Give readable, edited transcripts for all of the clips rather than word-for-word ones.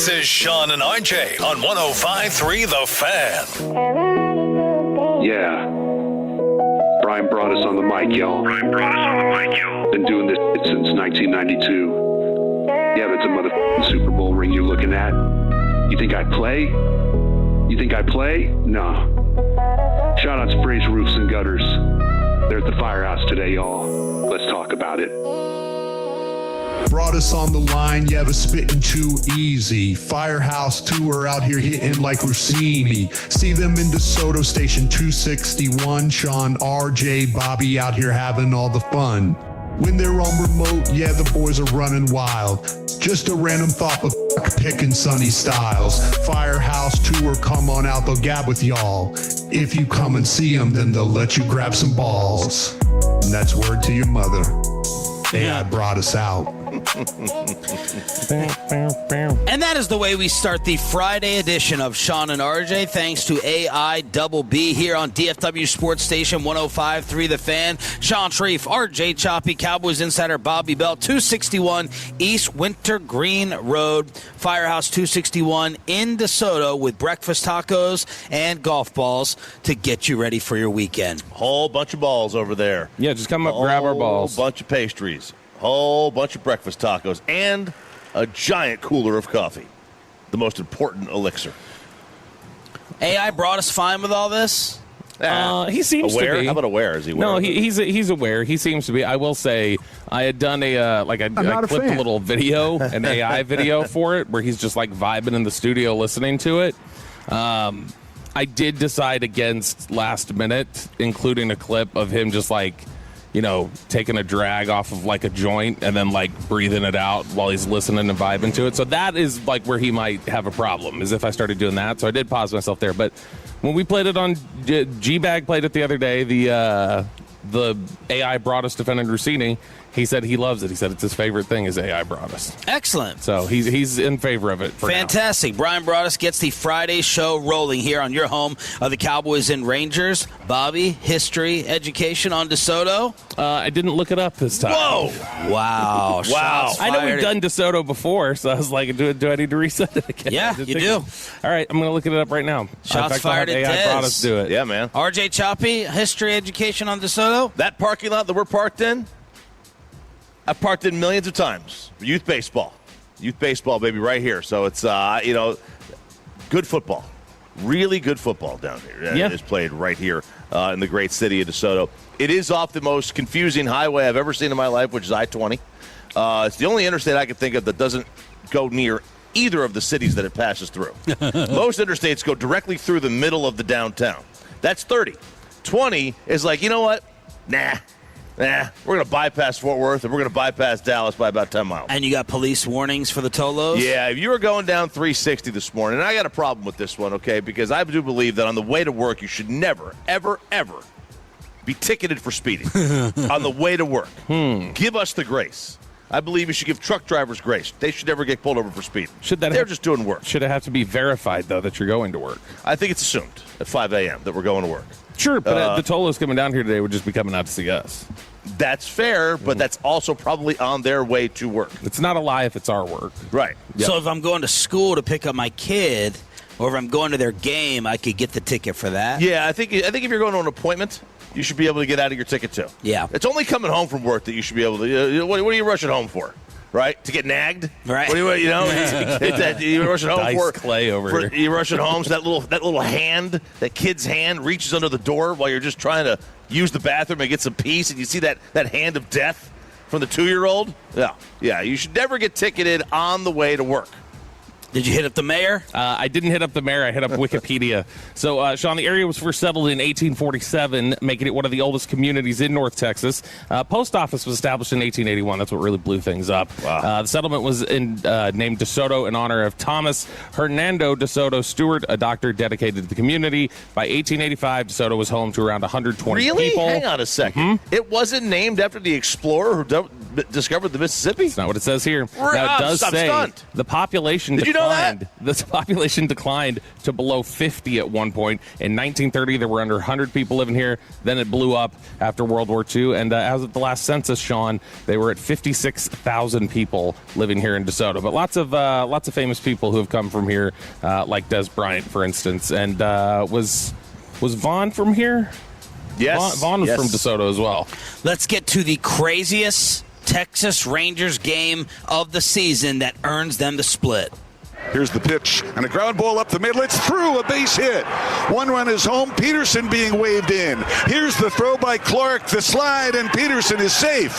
This is Sean and RJ on 105.3 The Fan. Yeah. Brian Bratish on the mic, y'all. Been doing this since 1992. Yeah, that's a motherfucking Super Bowl ring you're looking at. You think I'd play? No. Shout out to Braves, Roofs, and Gutters. They're at the Firehouse today, y'all. Let's talk about it. Brought us on the line, yeah, but spitting too easy. Firehouse tour out here hitting like Rossini. See them in DeSoto Station 261. Sean, RJ, Bobby out here having all the fun. When they're on remote, yeah, the boys are running wild. Just a random thought, but picking Sunny Styles. Firehouse tour, come on out, they'll gab with y'all. If you come and see them, then they'll let you grab some balls. And that's word to your mother. AI brought us out. And that is the way we start the Friday edition of Sean and RJ. Thanks to AIBB here on DFW Sports Station 105.3 The Fan. Sean Sharif, RJ Choppy, Cowboys Insider Bobby Bell, 261 East Wintergreen Road, Firehouse 261 in DeSoto with breakfast tacos and golf balls to get you ready for your weekend. Whole bunch of balls over there. Yeah, just come up, grab our balls. Whole bunch of pastries. Whole bunch of breakfast tacos and a giant cooler of coffee. The most important elixir. AI brought us fine with all this? He seems aware? to be. How about aware? Is he aware? No, he's aware. He seems to be. I will say, I had done I clipped a little video, an AI video for it, where he's just like vibing in the studio listening to it. I did decide against last minute, including a clip of him just like, taking a drag off of like a joint and then like breathing it out while he's listening and vibing to it. So that is like where he might have a problem, is if I started doing that. So I did pause myself there. But when we played it on G-Bag played it the other day, the AI brought us defending Rossini. He said he loves it. He said it's his favorite thing is AI brought us. Excellent. So he's in favor of it for Fantastic. now. Brian Bratish gets the Friday show rolling here on your home of the Cowboys and Rangers. Bobby, history, education on DeSoto. I didn't look it up this time. Whoa. Wow. Wow. I know we've done DeSoto before, so I was like, do I need to reset it again? Yeah, you do. All right, I'm going to look it up right now. Shots fired at AI brought us do it. Yeah, man. RJ Choppy, history, education on DeSoto. That parking lot that we're parked in, I've parked in millions of times. Youth baseball, baby, right here. So it's, good football. Really good football down here. Yeah. It is played right here in the great city of DeSoto. It is off the most confusing highway I've ever seen in my life, which is I-20. It's the only interstate I can think of that doesn't go near either of the cities that it passes through. Most interstates go directly through the middle of the downtown. That's 30. 20 is like, you know what? Nah, we're going to bypass Fort Worth, and we're going to bypass Dallas by about 10 miles. And you got police warnings for the Tolos? Yeah, if you were going down 360 this morning, and I got a problem with this one, okay, because I do believe that on the way to work, you should never, ever, ever be ticketed for speeding on the way to work. Give us the grace. I believe you should give truck drivers grace. They should never get pulled over for speeding. They're just doing work. Should it have to be verified, though, that you're going to work? I think it's assumed at 5 a.m. that we're going to work. Sure, but the Tolos coming down here today would just be coming out to see us. That's fair, but that's also probably on their way to work. It's not a lie if it's our work. Right. Yep. So if I'm going to school to pick up my kid, or if I'm going to their game, I could get the ticket for that? Yeah, I think if you're going to an appointment, you should be able to get out of your ticket, too. Yeah. It's only coming home from work that you should be able to. What are you rushing home for? Right? To get nagged? Right. What do you rushing home Dice for? Clay over here. You rushing home so that little hand, that kid's hand reaches under the door while you're just trying to use the bathroom and get some peace, and you see that hand of death from the 2-year-old? Yeah, you should never get ticketed on the way to work. Did you hit up the mayor? I didn't hit up the mayor. I hit up Wikipedia. So, Sean, the area was first settled in 1847, making it one of the oldest communities in North Texas. Post office was established in 1881. That's what really blew things up. Wow. The settlement was named DeSoto in honor of Thomas Hernando DeSoto Stewart, a doctor dedicated to the community. By 1885, DeSoto was home to around 120 really? people. Hang on a second. It wasn't named after the explorer who discovered the Mississippi? That's not what it says here. Now, it does say stunned. the population Did declined. you know that? The population declined to below 50 at one point. In 1930, there were under 100 people living here. Then it blew up after World War II. And as of the last census, Sean, they were at 56,000 people living here in DeSoto. But lots of famous people who have come from here, like Des Bryant, for instance. And was Vaughn from here? Yes. Vaughn was from DeSoto as well. Let's get to the craziest Texas Rangers game of the season that earns them the split. Here's the pitch, and a ground ball up the middle. It's through, a base hit. One run is home. Peterson being waved in. Here's the throw by Clark, the slide, and Peterson is safe.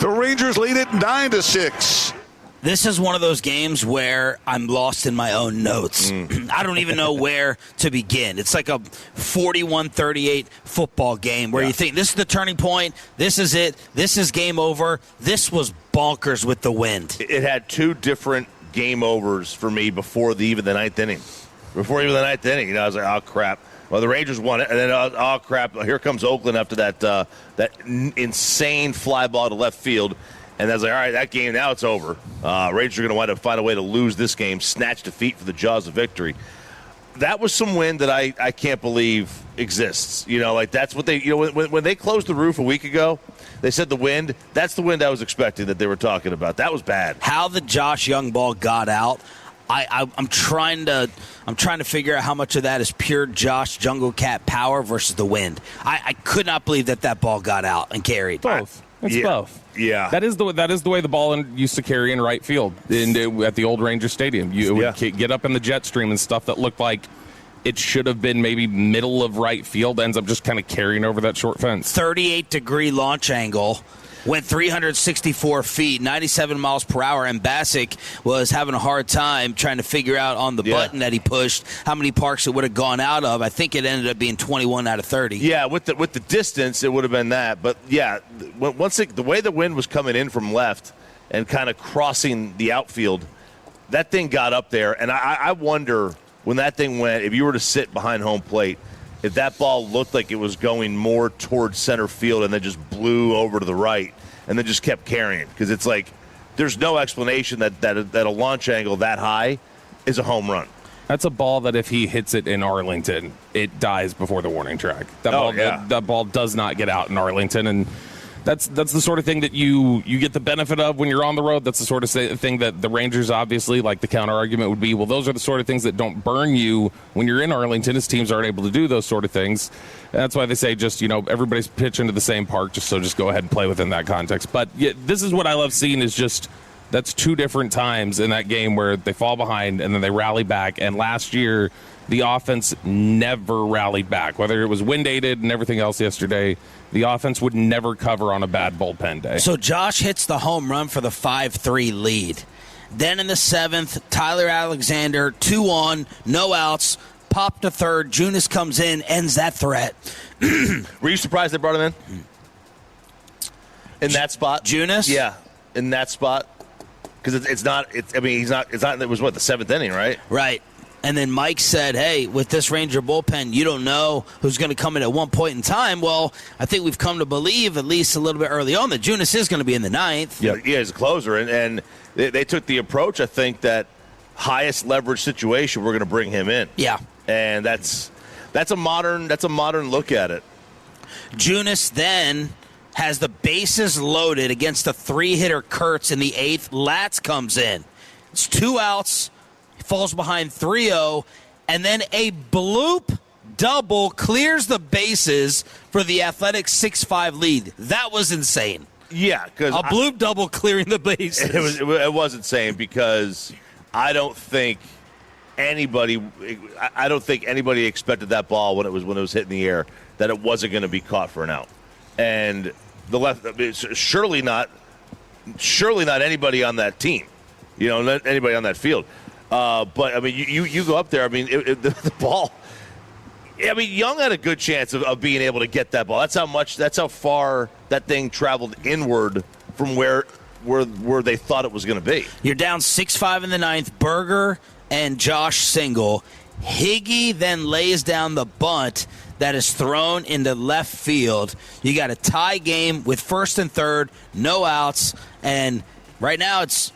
The Rangers lead it 9-6. This is one of those games where I'm lost in my own notes. I don't even know where to begin. It's like a 41-38 football game where you think this is the turning point, this is it, this is game over. This was bonkers with the wind. It had two different game overs for me before even the ninth inning. I was like, oh, crap. Well, the Rangers won it, and then, oh, crap, here comes Oakland after that insane fly ball to left field. And I was like, all right, that game, now it's over. Rangers are going to find a way to lose this game, snatch defeat for the jaws of victory. That was some wind that I can't believe exists. That's what they, when they closed the roof a week ago, they said the wind, that's the wind I was expecting that they were talking about. That was bad. How the Josh Young ball got out, I'm trying to figure out how much of that is pure Josh Jungle Cat power versus the wind. I could not believe that ball got out and carried. Both. It's both. Yeah. That is the way the ball used to carry in right field at the old Ranger Stadium. It would get up in the jet stream and stuff that looked like it should have been maybe middle of right field, ends up just kind of carrying over that short fence. 38-degree launch angle. Went 364 feet, 97 miles per hour, and Bassick was having a hard time trying to figure out on the button that he pushed how many parks it would have gone out of. I think it ended up being 21 out of 30. Yeah, with the distance, it would have been that. But, yeah, the way the wind was coming in from left and kind of crossing the outfield, that thing got up there. And I wonder, when that thing went, if you were to sit behind home plate, if that ball looked like it was going more towards center field and then just blew over to the right and then just kept carrying. Because it's like there's no explanation that a launch angle that high is a home run. That's a ball that if he hits it in Arlington, it dies before the warning track. That ball does not get out in Arlington, and that's the sort of thing that you get the benefit of when you're on the road. That's the sort of thing that the Rangers, obviously, like the counter argument would be, well, those are the sort of things that don't burn you when you're in Arlington, as teams aren't able to do those sort of things. And that's why they say everybody's pitching to the same park, just go ahead and play within that context. But yeah, this is what I love seeing is just that's two different times in that game where they fall behind and then they rally back. And last year, the offense never rallied back, whether it was wind-aided and everything else yesterday. The offense would never cover on a bad bullpen day. So Josh hits the home run for the 5-3 lead. Then in the seventh, Tyler Alexander, 2 on, no outs, popped to third. Junis comes in, ends that threat. Were you surprised they brought him in that spot? Junis? Yeah, in that spot. Because it was the seventh inning, right? Right. And then Mike said, hey, with this Ranger bullpen, you don't know who's going to come in at one point in time. Well, I think we've come to believe, at least a little bit early on, that Junis is going to be in the ninth. Yeah, as a closer. And they took the approach, I think, that highest leverage situation, we're going to bring him in. Yeah. And that's a modern look at it. Junis then has the bases loaded against a 3-hitter Kurtz in the eighth. Latz comes in. It's 2 outs. Falls behind 3-0, and then a bloop double clears the bases for the Athletic 6-5 lead. That was insane. Yeah, because a bloop double clearing the bases. It was insane because I don't think anybody expected that ball when it was hitting the air that it wasn't going to be caught for an out, and the left surely not anybody on that team, not anybody on that field. But, I mean, you go up there. I mean, the ball. I mean, Young had a good chance of being able to get that ball. That's how far that thing traveled inward from where they thought it was going to be. You're down 6-5 in the ninth. Berger and Josh single. Higgy then lays down the bunt that is thrown into left field. You got a tie game with first and third, no outs, and right now it's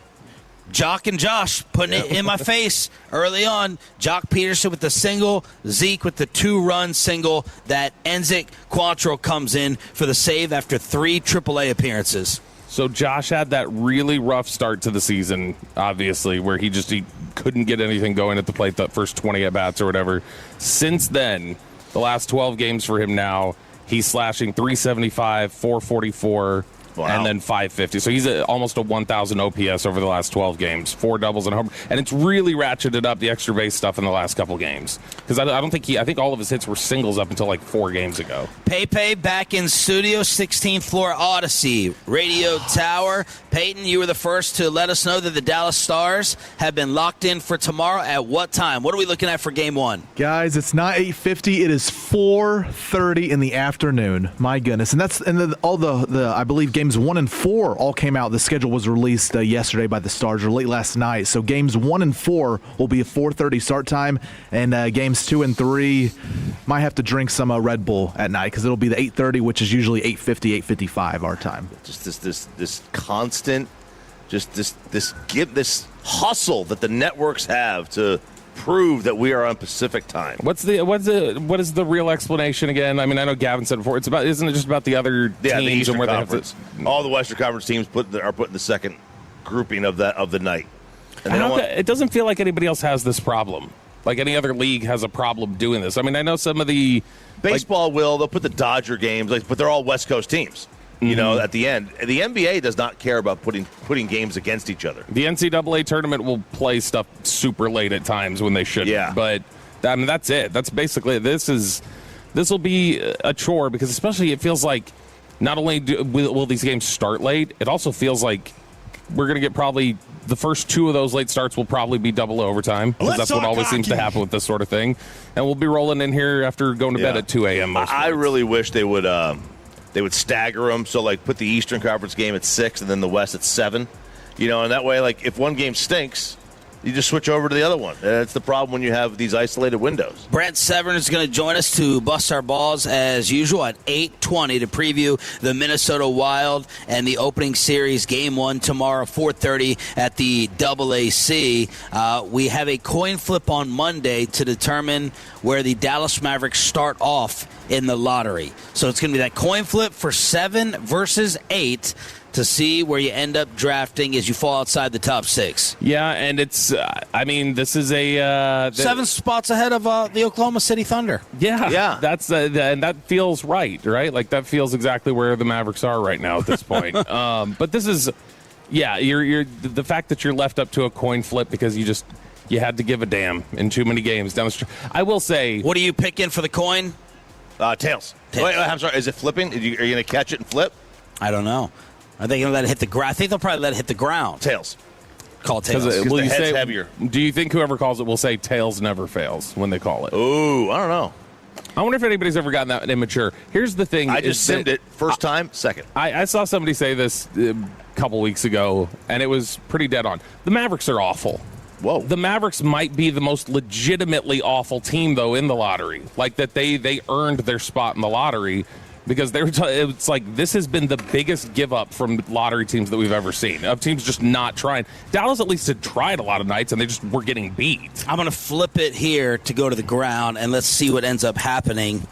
Jock and Josh putting it in my face early on. Jock Peterson with the single, Zeke with the 2-run single that ends it. Quantrill comes in for the save after 3 AAA appearances. So Josh had that really rough start to the season, obviously, where he couldn't get anything going at the plate the first 20 at-bats or whatever. Since then, the last 12 games for him now, he's slashing 375, 444, and then 550. So he's almost a 1,000 OPS over the last 12 games, 4 doubles and a home. And it's really ratcheted up the extra base stuff in the last couple games. Because I think all of his hits were singles up until like 4 games ago. Pepe back in studio, 16th floor Odyssey Radio Tower. Peyton, you were the first to let us know that the Dallas Stars have been locked in for tomorrow. At what time? What are we looking at for game 1? Guys, it's not 8:50. It is 4:30 in the afternoon. My goodness. And all the I believe games 1 and 4 all came out. The schedule was released yesterday by the Stars or late last night. So games 1 and 4 will be a 4:30 start time. And games 2 and 3 might have to drink some Red Bull at night because it'll be the 8:30, which is usually 8:50, 8:55 our time. Just this constant, this hustle that the networks have to prove that we are on Pacific time. What is the real explanation again? I mean, I know Gavin said before. Isn't it just about the other teams the Eastern and where Conference? They have all the Western Conference teams are put in the second grouping of the night. And it doesn't feel like anybody else has this problem. Like any other league has a problem doing this. I mean, I know some of the baseball they'll put the Dodger games, but they're all West Coast teams. You know, at the end, the NBA does not care about putting games against each other. The NCAA tournament will play stuff super late at times when they shouldn't. Yeah. But I mean, that's it. That's basically it. This will be a chore because especially it feels like not only will these games start late, it also feels like we're going to get probably the first 2 of those late starts will probably be double overtime because that's what always seems to happen with this sort of thing. And we'll be rolling in here after going to bed at 2 a.m. most I really wish they would stagger them. So, put the Eastern Conference game at 6 and then the West at 7. And that way, if one game stinks, you just switch over to the other one. That's the problem when you have these isolated windows. Brent Severn is going to join us to bust our balls as usual at 8:20 to preview the Minnesota Wild and the opening series game 1 tomorrow, 4:30 at the AAC. We have a coin flip on Monday to determine where the Dallas Mavericks start off in the lottery. So it's going to be that coin flip for 7 versus 8 to see where you end up drafting as you fall outside the top 6. Yeah, and it's, this is a... 7 spots ahead of the Oklahoma City Thunder. Yeah. That's and that feels right? Like, that feels exactly where the Mavericks are right now at this point. But this is, you're the fact that you're left up to a coin flip because you had to give a damn in too many games down the street. I will say... What are you picking for the coin? Tails. Wait, I'm sorry. Is it flipping? Are you going to catch it and flip? I don't know. Are they going to let it hit the ground? I think they'll probably let it hit the ground. Tails. Call tails. Will you say heavier? Do you think whoever calls it will say tails never fails when they call it? Ooh, I don't know. I wonder if anybody's ever gotten that immature. Here's the thing. I just simmed it. First time, second. I saw somebody say this a couple weeks ago, and it was pretty dead on. The Mavericks are awful. Whoa. The Mavericks might be the most legitimately awful team, though, in the lottery. Like, that they earned their spot in the lottery because it's like this has been the biggest give-up from lottery teams that we've ever seen, of teams just not trying. Dallas at least had tried a lot of nights, and they just were getting beat. I'm going to flip it here to go to the ground, and let's see what ends up happening.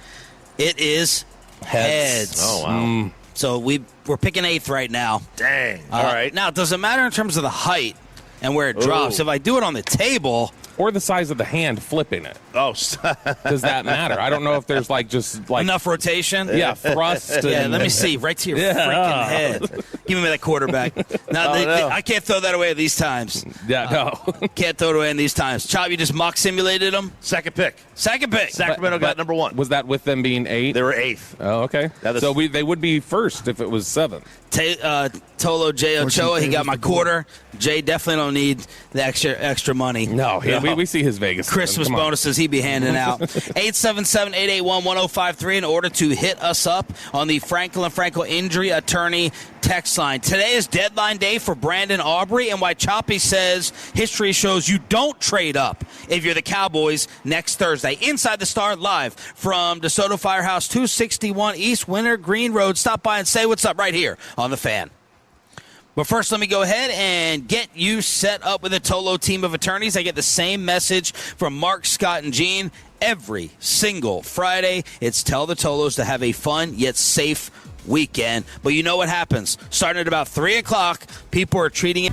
It is heads. Oh, wow. So we're picking 8th right now. Dang. All right. Now, does it matter in terms of the height and where it drops? If I do it on the table... Or the size of the hand flipping it. Oh. Does that matter? I don't know if there's enough rotation? Yeah, thrust. Yeah, let me see. Right to your freaking head. Give me that quarterback. Now, I can't throw that away at these times. Yeah, no. Can't throw it away in these times. Chop, you just mock simulated them? Second pick. Sacramento got number 1. Was that with them being 8? They were 8th. Oh, okay. So they would be first if it was 7th. Tolo J. Ochoa, he got my quarter. Jay definitely don't need the extra money. No, we see his Vegas. Christmas bonuses. he be handing out? 877-881-1053 in order to hit us up on the Franklin Frankel Injury Attorney text line. Today is deadline day for Brandon Aubrey, and why Choppy says history shows you don't trade up if you're the Cowboys next Thursday. Inside the Star, live from DeSoto Firehouse, 261 East Winter Green Road. Stop by and say what's up right here on The Fan. But first, let me go ahead and get you set up with a Tolo team of attorneys. I get the same message from Mark, Scott, and Gene every single Friday. It's tell the Tolos to have a fun yet safe weekend. But you know what happens. Starting at about 3 o'clock, people are treating it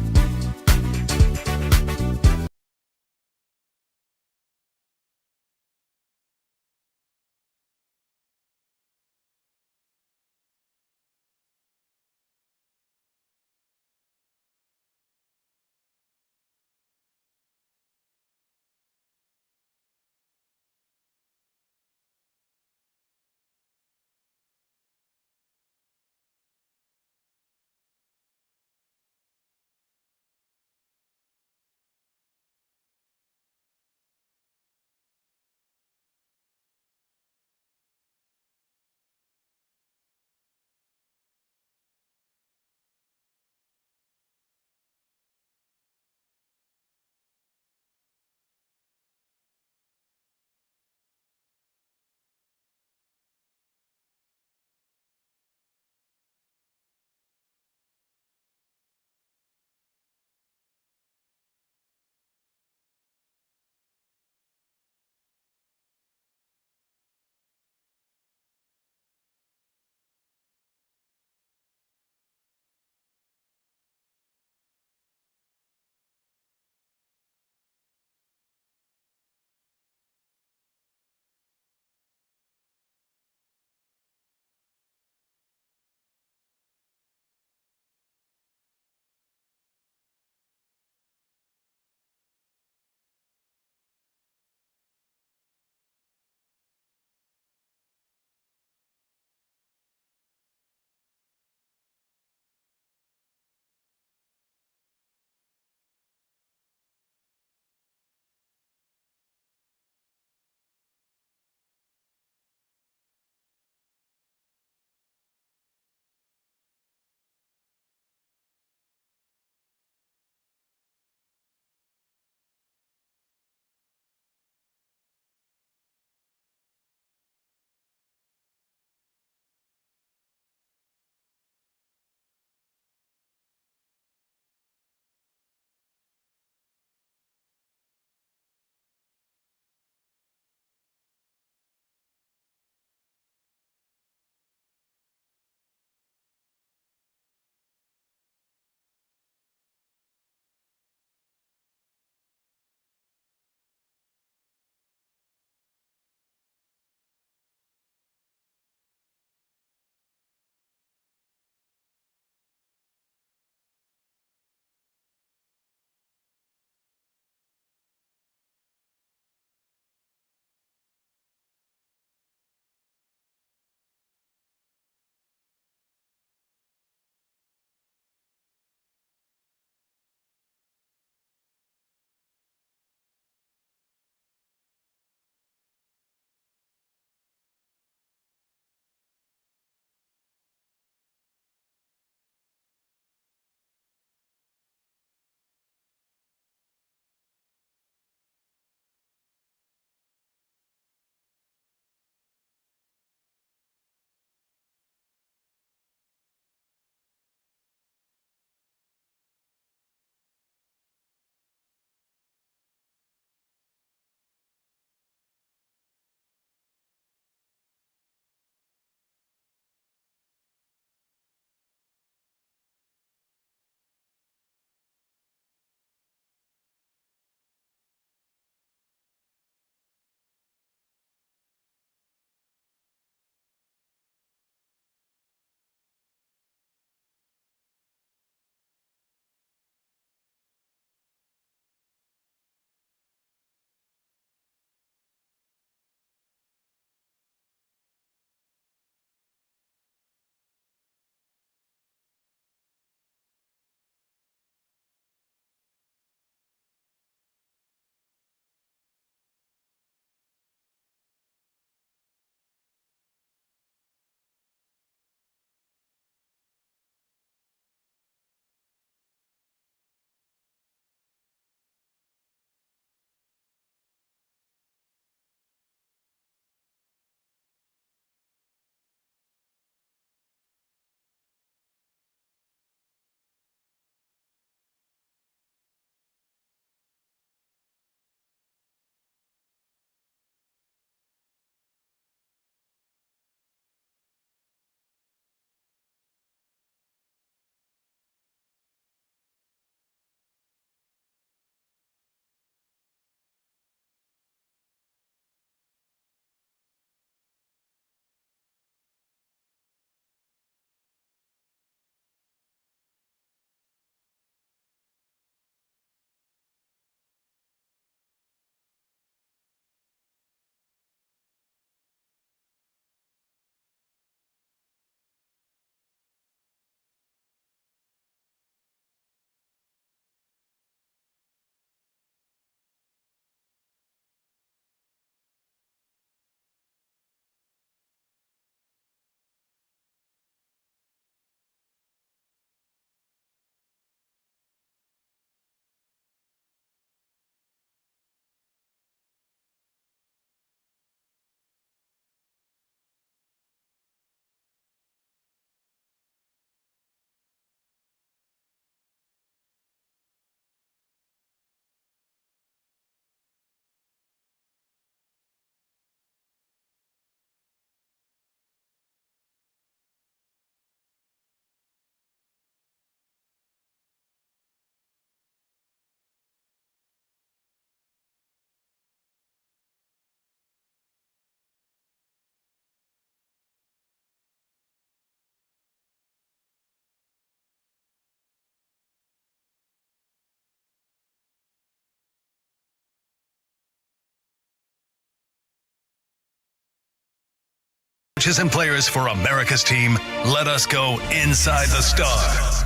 Coaches and players for America's team, let us go inside the star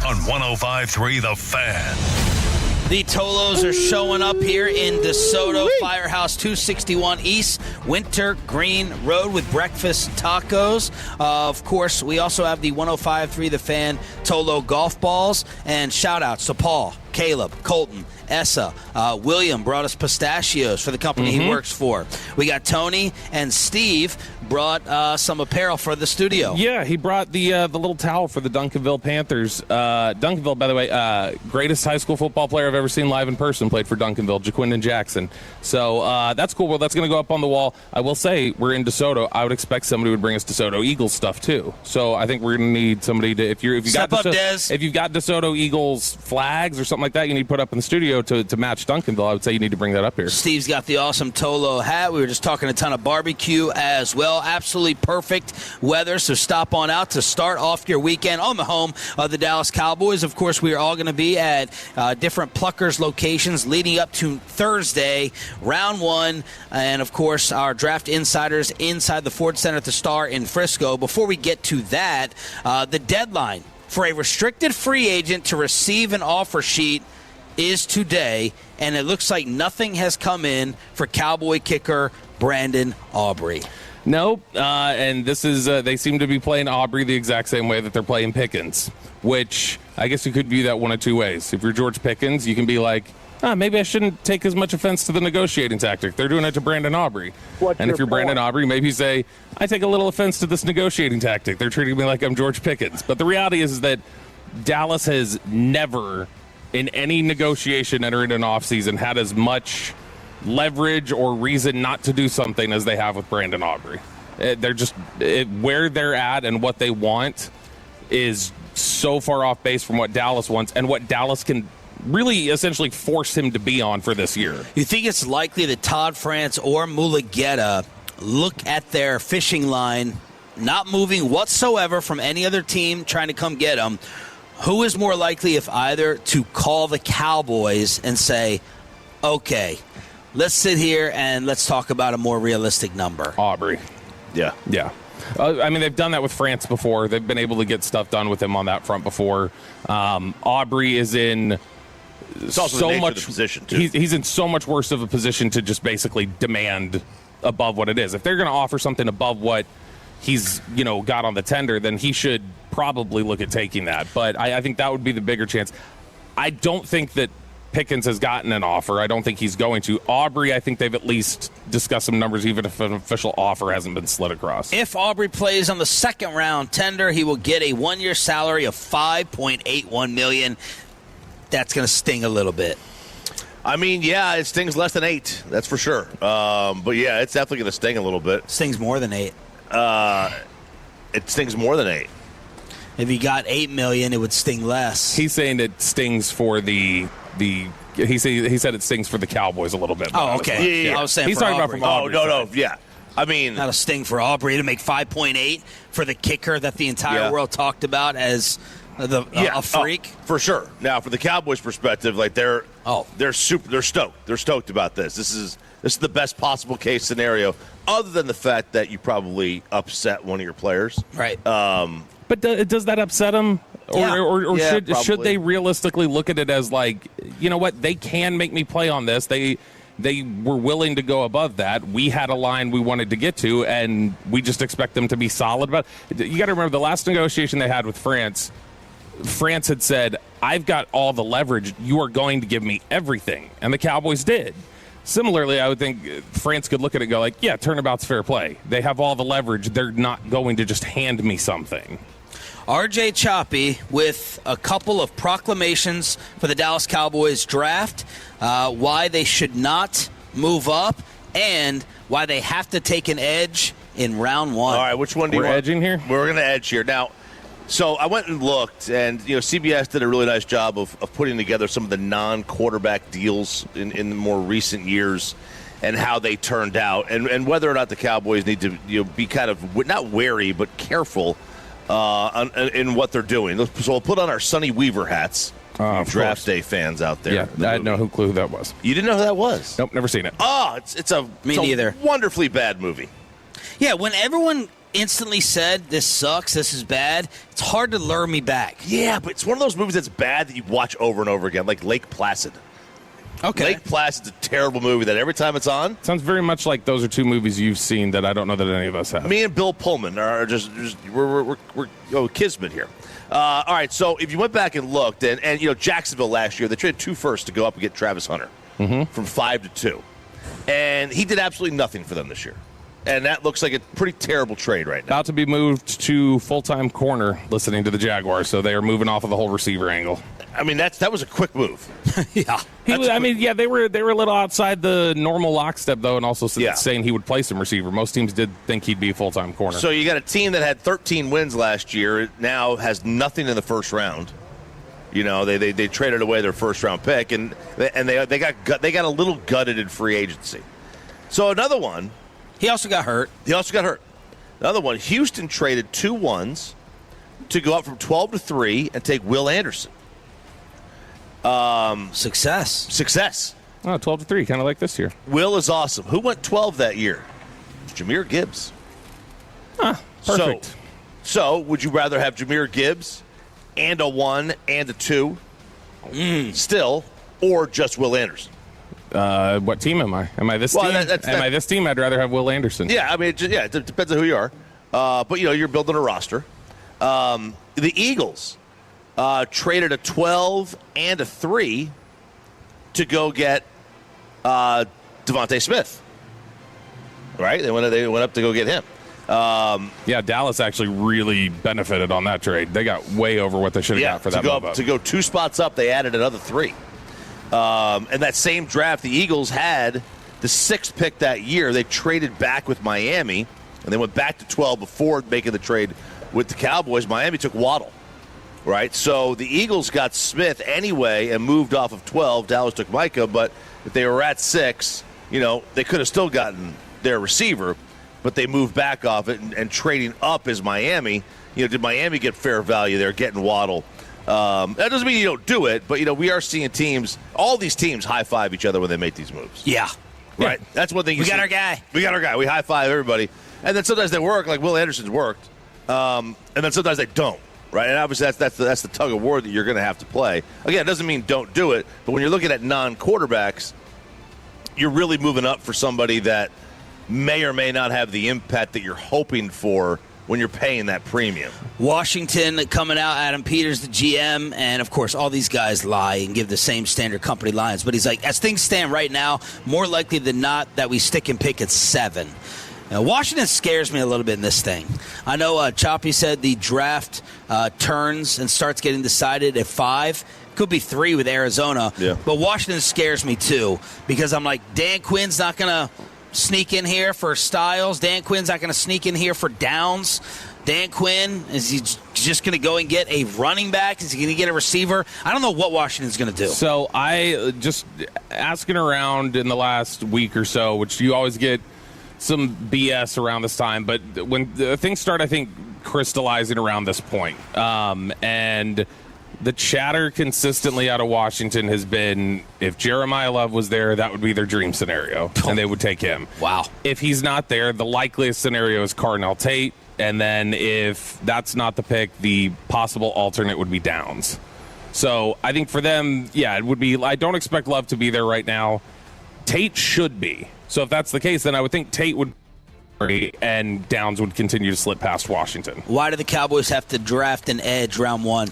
on 105.3 The Fan. The Tolos are showing up here in DeSoto, Firehouse 261 East, Winter Green Road with breakfast tacos. Of course, we also have the 105.3 The Fan Tolo golf balls. And shout-outs to Paul, Caleb, Colton, Essa, William brought us pistachios for the company he works for. We got Tony and Steve brought some apparel for the studio. Yeah, he brought the little towel for the Duncanville Panthers. Duncanville, by the way, greatest high school football player I've ever seen live in person, played for Duncanville, Jaquindon Jackson. So that's cool. Well, that's going to go up on the wall. I will say, we're in DeSoto. I would expect somebody would bring us DeSoto Eagles stuff too. So I think we're going to need somebody to, if you've got DeSoto Eagles flags or something like that, you need to put up in the studio to match Duncanville. I would say you need to bring that up here. Steve's got the awesome Tolo hat. We were just talking a ton of barbecue as well. Absolutely perfect weather, so stop on out to start off your weekend on the home of the Dallas Cowboys. Of course, we are all going to be at different Pluckers locations leading up to Thursday, round one, and of course, our draft insiders inside the Ford Center at the Star in Frisco. Before we get to that, the deadline for a restricted free agent to receive an offer sheet is today, and it looks like nothing has come in for Cowboy kicker Brandon Aubrey. Nope, and this is they seem to be playing Aubrey the exact same way that they're playing Pickens, which I guess you could view that one of two ways. If you're George Pickens, you can be like, maybe I shouldn't take as much offense to the negotiating tactic. They're doing it to Brandon Aubrey. And if you're Brandon Aubrey, maybe you say, I take a little offense to this negotiating tactic. They're treating me like I'm George Pickens. But the reality is that Dallas has never, in any negotiation entering an offseason, had as much leverage or reason not to do something as they have with Brandon Aubrey. They're just where they're at and what they want is so far off base from what Dallas wants and what Dallas can really essentially force him to be on for this year. You think it's likely that Todd France or Mulugeta look at their fishing line not moving whatsoever from any other team trying to come get them? Who is more likely, if either, to call the Cowboys and say, okay, let's sit here and let's talk about a more realistic number? Aubrey. Yeah. I mean, they've done that with France before. They've been able to get stuff done with him on that front before. Aubrey is in so much position too. He's in so much worse of a position to just basically demand above what it is. If they're going to offer something above what he's got on the tender, then he should probably look at taking that. But I think that would be the bigger chance. I don't think that Pickens has gotten an offer. I don't think he's going to. Aubrey, I think they've at least discussed some numbers, even if an official offer hasn't been slid across. If Aubrey plays on the second round tender, he will get a one-year salary of $5.81 million. That's going to sting a little bit. I mean, yeah, it stings less than 8. That's for sure. But yeah, it's definitely going to sting a little bit. Stings more than 8. It stings more than 8. If he got $8 million, it would sting less. He's saying it stings for he said it stings for the Cowboys a little bit. Oh, okay. Yeah. I was saying he's for talking Aubrey. about from Aubrey. No, yeah. I mean, not a sting for Aubrey to make 5.8 for the kicker that the entire world talked about as a freak. For sure. Now, from the Cowboys' perspective, like they're stoked. They're stoked about this. This is the best possible case scenario, other than the fact that you probably upset one of your players. Right. But does that upset them? Or should they realistically look at it as like, you know what, they can make me play on this. They were willing to go above that. We had a line we wanted to get to, and we just expect them to be solid about it. You got to remember the last negotiation they had with France had said, I've got all the leverage. You are going to give me everything. And the Cowboys did. Similarly, I would think France could look at it and go like, yeah, turnabout's fair play. They have all the leverage. They're not going to just hand me something. RJ Choppy with a couple of proclamations for the Dallas Cowboys draft, why they should not move up, and why they have to take an edge in round one. All right, which one do you want? We're edging here? We're going to edge here. Now, so I went and looked, and CBS did a really nice job of putting together some of the non-quarterback deals in the more recent years and how they turned out, and whether or not the Cowboys need to be kind of not wary but careful in what they're doing. So we'll put on our Sonny Weaver hats. Draft day fans out there. Yeah, I had no clue who that was. You didn't know who that was? Nope, never seen it. Oh, it's a neither. Wonderfully bad movie. Yeah, when everyone instantly said, this sucks, this is bad, it's hard to lure me back. Yeah, but it's one of those movies that's bad that you watch over and over again, like Lake Placid. Okay. Lake Placid's a terrible movie that every time it's on. Sounds very much like those are two movies you've seen that I don't know that any of us have. Me and Bill Pullman are just we're kismet here. All right, so if you went back and looked, and Jacksonville last year, they traded 2 firsts to go up and get Travis Hunter from 5 to 2. And he did absolutely nothing for them this year. And that looks like a pretty terrible trade right now. About to be moved to full-time corner, listening to the Jaguars, so they are moving off of the whole receiver angle. I mean, that was a quick move. Yeah. They were a little outside the normal lockstep, though, and also saying he would play some receiver. Most teams did think he'd be a full-time corner. So you got a team that had 13 wins last year. It now has nothing in the first round. They traded away their first-round pick, and they got a little gutted in free agency. So another one. He also got hurt. Another one. Houston traded 2 1s to go up from 12 to 3 and take Will Anderson. Success. Oh, 12 to 3, kind of like this year. Will is awesome. Who went 12 that year? Jahmyr Gibbs. Perfect. So would you rather have Jahmyr Gibbs and a 1 and a 2 still, or just Will Anderson? What team am I? Am I this team? Am I this team? I'd rather have Will Anderson. Yeah, I mean, it depends on who you are. But, you're building a roster. The Eagles traded a 12 and a 3 to go get Devontae Smith. Right? They went up to go get him. Dallas actually really benefited on that trade. They got way over what they should have got for that move up. To go 2 spots up, they added another 3. And that same draft, the Eagles had the 6th pick that year. They traded back with Miami, and they went back to 12 before making the trade with the Cowboys. Miami took Waddle, right? So the Eagles got Smith anyway and moved off of 12. Dallas took Micah, but if they were at 6, they could have still gotten their receiver, but they moved back off it and trading up is Miami. Did Miami get fair value there, getting Waddle? That doesn't mean you don't do it, but, we are seeing all these teams high-five each other when they make these moves. Yeah. Right? Yeah. That's one thing We got our guy. We high-five everybody. And then sometimes they work, like Will Anderson's worked. And then sometimes they don't, right? And obviously that's the tug of war that you're going to have to play. Again, it doesn't mean don't do it, but when you're looking at non-quarterbacks, you're really moving up for somebody that may or may not have the impact that you're hoping for when you're paying that premium. Washington coming out, Adam Peters, the GM, and, of course, all these guys lie and give the same standard company lines. But he's like, as things stand right now, more likely than not that we stick and pick at 7. Now, Washington scares me a little bit in this thing. I know Choppy said the draft turns and starts getting decided at 5. Could be 3 with Arizona. Yeah. But Washington scares me, too, because I'm like, Dan Quinn's not going to sneak in here for Styles. Dan Quinn's not going to sneak in here for Downs. Dan Quinn, is he just going to go and get a running back? Is he going to get a receiver? I don't know what Washington's going to do. So I just asking around in the last week or so, which you always get some BS around this time, but when things start, I think, crystallizing around this point. And the chatter consistently out of Washington has been, if Jeremiah Love was there, that would be their dream scenario, and they would take him. Wow. If he's not there, the likeliest scenario is Cardinal Tate, and then if that's not the pick, the possible alternate would be Downs. So I think for them, it would be. I don't expect Love to be there right now. Tate should be. So if that's the case, then I would think Tate would, and Downs would continue to slip past Washington. Why do the Cowboys have to draft an edge round 1?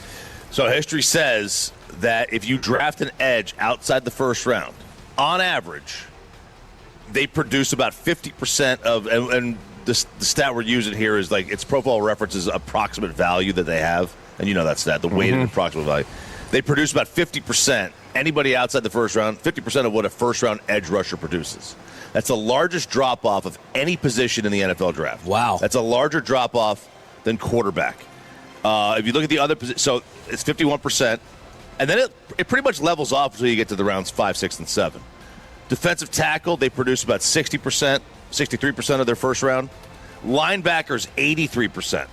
So history says that if you draft an edge outside the first round, on average, they produce about 50% of, and the stat we're using here is like it's Pro Football Reference's approximate value that they have, and you know that stat, the weighted approximate value. They produce about 50%, anybody outside the first round, 50% of what a first-round edge rusher produces. That's the largest drop-off of any position in the NFL draft. Wow. That's a larger drop-off than quarterback. If you look at the other position, so it's 51%, and then it pretty much levels off until you get to the rounds 5, 6, and 7. Defensive tackle, they produce about 60%, 63% of their first round. Linebackers, 83%.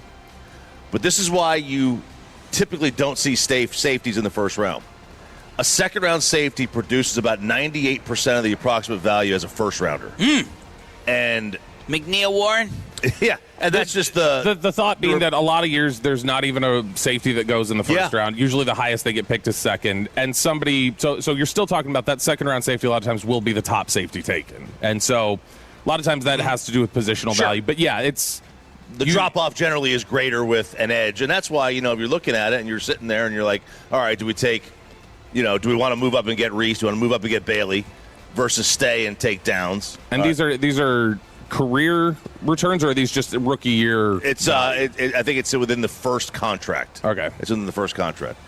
But this is why you typically don't see safeties in the first round. A second-round safety produces about 98% of the approximate value as a first-rounder. And McNeil Warren? Yeah, and that's just the thought being that a lot of years there's not even a safety that goes in the first round. Usually the highest they get picked is second, and somebody. So you're still talking about that second round safety. A lot of times will be the top safety taken, and so a lot of times that has to do with positional value. But yeah, it's the drop off generally is greater with an edge, and that's why if you're looking at it and you're sitting there and you're like, all right, do we take, do we want to move up and get Reese? Do we want to move up and get Bailey versus stay and take Downs? And these are career returns, or are these just rookie year? It's I think it's within the first contract. Okay, it's within the first contract.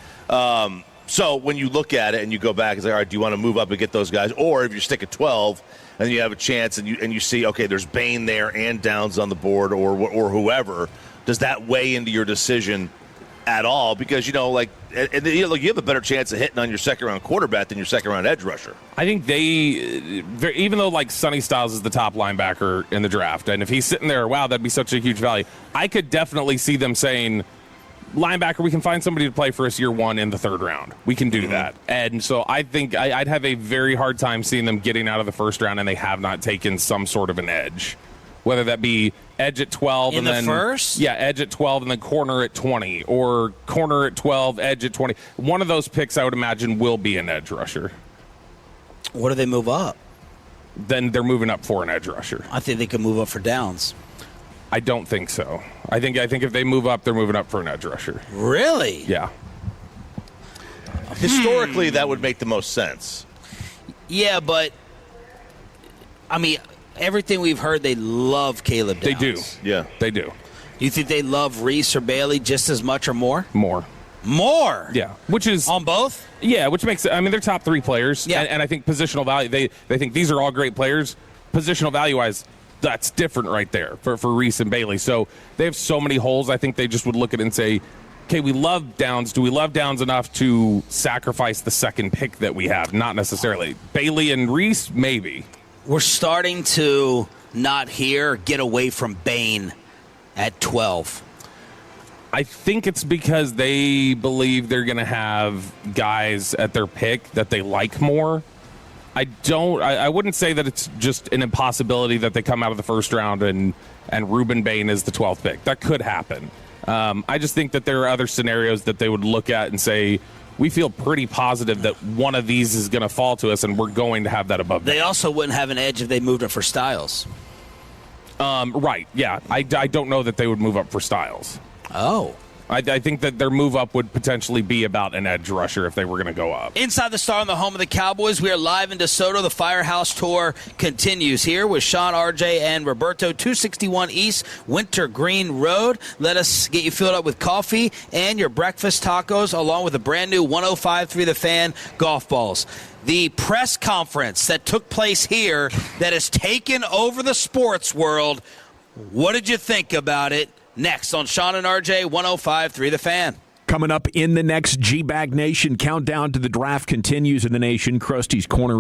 So when you look at it and you go back, it's like, all right, do you want to move up and get those guys, or if you stick at 12 and you have a chance and you see, okay, there's Bain there and Downs on the board, or whoever, does that weigh into your decision at all? Because you have a better chance of hitting on your second round quarterback than your second round edge rusher. I think even though like Sonny Styles is the top linebacker in the draft, and if he's sitting there, wow, that'd be such a huge value. I could definitely see them saying, linebacker, we can find somebody to play for us year one in the third round. We can do that. And so I think I'd have a very hard time seeing them getting out of the first round and they have not taken some sort of an edge. Whether that be edge at 12 and then first? Yeah, edge at 12 and then corner at 20, or corner at 12, edge at 20. One of those picks I would imagine will be an edge rusher. What do they move up? Then they're moving up for an edge rusher. I think they could move up for Downs. I don't think so. I think if they move up, they're moving up for an edge rusher. Really? Yeah. Historically, that would make the most sense. Yeah, but I mean, everything we've heard, they love Caleb Downs. They do. Yeah, they do. Do you think they love Reese or Bailey just as much or more? More. Yeah, which is on both. Yeah, which makes it. I mean, they're top three players. Yeah, and I think positional value. They think these are all great players. Positional value wise, that's different right there for Reese and Bailey. So they have so many holes. I think they just would look at it and say, okay, we love Downs. Do we love Downs enough to sacrifice the second pick that we have? Not necessarily. Bailey and Reese, maybe. We're starting to not get away from Bain at 12. I think it's because they believe they're going to have guys at their pick that they like more. I wouldn't say that it's just an impossibility that they come out of the first round and Ruben Bain is the 12th pick. That could happen. I just think that there are other scenarios that they would look at and say, we feel pretty positive that one of these is going to fall to us and we're going to have that above them. They also wouldn't have an edge if they moved up for Styles. Right, yeah. I don't know that they would move up for Styles. Oh. I think that their move up would potentially be about an edge rusher if they were going to go up. Inside the Star on the home of the Cowboys, we are live in DeSoto. The Firehouse tour continues here with Sean, RJ, and Roberto. 261 East Winter Green Road. Let us get you filled up with coffee and your breakfast tacos, along with a brand new 105.3 The Fan golf balls. The press conference that took place here that has taken over the sports world. What did you think about it? Next on Sean and RJ, 105.3 The Fan. Coming up in the next G-Bag Nation, countdown to the draft continues in the nation. Krusty's Corner.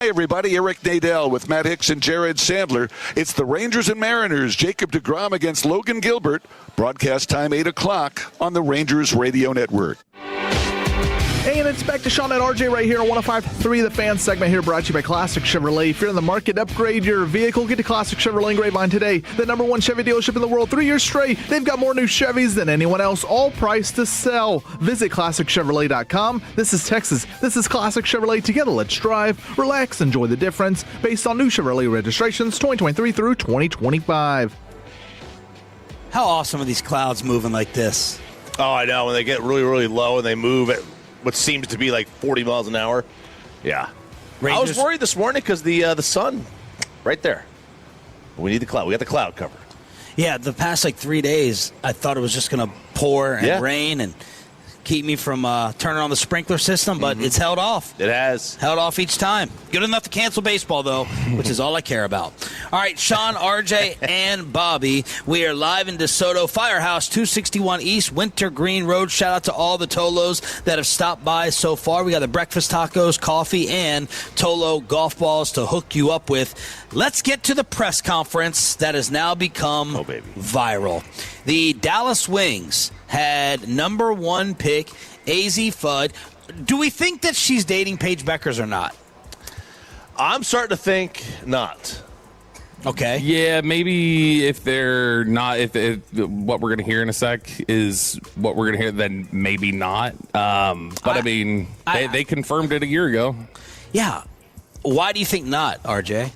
Hey everybody, Eric Nadel with Matt Hicks and Jared Sandler. It's the Rangers and Mariners. Jacob deGrom against Logan Gilbert. Broadcast time 8 o'clock on the Rangers Radio Network. And it's back to Sean and RJ right here on 105.3 The Fan segment here, brought to you by Classic Chevrolet. If you're in the market, upgrade your vehicle. Get to Classic Chevrolet in Grapevine today. The #1 Chevy dealership in the world, 3 years straight. They've got more new Chevys than anyone else, all priced to sell. Visit ClassicChevrolet.com. This is Texas. This is Classic Chevrolet. Together, let's drive, relax, enjoy the difference. Based on new Chevrolet registrations 2023 through 2025. How awesome are these clouds moving like this? Oh, I know. When they get really, really low and they move at what seems to be like 40 miles an hour. Yeah. Rangers. I was worried this morning because the sun right there. We need the cloud. We got the cloud covered. Yeah, the past 3 days, I thought it was just going to pour and rain and keep me from turning on the sprinkler system, but it's held off. It has. Held off each time. Good enough to cancel baseball, though, which is all I care about. All right, Sean, RJ, and Bobby, we are live in DeSoto. Firehouse, 261 East, Winter Green Road. Shout out to all the Tolos that have stopped by so far. We got the breakfast tacos, coffee, and Tolo golf balls to hook you up with. Let's get to the press conference that has now become viral. The Dallas Wings had #1 pick, AZ Fudd. Do we think that she's dating Paige Beckers or not? I'm starting to think not. Okay. Yeah, maybe if they're not, if what we're going to hear in a sec is what we're going to hear, then maybe not. But they confirmed it a year ago. Yeah. Why do you think not, RJ?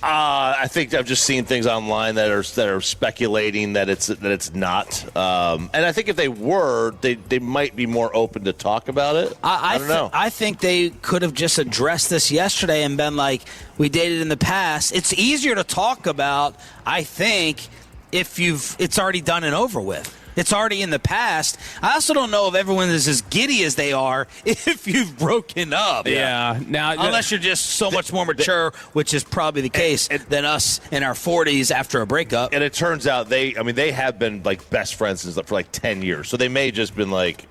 I think I've just seen things online that are speculating that it's not. And I think if they were, they might be more open to talk about it. I don't know. I think they could have just addressed this yesterday and been like, we dated in the past. It's easier to talk about, I think, if it's already done and over with. It's already in the past. I also don't know if everyone is as giddy as they are if you've broken up. Yeah. Now, unless you're just so much more mature, which is probably the case, than us in our 40s after a breakup. And it turns out they have been like best friends for like 10 years. So they may just been like,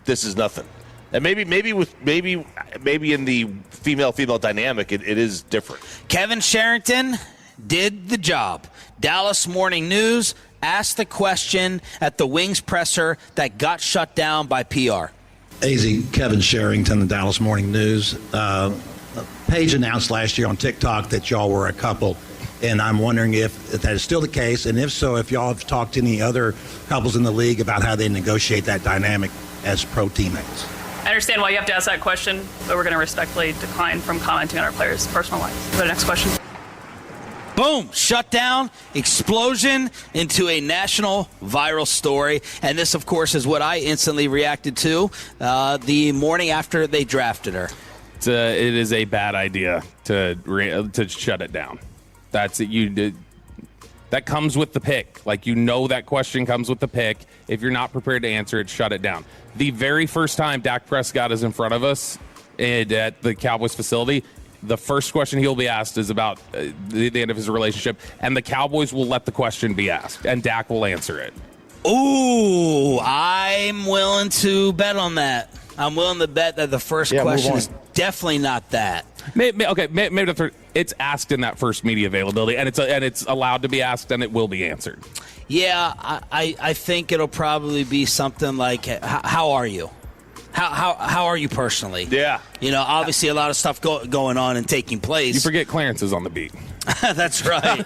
this is nothing. And maybe in the female dynamic, it is different. Kevin Sherrington did the job. Dallas Morning News asked the question at the Wings presser that got shut down by PR. AZ Kevin Sherrington, the Dallas Morning News. Paige announced last year on TikTok that y'all were a couple, and I'm wondering if that is still the case, and if so, if y'all have talked to any other couples in the league about how they negotiate that dynamic as pro teammates. I understand why you have to ask that question, but we're going to respectfully decline from commenting on our players' personal lives. Go to the next question. Boom, shutdown, explosion into a national viral story. And this, of course, is what I instantly reacted to the morning after they drafted her. It is a bad idea to shut it down. That's it. That comes with the pick. That question comes with the pick. If you're not prepared to answer it, shut it down. The very first time Dak Prescott is in front of us at the Cowboys facility, the first question he'll be asked is about the end of his relationship, and the Cowboys will let the question be asked, and Dak will answer it. Ooh, I'm willing to bet on that. I'm willing to bet that the first question is definitely not that. Maybe it's asked in that first media availability, and it's allowed to be asked, and it will be answered. Yeah, I think it'll probably be something like, how are you? How are you personally? Yeah. Obviously a lot of stuff going on and taking place. You forget Clarence is on the beat. That's right.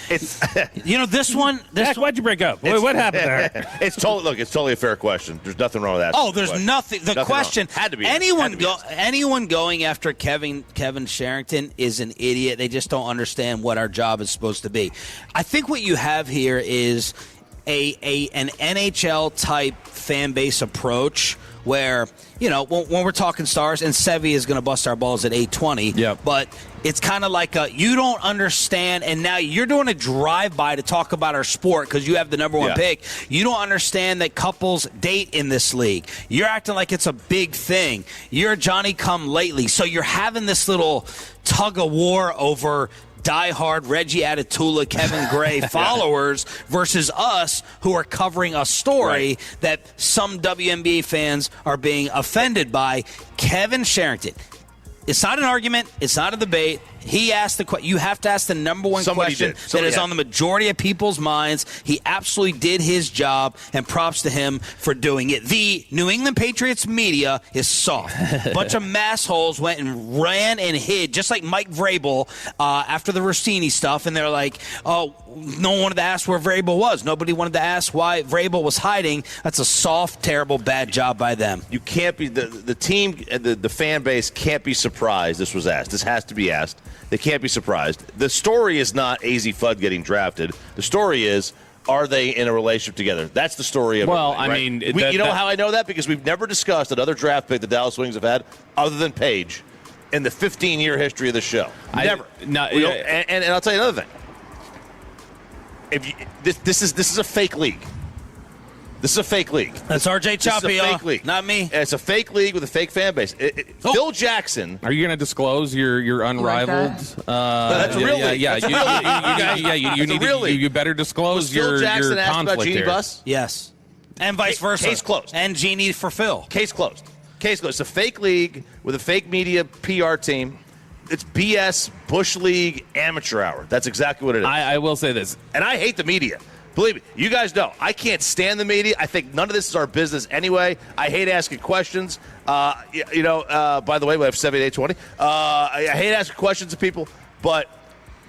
This one. Why'd you break up? What happened there? It's totally a fair question. There's nothing wrong with that. Oh, there's nothing. The question had to be anyone going after Kevin Sherrington is an idiot. They just don't understand what our job is supposed to be. I think what you have here is an NHL type fan base approach where, when we're talking stars, and Sevy is going to bust our balls at 8:20, yep. But it's kind of like you don't understand, and now you're doing a drive-by to talk about our sport because you have the #1 pick. You don't understand that couples date in this league. You're acting like it's a big thing. You're Johnny-come-lately, so you're having this little tug-of-war over diehard Reggie Atatula, Kevin Gray followers versus us who are covering a story that some WNBA fans are being offended by. Kevin Sherrington, It's not an argument. It's not a debate. He asked the question. You have to ask the number one question that is on the majority of people's minds. He absolutely did his job, and props to him for doing it. The New England Patriots media is soft. A bunch of massholes went and ran and hid, just like Mike Vrabel after the Rossini stuff, and they're like, oh, no one wanted to ask where Vrabel was. Nobody wanted to ask why Vrabel was hiding. That's a soft, terrible, bad job by them. You can't be the team, the fan base can't be surprised this was asked. This has to be asked. They can't be surprised. The story is not AZ Fudd getting drafted. The story is, are they in a relationship together? That's the story of it. Well, I mean, you know how I know that? Because we've never discussed another draft pick the Dallas Wings have had other than Paige in the 15-year history of the show. Never. And I'll tell you another thing. This is a fake league. This is a fake league. That's RJ Choppy, fake league. Not me. It's a fake league with a fake fan base. Phil Jackson. Are you going to disclose your unrivaled? That's a real league. You better disclose your conflict here. Bus? Yes. And vice versa. Case closed. And Jeannie for Phil. Case closed. It's a fake league with a fake media PR team. It's BS, Bush League, amateur hour. That's exactly what it is. I will say this. And I hate the media. Believe me, you guys know, I can't stand the media. I think none of this is our business anyway. I hate asking questions. By the way, we have 7820. I hate asking questions of people, but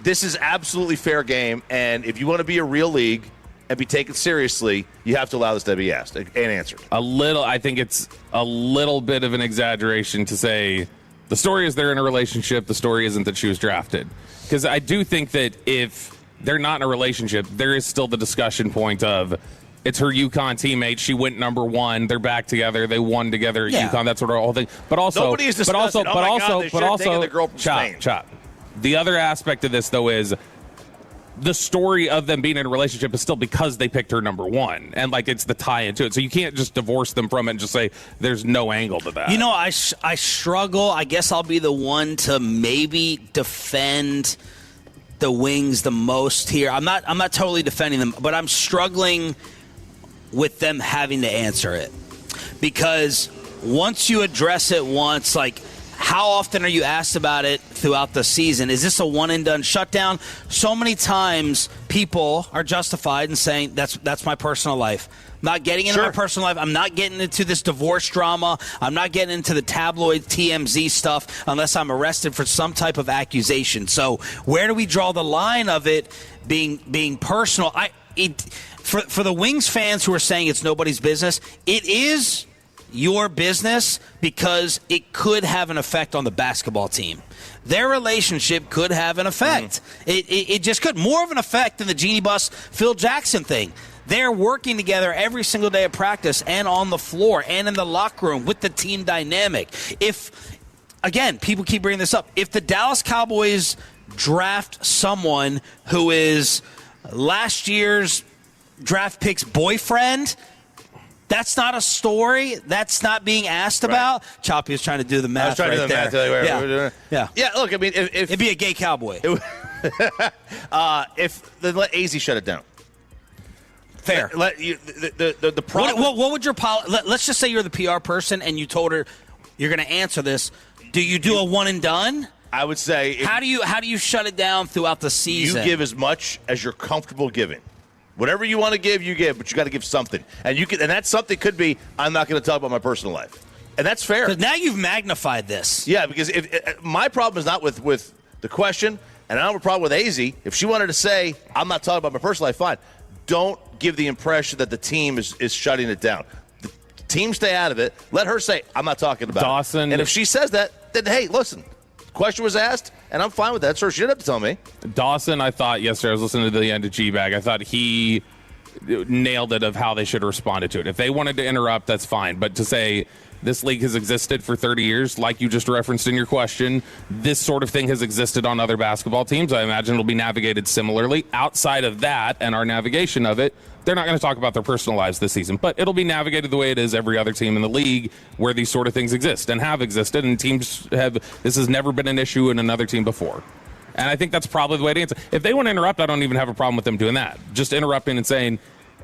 this is absolutely fair game. And if you want to be a real league and be taken seriously, you have to allow this to be asked and answered. I think it's a little bit of an exaggeration to say the story is they're in a relationship. The story isn't that she was drafted. Because I do think that if they're not in a relationship, there is still the discussion point of it's her UConn teammate. She went number one. They're back together. They won together at UConn. That sort of whole thing. But also, Chop. The other aspect of this, though, is the story of them being in a relationship is still because they picked her number one, and like it's the tie into it. So you can't just divorce them from it and just say there's no angle to that. You know, I struggle. I guess I'll be the one to maybe defend the Wings the most here. I'm not totally defending them, but I'm struggling with them having to answer it. Because once you address it once, like how often are you asked about it throughout the season? Is this a one and done shutdown? So many times people are justified in saying that's my personal life. I'm not getting into my personal life. I'm not getting into this divorce drama. I'm not getting into the tabloid TMZ stuff unless I'm arrested for some type of accusation. So where do we draw the line of it being personal? For the Wings fans who are saying it's nobody's business, it is your business because it could have an effect on the basketball team. Their relationship could have an effect. It just could. More of an effect than the Genie Bus Phil Jackson thing. They're working together every single day of practice and on the floor and in the locker room with the team dynamic. Again, people keep bringing this up. If the Dallas Cowboys draft someone who is last year's draft pick's boyfriend, that's not a story. That's not being asked about. Choppy is trying to do the math. I was trying to do the math. Yeah. Look, I mean, if it'd be a gay cowboy. Then let AZ shut it down. Fair. The problem. What would your policy? Let's just say you're the PR person and you told her you're going to answer this. Do you do a one and done? I would say. How do you shut it down throughout the season? You give as much as you're comfortable giving. Whatever you want to give, you give, but you got to give something. And that something could be, I'm not going to talk about my personal life. And that's fair. Because now you've magnified this. Yeah, because my problem is not with the question, and I don't have a problem with AZ. If she wanted to say, I'm not talking about my personal life, fine. Don't give the impression that the team is shutting it down. The team stay out of it. Let her say, I'm not talking about Dawson. it. And if she says that, then, hey, listen. Question was asked, and I'm fine with that. Sir, she didn't have to tell me. Dawson, I thought yesterday, I was listening to the end of G-Bag. I thought he nailed it of how they should have responded to it. If they wanted to interrupt, that's fine. But to say this league has existed for 30 years, like you just referenced in your question, this sort of thing has existed on other basketball teams. I imagine it'll be navigated similarly. Outside of that and our navigation of it, they're not going to talk about their personal lives this season, but it'll be navigated the way it is every other team in the league where these sort of things exist and have existed, and teams this has never been an issue in another team before. And I think that's probably the way to answer. If they want to interrupt, I don't even have a problem with them doing that. Just interrupting and saying,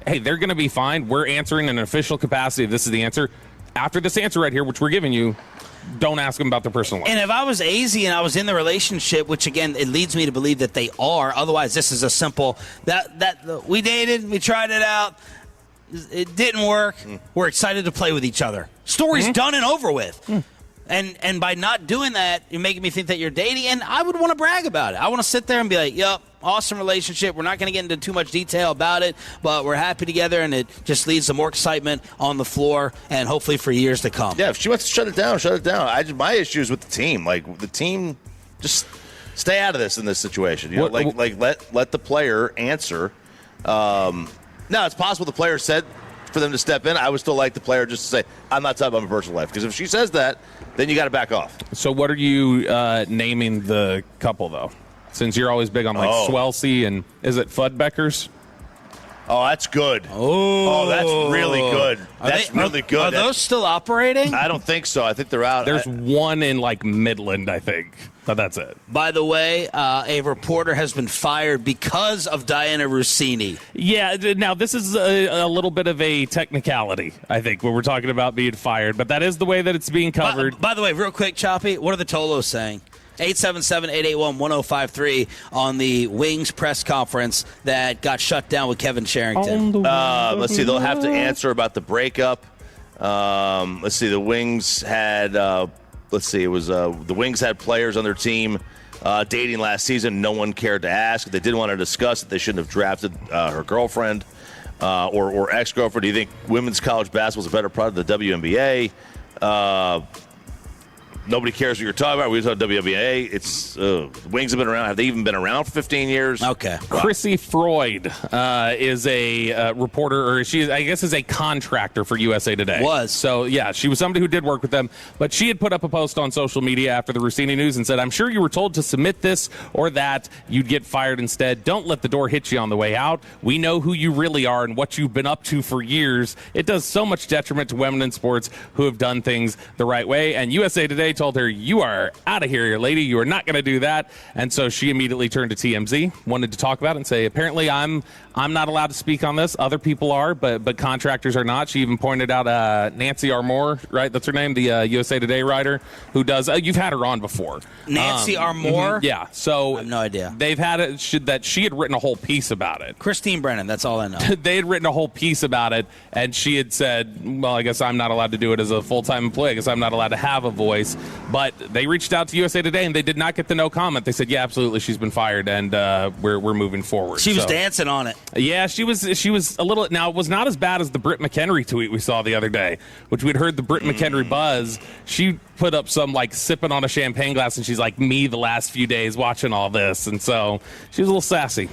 hey, they're going to be fine. We're answering in an official capacity. This is the answer. After this answer right here, which we're giving you, don't ask them about their personal life. And if I was AZ and I was in the relationship, which again, it leads me to believe that they are. Otherwise, this is a simple that we dated, we tried it out, it didn't work. We're excited to play with each other. Story's done and over with. And by not doing that, you're making me think that you're dating, and I would want to brag about it. I want to sit there and be like, yep, awesome relationship. We're not going to get into too much detail about it, but we're happy together, and it just leads to more excitement on the floor and hopefully for years to come. Yeah, if she wants to shut it down, shut it down. My issue is with the team. Like, the team, just stay out of this in this situation. You know, let the player answer. Now, it's possible the player said for them to step in. I would still like the player just to say, I'm not talking about my personal life. Because if she says that, then you got to back off. So what are you naming the couple, though? Since you're always big on, like, Swelsey and, is it Fudbeckers? Oh, that's good. Oh, that's really good. That's really good. Are those still operating? I don't think so. I think they're out. There's one in, like, Midland, I think. But that's it. By the way, a reporter has been fired because of Diana Rossini. Yeah, now this is a little bit of a technicality, I think, when we're talking about being fired. But that is the way that it's being covered. By the way, real quick, Choppy, what are the Tolos saying? 877-881-1053 on the Wings press conference that got shut down with Kevin Sherrington. Let's see. They'll have to answer about the breakup. Let's see. The Wings had... it was the Wings had players on their team dating last season. No one cared to ask. If they didn't want to discuss it, they shouldn't have drafted her girlfriend or ex-girlfriend. Do you think women's college basketball is a better product of the WNBA? Nobody cares what you're talking about. We talk WNBA. It's Wings have been around. Have they even been around for 15 years? Okay. Wow. Chrissy Freud is a reporter, or she, I guess, is a contractor for USA Today. So, yeah, she was somebody who did work with them. But she had put up a post on social media after the Rossini news and said, I'm sure you were told to submit this or that. You'd get fired instead. Don't let the door hit you on the way out. We know who you really are and what you've been up to for years. It does so much detriment to women in sports who have done things the right way. And USA Today told her, you are out of here, lady. You are not going to do that. And so she immediately turned to TMZ, wanted to talk about it and say, apparently I'm not allowed to speak on this. Other people are, but contractors are not. She even pointed out Nancy Armour, right? That's her name, the USA Today writer who does. You've had her on before. Nancy Armour? Yeah. So I have no idea. They've had it that she had written a whole piece about it. Christine Brennan, that's all I know. They had written a whole piece about it, and she had said, well, I guess I'm not allowed to do it as a full-time employee. I guess I'm not allowed to have a voice. But they reached out to USA Today, and they did not get the no comment. They said, yeah, absolutely, she's been fired, and we're moving forward. She was dancing on it. Yeah, she was a little. Now, it was not as bad as the Britt McHenry tweet we saw the other day, which we'd heard the Britt McHenry buzz. She put up some, like, sipping on a champagne glass, and she's like, me the last few days watching all this. And so she was a little sassy.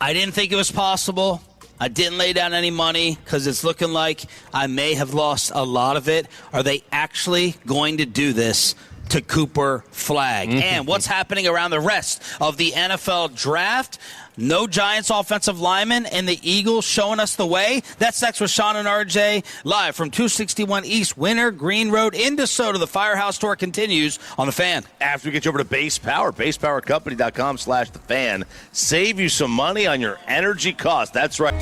I didn't think it was possible. I didn't lay down any money because it's looking like I may have lost a lot of it. Are they actually going to do this to Cooper Flagg? And what's happening around the rest of the NFL draft? No Giants offensive lineman, and the Eagles showing us the way. That's next with Sean and RJ, live from 261 East Winter Green Road in DeSoto. The Firehouse tour continues on The Fan. After we get you over to Base Power, basepowercompany.com/thefan. Save you some money on your energy cost. That's right.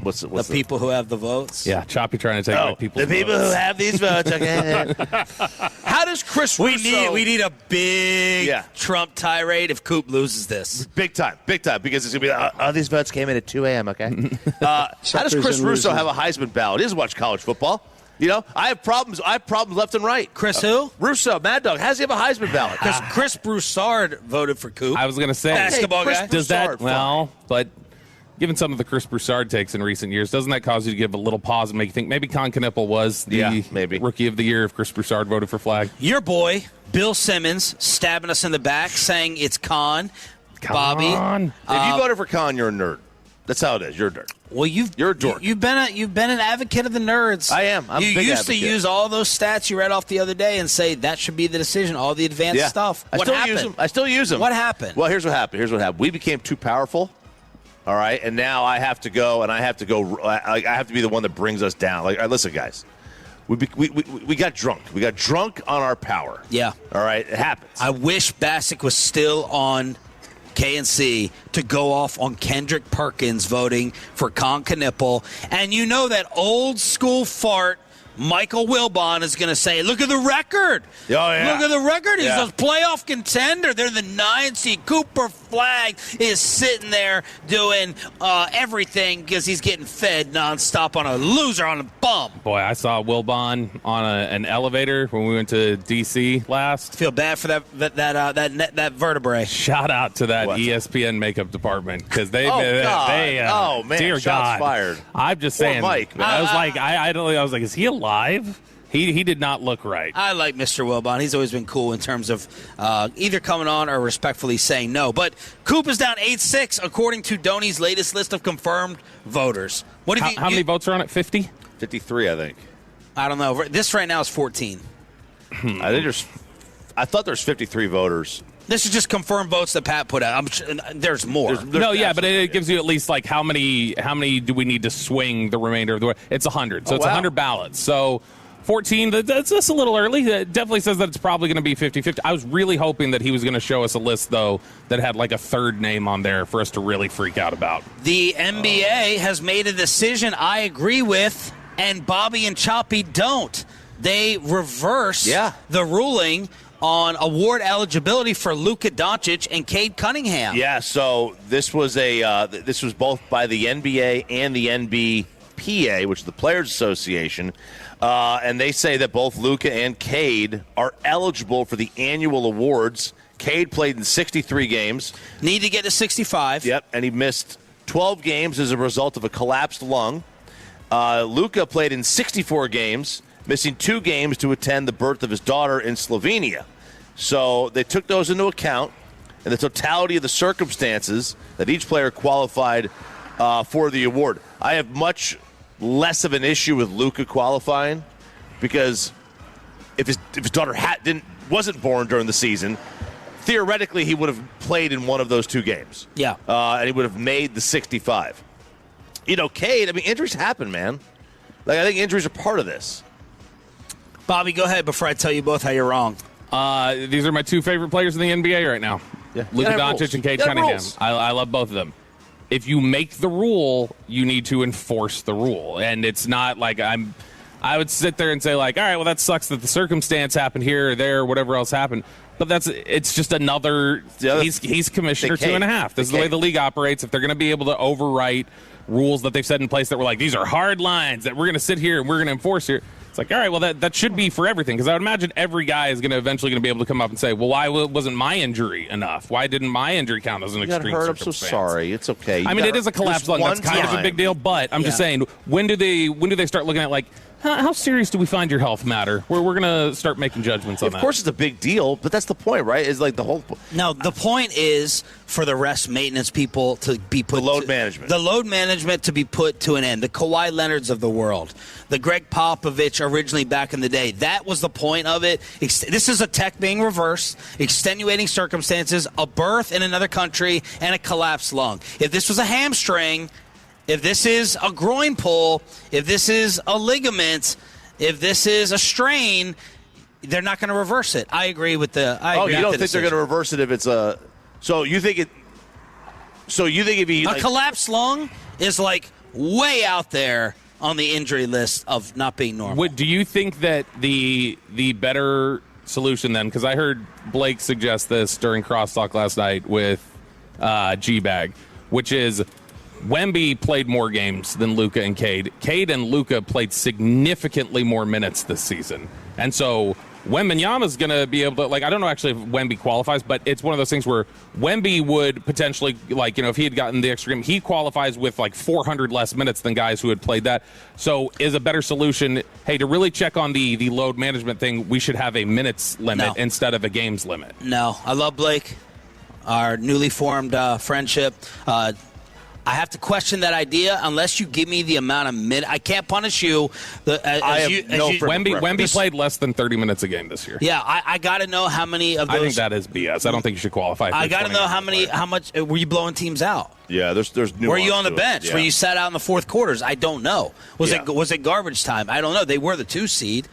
the people who have the votes? Yeah, Choppy trying to take away people's the people votes. who have these votes. Okay. How does Chris Russo... We need a big Trump tirade if Coop loses this. Big time, because it's going to be, these votes came in at 2 a.m., okay? How does Chris Russo have a Heisman ballot? He doesn't watch college football. You know, I have problems left and right. Chris who? Russo, Mad Dog. How does he have a Heisman ballot? Because Chris Broussard voted for Coop. I was going to say. Basketball guy. Does that, but given some of the Chris Broussard takes in recent years, doesn't that cause you to give a little pause and make you think maybe Con Knippel was the Rookie of the Year if Chris Broussard voted for Flag? Your boy, Bill Simmons, stabbing us in the back, saying it's Con. Bobby. If you voted for Con, you're a nerd. That's how it is. You're a nerd. Well, you're a dork. You've been an advocate of the nerds. I am. I'm a big used advocate. to use all those stats you read off the other day and say that should be the decision. All the advanced stuff. I still use them. What happened? Well, here's what happened. We became too powerful. All right, and now I have to go, and I have to be the one that brings us down. Like, listen, guys, we got drunk. We got drunk on our power. Yeah. All right, it happens. I wish Bassick was still on KNC to go off on Kendrick Perkins voting for Con Knippel. And you know that old school fart Michael Wilbon is going to say, look at the record. Oh, yeah. Look at the record. He's a playoff contender. They're the 9th seed. Cooper Flag is sitting there doing everything because he's getting fed nonstop on a loser, on a bum. Boy, I saw Wilbon on an elevator when we went to D.C. last. Feel bad for that vertebrae. Shout out to that ESPN makeup department because they man, dear shots God, fired. I'm just saying. Mike, man. I was like, is he alive? He did not look right. I like Mr. Wilbon. He's always been cool in terms of either coming on or respectfully saying no. But Coop is down 8-6 according to Donnie's latest list of confirmed voters. What have how many votes are on it? 50? 53, I think. I don't know. This right now is 14. I thought there's 53 voters. This is just confirmed votes that Pat put out. I'm sure there's more. But it gives you at least like how many do we need to swing the remainder of the way? It's 100. So it's 100 ballots. So 14, that's just a little early. It definitely says that it's probably going to be 50-50. I was really hoping that he was going to show us a list, though, that had like a third name on there for us to really freak out about. The NBA has made a decision I agree with, and Bobby and Choppy don't. They reverse the ruling on award eligibility for Luka Doncic and Cade Cunningham. Yeah, so this was both by the NBA and the NBPA, which is the Players Association, and they say that both Luka and Cade are eligible for the annual awards. Cade played in 63 games. Need to get to 65. Yep, and he missed 12 games as a result of a collapsed lung. Luka played in 64 games, missing 2 games to attend the birth of his daughter in Slovenia. So they took those into account, and the totality of the circumstances that each player qualified for the award. I have much less of an issue with Luka qualifying because if his daughter wasn't born during the season, theoretically he would have played in one of those 2 games. Yeah. And he would have made the 65. You know, Cade, I mean, injuries happen, man. Like, I think injuries are part of this. Bobby, go ahead before I tell you both how you're wrong. These are my 2 favorite players in the NBA right now. Yeah. Luka Doncic and Cade Cunningham. I love both of them. If you make the rule, you need to enforce the rule. And it's not like I would sit there and say, like, all right, well, that sucks that the circumstance happened here or there or whatever else happened. But it's just another – he's commissioner 2.5. This is the way the league operates. If they're going to be able to overwrite rules that they've set in place that were like, these are hard lines that we're going to sit here and we're going to enforce here, it's like, all right, well, that should be for everything. Because I would imagine every guy is eventually going to be able to come up and say, well, why wasn't my injury enough? Why didn't my injury count as an extreme circumstance? I'm so sorry. It's okay. I mean, it is a collapse lung. That's kind of a big deal. But I'm just saying, when do they start looking at, like, how serious do we find your health matter? We're going to start making judgments on that. Of course it's a big deal, but that's the point, right? It's like the whole point. No, the point is for the rest maintenance people to be put the load management. The load management to be put to an end. The Kawhi Leonards of the world. The Greg Popovich originally back in the day. That was the point of it. This is a tech being reversed, extenuating circumstances, a birth in another country, and a collapsed lung. If this was a hamstring, if this is a groin pull, if this is a ligament, if this is a strain, they're not going to reverse it. I agree with the. You don't think they're going to reverse it if it's a? So you think it? So you think if he collapsed lung is like way out there on the injury list of not being normal. Do you think that the better solution then, because I heard Blake suggest this during crosstalk last night with G-Bag, which is Wemby played more games than Luka and Cade. Cade and Luka played significantly more minutes this season. And so Wembanyama's going to be able to, I don't know actually if Wemby qualifies, but it's one of those things where Wemby would potentially, if he had gotten the extra game, he qualifies with 400 less minutes than guys who had played that. So is a better solution, hey, to really check on the load management thing, we should have a minutes limit instead of a games limit. No, I love Blake, our newly formed friendship. I have to question that idea unless you give me the amount of minutes. I can't punish you. Wemby played less than 30 minutes a game this year. Yeah, I got to know how many of those. I think that is BS. I don't think you should qualify for I got to know how much were you blowing teams out? Yeah, there's nuance. Were you on the bench? Yeah. Were you sat out in the fourth quarters? I don't know. Was it garbage time? I don't know. They were the 2 seed.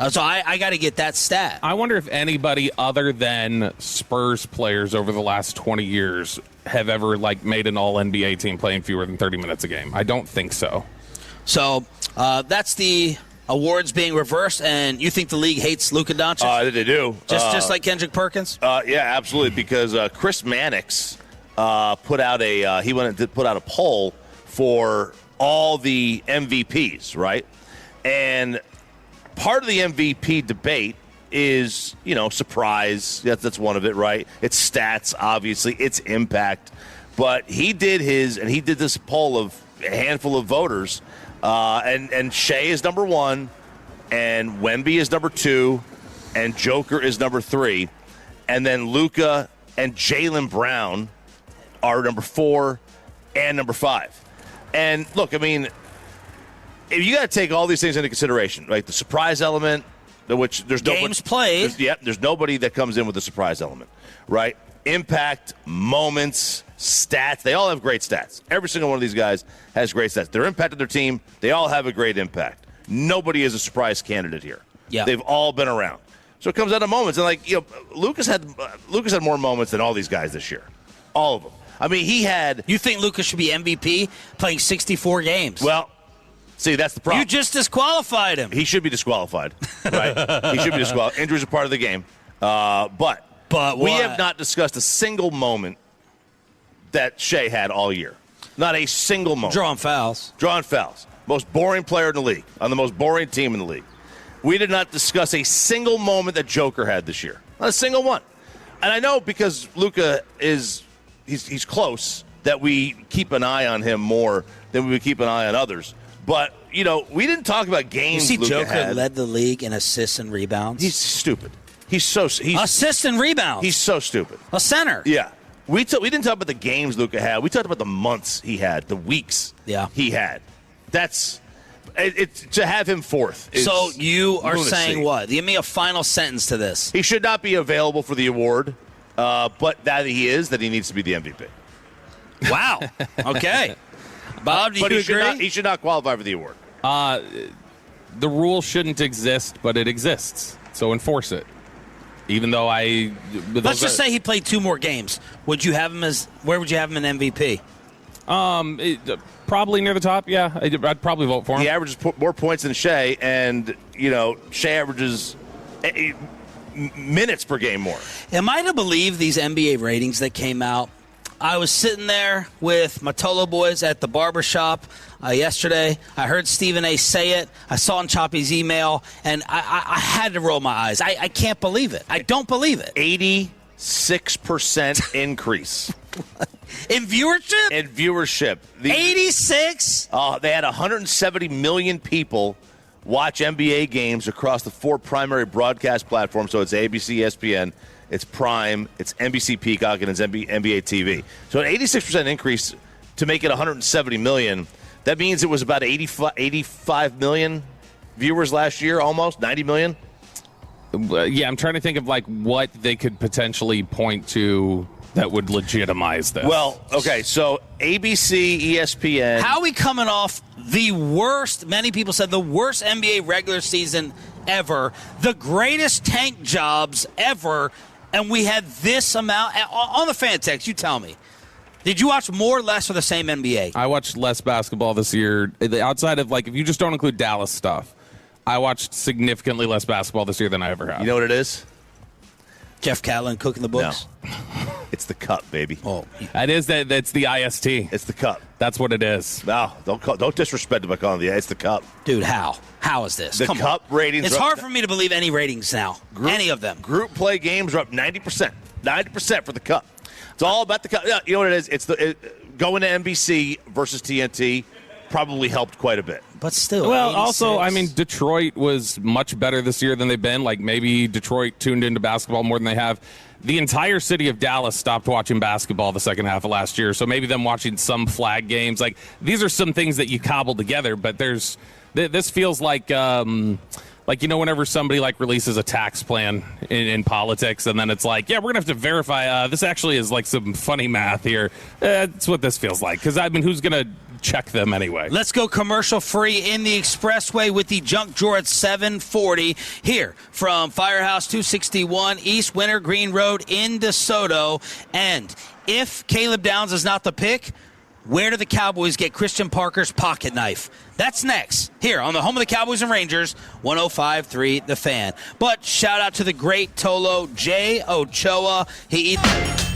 So I got to get that stat. I wonder if anybody other than Spurs players over the last 20 years have ever made an all-NBA team playing fewer than 30 minutes a game. I don't think so. So that's the awards being reversed, and you think the league hates Luka Doncic? They do. Just like Kendrick Perkins? Yeah, absolutely, because Chris Mannix put out a poll for all the MVPs, right? And part of the MVP debate is, surprise. That's one of it, right? It's stats, obviously. It's impact. But he did this poll of a handful of voters, and Shea is number 1, and Wemby is number 2, and Joker is number 3, and then Luka and Jaylen Brown are number 4 and number 5. And look, if you got to take all these things into consideration, right? The surprise element, which there's games played. There's nobody that comes in with the surprise element, right? Impact, moments, stats. They all have great stats. Every single one of these guys has great stats. Their impact on their team, they all have a great impact. Nobody is a surprise candidate here. Yeah. They've all been around. So it comes down to moments. And Lucas had more moments than all these guys this year. All of them. You think Lucas should be MVP playing 64 games? Well, see, that's the problem. You just disqualified him. He should be disqualified, right? He should be disqualified. Injuries are part of the game. But we have not discussed a single moment that Shea had all year. Not a single moment. Drawing fouls. Most boring player in the league, on the most boring team in the league. We did not discuss a single moment that Joker had this year. Not a single one. And I know because Luka he's close, that we keep an eye on him more than we would keep an eye on others. But, we didn't talk about games. You see, Luka Joker led the league in assists and rebounds. He's stupid. Assists and rebounds. He's so stupid. A center. Yeah. We didn't talk about the games Luka had. We talked about the months he had, the weeks he had. That's to have him fourth. So you are saying what? Give me a final sentence to this. He should not be available for the award, but that he needs to be the MVP. Wow. Okay. Bob, do you agree? He should not qualify for the award. The rule shouldn't exist, but it exists. So enforce it. Even though let's just say he played 2 more games. Where would you have him in MVP? Probably near the top. Yeah, I'd probably vote for him. He averages more points than Shea, and Shea averages minutes per game more. Am I to believe these NBA ratings that came out? I was sitting there with my Tolo boys at the barbershop yesterday. I heard Stephen A. say it. I saw in Choppy's email, and I had to roll my eyes. I can't believe it. I don't believe it. 86% increase. In viewership? 86? They had 170 million people watch NBA games across the 4 primary broadcast platforms. So it's ABC, ESPN, it's Prime, it's NBC Peacock, and it's NBA TV. So an 86% increase to make it 170 million. That means it was about 85 million viewers last year, almost 90 million. Yeah, I'm trying to think of what they could potentially point to that would legitimize this. Well, okay, so ABC, ESPN. How are we coming off the worst, many people said the worst NBA regular season ever, the greatest tank jobs ever, and we had this amount on the fan text, you tell me. Did you watch more, less, or the same NBA? I watched less basketball this year. Outside of, like, if you just don't include Dallas stuff, I watched significantly less basketball this year than I ever have. You know what it is? Jeff Catlin cooking the books? No. It's the cup, baby. Oh, That's the IST. It's the cup. That's what it is. No, don't disrespect it by calling it. It's the cup. Dude, how? How is this? The Come cup on. ratings. It's hard for me to believe any ratings now. Any of them. Group play games are up 90%. 90% for the cup. It's all about the cup. Yeah, you know what it is? It's going to NBC versus TNT probably helped quite a bit. But still. Well, 86. also, I mean, Detroit was much better this year than they've been. Like, maybe Detroit tuned into basketball more than they have. The entire city of Dallas stopped watching basketball the second half of last year, so maybe them watching some flag games. Like, these are some things that you cobble together, but this feels like whenever somebody like releases a tax plan in politics, and then it's like, yeah, we're gonna have to verify this actually is like some funny math here. That's what this feels like. Because I mean, who's gonna check them anyway? Let's go commercial free in the expressway with the junk drawer at 740 here from Firehouse 261 East Winter Green Road in DeSoto. And if Caleb Downs is not the pick, where do the Cowboys get Christian Parker's pocket knife? That's next here on the home of the Cowboys and Rangers, 105.3 The Fan. But shout out to the great Tolo J. Ochoa. He eats.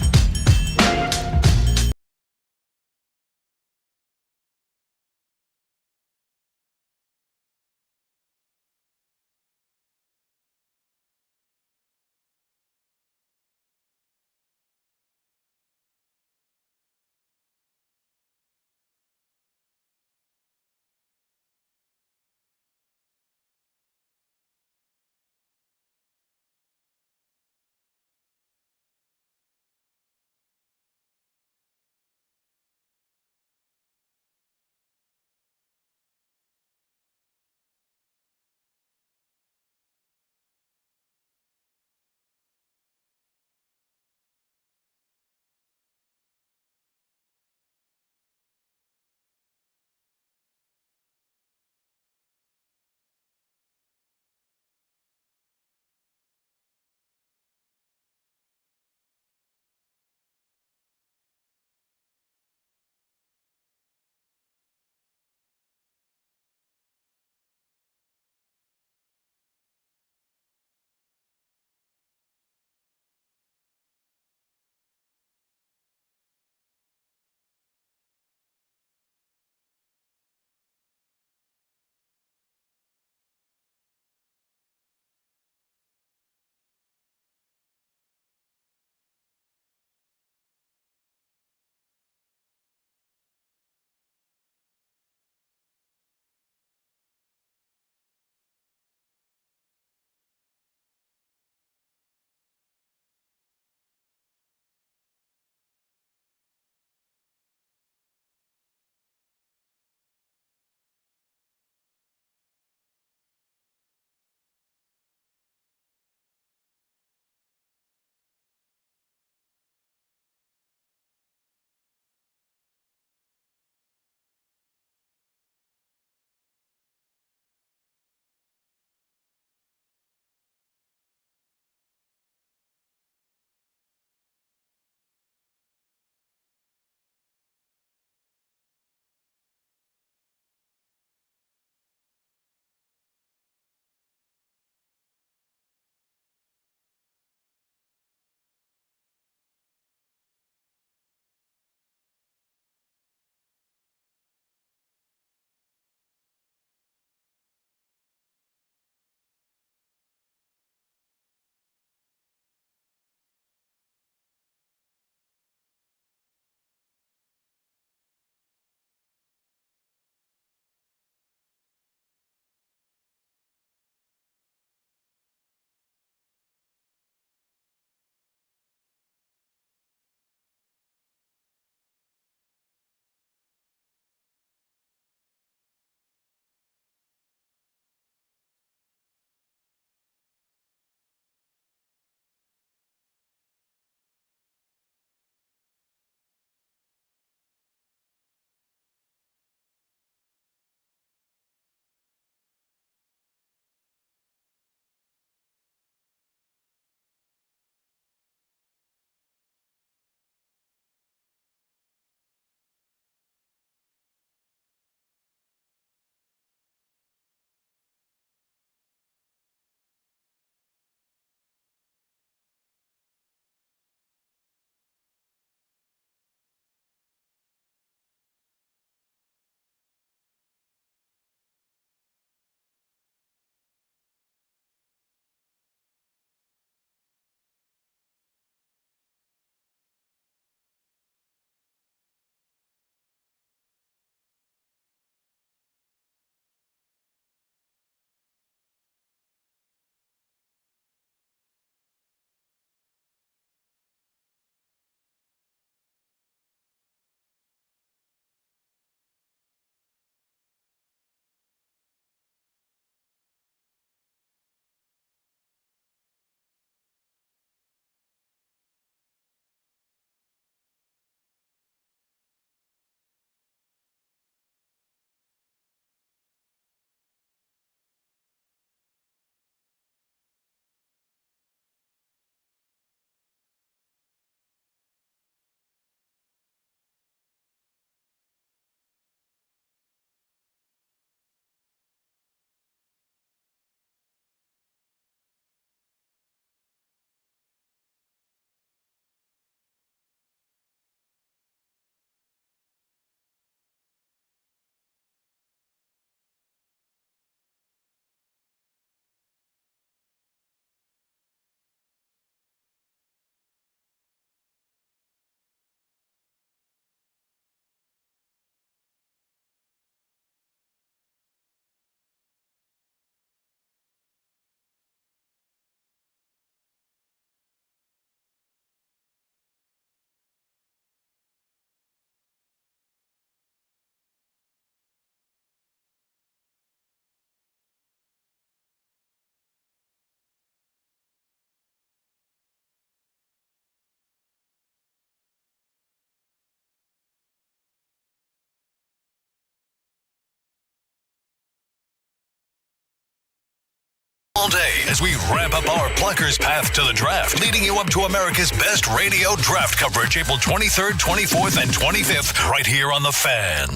as we ramp up our Pluckers path to the draft, leading you up to America's best radio draft coverage April 23rd, 24th, and 25th, right here on The Fan.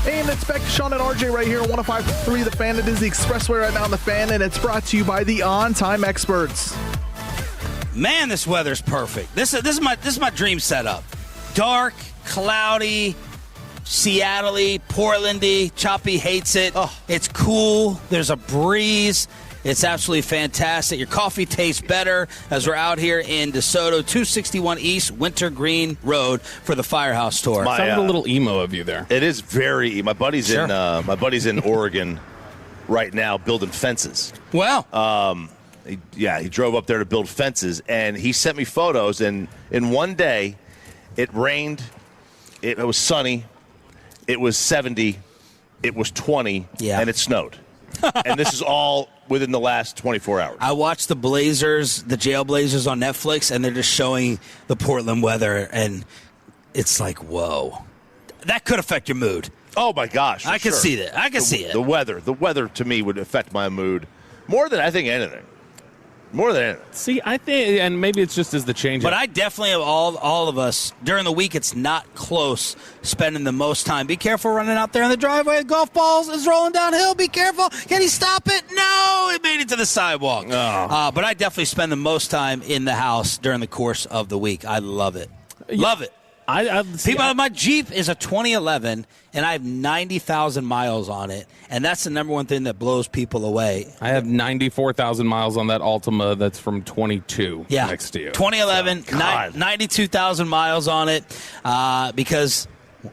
And it's back to Sean and RJ right here on 105.3 The Fan. It is the Expressway right now on The Fan, and it's brought to you by the On Time Experts. Man, this weather's perfect. This is my dream setup. Dark, cloudy, Seattle-y, Portland-y. Choppy hates it. Oh. It's cool. There's a breeze. It's absolutely fantastic. Your coffee tastes better as we're out here in DeSoto, 261 East Wintergreen Road for the Firehouse tour. Sounded a little emo of you there. It is very. My buddy's in Oregon right now building fences. Wow. He drove up there to build fences, and he sent me photos. And in one day, it rained. It was sunny. It was 70. It was 20. Yeah. And it snowed. And this is all within the last 24 hours. I watched the Jailblazers on Netflix, and they're just showing the Portland weather, and it's like, whoa. That could affect your mood. Oh, my gosh. I can see that. I can see it. The weather to me would affect my mood more than I think anything. More than anything. See, I think, and maybe it's just as the change. But I definitely have all of us, during the week, it's not close, spending the most time. Be careful running out there in the driveway. Golf balls is rolling downhill. Be careful. Can he stop it? No, it made it to the sidewalk. Oh. But I definitely spend the most time in the house during the course of the week. I love it. Love it. My Jeep is a 2011, and I have 90,000 miles on it, and that's the number one thing that blows people away. I have 94,000 miles on that Altima that's from 22 next to you. 2011, 92,000 miles on it, because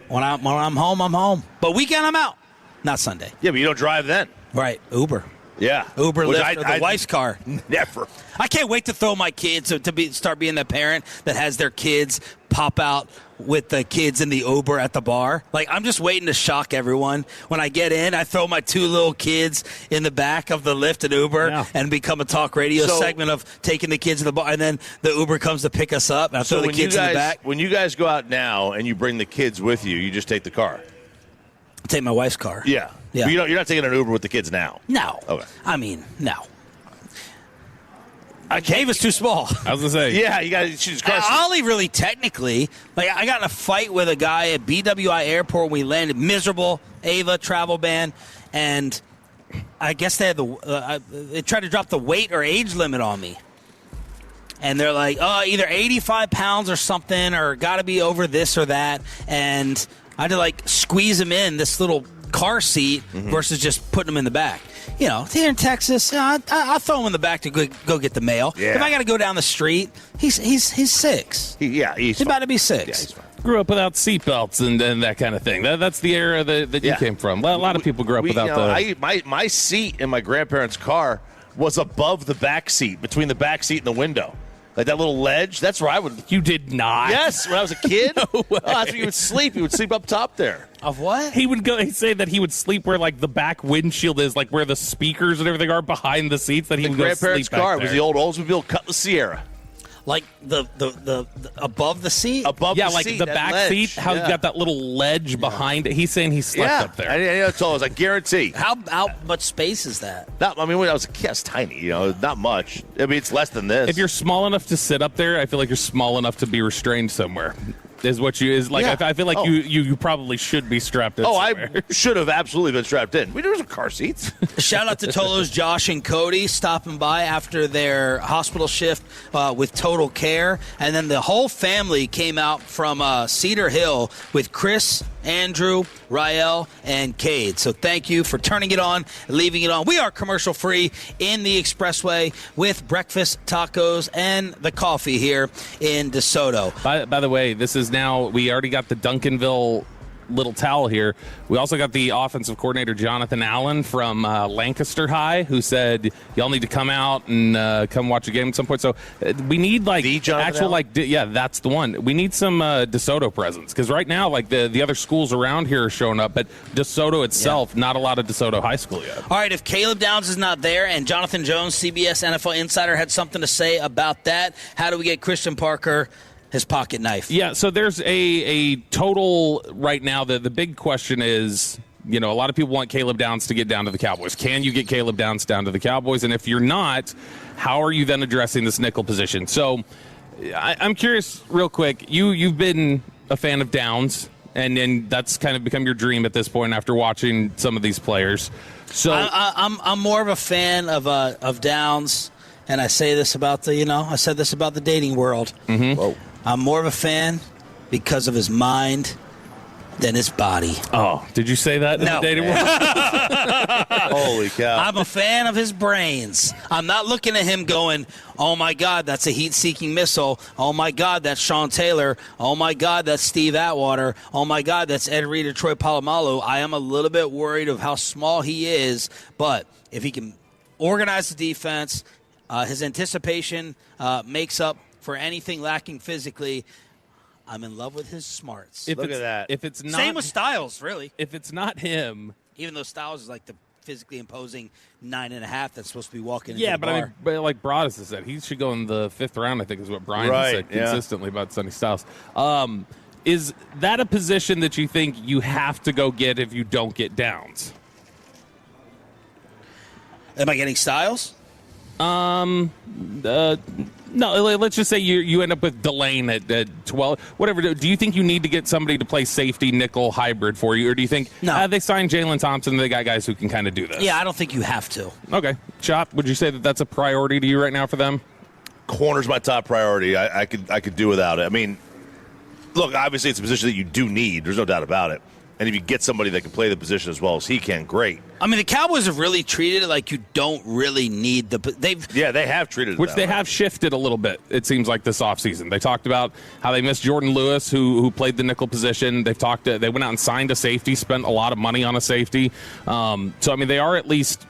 when I'm home, I'm home. But weekend, I'm out. Not Sunday. Yeah, but you don't drive then. Right, Uber. Yeah. Uber, Lyft, or the wife's car. Never. I can't wait to throw my kids, start being the parent that has their kids pop out with the kids in the Uber at the bar. Like, I'm just waiting to shock everyone. When I get in, I throw my two little kids in the back of the Lyft and Uber and become a talk radio segment of taking the kids to the bar. And then the Uber comes to pick us up, and I throw the kids in the back. When you guys go out now and you bring the kids with you, you just take the car? I take my wife's car. Yeah. Yeah. But you're not taking an Uber with the kids now? No. Okay. I mean, no. A cave is too small. I was going to say. Yeah, you got to choose car seat. Ollie, really, technically, like, I got in a fight with a guy at BWI Airport when we landed. Miserable Ava travel ban, and I guess they had they tried to drop the weight or age limit on me. And they're like, either 85 pounds or something, or got to be over this or that. And I had to, like, squeeze him in this little car seat versus just putting him in the back. You know, here in Texas, I'll throw him in the back to go get the mail. Yeah. If I got to go down the street, he's 6. He's about to be 6. Yeah, he's fine. Grew up without seatbelts and that kind of thing. That's the era that you came from. A lot of people grew up without my seat in my grandparents' car was above the back seat, between the back seat and the window. Like that little ledge, that's where I would. You did not. Yes, when I was a kid. No way. That's where you would sleep. You would sleep up top there. Of what? He'd say that he would sleep where, like, the back windshield is, like where the speakers and everything are behind the seats. That he would go sleep grandparents' back car there. was the old Oldsmobile Cutlass Sierra. Like the above the seat? Above the like seat, the that back ledge. seat, how you got that little ledge behind it. He's saying he slept up there. I that's all. I guarantee. How much space is that? I mean, when I was a kid, I was tiny. Not much. I mean, it's less than this. If you're small enough to sit up there, I feel like you're small enough to be restrained somewhere. Is what you is like. Yeah. I feel like you probably should be strapped in. somewhere. I should have absolutely been strapped in. There was some car seats. Shout out to Tolo's Josh and Cody stopping by after their hospital shift with Total Care, and then the whole family came out from Cedar Hill with Chris, Andrew, Rael, and Cade. So thank you for turning it on, leaving it on. We are commercial free in the Expressway with breakfast, tacos, and the coffee here in DeSoto. By the way, this is now, we already got the Duncanville little towel here. We also got the offensive coordinator, Jonathan Allen from Lancaster High, who said, y'all need to come out and come watch a game at some point. So we need, like, actual, like, that's the one. We need some DeSoto presence, because right now, like, the other schools around here are showing up, but DeSoto itself, not a lot of DeSoto High School yet. All right, if Caleb Downs is not there, and Jonathan Jones, CBS NFL Insider, had something to say about that, how do we get Christian Parker his pocket knife? Yeah, so there's a total right now. The big question is, a lot of people want Caleb Downs to get down to the Cowboys. Can you get Caleb Downs down to the Cowboys? And if you're not, how are you then addressing this nickel position? So I'm curious, real quick, you've been a fan of Downs, and that's kind of become your dream at this point after watching some of these players. So I'm more of a fan of Downs, and I say this about I said this about the dating world. Mm-hmm. I'm more of a fan because of his mind than his body. Oh, did you say that in the dating world? Holy cow. I'm a fan of his brains. I'm not looking at him going, oh, my God, that's a heat-seeking missile. Oh, my God, that's Sean Taylor. Oh, my God, that's Steve Atwater. Oh, my God, that's Ed Reed or Troy Polamalu. I am a little bit worried of how small he is, but if he can organize the defense, his anticipation makes up for anything lacking physically. I'm in love with his smarts. Look at that. If it's not, same with Styles, really. If it's not him, even though Styles is like the physically imposing 9.5 that's supposed to be walking. Yeah, into the bar. but like Bratish has said, he should go in the 5th round. I think is what Brian has said consistently about Sonny Styles. Is that a position that you think you have to go get if you don't get Downs? Am I getting Styles? No, let's just say you end up with Delane at 12. Whatever. Do you think you need to get somebody to play safety nickel hybrid for you? Or do you think they signed Jalen Thompson and they got guys who can kind of do this? Yeah, I don't think you have to. Okay. Chop, would you say that that's a priority to you right now for them? Corner's my top priority. I could do without it. I mean, look, obviously it's a position that you do need. There's no doubt about it. And if you get somebody that can play the position as well as he can, great. I mean, the Cowboys have really treated it like you don't really need they have treated it which they have shifted a little bit, it seems like, this offseason. They talked about how they missed Jordan Lewis, who played the nickel position. They went out and signed a safety, spent a lot of money on a safety. So, I mean, they are at least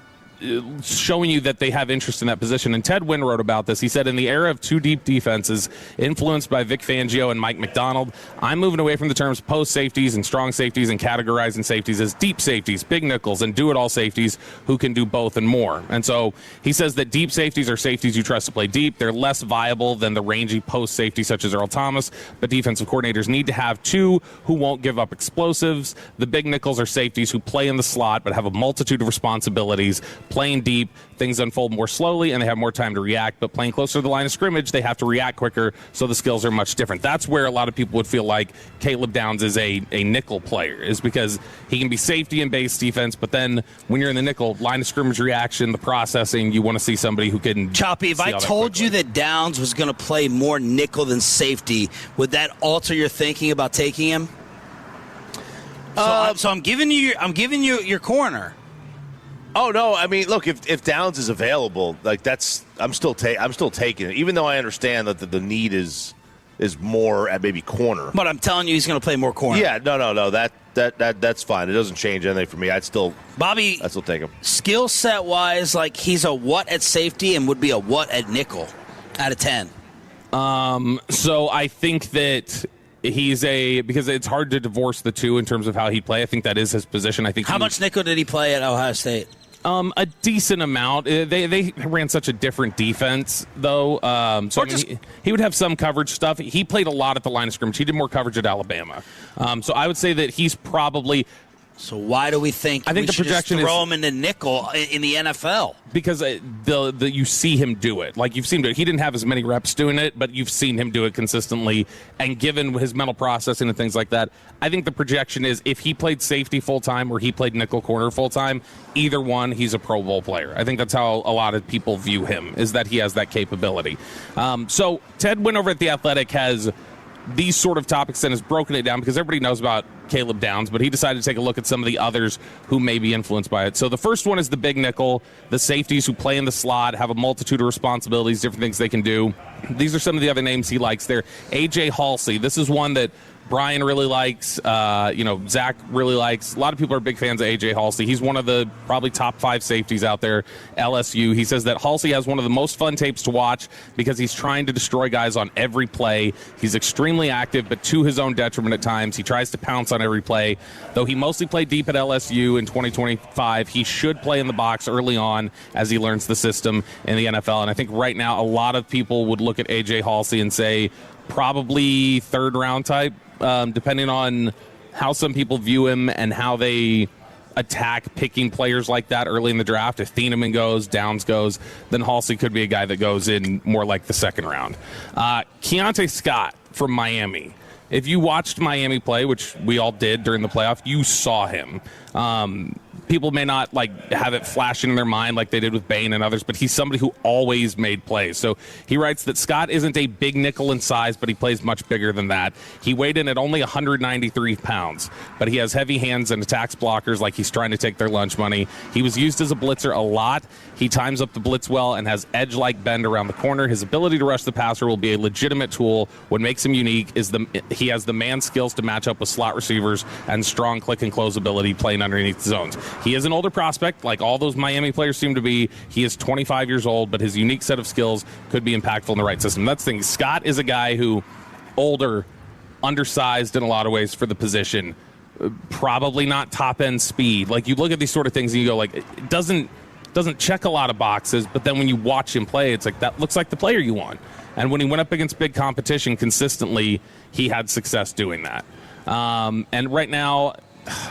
showing you that they have interest in that position. And Ted Wynn wrote about this. He said, in the era of two deep defenses influenced by Vic Fangio and Mike McDonald, I'm moving away from the terms post safeties and strong safeties and categorizing safeties as deep safeties, big nickels, and do-it-all safeties who can do both and more. And so he says that deep safeties are safeties you trust to play deep. They're less viable than the rangy post safety such as Earl Thomas, but defensive coordinators need to have two who won't give up explosives. The big nickels are safeties who play in the slot but have a multitude of responsibilities. Playing deep, things unfold more slowly and they have more time to react, but playing closer to the line of scrimmage, they have to react quicker, so the skills are much different. That's where a lot of people would feel like Caleb Downs is a nickel player, is because he can be safety and base defense, but then when you're in the nickel, line of scrimmage reaction, the processing, you want to see somebody who can... Choppy, if I told you that Downs was going to play more nickel than safety, would that alter your thinking about taking him? So I'm giving you your corner. Oh no! I mean, look, if Downs is available, like I'm still taking it, even though I understand that the need is more at maybe corner. But I'm telling you, he's going to play more corner. Yeah, no, that's fine. It doesn't change anything for me. I'd still take him. Skill set wise, like he's a what at safety and would be a what at nickel out of 10. So I think that because it's hard to divorce the two in terms of how he'd play. I think that is his position. I think. How much nickel did he play at Ohio State? A decent amount. They ran such a different defense, though. He would have some coverage stuff. He played a lot at the line of scrimmage. He did more coverage at Alabama. So I would say that he's probably... So why do we think the projection just throw him in the nickel in the NFL? Because you see him do it. Like, you've seen him do it. He didn't have as many reps doing it, but you've seen him do it consistently. And given his mental processing and things like that, I think the projection is if he played safety full-time or he played nickel corner full-time, either one, he's a Pro Bowl player. I think that's how a lot of people view him, is that he has that capability. So Ted Wynn over at The Athletic has these sort of topics and has broken it down because everybody knows about Caleb Downs, but he decided to take a look at some of the others who may be influenced by it. So the first one is the big nickel, the safeties who play in the slot, have a multitude of responsibilities, different things they can do. These are some of the other names he likes there. A.J. Halsey, this is one that Brian really likes, Zach really likes. A lot of people are big fans of A.J. Halsey. He's one of the probably top 5 safeties out there, LSU. He says that Halsey has one of the most fun tapes to watch because he's trying to destroy guys on every play. He's extremely active, but to his own detriment at times. He tries to pounce on every play. Though he mostly played deep at LSU in 2025, he should play in the box early on as he learns the system in the NFL. And I think right now a lot of people would look at A.J. Halsey and say probably third-round type. Depending on how some people view him and how they attack picking players like that early in the draft. If Thieneman goes, Downs goes, then Halsey could be a guy that goes in more like the second round. Keontae Scott from Miami. If you watched Miami play, which we all did during the playoff, you saw him. People may not have it flashing in their mind like they did with Bain and others, but he's somebody who always made plays. So he writes that Scott isn't a big nickel in size, but he plays much bigger than that. He weighed in at only 193 pounds, but he has heavy hands and attacks blockers like he's trying to take their lunch money. He was used as a blitzer a lot. He times up the blitz well and has edge-like bend around the corner. His ability to rush the passer will be a legitimate tool. What makes him unique is he has the man skills to match up with slot receivers and strong click and close ability playing underneath the zones. He is an older prospect, like all those Miami players seem to be. He is 25 years old, but his unique set of skills could be impactful in the right system. That's the thing. Scott is a guy who, older, undersized in a lot of ways for the position, probably not top-end speed. Like, you look at these sort of things and you go, like, it doesn't check a lot of boxes, but then when you watch him play, it's like, that looks like the player you want. And when he went up against big competition consistently, he had success doing that. And right now,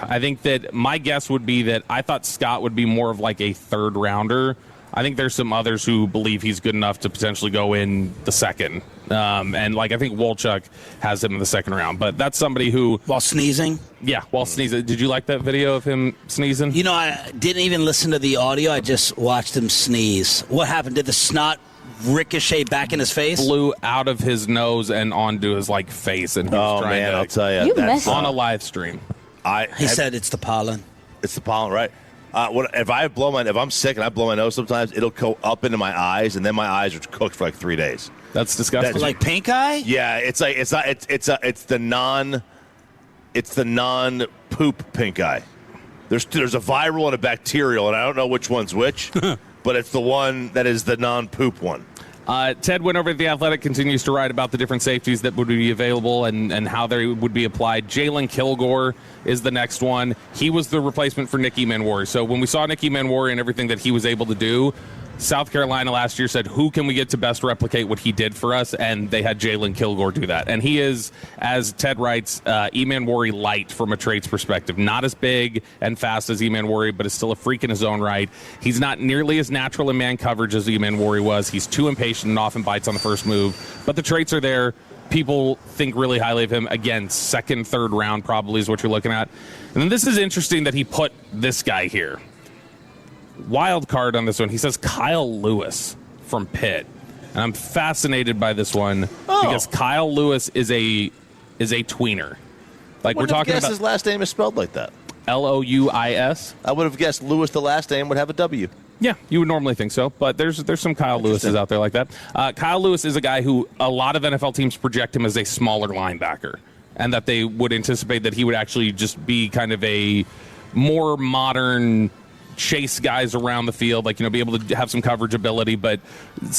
I think that my guess would be that I thought Scott would be more of like a third rounder. I think there's some others who believe he's good enough to potentially go in the second. And I think Wolchuk has him in the second round. But that's somebody who... While sneezing? Yeah, while sneezing. Did you like that video of him sneezing? You know, I didn't even listen to the audio. I just watched him sneeze. What happened? Did the snot ricochet back in his face? Blew out of his nose and onto his face. And he was trying to, I'll tell you. That's on a live stream. He said it's the pollen. It's the pollen, right? If I'm sick and I blow my nose sometimes, it'll go up into my eyes, and then my eyes are cooked for 3 days. That's disgusting. Like pink eye? Yeah, it's the non poop pink eye. There's a viral and a bacterial, and I don't know which one's which, but it's the one that is the non-poop one. Ted went over at The Athletic, continues to write about the different safeties that would be available and how they would be applied. Jalen Kilgore is the next one. He was the replacement for Nicky Manwari. So when we saw Nicky Manwari and everything that he was able to do, South Carolina last year said, who can we get to best replicate what he did for us? And they had Jalen Kilgore do that. And he is, as Ted writes, Manwari light from a traits perspective. Not as big and fast as Manwari, but is still a freak in his own right. He's not nearly as natural in man coverage as Manwari was. He's too impatient and often bites on the first move. But the traits are there. People think really highly of him. Again, second, third round probably is what you're looking at. And then this is interesting that he put this guy here. Wild card on this one. He says Kyle Lewis from Pitt. And I'm fascinated by this one because Kyle Lewis is a tweener. Like, we're talking about, his last name is spelled like that. Louis. I would have guessed Lewis, the last name, would have a W. Yeah, you would normally think so, but there's some Kyle Lewises out there like that. Kyle Lewis is a guy who a lot of NFL teams project him as a smaller linebacker, and that they would anticipate that he would actually just be kind of a more modern chase guys around the field, be able to have some coverage ability, but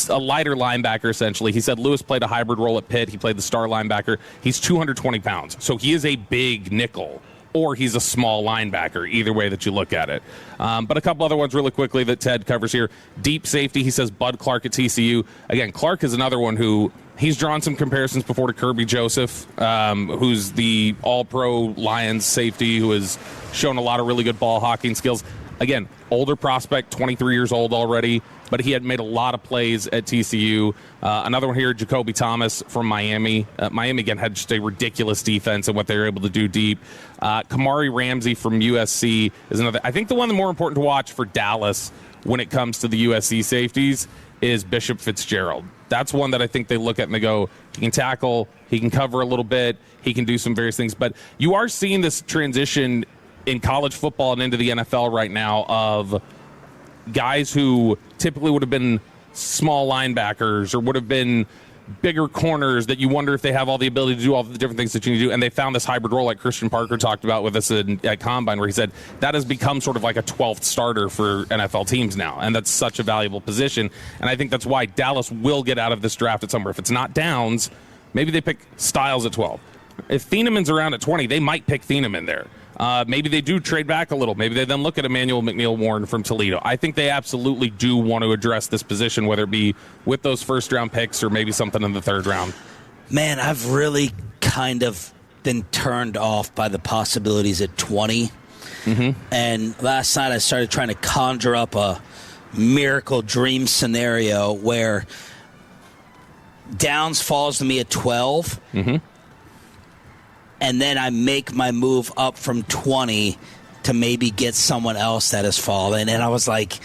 a lighter linebacker, essentially. He said Lewis played a hybrid role at Pitt. He played the star linebacker. He's 220 pounds, so he is a big nickel, or he's a small linebacker, either way that you look at it. But a couple other ones really quickly that Ted covers here. Deep safety, he says Bud Clark at TCU. Again, Clark is another one who he's drawn some comparisons before to Kirby Joseph, who's the all-pro Lions safety who has shown a lot of really good ball hawking skills. Again, older prospect, 23 years old already, but he had made a lot of plays at TCU. Another one here, Jacoby Thomas from Miami. Miami, again, had just a ridiculous defense and what they were able to do deep. Kamari Ramsey from USC is another. I think the one that's more important to watch for Dallas when it comes to the USC safeties is Bishop Fitzgerald. That's one that I think they look at and they go, he can tackle, he can cover a little bit, he can do some various things. But you are seeing this transition in college football and into the NFL right now of guys who typically would have been small linebackers or would have been bigger corners that you wonder if they have all the ability to do all the different things that you need to do. And they found this hybrid role like Christian Parker talked about with us at Combine, where he said that has become sort of like a 12th starter for NFL teams now. And that's such a valuable position. And I think that's why Dallas will get out of this draft at somewhere. If it's not Downs, maybe they pick Styles at 12. If Thieneman's around at 20, they might pick Thieneman there. Maybe they do trade back a little. Maybe they then look at Emmanuel McNeil-Warren from Toledo. I think they absolutely do want to address this position, whether it be with those first-round picks or maybe something in the third round. Man, I've really kind of been turned off by the possibilities at 20. And last night I started trying to conjure up a miracle dream scenario where Downs falls to me at 12, and then I make my move up from 20 to maybe get someone else that has fallen. And I was like,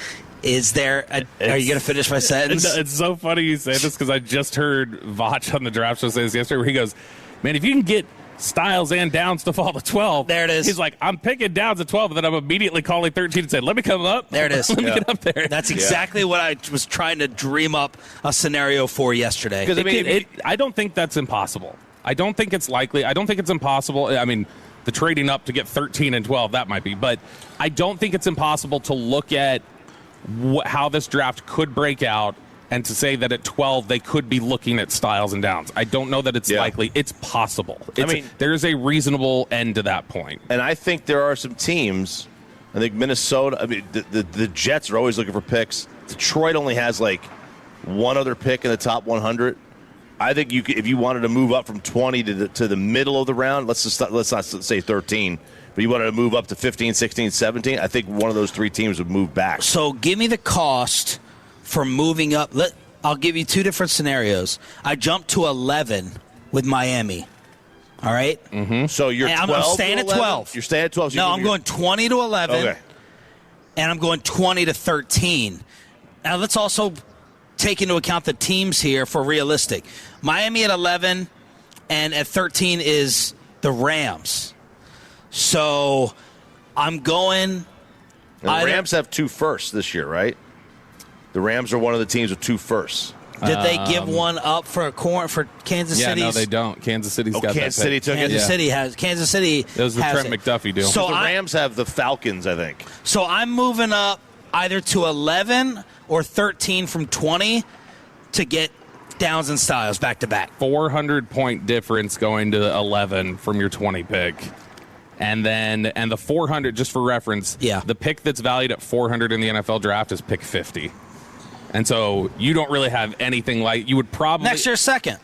are you going to finish my sentence? It's so funny you say this because I just heard Vach on the draft show say this yesterday where he goes, man, if you can get Styles and Downs to fall to 12. There it is. He's like, I'm picking Downs at 12, and then I'm immediately calling 13 and saying, let me come up. There it is. Let me get up there. That's exactly what I was trying to dream up a scenario for yesterday. Because I don't think that's impossible. I don't think it's likely. I don't think it's impossible. I mean, the trading up to get 13 and 12, that might be. But I don't think it's impossible to look at how this draft could break out and to say that at 12 they could be looking at Styles and Downs. I don't know that it's likely. It's possible. There's a reasonable end to that point. And I think there are some teams. I think Minnesota. I mean, the Jets are always looking for picks. Detroit only has like one other pick in the top 100. I think you could, if you wanted to move up from 20 to the middle of the round, let's not say 13, but you wanted to move up to 15, 16, 17, I think one of those three teams would move back. So give me the cost for moving up. I'll give you two different scenarios. I jumped to 11 with Miami. All right? Mm-hmm. So you're 12 I'm staying at 12. You're staying at 12. So I'm going 20 to 11. Okay. And I'm going 20 to 13. Now, let's also take into account the teams here for realistic. Miami at 11, and at 13 is the Rams. So I'm going. The Rams have 2 firsts this year, right? The Rams are one of the teams with 2 firsts. Did they give one up for Kansas City? Yeah, no, they don't. Kansas City's got Kansas that City took it. Kansas City. It was the Trent McDuffie deal. So the Rams have the Falcons, I think. So I'm moving up either to 11 or 13 from 20 to get Downs and Styles back to back. 400-point difference going to 11 from your 20 pick. And the 400, just for reference, the pick that's valued at 400 in the NFL draft is pick 50. And so you don't really have anything you would probably... Next year's second.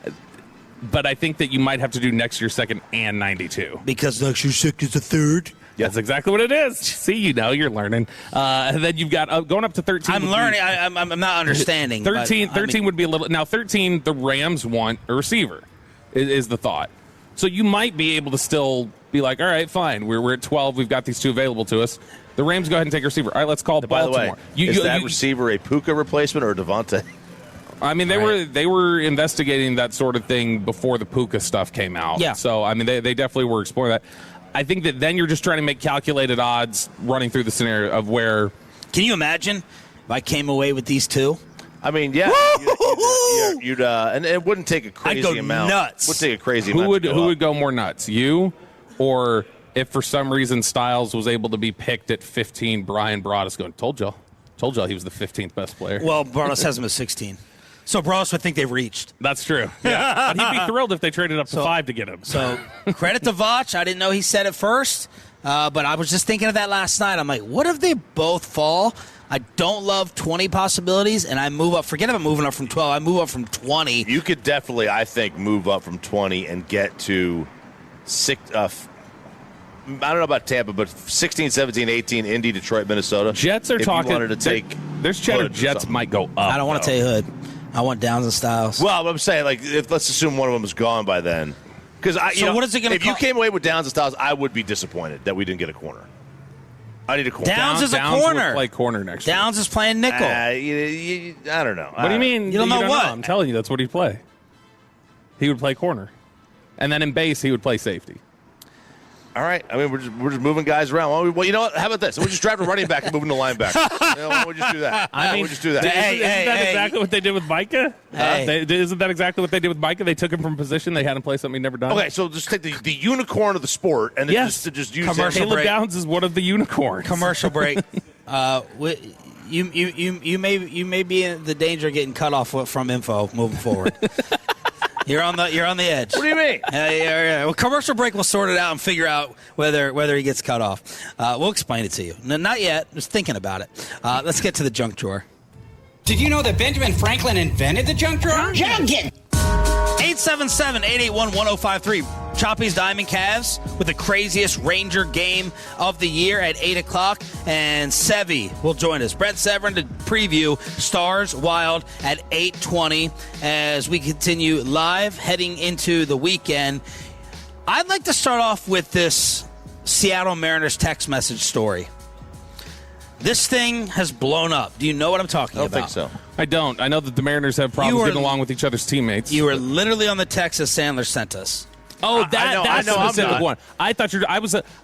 But I think that you might have to do next year's second and 92. Because next year's second is the third? Yeah. That's exactly what it is. See, you're learning. And then you've got going up to 13. I'm learning. I'm not understanding. 13 would be a little... Now, 13, the Rams want a receiver, is the thought. So you might be able to still be like, all right, fine. We're at 12. We've got these 2 available to us. The Rams go ahead and take a receiver. All right, let's call Baltimore. By the way, is that receiver a Puka replacement or a Devontae? I mean, they were investigating that sort of thing before the Puka stuff came out. Yeah. So, I mean, they definitely were exploring that. I think that then you're just trying to make calculated odds running through the scenario of where... Can you imagine if I came away with these 2? I mean, yeah, you'd and it wouldn't take a crazy amount. Nuts. Would take a crazy amount. Who would go more nuts? You, or if for some reason Styles was able to be picked at 15, Brian Bratish going, told y'all he was the 15th best player. Well, Bratish has him at 16. So Bratish would think they've reached. That's true. Yeah. But he'd be thrilled if they traded up to 5 to get him. So credit to Vach. I didn't know he said it first, but I was just thinking of that last night. I'm like, what if they both fall? I don't love 20 possibilities, and I move up. Forget about moving up from 12. I move up from 20. You could definitely, I think, move up from 20 and get to 6. I don't know about Tampa, but 16, 17, 18, Indy, Detroit, Minnesota. Jets are talking. You wanted to take there's chatter Jets might go up. I don't want to take Hood. I want Downs and Styles. Well, I'm saying, let's assume one of them is gone by then. Because what is it going to if you came away with Downs and Styles, I would be disappointed that we didn't get a corner. I need a corner. Downs is a corner. Would play corner next year. Downs is playing nickel. I don't know. What do you mean? You don't know what? I'm telling you, that's what he'd play. He would play corner. And then in base, he would play safety. All right. I mean, we're just moving guys around. Well, you know what? How about this? We'll just draft a running back and move him to linebacker. Why don't we just do that? We'll just do that. Isn't that exactly what they did with Micah? Isn't that exactly what they did with Micah? They took him from position. They had him play something he'd never done. Okay, so just take the unicorn of the sport and just use commercial Caleb Downs is one of the unicorns. Commercial break. You may be in the danger of getting cut off from info moving forward. You're on the edge. What do you mean? Yeah. Well, commercial break will sort it out and figure out whether he gets cut off. We'll explain it to you. No, not yet. Just thinking about it. Let's get to the junk drawer. Did you know that Benjamin Franklin invented the junk drawer? Junk it. 877-881-1053. Choppy's Diamond Calves with the craziest Ranger game of the year at 8 o'clock. And Sevy will join us. Brent Severin to preview Stars Wild at 8:20 as we continue live heading into the weekend. I'd like to start off with this Seattle Mariners text message story. This thing has blown up. Do you know what I'm talking about? I don't think so. I don't. I know that the Mariners have problems getting along with each other's teammates. You were literally on the text that Sandler sent us. Oh, that's a specific one. I thought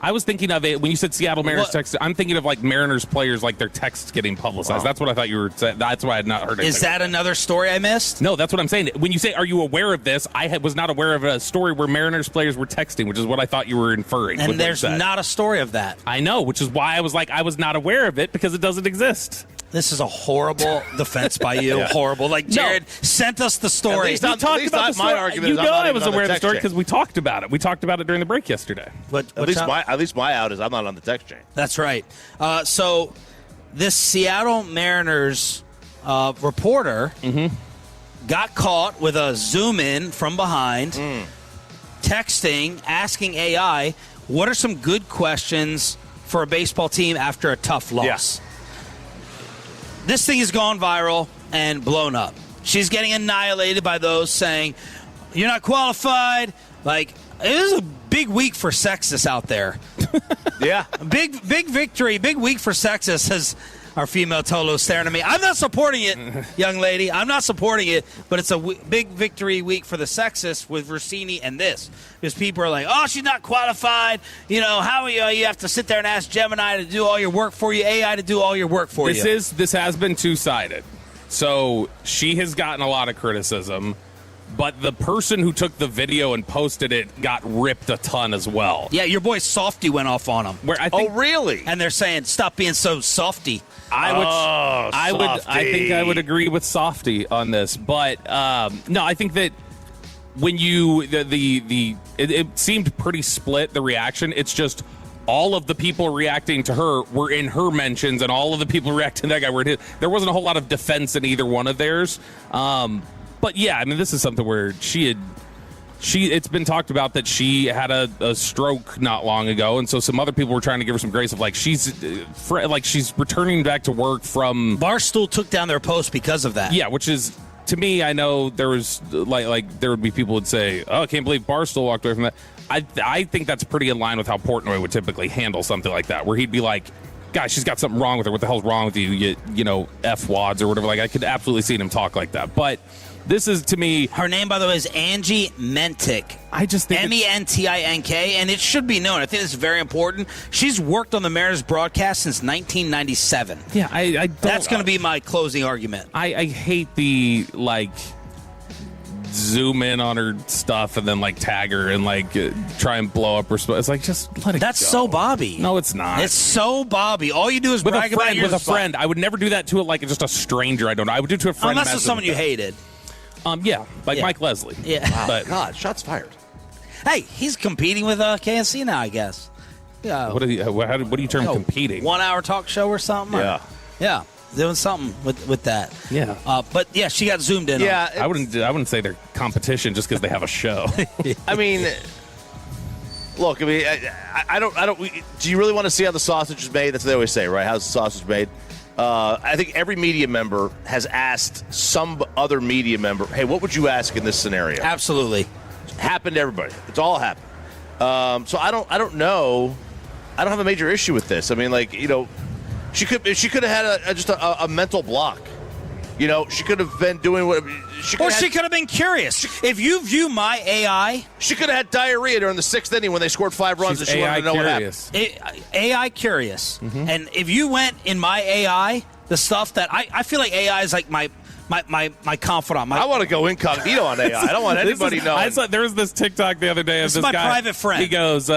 I was thinking of it when you said Seattle Mariners text. I'm thinking of like Mariners players, like their texts getting publicized. That's what I thought you were saying. That's why I had not heard it. Is that another story I missed? No, that's what I'm saying. When you say, "Are you aware of this?" I was not aware of a story where Mariners players were texting, which is what I thought you were inferring. And there's not a story of that. I know, which is why I was like, I was not aware of it because it doesn't exist. This is a horrible defense by you. Yeah. Horrible. Like Jared sent us the story. At least my argument is you know I was aware of the story because we talked about it. We talked about it during the break yesterday. But at least my out is I'm not on the text chain. That's right. So this Seattle Mariners reporter got caught with a zoom in from behind, texting, asking AI, what are some good questions for a baseball team after a tough loss? Yeah. This thing has gone viral and blown up. She's getting annihilated by those saying, you're not qualified. Like, it is a big week for sexists out there. Yeah. Big victory, big week for sexists, as our female Tolo staring at me. I'm not supporting it, young lady. I'm not supporting it, but it's a big victory week for the sexists with Rossini and this. Because people are like, oh, she's not qualified. You know, how you have to sit there and ask Gemini to do all your work for you, AI to do all your work for you. This has been two-sided. So she has gotten a lot of criticism, but the person who took the video and posted it got ripped a ton as well. Yeah, your boy Softy went off on him. Oh, really? And they're saying, stop being so softy. I think I would agree with Softy on this, but no, I think that when it seemed pretty split, the reaction. It's just all of the people reacting to her were in her mentions, and all of the people reacting to that guy were in his. There wasn't a whole lot of defense in either one of theirs. But yeah, I mean, this is something where it's been talked about that she had a stroke not long ago, and so some other people were trying to give her some grace of she's returning back to work from. Barstool took down their post because of that. Yeah, which is, to me, I know there was there would be people who would say, oh, I can't believe Barstool walked away from that. I think that's pretty in line with how Portnoy would typically handle something like that, where he'd be like, guys, she's got something wrong with her. What the hell's wrong with you? You know, F-wads or whatever. Like, I could absolutely see him talk like that. But this is, to me... Her name, by the way, is Angie Mentik. I just think Mentink, and it should be known. I think this is very important. She's worked on the Mariners broadcast since 1997. Yeah, I don't... That's going to be my closing argument. I hate the, zoom in on her stuff and then tag her and try and blow up her spot. It's just let it That's go. So Bobby. No, it's not. It's so Bobby. All you do is with brag a friend. about With a friend, I would never do that to just a stranger. I don't know. I would do it to a friend. Unless it's someone you hated. Yeah, Mike Leslie. Yeah. Wow, but God, shots fired. Hey, he's competing with KNC now, I guess. Yeah. What do you term competing? 1 hour talk show or something? Yeah. Yeah. Doing something with that. Yeah. But yeah, she got zoomed in. Yeah. I wouldn't say they're competition just because they have a show. I mean, look. I mean, I don't. Do you really want to see how the sausage is made? That's what they always say, right? How's the sausage made? I think every media member has asked some other media member, "Hey, what would you ask in this scenario?" Absolutely. It's happened to everybody. It's all happened. So I don't know. I don't have a major issue with this. I mean, she could have had just a mental block. You know, she could have been doing what she could. Or she could have been curious. If you view my AI, she could have had diarrhea during the 6th inning when they scored 5 runs, and she wanted to know what happened. AI curious, and if you went in my AI, the stuff that I feel like AI is like my confidant. I want to go incognito on AI. I don't want anybody knowing. There was this TikTok the other day of this my guy. private friend. He goes,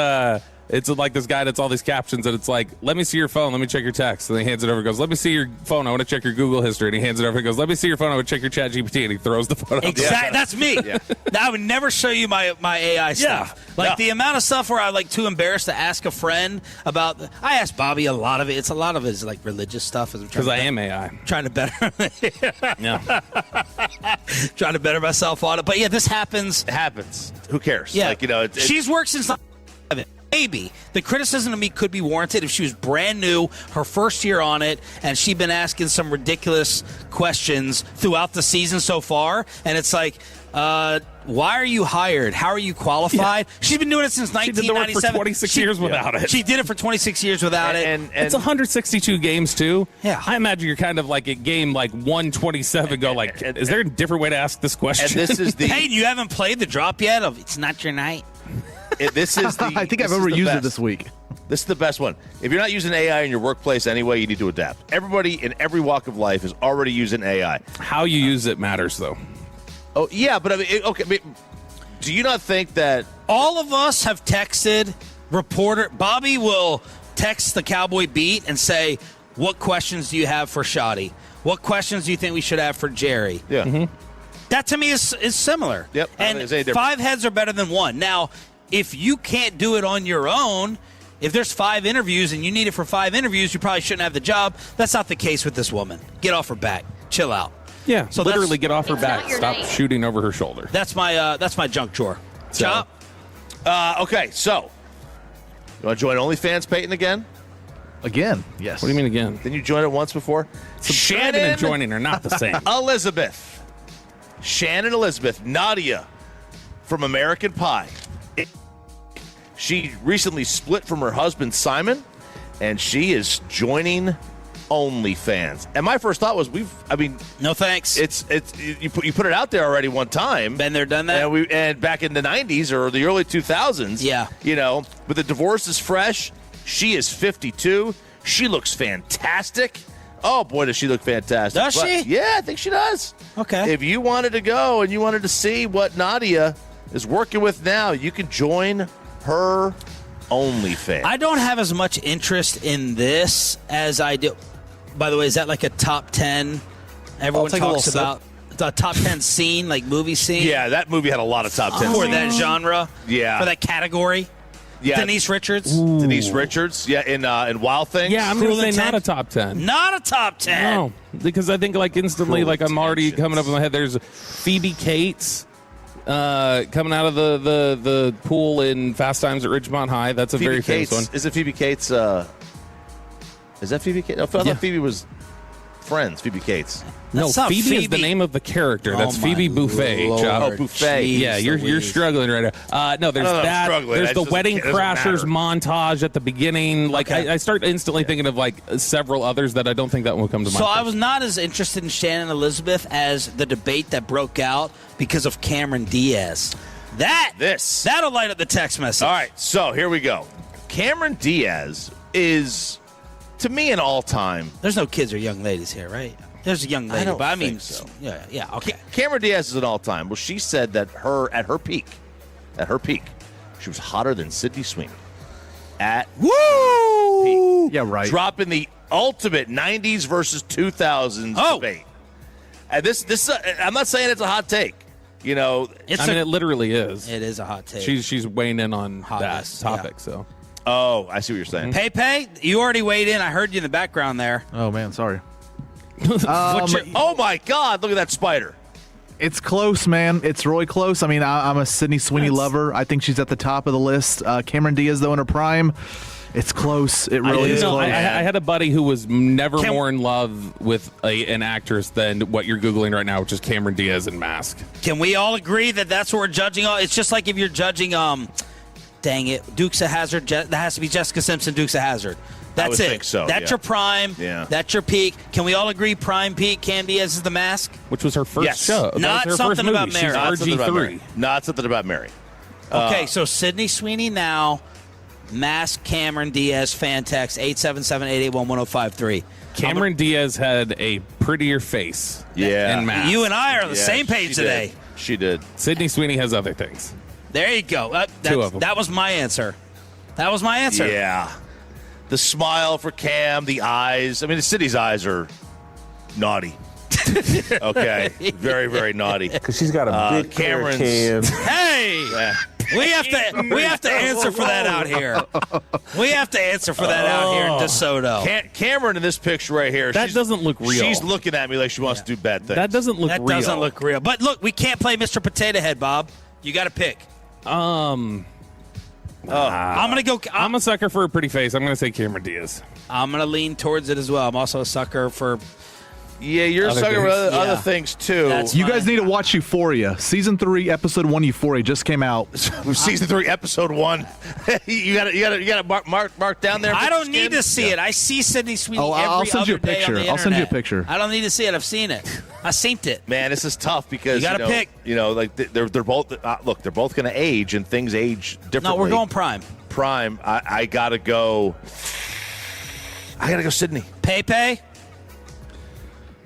It's like this guy that's all these captions, and it's like, let me see your phone, let me check your text. And he hands it over and goes, let me see your phone, I want to check your Google history. And he hands it over and goes, let me see your phone, I want to check your Chat GPT. And he throws the phone out. Exactly. That's me. Yeah. I would never show you my AI stuff. Like the amount of stuff where I'm like too embarrassed to ask a friend about. I ask Bobby a lot of it. A lot of it is like religious stuff. Because I am AI. Trying to better. Yeah. Trying to better myself on it. But yeah, this happens. It happens. Who cares? Yeah. Like, she's worked since. Maybe the criticism of me could be warranted if she was brand new, her first year on it, and she'd been asking some ridiculous questions throughout the season so far. And it's like, why are you hired? How are you qualified? Yeah. She's been doing it since 1997. She did the work for 26 years without it. She did it for 26 years without it. And it's 162 games, too. Yeah. I imagine you're kind of like at game like 127 go like, is there a different way to ask this question? And this is the... Hey, you haven't played the drop yet of It's Not Your Night? This is the. I think I've overused it this week. This is the best one. If you're not using AI in your workplace anyway, you need to adapt. Everybody in every walk of life is already using AI. How you use it matters, though. Oh, yeah, but I mean, do you not think that... All of us have texted reporter. Bobby will text the Cowboy beat and say, what questions do you have for Shoddy? What questions do you think we should have for Jerry? Yeah. Mm-hmm. That to me is similar. Yep. And 5 heads are better than 1. Now, if you can't do it on your own, if there's 5 interviews and you need it for 5 interviews, you probably shouldn't have the job. That's not the case with this woman. Get off her back. Chill out. Yeah, so literally get off her back. Stop shooting over her shoulder. That's my junk drawer. So. Chop. Okay, so you want to join OnlyFans, Peyton, again? Again, yes. What do you mean again? Didn't you join it once before? Subscribing and joining are not the same. Shannon Elizabeth, Nadia from American Pie. She recently split from her husband, Simon, and she is joining OnlyFans. And my first thought was, no thanks. You put it out there already one time. Been there, done that. And back in the 90s or the early 2000s. Yeah. But the divorce is fresh. She is 52. She looks fantastic. Oh, boy, does she look fantastic. Does she? Yeah, I think she does. Okay. If you wanted to go and you wanted to see what Nadia is working with now, you can join her OnlyFans. I don't have as much interest in this as I do. By the way, is that like a top 10? Everyone talks about the top 10 scene, like movie scene? Yeah, that movie had a lot of top 10 for scenes. that genre? Yeah. For that category? Yeah. Denise Richards? Ooh. Denise Richards, yeah, in Wild Things. Yeah, I'm going to say not a top 10. Not a top 10. No, because I think like instantly, like I'm already coming up in my head. There's Phoebe Cates coming out of the pool in Fast Times at Ridgemont High. That's a Phoebe very Cates, famous one. Is it Phoebe Cates? Is that Phoebe Cates? I thought Phoebe was Friends, Phoebe Cates. No, That's not Phoebe is the name of the character. That's Phoebe Buffet. Oh, Buffet. Yeah, you're struggling right now. No, there's that. There's the Wedding Crashers montage at the beginning. Like I start instantly thinking of like several others that I don't think that will come to mind. So I was not as interested in Shannon Elizabeth as the debate that broke out because of Cameron Diaz. That'll light up the text message. All right, so here we go. Cameron Diaz is, to me, an all-time. There's no kids or young ladies here, right? There's a young lady, but I mean, so. yeah, okay. Cameron Diaz is an all-time. Well, she said that at her peak, she was hotter than Sydney Sweeney. Woo! Yeah, right. Dropping the ultimate 90s versus 2000s debate. And this I'm not saying it's a hot take. You know, it literally is. It is a hot take. She's weighing in on that topic, so. Oh, I see what you're saying. Pepe, you already weighed in. I heard you in the background there. Oh, man, sorry. Oh, my God. Look at that spider. It's close, man. It's really close. I mean, I'm a Sydney Sweeney lover. I think she's at the top of the list. Cameron Diaz, though, in her prime, it's close. It really is close. I had a buddy who was never more in love with an actress than what you're Googling right now, which is Cameron Diaz in Mask. Can we all agree that that's what we're judging on? It's just like if you're judging, dang it, Dukes of Hazzard. That has to be Jessica Simpson, Dukes of Hazzard. That's it. Think so, that's your prime. Yeah. That's your peak. Can we all agree prime peak, Cam Diaz is The Mask? Which was her first show. Not something about Mary. Not something about Mary. Okay, so Sydney Sweeney now, Mask, Cameron Diaz, fan text, 877-881-1053. Cameron Diaz had a prettier face. Yeah. In Mask. You and I are on the same page today. She did. Sydney Sweeney has other things. There you go. Two of them. That was my answer. That was my answer. Yeah. The smile for Cam, the eyes. I mean, Sydney's eyes are naughty. Okay. Very, very naughty. Because she's got a big Cameron's. Hey! Yeah. We have to answer for that out here. We have to answer for that out here in DeSoto. Cameron in this picture right here. That doesn't look real. She's looking at me like she wants to do bad things. That doesn't look real. That doesn't look real. But look, we can't play Mr. Potato Head, Bob. You got to pick. I'm gonna go. I'm a sucker for a pretty face. I'm gonna say Cameron Diaz. I'm gonna lean towards it as well. I'm also a sucker for. Yeah, you're a sucker for other things too. You guys need to watch Euphoria. Season 3, Episode 1, Euphoria just came out. Season 3, Episode 1. you got to mark down there. I don't need to see it. I see Sydney Sweeney every I'll send you a other day on picture. the I'll send you a internet. picture. I don't need to see it. I've seen it. I synced it. Man, this is tough because you got to pick. You know, like they're both look. They're both going to age, and things age differently. No, we're going prime. Prime. I gotta go. I gotta go Sydney. Pepe.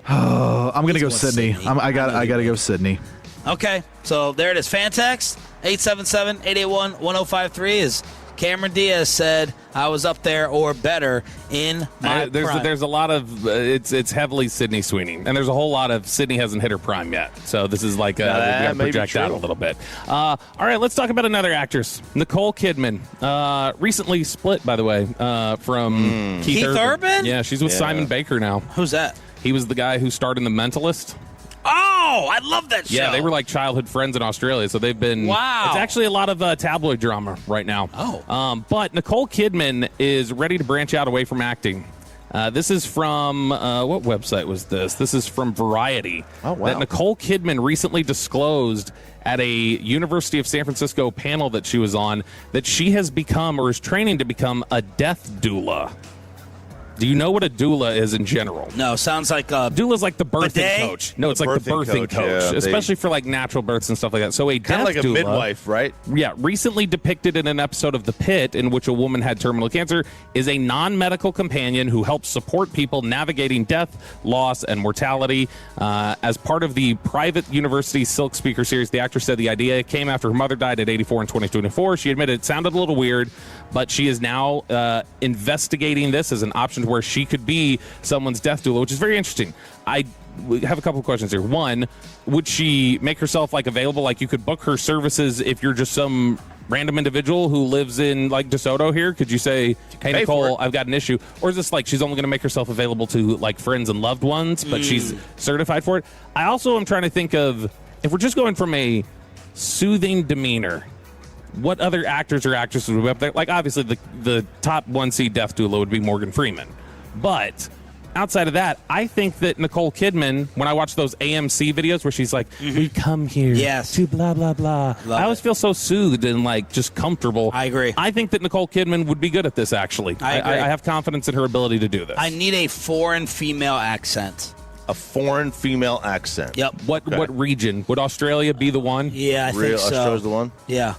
I'm gonna go Sydney. I gotta go Sydney. Okay, so there it is. Fan text 877-881-1053 is Cameron Diaz said I was up there or better in my prime. There's a lot of it's heavily Sydney Sweeney, and there's a whole lot of Sydney hasn't hit her prime yet. So this is like we got to project out a little bit. All right, let's talk about another actress, Nicole Kidman. Recently split, by the way, from Keith Urban. Yeah, she's with Simon Baker now. Who's that? He was the guy who starred in The Mentalist. Oh, I love that show. Yeah, they were like childhood friends in Australia, so they've been. Wow. It's actually a lot of tabloid drama right now. Oh. But Nicole Kidman is ready to branch out away from acting. This is from what website was this? This is from Variety. Oh, wow. That Nicole Kidman recently disclosed at a University of San Francisco panel that she was on that she has become or is training to become a death doula. Do you know what a doula is in general? No, sounds like a doula's like the birthing bidet? coach. No, it's like the birthing coach, yeah, especially for like natural births and stuff like that. So a kind death of like a doula, midwife, right? Yeah, recently depicted in an episode of The Pit in which a woman had terminal cancer, is a non-medical companion who helps support people navigating death, loss, and mortality. As part of the private university Silk Speaker series, the actress said the idea came after her mother died at 84 in 2024. She admitted it sounded a little weird, but she is now investigating this as an option to where she could be someone's death doula, which is very interesting. I have a couple of questions here. One, would she make herself like available? Like you could book her services if you're just some random individual who lives in like DeSoto here? Could you say, hey, Nicole, I've got an issue? Or is this like she's only going to make herself available to like friends and loved ones, but she's certified for it? I also am trying to think of if we're just going from a soothing demeanor, what other actors or actresses would be up there? Like obviously the top 1C death doula would be Morgan Freeman. But outside of that, I think that Nicole Kidman, when I watch those AMC videos where she's like, we come here to blah, blah, blah. I always feel so soothed and like just comfortable. I agree. I think that Nicole Kidman would be good at this, actually. I agree. I have confidence in her ability to do this. I need a foreign female accent. A foreign female accent. Yep. What region? Would Australia be the one? Yeah, I think so. Australia's the one? Yeah.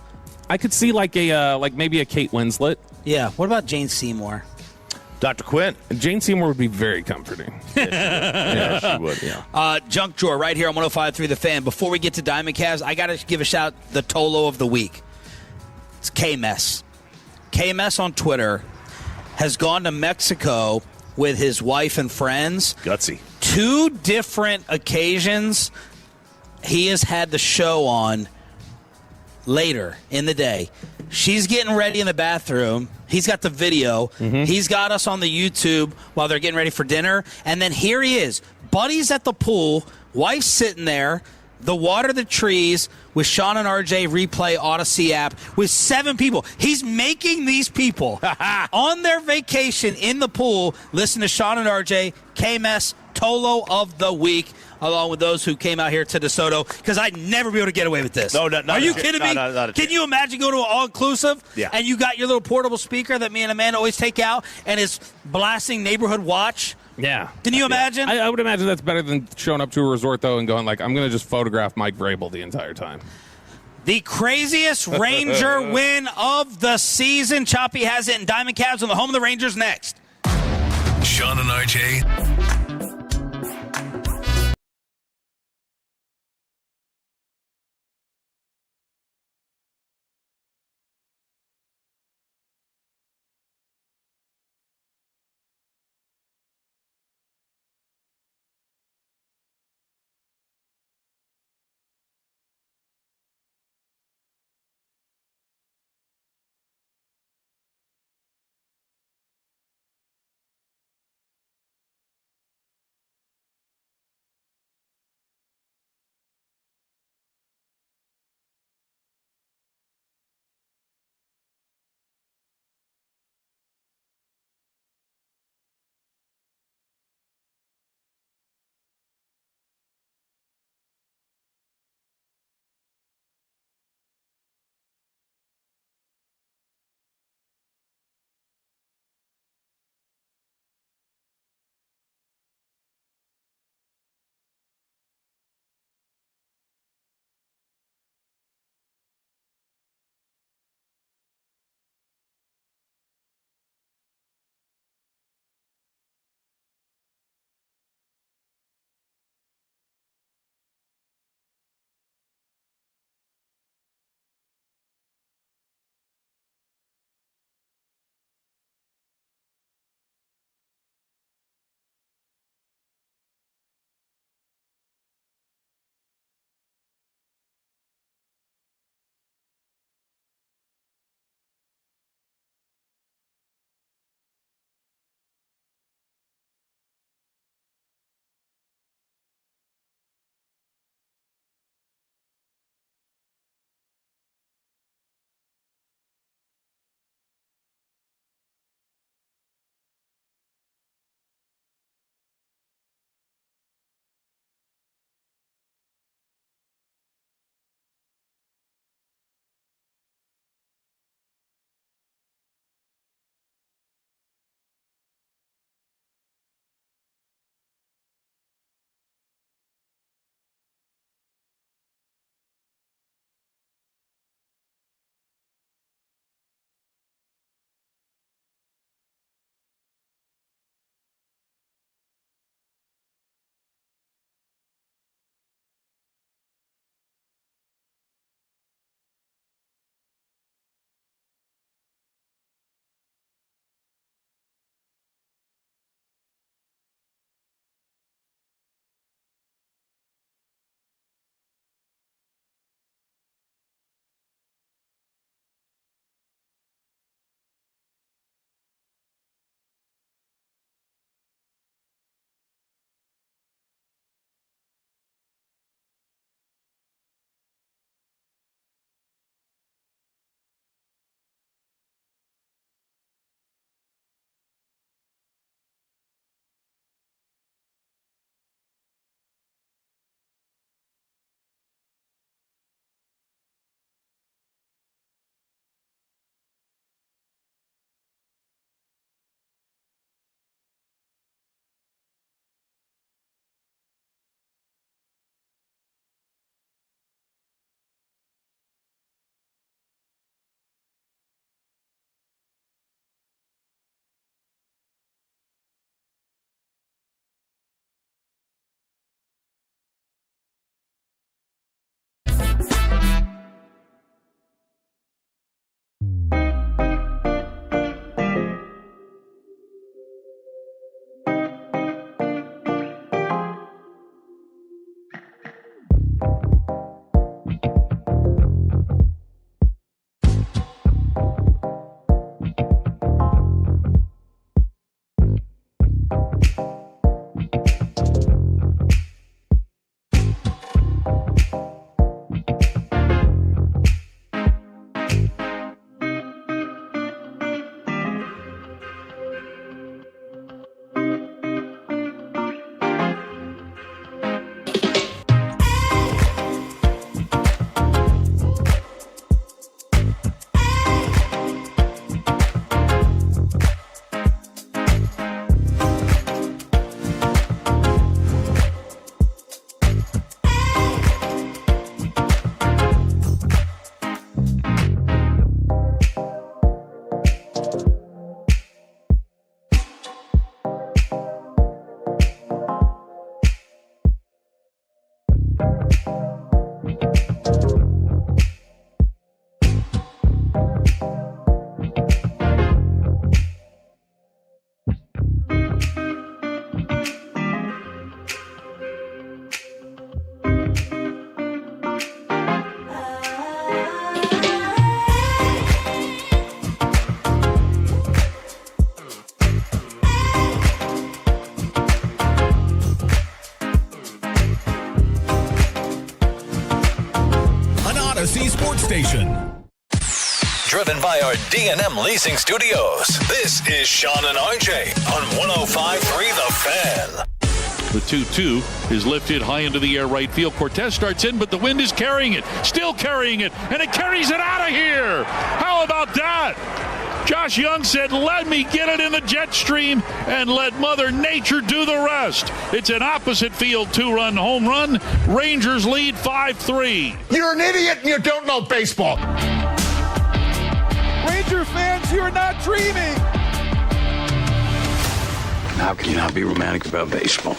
I could see like maybe a Kate Winslet. Yeah. What about Jane Seymour? Dr. Quinn. Jane Seymour would be very comforting. Yeah, she would. Yeah. Junk Drawer right here on 105.3 The Fan. Before we get to Diamond Cavs, I got to give a shout the Tolo of the week. It's K-Mess. K-Mess on Twitter has gone to Mexico with his wife and friends. Gutsy. 2 different occasions he has had the show on later in the day. She's getting ready in the bathroom. He's got the video. He's got us on the YouTube while they're getting ready for dinner. And then here he is. Buddy's at the pool. Wife's sitting there. The water, the trees with Sean and RJ Replay Odyssey app with 7 people. He's making these people on their vacation in the pool listen to Sean and RJ, KMS, Tolo of the week, along with those who came out here to DeSoto, because I'd never be able to get away with this. No, not Are you a chance. kidding me? No, not a Can chance. you imagine going to an all-inclusive and you got your little portable speaker that me and Amanda always take out and is blasting Neighborhood Watch? Yeah. Can you imagine? I would imagine that's better than showing up to a resort, though, and going like, I'm going to just photograph Mike Vrabel the entire time. The craziest Ranger win of the season. Choppy has it in Diamond Cavs on the home of the Rangers next. Sean and RJ Sports Station. Driven by our D&M Leasing Studios, this is Sean and RJ on 105.3 The Fan. The 2-2 is lifted high into the air right field. Cortez starts in, but the wind is carrying it, still carrying it, and it carries it out of here. How about that? Josh Young said, let me get it in the jet stream and let Mother Nature do the rest. It's an opposite field 2-run home run. Rangers lead 5-3. You're an idiot and you don't know baseball. Ranger fans, you're not dreaming. How can you not be romantic about baseball?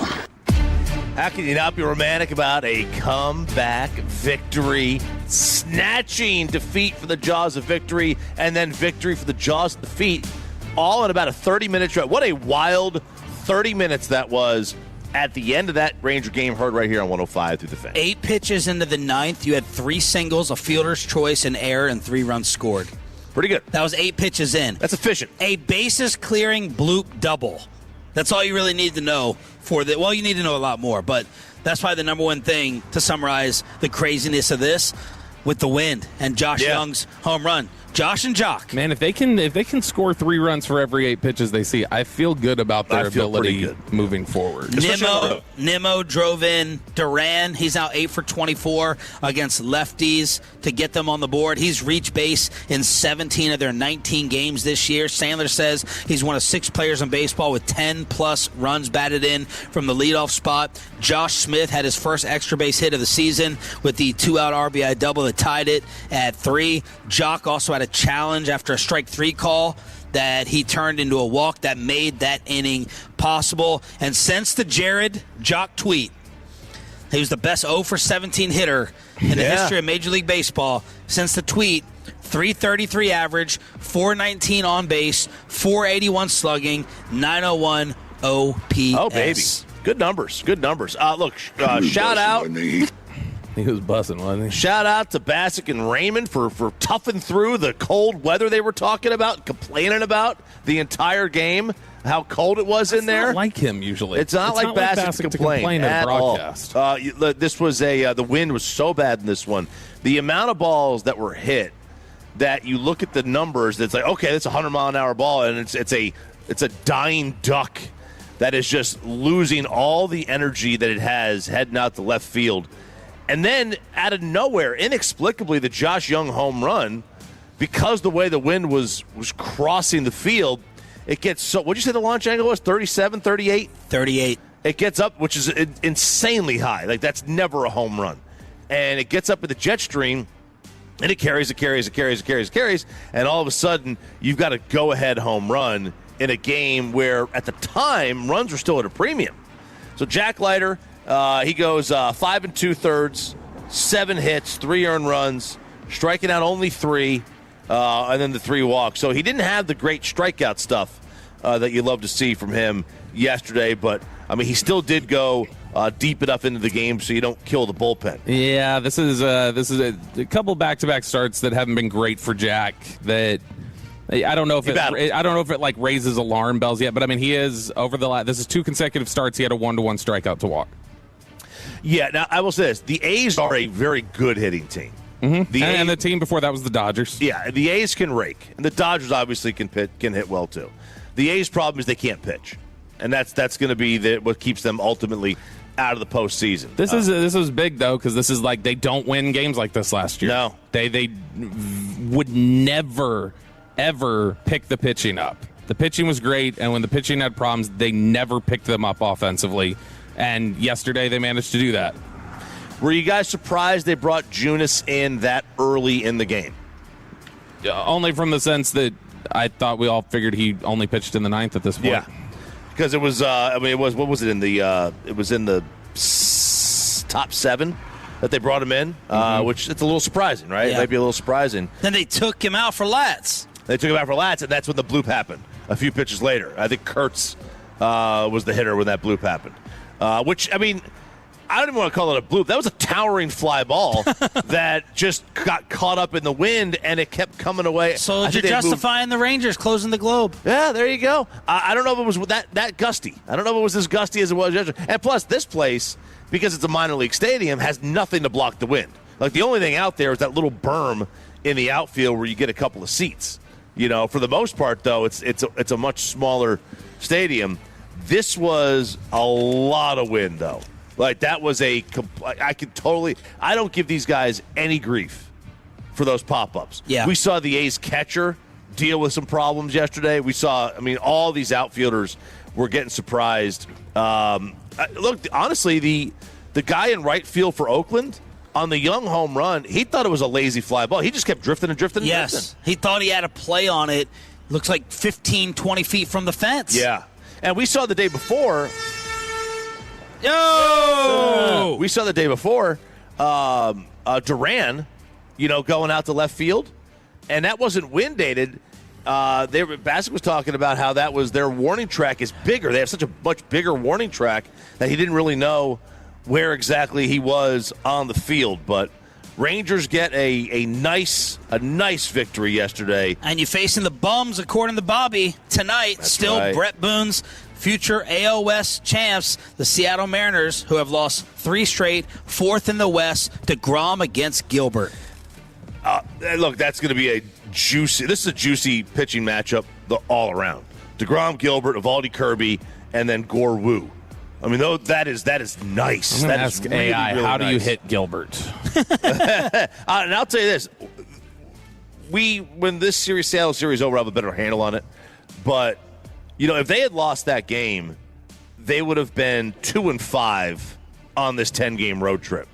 How can you not be romantic about a comeback victory, snatching defeat for the jaws of victory, and then victory for the jaws of defeat, all in about a 30-minute drive? What a wild 30 minutes that was at the end of that Ranger game, heard right here on 105 through the Fan. 8 pitches into the ninth. You had 3 singles, a fielder's choice, an error, and 3 runs scored. Pretty good. That was 8 pitches in. That's efficient. A bases-clearing bloop double. That's all you really need to know for the. Well, you need to know a lot more, but that's probably the number one thing to summarize the craziness of this with the wind and Josh Young's home run. Josh and Jock. Man, if they can score 3 runs for every 8 pitches they see, I feel good about their ability moving forward. Nimmo drove in Duran. He's now 8 for 24 against lefties to get them on the board. He's reached base in 17 of their 19 games this year. Sandler says he's one of 6 players in baseball with 10-plus runs batted in from the leadoff spot. Josh Smith had his first extra base hit of the season with the 2-out RBI double that tied it at 3. Jock also had a challenge after a strike 3 call that he turned into a walk that made that inning possible. And since the Jared Jock tweet, he was the best 0 for 17 hitter in the history of Major League Baseball. Since the tweet, 333 average, 419 on base, 481 slugging, 901 OPS. Oh, baby. Good numbers. Good numbers. Look, shout out. He was buzzing, wasn't he? Shout out to Bassick and Raymond for toughing through the cold weather they were talking about, complaining about the entire game, how cold it was in there. It's not like him usually. It's not like Bassick to complain at broadcast. This was the wind was so bad in this one. The amount of balls that were hit that you look at the numbers, it's like, okay, that's a 100-mile-an-hour ball, and it's a dying duck that is just losing all the energy that it has heading out to left field. And then, out of nowhere, inexplicably, the Josh Young home run, because the way the wind was crossing the field, it gets so – what did you say the launch angle was, 37, 38? 38. It gets up, which is insanely high. Like, that's never a home run. And it gets up in the jet stream, and it carries, and all of a sudden, you've got a go-ahead home run in a game where, at the time, runs were still at a premium. So Jack Leiter – he goes 5 2/3, 7 hits, 3 earned runs, striking out only 3, and then the 3 walks. So he didn't have the great strikeout stuff that you love to see from him yesterday, but I mean he still did go deep enough into the game so you don't kill the bullpen. Yeah, this is a couple back-to-back starts that haven't been great for Jack. That I don't know if it like raises alarm bells yet, but I mean he is over the this is 2 consecutive starts. He had a 1-to-1 strikeout to walk. Yeah, now I will say this. The A's are a very good hitting team. Mm-hmm. And the team before that was the Dodgers. Yeah, the A's can rake. And the Dodgers obviously can hit well, too. The A's problem is they can't pitch. And that's going to be what keeps them ultimately out of the postseason. This is big, though, because this is like they don't win games like this last year. No. They would never, ever pick the pitching up. The pitching was great, and when the pitching had problems, they never picked them up offensively. And yesterday they managed to do that. Were you guys surprised they brought Junis in that early in the game? Only from the sense that I thought we all figured he only pitched in the 9th at this point. Yeah, because it was. What was it in the? It was in the top 7 that they brought him in, which it's a little surprising, right? Yeah. It might be a little surprising. Then they took him out for lats. They took him out for lats, and that's when the bloop happened. A few pitches later, I think Kurtz was the hitter when that bloop happened. Which, I mean, I don't even want to call it a bloop. That was a towering fly ball that just got caught up in the wind, and it kept coming away. So you're justifying the Rangers closing the globe. Yeah, there you go. I don't know if it was that gusty. I don't know if it was as gusty as it was yesterday. And plus, this place, because it's a minor league stadium, has nothing to block the wind. Like, the only thing out there is that little berm in the outfield where you get a couple of seats. You know, for the most part, though, it's a much smaller stadium. This was a lot of wind, though. Like, that was I don't give these guys any grief for those pop-ups. Yeah. We saw the A's catcher deal with some problems yesterday. We saw, all these outfielders were getting surprised. Look, honestly, the guy in right field for Oakland, on the Young home run, he thought it was a lazy fly ball. He just kept drifting and drifting and drifting. He thought he had a play on it. Looks like 15, 20 feet from the fence. Yeah. And we saw the day before... we saw the day before Duran, going out to left field, and that wasn't wind dated. Bassett was talking about how that was their warning track is bigger. They have such a much bigger warning track that he didn't really know where exactly he was on the field. But Rangers get a nice victory yesterday. And you're facing the bums, according to Bobby, tonight. That's still right. Brett Boone's future AL West champs, the Seattle Mariners, who have lost 3 straight, 4th in the West. DeGrom against Gilbert. Look, that's going to be a juicy pitching matchup all around. DeGrom, Gilbert, Evaldi, Kirby, and then Gore Wu. That is nice. I'm that ask is really, AI, really how nice. do you hit Gilbert? And I'll tell you this: when this Seattle series is over, I'll have a better handle on it. But if they had lost that game, they would have been 2-5 on this 10-game road trip.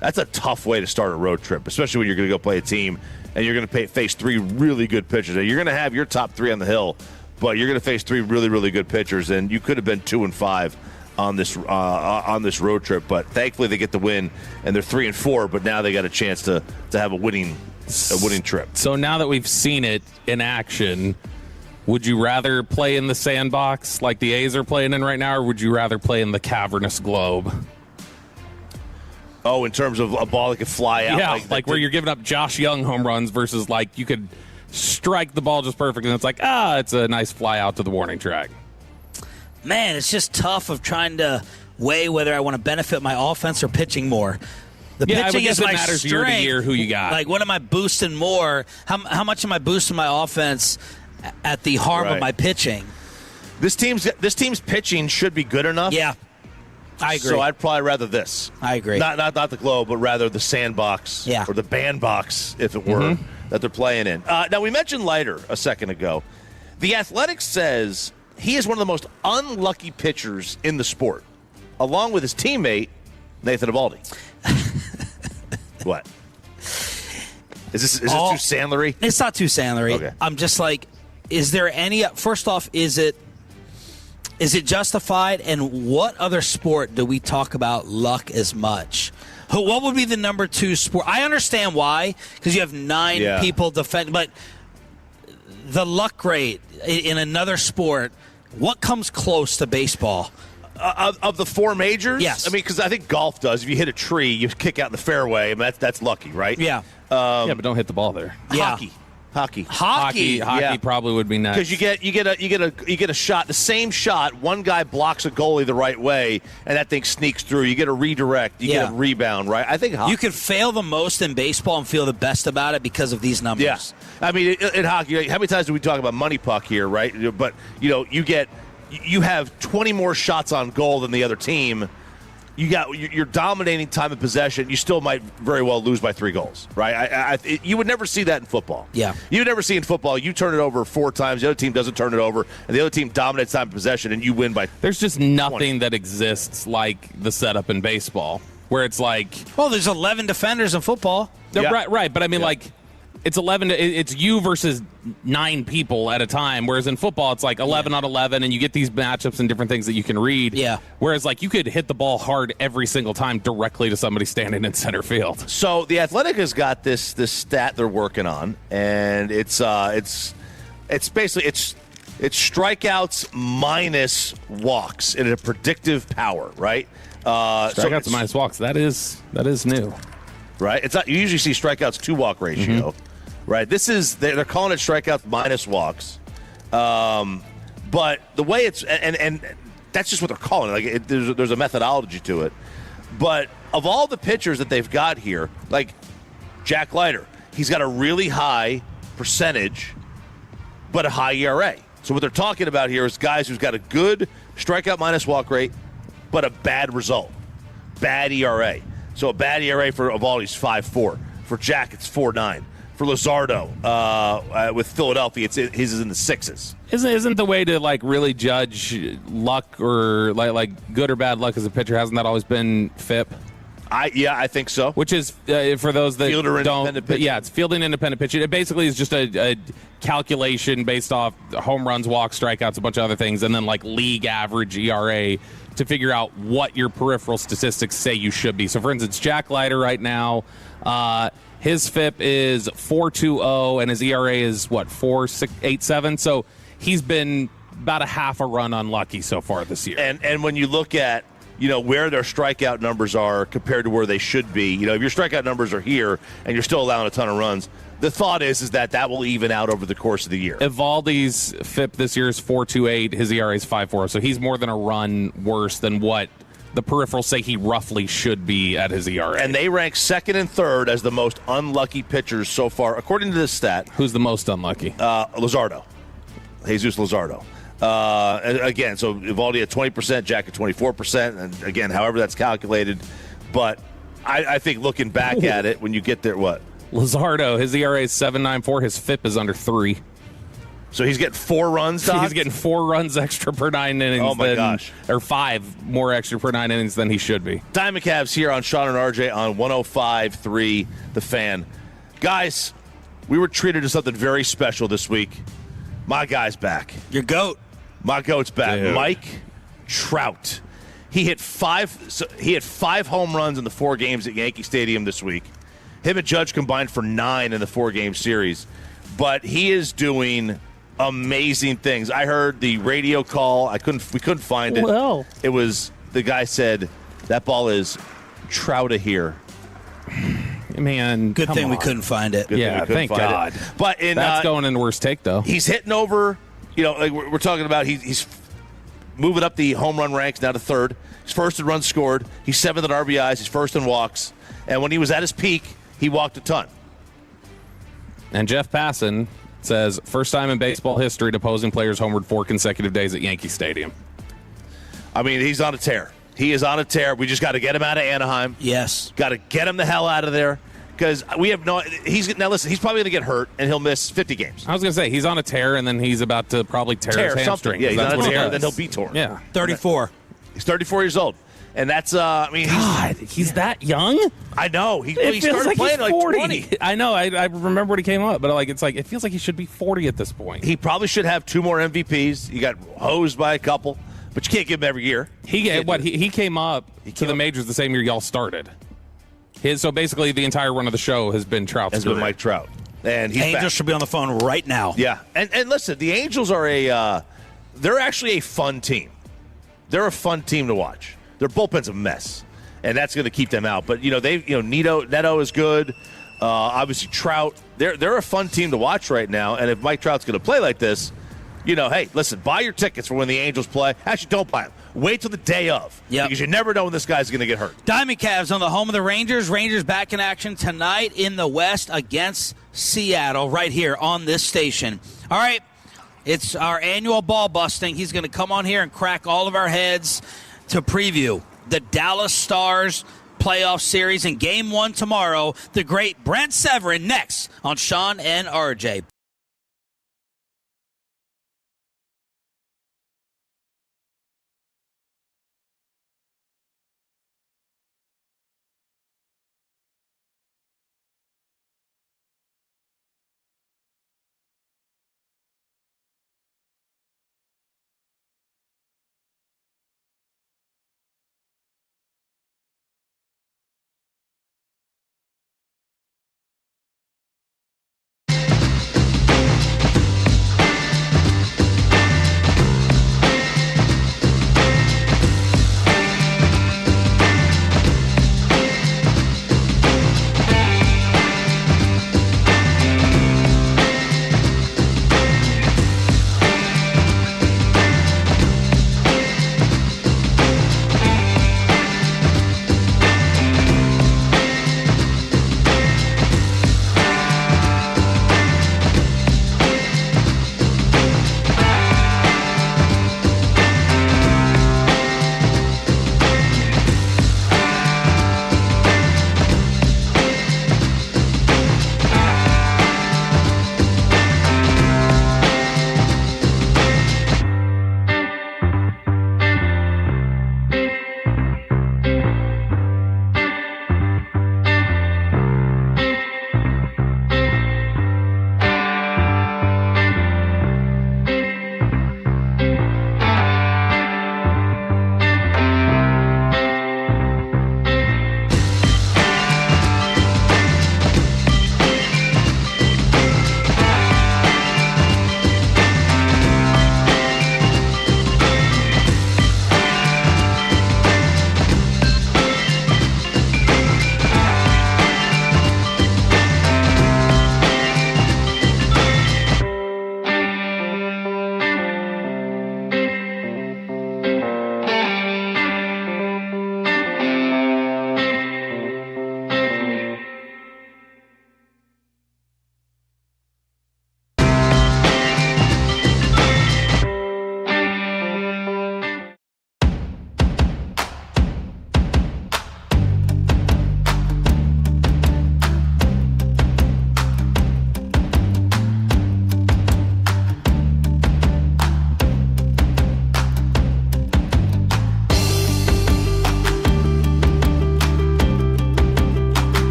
That's a tough way to start a road trip, especially when you're going to go play a team and you're going to face 3 really good pitchers. You're going to have your top 3 on the hill, but you're going to face 3 really, really good pitchers, and you could have been 2-5 on this road trip. But thankfully, they get the win, and they're 3-4. But now they got a chance to have a winning trip. So now that we've seen it in action, would you rather play in the sandbox like the A's are playing in right now, or would you rather play in the cavernous globe? Oh, in terms of a ball that could fly out? Yeah, like where you're giving up Josh Young home runs versus like you could strike the ball just perfect and it's like, it's a nice fly out to the warning track. Man, it's just tough of trying to weigh whether I want to benefit my offense or pitching more. The pitching is my matters strength. Year to year who you got. Like, what am I boosting more? How much am I boosting my offense at the harm of my pitching? This team's pitching should be good enough. Yeah, I agree. So I'd probably rather this. I agree. Not the globe, but rather the sandbox or the bandbox, if it were, that they're playing in. Now, we mentioned Leiter a second ago. The Athletic says he is one of the most unlucky pitchers in the sport, along with his teammate, Nathan Evaldi. What? Is this too Sandlery? It's not too Sandlery. Okay. I'm just like, is there any? First off, is it justified? And what other sport do we talk about luck as much? What would be the number 2 sport? I understand why, because you have 9 people defend, but the luck rate in another sport, what comes close to baseball? Of the 4 majors? Yes. Because I think golf does. If you hit a tree, you kick out in the fairway. That's lucky, right? Yeah. But don't hit the ball there. Hockey probably would be nice because you get a shot, the same shot. One guy blocks a goalie the right way, and that thing sneaks through. You get a redirect, you get a rebound, right? I think hockey. You could fail the most in baseball and feel the best about it because of these numbers. Yeah, in hockey, how many times do we talk about money puck here, right? But you have 20 more shots on goal than the other team. You're dominating time of possession. You still might very well lose by 3 goals, right? You would never see that in football. Yeah, you would never see in football. You turn it over 4 times, the other team doesn't turn it over, and the other team dominates time of possession, and you win by. There's just nothing that exists like the setup in baseball, where it's like, well, there's 11 defenders in football. Right. But I mean, like, it's 11. It's you versus 9 people at a time. Whereas in football, it's like 11 on 11, and you get these matchups and different things that you can read. Yeah. Whereas like you could hit the ball hard every single time directly to somebody standing in center field. So the Athletic has got this stat they're working on, and it's basically it's strikeouts minus walks in a predictive power, right? Strikeouts minus walks. That is new. Right? It's not. You usually see strikeouts to walk ratio, right? This is they're calling it strikeouts minus walks, but the way it's and that's just what they're calling it. Like there's a methodology to it. But of all the pitchers that they've got here, like Jack Leiter, he's got a really high percentage, but a high ERA. So what they're talking about here is guys who's got a good strikeout minus walk rate, but a bad result, bad ERA. So a bad ERA for Eovaldi's 5.4. For Jack, it's 4.9. For Luzardo with Philadelphia, his is in the 6s. Isn't the way to like really judge luck or like good or bad luck as a pitcher? Hasn't that always been FIP? I think so. Which is for those that Fielder don't. independent pitching. Yeah, it's fielding independent pitching. It basically is just a calculation based off home runs, walks, strikeouts, a bunch of other things, and then like league average ERA to figure out what your peripheral statistics say you should be. So, for instance, Jack Leiter right now, his FIP is 4.20, and his ERA is, what, 4.87? So he's been about a half a run unlucky so far this year. And when you look at, where their strikeout numbers are compared to where they should be, if your strikeout numbers are here and you're still allowing a ton of runs, the thought is that will even out over the course of the year. Eovaldi's FIP this year is 4.28. His ERA is 5.4. So he's more than a run worse than what the peripherals say he roughly should be at his ERA. And they rank second and third as the most unlucky pitchers so far, according to this stat. Who's the most unlucky? Luzardo. Jesus Luzardo. Again, so Eovaldi at 20%, Jack at 24%, and again, however that's calculated. But I think looking back at it, when you get there, what? Luzardo, his ERA is 7.94. His FIP is under 3. So he's getting 4 runs, Doc? He's getting 4 runs extra per 9 innings. Oh, my gosh. Or 5 more extra per 9 innings than he should be. Diamond Cavs here on Sean and RJ on 105.3 The Fan. Guys, we were treated to something very special this week. My guy's back. Your GOAT. My GOAT's back. Dude. Mike Trout. He hit 5 home runs in the 4 games at Yankee Stadium this week. Him and Judge combined for 9 in the 4-game series. But he is doing amazing things. I heard the radio call. We couldn't find it. Well, it was the guy said that ball is Trout here. Man, good thing we couldn't find it. Yeah, thank God. But that's going in worst take though. He's hitting over. Like we're talking about. He's moving up the home run ranks now to 3rd. He's first in runs scored. He's 7th in RBIs. He's first in walks. And when he was at his peak, he walked a ton. And Jeff Passan says, first time in baseball history opposing players homered 4 consecutive days at Yankee Stadium. I mean, he's on a tear. He is on a tear. We just got to get him out of Anaheim. Yes. Got to get him the hell out of there. Because we have now listen, he's probably going to get hurt, and he'll miss 50 games. I was going to say, he's on a tear, and then he's about to probably tear his hamstring. Yeah, he's on a tear, and then he'll be torn. Yeah. 34. He's 34 years old. And that's, he's that young? I know. He started like playing he's like 40. 20. I know. I remember when he came up, but it feels like he should be 40 at this point. He probably should have 2 more MVPs. He got hosed by a couple, but you can't give him every year. He came up to the majors the same year y'all started. So basically, the entire run of the show has been Trout's Has been Mike Trout. And he's Angels back. should be on the phone right now. Yeah. And listen, the Angels are they're actually a fun team. They're a fun team to watch. Their bullpen's a mess, and that's going to keep them out. But, Neto is good. Obviously, Trout. They're a fun team to watch right now, and if Mike Trout's going to play like this, hey, listen, buy your tickets for when the Angels play. Actually, don't buy them. Wait till the day of. Yep. Because you never know when this guy's going to get hurt. Diamond Cavs on the home of the Rangers. Rangers back in action tonight in the West against Seattle right here on this station. All right, it's our annual ball busting. He's going to come on here and crack all of our heads to preview the Dallas Stars playoff series in Game 1 tomorrow. The great Brent Severin next on Sean and RJ.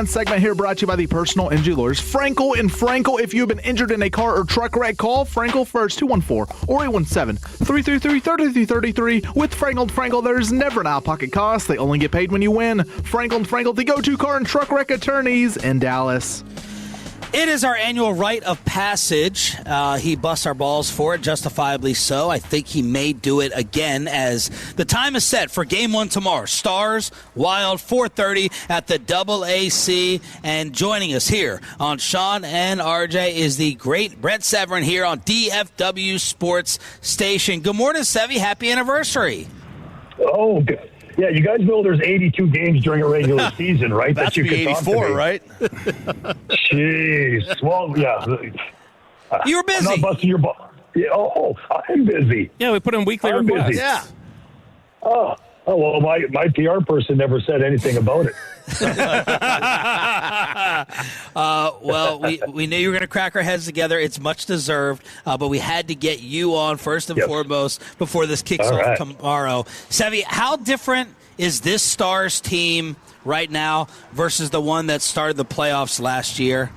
Fan segment here brought to you by the personal injury lawyers Frankel and Frankel. If you've been injured in a car or truck wreck, call Frankel first, 214-817-333-3333. With Frankel and Frankel, there's never an out-of-pocket cost. They only get paid when you win. Frankel and Frankel, the go-to car and truck wreck attorneys in Dallas. It is our annual rite of passage. He busts our balls for it, justifiably so. I think he may do it again as the time is set for Game 1 tomorrow. Stars, Wild, 4:30 at the AAC. And joining us here on Sean and RJ is the great Brent Severin here on DFW Sports Station. Good morning, Sevy. Happy anniversary. Oh, good. Yeah, you guys know there's 82 games during a regular season, right? That you could 84, right? Jeez. Well, yeah. You were busy. I'm not busting your ball. Yeah, I'm busy. Yeah, we put in weekly requests. Busy. Yeah. Oh, well, my PR person never said anything about it. Well, we knew you were going to crack our heads together. It's much deserved, but we had to get you on first and foremost before this kicks off tomorrow. Sevy, how different is this Stars team right now versus the one that started the playoffs last year?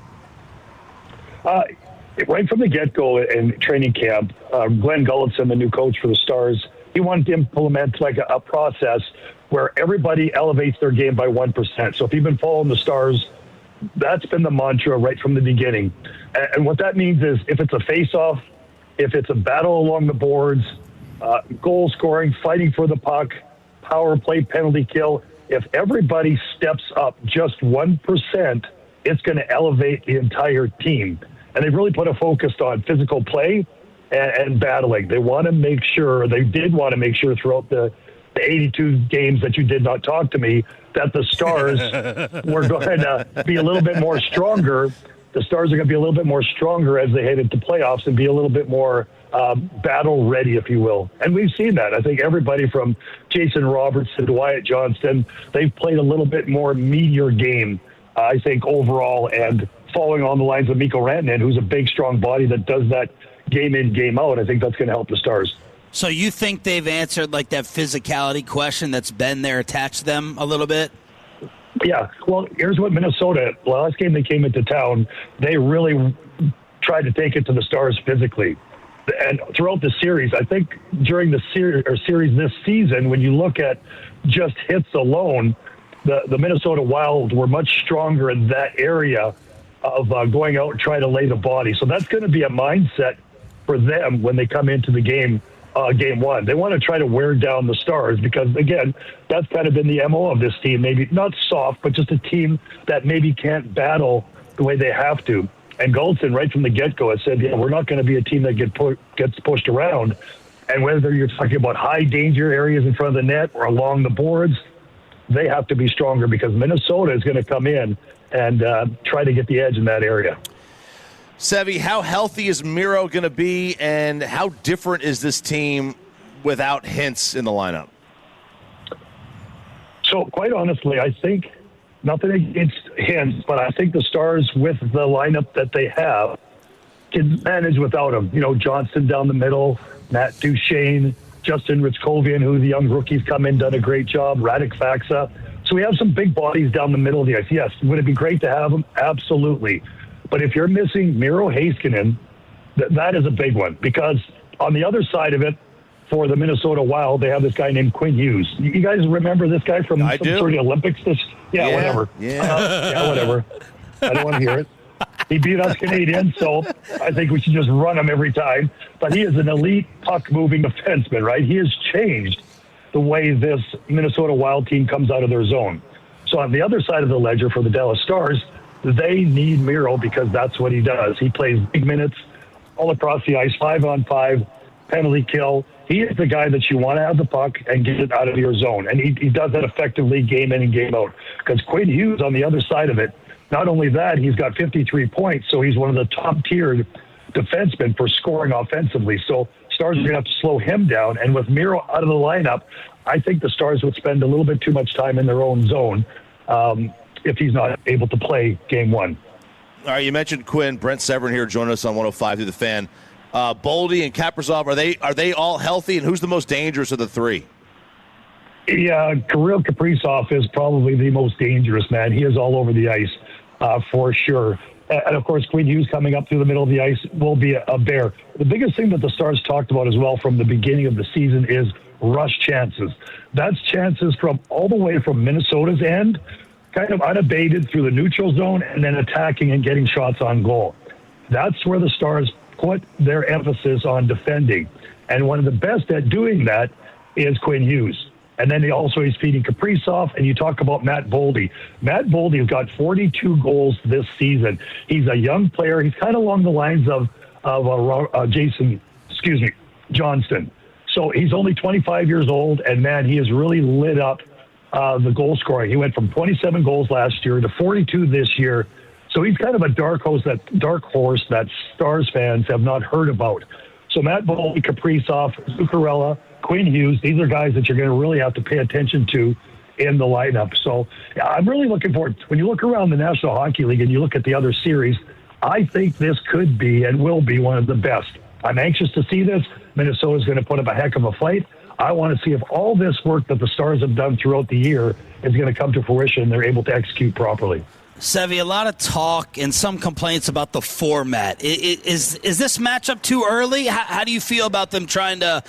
Right from the get-go in training camp, Glenn Gulletson, the new coach for the Stars, he wanted to implement like a process where everybody elevates their game by 1%. So if you've been following the Stars, that's been the mantra right from the beginning. And what that means is if it's a face-off, if it's a battle along the boards, goal scoring, fighting for the puck, power play, penalty kill, if everybody steps up just 1%, it's going to elevate the entire team. And they've really put a focus on physical play and battling. They want to make sure, they did want to make sure throughout the 82 games that you did not talk to me, that the Stars were going to be a little bit more stronger. The Stars are going to be a little bit more stronger as they head into playoffs and be a little bit more battle ready, if you will. And we've seen that. I think everybody from Jason Robertson to Wyatt Johnston, they've played a little bit more meatier game, I think, overall, and following on the lines of Mikko Rantanen, who's a big, strong body that does that game in, game out. I think that's going to help the Stars. So you think they've answered like that physicality question that's been there attached to them a little bit? Yeah. Well, here's what Minnesota, last game they came into town, they really tried to take it to the Stars physically. And throughout the series, I think during the series this season, when you look at just hits alone, the Minnesota Wild were much stronger in that area of going out and trying to lay the body. So that's going to be a mindset for them when they come into the game. Game 1. They want to try to wear down the Stars because, again, that's kind of been the MO of this team. Maybe not soft, but just a team that maybe can't battle the way they have to. And Gulletson, right from the get-go, has said, we're not going to be a team that gets pushed around. And whether you're talking about high danger areas in front of the net or along the boards, they have to be stronger because Minnesota is going to come in and try to get the edge in that area. Sevy, how healthy is Miro going to be, and how different is this team without Hintz in the lineup? So, quite honestly, I think nothing against Hintz, but I think the Stars, with the lineup that they have, can manage without him. You know, Johnson down the middle, Matt Duchene, Justin Ritzkovian, who the young rookies come in, done a great job, Radek Faksa. So we have some big bodies down the middle of the ice. Yes, would it be great to have them? Absolutely. But if you're missing Miro Heiskanen, that is a big one because on the other side of it, for the Minnesota Wild, they have this guy named Quinn Hughes. You guys remember this guy from some sort of Olympics? Whatever. Yeah, whatever. I don't want to hear it. He beat us Canadians, so I think we should just run him every time. But he is an elite puck-moving defenseman, right? He has changed the way this Minnesota Wild team comes out of their zone. So on the other side of the ledger for the Dallas Stars, they need Miro because that's what he does. He plays big minutes all across the ice, 5-on-5, penalty kill. He is the guy that you want to have the puck and get it out of your zone. And he does that effectively game in and game out. Because Quinn Hughes on the other side of it, not only that, he's got 53 points, so he's one of the top-tiered defensemen for scoring offensively. So Stars are going to have to slow him down. And with Miro out of the lineup, I think the Stars would spend a little bit too much time in their own zone if he's not able to play game 1. All right, you mentioned Quinn. Brent Severin here joining us on 105 through the Fan. Boldy and Kaprizov, are they all healthy? And who's the most dangerous of the three? Yeah, Kirill Kaprizov is probably the most dangerous, man. He is all over the ice for sure. And, of course, Quinn Hughes coming up through the middle of the ice will be a bear. The biggest thing that the Stars talked about as well from the beginning of the season is rush chances. That's chances from all the way from Minnesota's end, kind of unabated through the neutral zone, and then attacking and getting shots on goal. That's where the Stars put their emphasis on defending. And one of the best at doing that is Quinn Hughes. And then he's feeding Kaprizov, and you talk about Matt Boldy. Matt Boldy has got 42 goals this season. He's a young player. He's kind of along the lines of Johnston. So he's only 25 years old, and, man, he has really lit up the goal scoring. He went from 27 goals last year to 42 this year. So he's kind of a dark horse that Stars fans have not heard about. So Matt Boldy, Kaprizov, Zuccarello, Quinn Hughes, these are guys that you're going to really have to pay attention to in the lineup. So I'm really looking forward. When you look around the National Hockey League and you look at the other series, I think this could be and will be one of the best. I'm anxious to see this. Minnesota's going to put up a heck of a fight. I want to see if all this work that the Stars have done throughout the year is going to come to fruition and they're able to execute properly. Sevy, a lot of talk and some complaints about the format. Is this matchup too early? How do you feel about them trying to,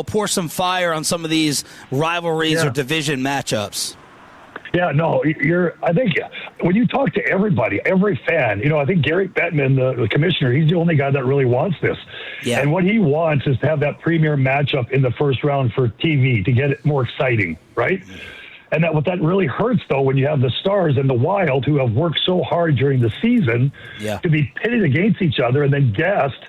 pour some fire on some of these rivalries or division matchups? Yeah, no, I think when you talk to everybody, every fan, I think Gary Bettman, the commissioner, he's the only guy that really wants this. Yeah. And what he wants is to have that premier matchup in the first round for TV to get it more exciting, right? And what that really hurts, though, when you have the Stars and the Wild, who have worked so hard during the season to be pitted against each other and then gassed,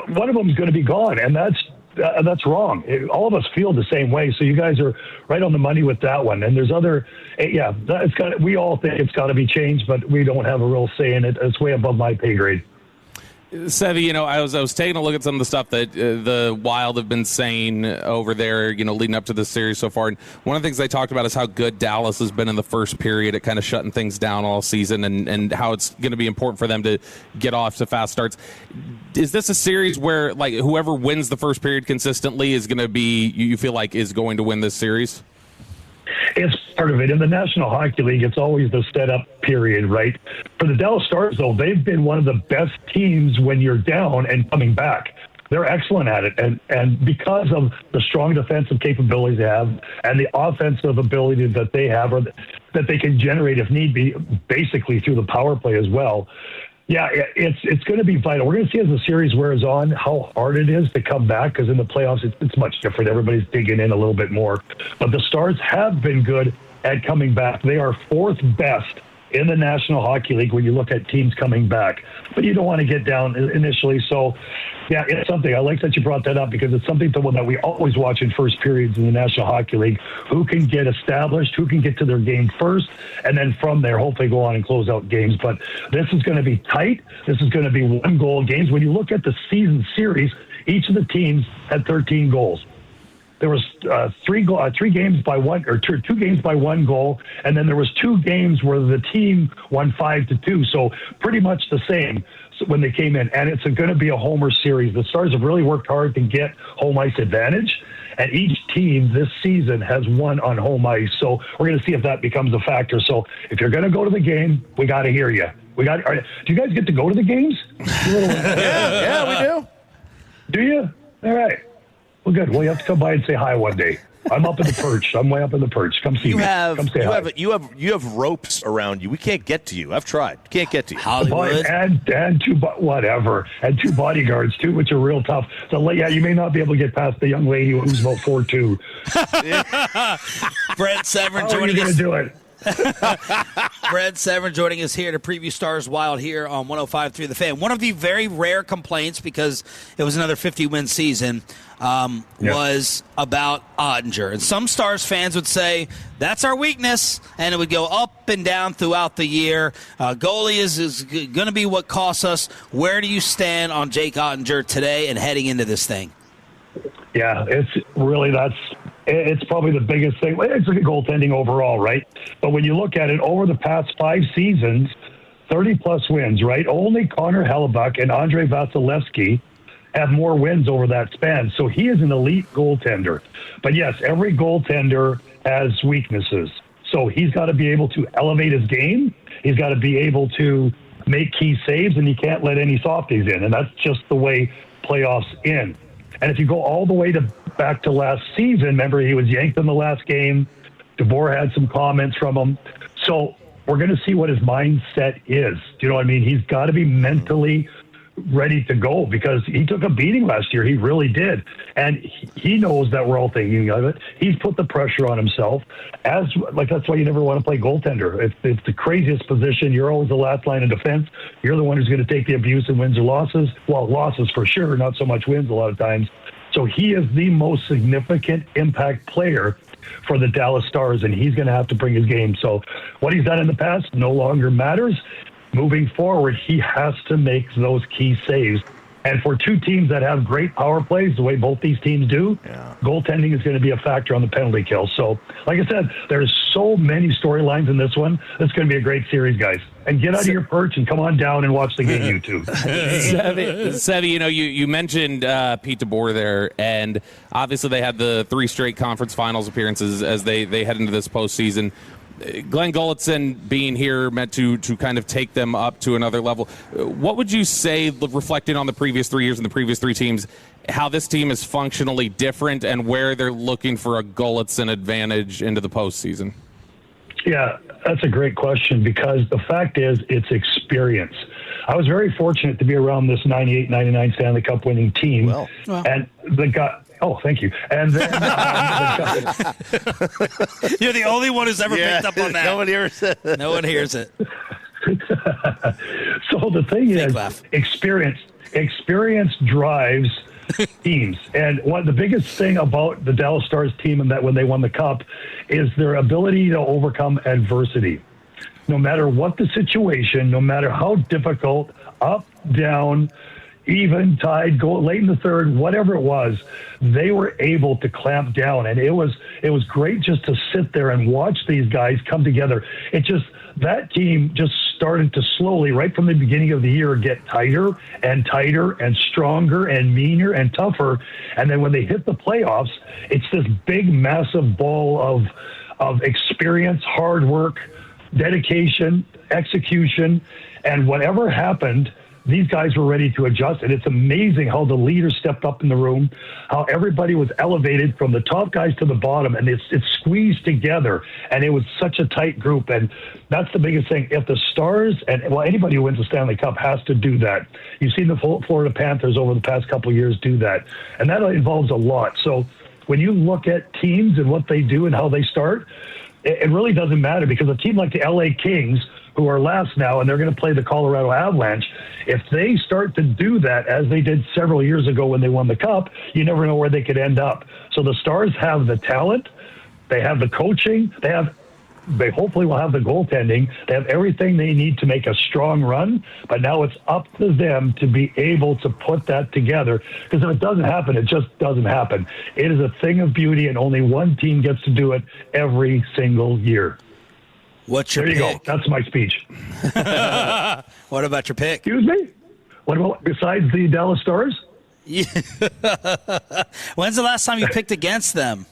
one of them is going to be gone, and that's wrong. All of us feel the same way, so you guys are right on the money with that one. And there's other, we all think it's got to be changed, but we don't have a real say in it. It's way above my pay grade. Sevy, I was taking a look at some of the stuff that the Wild have been saying over there, leading up to this series so far. And one of the things they talked about is how good Dallas has been in the first period at kind of shutting things down all season, and how it's going to be important for them to get off to fast starts. Is this a series where, whoever wins the first period consistently is going to be, you feel like, is going to win this series? It's part of it. In the National Hockey League, it's always the setup period, right? For the Dallas Stars, though, they've been one of the best teams when you're down and coming back. They're excellent at it. And because of the strong defensive capabilities they have and the offensive ability that they have, or that they can generate if need be, basically through the power play as well. Yeah, it's going to be vital. We're going to see as the series wears on how hard it is to come back, because in the playoffs it's much different. Everybody's digging in a little bit more. But the Stars have been good at coming back. They are fourth best in the National Hockey League when you look at teams coming back. But you don't want to get down initially. So, yeah, it's something. I like that you brought that up, because it's something that we always watch in first periods in the National Hockey League. Who can get established, who can get to their game first, and then from there hopefully go on and close out games. But this is going to be tight. This is going to be one-goal games. When you look at the season series, each of the teams had 13 goals. There was three games by one, or two games by one goal, and then there was 2 games where the team won 5-2. So pretty much the same when they came in, and it's going to be a homer series. The Stars have really worked hard to get home ice advantage, and each team this season has won on home ice. So we're going to see if that becomes a factor. So if you're going to go to the game, we got to hear you. Do you guys get to go to the games? Yeah, we do. Do you? All right. Well, good. Well, you have to come by and say hi one day. I'm up in the perch. I'm way up in the perch. Come see me. Come say hi. You have ropes around you. We can't get to you. I've tried. Can't get to you. Hollywood. And two bodyguards too, which are real tough. So yeah, you may not be able to get past the young lady who's about 4'2". Brent Severn joining us. How are you going to do it? Brent Severn joining us here to preview Stars Wild here on 105.3 The Fan. One of the very rare complaints, because it was another 50-win season, was about Oettinger. And some Stars fans would say, that's our weakness, and it would go up and down throughout the year. Goalie is going to be what costs us. Where do you stand on Jake Oettinger today and heading into this thing? Yeah, it's probably the biggest thing. It's goaltending overall, right? But when you look at it over the past 5 seasons, 30-plus wins, right? Only Connor Hellebuck and Andrei Vasilevsky have more wins over that span. So he is an elite goaltender. But yes, every goaltender has weaknesses. So he's got to be able to elevate his game. He's got to be able to make key saves, and he can't let any softies in. And that's just the way playoffs end. And if you go all the way back to last season, remember he was yanked in the last game. DeBoer had some comments from him. So we're going to see what his mindset is. Do you know what I mean? He's got to be mentally ready to go because he took a beating last year. He really did. And he knows that we're all thinking of it. He's put the pressure on himself. That's why you never want to play goaltender. It's the craziest position. You're always the last line of defense. You're the one who's going to take the abuse in wins or losses. Well, losses for sure, not so much wins a lot of times. So he is the most significant impact player for the Dallas Stars, and he's going to have to bring his game. So what he's done in the past no longer matters. Moving forward, he has to make those key saves. And for two teams that have great power plays, the way both these teams do, goaltending is going to be a factor on the penalty kill. So, like I said, there's so many storylines in this one. It's going to be a great series, guys. And get out of your perch and come on down and watch the game, you two. Sevy, you mentioned Pete DeBoer there, and obviously they had the 3 straight conference finals appearances as they head into this postseason. Glenn Gulletson being here meant to kind of take them up to another level. What would you say, reflecting on the previous 3 years and the previous 3 teams, how this team is functionally different and where they're looking for a Gulletson advantage into the postseason? Yeah, that's a great question because the fact is it's experience. I was very fortunate to be around this 98-99 Stanley Cup winning team. Well. And the guy... Oh, thank you. And then you're the only one who's ever picked up on that. No one hears it. No one hears it. So the thing is, laugh. experience drives teams. And the biggest thing about the Dallas Stars team and that when they won the Cup is their ability to overcome adversity. No matter what the situation, no matter how difficult, up, down, even, tied, go late in the third, whatever it was, they were able to clamp down. And it was great just to sit there and watch these guys come together. That team just started to slowly, right from the beginning of the year, get tighter and stronger and meaner and tougher. And then when they hit the playoffs, it's this big, massive ball of experience, hard work, dedication, execution, and whatever happened, these guys were ready to adjust. And it's amazing how the leaders stepped up in the room, how everybody was elevated from the top guys to the bottom, and it's squeezed together. And it was such a tight group. And that's the biggest thing. If the Stars, anybody who wins the Stanley Cup has to do that. You've seen the Florida Panthers over the past couple of years do that. And that involves a lot. So when you look at teams and what they do and how they start, it really doesn't matter because a team like the LA Kings, who are last now, and they're going to play the Colorado Avalanche. If they start to do that, as they did several years ago when they won the Cup, you never know where they could end up. So the Stars have the talent, they have the coaching, they hopefully will have the goaltending, they have everything they need to make a strong run, but now it's up to them to be able to put that together, because if it doesn't happen, it just doesn't happen. It is a thing of beauty, and only one team gets to do it every single year. What's your pick? There you pick? Go. That's my speech. What about your pick? Excuse me? What about besides the Dallas Stars? Yeah. When's the last time you picked against them?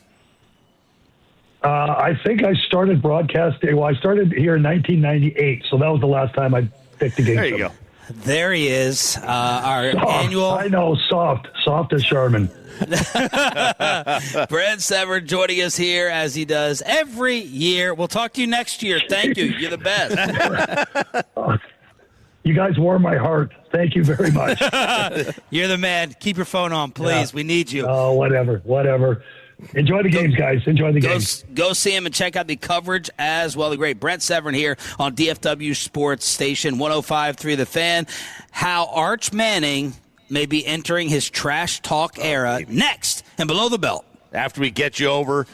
I think I started broadcasting. Well, I started here in 1998, so that was the last time I picked against them. There you go. There he is, our soft. annual. I know, soft as Charmin. Brent Severn joining us here as he does every year. We'll talk to you next year. Thank you. You're the best. You guys warm my heart. Thank you very much. You're the man. Keep your phone on, please. Yeah. We need you. Oh, whatever. Enjoy the games, guys. Enjoy the games. Go see him and check out the coverage as well. The great Brent Severn here on DFW Sports Station 105.3 The Fan. How Arch Manning may be entering his trash talk era next and Below the Belt. After we get you over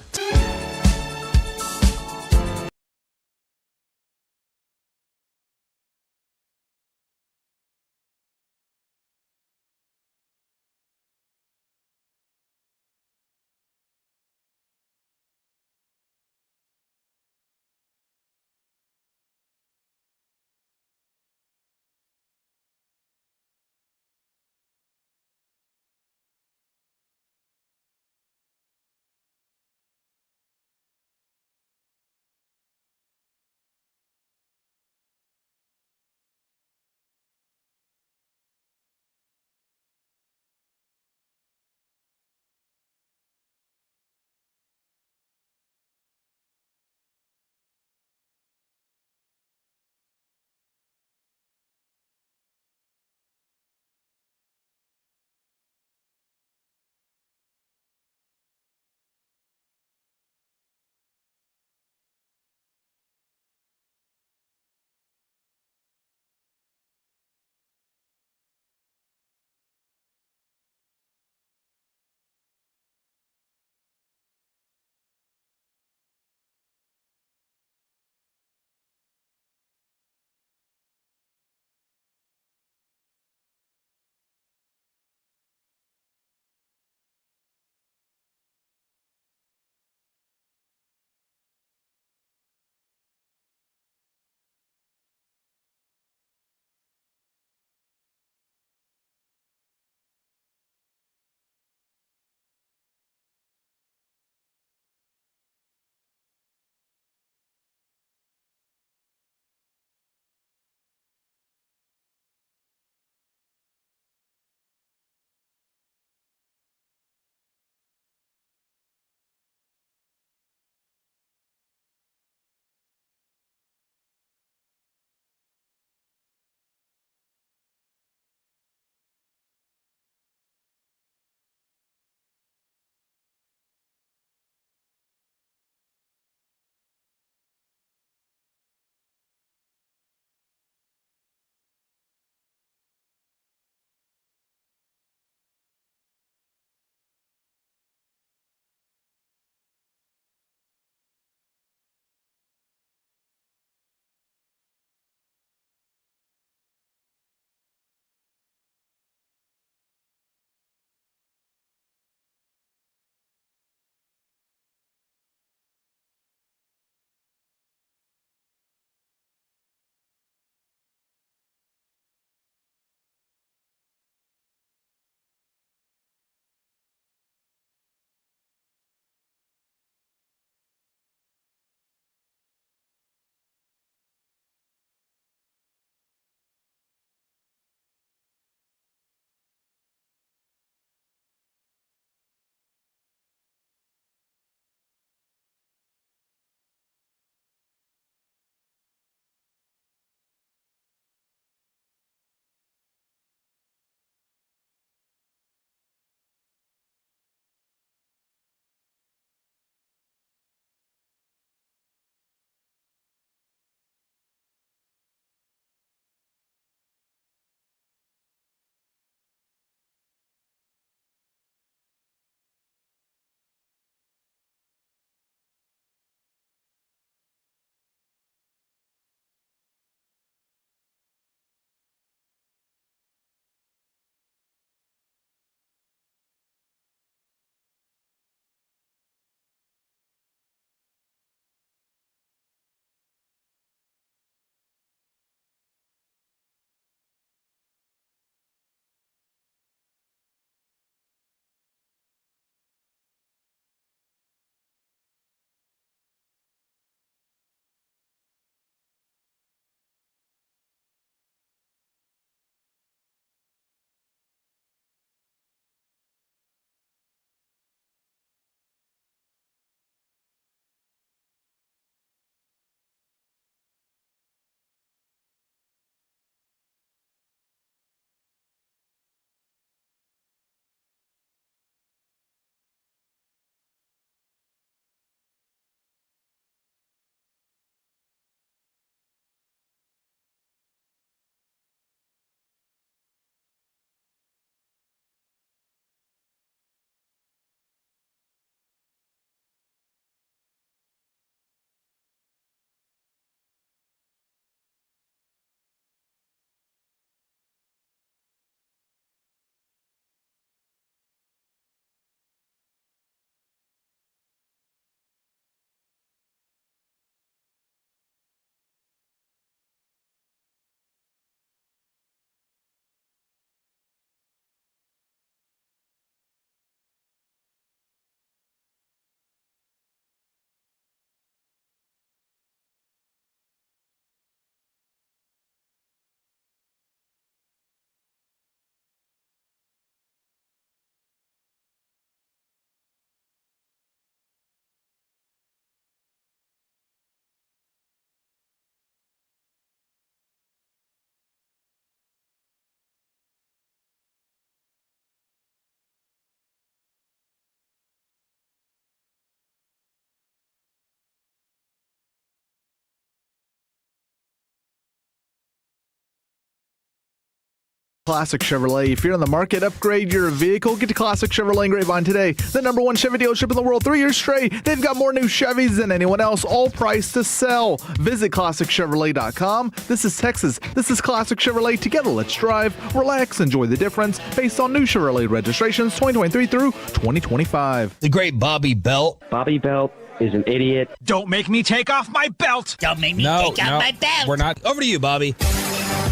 Classic Chevrolet. If you're on the market, upgrade your vehicle. Get to Classic Chevrolet in Grapevine today. The #1 Chevy dealership in the world 3 years straight. They've got more new Chevys than anyone else, all priced to sell. Visit ClassicChevrolet.com. This is Texas. This is Classic Chevrolet. Together, let's drive, relax, enjoy the difference based on new Chevrolet registrations 2023 through 2025. The great Bobby Belt. Bobby Belt is an idiot. Don't make me take off my belt. Don't make me take off my belt. We're not. Over to you, Bobby.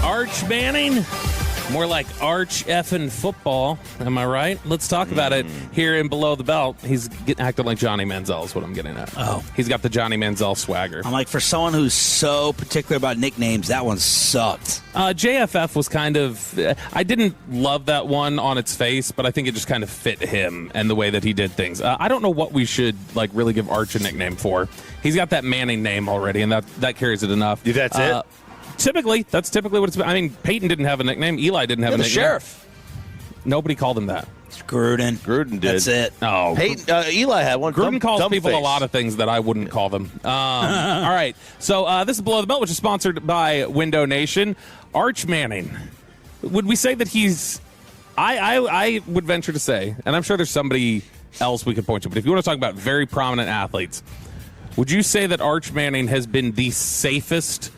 Arch Manning. More like arch effing football. Am I right? Let's talk about it here in Below the Belt. He's acting like Johnny Manziel is what I'm getting at. Oh. He's got the Johnny Manziel swagger. I'm like, for someone who's so particular about nicknames, that one sucked. JFF was kind of... I didn't love that one on its face, but I think it just kind of fit him and the way that he did things. I don't know what we should really give Arch a nickname for. He's got that Manning name already, and that carries it enough. That's it? That's typically what it's been. I mean, Peyton didn't have a nickname. Eli didn't have a nickname. The sheriff. Nobody called him that. Gruden did. That's it. Oh, Peyton, Eli had one. Gruden calls people face. a lot of things that I wouldn't call them. All right. So this is Below the Belt, which is sponsored by Window Nation. Arch Manning. Would we say that he's... I would venture to say, and I'm sure there's somebody else we could point to, but if you want to talk about very prominent athletes, would you say that Arch Manning has been the safest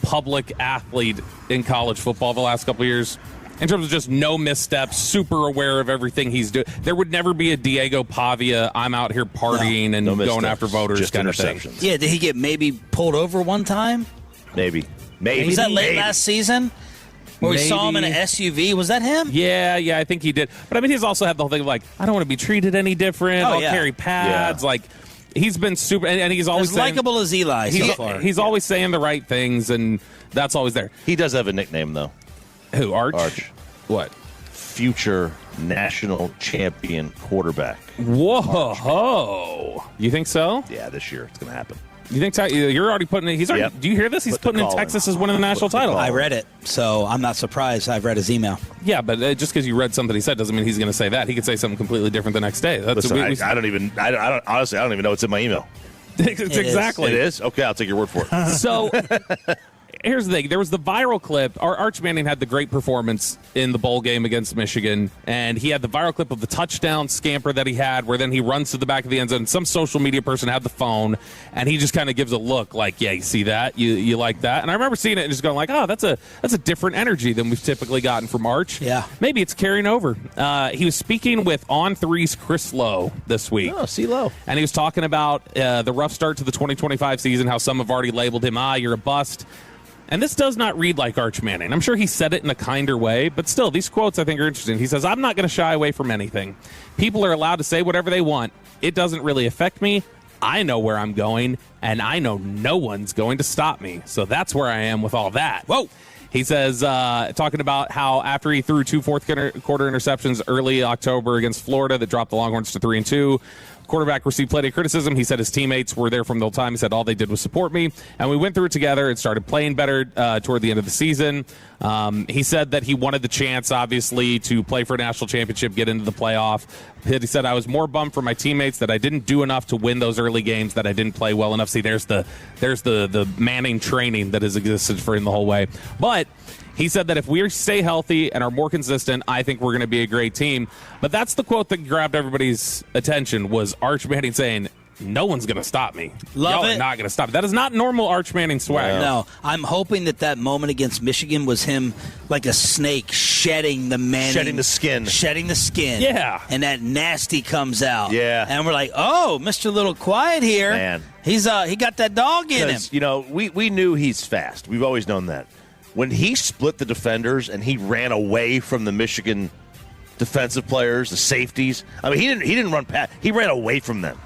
public athlete in college football the last couple of years, in terms of just no missteps, super aware of everything he's doing? There would never be a Diego Pavia, I'm out here partying and going after voters just kind of thing. Yeah, did he get maybe pulled over one time? Maybe. Was that late last season? Where we saw him in an SUV? Was that him? Yeah, I think he did. But I mean, he's also had the whole thing of I don't want to be treated any different. I'll carry pads. Yeah. He's been super, and he's always as likable as Eli. He's always saying the right things, and that's always there. He does have a nickname, though. Who, Arch? Arch. What? Future national champion quarterback. Whoa! You think so? Yeah, this year it's going to happen. You think you're already putting it? He's already. Yep. Do you hear this? He's putting in Texas as winning the national title. I read it, so I'm not surprised. I've read his email. Yeah, but just because you read something he said doesn't mean he's going to say that. He could say something completely different the next day. Listen, I don't even. Honestly, I don't even know what's in my email. Exactly. It is? Okay, I'll take your word for it. So here's the thing. There was the viral clip. Arch Manning had the great performance in the bowl game against Michigan, and he had the viral clip of the touchdown scamper that he had, where then he runs to the back of the end zone. Some social media person had the phone, and he just kind of gives a look like, yeah, you see that? You like that? And I remember seeing it and just going oh, that's a different energy than we've typically gotten from Arch. Yeah. Maybe it's carrying over. He was speaking with On3's Chris Lowe this week. Oh, see Lowe. And he was talking about the rough start to the 2025 season, how some have already labeled him, you're a bust. And this does not read like Arch Manning. I'm sure he said it in a kinder way, but still, these quotes I think are interesting. He says, I'm not going to shy away from anything. People are allowed to say whatever they want. It doesn't really affect me. I know where I'm going, and I know no one's going to stop me. So that's where I am with all that. Whoa! He says, talking about how after he threw 2 fourth-quarter interceptions early October against Florida that dropped the Longhorns to 3-2, quarterback received plenty of criticism. He said his teammates were there from the whole time. He said all they did was support me, and we went through it together and started playing better toward the end of the season. He said that he wanted the chance, obviously, to play for a national championship, get into the playoff. He said, I was more bummed for my teammates that I didn't do enough to win those early games, that I didn't play well enough. See, there's the Manning training that has existed for him the whole way. But he said that if we stay healthy and are more consistent, I think we're going to be a great team. But that's the quote that grabbed everybody's attention, was Arch Manning saying, no one's going to stop me. Y'all are not going to stop me. That is not normal Arch Manning swag. No, I'm hoping that moment against Michigan was him like a snake shedding the Manning. Shedding the skin. Yeah. And that nasty comes out. Yeah. And we're like, oh, Mr. Little Quiet here. Man. He got that dog in him. You know, we knew he's fast. We've always known that. When he split the defenders and he ran away from the Michigan defensive players, the safeties, I mean, he didn't run past. He ran away from them.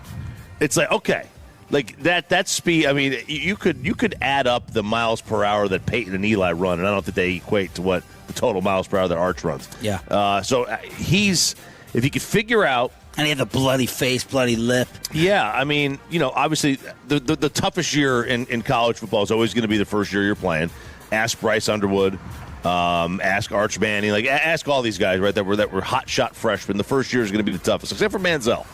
It's like, okay, like that speed. I mean, you could add up the miles per hour that Peyton and Eli run, and I don't think they equate to what the total miles per hour that Arch runs. Yeah. So if he could figure out. And he had the bloody face, bloody lip. Yeah, I mean, you know, obviously the toughest year in college football is always going to be the first year you're playing. Ask Bryce Underwood, ask Arch Manning, ask all these guys, right, that were hot shot freshmen. The first year is going to be the toughest, except for Manziel.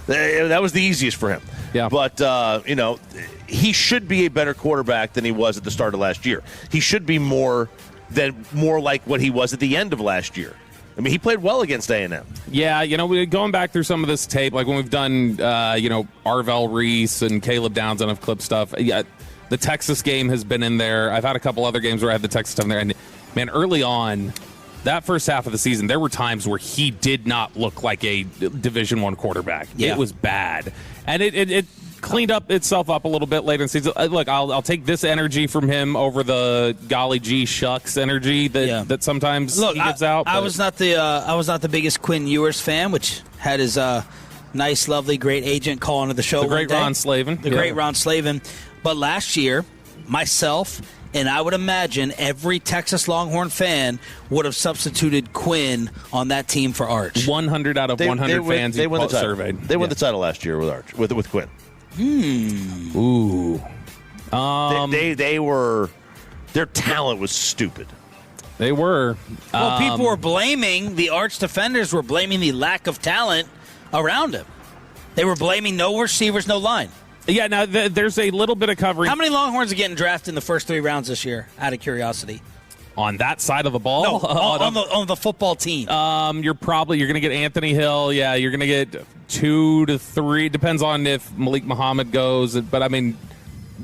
That was the easiest for him. Yeah. But, you know, he should be a better quarterback than he was at the start of last year. He should be more than more like what he was at the end of last year. I mean, he played well against A&M. Yeah, going back through some of this tape, like when we've done, Arvell Reese and Caleb Downs and clip stuff, yeah, the Texas game has been in there. I've had a couple other games where I had the Texas stuff in there. And, man, early on, that first half of the season, there were times where he did not look like a Division I quarterback. Yeah. It was bad. And it cleaned itself up a little bit later in the season. Look, I'll take this energy from him over the golly gee shucks energy that sometimes he gives out. I was not the biggest Quinn Ewers fan, which had his nice, lovely, great agent call into the show. The great Ron Slavin. Great Ron Slavin. But last year, myself and I would imagine every Texas Longhorn fan would have substituted Quinn on that team for Arch. 100 out of 100 fans they won the title. Surveyed. They won the title last year with Arch, with Quinn. Ooh. They were. Their talent was stupid. They were. Well, people were blaming the Arch defenders. Were blaming the lack of talent around him. They were blaming no receivers, no line. Yeah. Now there's a little bit of covering. How many Longhorns are getting drafted in the first 3 rounds this year? Out of curiosity. On that side of the ball? No, on the football team. You're going to get Anthony Hill. Yeah, you're going to get 2 to 3. Depends on if Malik Muhammad goes. But, I mean,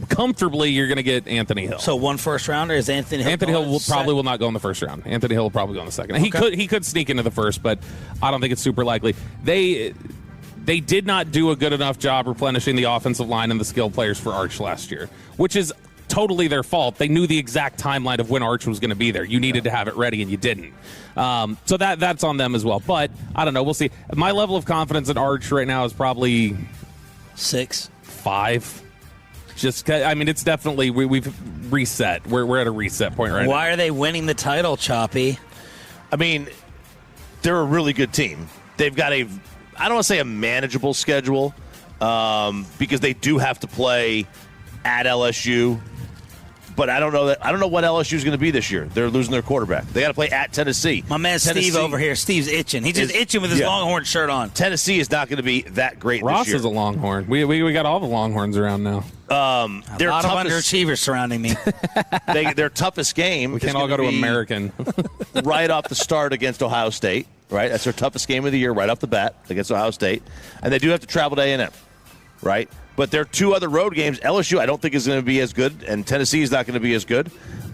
comfortably, you're going to get Anthony Hill. So 1 first rounder is Anthony Hill? Anthony Hill will not go in the first round. Anthony Hill will probably go in the second. Okay. He could sneak into the first, but I don't think it's super likely. They did not do a good enough job replenishing the offensive line and the skilled players for Arch last year, which is totally their fault. They knew the exact timeline of when Arch was going to be there. You needed to have it ready, and you didn't. So that's on them as well. But I don't know. We'll see. My level of confidence in Arch right now is probably 6, 5. Just, I mean, it's definitely we've reset. We're at a reset point right now. Why are they winning the title, Choppy? I mean, they're a really good team. They've got I don't want to say a manageable schedule, because they do have to play at LSU. But I don't know what LSU is going to be this year. They're losing their quarterback. They got to play at Tennessee. My man Steve over here. Steve's itching. He's just itching with his Longhorn shirt on. Tennessee is not going to be that great Ross this year. Is a Longhorn. We got all the Longhorns around now. A lot of underachievers surrounding me. Their toughest game. We can't all go to American. Right off the start against Ohio State. Right, that's their toughest game of the year right off the bat against Ohio State, and they do have to travel to A&M. Right. But their 2 other road games, LSU I don't think is going to be as good, and Tennessee is not going to be as good.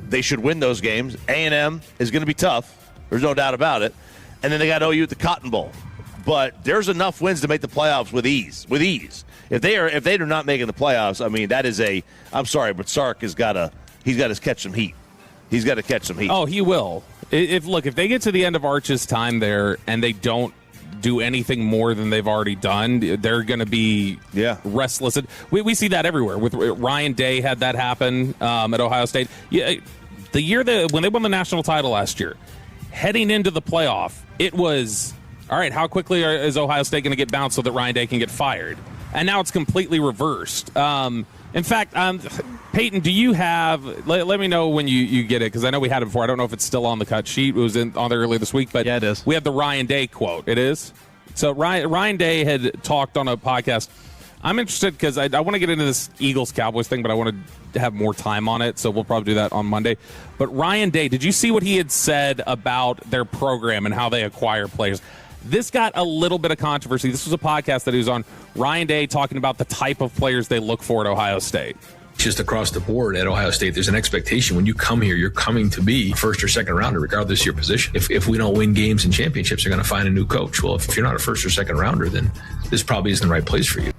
They should win those games. A&M is going to be tough. There's no doubt about it. And then they got OU at the Cotton Bowl. But there's enough wins to make the playoffs with ease. If they're not making the playoffs, I mean, that is I'm sorry, but Sark he's got to catch some heat. He's got to catch some heat. Oh, he will. If they get to the end of Arch's time there and they don't do anything more than they've already done, they're going to be restless. We see that everywhere. With Ryan Day had that happen at Ohio State. Yeah, the year when they won the national title last year, heading into the playoff, it was, all right, how quickly is Ohio State going to get bounced so that Ryan Day can get fired? And now it's completely reversed. In fact, Peyton, do you have? Let me know when you get it, because I know we had it before. I don't know if it's still on the cut sheet. It was on there earlier this week, but yeah, it is. We have the Ryan Day quote. It is. So Ryan Day had talked on a podcast. I'm interested because I want to get into this Eagles-Cowboys thing, but I want to have more time on it, so we'll probably do that on Monday. But Ryan Day, did you see what he had said about their program and how they acquire players? This got a little bit of controversy. This was a podcast that he was on. Ryan Day talking about the type of players they look for at Ohio State. Just across the board at Ohio State, there's an expectation when you come here, you're coming to be first or second rounder, regardless of your position. If we don't win games and championships, they're going to find a new coach. Well, if you're not a first or second rounder, then this probably isn't the right place for you.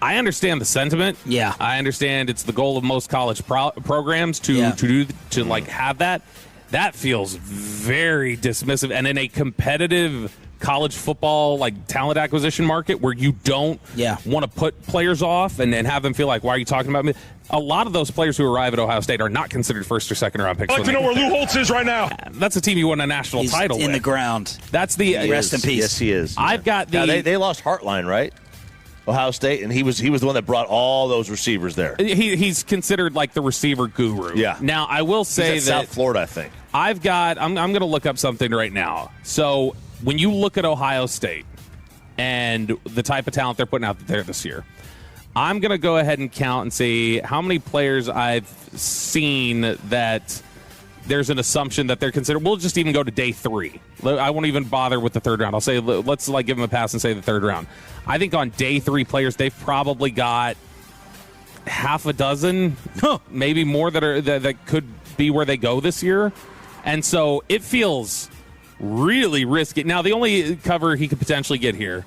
I understand the sentiment. Yeah. I understand it's the goal of most college programs to have that. That feels very dismissive. And in a competitive college football talent acquisition market where you don't want to put players off and have them feel like, why are you talking about me? A lot of those players who arrive at Ohio State are not considered first or second round picks. I'd like to know where Lou Holtz is right now. That's a team you won a national title in with. the ground. That's the rest in peace. Yes, he is. I've got the. Now, they lost Hartline, right? Ohio State, and he was the one that brought all those receivers there. He's considered the receiver guru. Yeah. Now I will say he's that South Florida, I think. I'm going to look up something right now. So when you look at Ohio State and the type of talent they're putting out there this year, I'm going to go ahead and count and see how many players I've seen that there's an assumption that they're considered. We'll just even go to day 3. I won't even bother with the third round. I'll say let's give them a pass and say the third round. I think on day 3 players, they've probably got half a dozen, maybe more that could be where they go this year, and so it feels really risky. Now, the only cover he could potentially get here,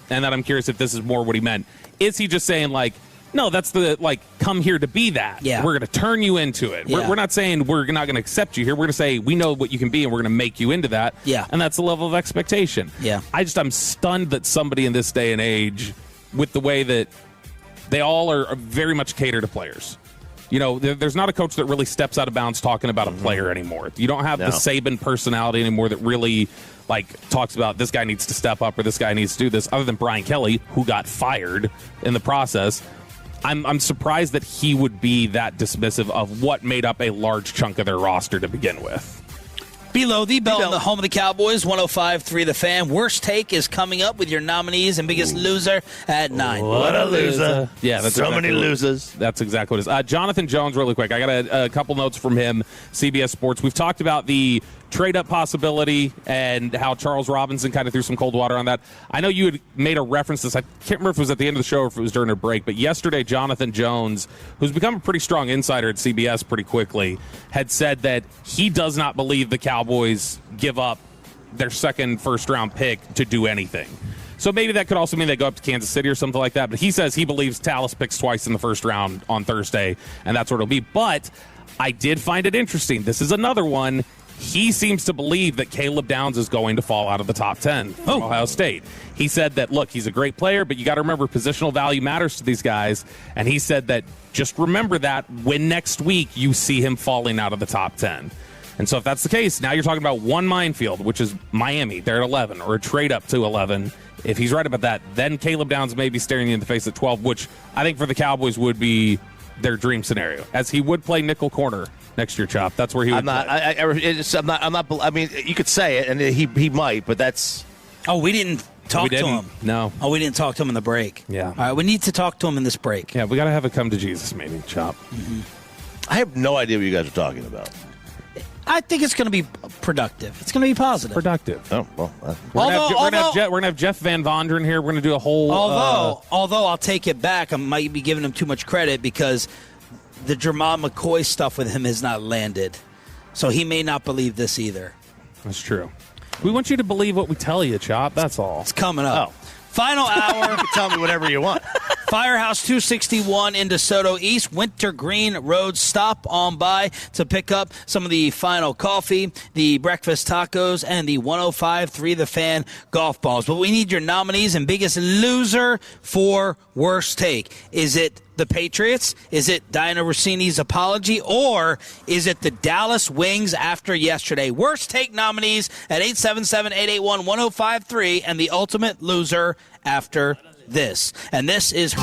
and that I'm curious if this is more what he meant, is he just saying like, no, that's come here to be that. Yeah. We're going to turn you into it. Yeah. We're not saying we're not going to accept you here. We're going to say we know what you can be, and we're going to make you into that. Yeah. And that's the level of expectation. Yeah. I'm stunned that somebody in this day and age, with the way that they all are very much cater to players. You know, there's not a coach that really steps out of bounds talking about a player anymore. You don't have the Saban personality anymore that really talks about this guy needs to step up or this guy needs to do this, other than Brian Kelly, who got fired in the process. I'm surprised that he would be that dismissive of what made up a large chunk of their roster to begin with. Below the belt, the home of the Cowboys, 105.3 The Fan. Worst Take is coming up with your nominees and biggest loser at 9. What a loser. Yeah, that's so many losers. That's exactly what it is. Jonathan Jones, really quick. I got a couple notes from him, CBS Sports. We've talked about the trade-up possibility and how Charles Robinson kind of threw some cold water on that. I know you had made a reference to this. I can't remember if it was at the end of the show or if it was during a break, but yesterday Jonathan Jones, who's become a pretty strong insider at CBS pretty quickly, had said that he does not believe the Cowboys give up their second first-round pick to do anything. So maybe that could also mean they go up to Kansas City or something like that, but he says he believes Tallis picks twice in the first round on Thursday, and that's what it'll be. But I did find it interesting. This is another one. He seems to believe that Caleb Downs is going to fall out of the top 10 from Ohio State. He said that, look, he's a great player, but you got to remember positional value matters to these guys. And he said that just remember that when next week you see him falling out of the top 10. And so if that's the case, now you're talking about one minefield, which is Miami. They're at 11, or a trade up to 11. If he's right about that, then Caleb Downs may be staring you in the face at 12, which I think for the Cowboys would be their dream scenario, as he would play nickel corner next year, Chop. That's where he would play. I'm not. I mean, you could say it, and he might, but that's. Oh, we didn't talk to him. No. Oh, we didn't talk to him in the break. Yeah. All right, we need to talk to him in this break. Yeah, we got to have a come to Jesus meeting, Chop. Mm-hmm. I have no idea what you guys are talking about. I think it's going to be productive. It's going to be positive. Productive. Oh, well. We're going to have Jeff Van Vonderen here. We're going to do a whole. Although I'll take it back, I might be giving him too much credit because the Jermon McCoy stuff with him has not landed. So he may not believe this either. That's true. We want you to believe what we tell you, Chop. That's all. It's coming up. Oh. Final hour. You can tell me whatever you want. Firehouse 261 in DeSoto East. Wintergreen Road. Stop on by to pick up some of the final coffee, the breakfast tacos, and the 105.3 The Fan golf balls. But we need your nominees and biggest loser for Worst Take. Is it the Patriots? Is it Diana Rossini's apology? Or is it the Dallas Wings after yesterday? Worst Take nominees at 877-881-1053 and the ultimate loser after this. And this is...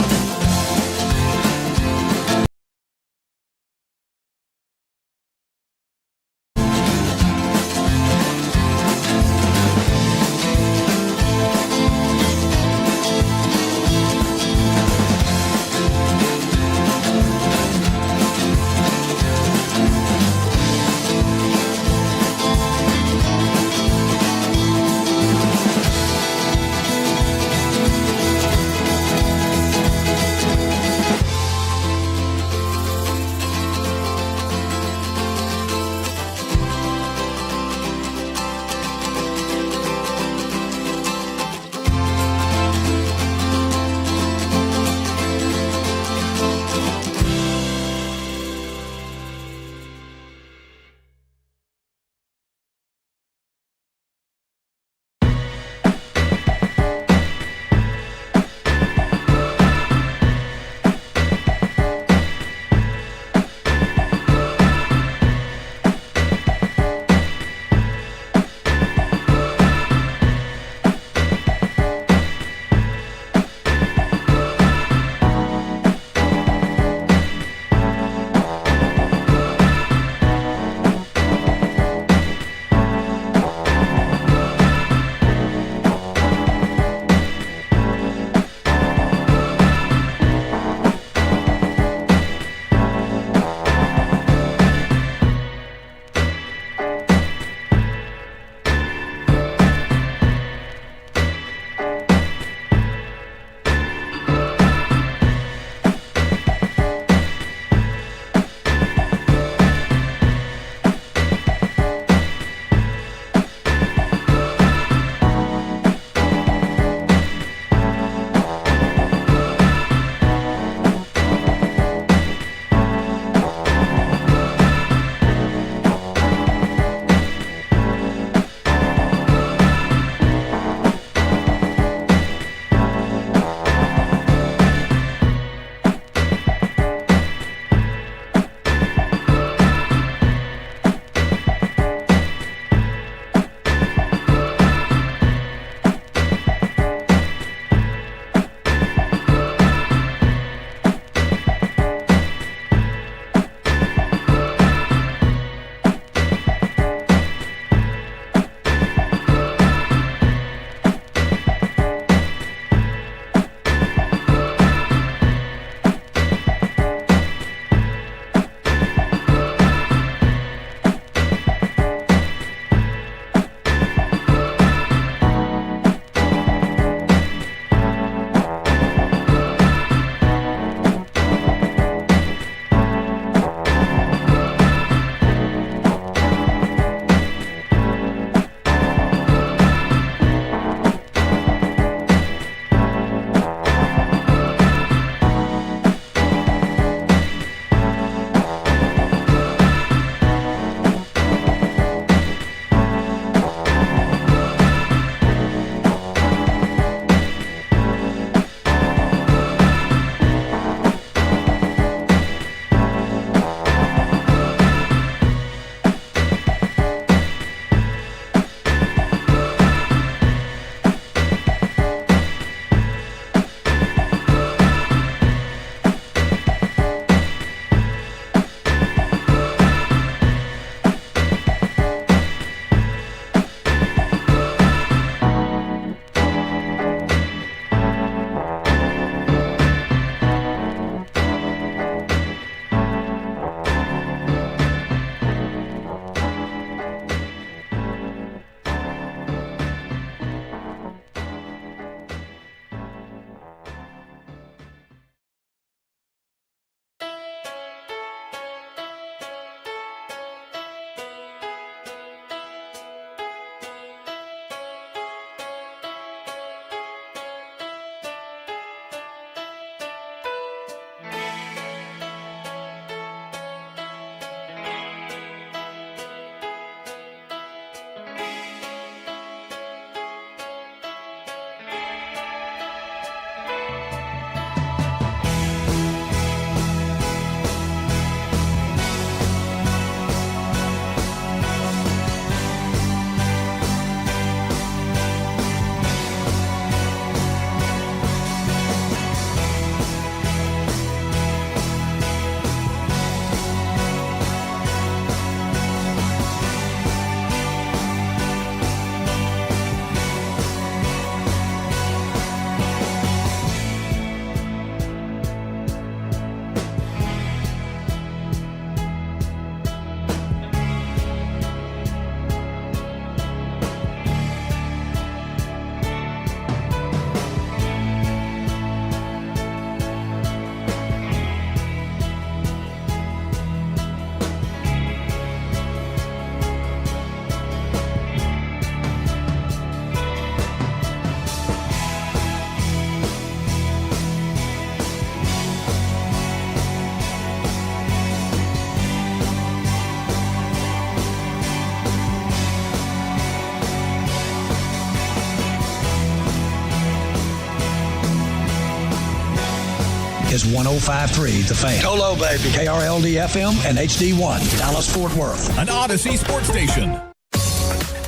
is 105.3 The Fan. Hello, baby. KRLD-FM and HD1, Dallas-Fort Worth. An Odyssey sports station.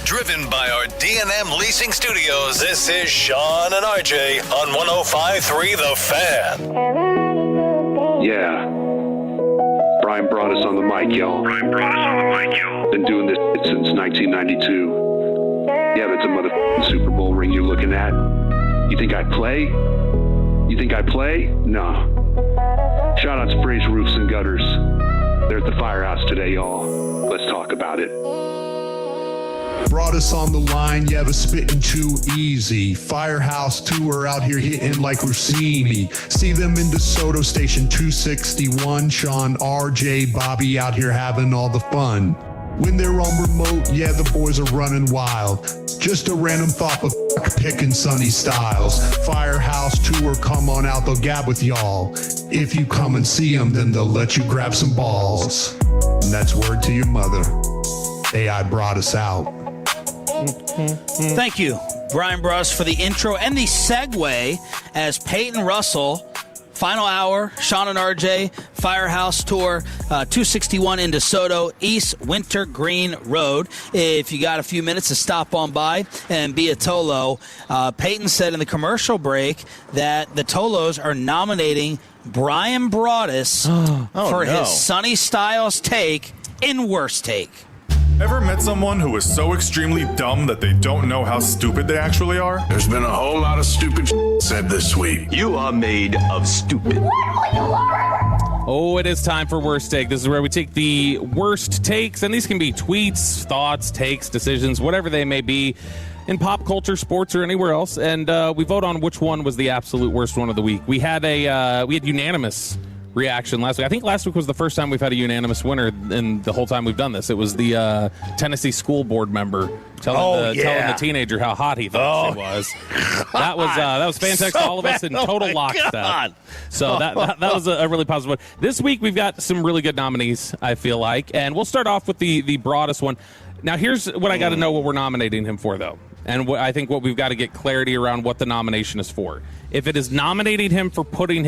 Driven by our D&M Leasing Studios, this is Sean and RJ on 105.3 The Fan. Yeah. Brian Bratish on the mic, y'all. Been doing this since 1992. Yeah, that's a motherfucking Super Bowl ring you're looking at. You think I play? You think I play? No. Shout out to Sprays Roofs and Gutters. They're at the Firehouse today, y'all. Let's talk about it. Brought us on the line, yeah, but spitting too easy. Firehouse tour out here hitting like Rossini. See them in DeSoto Station 261. Sean, RJ, Bobby out here having all the fun. When they're on remote, yeah, the boys are running wild. Just a random thought, but picking Sunny Styles. Firehouse tour, come on out, they'll gab with y'all. If you come and see them, then they'll let you grab some balls. And that's word to your mother. AI brought us out. Thank you, Brian Bratish, for the intro and the segue as Peyton Russell, final hour, Sean and RJ, Firehouse Tour, 261 in DeSoto, East Winter Green Road. If you got a few minutes to stop on by and be a Tolo, Peyton said in the commercial break that the Tolos are nominating Brian Bratish for his Sunny Styles take in Worst Take. Ever met someone who is so extremely dumb that they don't know how stupid they actually are? There's been a whole lot of stupid said this week. You are made of stupid. Oh, it is time for Worst Take. This is where we take the worst takes, and these can be tweets, thoughts, takes, decisions, whatever they may be, in pop culture, sports, or anywhere else, and we vote on which one was the absolute worst one of the week. We had unanimous reaction last week. I think last week was the first time we've had a unanimous winner in the whole time we've done this. It was the Tennessee school board member telling the teenager how hot he thought she was. That was fantastic. All of us in total lockstep. So that was a really positive one. This week we've got some really good nominees, I feel like, and we'll start off with the broadest one. Now here's what I got to know what we're nominating him for, though. And I think what we've got to get clarity around what the nomination is for. If it is nominating him for putting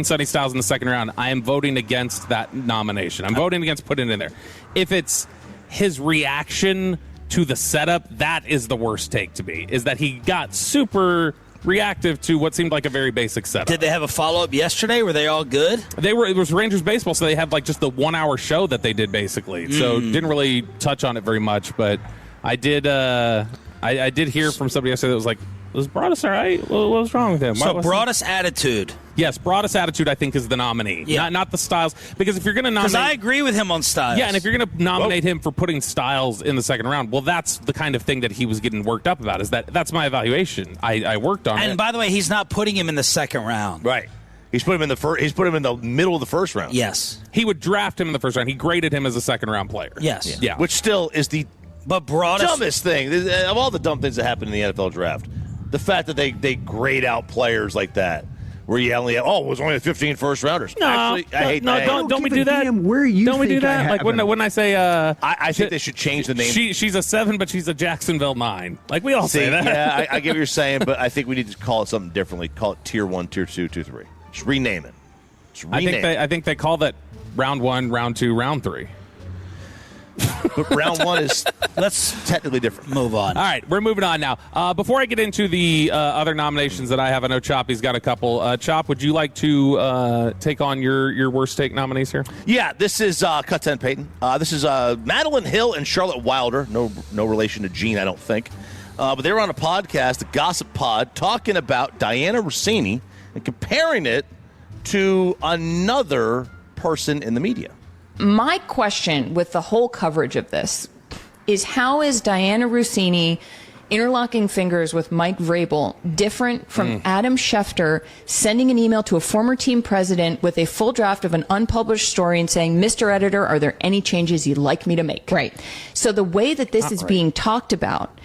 Sunny Styles in the second round, I am voting against that nomination. I'm voting against putting it in there. If it's his reaction to the setup, that is the worst take to me, is that he got super reactive to what seemed like a very basic setup. Did they have a follow-up yesterday? Were they all good? It was Rangers baseball, so they had like just the 1 hour show that they did basically. So didn't really touch on it very much, but I did I did hear from somebody yesterday that was like, was Bratish all right? What was wrong with him? So Bratish attitude. Yes, Bratish attitude, I think, is the nominee. Yeah. Not the Styles. Because if you're going to nominate... Because I agree with him on Styles. Yeah, and if you're going to nominate him for putting Styles in the second round, well, that's the kind of thing that he was getting worked up about, that's my evaluation. I worked on it. And by the way, he's not putting him in the second round. Right. He's put him in the middle of the first round. Yes. He would draft him in the first round. He graded him as a second-round player. Yes. Yeah. Which still is the dumbest thing. Of all the dumb things that happen in the NFL draft, the fact that they grade out players like that, where you only have, it was only the 15 first rounders. No, actually, I hate that. Don't we do that? Where you don't we do that? Like when I say, I think they should change the name. She's a 7, but she's a Jacksonville 9. Like we all say that. Yeah, I get what you're saying, but I think we need to call it something differently. Call it Tier 1, Tier 2, Tier 3. Just rename it. I think they call that round 1, round 2, round 3. But round 1 is technically different. Move on. All right, we're moving on now. Before I get into the other nominations that I have, I know Choppy's got a couple. Chop, would you like to take on your worst take nominees here? Yeah, this is Cut 10 Peyton. This is Madeline Hill and Charlotte Wilder. No relation to Gene, I don't think. But they were on a podcast, the Gossip Pod, talking about Diana Rossini and comparing it to another person in the media. My question with the whole coverage of this is, how is Diana Rossini interlocking fingers with Mike Vrabel different from Adam Schefter sending an email to a former team president with a full draft of an unpublished story and saying, Mr. Editor, are there any changes you'd like me to make? Right. So the way that this is being talked about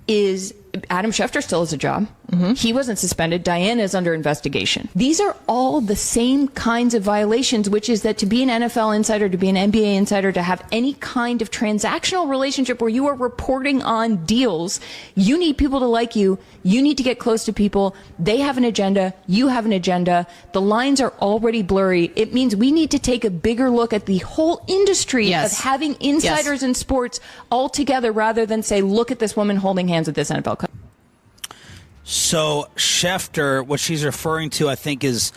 is Adam Schefter still has a job. He wasn't suspended. Diana is under investigation. These are all the same kinds of violations, which is that to be an NFL insider, to be an NBA insider, to have any kind of transactional relationship where you are reporting on deals, you need people to like you. You need to get close to people. They have an agenda. You have an agenda. The lines are already blurry. It means we need to take a bigger look at the whole industry of having insiders in sports all together rather than say, look at this woman holding hands with this NFL coach. So Schefter, what she's referring to, I think, is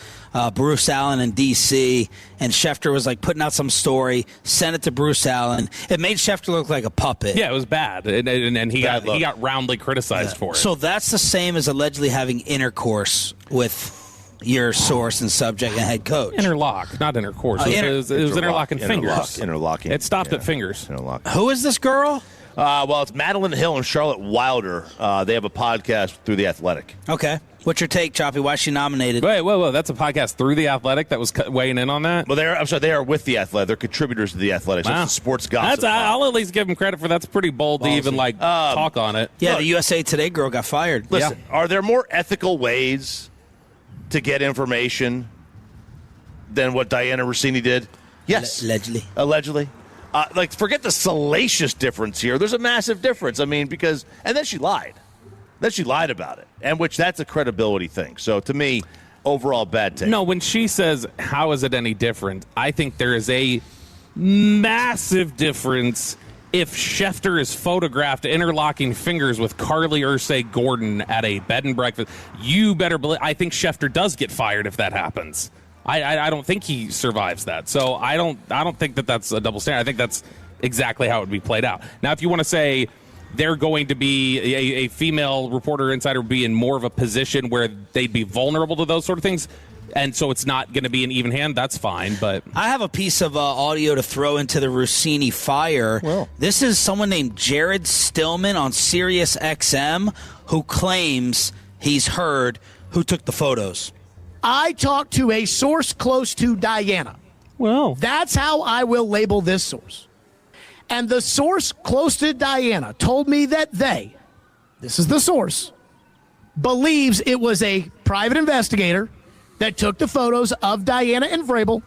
Bruce Allen in D.C., and Schefter was like putting out some story, sent it to Bruce Allen. It made Schefter look like a puppet. Yeah, it was bad, and he got roundly criticized for it. So that's the same as allegedly having intercourse with your source and subject and head coach. Interlock, not intercourse. It was interlocking fingers. Interlocking. It stopped at fingers. Who is this girl? Well, it's Madeline Hill and Charlotte Wilder. They have a podcast through The Athletic. Okay. What's your take, Choppy? Why is she nominated? Wait, whoa. That's a podcast through The Athletic that was weighing in on that? Well, they are with The Athletic. They're contributors to The Athletic. So it's a sports gossip. I'll at least give them credit for that's pretty bold to even talk on it. Yeah, the USA Today girl got fired. Listen, are there more ethical ways to get information than what Diana Rossini did? Yes. Allegedly. Forget the salacious difference here. There's a massive difference. I mean, and then she lied. Then she lied about it, and that's a credibility thing. So to me, overall bad take. No, when she says, how is it any different? I think there is a massive difference if Schefter is photographed interlocking fingers with Carly Ursay-Gordon at a bed and breakfast. You better believe, I think Schefter does get fired if that happens. I don't think he survives that. So I don't think that that's a double standard. I think that's exactly how it would be played out. Now, if you want to say they're going to be a female reporter insider would be in more of a position where they'd be vulnerable to those sort of things, and so it's not going to be an even hand, that's fine. But I have a piece of audio to throw into the Rossini fire. Well, this is someone named Jared Stillman on Sirius XM who claims he's heard who took the photos. I talked to a source close to Diana. Well, that's how I will label this source. And the source close to Diana told me that this is the source, believes it was a private investigator that took the photos of Diana and Vrabel.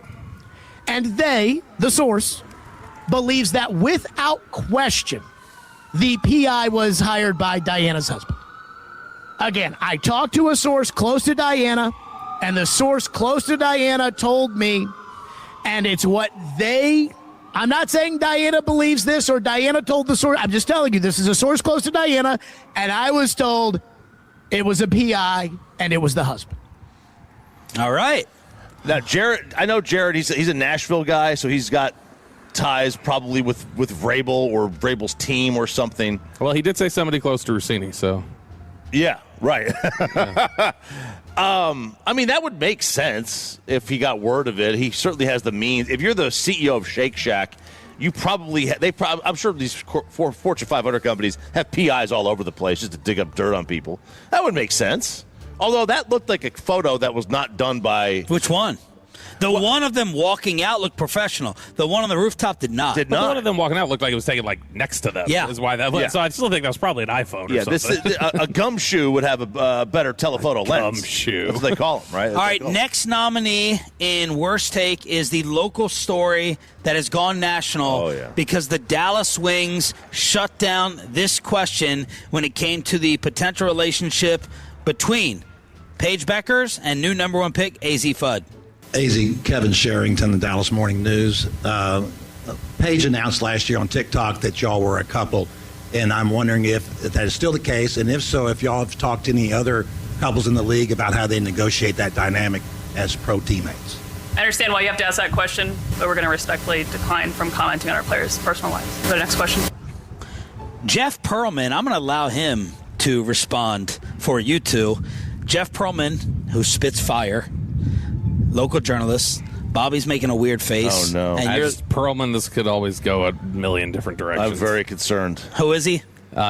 And the source, believes that without question, the PI was hired by Diana's husband. Again, I talked to a source close to Diana, and the source close to Diana told me, and it's what I'm not saying Diana believes this or Diana told the source. I'm just telling you, this is a source close to Diana, and I was told it was a PI and it was the husband. All right. Now, Jared, I know Jared, he's a Nashville guy, so he's got ties probably with Vrabel or Vrabel's team or something. Well, he did say somebody close to Rossini, so. Yeah, right. Yeah. I mean, that would make sense if he got word of it. He certainly has the means. If you're the CEO of Shake Shack, you probably I'm sure these Fortune 500 companies have PIs all over the place just to dig up dirt on people. That would make sense. Although that looked like a photo that was not done by... Which one? One of them walking out looked professional. The one on the rooftop did not. The one of them walking out looked like it was taken next to them. Yeah. Is why that looked. Yeah. So I still think that was probably an iPhone or something. A gumshoe would have a better telephoto lens. Gumshoe. That's what they call them, right? All right, next nominee in Worst Take is the local story that has gone national because the Dallas Wings shut down this question when it came to the potential relationship between Paige Beckers and new number one pick, AZ Fudd. AZ Kevin Sherrington, the Dallas Morning News. Paige announced last year on TikTok that y'all were a couple, and I'm wondering if that is still the case, and if so, if y'all have talked to any other couples in the league about how they negotiate that dynamic as pro teammates. I understand why you have to ask that question, but we're going to respectfully decline from commenting on our players' personal lives. Go to the next question. Jeff Pearlman, I'm going to allow him to respond for you two. Jeff Pearlman, who spits fire, local journalist. Bobby's making a weird face. Oh, no. And as Pearlman, this could always go a million different directions. I'm very concerned. Who is he?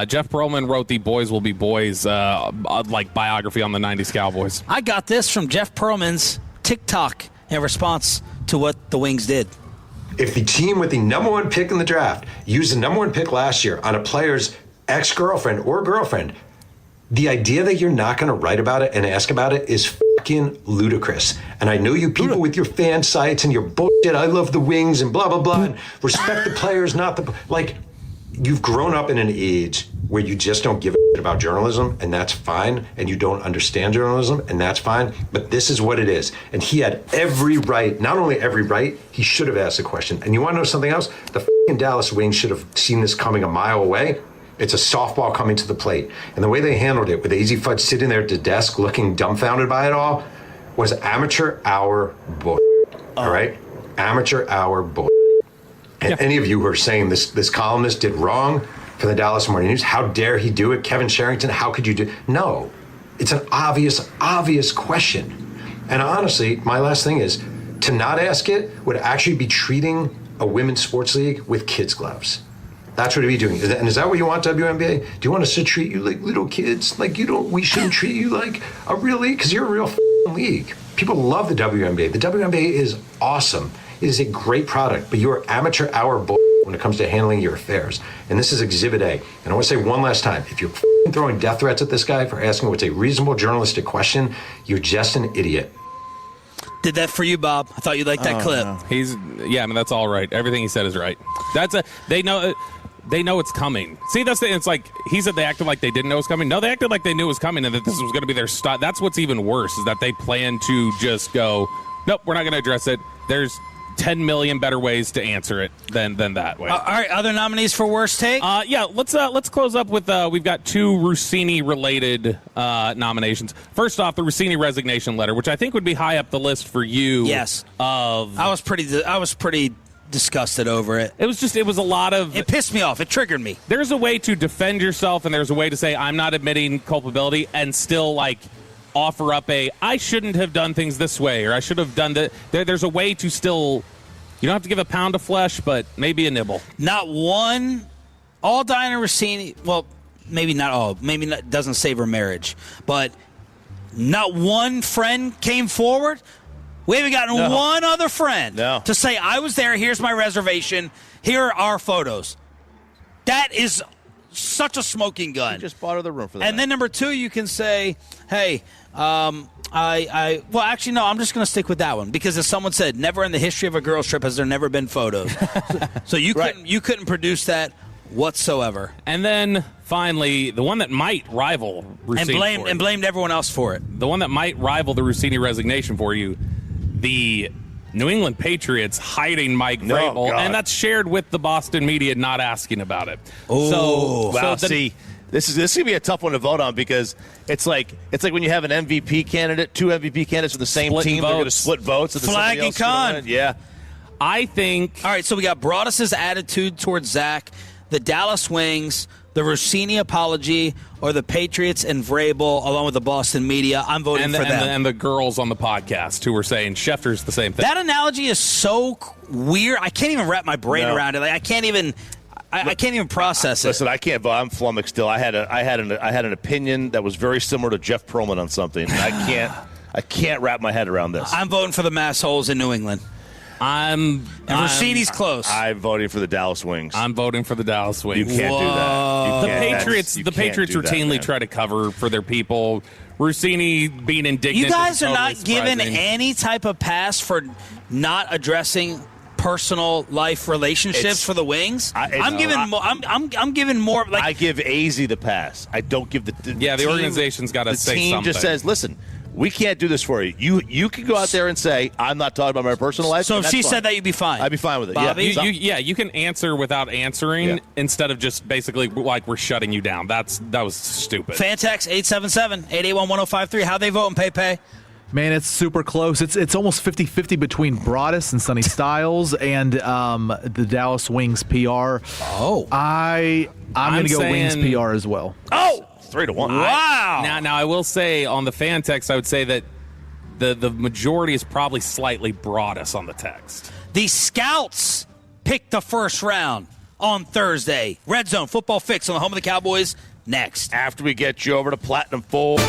Jeff Pearlman wrote the Boys Will Be Boys biography on the 90s Cowboys. I got this from Jeff Pearlman's TikTok in response to what the Wings did. If the team with the number one pick in the draft used the number one pick last year on a player's ex-girlfriend or girlfriend, The idea that you're not going to write about it and ask about it is fucking ludicrous. And I know you people with your fan sites and your bullshit, I love the Wings and blah, blah, blah, and respect the players, not the... Like, you've grown up in an age where you just don't give a shit about journalism, and that's fine, and you don't understand journalism, and that's fine, but this is what it is. And he had every right, not only every right, he should have asked a question. And you want to know something else? The fucking Dallas Wings should have seen this coming a mile away. It's a softball coming to the plate. And the way they handled it, with Easy Fudge sitting there at the desk looking dumbfounded by it all, was amateur hour bull. All right? Amateur hour bull. And any of you who are saying this columnist did wrong for the Dallas Morning News, how dare he do it? Kevin Sherrington, how could you do? No. It's an obvious question. And honestly, my last thing is, to not ask it would actually be treating a women's sports league with kids' gloves. That's what it'd be doing. And is that what you want, WNBA? Do you want us to treat you like little kids? Like we shouldn't treat you like a real league? Because you're a real league. People love the WNBA. The WNBA is awesome. It is a great product, but you're amateur hour bull when it comes to handling your affairs. And this is Exhibit A. And I want to say one last time, if you're throwing death threats at this guy for asking what's a reasonable journalistic question, you're just an idiot. Did that for you, Bob. I thought you liked that clip. No. That's all right. Everything he said is right. They know it's coming. See, it's like he said they acted like they didn't know it was coming. No, they acted like they knew it was coming and that this was going to be their style. That's what's even worse, is that they plan to just go, nope, we're not going to address it. There's 10 million better ways to answer it than that way. All right, other nominees for worst take? Let's close up with we've got two Rossini related nominations. First off, the Rossini resignation letter, which I think would be high up the list for you. Yes. I was pretty disgusted over it. It was a lot of... It pissed me off. It triggered me. There's a way to defend yourself, and there's a way to say, I'm not admitting culpability, and still, offer up I shouldn't have done things this way, or I should have done that. There's a way to still... You don't have to give a pound of flesh, but maybe a nibble. Not one... All Diana Rossini... Well, maybe not all. Maybe not, doesn't save her marriage. But not one friend came forward... We haven't gotten one other friend to say, I was there, here's my reservation, here are our photos. That is such a smoking gun. You just bought her the room for that. And then number two, you can say, hey, well, actually, no, I'm just going to stick with that one. Because as someone said, never in the history of a girls' trip has there never been photos. So you couldn't produce that whatsoever. And then finally, the one that might rival Rossini and blamed everyone else for it. The one that might rival the Rossini resignation for you, the New England Patriots hiding Mike Vrabel, and that's shared with the Boston media not asking about it. See, this is going to be a tough one to vote on, because it's like when you have an MVP candidate, two MVP candidates for the same team, they're going to split votes. Flag and con. Yeah. I think... All right, so we got Broadus's attitude towards Zach, the Dallas Wings, the Rossini apology, or the Patriots and Vrabel, along with the Boston media. I'm voting for them. And the girls on the podcast who were saying Schefter's the same thing. That analogy is so weird. I can't even wrap my brain around it. I can't even process it. Listen, I can't vote. I'm flummoxed still. I had an opinion that was very similar to Jeff Pearlman on something. And I can't wrap my head around this. I'm voting for the mass holes in New England. Rossini's close. I'm voting for the Dallas Wings. I'm voting for the Dallas Wings. You can't do that. The Patriots routinely try to cover for their people. Rossini being indignant. You guys are totally not given any type of pass for not addressing personal life relationships for the Wings. I'm giving more. Like, I give AZ the pass. I don't give the the organization's got to say something. The team just says, listen, we can't do this for you. You can go out there and say, I'm not talking about my personal life. So if she said that, you'd be fine. I'd be fine with it. Bobby? You can answer without answering instead of just basically like we're shutting you down. That was stupid. Fantex 877-881-1053. How they vote in PayPay? Man, it's super close. It's almost 50-50 between Broadus and Sonny Styles and the Dallas Wings PR. Oh. I'm going to go Wings PR as well. Oh! 3-1. Wow. Now I will say on the fan text, I would say that the majority is probably slightly Broadus on the text. The Scouts picked the first round on Thursday. Red Zone Football Fix on the home of the Cowboys next. After we get you over to Platinum Full.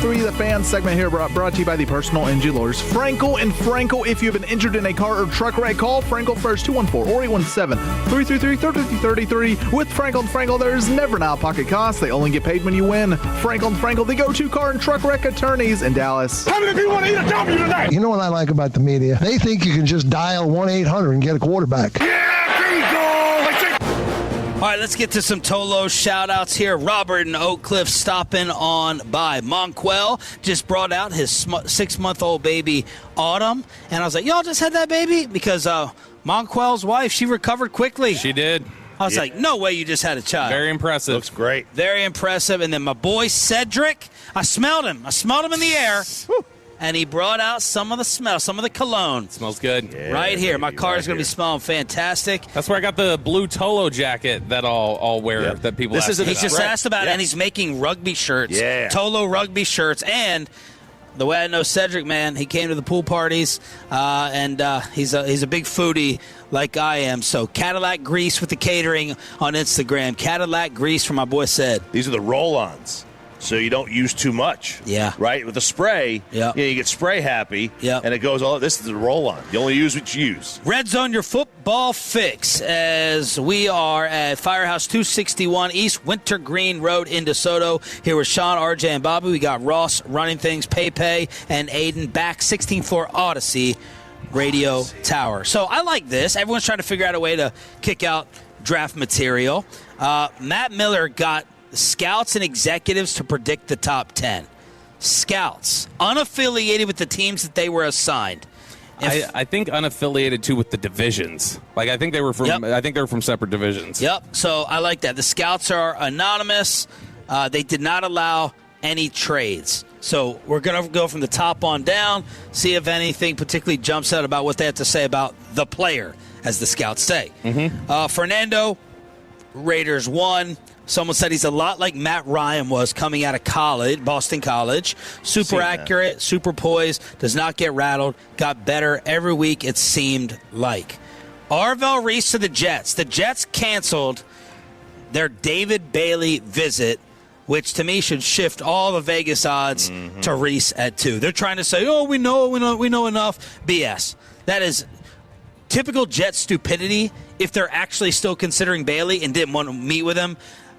1043 The Fan segment here brought to you by the personal injury lawyers Frankel and Frankel. If you've been injured in a car or truck wreck, call Frankel first, 214-817-333-3333. With Frankel and Frankel, there's never an out-of-pocket cost. They only get paid when you win. Frankel and Frankel, the go-to car and truck wreck attorneys in Dallas. How many people want to eat a W tonight? You know what I like about the media? They think you can just dial 1-800 and get a quarterback. All right, let's get to some Tolo shout-outs here. Robert in Oak Cliff stopping on by. Monquel just brought out his 6-month-old baby, Autumn. And I was like, y'all just had that baby? Because Monquel's wife, she recovered quickly. She did. I was like, no way you just had a child. Very impressive. Looks great. Very impressive. And then my boy Cedric, I smelled him. I smelled him in the air. And he brought out some of the smell, some of the cologne. Smells good. Yeah, right here. My car is going to be smelling fantastic. That's where I got the blue Tolo jacket that I'll wear that people ask He's just asked about it, and he's making rugby shirts. Yeah. Tolo rugby shirts. And the way I know Cedric, man, he came to the pool parties, and he's a big foodie like I am. So Cadillac Grease with the catering on Instagram. Cadillac Grease for my boy Ced. These are the roll-ons. So you don't use too much. Yeah. Right? With the spray, you get spray happy. Yeah. And it goes all. This is the roll-on. You only use what you use. Red Zone, your football fix, as we are at Firehouse 261 East Wintergreen Road in DeSoto. Here with Sean, RJ, and Bobby. We got Ross running things, Pepe, and Aiden back 16th floor Odyssey Radio Tower. So I like this. Everyone's trying to figure out a way to kick out draft material. Matt Miller got scouts and executives to predict the top 10. Scouts, unaffiliated with the teams that they were assigned. I think unaffiliated too with the divisions. Like I think they were from. I think they were from separate divisions. Yep. So I like that. The scouts are anonymous. They did not allow any trades. So we're going to go from the top on down, see if anything particularly jumps out about what they have to say about the player, as the scouts say. Fernando, Raiders 1. Someone said he's a lot like Matt Ryan was coming out of college, Boston College. Super accurate, super poised, does not get rattled, got better every week, it seemed like. Arvell Reese to the Jets. The Jets canceled their David Bailey visit, which to me should shift all the Vegas odds to Reese at 2. They're trying to say, oh, we know enough. BS. That is typical Jet stupidity. If they're actually still considering Bailey and didn't want to meet with him,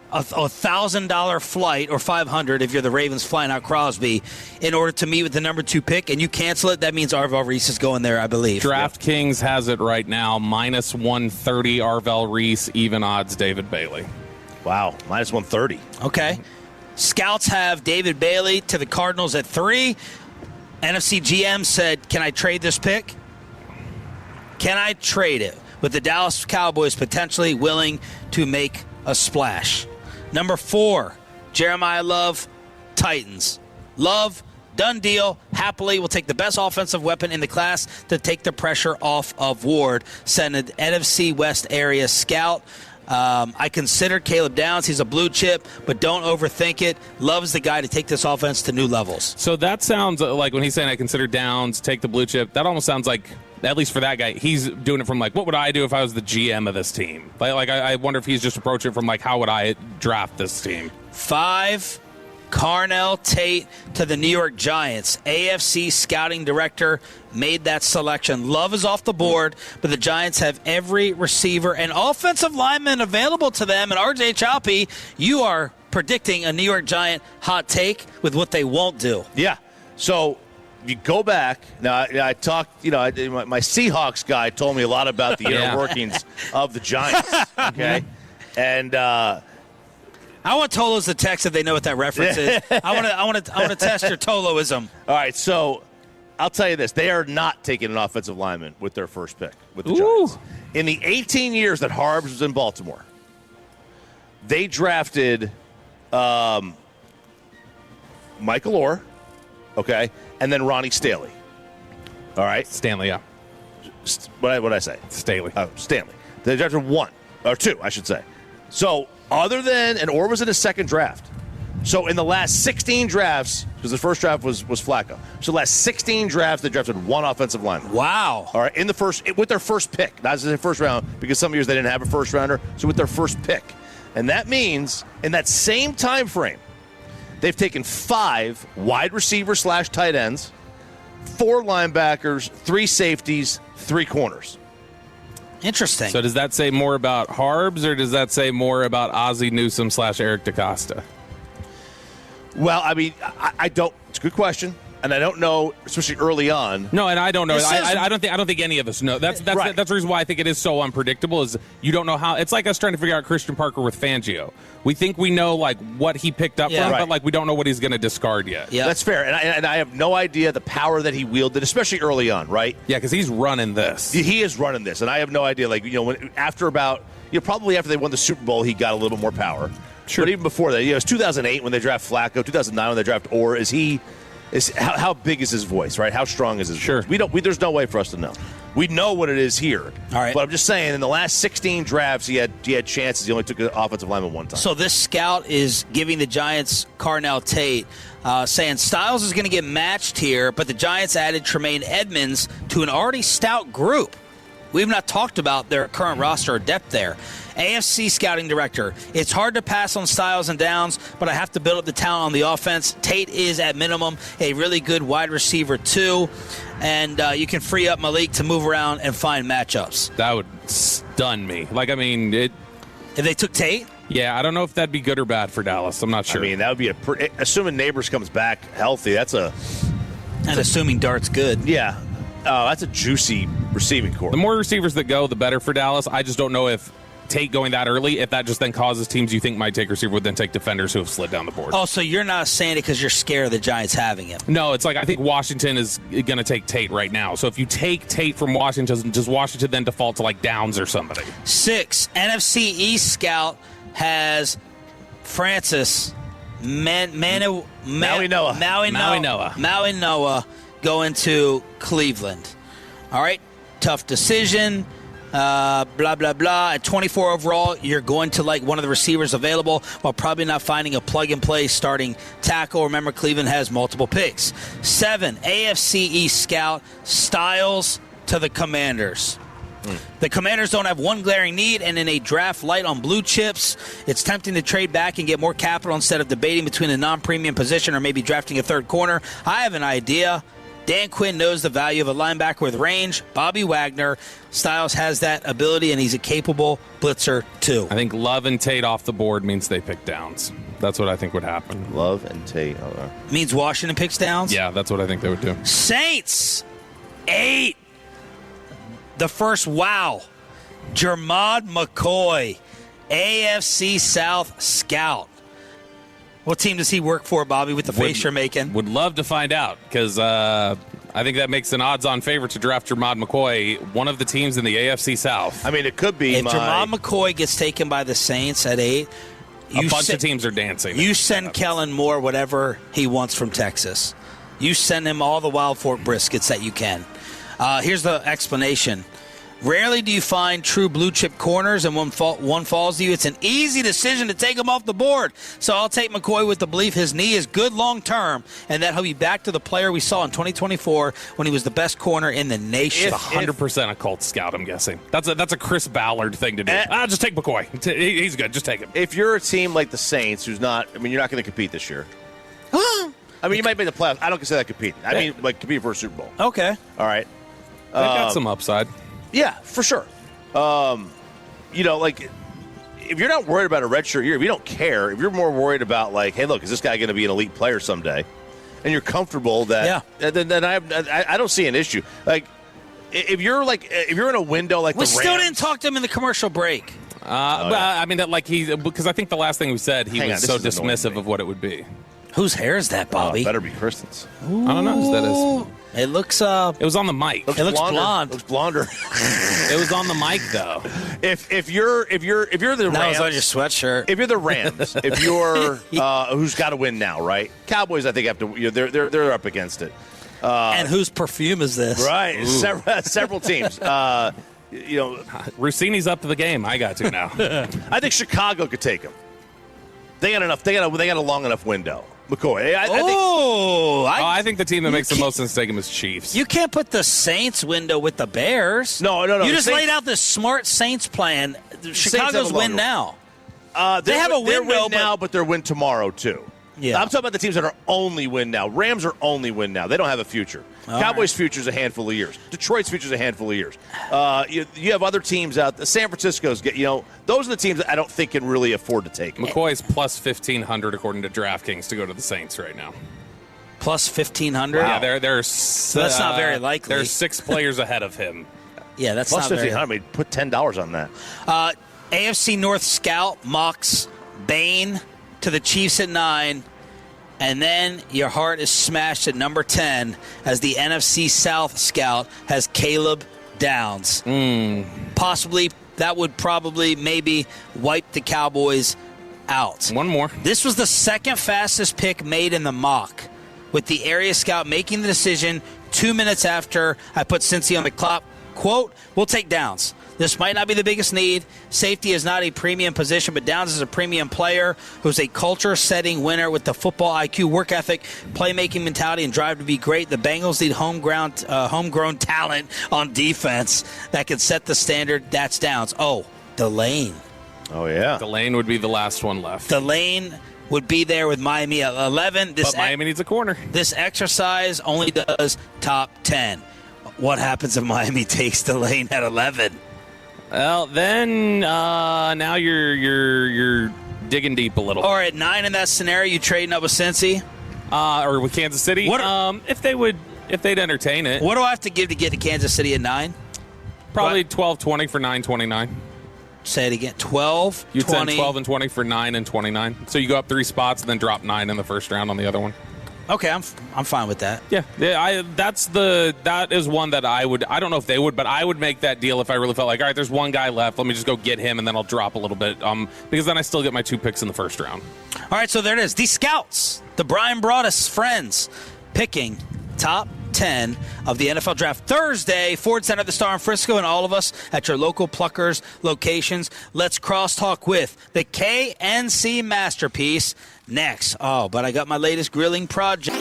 a $1,000 flight or $500 if you're the Ravens flying out Crosby in order to meet with the number 2 pick, and you cancel it, that means Arvell Reese is going there, I believe. DraftKings has it right now, -130 Arvell Reese, even odds David Bailey. Wow, -130. Okay. Scouts have David Bailey to the Cardinals at 3. NFC GM said, can I trade this pick? Can I trade it? With the Dallas Cowboys potentially willing to make a splash. Number 4, Jeremiah Love, Titans. Love, done deal. Happily will take the best offensive weapon in the class to take the pressure off of Ward. Send an NFC West area scout. I consider Caleb Downs. He's a blue chip, but don't overthink it. Love's the guy to take this offense to new levels. So that sounds like when he's saying I consider Downs, take the blue chip, that almost sounds like, at least for that guy, he's doing it from like, what would I do if I was the GM of this team? Like I wonder if he's just approaching it from like, how would I draft this team? 5, Carnell Tate to the New York Giants. AFC scouting director made that selection. Love is off the board, but the Giants have every receiver and offensive lineman available to them. And RJ Choppy, you are predicting a New York Giant hot take with what they won't do. Yeah. So you go back. Now, I talked, my Seahawks guy told me a lot about the inner workings of the Giants. Okay. And I want Tolos to text if they know what that reference is. I want to test your Toloism. All right, so I'll tell you this: they are not taking an offensive lineman with their first pick with the Giants. In the 18 years that Harbs was in Baltimore, they drafted Michael Orr, okay, and then Ronnie Stanley. All right, Stanley, yeah. What did I say? Stanley. Stanley. They drafted 1 or 2, I should say. So. Other than, and Orr was in his second draft. So in the last 16 drafts, because the first draft was Flacco. So the last 16 drafts, they drafted 1 offensive lineman. Wow. All right, with their first pick. Not as their first round, because some years they didn't have a first rounder. So with their first pick. And that means, in that same time frame, They've taken 5 wide receivers / tight ends, 4 linebackers, 3 safeties, 3 corners. Interesting. So does that say more about Harbs, or does that say more about Ozzie Newsome / Eric DeCosta? Well, I mean, I don't. It's a good question, and I don't know, especially early on. No, and I don't know. I don't think any of us know. That's Right. That's the reason why I think it is so unpredictable. Is you don't know how. It's like us trying to figure out Christian Parker with Fangio. We think we know like what he picked up from, Right. but like we don't know what he's going to discard yet. Yeah, that's fair, and I have no idea the power that he wielded, especially early on. Right? Yeah, because he's running this. He is running this, and I have no idea. Like when probably after they won the Super Bowl, he got a little more power. Sure. But even before that, it was 2008 when they draft Flacco, 2009 when they draft Orr. How big is his voice, right? How strong is his voice? There's no way for us to know. We know what it is here. All right. But I'm just saying, in the last 16 drafts, he had chances. He only took an offensive lineman one time. So this scout is giving the Giants Carnell Tate, saying Styles is going to get matched here, but the Giants added Tremaine Edmonds to an already stout group. We've not talked about their current roster or depth there. AFC scouting director, it's hard to pass on Styles and Downs, but I have to build up the talent on the offense. Tate is, at minimum, a really good wide receiver, too. And you can free up Malik to move around and find matchups. That would stun me. If they took Tate? Yeah, I don't know if that'd be good or bad for Dallas. I'm not sure. I mean, that would be assuming Neighbors comes back healthy, And assuming Dart's good. Yeah. That's a juicy receiving core. The more receivers that go, the better for Dallas. I just don't know if Tate going that early, if that just then causes teams you think might take receiver would then take defenders who have slid down the board. Oh, so you're not saying it because you're scared of the Giants having him? No, it's like I think Washington is going to take Tate right now. So if you take Tate from Washington, does Washington then default to like Downs or somebody? 6, NFC East scout has Francis Maui Noah going to Cleveland. All right, tough decision. Blah, blah, blah. At 24 overall, you're going to like one of the receivers available while probably not finding a plug-and-play starting tackle. Remember, Cleveland has multiple picks. 7, AFC East scout, Styles to the Commanders. The Commanders don't have one glaring need, and in a draft light on blue chips, it's tempting to trade back and get more capital instead of debating between a non-premium position or maybe drafting a third corner. I have an idea. Dan Quinn knows the value of a linebacker with range. Bobby Wagner. Styles has that ability, and he's a capable blitzer, too. I think Love and Tate off the board means they pick Downs. That's what I think would happen. Love and Tate. Means Washington picks Downs? Yeah, that's what I think they would do. Saints, 8. The first wow. Jermod McCoy, AFC South scout. What team does he work for, Bobby, with the face you're making? Would love to find out, because I think that makes an odds-on favorite to draft Jermod McCoy, one of the teams in the AFC South. I mean, it could be. If Jermod McCoy gets taken by the Saints at 8, a bunch of teams are dancing. You send Kellen Moore whatever he wants from Texas. You send him all the Wild Fork briskets that you can. Here's the explanation. Rarely do you find true blue-chip corners, and one falls to you. It's an easy decision to take him off the board. So I'll take McCoy with the belief his knee is good long-term, and that he'll be back to the player we saw in 2024 when he was the best corner in the nation. It's 100% a Colt scout, I'm guessing. That's a Chris Ballard thing to do. Just take McCoy. He's good. Just take him. If you're a team like the Saints, you're not going to compete this year. I mean, you might make the playoffs. I don't consider that competing. I mean, like competing for a Super Bowl. Okay. All right. They've got some upside. Yeah, for sure. Like, if you're not worried about a redshirt year, if you don't care, if you're more worried about, like, hey, look, is this guy going to be an elite player someday? And you're comfortable that, then I don't see an issue. Like, if you're in a window like we the Rams, still didn't talk to him in the commercial break. But I mean, because I think the last thing we said, he was so dismissive of what it would be. Whose hair is that, Bobby? It better be Kristen's. I don't know whose that is. It looks. It was on the mic. It looks blonde. It looks blonder. It was on the mic though. If you're the Rams, that was on your sweatshirt. If you're the Rams, if you're who's got to win now, right? Cowboys, I think have to. They're up against it. And whose perfume is this? Right, several teams. Rossini's up to the game. I got to now. I think Chicago could take him. They got enough. They got a long enough window. McCoy. I think the team that makes the most sense to take him is Chiefs. You can't put the Saints window with the Bears. No. You just laid out this smart Saints plan. Chicago's win now. They have a window now, but their win tomorrow too. Yeah. I'm talking about the teams that are only win now. Rams are only win now. They don't have a future. Cowboys' future is a handful of years. Detroit's future is a handful of years. You have other teams out there. San Francisco's those are the teams that I don't think can really afford to take. McCoy's plus 1,500 according to DraftKings to go to the Saints right now. Plus 1,500? Wow. Yeah, that's not very likely. There's 6 players ahead of him. Yeah, that's plus not 1,500. I mean, put $10 on that. AFC North scout mocks Bane to the Chiefs at 9. And then your heart is smashed at number 10 as the NFC South scout has Caleb Downs. Possibly, that would probably maybe wipe the Cowboys out. One more. This was the second fastest pick made in the mock, with the area scout making the decision 2 minutes after I put Cincy on the clock. Quote, we'll take Downs. This might not be the biggest need. Safety is not a premium position, but Downs is a premium player who's a culture-setting winner with the football IQ, work ethic, playmaking mentality, and drive to be great. The Bengals need homegrown talent on defense that can set the standard. That's Downs. Oh, Delane. Oh, yeah. Delane would be the last one left. Delane would be there with Miami at 11. But Miami needs a corner. This exercise only does top 10. What happens if Miami takes Delane at 11? Well, then now you're digging deep a little. Or at 9 in that scenario, you trading up with Cincy? Or with Kansas City? If they'd entertain it. What do I have to give to get to Kansas City at 9? Probably 12-20 for 9-29. Say it again. 12, You'd 20. send 12 and 20 for 9 and 29. So you go up 3 spots and then drop 9 in the first round on the other one. Okay, I'm fine with that. Yeah. That is one that I don't know if they would, but I would make that deal if I really felt like, all right, there's one guy left. Let me just go get him, and then I'll drop a little bit. Because then I still get my 2 picks in the first round. All right, so there it is. The scouts, the Brian Bratish friends, picking top 10 of the NFL Draft Thursday. Ford Center, the Star in Frisco, and all of us at your local Pluckers locations. Let's crosstalk with the KNC Masterpiece next. Oh, but I got my latest grilling project.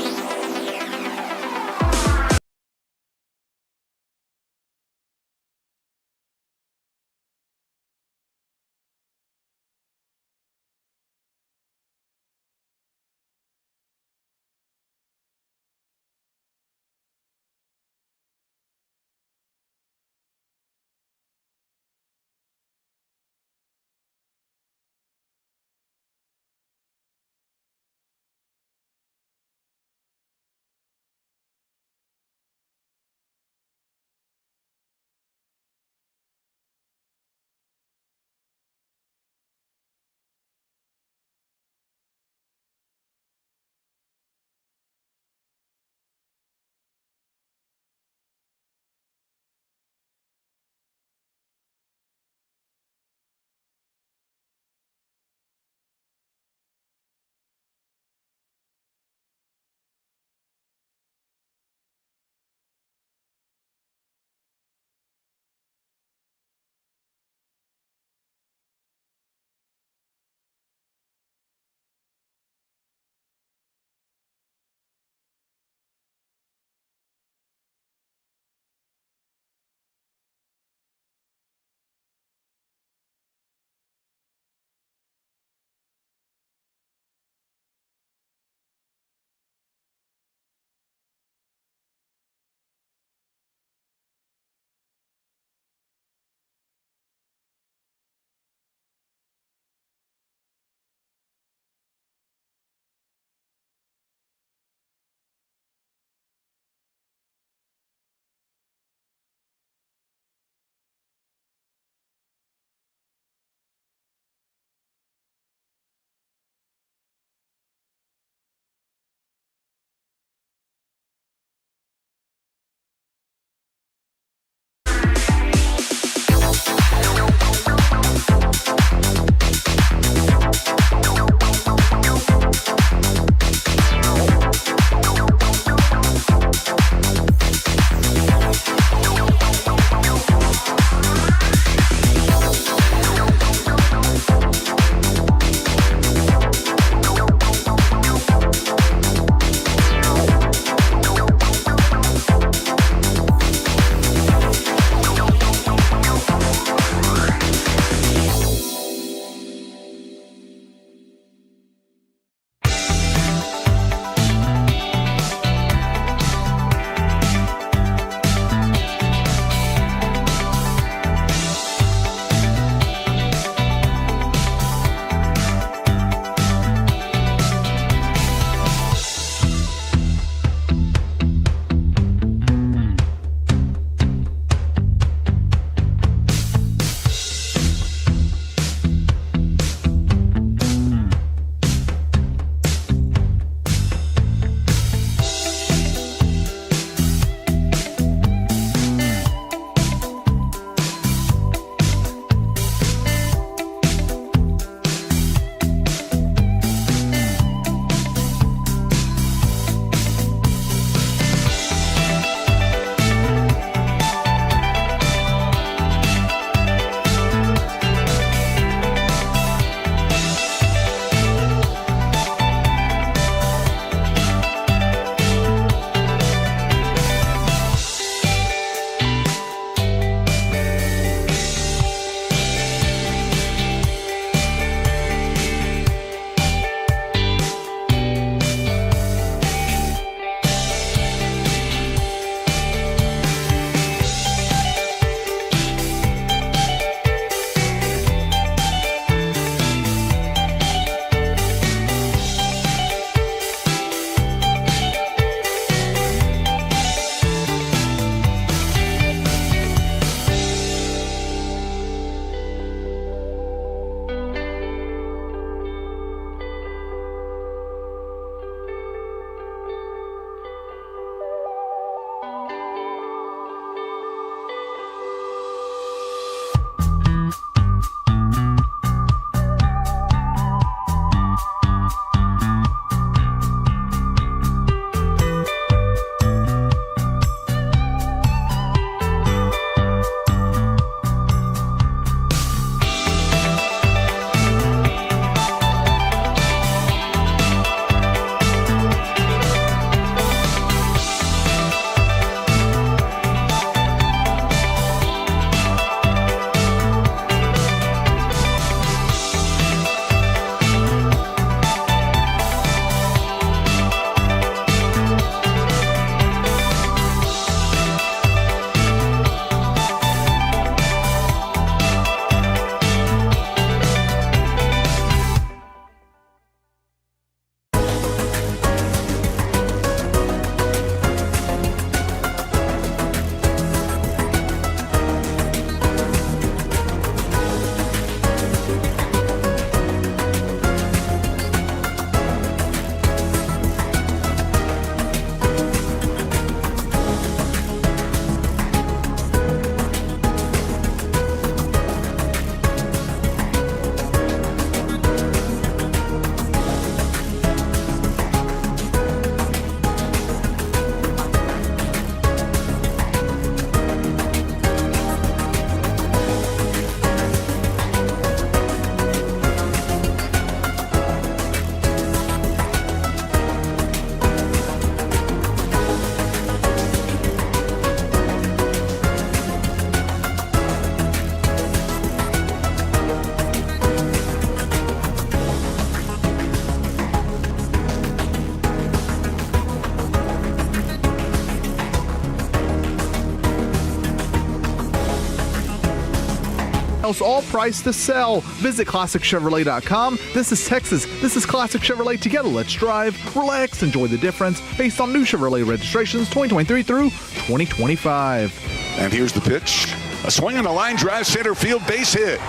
Firehouse, all price to sell. Visit ClassicChevrolet.com. This is Texas. This is Classic Chevrolet. Together, let's drive, relax, enjoy the difference based on new Chevrolet registrations 2023 through 2025. And here's the pitch. A swing on a line drive, center field, base hit.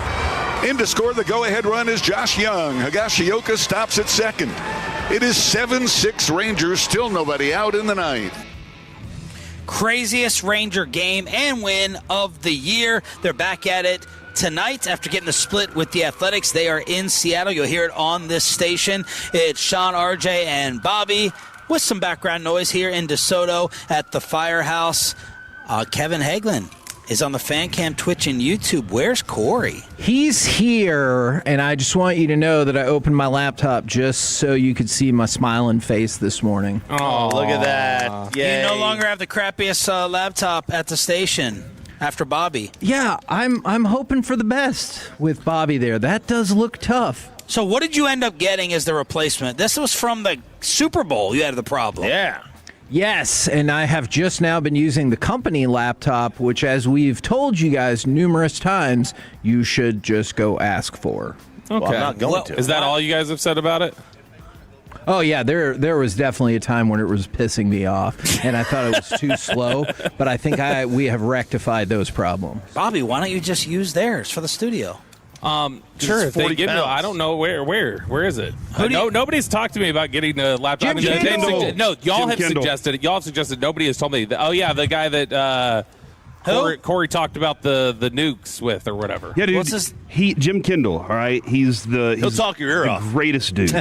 In to score the go-ahead run is Josh Young. Higashioka stops at second. It is 7-6 Rangers, still nobody out in the ninth. Craziest Ranger game and win of the year. They're back at it tonight after getting the split with the Athletics. They are in Seattle. You'll hear it on this station. It's Sean, RJ, and Bobby with some background noise here in DeSoto at the Firehouse. Kevin Hagelin is on the Fan Cam, Twitch, and YouTube. Where's Corey? He's here, and I just want you to know that I opened my laptop just so you could see my smiling face this morning. Oh, look at that. Yay. You no longer have the crappiest laptop at the station after Bobby. Yeah, I'm hoping for the best with Bobby there. That does look tough. So what did you end up getting as the replacement? This was from the Super Bowl. You had the problem. Yeah. Yes, and I have just now been using the company laptop, which, as we've told you guys numerous times, you should just go ask for. Okay. Well, I'm not going to. Is that all you guys have said about it? Oh, yeah, there was definitely a time when it was pissing me off, and I thought it was too slow, but I think we have rectified those problems. Bobby, why don't you just use theirs for the studio? Sure, if they give me, I don't know where is it? Nobody's talked to me about getting a laptop. Y'all have suggested it. Y'all have suggested. Nobody has told me. Oh yeah, the guy that Corey talked about the nukes with or whatever. Yeah, dude. What's his? Jim Kendall. All right, he'll talk your ear off. Greatest dude.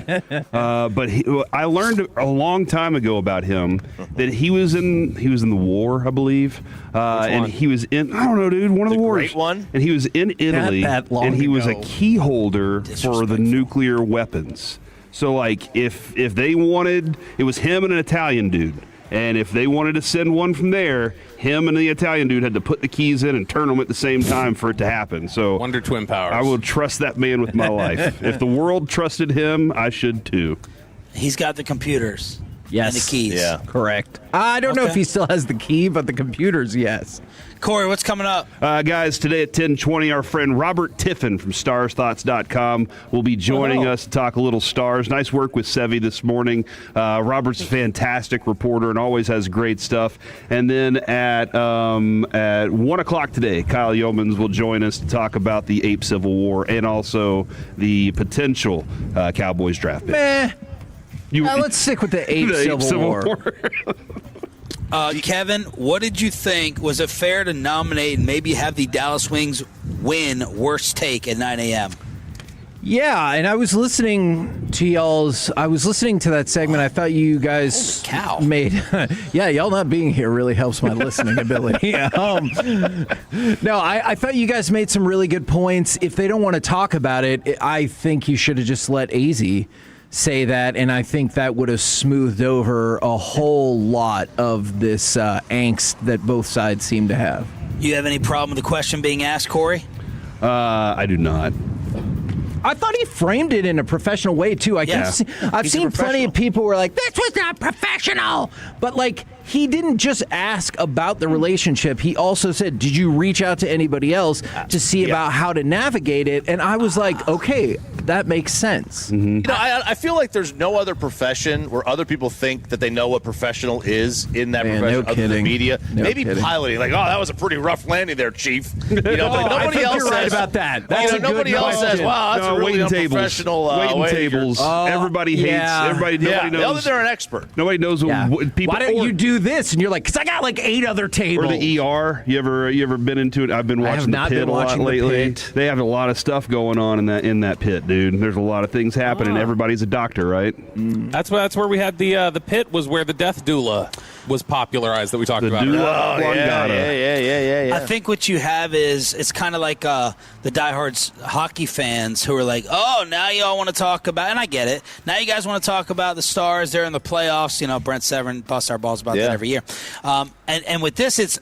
But I learned a long time ago about him that he was in the war, I believe. And he was in, I don't know, dude, one of the wars. Great one. And he was in Italy, that long and he was a ago. key holder for the nuclear weapons. So, like, if they wanted, it was him and an Italian dude. And if they wanted to send one from there, him and the Italian dude had to put the keys in and turn them at the same time for it to happen. So Wonder Twin Powers. I will trust that man with my life. If the world trusted him, I should too. He's got the computers. Yes. And the keys. Yeah. Correct. I don't know if he still has the key, but the computers, yes. Corey, what's coming up? Guys, today at 10:20, our friend Robert Tiffin from StarsThoughts.com will be joining us to talk a little Stars. Nice work with Sevy this morning. Robert's a fantastic reporter and always has great stuff. And then at 1 o'clock today, Kyle Yeomans will join us to talk about the Ape Civil War and also the potential Cowboys draft pick. Let's stick with the Ape Civil War. Kevin, what did you think? Was it fair to nominate and maybe have the Dallas Wings win Worst Take at 9 a.m.? Yeah, and I was listening to that segment. I thought you guys made... yeah, y'all not being here really helps my listening ability. No, I thought you guys made some really good points. If they don't want to talk about it, I think you should have just let AZ say that, and I think that would have smoothed over a whole lot of this angst that both sides seem to have. You have any problem with the question being asked, Corey? I do not. I thought he framed it in a professional way, too. I've seen plenty of people who are like, this was not professional. But, like, he didn't just ask about the relationship. He also said, did you reach out to anybody else to see about how to navigate it? And I was like, okay, that makes sense. Mm-hmm. You know, I feel like there's no other profession where other people think that they know what professional is in that profession other than media. Maybe piloting, like, oh, that was a pretty rough landing there, Chief. You know, but nobody else you're right about that. That's nobody else says, wow, that's a really unprofessional waiting tables. Everybody hates. Everybody. Nobody knows. Now that they're an expert. Nobody knows what people. Why don't you do this? And you're like, because I got like 8 other tables. Or the ER. You ever been into it? I've been watching the pit a lot lately. They have a lot of stuff going on in that pit, dude. There's a lot of things happening. Everybody's a doctor, right? That's where we had the pit was where the death doula was popularized that we talked about. Yeah. I think what you have is it's kind of like the diehard hockey fans who are like, oh, now y'all want to talk about, and I get it. Now you guys want to talk about the Stars. They're in the playoffs. You know, Brent Severin busts our balls about that every year. And with this,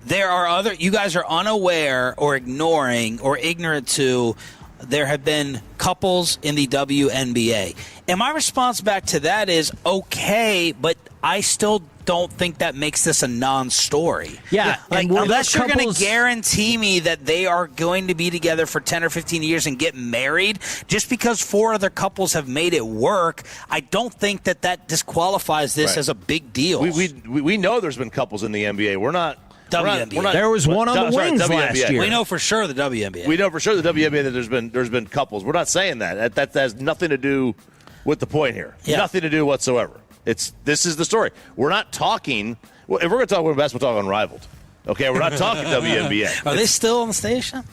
there are other. You guys are unaware or ignoring or ignorant to. There have been couples in the WNBA. And my response back to that is, okay, but I still don't think that makes this a non-story. Yeah, like and unless you're going couples- to guarantee me that they are going to be together for 10 or 15 years and get married, just because 4 other couples have made it work, I don't think that disqualifies this as a big deal. We know there's been couples in the NBA. We're not. WNBA. There was one on the wings last year. We know for sure the WNBA. We know for sure the WNBA that there's been couples. We're not saying that. That has nothing to do with the point here. Yeah. Nothing to do whatsoever. This is the story. We're not talking. Well, if we're going to talk about basketball, talk Unrivaled. Okay, we're not talking WNBA. Are they still on the station?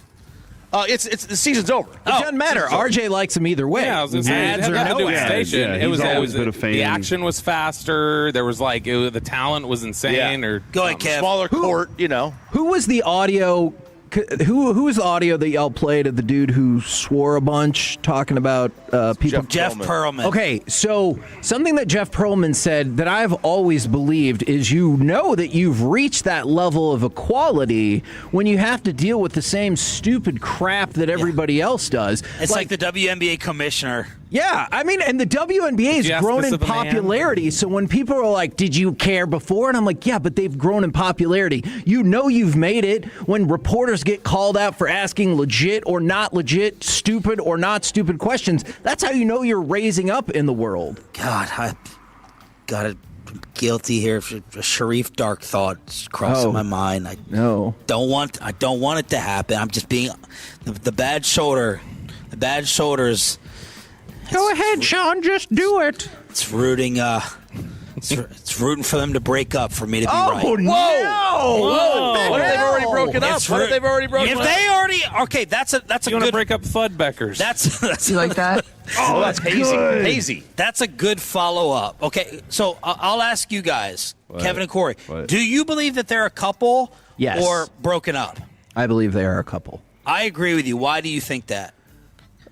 It's the season's over. It doesn't matter. RJ likes them either way. Yeah, I was going to say, Ads it or had no to do with ads. station. Yeah, It was he's always always been a fan. The action was faster. There was the talent was insane. Or Go ahead, Kev. Smaller court, Who was the audio? Who was the audio that y'all played of the dude who swore a bunch talking about people? Jeff Pearlman. Okay, so something that Jeff Pearlman said that I've always believed is that you've reached that level of equality when you have to deal with the same stupid crap that everybody else does. It's like the WNBA commissioner. Yeah, I mean, and the WNBA has grown in popularity. So when people are like, "Did you care before?" and I'm like, "Yeah, but they've grown in popularity. You've made it when reporters get called out for asking legit or not legit, stupid or not stupid questions. That's how you know you're raising up in the world." God, I got it. Guilty here. A Sharif dark thought crossing my mind. I don't want it to happen. I'm just being the bad shoulder. The bad shoulders. Go ahead, Sean. Just do it. It's rooting. It's rooting for them to break up for me to be right. Oh no! Whoa! What if they've already broken up? What if they've already broken up? If they already that's a you want to break up Fuddbeckers? That's You like that? Oh, that's hazy. That's a good follow up. Okay, so I'll ask you guys, Kevin and Corey. Do you believe that they're a couple? Yes. Or broken up? I believe they are a couple. I agree with you. Why do you think that?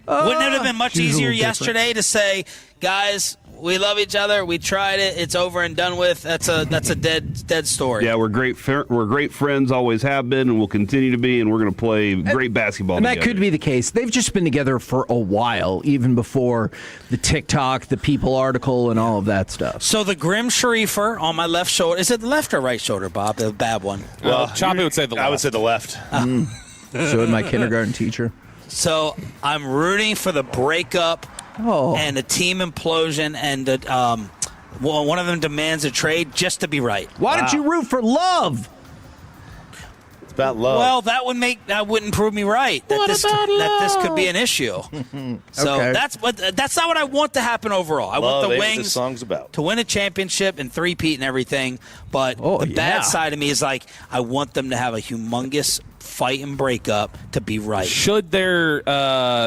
Wouldn't it have been much easier yesterday to say, guys, we love each other, we tried it, it's over and done with? That's a dead story. Yeah, we're great friends, always have been, and will continue to be, and we're going to play great basketball And together. that could be the case. They've just been together for a while, even before the TikTok, the People article, and all of that stuff. So the Grim Sharifer on my left shoulder, is it the left or right shoulder, Bob? The bad one. Well, Choppy would say the left. I would say the left. So would my kindergarten teacher. So I'm rooting for the breakup and a team implosion, and one of them demands a trade just to be right. Why don't you root for love? It's about love. Well, that wouldn't prove me right. That this could be an issue. So Okay. that's not what I want to happen overall. I want the This Wings song's about. to win a championship and three-peat and everything. But the bad side of me is I want them to have a humongous fight and break up to be right. Should their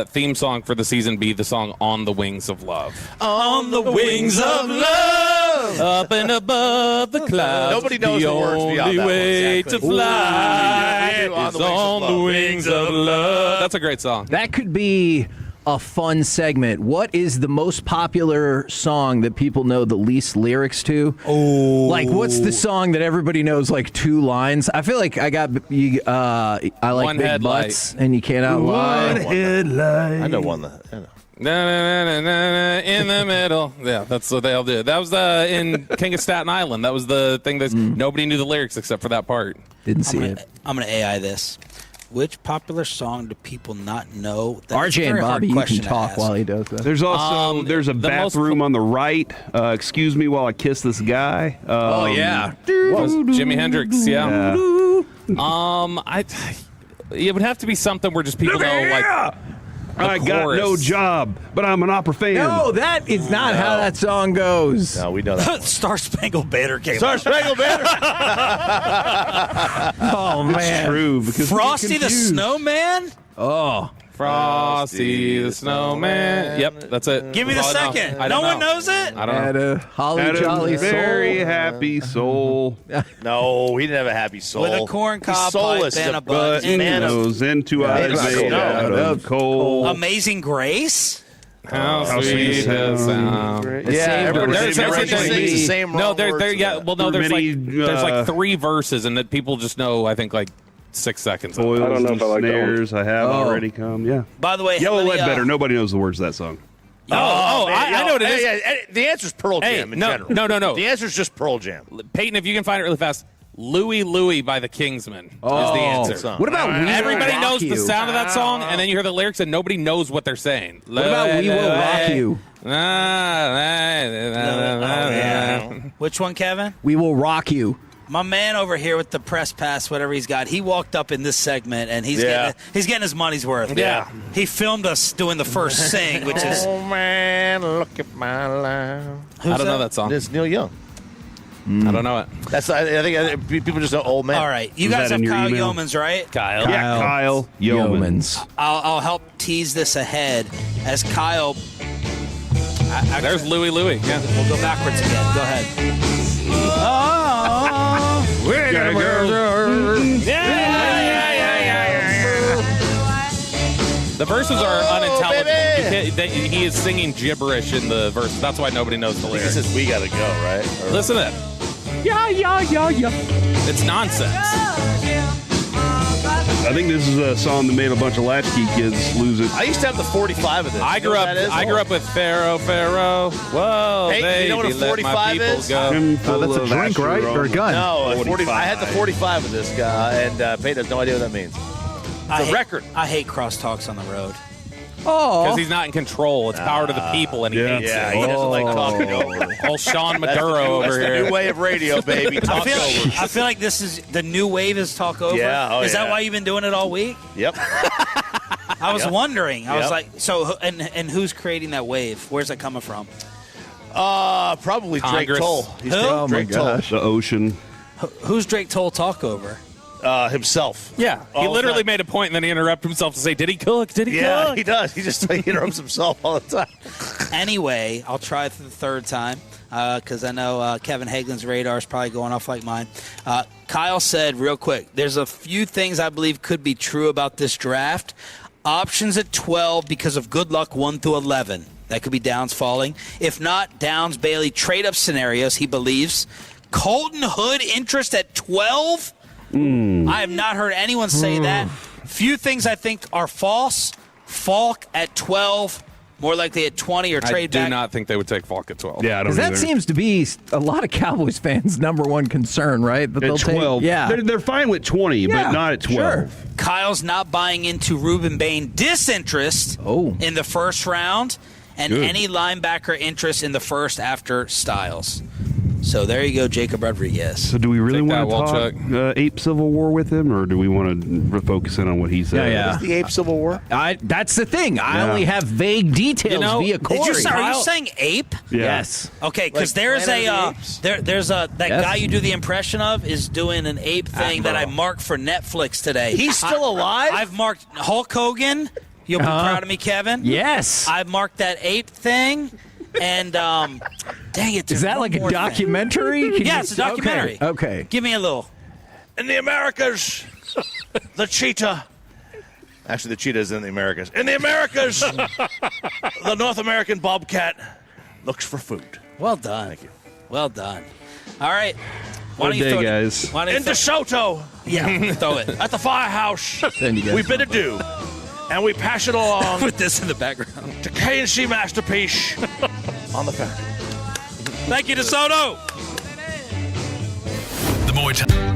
theme song for the season be the song "On the Wings of Love"? On the wings of love, up and above the clouds. Nobody knows the words beyond only that one. way Exactly. to fly Ooh, is on the wings of love. That's a great song. That could be a fun segment. What is the most popular song that people know the least lyrics to? Oh, like what's the song that everybody knows like 2 lines? I feel like I like One big headlight. butts and you can't outlie. I know one. I know. Na, na, na, na, na, in the middle. Yeah, that's what they'll do. That was in King of Staten Island. That was the thing that nobody knew the lyrics except for that part. Didn't see it. I'm going to AI this. Which popular song do people not know? That's a RJ and very hard Bobby, you can question to talk ask. while he does that. There's also there's a bathroom on the right. Excuse me while I kiss this guy. Oh yeah, Jimi Hendrix. Yeah. It would have to be something where just people know like. I got no job, but I'm an opera fan. No, that is not how that song goes. No, we know that. Star Spangled Banner came Star out. Spangled Banner. Oh man, It's true because Frosty the Snowman? Oh, Frosty the Snowman. Yep, that's it. Give me the That's all I know. second. I No don't one know. knows it? I don't had know. a holly Had jolly a very soul. happy soul. No, he didn't have a happy soul. With a corn cob He's soulless. pipe and a But butt. man of Nose and 2 eyes Yeah, made out of coal. Amazing Grace? How How sweet sweet the the sound. everybody sings the same No, wrong words to that. there's Many, like 3 verses, and that people just know. I think like 6 seconds. of it. Toils and snares I have already come. Yeah. By the way, Yellow how many, Ledbetter. Nobody knows the words of that song. I know what it is. Yeah, the answer is Pearl Jam in general. No. The answer is just Pearl Jam. Peyton, if you can find it really fast, Louie Louie by the Kingsmen is the answer. What about We Will Everybody Rock knows You? the sound of that song, and then you hear the lyrics, and nobody knows what they're saying. What about We Will Rock You? Which one, Kevin? We Will Rock You. My man over here with the press pass, whatever he's got, he walked up in this segment, and he's getting his money's worth. Yeah. He filmed us doing the first sing, which is... Oh, man, look at my life. I don't know that song. It's Neil Young. I don't know it. I think people just know old man. All right. You guys have Kyle Yeomans, right? Kyle. Yeah, Kyle Yeomans. I'll help tease this ahead as Kyle... There's Louie Louie. Yeah. We'll go backwards again. Go ahead. We're gonna go. The verses are unintelligible. He is singing gibberish in the verses. That's why nobody knows the He lyrics. says we gotta go, right? Or, Listen to it. Yeah. It's nonsense. I think this is a song that made a bunch of latchkey kids lose it. I used to have the 45 of this. I grew up with Pharaoh. Whoa, Hey, baby, you know what a let 45 my people is? go. that's a drink, right? Or a gun? No, I had the 45 of this guy, and Peyton has no idea what that means. It's a record. I hate crosstalks on the road. Because he's not in control. It's power to the people, and he hates Yeah, it. he doesn't like talking over. Old Sean Maduro That's over the here. new way of radio, baby. Talk over. I feel like this is the new wave is talk over. Yeah, is that why you've been doing it all week? Yep. I was wondering. I was like, so, and who's creating that wave? Where's that coming from? Probably Drake Congress. Toll. He's Drake Toll. The ocean. Who's Drake Toll talk over? Himself. Yeah, he All literally the time. made a point and then he interrupted himself to say, "Did he cook? Did he Yeah, cook?" he does. He just interrupts himself all the time. Anyway, I'll try it for the third time because I know Kevin Hagelin's radar is probably going off like mine. Kyle said real quick, there's a few things I believe could be true about this draft. Options at 12 because of good luck 1 through 11. That could be Downs falling. If not, Downs, Bailey, trade-up scenarios, he believes. Colton Hood interest at 12? I have not heard anyone say that. Few things I think are false. Falk at 12, more likely at 20 or trade back. I do not think they would take Falk at 12. Yeah, I don't Because that either. seems to be a lot of Cowboys fans' number one concern, right? That At 12. Yeah. They're fine with 20, but not at 12. Sure. Kyle's not buying into Ruben Bain disinterest in the first round, and any linebacker interest in the first after Styles. So there you go, Jacob Rodriguez. So do we really Take that, want to talk Ape Civil War with him, or do we want to focus in on what he said? Yeah. What's the Ape Civil War? That's the thing. I only have vague details via Corey. Are you saying ape? Yeah. Yes. Okay, because there's that guy you do the impression of is doing an ape thing that I marked for Netflix today. He's still alive? I've marked Hulk Hogan. You'll be proud of me, Kevin. Yes. I've marked that ape thing. And dang it! Is that like a documentary? Yeah, it's a documentary. Okay. Give me a little. In the Americas, the cheetah. Actually, the cheetah is in the Americas. In the Americas, the North American bobcat looks for food. Well done. Thank you. Well done. All right. Good day, guys. In DeSoto. Yeah, throw it. At the Firehouse, guys we bid adieu. And we pass it along With this in the background. to K&C Masterpiece on the fan. Thank you, DeSoto. The more time.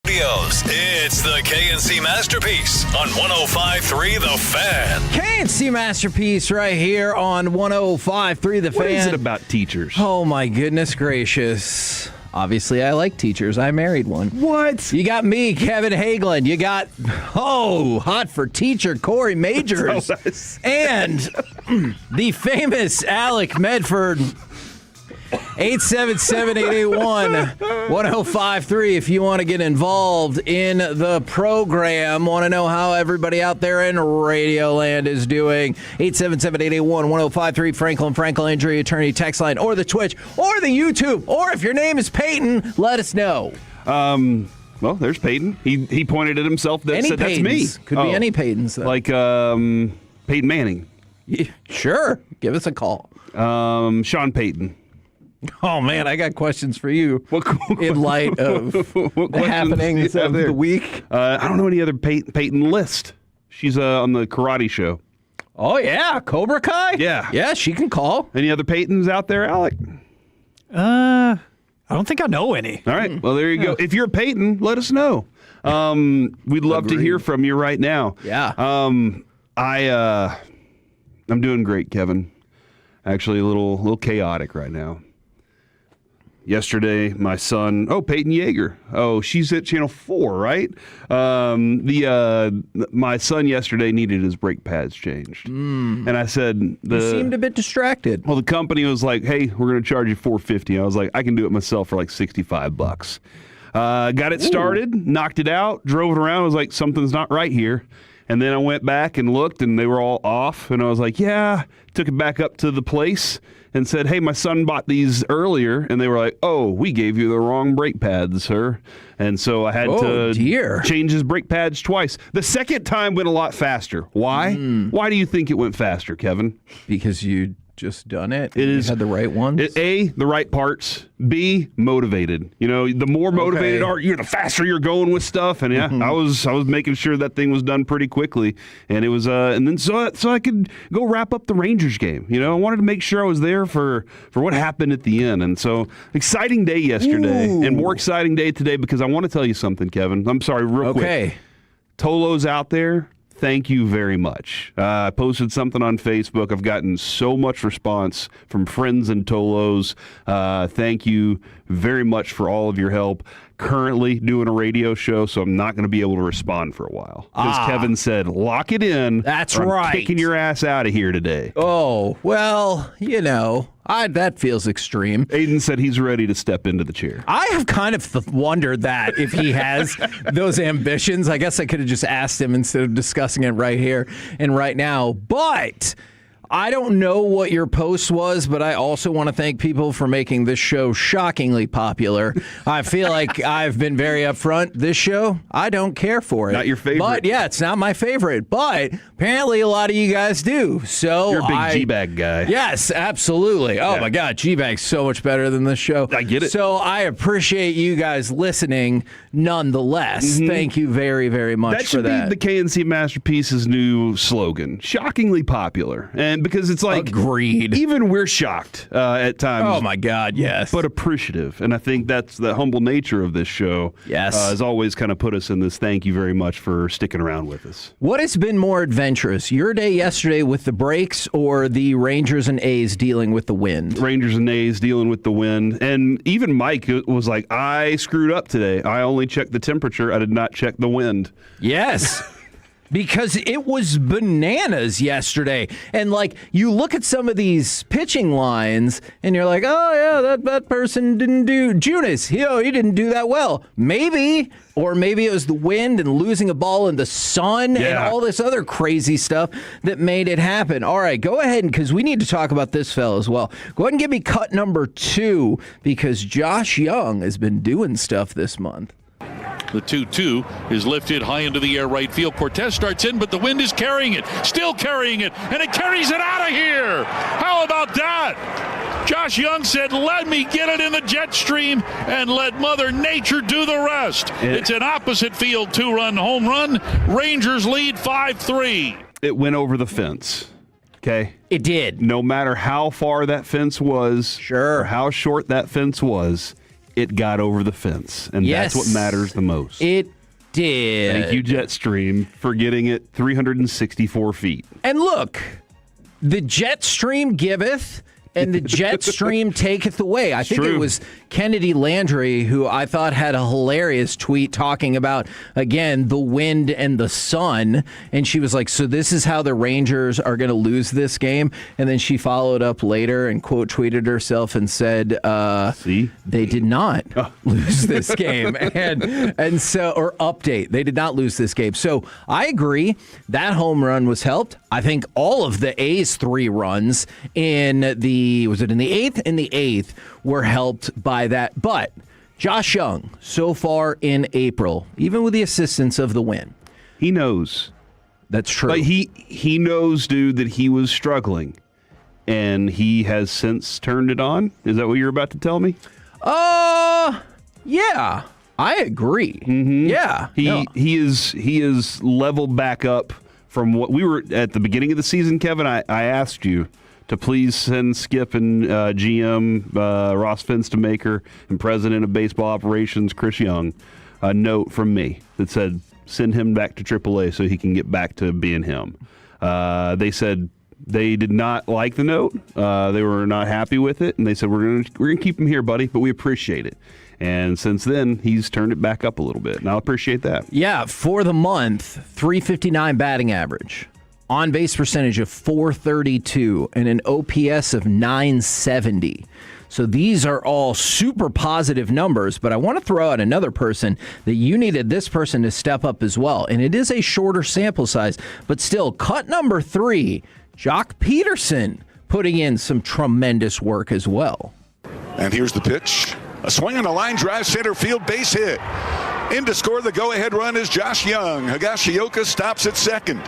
Studios. It's the KNC Masterpiece on 105.3 The Fan. KNC Masterpiece right here on 105.3 The Fan. What is it about teachers? Oh, my goodness gracious. Obviously, I like teachers. I married one. What? You got me, Kevin Hagelin. You got, hot for teacher, Corey Majors. And the famous Alec Medford. 877-881-1053 if you want to get involved in the program. Want to know how everybody out there in Radioland is doing. 877-881-1053, Franklin Injury Attorney text line, or the Twitch, or the YouTube, or if your name is Peyton, let us know. Well, there's Peyton. He pointed at himself. That said, that's me. Could be any Peytons. Though. Like Peyton Manning. Yeah, sure. Give us a call. Sean Payton. Oh, man, I got questions for you in light of the happenings of the week. I don't know any other Peyton List. She's on the karate show. Oh, yeah. Cobra Kai? Yeah. Yeah, she can call. Any other Peytons out there, Alec? I don't think I know any. All right. Well, there you go. If you're a Peyton, let us know. We'd love to hear from you right now. Yeah. I'm doing great, Kevin. Actually, a little chaotic right now. Yesterday, my son, Peyton Yeager. Oh, she's at Channel 4, right? My son yesterday needed his brake pads changed. And I said... You seemed a bit distracted. Well, the company was like, hey, we're going to charge you $450. I was like, I can do it myself for like $65. Got it started, knocked it out, drove it around. I was like, something's not right here. And then I went back and looked, and they were all off. And I was like, yeah. Took it back up to the place and said, hey, my son bought these earlier. And they were like, oh, we gave you the wrong brake pads, sir. And so I had to change his brake pads twice. The second time went a lot faster. Why? Why do you think it went faster, Kevin? Because you just done it. It is had the right ones. A, the right parts. B, motivated. You know, the more motivated you're, the faster you're going with stuff. And I was making sure that thing was done pretty quickly. And it was and then so I could go wrap up the Rangers game. You know, I wanted to make sure I was there for what happened at the end. And so exciting day yesterday and more exciting day today because I want to tell you something, Kevin. I'm sorry, real quick. Tolo's out there. Thank you very much. I posted something on Facebook. I've gotten so much response from friends and Tolos. Thank you very much for all of your help. Currently doing a radio show, so I'm not going to be able to respond for a while. Because Kevin said, lock it in. That's or I'm right. kicking your ass out of here today. Oh, well, you know, that feels extreme. Aiden said he's ready to step into the chair. I have kind of wondered that if he has those ambitions. I guess I could have just asked him instead of discussing it right here and right now. But I don't know what your post was, but I also want to thank people for making this show shockingly popular. I feel like I've been very upfront. This show, I don't care for it. Not your favorite. But yeah, it's not my favorite. But apparently a lot of you guys do. So you're a big G-Bag guy. Yes, absolutely. Oh my God, G-Bag's so much better than this show. I get it. So I appreciate you guys listening nonetheless. Thank you very, very much for that. That should be the KNC Masterpiece's new slogan. Shockingly popular. And because it's like, agreed. Even we're shocked at times. Oh my God, yes. But appreciative. And I think that's the humble nature of this show. Yes. Has always kind of put us in this thank you very much for sticking around with us. What has been more adventurous, your day yesterday with the breaks or the Rangers and A's dealing with the wind? Rangers and A's dealing with the wind. And even Mike was like, I screwed up today. I only checked the temperature. I did not check the wind. Yes. Because it was bananas yesterday. And, like, you look at some of these pitching lines, and you're like, oh, yeah, that person didn't do Junis. He didn't do that well. Maybe. Or maybe it was the wind and losing a ball in the sun and all this other crazy stuff that made it happen. All right, go ahead, because we need to talk about this fella as well. Go ahead and give me cut number 2, because Josh Young has been doing stuff this month. The 2-2 is lifted high into the air right field. Cortez starts in, but the wind is carrying it. Still carrying it. And it carries it out of here. How about that? Josh Young said, let me get it in the jet stream and let Mother Nature do the rest. It's an opposite field 2-run home run. Rangers lead 5-3. It went over the fence. Okay? It did. No matter how far that fence was, or how short that fence was, it got over the fence, and Yes. that's what matters the most. It did. Thank you, Jetstream, for getting it 364 feet. And look, the Jetstream giveth, and the Jetstream taketh away. I think True. it was Kennedy Landry who I thought had a hilarious tweet talking about, again, the wind and the sun. And she was like, so this is how the Rangers are going to lose this game? And then she followed up later and quote tweeted herself and said, See? They did not lose this game. And so, or update, they did not lose this game. So I agree that home run was helped. I think all of the A's 3 runs in was it in the 8th? In the 8th were helped by that. But Josh Young, so far in April, even with the assistance of the win. He knows. That's true. Like he knows, dude, that he was struggling, and he has since turned it on. Is that what you're about to tell me? Yeah, I agree. Mm-hmm. Yeah. He is leveled back up from what we were at the beginning of the season, Kevin. I asked you to please send Skip and GM Ross Fenstermaker and President of Baseball Operations Chris Young a note from me that said send him back to AAA so he can get back to being him. They said they did not like the note. They were not happy with it, and they said we're gonna keep him here, buddy, but we appreciate it. And since then, he's turned it back up a little bit, and I'll appreciate that. Yeah, for the month, 359 batting average. On-base percentage of 432 and an OPS of 970. So these are all super positive numbers, but I want to throw out another person that you needed this person to step up as well. And it is a shorter sample size, but still, cut number 3, Jock Peterson, putting in some tremendous work as well. And here's the pitch. A swing on a line drive, center field, base hit. In to score the go-ahead run is Josh Young. Higashioka stops at second.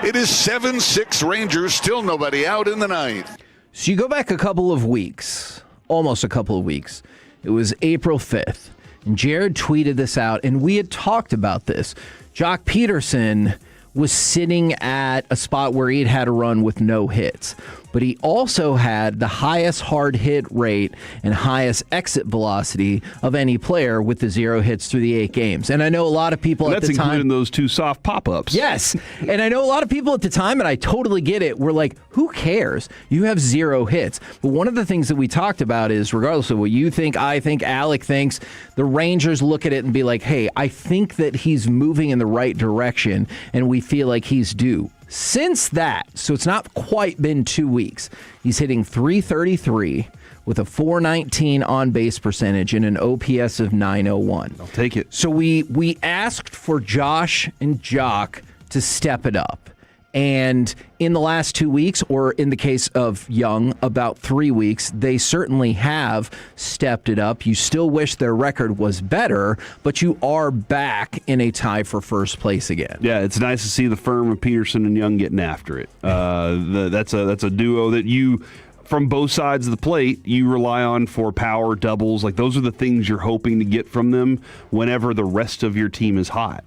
It is 7-6 Rangers, still nobody out in the ninth. So you go back a couple of weeks, almost a couple of weeks. It was April 5th, and Jared tweeted this out, and we had talked about this. Jock Peterson was sitting at a spot where he had a run with no hits. But he also had the highest hard hit rate and highest exit velocity of any player with the 0 hits through the 8 games. And I know a lot of people at the time... That's including those 2 soft pop-ups. Yes. And I know a lot of people at the time, and I totally get it, were like, who cares? You have 0 hits. But one of the things that we talked about is, regardless of what you think, I think, Alec thinks, the Rangers look at it and be like, hey, I think that he's moving in the right direction, and we feel like he's due. Since that, so it's not quite been 2 weeks, he's hitting .333 with a .419 on-base percentage and an OPS of .901. I'll take it. So we asked for Josh and Jock to step it up. And in the last 2 weeks, or in the case of Young, about 3 weeks, they certainly have stepped it up. You still wish their record was better, but you are back in a tie for first place again. Yeah, it's nice to see the firm of Peterson and Young getting after it. That's a duo that you, from both sides of the plate, you rely on for power, doubles. Like, those are the things you're hoping to get from them whenever the rest of your team is hot.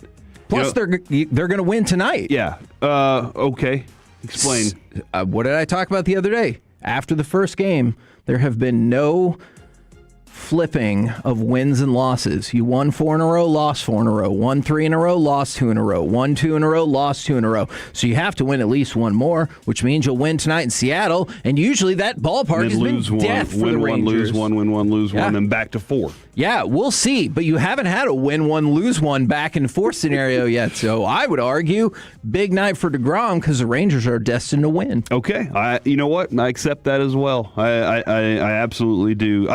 Plus, they're going to win tonight. Yeah. Okay. Explain. What did I talk about the other day? After the first game, there have been no flipping of wins and losses. You won 4 in a row, lost 4 in a row. Won 3 in a row, lost 2 in a row. Won 2 in a row, lost 2 in a row. So you have to win at least one more, which means you'll win tonight in Seattle. And usually that ballpark has been death for the Rangers. Win one, lose one, win one, lose one, and back to 4. Yeah, we'll see. But you haven't had a win one, lose one back and forth scenario yet. So I would argue big night for DeGrom because the Rangers are destined to win. Okay. You know what? I accept that as well. I absolutely do.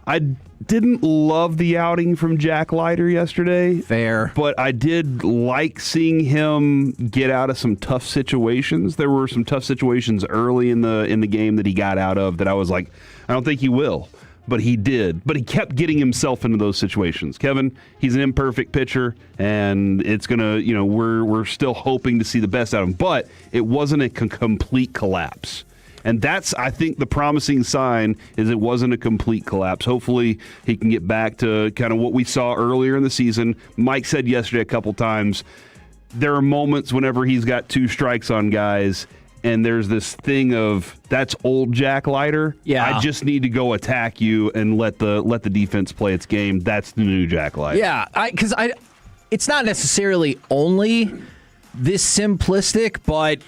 I didn't love the outing from Jack Leiter yesterday. Fair. But I did like seeing him get out of some tough situations. There were some tough situations early in the game that he got out of that I was like, I don't think he will. But he did. But he kept getting himself into those situations. Kevin, he's an imperfect pitcher, and it's going to, we're still hoping to see the best out of him. But it wasn't a complete collapse. And that's, I think, the promising sign is it wasn't a complete collapse. Hopefully he can get back to kind of what we saw earlier in the season. Mike said yesterday a couple times, there are moments whenever he's got 2 strikes on guys and there's this thing of that's old Jack Leiter. Yeah. I just need to go attack you and let the defense play its game. That's the new Jack Leiter. Yeah, because it's not necessarily only this simplistic, but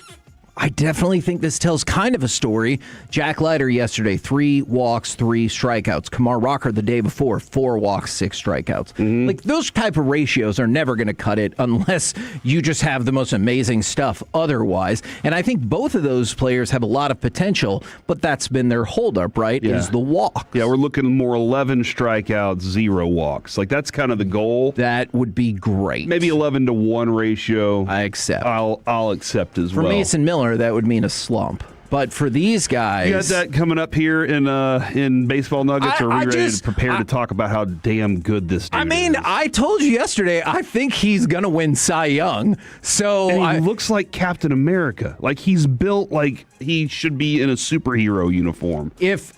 I definitely think this tells kind of a story. Jack Leiter yesterday, 3 walks, 3 strikeouts. Kumar Rocker the day before, 4 walks, 6 strikeouts. Like, those type of ratios are never going to cut it unless you just have the most amazing stuff otherwise. And I think both of those players have a lot of potential, but that's been their holdup, right, is the walk. Yeah, we're looking more 11 strikeouts, 0 walks. Like, that's kind of the goal. That would be great. Maybe 11-to-1 ratio. I accept. I'll accept as well. well. For Mason Miller, that would mean a slump. But for these guys, you got that coming up here in Baseball Nuggets, or are we ready to prepare to talk about how damn good this dude is? I told you yesterday, I think he's going to win Cy Young. So and he looks like Captain America. Like, he's built like he should be in a superhero uniform. If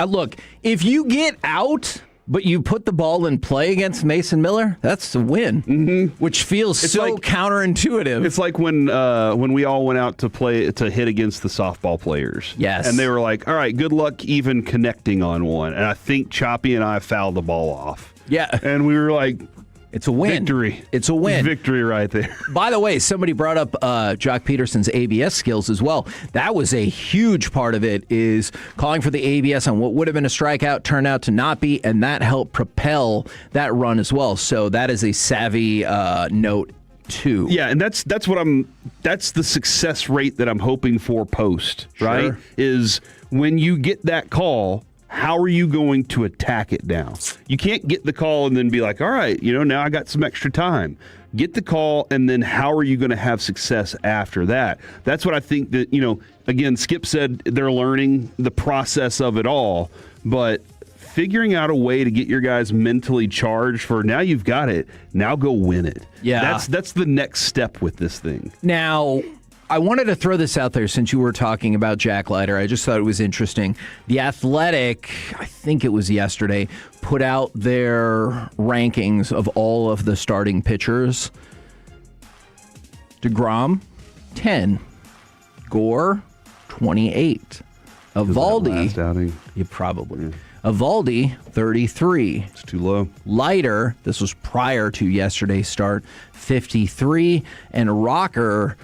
you get out, but you put the ball in play against Mason Miller, that's a win, which feels counterintuitive. It's like when we all went out to hit against the softball players. Yes. And they were like, all right, good luck even connecting on one. And I think Choppy and I fouled the ball off. Yeah. And we were like, it's a win. Victory. It's a win. Victory right there. By the way, somebody brought up Jock Peterson's ABS skills as well. That was a huge part of it, is calling for the ABS on what would have been a strikeout turned out to not be, and that helped propel that run as well. So that is a savvy note too. Yeah, and that's the success rate that I'm hoping for post, right? Is when you get that call, how are you going to attack it now? You can't get the call and then be like, all right, now I got some extra time. Get the call, and then how are you going to have success after that? That's what I think that, again, Skip said they're learning the process of it all, but figuring out a way to get your guys mentally charged for now you've got it, now go win it. Yeah. That's the next step with this thing. Now, I wanted to throw this out there since you were talking about Jack Leiter. I just thought it was interesting. The Athletic, I think it was yesterday, put out their rankings of all of the starting pitchers. DeGrom, 10. Gore, 28. Evaldi, you probably. Evaldi, 33. It's too low. Leiter, this was prior to yesterday's start, 53. And Rocker,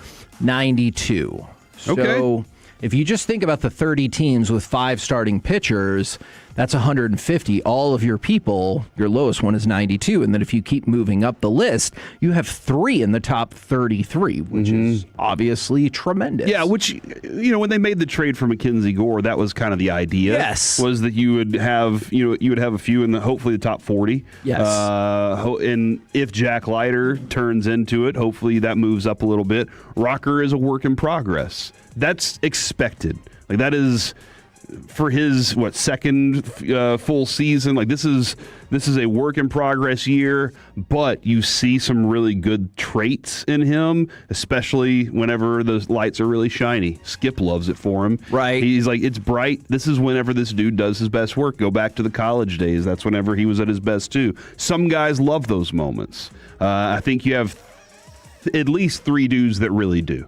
92. So if you just think about the 30 teams with 5 starting pitchers, that's 150. All of your people, your lowest one is 92. And then if you keep moving up the list, you have 3 in the top 33, which is obviously tremendous. Yeah, which, when they made the trade for Mackenzie Gore, that was kind of the idea. Yes. Was that you would have, a few in hopefully the top 40. Yes. And if Jack Leiter turns into it, hopefully that moves up a little bit. Rocker is a work in progress. That's expected. Like, that is for his second full season. Like, this is a work in progress year, but you see some really good traits in him, especially whenever the lights are really shiny. Skip loves it for him. Right. He's like, it's bright. This is whenever this dude does his best work. Go back to the college days. That's whenever he was at his best too. Some guys love those moments. I think you have at least 3 dudes that really do.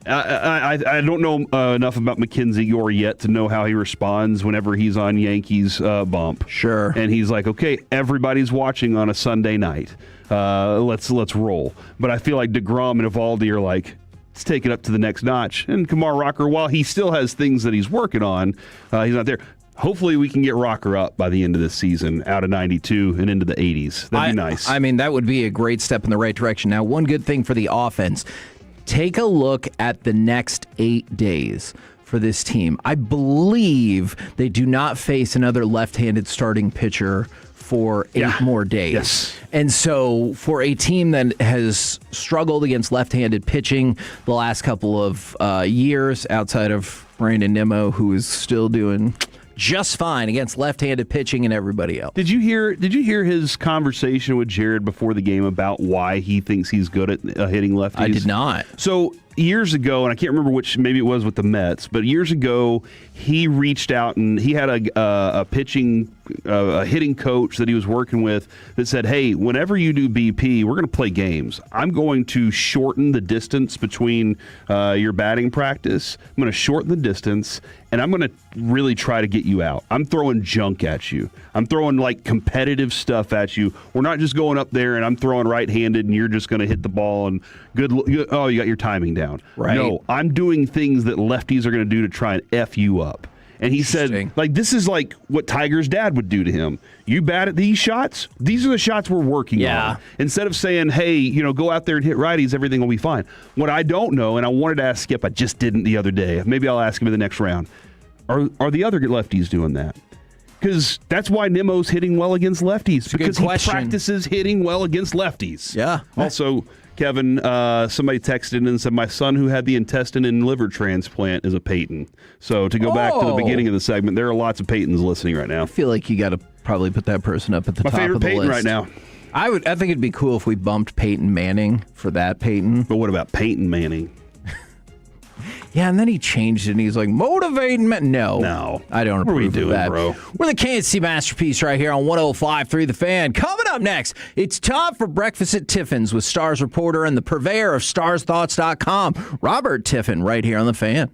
I don't know enough about Mackenzie Gore yet to know how he responds whenever he's on Yankees bump. Sure. And he's like, okay, everybody's watching on a Sunday night. Let's roll. But I feel like DeGrom and Evaldi are like, let's take it up to the next notch. And Kumar Rocker, while he still has things that he's working on, he's not there. Hopefully we can get Rocker up by the end of this season, out of 92 and into the 80s. That'd be nice. I mean, that would be a great step in the right direction. Now, one good thing for the offense, take a look at the next 8 days for this team. I believe they do not face another left-handed starting pitcher for 8 more days. Yes. And so for a team that has struggled against left-handed pitching the last couple of years, outside of Brandon Nimmo, who is still doing just fine against left-handed pitching and everybody else. Did you hear his conversation with Jared before the game about why he thinks he's good at hitting lefties? I did not. So years ago, and I can't remember which, maybe it was with the Mets, but years ago he reached out and he had a pitching a hitting coach that he was working with that said, hey, whenever you do BP, we're going to play games. I'm going to shorten the distance between your batting practice. I'm going to shorten the distance, and I'm going to really try to get you out. I'm throwing junk at you. I'm throwing like competitive stuff at you. We're not just going up there and I'm throwing right-handed and you're just going to hit the ball and you got your timing down. Right. No, I'm doing things that lefties are going to do to try and F you up. And he said, like, this is like what Tiger's dad would do to him. You bat at these shots? These are the shots we're working on. Instead of saying, hey, go out there and hit righties, everything will be fine. What I don't know, and I wanted to ask Skip, I just didn't the other day. Maybe I'll ask him in the next round. Are the other lefties doing that? Because that's why Nemo's hitting well against lefties. Because he practices hitting well against lefties. Yeah. Also, Kevin, somebody texted in and said, my son who had the intestine and liver transplant is a Peyton. So to go back to the beginning of the segment, there are lots of Peytons listening right now. I feel like you got to probably put that person up at the top of the list. My favorite Peyton right now. I think it'd be cool if we bumped Peyton Manning for that Peyton. But what about Peyton Manning? Yeah, and then he changed it, and he's like, motivating me. No, I don't approve what are we doing, of that. bro? We're the Kansas City Masterpiece right here on 105.3 The Fan. Coming up next, it's time for Breakfast at Tiffin's with Stars reporter and the purveyor of StarsThoughts.com, Robert Tiffin, right here on The Fan.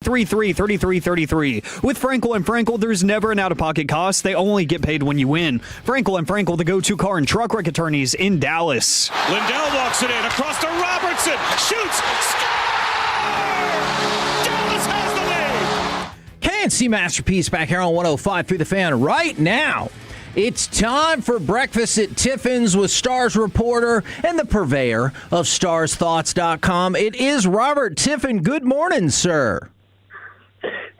333333. With Frankel and Frankel, there's never an out-of-pocket cost. They only get paid when you win. Frankel and Frankel, the go-to car and truck wreck attorneys in Dallas. Lindell walks it in across to Robertson. Shoots. Score! Dallas has the lead. KNC Masterpiece back here on 105 through the fan right now. It's time for Breakfast at Tiffin's with Stars reporter and the purveyor of StarsThoughts.com. It is Robert Tiffin. Good morning, sir.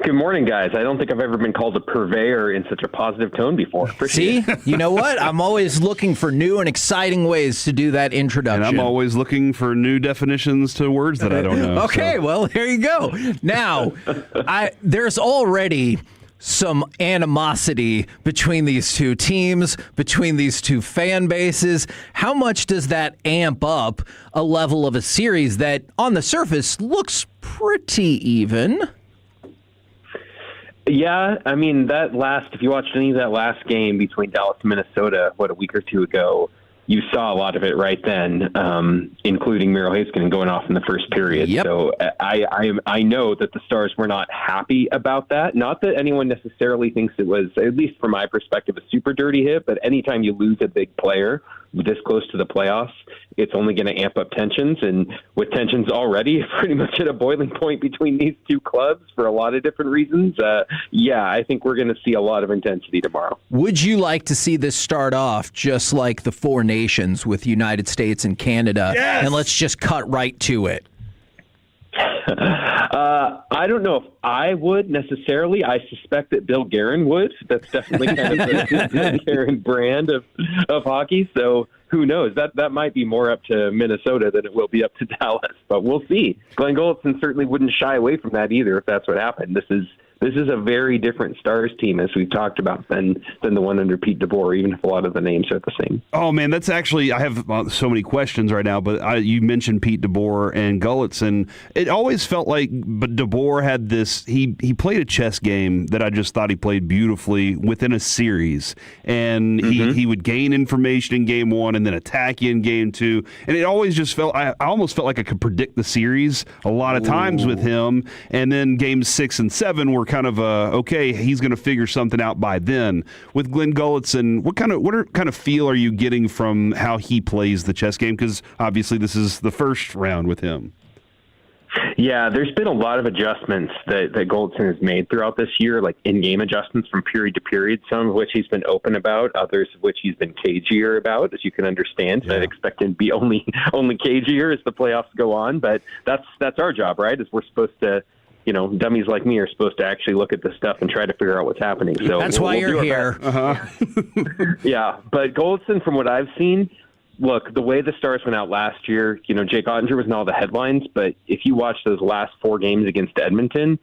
Good morning, guys. I don't think I've ever been called a purveyor in such a positive tone before. See, you know what? I'm always looking for new and exciting ways to do that introduction. And I'm always looking for new definitions to words that I don't know. Okay, well, there you go. Now, there's already some animosity between these two teams, between these two fan bases. How much does that amp up a level of a series that, on the surface, looks pretty even? Yeah, I mean, if you watched any of that last game between Dallas and Minnesota, a week or two ago, you saw a lot of it right then, including Miro Heiskanen going off in the first period. Yep. So I know that the Stars were not happy about that. Not that anyone necessarily thinks it was, at least from my perspective, a super dirty hit, but anytime you lose a big player this close to the playoffs, it's only going to amp up tensions. And with tensions already pretty much at a boiling point between these two clubs for a lot of different reasons, I think we're going to see a lot of intensity tomorrow. Would you like to see this start off just like the Four Nations with United States and Canada? Yes! And let's just cut right to it. I don't know if I would necessarily. I suspect that Bill Guerin would. That's definitely kind of the Bill Guerin brand of hockey. So who knows? That might be more up to Minnesota than it will be up to Dallas. But we'll see. Glenn Gulletson certainly wouldn't shy away from that either if that's what happened. This is a very different Stars team, as we've talked about, than the one under Pete DeBoer, even if a lot of the names are the same. Oh, man, that's actually – I have so many questions right now, but you mentioned Pete DeBoer and Gulletson. It always felt like DeBoer had this – he played a chess game that I just thought he played beautifully within a series. And he would gain information in game one and then attack you in game two. And it always just felt – I almost felt like I could predict the series a lot of times with him. And then games 6 and 7 were kind of okay, he's going to figure something out by then. With Glenn Gulletson, what kind of feel are you getting from how he plays the chess game? Because obviously this is the first round with him. Yeah, there's been a lot of adjustments that Gulletson has made throughout this year, like in-game adjustments from period to period, some of which he's been open about, others of which he's been cagier about, as you can understand. Yeah. I'd expect him to be only cagier as the playoffs go on, but that's our job, right? Is we're supposed to, dummies like me are supposed to actually look at this stuff and try to figure out what's happening. So that's why you're here. Yeah, but Gulletson, from what I've seen, look, the way the Stars went out last year, Jake Ottinger was in all the headlines, but if you watch those last 4 games against Edmonton,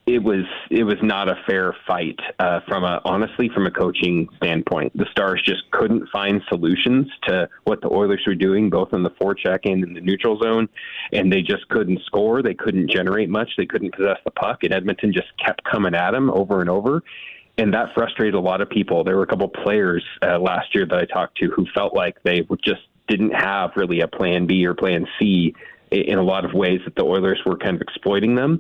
it was not a fair fight from a coaching standpoint. The Stars just couldn't find solutions to what the Oilers were doing, both in the forecheck and in the neutral zone, and they just couldn't score. They couldn't generate much. They couldn't possess the puck, and Edmonton just kept coming at them over and over. And that frustrated a lot of people. There were a couple players last year that I talked to who felt like they just didn't have really a plan B or plan C in a lot of ways, that the Oilers were kind of exploiting them.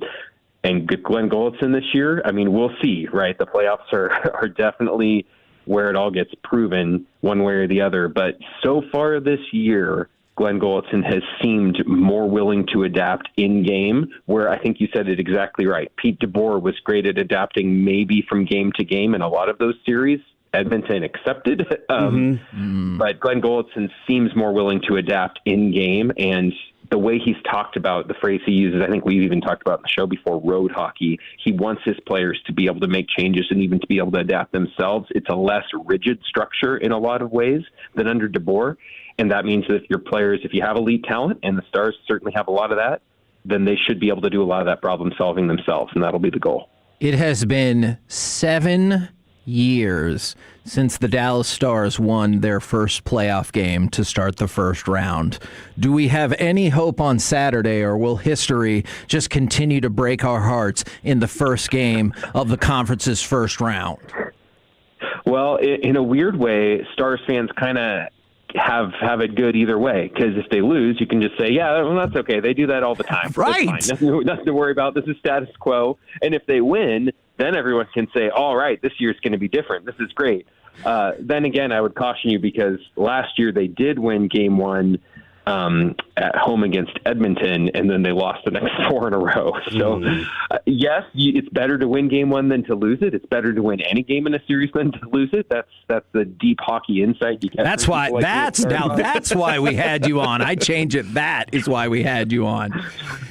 And Glenn Gulletson this year, I mean, we'll see, right? The playoffs are definitely where it all gets proven one way or the other. But so far this year, Glenn Gulletson has seemed more willing to adapt in-game, where I think you said it exactly right. Pete DeBoer was great at adapting maybe from game to game in a lot of those series. Edmonton accepted. But Glenn Gulletson seems more willing to adapt in-game, and the way he's talked about, the phrase he uses, I think we've even talked about in the show before, road hockey. He wants his players to be able to make changes and even to be able to adapt themselves. It's a less rigid structure in a lot of ways than under DeBoer. And that means that if you have elite talent, and the Stars certainly have a lot of that, then they should be able to do a lot of that problem solving themselves, and that'll be the goal. It has been 7 years since the Dallas Stars won their first playoff game to start the first round. Do we have any hope on Saturday, or will history just continue to break our hearts in the first game of the conference's first round? Well, in a weird way, Stars fans kind of have it good either way. Because if they lose, you can just say, yeah, well, that's okay. They do that all the time. Right. Nothing to worry about. This is status quo. And if they win, then everyone can say, all right, this year's going to be different. This is great. Then again, I would caution you because last year they did win game 1 at home against Edmonton, and then they lost the next 4 in a row. So, yes, it's better to win game 1 than to lose it. It's better to win any game in a series than to lose it. That's the deep hockey insight you get. That's why. That's why we had you on. I change it. That is why we had you on.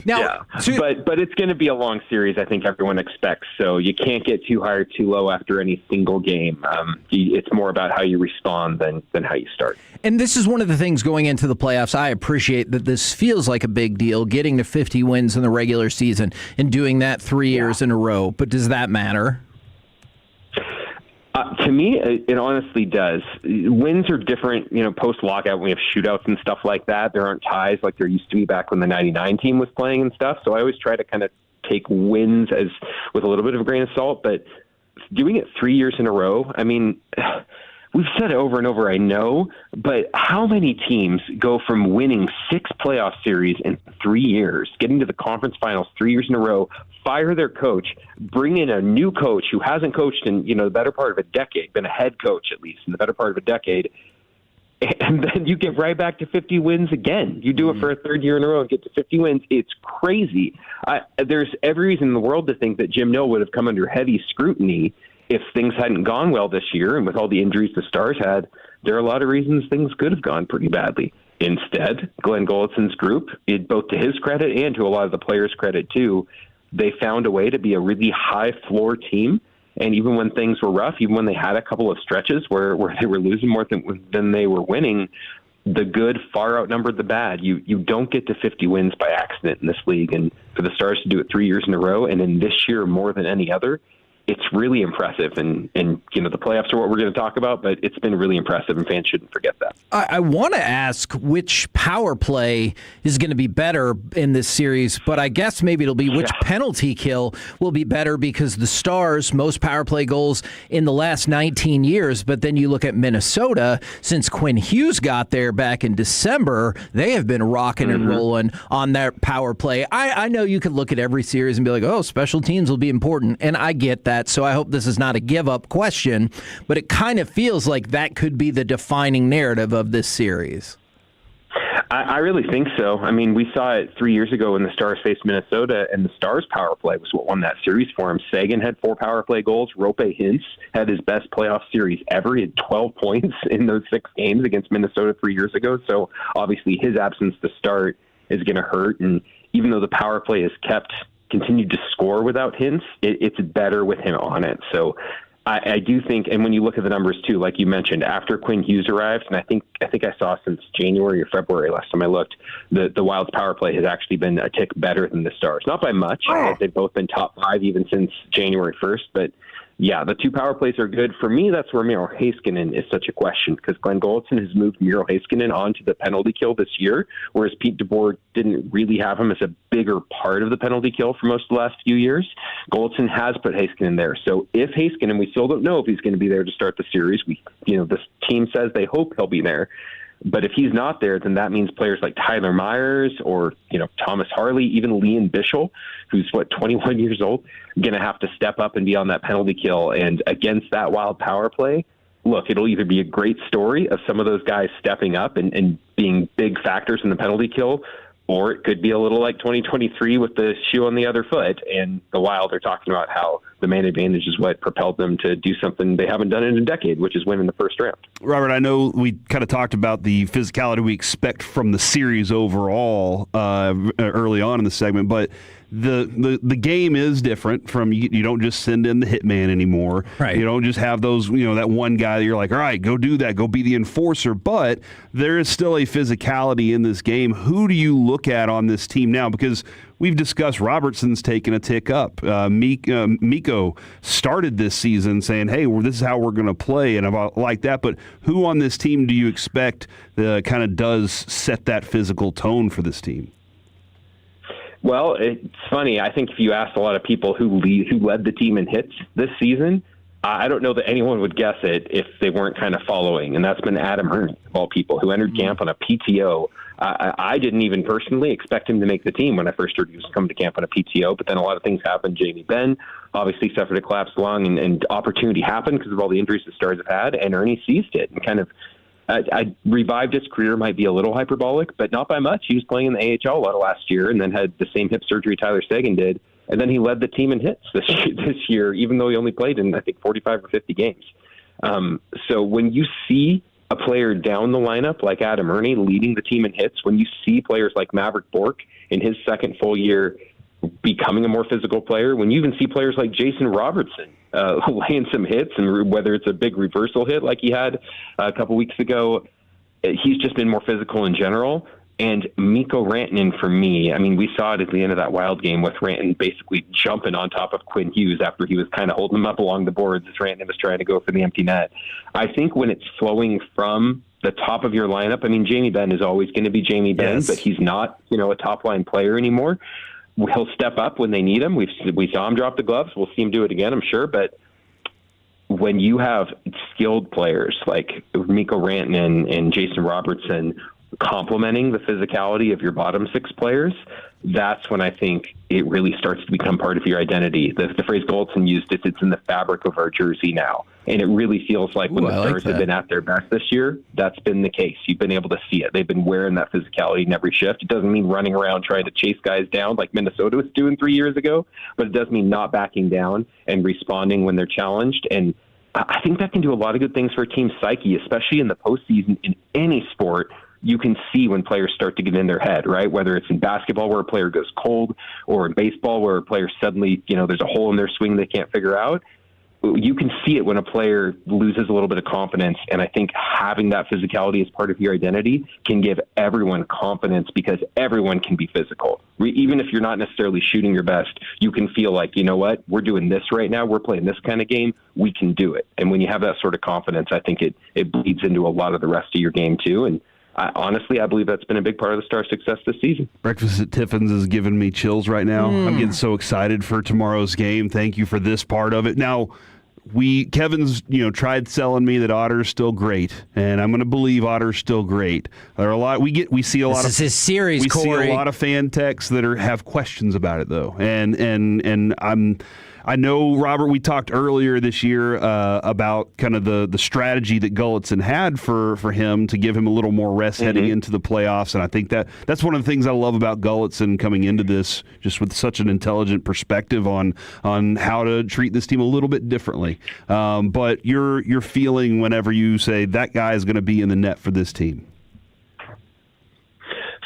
Now, but it's going to be a long series. I think everyone expects. So you can't get too high or too low after any single game. It's more about how you respond than how you start. And this is one of the things going into the playoffs. I appreciate that this feels like a big deal, getting to 50 wins in the regular season and doing that 3 years in a row. But does that matter? To me, it honestly does. Wins are different, post-lockout when we have shootouts and stuff like that. There aren't ties like there used to be back when the 99 team was playing and stuff. So I always try to kind of take wins with a little bit of a grain of salt. But doing it 3 years in a row, I mean, we've said it over and over, I know, but how many teams go from winning 6 playoff series in 3 years, getting to the conference finals 3 years in a row, fire their coach, bring in a new coach who hasn't coached in, the better part of a decade, been a head coach at least in the better part of a decade, and then you get right back to 50 wins again. You do it for a third year in a row and get to 50 wins. It's crazy. There's every reason in the world to think that Jim Nill would have come under heavy scrutiny if things hadn't gone well this year, and with all the injuries the Stars had, there are a lot of reasons things could have gone pretty badly. Instead, Glenn Golitson's group, both to his credit and to a lot of the players' credit too, they found a way to be a really high-floor team. And even when things were rough, even when they had a couple of stretches where they were losing more than they were winning, the good far outnumbered the bad. You don't get to 50 wins by accident in this league. And for the Stars to do it 3 years in a row, and in this year more than any other, it's really impressive, and the playoffs are what we're going to talk about, but it's been really impressive, and fans shouldn't forget that. I want to ask which power play is going to be better in this series, but I guess maybe it'll be which penalty kill will be better, because the Stars, most power play goals in the last 19 years, but then you look at Minnesota, since Quinn Hughes got there back in December, they have been rocking and rolling on that power play. I know you could look at every series and be like, oh, special teams will be important, and I get that. So I hope this is not a give-up question, but it kind of feels like that could be the defining narrative of this series. I really think so. I mean, we saw it 3 years ago when the Stars faced Minnesota, and the Stars' power play was what won that series for him. Sagan had 4 power play goals. Rope Hintz had his best playoff series ever. He had 12 points in those 6 games against Minnesota 3 years ago. So obviously his absence to start is going to hurt, and even though the power play is continued to score without Hintz, it's better with him on it. So I do think, and when you look at the numbers too, like you mentioned, after Quinn Hughes arrived, and I think I saw since January or February last time I looked, the Wild's power play has actually been a tick better than the Stars. Not by much. They've both been top 5 even since January 1st, but yeah, the 2 power plays are good. For me, that's where Miro Heiskanen is such a question, because Glenn Golitson has moved Miro Heiskanen onto the penalty kill this year, whereas Pete DeBoer didn't really have him as a bigger part of the penalty kill for most of the last few years. Golitson has put Heiskanen there. So if Heiskanen, we still don't know if he's going to be there to start the series. This team says they hope he'll be there. But if he's not there, then that means players like Tyler Myers or, Thomas Harley, even Liam Bichel, who's 21 years old, going to have to step up and be on that penalty kill. And against that Wild power play, look, it'll either be a great story of some of those guys stepping up and being big factors in the penalty kill, or it could be a little like 2023 with the shoe on the other foot, and the Wild are talking about how the man advantage is what propelled them to do something they haven't done in a decade, which is win in the first round. Robert, I know we kind of talked about the physicality we expect from the series overall early on in the segment, but the game is different from you don't just send in the hitman anymore. Right. You don't just have those, that one guy that you're like, all right, go do that, go be the enforcer. But there is still a physicality in this game. Who do you look at on this team now? Because we've discussed Robertson's taking a tick up. Mikko started this season saying, hey, this is how we're going to play, and about like that. But who on this team do you expect kind of does set that physical tone for this team? Well, it's funny. I think if you asked a lot of people who led the team in hits this season, I don't know that anyone would guess it if they weren't kind of following, and that's been Adam Ernie, of all people, who entered camp on a PTO. I didn't even personally expect him to make the team when I first heard he was coming to camp on a PTO, but then a lot of things happened. Jamie Benn obviously suffered a collapsed lung, and opportunity happened because of all the injuries the Stars have had, and Ernie seized it and kind of I revived his career might be a little hyperbolic, but not by much. He was playing in the AHL a lot of last year and then had the same hip surgery Tyler Seguin did. And then he led the team in hits this year, even though he only played in, I think, 45 or 50 games. So when you see a player down the lineup like Adam Ernie leading the team in hits, when you see players like Maverick Bourque in his second full year becoming a more physical player, when you even see players like Jason Robertson laying some hits, and whether it's a big reversal hit like he had a couple weeks ago, he's just been more physical in general. And Mikko Rantanen, for me, I mean, we saw it at the end of that Wild game with Rantanen basically jumping on top of Quinn Hughes after he was kind of holding him up along the boards as Rantanen was trying to go for the empty net. I think when it's flowing from the top of your lineup, I mean, Jamie Benn is always going to be Jamie Benn, but he's not, a top-line player anymore. He'll step up when they need him. We saw him drop the gloves. We'll see him do it again, I'm sure. But when you have skilled players like Mikko Rantanen and Jason Robertson complementing the physicality of your bottom six players, that's when I think it really starts to become part of your identity. The phrase Goldson used, it's in the fabric of our jersey now. And it really feels like when the Stars have been at their best this year, that's been the case. You've been able to see it. They've been wearing that physicality in every shift. It doesn't mean running around trying to chase guys down like Minnesota was doing 3 years ago, but it does mean not backing down and responding when they're challenged. And I think that can do a lot of good things for a team's psyche, especially in the postseason in any sport. You can see when players start to get in their head, right? Whether it's in basketball where a player goes cold, or in baseball where a player suddenly, there's a hole in their swing they can't figure out. You can see it when a player loses a little bit of confidence, and I think having that physicality as part of your identity can give everyone confidence because everyone can be physical. Even if you're not necessarily shooting your best, you can feel like, you know what, we're doing this right now, we're playing this kind of game, we can do it. And when you have that sort of confidence, I think it bleeds into a lot of the rest of your game too. And honestly, I believe that's been a big part of the Stars' success this season. Breakfast at Tiffin's is giving me chills right now. I'm getting so excited for tomorrow's game. Thank you for this part of it. Now, Kevin's tried selling me that Otter's still great, and I'm going to believe Otter's still great. There are a lot we see a lot of. This is his series, Corey. See a lot of fan texts that have questions about it though, and I know, Robert, we talked earlier this year about kind of the strategy that Gulletson had for him to give him a little more rest heading into the playoffs, and I think that's one of the things I love about Gulletson coming into this, just with such an intelligent perspective on how to treat this team a little bit differently. But your feeling whenever you say that guy is going to be in the net for this team?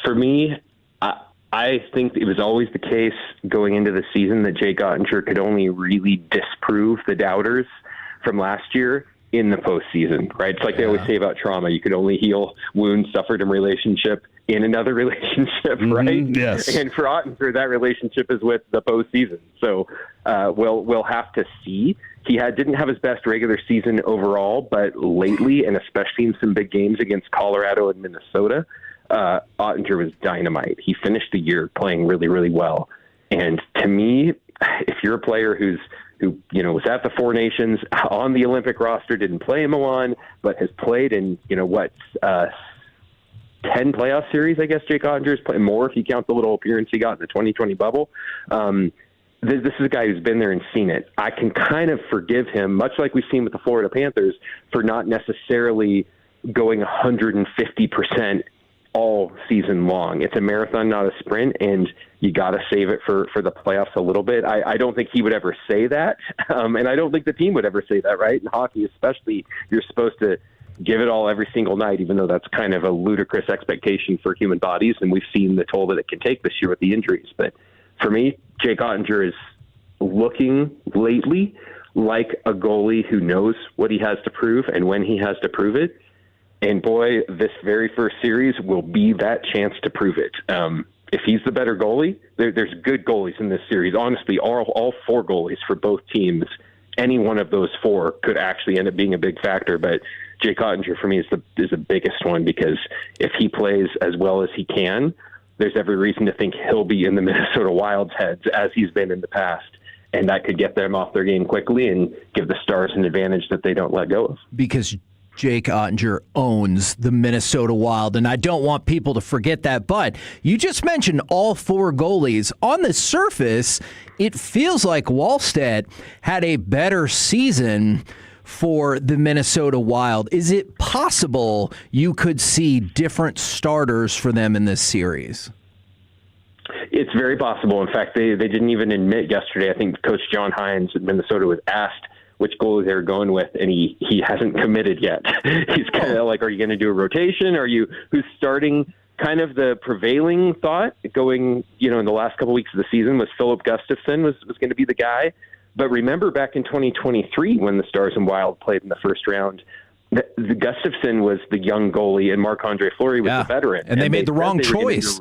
For me, I think it was always the case going into the season that Jake Ottinger could only really disprove the doubters from last year in the postseason, right? It's like they always say about trauma. You could only heal wounds suffered in relationship in another relationship, right? Yes. And for Ottinger, that relationship is with the postseason. So we'll have to see. He didn't have his best regular season overall, but lately, and especially in some big games against Colorado and Minnesota, Ottinger was dynamite. He finished the year playing really, really well. And to me, if you're a player who was at the Four Nations on the Olympic roster, didn't play in Milan, but has played in 10 playoff series, I guess Jake Ottinger's played more if you count the little appearance he got in the 2020 bubble. This is a guy who's been there and seen it. I can kind of forgive him, much like we've seen with the Florida Panthers, for not necessarily going 150% all season long. It's a marathon, not a sprint, and you got to save it for the playoffs a little bit. I don't think he would ever say that, and I don't think the team would ever say that, right? In hockey especially, you're supposed to give it all every single night, even though that's kind of a ludicrous expectation for human bodies, and we've seen the toll that it can take this year with the injuries. But for me, Jake Ottinger is looking lately like a goalie who knows what he has to prove and when he has to prove it. And boy, this very first series will be that chance to prove it. If he's the better goalie, there's good goalies in this series. Honestly, all four goalies for both teams, any one of those four could actually end up being a big factor. But Jake Ottinger for me is the biggest one, because if he plays as well as he can, there's every reason to think he'll be in the Minnesota Wild's heads as he's been in the past. and that could get them off their game quickly and give the Stars an advantage that they don't let go of. Because Jake Ottinger owns the Minnesota Wild, and I don't want people to forget that. But you just mentioned all 4 goalies. On the surface, it feels like Wallstedt had a better season for the Minnesota Wild. Is it possible you could see different starters for them in this series? It's very possible. In fact, they didn't even admit yesterday. I think Coach John Hines at Minnesota was asked which goalie they were going with, and he hasn't committed yet. He's kind of like, are you going to do a rotation? Who's starting? Kind of the prevailing thought going, in the last couple weeks of the season was Philip Gustafsson was going to be the guy. But remember back in 2023 when the Stars and Wild played in the first round, the Gustafsson was the young goalie and Marc-Andre Fleury was the veteran. And they made the wrong choice.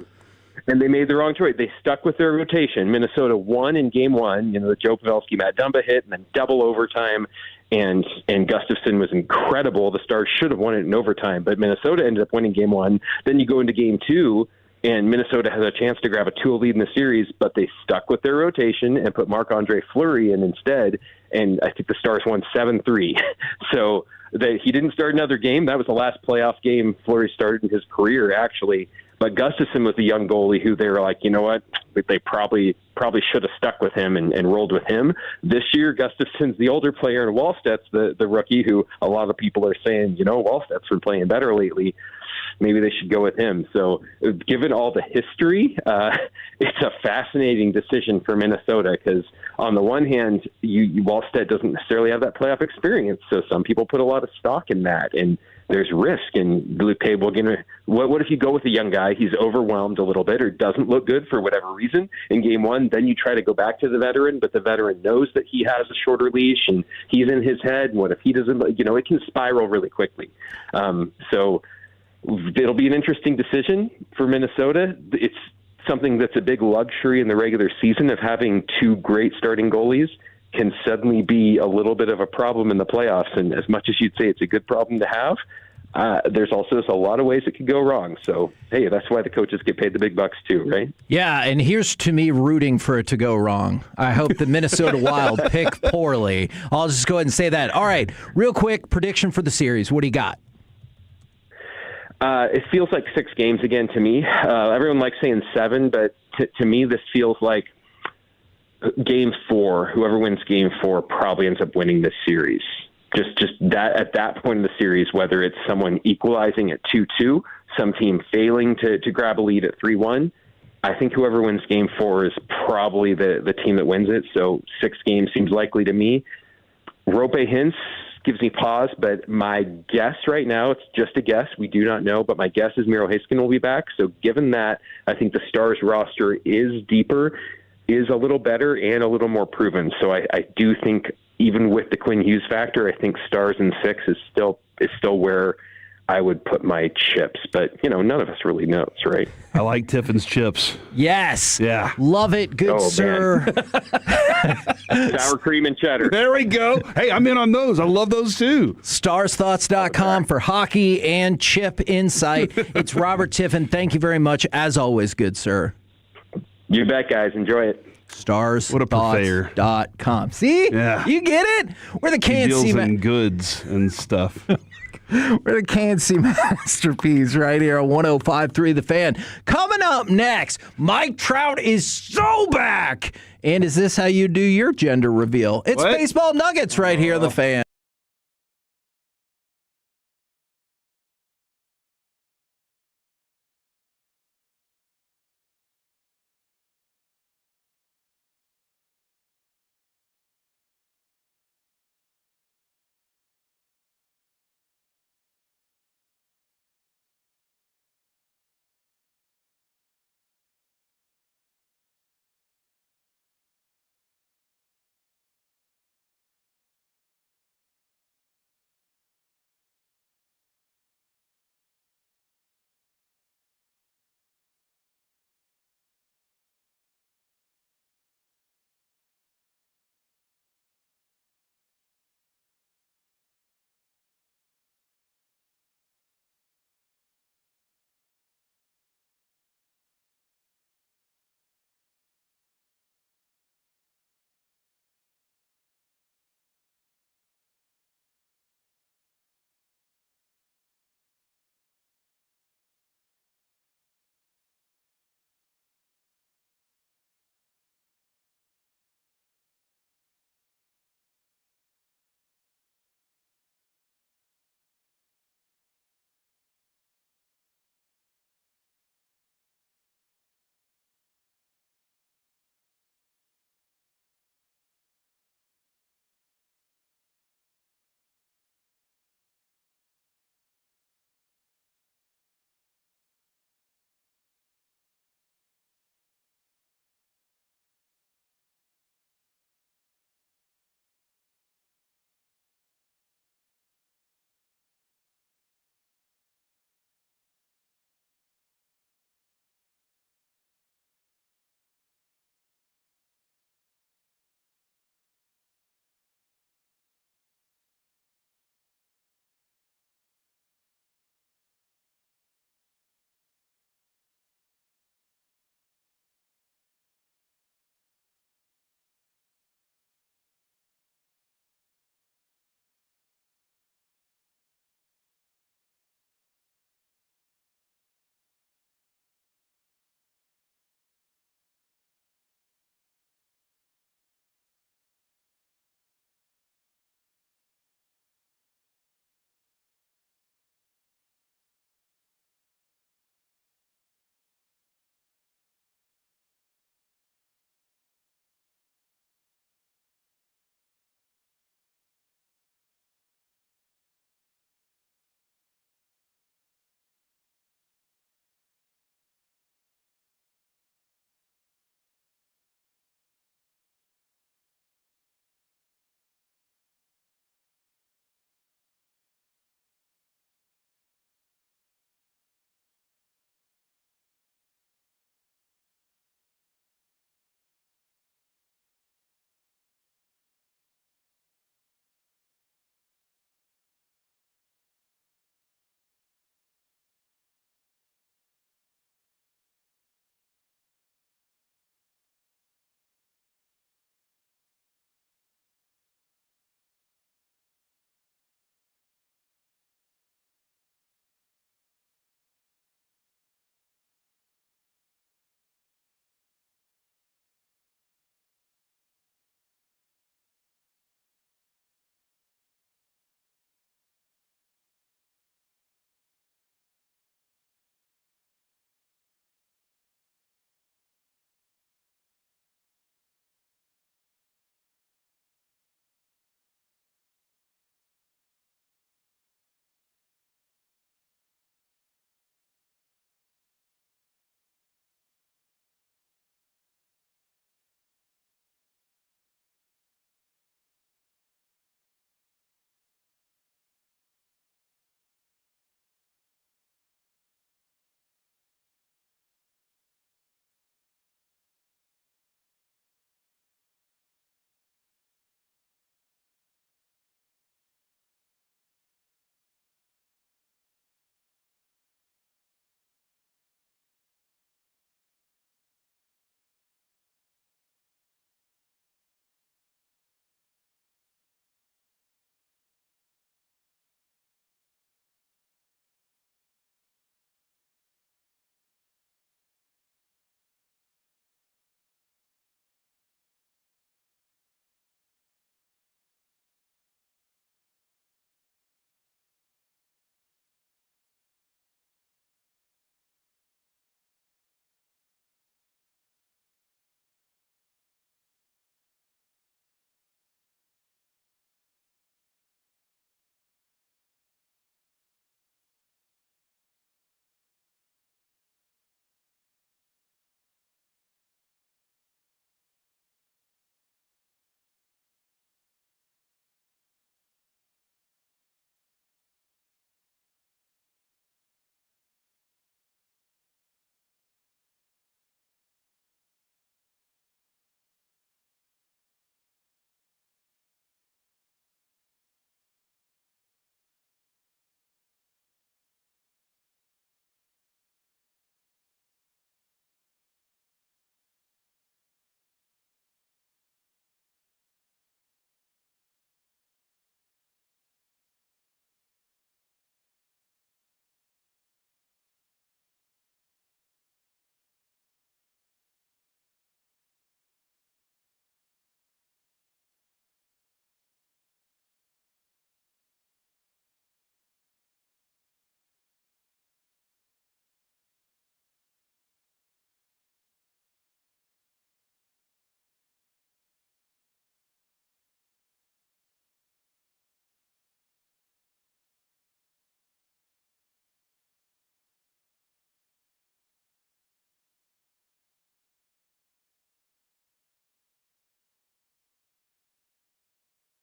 And they made the wrong choice. They stuck with their rotation. Minnesota won in game 1. The Joe Pavelski, Matt Dumba hit, and then double overtime. And Gustafsson was incredible. The Stars should have won it in overtime, but Minnesota ended up winning game 1. Then you go into game 2, and Minnesota has a chance to grab a 2-0 lead in the series, but they stuck with their rotation and put Marc-Andre Fleury in instead. And I think the Stars won 7-3. So he didn't start another game. That was the last playoff game Fleury started in his career, actually. But Gustafsson was the young goalie who they were like, you know what, they probably should have stuck with him and rolled with him. This year, Gustafsson's the older player, and Wallstedt's the rookie who a lot of people are saying, Wallstedt's been playing better lately. Maybe they should go with him. So given all the history, it's a fascinating decision for Minnesota because on the one hand, Wallstedt doesn't necessarily have that playoff experience. So some people put a lot of stock in that, and there's risk. And okay, what if you go with a young guy? He's overwhelmed a little bit or doesn't look good for whatever reason in game 1. Then you try to go back to the veteran, but the veteran knows that he has a shorter leash and he's in his head. What if he doesn't? It can spiral really quickly. So it'll be an interesting decision for Minnesota. It's something that's a big luxury in the regular season of having 2 great starting goalies can suddenly be a little bit of a problem in the playoffs. And as much as you'd say it's a good problem to have, there's also a lot of ways it could go wrong. So, hey, that's why the coaches get paid the big bucks too, right? Yeah, and here's to me rooting for it to go wrong. I hope the Minnesota Wild pick poorly. I'll just go ahead and say that. All right, real quick, prediction for the series. What do you got? It feels like 6 games again to me. Everyone likes saying 7, but to me this feels like game 4. Whoever wins game 4 probably ends up winning this series. Just that at that point in the series, whether it's someone equalizing at 2-2, some team failing to grab a lead at 3-1, I think whoever wins game 4 is probably the team that wins it. So 6 games seems likely to me. Rope Hintz gives me pause, but my guess right now, it's just a guess. We do not know, but my guess is Miro Heiskanen will be back. So given that, I think the Stars roster is deeper, is a little better, and a little more proven. So I do think even with the Quinn Hughes factor, I think Stars in 6 is still where I would put my chips, but none of us really knows, right? I like Tiffin's chips. Yes. Yeah. Love it. Good, sir. Sour cream and cheddar. There we go. Hey, I'm in on those. I love those too. Starsthoughts.com for hockey and chip insight. It's Robert Tiffin. Thank you very much. As always, good sir. You bet, guys. Enjoy it. Starsthoughts.com. See? Yeah. You get it? We're the He deals KNC in goods and stuff. We're the KNC Masterpiece right here on 105.3 The Fan. Coming up next, Mike Trout is so back. And is this how you do your gender reveal? It's Baseball Nuggets right here on The Fan.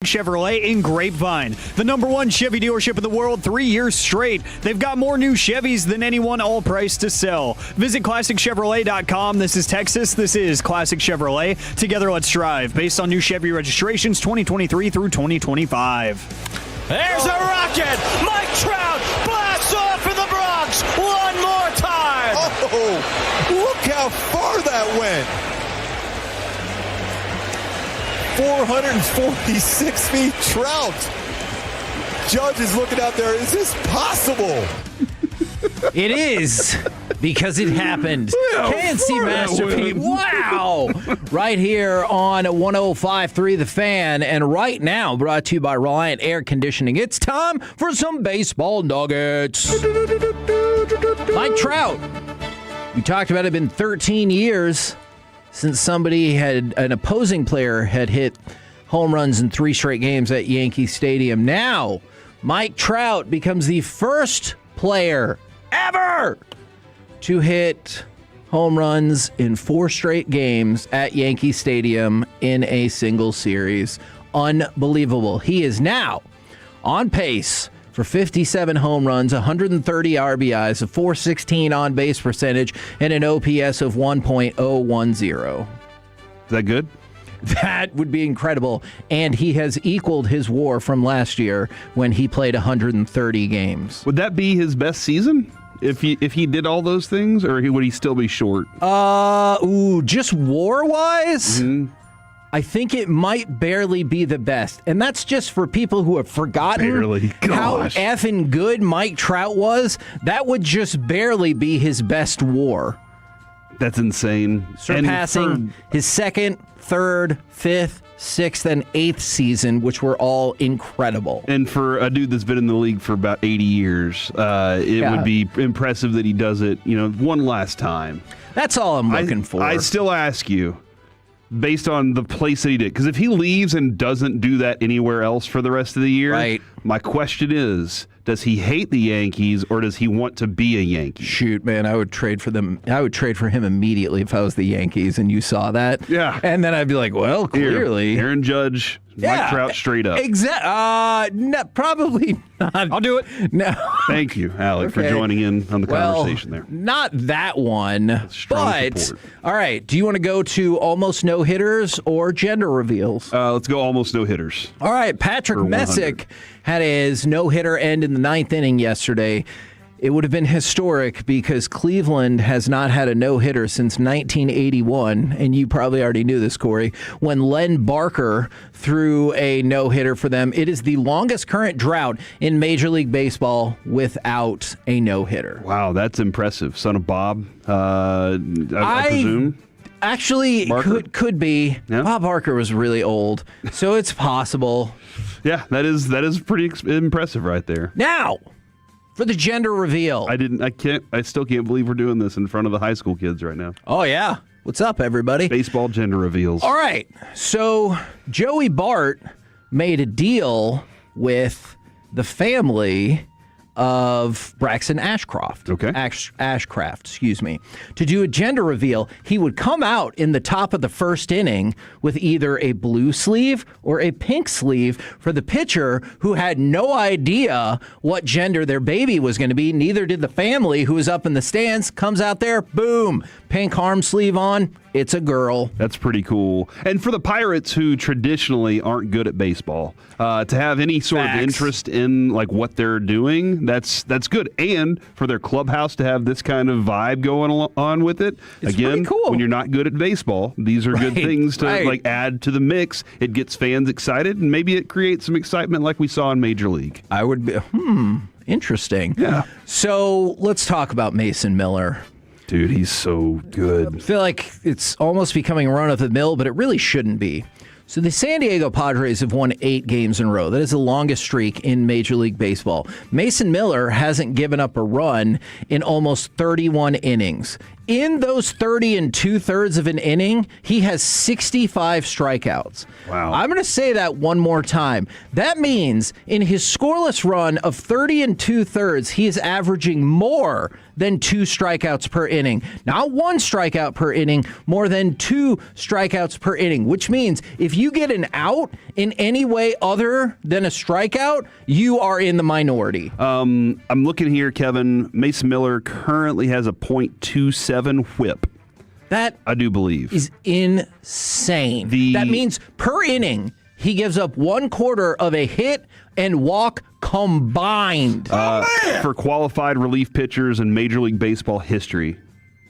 Chevrolet in Grapevine, the #1 Chevy dealership in the world 3 years straight. They've got more new Chevys than anyone, all priced to sell. Visit ClassicChevrolet.com. This is Texas. This is Classic Chevrolet. Together, let's drive. Based on new Chevy registrations 2023 through 2025. There's a rocket. Mike Trout blasts off for the Bronx one more time. Oh, look how far that went. 446 feet. Trout. Judge is looking out there. Is this possible? It is, because it happened. KNC Masterpiece. Wow. Right here on 105.3 The Fan. And right now, brought to you by Reliant Air Conditioning. It's time for some baseball nuggets. Mike Trout. We talked about it. Been 13 years since an opposing player had hit home runs in 3 straight games at Yankee Stadium. Now, Mike Trout becomes the first player ever to hit home runs in 4 straight games at Yankee Stadium in a single series. Unbelievable. He is now on pace for 57 home runs, 130 RBIs, a .416 on-base percentage, and an OPS of 1.010. Is that good? That would be incredible. And he has equaled his WAR from last year when he played 130 games. Would that be his best season? If he did all those things, or would he still be short? Just WAR-wise? Mm-hmm. I think it might barely be the best. And that's just for people who have forgotten how effing good Mike Trout was. That would just barely be his best WAR. That's insane. Surpassing his 2nd, 3rd, 5th, 6th, and 8th season, which were all incredible. And for a dude that's been in the league for about 80 years, it would be impressive that he does it, one last time. That's all I'm looking for. I still ask you, based on the place that he did, because if he leaves and doesn't do that anywhere else for the rest of the year, my question is, does he hate the Yankees or does he want to be a Yankee? Shoot, man, I would trade for them. I would trade for him immediately if I was the Yankees and you saw that. Yeah. And then I'd be like, well, clearly. Aaron Judge, Mike Trout straight up. No, probably not. I'll do it. No. Thank you, Alec, for joining in on the conversation there. Not that one. Strong support. All right. Do you want to go to almost no hitters or gender reveals? Let's go almost no hitters. All right. Patrick Messick had his no-hitter end in the 9th inning yesterday. It would have been historic because Cleveland has not had a no-hitter since 1981, and you probably already knew this, Corey, when Len Barker threw a no-hitter for them. It is the longest current drought in Major League Baseball without a no-hitter. Wow, that's impressive. Son of Bob, I presume? Actually, could be. Yeah. Bob Barker was really old, so it's possible. Yeah, that is pretty impressive right there. Now, for the gender reveal. I still can't believe we're doing this in front of the high school kids right now. Oh, yeah. What's up, everybody? Baseball gender reveals. All right. So, Joey Bart made a deal with the family of Braxton Ashcraft. Okay. Ashcraft, excuse me. To do a gender reveal, he would come out in the top of the 1st inning with either a blue sleeve or a pink sleeve for the pitcher who had no idea what gender their baby was going to be. Neither did the family who was up in the stands. Comes out there, boom, pink arm sleeve on. It's a girl. That's pretty cool. And for the Pirates, who traditionally aren't good at baseball, to have any sort of interest in what they're doing, that's good. And for their clubhouse to have this kind of vibe going on with it, it's again, cool. When you're not good at baseball, these are good things to add to the mix. It gets fans excited, and maybe it creates some excitement like we saw in Major League. I would be. Interesting. Yeah. So let's talk about Mason Miller. Dude, he's so good. I feel like it's almost becoming run of the mill, but it really shouldn't be. So the San Diego Padres have won 8 games in a row. That is the longest streak in Major League Baseball. Mason Miller hasn't given up a run in almost 31 innings. In those 30 2/3 of an inning, he has 65 strikeouts. Wow. I'm going to say that one more time. That means in his scoreless run of 30 2/3, he is averaging more than 2 strikeouts per inning. Not 1 strikeout per inning, more than 2 strikeouts per inning, which means if you get an out in any way other than a strikeout, you are in the minority. I'm looking here, Kevin. Mason Miller currently has a .27 whip. That I do believe is insane. That means per inning, he gives up 1/4 of a hit and walk combined. For qualified relief pitchers in Major League Baseball history,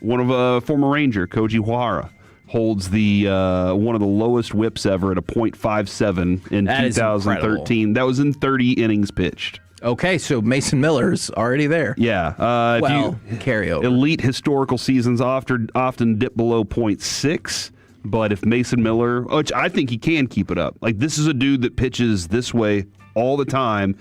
one of a former Ranger, Koji Uehara, holds the one of the lowest whips ever at a .57 in 2013. That was in 30 innings pitched. Okay, so Mason Miller's already there. Yeah. Carryover. Elite historical seasons often dip below .6, but if Mason Miller, which I think he can keep it up. Like, this is a dude that pitches this way all the time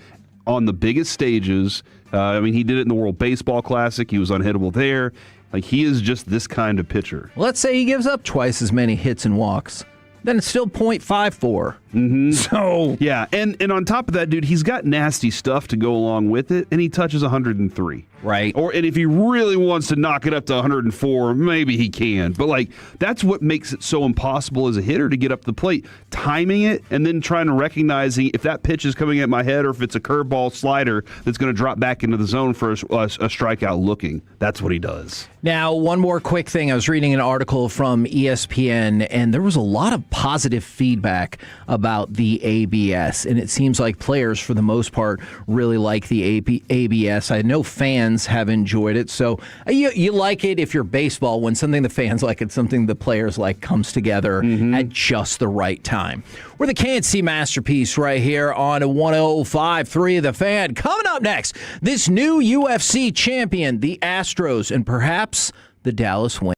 on the biggest stages. He did it in the World Baseball Classic. He was unhittable there. Like, he is just this kind of pitcher. Let's say he gives up twice as many hits and walks. Then it's still .54. Mm-hmm. So yeah, and on top of that, dude, he's got nasty stuff to go along with it, and he touches 103. Right. And if he really wants to knock it up to 104, maybe he can. But like, that's what makes it so impossible as a hitter to get up the plate, timing it, and then trying to recognize if that pitch is coming at my head or if it's a curveball slider that's going to drop back into the zone for a strikeout looking. That's what he does. Now, one more quick thing. I was reading an article from ESPN, and there was a lot of positive feedback about the ABS, and it seems like players, for the most part, really like the ABS. I know fans have enjoyed it, so you like it if you're baseball, when something the fans like and something the players like comes together at just the right time. We're the K&C Masterpiece right here on 105.3 The Fan. Coming up next, this new UFC champion, the Astros, and perhaps the Dallas Wings.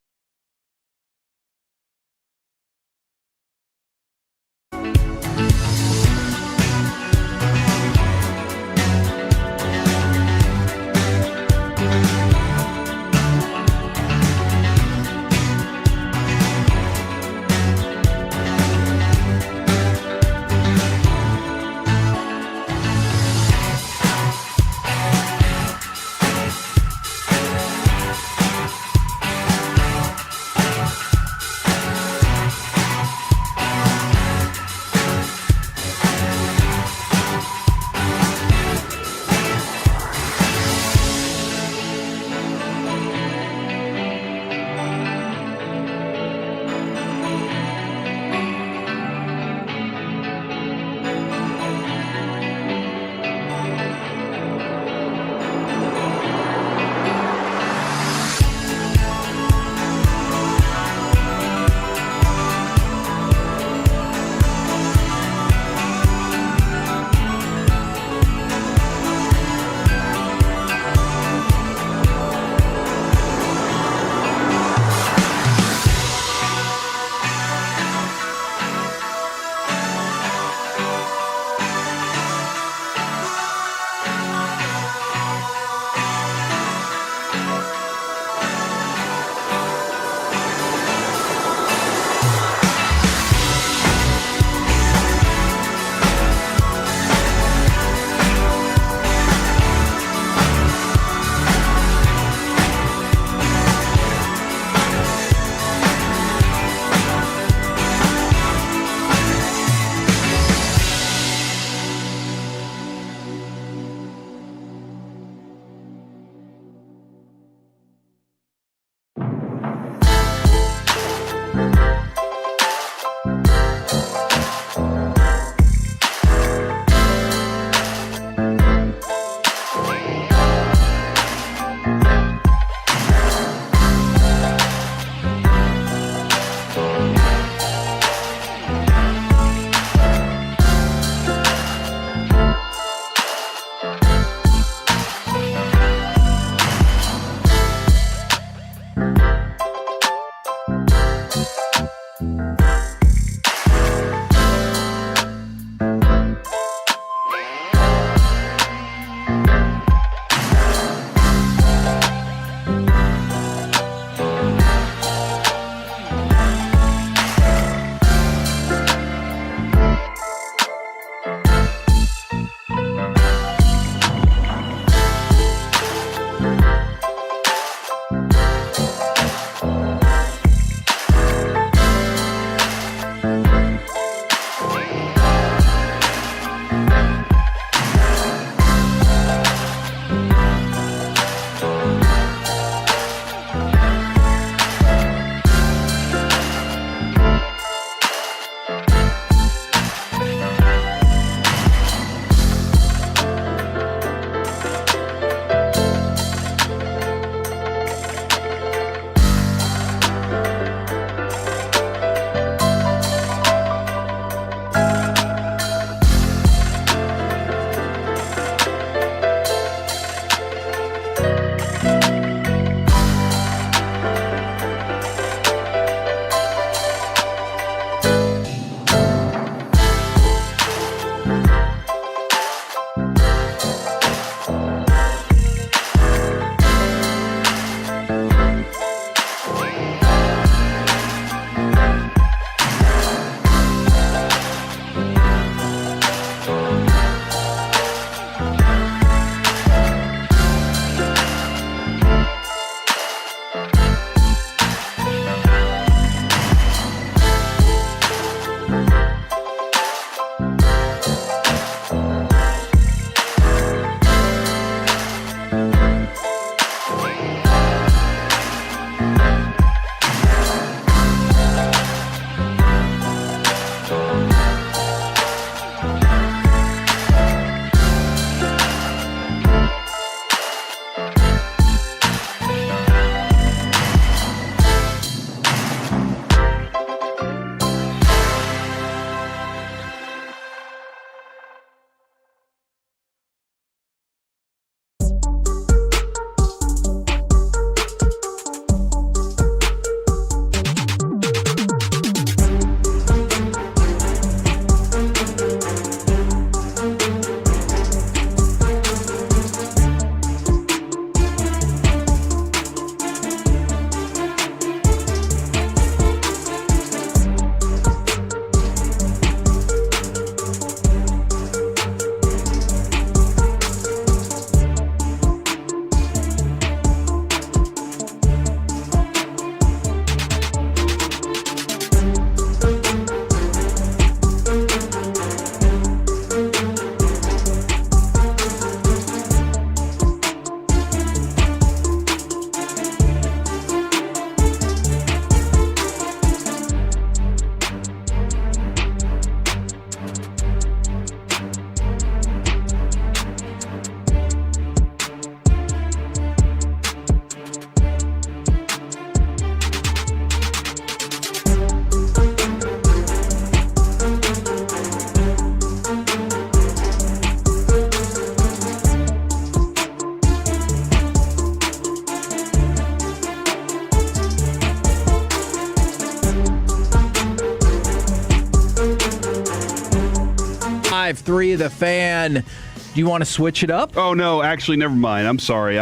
105.3 The Fan. Do you want to switch it up? Oh, no, actually, never mind. I'm sorry.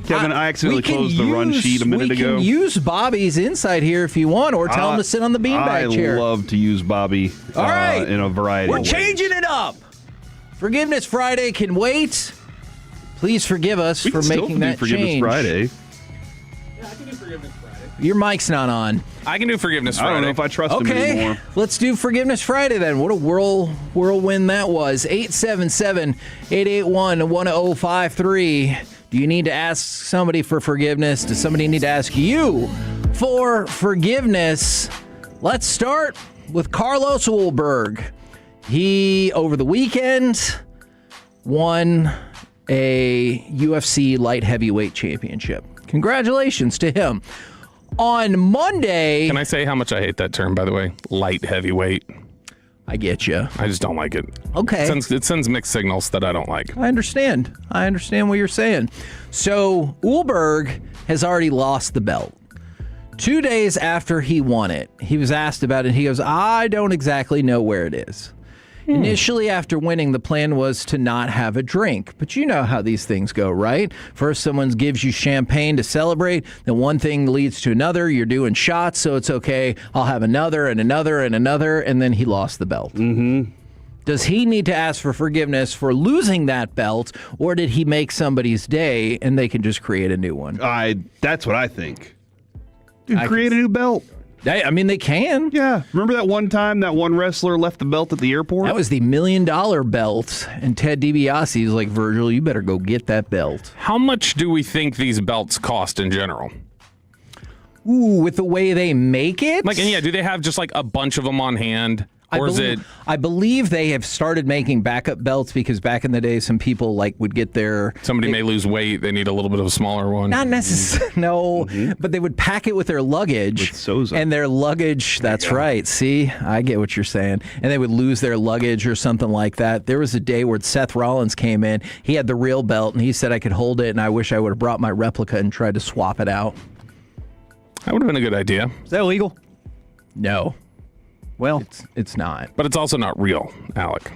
Kevin, I accidentally closed the run sheet a minute ago. We can use Bobby's insight here if you want, or tell him to sit on the beanbag chair. I love to use Bobby All right. in a variety of ways. We're changing it up. Forgiveness Friday can wait. Please forgive us for making that Forgiveness change. Friday. Yeah, I can do Forgiveness Friday. Your mic's not on. I can do Forgiveness Friday. I don't know if I trust him anymore. Okay, let's do Forgiveness Friday then. What a whirlwind that was. 877-881-1053. Do you need to ask somebody for forgiveness? Does somebody need to ask you for forgiveness? Let's start with Carlos Ulberg. He, over the weekend, won a UFC light heavyweight championship. Congratulations to him. On Monday... Can I say how much I hate that term, by the way? Light heavyweight. I get you. I just don't like it. Okay. It sends mixed signals that I don't like. I understand. I understand what you're saying. So, Ulberg has already lost the belt. 2 days after he won it, he was asked about it. He goes, I don't exactly know where it is. Initially, after winning, the plan was to not have a drink. But you know how these things go, right? First, someone gives you champagne to celebrate. Then one thing leads to another. You're doing shots, so it's okay. I'll have another and another and another. And then he lost the belt. Mm-hmm. Does he need to ask for forgiveness for losing that belt, or did he make somebody's day and they can just create a new one? That's what I think. Dude, create a new belt. I mean, they can. Yeah. Remember that one time that one wrestler left the belt at the airport? That was the $1 million belt. And Ted DiBiase was like, Virgil, you better go get that belt. How much do we think these belts cost in general? Ooh, with the way they make it? Like, and yeah, do they have just like a bunch of them on hand? Or I believe they have started making backup belts because back in the day, some people would get their... Somebody may lose weight. They need a little bit of a smaller one. Not necessarily, no. But they would pack it with their luggage. With Soza. And their luggage, that's right. See, I get what you're saying. And they would lose their luggage or something like that. There was a day where Seth Rollins came in. He had the real belt, and he said I could hold it, and I wish I would have brought my replica and tried to swap it out. That would have been a good idea. Is that illegal? No. Well, it's not. But it's also not real, Alec.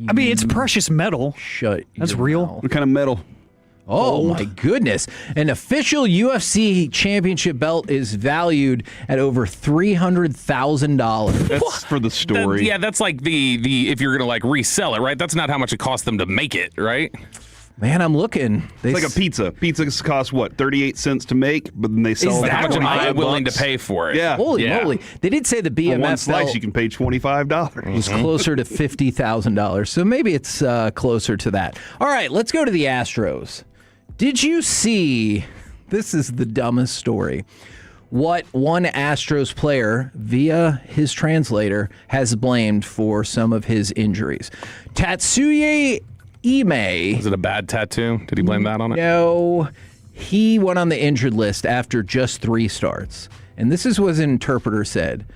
I mean, it's precious metal. Shut. That's real. What kind of metal? Oh, my goodness. An official UFC championship belt is valued at over $300,000. That's for the story. That's like the if you're going to resell it, right? That's not how much it costs them to make it, right? Man, I'm looking. It's like a pizza. Pizzas cost, 38 cents to make, but then they sell it. How much am I willing to $5. pay for it? Yeah. Holy moly. They did say the BMF For one slice, belt you can pay $25. was closer to $50,000. So maybe it's closer to that. All right, let's go to the Astros. Did you see, this is the dumbest story, what one Astros player, via his translator, has blamed for some of his injuries? Tatsuya Ime. Was it a bad tattoo? Did he blame that on it? No. He went on the injured list after just 3 starts. And this is what an interpreter said.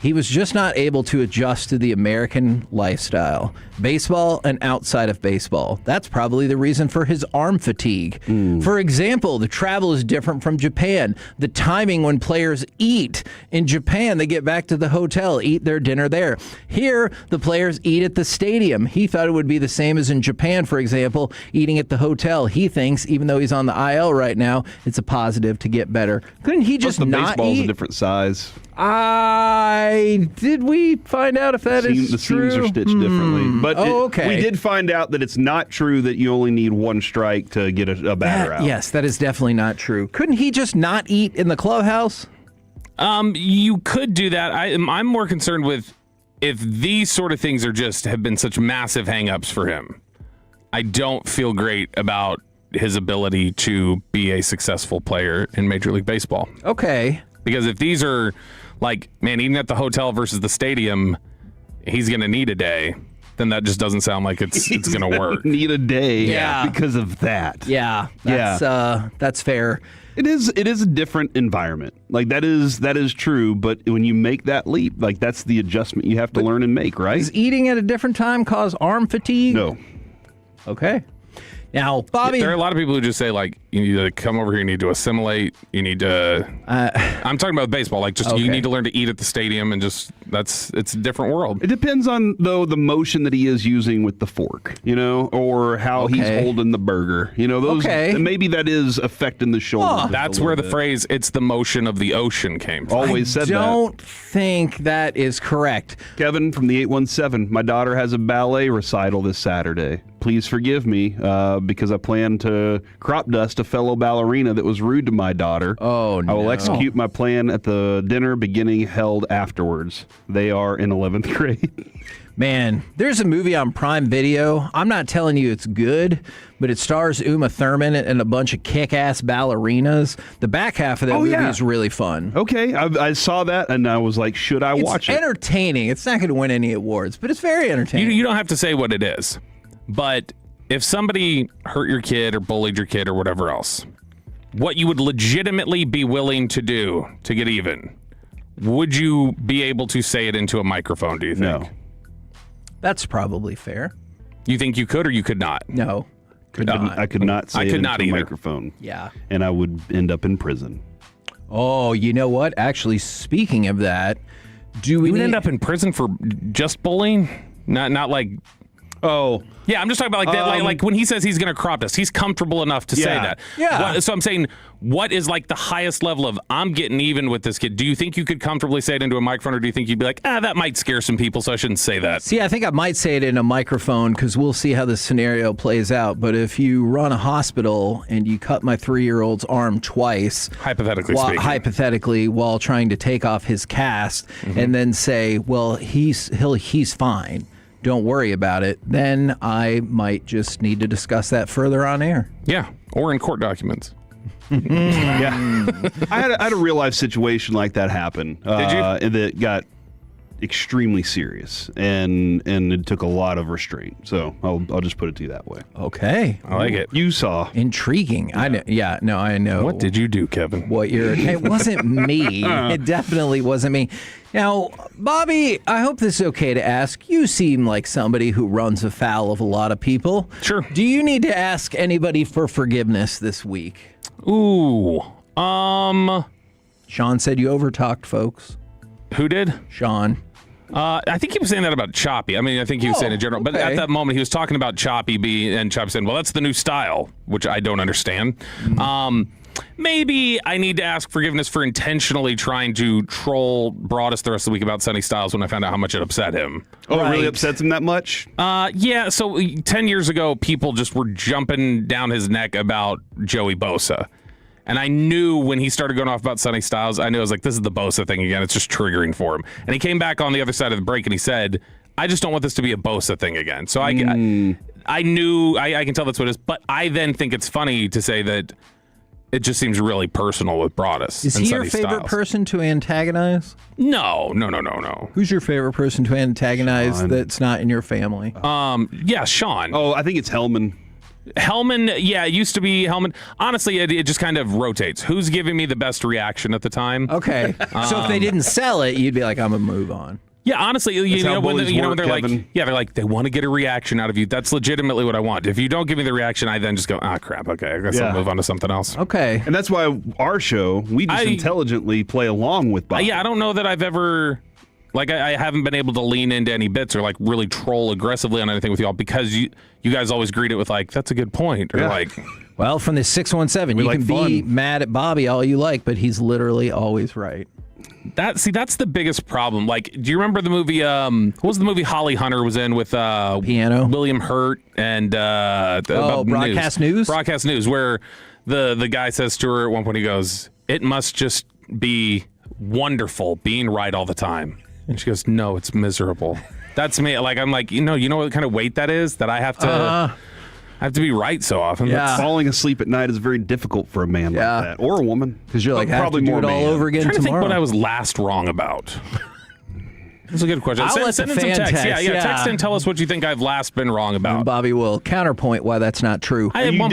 He was just not able to adjust to the American lifestyle, baseball and outside of baseball. That's probably the reason for his arm fatigue. For example, the travel is different from Japan. The timing when players eat. In Japan, they get back to the hotel, eat their dinner there. Here, the players eat at the stadium. He thought it would be the same as in Japan, for example, eating at the hotel. He thinks, even though he's on the IL right now, it's a positive to get better. Couldn't he just not baseball's eat? a different size. Did we find out if that is the true? seams are stitched differently. But okay. we did find out that it's not true that you only need one strike to get a batter out. Yes, that is definitely not true. Couldn't he just not eat in the clubhouse? You could do that. I'm more concerned with if these sort of things have been such massive hangups for him. I don't feel great about his ability to be a successful player in Major League Baseball. Okay. Because if these are eating at the hotel versus the stadium, he's going to need a day, then that just doesn't sound like it's going to work. Need a day Yeah. because of that. Yeah, that's fair. It is a different environment. That is true, but when you make that leap, that's the adjustment you have to learn and make, right? Does eating at a different time cause arm fatigue? No. Okay. Now, Bobby, there are a lot of people who just say, like, you need to come over here, you need to assimilate, you need to. I'm talking about baseball, like, just you need to learn to eat at the stadium, and just it's a different world. It depends on, though, the motion that he is using with the fork, or how he's holding the burger. Those maybe that is affecting the shoulder. That's where the phrase "it's the motion of the ocean" came from. Always said that. I don't think that is correct. Kevin from the 817. My daughter has a ballet recital this Saturday. Please forgive me because I plan to crop dust a fellow ballerina that was rude to my daughter. Oh, no. I will execute my plan at the dinner beginning held afterwards. They are in 11th grade. Man, there's a movie on Prime Video. I'm not telling you it's good, but it stars Uma Thurman and a bunch of kick-ass ballerinas. The back half of that movie is really fun. Okay, I saw that, and I was like, should I watch it? It's entertaining. It's not going to win any awards, but it's very entertaining. You don't have to say what it is, but if somebody hurt your kid or bullied your kid or whatever else, what you would legitimately be willing to do to get even, would you be able to say it into a microphone, do you think? No. That's probably fair. You think you could or you could not? No. I could not say it into a either. microphone. Yeah. And I would end up in prison. Oh, you know what? Actually, speaking of that, you would end up in prison for just bullying? Not like... Oh. Yeah, I'm just talking about like that. Like when he says he's going to crop dust, he's comfortable enough to say that. Yeah. So I'm saying, what is like the highest level of I'm getting even with this kid? Do you think you could comfortably say it into a microphone, or do you think you'd be like, that might scare some people, so I shouldn't say that? See, I think I might say it in a microphone because we'll see how the scenario plays out. But if you run a hospital and you cut my 3-year-old's arm twice, hypothetically while trying to take off his cast, and then say, well, he's fine. Don't worry about it, then I might just need to discuss that further on air. Yeah, or in court documents. Yeah. I had a real life situation like that happen. Did you? That got extremely serious, and it took a lot of restraint. So I'll just put it to you that way. Okay. I like it. You saw. Intriguing. Yeah. I know. What did you do, Kevin? It wasn't me. It definitely wasn't me. Now, Bobby, I hope this is okay to ask. You seem like somebody who runs afoul of a lot of people. Sure. Do you need to ask anybody for forgiveness this week? Ooh. Sean said you overtalked folks. Who did? Sean. I think he was saying that about Choppy. I mean, I think he was saying in general. But at that moment, he was talking about Choppy and Choppy saying, well, that's the new style, which I don't understand. Maybe I need to ask forgiveness for intentionally trying to troll Broadus the rest of the week about Sonny Styles when I found out how much it upset him. Oh, it really upsets him that much? Yeah, so 10 years ago, people just were jumping down his neck about Joey Bosa. And I knew when he started going off about Sonny Styles, I knew I was like, this is the Bosa thing again. It's just triggering for him. And he came back on the other side of the break and he said, I just don't want this to be a Bosa thing again. So I knew, I can tell that's what it is. But I then think it's funny to say that it just seems really personal with Broadus. Is he your favorite person to antagonize? No. Who's your favorite person to antagonize that's not in your family? Yeah, Sean. Oh, I think it's Hellman. Yeah, it used to be Hellman. Honestly, it just kind of rotates. Who's giving me the best reaction at the time? Okay. So if they didn't sell it, you'd be like, I'm going to move on. Yeah, honestly, when they're Kevin. like, they want to get a reaction out of you. That's legitimately what I want. If you don't give me the reaction, I then just go, crap. Okay, I guess I'll move on to something else. Okay. And that's why our show, we just intelligently play along with Bob. I don't know that I've ever... Like, I haven't been able to lean into any bits or, like, really troll aggressively on anything with y'all because you guys always greet it with, like, that's a good point. Or, like... Well, from the 617, you can be mad at Bobby all you like, but he's literally always right. That's the biggest problem. Like, do you remember the movie, what was the movie Holly Hunter was in with Piano? William Hurt and... Broadcast News? Broadcast News, where the guy says to her at one point, he goes, it must just be wonderful being right all the time. And she goes, no, it's miserable. That's me. Like, I'm like, you know what kind of weight that is? That I have to be right so often. Yeah. Falling asleep at night is very difficult for a man like that. Or a woman. Because you're like, probably have to do more it all over again I'm trying tomorrow. to think what I was last wrong about. That's a good question. I'll let Send the in some fan text. text. Yeah, text and tell us what you think I've last been wrong about. And Bobby will counterpoint why that's not true. I at one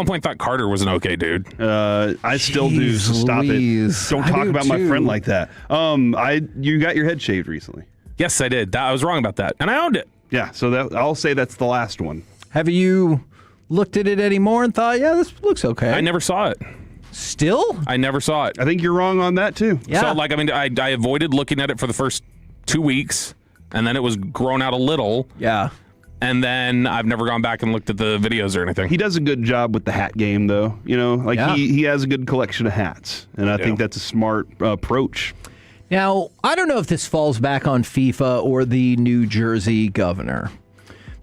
point thought Carter was an okay dude. I still do. So stop it. Don't talk about my friend like that. You got your head shaved recently. Yes, I did. I was wrong about that, and I owned it. Yeah. So I'll say that's the last one. Have you looked at it anymore and thought, yeah, this looks okay. I never saw it. Still? I never saw it. I think you're wrong on that, too. Yeah. So, I avoided looking at it for the first 2 weeks, and then it was grown out a little. Yeah. And then I've never gone back and looked at the videos or anything. He does a good job with the hat game, though. He has a good collection of hats, and I think that's a smart approach. Now, I don't know if this falls back on FIFA or the New Jersey governor,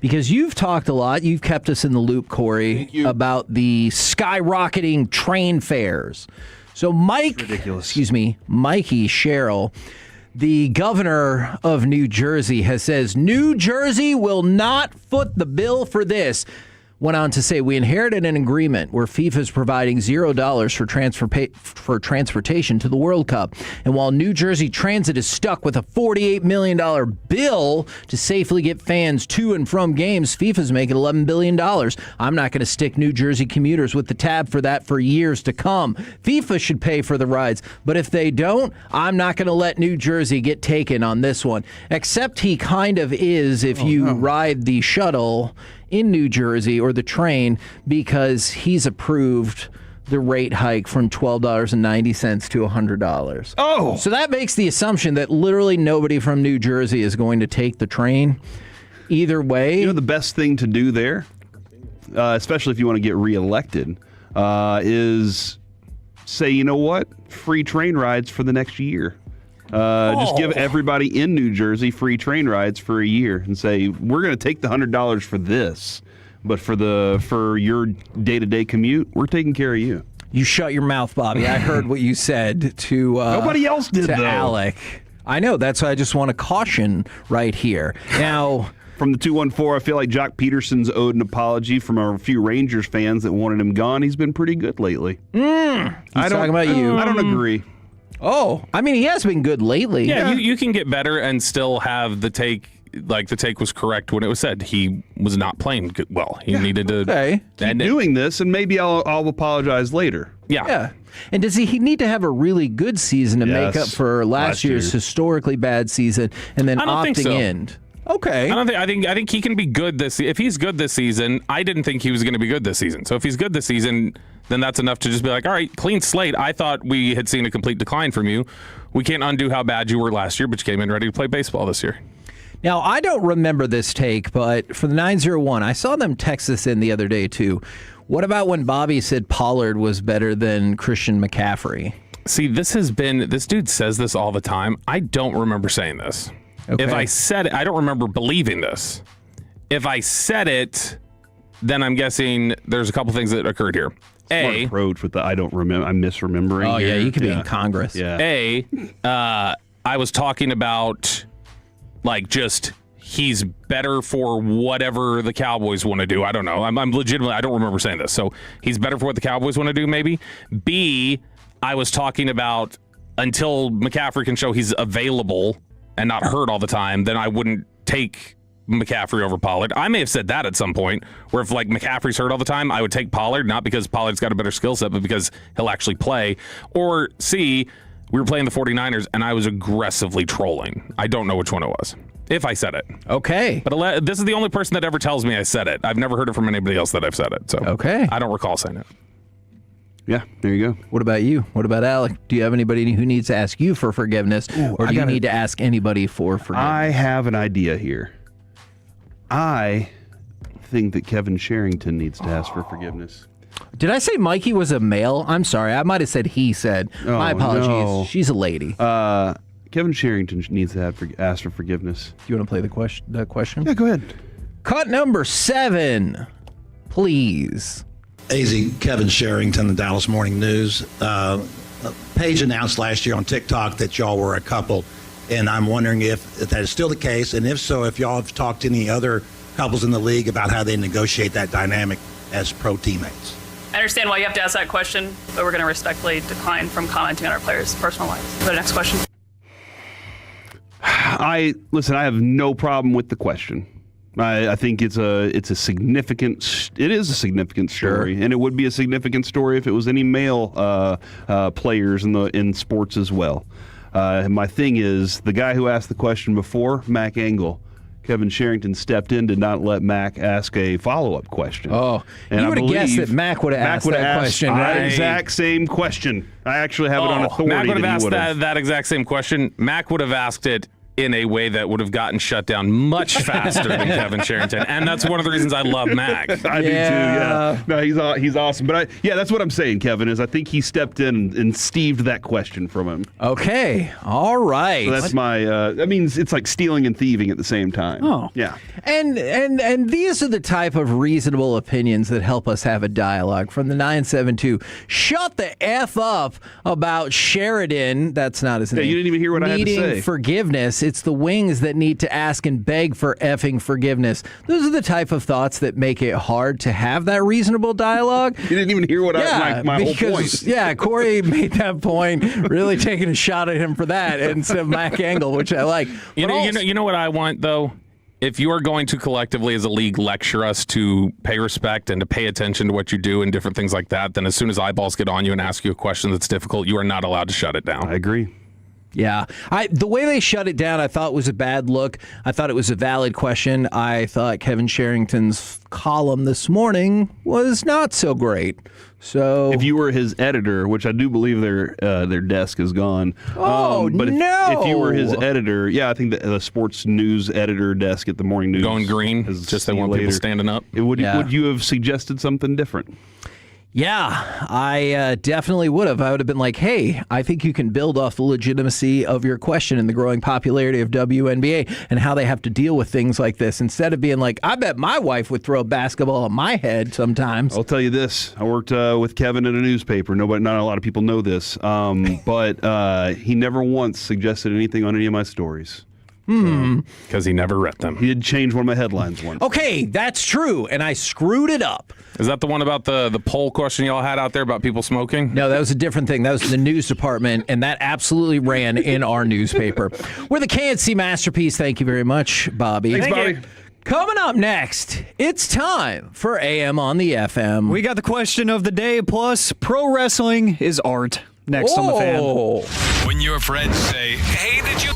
because you've talked a lot. You've kept us in the loop, Corey, about the skyrocketing train fares. So Mikey Sherrill, the governor of New Jersey, has says New Jersey will not foot the bill for this. Went on to say, we inherited an agreement where FIFA is providing $0 for transportation to the World Cup. And while New Jersey Transit is stuck with a $48 million bill to safely get fans to and from games, FIFA's making $11 billion. I'm not going to stick New Jersey commuters with the tab for that for years to come. FIFA should pay for the rides. But if they don't, I'm not going to let New Jersey get taken on this one. Except he kind of is if you ride the shuttle in New Jersey or the train, because he's approved the rate hike from $12.90 to $100. Oh! So that makes the assumption that literally nobody from New Jersey is going to take the train. Either way. The best thing to do there, especially if you want to get reelected, is say, you know what? Free train rides for the next year. Just give everybody in New Jersey free train rides for a year and say, we're going to take the $100 for this, but for your day-to-day commute, we're taking care of you. You shut your mouth, Bobby. I heard what you said to nobody else did, to though. Alec. I know. That's why I just want to caution right here. Now, from the 214, I feel like Jock Peterson's owed an apology from a few Rangers fans that wanted him gone. He's been pretty good lately. He's talking about you. I don't agree. Oh, I mean, he has been good lately. Yeah, you can get better and still have the take. Like, the take was correct when it was said he was not playing good. Well, he needed to keep doing this, and maybe I'll apologize later. Yeah. And does he need to have a really good season to make up for last year's historically bad season and then opting in? Okay. I think he can be good this. If he's good this season, I didn't think he was going to be good this season. So if he's good this season, then that's enough to just be like, all right, clean slate. I thought we had seen a complete decline from you. We can't undo how bad you were last year, but you came in ready to play baseball this year. Now, I don't remember this take, but for the 901, I saw them text this in the other day, too. What about when Bobby said Pollard was better than Christian McCaffrey? See, this dude says this all the time. I don't remember saying this. Okay. If I said it, I don't remember believing this. If I said it, then I'm guessing there's a couple things that occurred here. Smart approach with the I don't remember. I'm misremembering. Oh, here. Yeah, you could be in Congress. Yeah. I was talking about, like, just he's better for whatever the Cowboys want to do. I don't know. I'm legitimately, I don't remember saying this. So he's better for what the Cowboys want to do, maybe. B, I was talking about until McCaffrey can show he's available and not hurt all the time, then I wouldn't take McCaffrey over Pollard. I may have said that at some point, where if like McCaffrey's hurt all the time, I would take Pollard, not because Pollard's got a better skill set, but because he'll actually play. Or C, we were playing the 49ers, and I was aggressively trolling. I don't know which one it was, if I said it. Okay. But this is the only person that ever tells me I said it. I've never heard it from anybody else that I've said it. So okay. I don't recall saying it. Yeah, there you go. What about you? What about Alec? Do you have anybody who needs to ask you for forgiveness, or do you need to ask anybody for forgiveness? I have an idea here. I think that Kevin Sherrington needs to ask for forgiveness. Did I say Mikey was a male? I'm sorry. I might have said he said. My apologies. No. She's a lady. Kevin Sherrington needs to ask for forgiveness. Do you want to play the question? Yeah, go ahead. Cut number 7, please. AZ, Kevin Sherrington, the Dallas Morning News. Paige announced last year on TikTok that y'all were a couple, and I'm wondering if that is still the case, and if so, if y'all have talked to any other couples in the league about how they negotiate that dynamic as pro teammates. I understand why you have to ask that question, but we're going to respectfully decline from commenting on our players' personal lives. Go to the next question. I have no problem with the question. I think it is a significant story, and it would be a significant story if it was any male players in sports as well. My thing is, the guy who asked the question before, Mac Engel, Kevin Sherrington stepped in, did not let Mac ask a follow-up question. Oh, and you I would have guessed that Mac would have asked that question, right? The exact same question. I actually have it on authority. Mac would have asked that that exact same question. Mac would have asked it in a way that would have gotten shut down much faster than Kevin Sherrington. And that's one of the reasons I love Mac. I do too, yeah. No, he's awesome. But that's what I'm saying, Kevin, is I think he stepped in and steved that question from him. Okay. All right. So that's that means it's like stealing and thieving at the same time. Oh. Yeah. And these are the type of reasonable opinions that help us have a dialogue. From the 972, shut the F up about Sheridan. That's not his name. Yeah, you didn't even hear what I had to say. Needing forgiveness. It's the Wings that need to ask and beg for effing forgiveness. Those are the type of thoughts that make it hard to have that reasonable dialogue. You didn't even hear what my whole point. Yeah, Corey made that point, really taking a shot at him for that instead of Mac Angle, which I like. You know what I want, though? If you are going to collectively as a league lecture us to pay respect and to pay attention to what you do and different things like that, then as soon as eyeballs get on you and ask you a question that's difficult, you are not allowed to shut it down. I agree. Yeah. The way they shut it down, I thought was a bad look. I thought it was a valid question. I thought Kevin Sherrington's column this morning was not so great. So if you were his editor, which I do believe their desk is gone. But if you were his editor, I think the sports news editor desk at the Morning News going green. Just they want people standing up. Would you have suggested something different? Yeah, I definitely would have. I would have been like, hey, I think you can build off the legitimacy of your question and the growing popularity of WNBA and how they have to deal with things like this. Instead of being like, I bet my wife would throw a basketball at my head sometimes. I'll tell you this. I worked with Kevin at a newspaper. Not a lot of people know this. But he never once suggested anything on any of my stories. Because he never read them. He did change one of my headlines once. Okay, that's true, and I screwed it up. Is that the one about the poll question y'all had out there about people smoking? No, that was a different thing. That was the news department, and that absolutely ran in our newspaper. We're the KNC Masterpiece. Thank you very much, Bobby. Thanks, Bobby. Coming up next, it's time for AM on the FM. We got the question of the day, plus pro wrestling is art. Next on the Fan. When your friends say, hey, did you...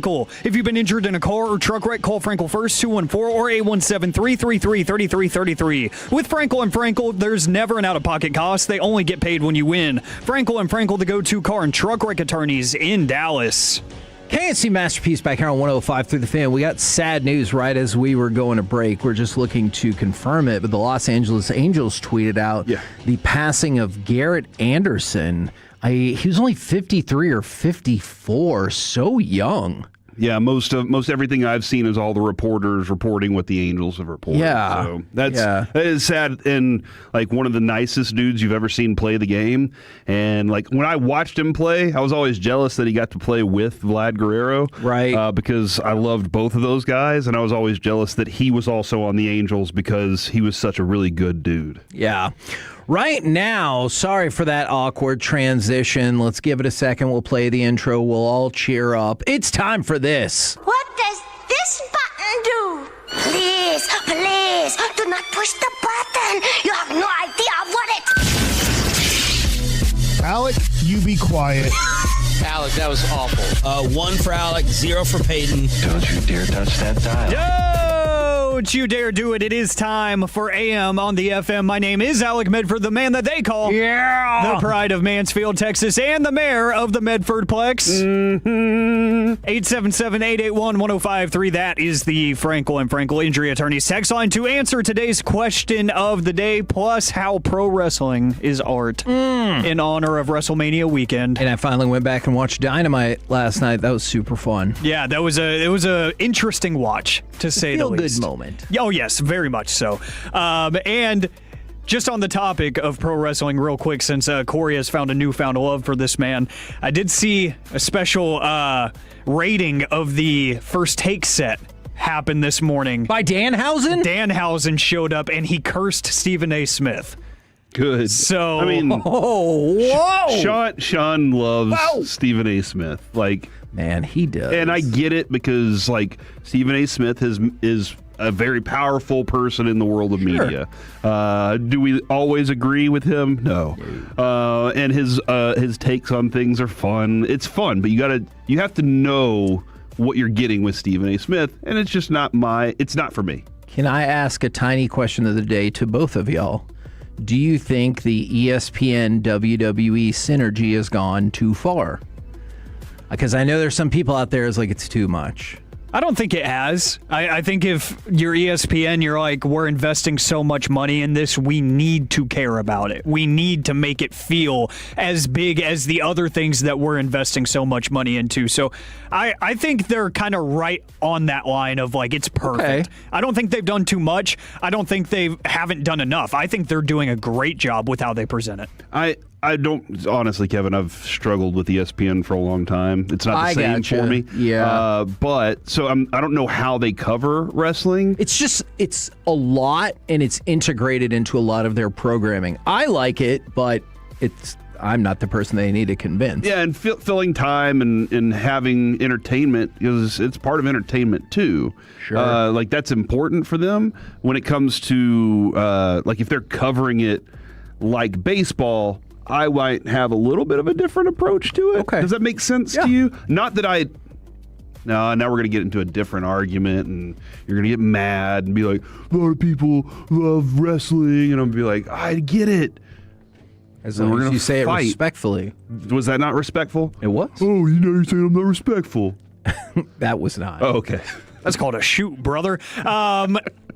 vehicle. If you've been injured in a car or truck wreck, call Frankel first, 214 or 817-333-3333. With Frankel & Frankel, there's never an out-of-pocket cost. They only get paid when you win. Frankel & Frankel, the go-to car and truck wreck attorneys in Dallas. KNC Masterpiece back here on 105 through the Fan. We got sad news right as we were going to break. We're just looking to confirm it, but the Los Angeles Angels tweeted out the passing of Garrett Anderson. He was only 53 or 54, so young. Yeah, most everything I've seen is all the reporters reporting what the Angels have reported. Yeah, so that is sad. And like one of the nicest dudes you've ever seen play the game. And like when I watched him play, I was always jealous that he got to play with Vlad Guerrero, right? Because I loved both of those guys, and I was always jealous that he was also on the Angels because he was such a really good dude. Yeah. Right now, sorry for that awkward transition. Let's give it a second. We'll play the intro. We'll all cheer up. It's time for this. What does this button do? Please, please, do not push the button. You have no idea what it... Alec, you be quiet. Alec, that was awful. 1 for Alec, 0 for Peyton. Don't you dare touch that dial. Don't you dare do it. It is time for AM on the FM. My name is Alec Medford, the man that they call the pride of Mansfield, Texas, and the mayor of the Medfordplex. 877-881-1053. That is the Frankel & Frankel Injury Attorneys text line to answer today's question of the day, plus how pro wrestling is art in honor of WrestleMania weekend. And I finally went back and watched Dynamite last night. That was super fun. Yeah, it was a interesting watch, to say the least. Good moment. Oh, yes, very much so. And just on the topic of pro wrestling real quick, since Corey has found a newfound love for this man, I did see a special rating of the First Take set happen this morning. By Danhausen? Danhausen showed up, and he cursed Stephen A. Smith. Good. So, I mean, whoa. Sean loves Stephen A. Smith. Like, man, he does. And I get it because, like, Stephen A. Smith is a very powerful person in the world of media. Do we always agree with him? No. And his takes on things are fun. It's fun, but you have to know what you're getting with Stephen A. Smith, and it's just it's not for me. Can I ask a tiny question of the day to both of y'all? Do you think the ESPN WWE synergy has gone too far? Because I know there's some people out there who's like, it's too much. I don't think it has. I think if you're ESPN, you're like, we're investing so much money in this, we need to care about it. We need to make it feel as big as the other things that we're investing so much money into. So I think they're kind of right on that line of like, it's perfect. Okay. I don't think they've done too much. I don't think they haven't done enough. I think they're doing a great job with how they present it. I don't, honestly, Kevin, I've struggled with ESPN for a long time. It's not the same for me. Yeah. But, so I don't know how they cover wrestling. It's a lot, and it's integrated into a lot of their programming. I like it, but I'm not the person they need to convince. Yeah, and filling time and having entertainment, because it's part of entertainment too. Sure. Like, that's important for them when it comes to, like, if they're covering it like baseball, I might have a little bit of a different approach to it. Okay. Does that make sense to you? Not that now we're going to get into a different argument, and you're going to get mad and be like, a lot of people love wrestling, and I'm going to be like, I get it. As long as you say fight. It respectfully. Was that not respectful? It was. Oh, you're saying I'm not respectful. That was not. Oh, okay. That's called a shoot, brother.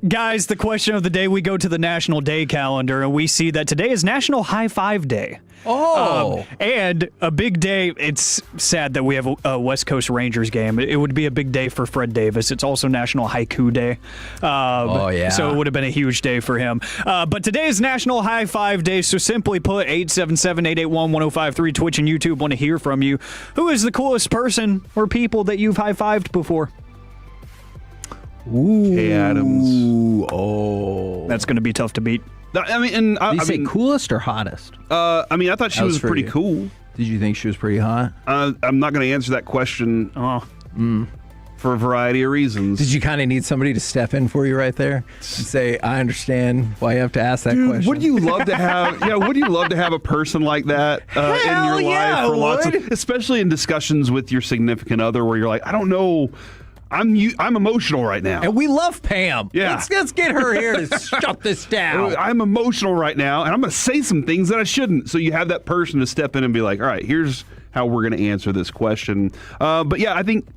Guys, the question of the day, we go to the National Day calendar, and we see that today is National High Five Day. Oh. And a big day. It's sad that we have a West Coast Rangers game. It would be a big day for Fred Davis. It's also National Haiku Day. Oh, yeah. So it would have been a huge day for him. But today is National High Five Day. So simply put, 877-881-1053, Twitch and YouTube want to hear from you. Who is the coolest person or people that you've high-fived before? Ooh. Hey, Adams. Oh. That's going to be tough to beat. I mean, and Did you say coolest or hottest? I mean, I thought she was pretty cool. Did you think she was pretty hot? I'm not going to answer that question. for a variety of reasons. Did you kind of need somebody to step in for you right there and say, I understand why you have to ask that question? Would you love to have would you love to have a person like that in your life for lots of, especially in discussions with your significant other where you're like, I don't know, I'm emotional right now. And we love Pam. Yeah. Let's get her here to shut this down. I'm emotional right now, and I'm going to say some things that I shouldn't. So you have that person to step in and be like, all right, here's how we're going to answer this question. But yeah, I think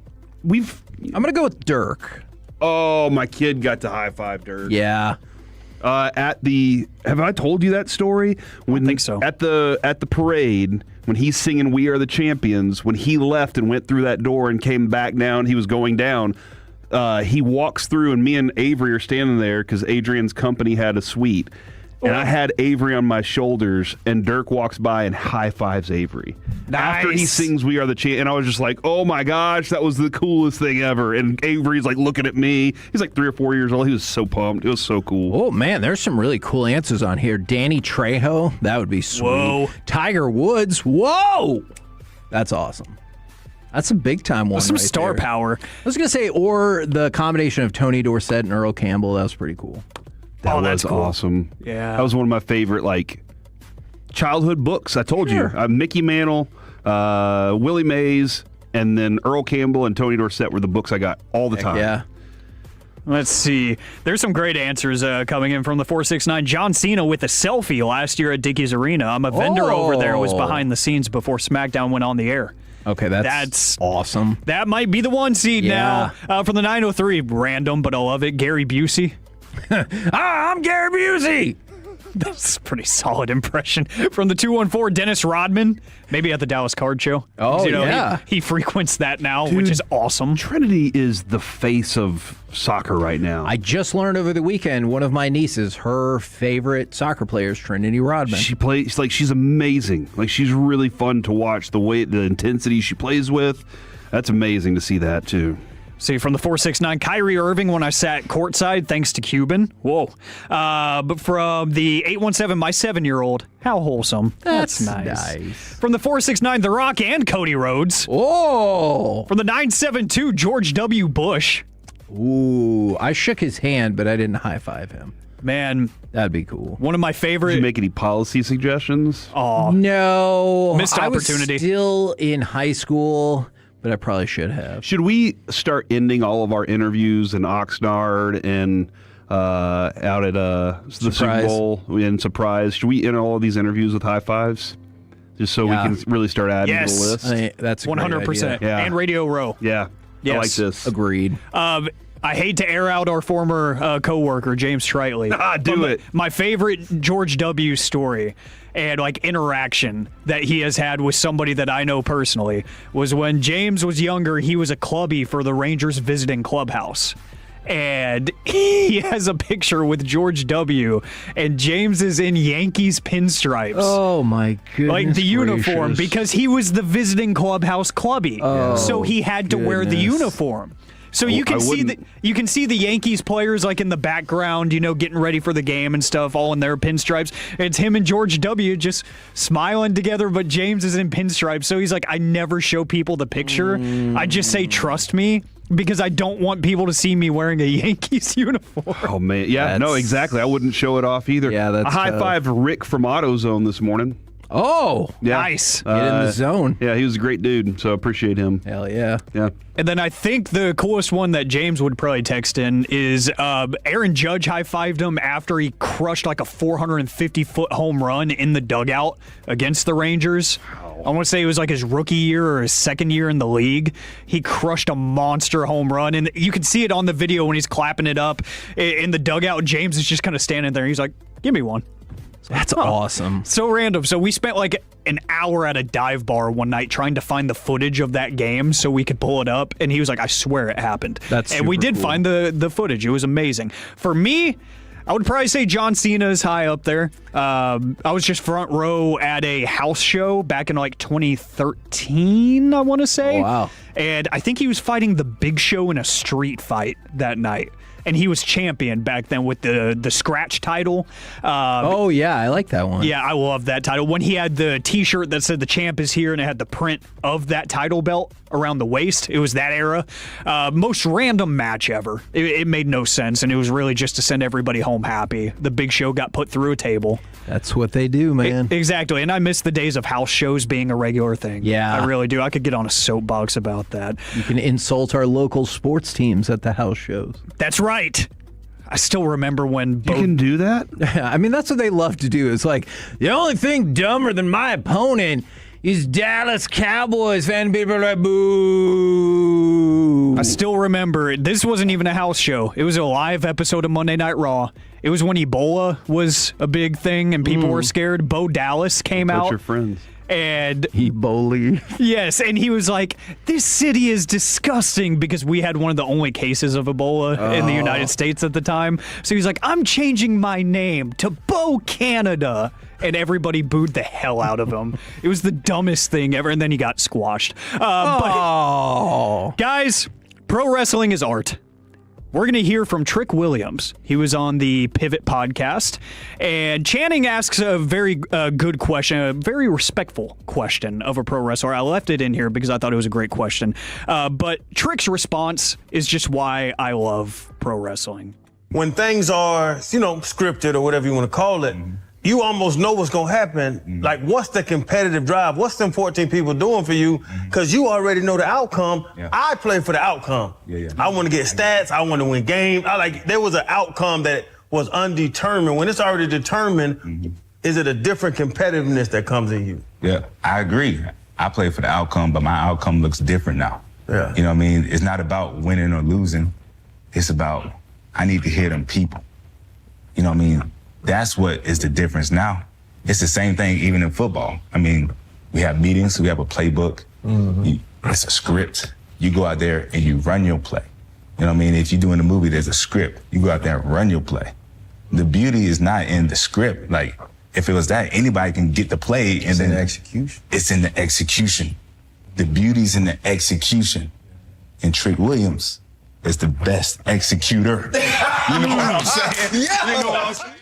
I'm going to go with Dirk. Oh, my kid got to high five Dirk. Yeah. Have I told you that story? I don't think so. At the parade, when he's singing "We Are the Champions," when he left and went through that door and came back down, he was going down. He walks through, and me and Avery are standing there because Adrian's company had a suite. And I had Avery on my shoulders, and Dirk walks by and high fives Avery. Nice. After he sings "We Are the Champions," and I was just like, oh my gosh, that was the coolest thing ever. And Avery's like looking at me. He's like 3 or 4 years old. He was so pumped. It was so cool. Oh, man, there's some really cool answers on here. Danny Trejo, that would be sweet. Whoa. Tiger Woods, whoa! That's awesome. That's some big-time one. That's some right star there. power. I was going to say, or the combination of Tony Dorsett and Earl Campbell. That was pretty cool. That was cool. awesome. Yeah. That was one of my favorite, childhood books. I told you. Mickey Mantle, Willie Mays, and then Earl Campbell and Tony Dorsett were the books I got all the time. Yeah. Let's see. There's some great answers coming in from the 469. John Cena with a selfie last year at Dickies Arena. I'm a vendor over there. Was behind the scenes before SmackDown went on the air. Okay, that's awesome. That might be the one seed now. From the 903, random, but I love it. Gary Busey. I'm Gary Busey. That's a pretty solid impression. From the 214, Dennis Rodman, maybe at the Dallas Card Show. Oh, yeah. He frequents that now, which is awesome. Trinity is the face of soccer right now. I just learned over the weekend, one of my nieces, her favorite soccer player is Trinity Rodman. She plays, she's amazing. She's really fun to watch, the intensity she plays with. That's amazing to see that, too. See, from the 469, Kyrie Irving when I sat courtside, thanks to Cuban. Whoa. But from the 817, my 7-year-old, how wholesome. That's nice. From the 469, The Rock and Cody Rhodes. Whoa. From the 972, George W. Bush. Ooh, I shook his hand, but I didn't high-five him. Man. That'd be cool. One of my favorite. Did you make any policy suggestions? Oh. No. Missed opportunity. I was still in high school. But I probably should have. Should we start ending all of our interviews in Oxnard and out at the Super Bowl in Surprise? Should we end all of these interviews with high fives? Just so we can really start adding to the list? I mean, that's a 100%. Yeah. And Radio Row. Yeah. Yes. I like this. Agreed. I hate to air out our former coworker, James Tritley. Do it. My favorite George W. story and interaction that he has had with somebody that I know personally was when James was younger. He was a clubby for the Rangers visiting clubhouse. And he has a picture with George W. And James is in Yankees pinstripes. Oh, my goodness. Like the uniform, gracious. because he was the visiting clubhouse clubby. Oh, so he had to wear the uniform. So you can see the Yankees players in the background, getting ready for the game and stuff, all in their pinstripes. It's him and George W. just smiling together, but James is in pinstripes. So he's like, I never show people the picture. I just say, trust me, because I don't want people to see me wearing a Yankees uniform. Oh, man. Yeah, no, exactly. I wouldn't show it off either. Yeah, that's I high-fived Rick from AutoZone this morning. Oh, yeah. Nice. Get in the zone. Yeah, he was a great dude, so I appreciate him. Hell yeah. Yeah. And then I think the coolest one that James would probably text in is Aaron Judge high-fived him after he crushed a 450-foot home run in the dugout against the Rangers. I want to say it was his rookie year or his second year in the league. He crushed a monster home run, and you can see it on the video when he's clapping it up in the dugout. James is just kind of standing there. He's like, give me one. That's awesome. So random. So we spent an hour at a dive bar one night trying to find the footage of that game so we could pull it up. And he was like, I swear it happened. And we did find the footage. It was amazing. For me, I would probably say John Cena is high up there. I was just front row at a house show back in 2013, I want to say. Oh, wow. And I think he was fighting the Big Show in a street fight that night. and he was champion back then with the scratch title. Oh, yeah, I like that one. Yeah, I love that title. When he had the T-shirt that said the champ is here and it had the print of that title belt around the waist. It was that era. Most random match ever. It made no sense, and it was really just to send everybody home happy. The Big Show got put through a table. That's what they do, man. Exactly, and I miss the days of house shows being a regular thing. Yeah. I really do. I could get on a soapbox about that. You can insult our local sports teams at the house shows. That's right. I still remember when you can do that? I mean, that's what they love to do. It's like, the only thing dumber than my opponent is Dallas Cowboys fan. People are like, boo. I still remember it. This wasn't even a house show. It was a live episode of Monday Night Raw. It was when Ebola was a big thing and people were scared. Bo Dallas came out. Your friends. And Ebola. Yes, and he was like, this city is disgusting, because we had one of the only cases of Ebola in the United States at the time. So he's like, I'm changing my name to Bo Canada. And everybody booed the hell out of him. It was the dumbest thing ever, and then he got squashed. But guys, pro wrestling is art. We're going to hear from Trick Williams. He was on the Pivot podcast. And Channing asks a very good question, a very respectful question of a pro wrestler. I left it in here because I thought it was a great question. But Trick's response is just why I love pro wrestling. When things are, scripted or whatever you want to call it, you almost know what's going to happen. Like, what's the competitive drive? What's them 14 people doing for you? Because you already know the outcome. I play for the outcome. I want to get stats. I want to win games. There was an outcome that was undetermined. When it's already determined, is it a different competitiveness that comes in you? Yeah, I agree. I play for the outcome, but my outcome looks different now. Yeah. You know what I mean? It's not about winning or losing. It's about, I need to hear them people. You know what I mean? That's what is the difference now. It's the same thing even in football. I mean, we have meetings, we have a playbook, it's a script. You go out there and you run your play. You know what I mean? If you're doing a movie, there's a script. You go out there and run your play. The beauty is not in the script. Like, if it was that, anybody can get the play and then... It's in the execution. It's in the execution. The beauty's in the execution. And Trick Williams is the best executor. You know what I'm saying? Yeah. You know what I'm saying?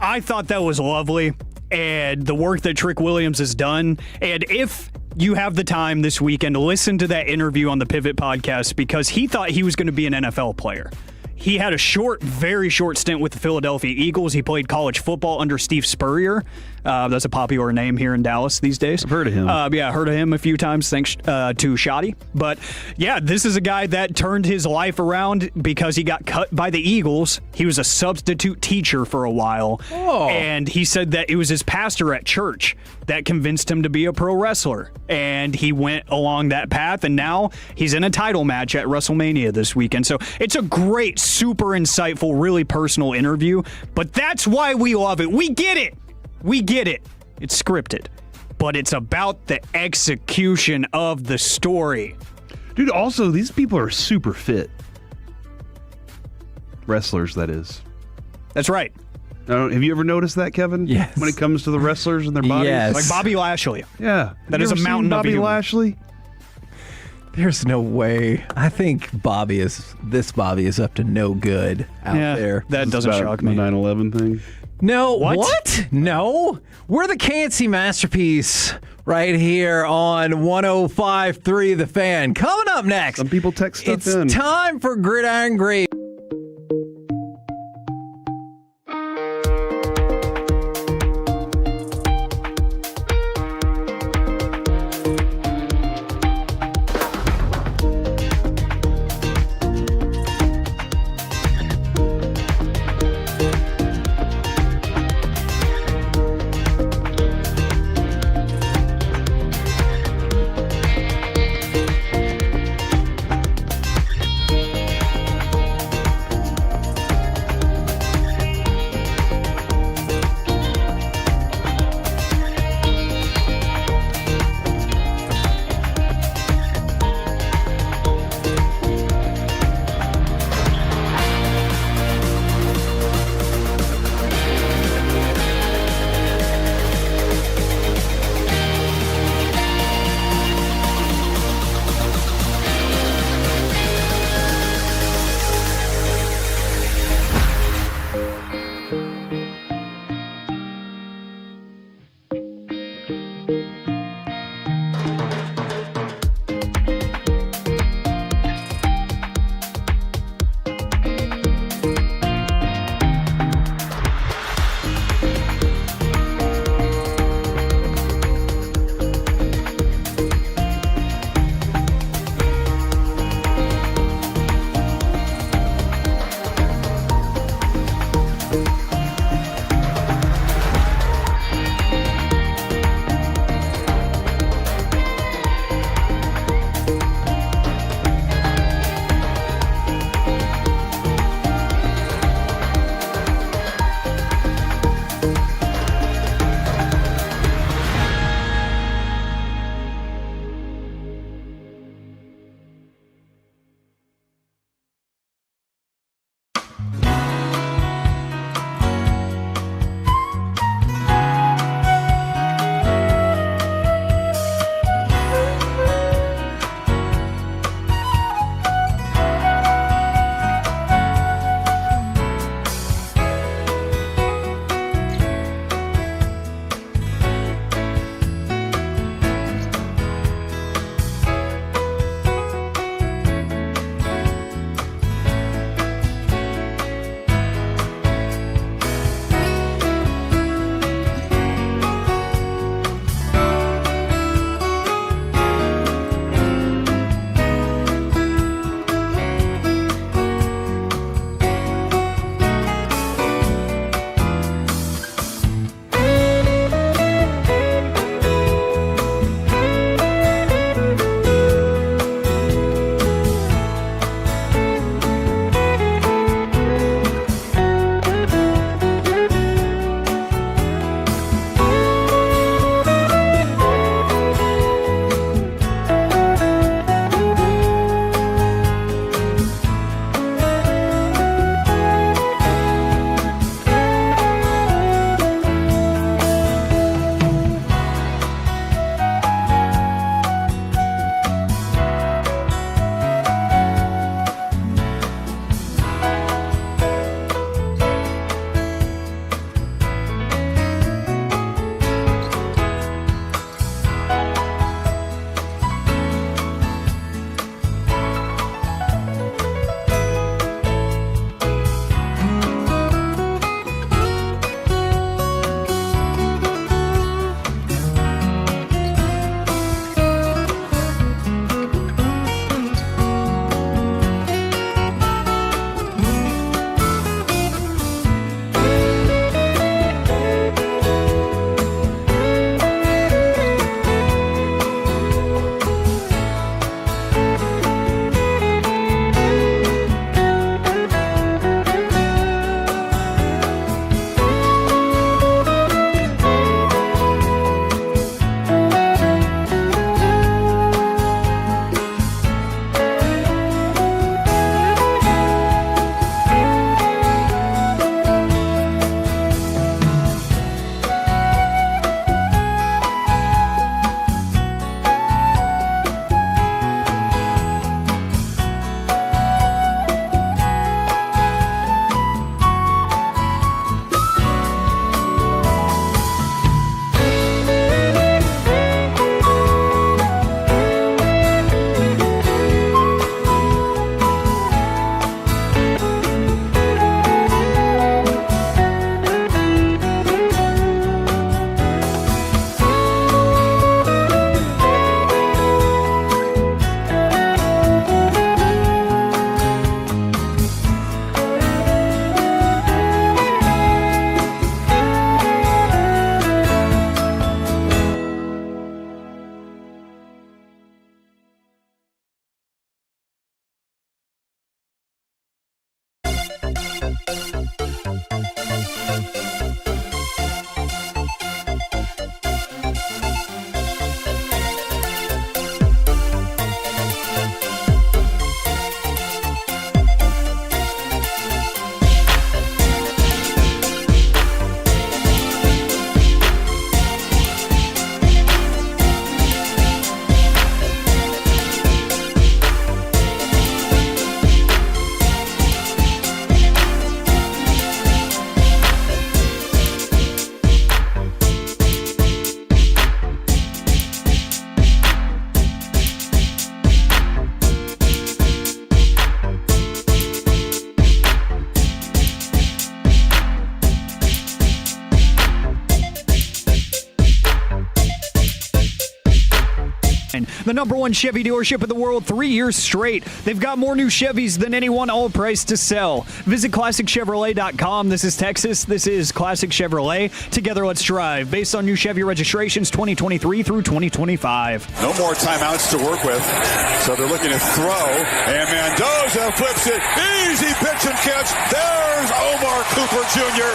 I thought that was lovely, and the work that Trick Williams has done. And if you have the time this weekend, listen to that interview on the Pivot podcast, because he thought he was going to be an NFL player. He had a very short stint with the Philadelphia Eagles. He played college football under Steve Spurrier. That's a popular name here in Dallas these days. I've heard of him. Yeah, heard of him a few times thanks to Shoddy. But yeah, this is a guy that turned his life around because he got cut by the Eagles. He was a substitute teacher for a while. And he said that it was his pastor at church that convinced him to be a pro wrestler. And he went along that path, and now he's in a title match at WrestleMania this weekend. So it's a great, super insightful, really personal interview. But that's why we love it. We get it. We get it. It's scripted. But it's about the execution of the story. Dude, also, these people are super fit. Wrestlers, that is. That's right. Have you ever noticed that, Kevin? Yes. When it comes to the wrestlers and their bodies? Yes. Like Bobby Lashley. Yeah. That is a mountain of Bobby human. Lashley? There's no way. I think Bobby is up to no good out there. That doesn't shock me. The 9/11 thing? No. What? No. We're the Cancy Masterpiece right here on 105.3 The Fan. Coming up next. Some people text stuff in. It's time for Gridiron Gravy. The number one Chevy dealership in the world 3 years straight. They've got more new Chevys than anyone, all price to sell. Visit ClassicChevrolet.com. This is Texas. This is Classic Chevrolet. Together, let's drive. Based on new Chevy registrations 2023 through 2025. No more timeouts to work with. So they're looking to throw. And Mendoza flips it. Easy pitch and catch. There's Omar Cooper Jr.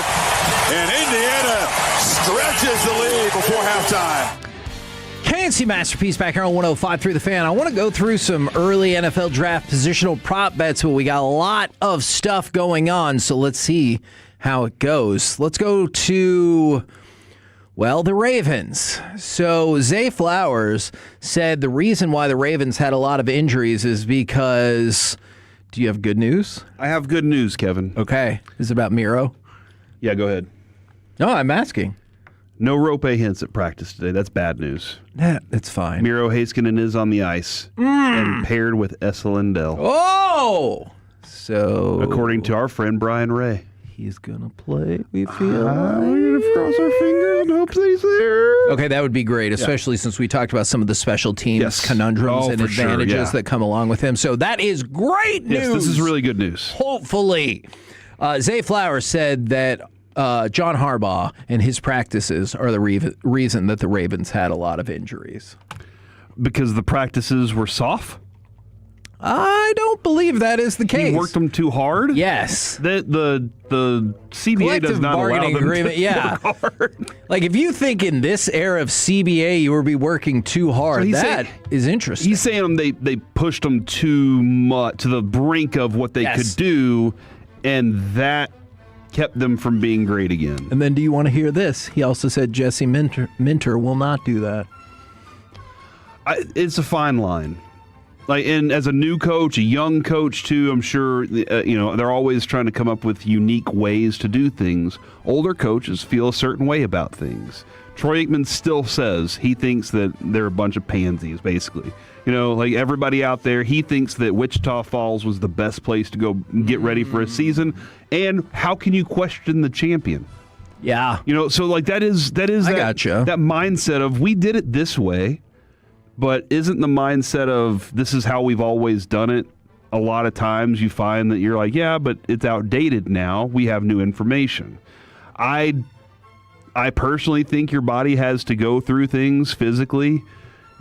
And Indiana stretches the lead before halftime. KNC Masterpiece back here on 105.3 The Fan. I want to go through some early NFL draft positional prop bets, but we got a lot of stuff going on, so let's see how it goes. Let's go to, well, the Ravens. So Zay Flowers said the reason why the Ravens had a lot of injuries is because, do you have good news? I have good news, Kevin. Okay. Is it about Miro? Yeah, go ahead. No, I'm asking. No Rope Hintz at practice today. That's bad news. Yeah, it's fine. Miro Heiskanen is on the ice and paired with Essa Lindell. Oh! So, according to our friend Brian Ray. He's going to play, we feel We're going to cross our fingers and hope that he's there. Okay, that would be great, especially since we talked about some of the special teams conundrums and advantages that come along with him. So that is great news. Yes, this is really good news. Hopefully. Zay Flowers said that John Harbaugh and his practices are the reason that the Ravens had a lot of injuries. Because the practices were soft? I don't believe that is the case. He worked them too hard? Yes. The CBA Collective does not allow bargaining them agreement, to work hard. Like, if you think in this era of CBA you would be working too hard, that is interesting. He's saying they pushed them too much to the brink of what they could do, and that kept them from being great again. And then do you want to hear this? He also said Jesse Minter will not do that. It's a fine line. Like, and as a new coach, a young coach too, I'm sure they're always trying to come up with unique ways to do things. Older coaches feel a certain way about things. Troy Aikman still says he thinks that they're a bunch of pansies, basically. Like everybody out there, he thinks that Wichita Falls was the best place to go get ready for a season. And how can you question the champion? Yeah. So like that is that mindset of we did it this way. But isn't the mindset of this is how we've always done it? A lot of times you find that you're like, yeah, but it's outdated now. We have new information. I personally think your body has to go through things physically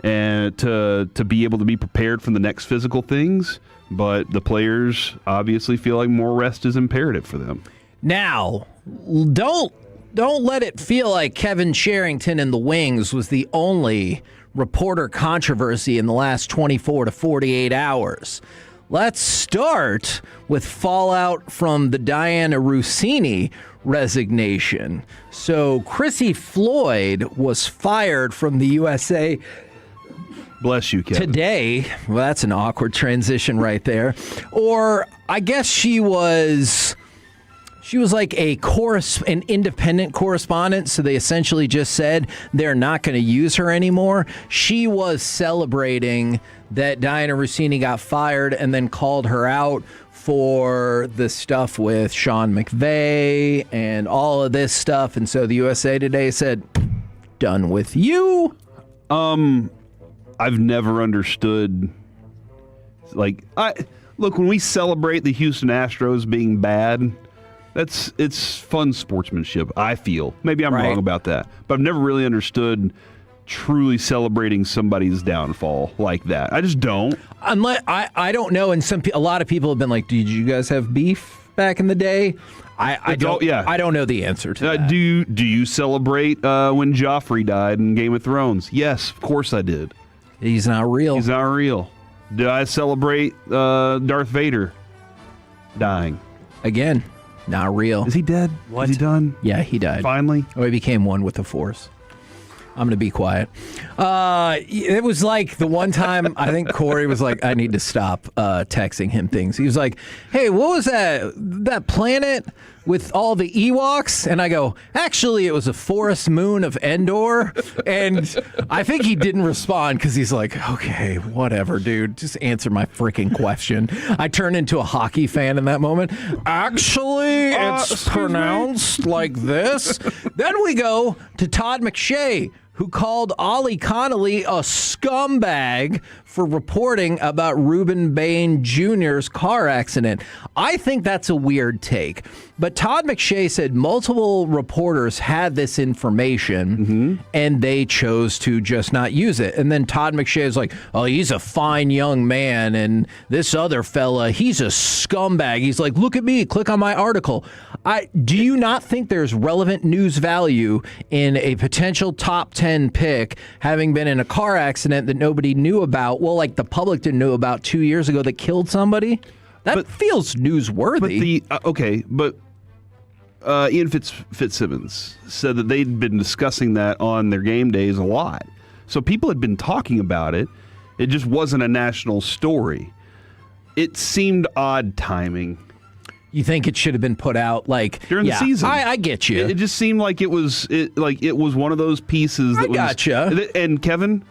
and to be able to be prepared for the next physical things. But the players obviously feel like more rest is imperative for them. Now, don't let it feel like Kevin Sherrington and the Wings was the only reporter controversy in the last 24 to 48 hours. Let's start with fallout from the Diana Russini resignation. So Chrissy Floyd was fired from the USA. Bless you, Kevin. Today. Well, that's an awkward transition right there. Or I guess she was like an independent correspondent, so they essentially just said they're not going to use her anymore. She was celebrating that Diana Russini got fired and then called her out for the stuff with Sean McVay and all of this stuff. And so the USA Today said, done with you. I've never understood. Look, when we celebrate the Houston Astros being bad, it's fun sportsmanship, I feel. Maybe I'm wrong about that. But I've never really understood truly celebrating somebody's downfall like that. I just don't. I don't know, and a lot of people have been like, did you guys have beef back in the day? I don't know the answer to that. Do you celebrate when Joffrey died in Game of Thrones? Yes, of course I did. He's not real. He's not real. Did I celebrate Darth Vader dying? Again. Not real. Is he dead? What? Is he done? Yeah, he died. Finally? Oh, he became one with the Force. I'm going to be quiet. It was like the one time I think Corey was like, I need to stop texting him things. He was like, hey, what was that planet with all the Ewoks? And I go, actually, it was a forest moon of Endor. And I think he didn't respond because he's like, okay, whatever, dude. Just answer my freaking question. I turned into a hockey fan in that moment. Actually, it's pronounced like this. Then we go to Todd McShay, who called Ollie Connolly a scumbag for reporting about Reuben Bain Jr.'s car accident. I think that's a weird take. But Todd McShay said multiple reporters had this information and they chose to just not use it. And then Todd McShay is like, oh, he's a fine young man. And this other fella, he's a scumbag. He's like, look at me, click on my article. Do you not think there's relevant news value in a potential top 10 pick having been in a car accident that nobody knew about? Well, like the public didn't know about 2 years ago that killed somebody? That feels newsworthy. But Ian Fitzsimmons said that they'd been discussing that on their game days a lot. So people had been talking about it. It just wasn't a national story. It seemed odd timing. You think it should have been put out like during the season? I get you. It just seemed like it was one of those pieces that gotcha. And Kevin,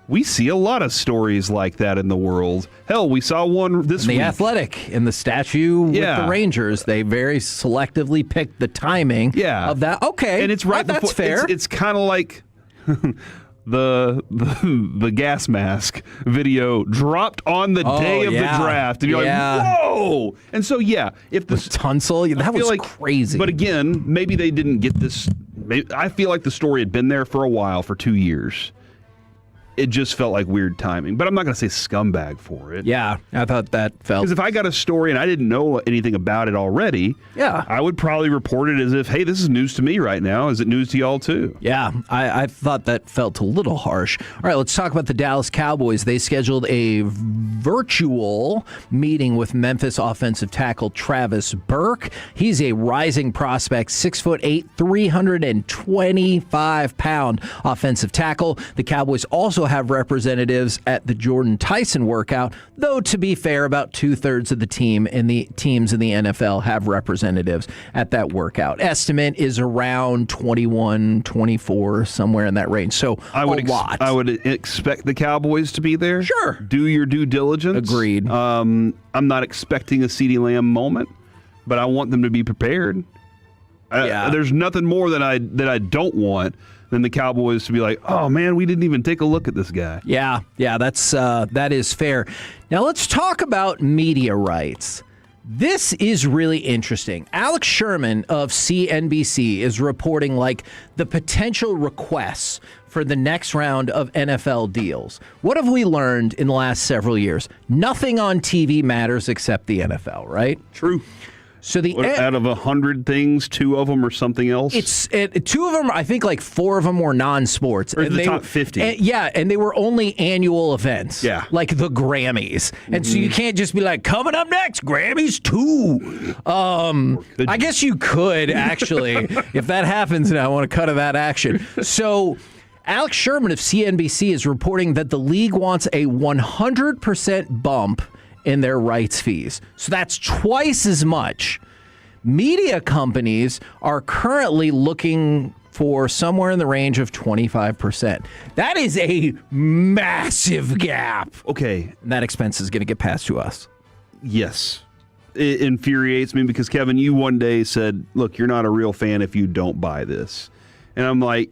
we see a lot of stories like that in the world. Hell, we saw one this week. The Athletic in the statue with the Rangers. They very selectively picked the timing of that. Okay, and it's right. That's fair. It's kind of like the gas mask video dropped on the day of the draft, and you're like, whoa! And so if the Tunsil, that was crazy. But again, maybe they didn't get this. I feel like the story had been there for a while, for 2 years. It just felt like weird timing. But I'm not going to say scumbag for it. Yeah, I thought that felt... Because if I got a story and I didn't know anything about it already, I would probably report it as if, hey, this is news to me right now. Is it news to y'all too? Yeah, I thought that felt a little harsh. All right, let's talk about the Dallas Cowboys. They scheduled a virtual meeting with Memphis offensive tackle Travis Burke. He's a rising prospect, 6'8", 325-pound offensive tackle. The Cowboys also have representatives at the Jordan Tyson workout, though to be fair, about 2/3 of the teams in the NFL have representatives at that workout. Estimate is around 21, 24, somewhere in that range. So I would expect the Cowboys to be there. Sure. Do your due diligence. Agreed. I'm not expecting a CeeDee Lamb moment, but I want them to be prepared. There's nothing more that I don't want than the Cowboys to be like, oh man, we didn't even take a look at this guy. Yeah, that is fair. Now let's talk about media rights. This is really interesting. Alex Sherman of CNBC is reporting like the potential requests for the next round of NFL deals. What have we learned in the last several years? Nothing on TV matters except the NFL, right? True. So out of 100 things, 2 of them are something else? 2 of them, I think like 4 of them were non-sports. Or the top 50. And they were only annual events. Yeah. Like the Grammys. And so you can't just be like, coming up next, Grammys 2. I guess you could, actually. If that happens now, I want to cut to that action. So Alex Sherman of CNBC is reporting that the league wants a 100% bump in their rights fees. So that's twice as much. Media companies are currently looking for somewhere in the range of 25%. That is a massive gap. Okay. And that expense is going to get passed to us. Yes. It infuriates me because, Kevin, you one day said, look, you're not a real fan if you don't buy this. And I'm like,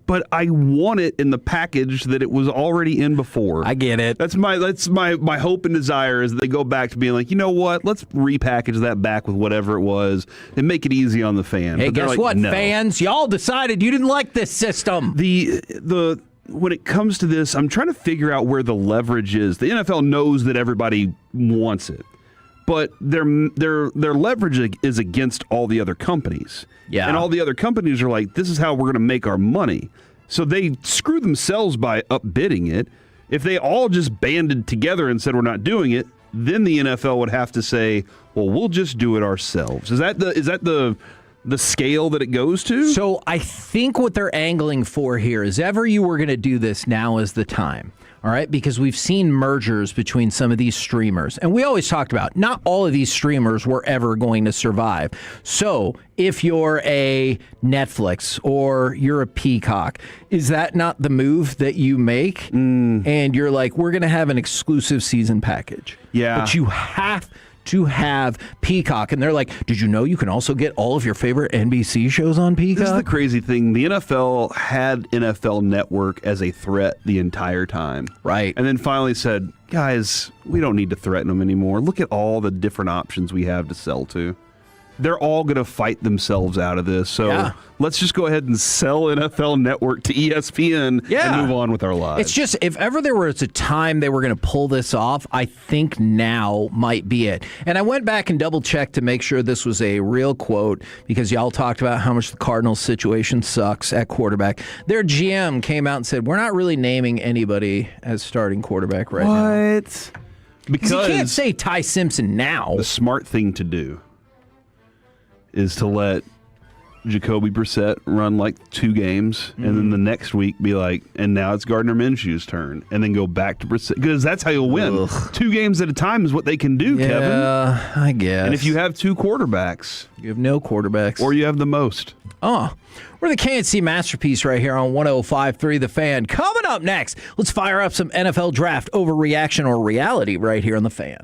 but I want it in the package that it was already in before. I get it. That's my hope and desire is that they go back to being like, you know what? Let's repackage that back with whatever it was and make it easy on the fan. Hey, but guess like, what, no. fans? Y'all decided you didn't like this system. When it comes to this, I'm trying to figure out where the leverage is. The NFL knows that everybody wants it, but their leverage is against all the other companies. Yeah. And all the other companies are like, this is how we're going to make our money. So they screw themselves by upbidding it. If they all just banded together and said we're not doing it, then the NFL would have to say, well, we'll just do it ourselves. Is that the scale that it goes to? So I think what they're angling for here is ever you were going to do this, now is the time. All right, because we've seen mergers between some of these streamers. And we always talked about not all of these streamers were ever going to survive. So if you're a Netflix or you're a Peacock, is that not the move that you make? And you're like, we're going to have an exclusive season package. Yeah. But you have to have Peacock. And they're like, did you know you can also get all of your favorite NBC shows on Peacock? This is the crazy thing. The NFL had NFL Network as a threat the entire time. Right. And then finally said, guys, we don't need to threaten them anymore. Look at all the different options we have to sell to. They're all going to fight themselves out of this. So let's just go ahead and sell NFL Network to ESPN and move on with our lives. It's just, if ever there was a time they were going to pull this off, I think now might be it. And I went back and double-checked to make sure this was a real quote, because y'all talked about how much the Cardinals situation sucks at quarterback. Their GM came out and said, we're not really naming anybody as starting quarterback right now. What? Because you can't say Ty Simpson now. The smart thing to do is to let Jacoby Brissett run like 2 games, and then the next week be like, and now it's Gardner Minshew's turn, and then go back to Brissett, because that's how you'll win. Ugh. 2 games at a time is what they can do, Kevin. Yeah, I guess. And if you have 2 quarterbacks. You have no quarterbacks. Or you have the most. We're the KNC Masterpiece right here on 105.3 The Fan. Coming up next, let's fire up some NFL draft overreaction or reality right here on The Fan.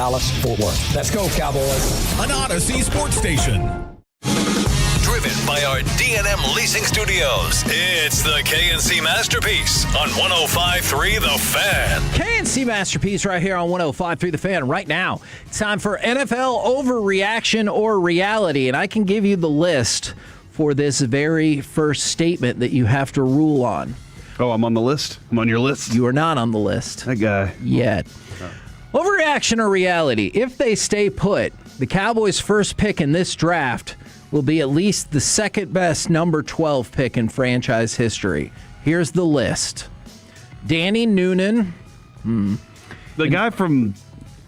Dallas-Fort Worth. Let's go, Cowboys. An Odyssey sports station. Driven by our D&M Leasing Studios, it's the KNC Masterpiece on 105.3 The Fan. KNC Masterpiece right here on 105.3 The Fan. Right now, it's time for NFL overreaction or reality, and I can give you the list for this very first statement that you have to rule on. Oh, I'm on the list? I'm on your list? You are not on the list. That guy. Yet. Overreaction or reality? If they stay put, the Cowboys' first pick in this draft will be at least the second best number 12 pick in franchise history. Here's the list. Danny Noonan. The guy from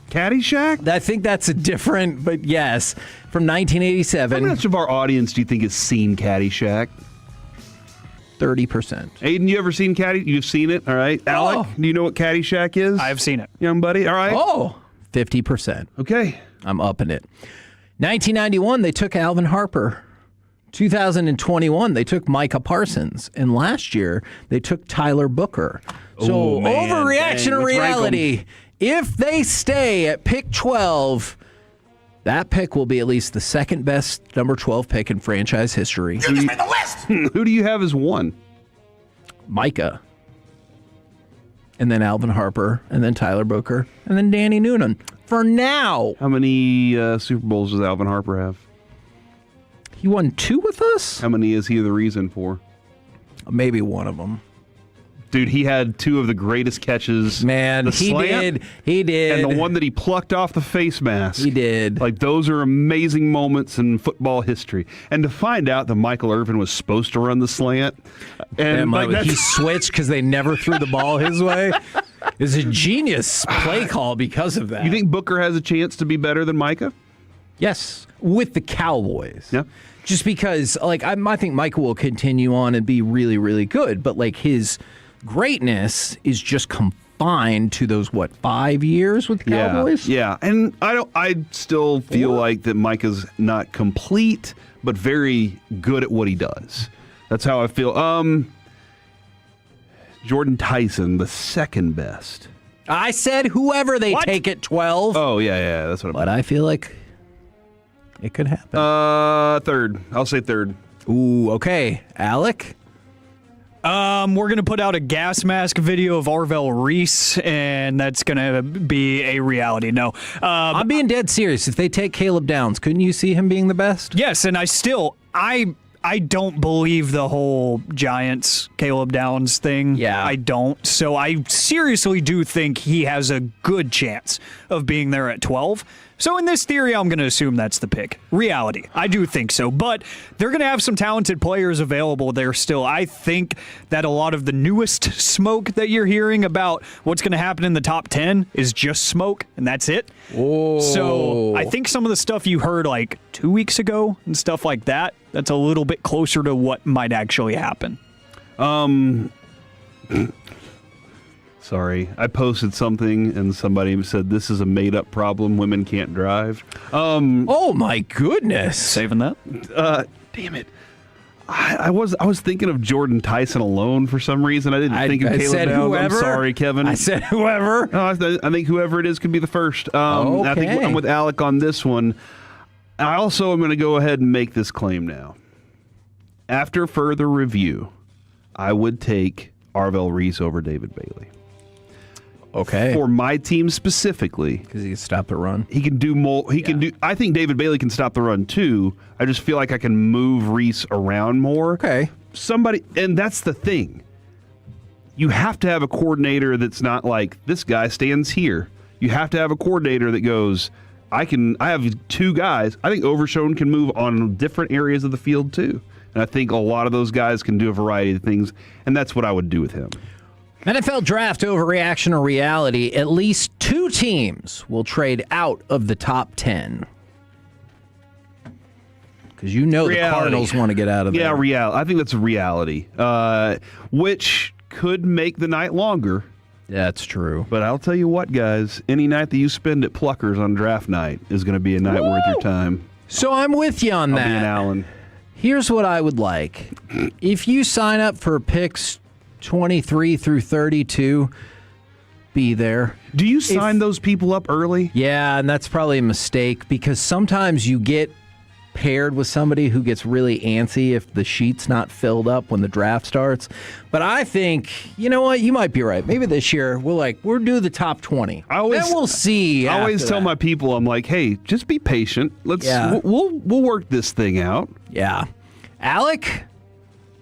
Caddyshack? I think that's a different, but yes, from 1987. How much of our audience do you think has seen Caddyshack? 30%. Aiden, you ever seen Caddy? You've seen it, all right. Alec, do you know what Caddyshack is? I've seen it. Young buddy, all right. Oh, 50%. Okay. I'm upping it. 1991, they took Alvin Harper. 2021, they took Micah Parsons. And last year, they took Tyler Booker. So, overreaction or reality, if they stay at pick 12, that pick will be at least the second best number 12 pick in franchise history. You just made the list! Who do you have as one? Micah. And then Alvin Harper. And then Tyler Booker. And then Danny Noonan. For now. How many Super Bowls does Alvin Harper have? He won 2 with us? How many is he the reason for? Maybe one of them. Dude, he had 2 of the greatest catches. Man, he did. And the one that he plucked off the face mask. He did. Like, those are amazing moments in football history. And to find out that Michael Irvin was supposed to run the slant. And he switched because they never threw the ball his way. It's a genius play call because of that. You think Booker has a chance to be better than Micah? Yes, with the Cowboys. Yeah. Just because, I think Micah will continue on and be really, really good, but, his greatness is just confined to those 5 years with the Cowboys? Yeah. And I still feel like that Micah's not complete, but very good at what he does. That's how I feel. Jordan Tyson, the second best. I said whoever they take at 12. Oh, yeah, that's what I'm. But I feel like it could happen. Third. I'll say third. Ooh, okay. Alec? We're going to put out a gas mask video of Arvell Reese, and that's going to be a reality. No. I'm being dead serious. If they take Caleb Downs, couldn't you see him being the best? Yes, and I don't believe the whole Giants Caleb Downs thing. Yeah. I don't. So I seriously do think he has a good chance of being there at 12. So in this theory, I'm going to assume that's the pick. Reality. I do think so. But they're going to have some talented players available there still. I think that a lot of the newest smoke that you're hearing about what's going to happen in the top 10 is just smoke, and that's it. Oh. So I think some of the stuff you heard 2 weeks ago and stuff like that, that's a little bit closer to what might actually happen. Sorry, I posted something and somebody said this is a made-up problem. Women can't drive. Oh my goodness! Saving that. Damn it! I was thinking of Jordan Tyson alone for some reason. I didn't think of Caleb said Downs. whoever. I'm sorry, Kevin. I said whoever. No, I think whoever it is could be the first. I think I'm with Alec on this one. I also am going to go ahead and make this claim now. After further review, I would take Arvell Reese over David Bailey. Okay. For my team specifically, because he can stop the run. He can do more. He can do. I think David Bailey can stop the run too. I just feel like I can move Reese around more. Okay. And that's the thing. You have to have a coordinator that's not like this guy stands here. You have to have a coordinator that goes, I have 2 guys. I think Overshone can move on different areas of the field too. And I think a lot of those guys can do a variety of things, and that's what I would do with him. NFL draft overreaction or reality, at least 2 teams will trade out of the top 10. Because the Cardinals want to get out of there. Yeah, reality. I think that's a reality, which could make the night longer. That's true. But I'll tell you what, guys, any night that you spend at Pluckers on draft night is going to be a night worth your time. So I'm with you on that. I'll be an Allen. Here's what I would like. If you sign up for picks 23 through 32, be there. Do you sign those people up early? Yeah, and that's probably a mistake because sometimes you get paired with somebody who gets really antsy if the sheet's not filled up when the draft starts. But I think, you know what, you might be right. Maybe this year we'll do the top 20. And we'll see. I always tell my people, I'm like, hey, just be patient. We'll work this thing out. Yeah. Alec,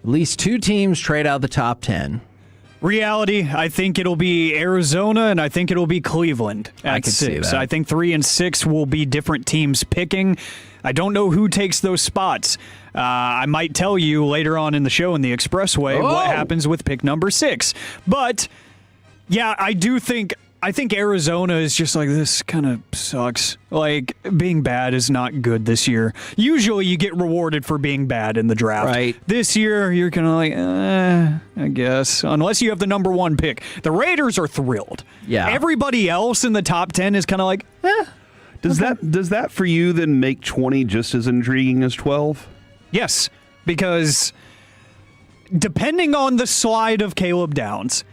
at least 2 teams trade out of the top 10. Reality, I think it'll be Arizona, and I think it'll be Cleveland at 6. I think 3 and 6 will be different teams picking. I don't know who takes those spots. I might tell you later on in the show in the Expressway what happens with pick number 6. But, yeah, I think Arizona is just like, this kind of sucks. Like, being bad is not good this year. Usually you get rewarded for being bad in the draft. Right. This year, you're kind of like, I guess. Unless you have the number 1 pick. The Raiders are thrilled. Yeah. Everybody else in the top 10 is kind of like, Does that for you then make 20 just as intriguing as 12? Yes, because depending on the slide of Caleb Downs,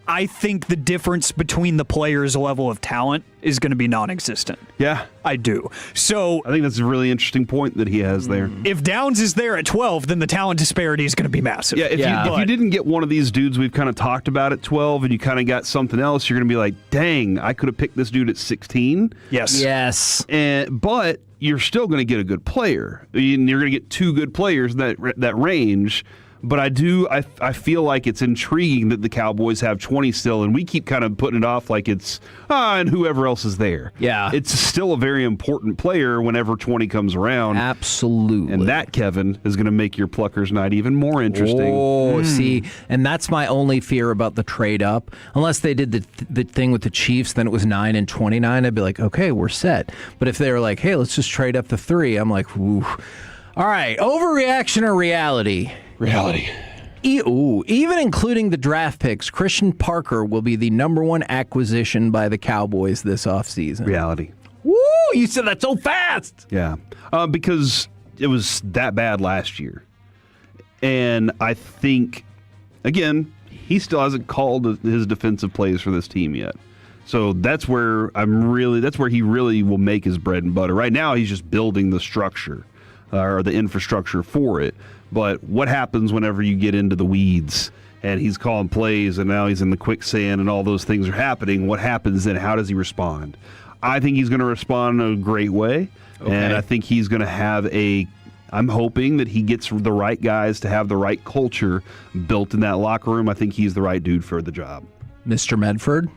I think the difference between the players' level of talent is going to be non-existent. Yeah. I do. So I think that's a really interesting point that he has there. If Downs is there at 12, then the talent disparity is going to be massive. Yeah, if you didn't get one of these dudes we've kind of talked about at 12 and you kind of got something else, you're going to be like, dang, I could have picked this dude at 16. Yes. But you're still going to get a good player. You're going to get 2 good players in that range. But I feel like it's intriguing that the Cowboys have 20 still, and we keep kind of putting it off like it's, and whoever else is there. Yeah. It's still a very important player whenever 20 comes around. Absolutely. And that, Kevin, is going to make your Pluckers night even more interesting. See, and that's my only fear about the trade up. Unless they did the thing with the Chiefs, then it was 9 and 29, I'd be like, okay, we're set. But if they were like, hey, let's just trade up to 3, I'm like, ooh. All right, overreaction or reality? Reality. Even including the draft picks, Christian Parker will be the number 1 acquisition by the Cowboys this offseason. Reality. Woo! You said that so fast. Yeah. Because it was that bad last year. And I think, again, he still hasn't called his defensive plays for this team yet. So that's where he really will make his bread and butter. Right now, he's just building the structure or the infrastructure for it. But what happens whenever you get into the weeds and he's calling plays and now he's in the quicksand and all those things are happening? What happens then? How does he respond? I think he's going to respond in a great way. Okay. And I think he's going to have I'm hoping that he gets the right guys to have the right culture built in that locker room. I think he's the right dude for the job. Mr. Medford?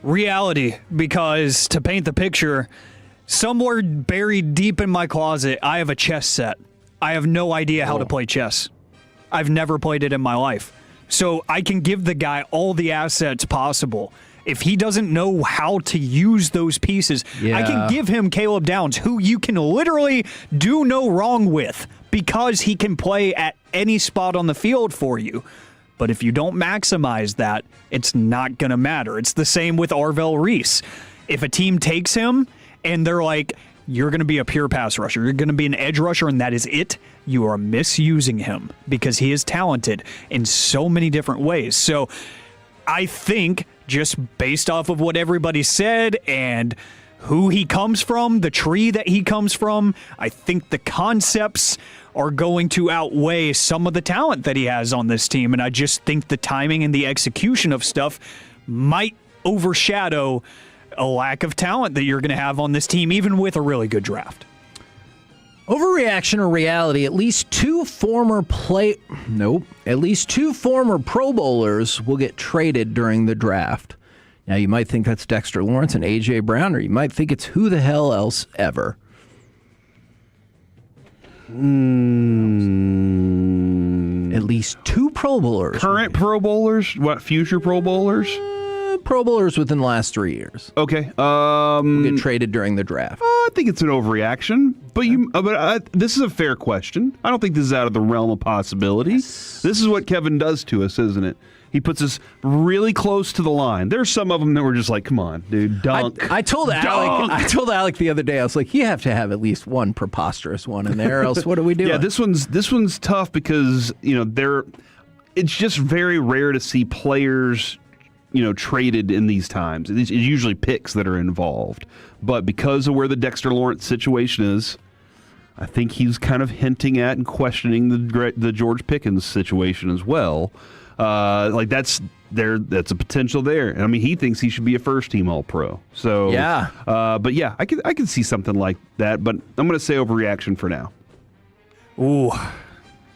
Reality, because to paint the picture, somewhere buried deep in my closet, I have a chess set. I have no idea how to play chess. I've never played it in my life. So I can give the guy all the assets possible. If he doesn't know how to use those pieces, I can give him Caleb Downs, who you can literally do no wrong with because he can play at any spot on the field for you. But if you don't maximize that, it's not going to matter. It's the same with Arvell Reese. If a team takes him and they're like, you're going to be a pure pass rusher, you're going to be an edge rusher, and that is it, you are misusing him because he is talented in so many different ways. So I think just based off of what everybody said and who he comes from, the tree that he comes from, I think the concepts are going to outweigh some of the talent that he has on this team. And I just think the timing and the execution of stuff might overshadow a lack of talent that you're going to have on this team, even with a really good draft. Overreaction or reality? At least two former Pro Bowlers will get traded during the draft. Now, you might think that's Dexter Lawrence and A.J. Brown, or you might think it's who the hell else ever. At least two Pro Bowlers. Current Pro Bowlers? What, future Pro Bowlers? Pro Bowlers within the last 3 years. Okay. Will get traded during the draft. I think it's an overreaction, but this is a fair question. I don't think this is out of the realm of possibility. Yes. This is what Kevin does to us, isn't it? He puts us really close to the line. There's some of them that were just like, come on, dude, dunk. I told Alec the other day, I was like, you have to have at least one preposterous one in there, or else what are we doing? Yeah, this one's tough because, it's just very rare to see players traded in these times. It's usually picks that are involved. But because of where the Dexter Lawrence situation is, I think he's kind of hinting at and questioning the George Pickens situation as well. That's a potential there. And I mean, he thinks he should be a first-team All-Pro. So yeah. But yeah, I could see something like that. But I'm going to say overreaction for now. Ooh.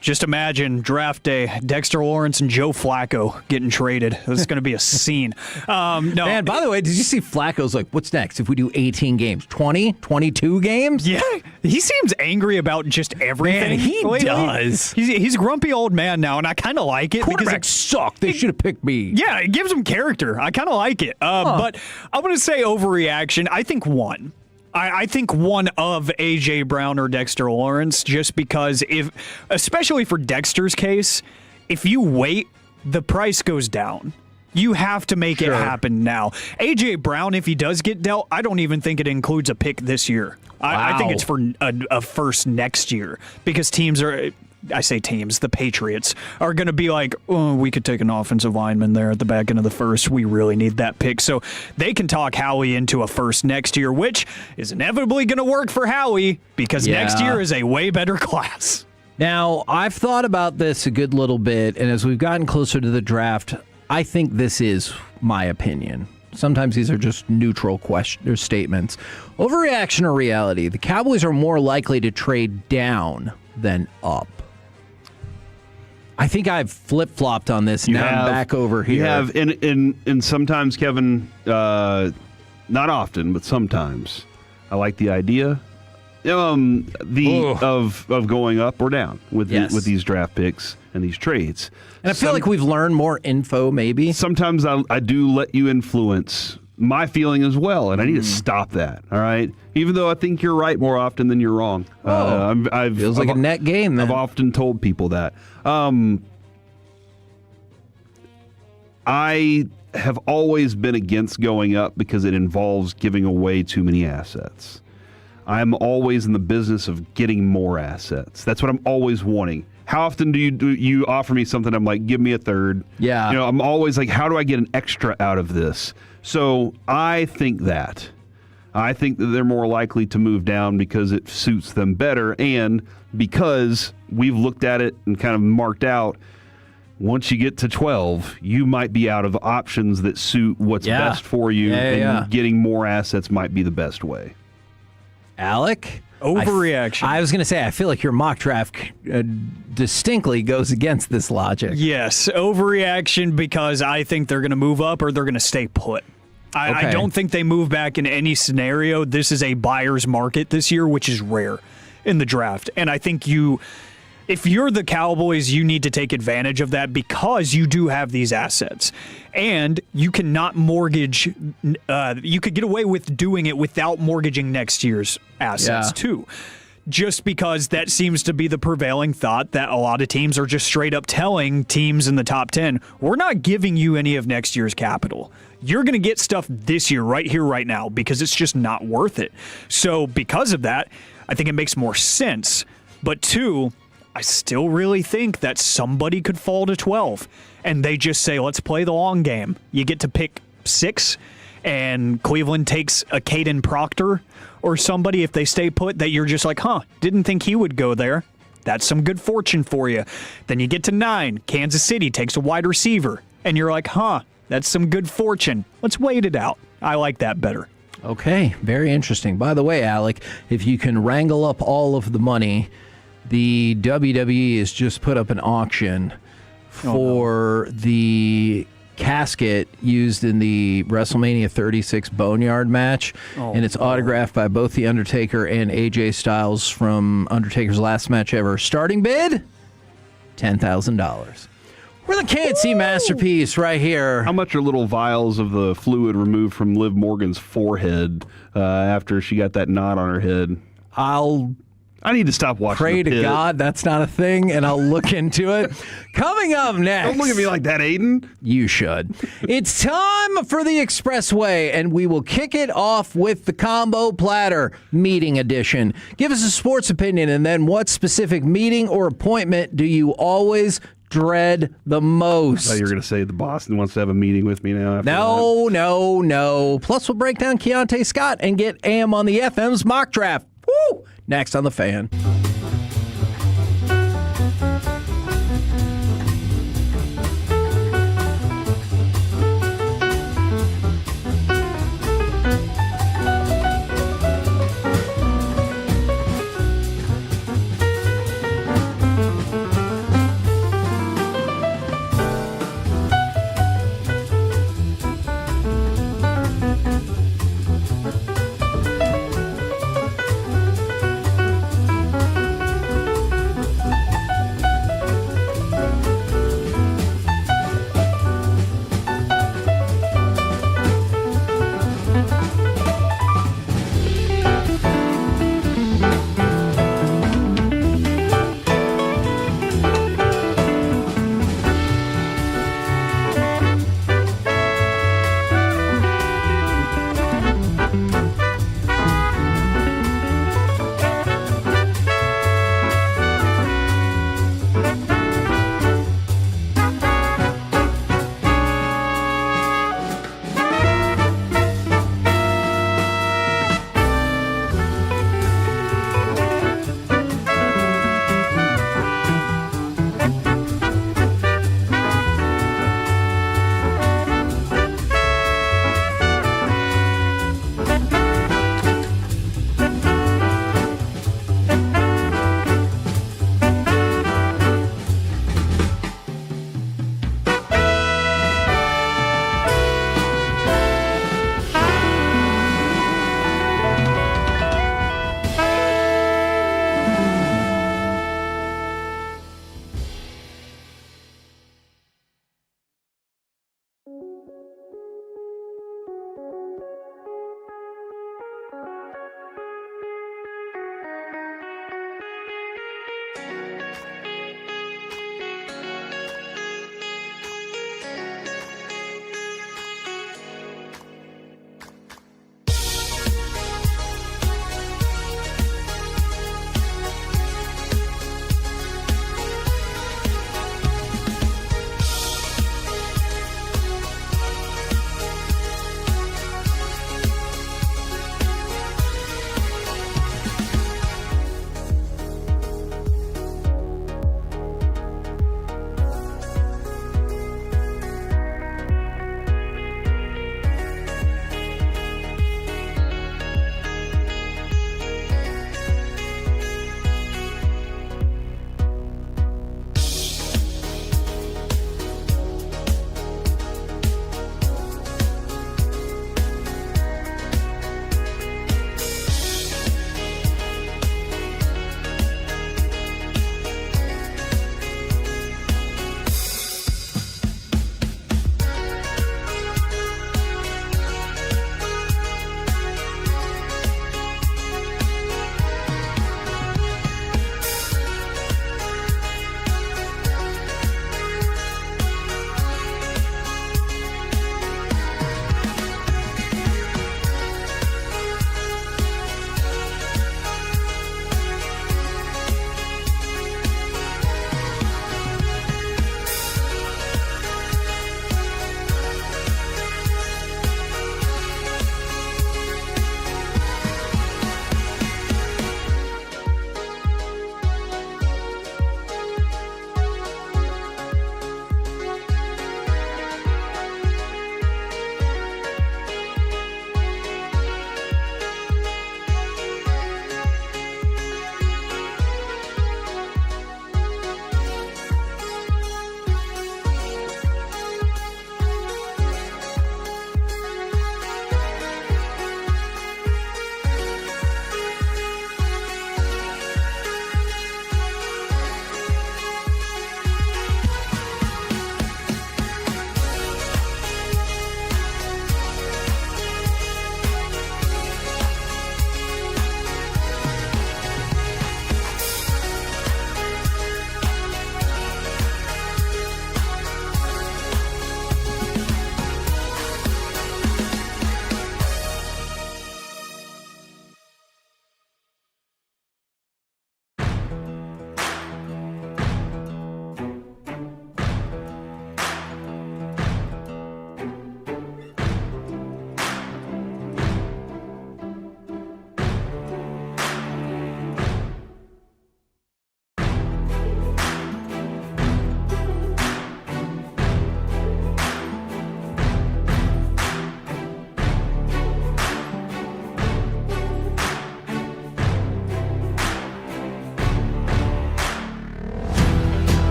Just imagine draft day, Dexter Lawrence and Joe Flacco getting traded. This is going to be a scene. No. Man, by the way, did you see Flacco's like, what's next if we do 18 games? 20? 22 games? Yeah, he seems angry about just everything. Man, he does. He's a grumpy old man now, and I kind of like it. Quarterbacks suck. They should have picked me. Yeah, it gives him character. I kind of like it. But I'm going to say overreaction. I think one. I think one of A.J. Brown or Dexter Lawrence, just because especially for Dexter's case, if you wait, the price goes down. You have to make it happen now. A.J. Brown, if he does get dealt, I don't even think it includes a pick this year. I think it's for a first next year because the Patriots are going to be like, oh, we could take an offensive lineman there at the back end of the first. We really need that pick. So they can talk Howie into a first next year, which is inevitably going to work for Howie because next year is a way better class. Now, I've thought about this a good little bit, and as we've gotten closer to the draft, I think this is my opinion. Sometimes these are just neutral statements. Overreaction or reality? The Cowboys are more likely to trade down than up. I think I've flip-flopped on this. Now I'm back over here. You have, and sometimes, Kevin, not often, but sometimes, I like the idea of going up or down with these draft picks and these trades. And I feel like we've learned more info, maybe. Sometimes I do let you influence my feeling as well, and I need to stop that, all right? Even though I think you're right more often than you're wrong. Feels like a net game, then. I've often told people that. I have always been against going up because it involves giving away too many assets. I'm always in the business of getting more assets. That's what I'm always wanting. How often do you offer me something? I'm like, give me a third. Yeah. I'm always like, how do I get an extra out of this? So I think that they're more likely to move down because it suits them better, and because we've looked at it and kind of marked out, once you get to 12, you might be out of options that suit what's best for you, and getting more assets might be the best way. Alec? Overreaction. I was going to say, I feel like your mock draft distinctly goes against this logic. Yes, overreaction because I think they're going to move up or they're going to stay put. I don't think they move back in any scenario. This is a buyer's market this year, which is rare in the draft. And I think if you're the Cowboys, you need to take advantage of that because you do have these assets. And you cannot mortgage, you could get away with doing it without mortgaging next year's assets too. Just because that seems to be the prevailing thought that a lot of teams are just straight up telling teams in the top 10, we're not giving you any of next year's capital. You're going to get stuff this year, right here, right now, because it's just not worth it. So because of that, I think it makes more sense. But two, I still really think that somebody could fall to 12 and they just say, let's play the long game. You get to pick 6 and Cleveland takes a Caden Proctor or somebody if they stay put that you're just like, didn't think he would go there. That's some good fortune for you. Then you get to 9, Kansas City takes a wide receiver and you're like, that's some good fortune. Let's wait it out. I like that better. Okay, very interesting. By the way, Alec, if you can wrangle up all of the money, the WWE has just put up an auction for the casket used in the WrestleMania 36 Boneyard match, and it's autographed by both The Undertaker and AJ Styles from Undertaker's last match ever. Starting bid, $10,000. We're the KNC masterpiece right here. How much are little vials of the fluid removed from Liv Morgan's forehead after she got that knot on her head? I need to stop watching Pray The to Pit. God that's not a thing, and I'll look into it. Coming up next. Don't look at me like that, Aiden. You should. It's time for the Expressway, and we will kick it off with the Combo Platter Meeting Edition. Give us a sports opinion, and then what specific meeting or appointment do you always dread the most. I thought you were going to say the Boston wants to have a meeting with me now. No. Plus, we'll break down Keontae Scott and get AM on the FM's mock draft. Woo! Next on The Fan.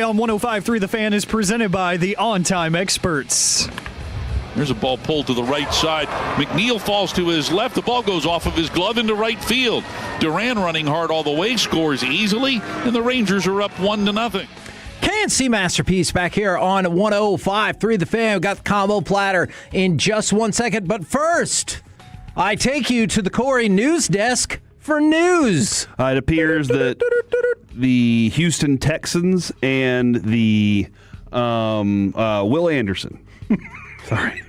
On 105.3 The Fan is presented by the On Time Experts. There's a ball pulled to the right side. McNeil falls to his left. The ball goes off of his glove into right field. Duran running hard all the way, scores easily, and the Rangers are up 1-0. KNC Masterpiece back here on 105.3 The Fan. We've got the combo platter in just 1 second. But first, I take you to the Corey news desk for news. It appears that the Houston Texans and the Will Anderson. Sorry.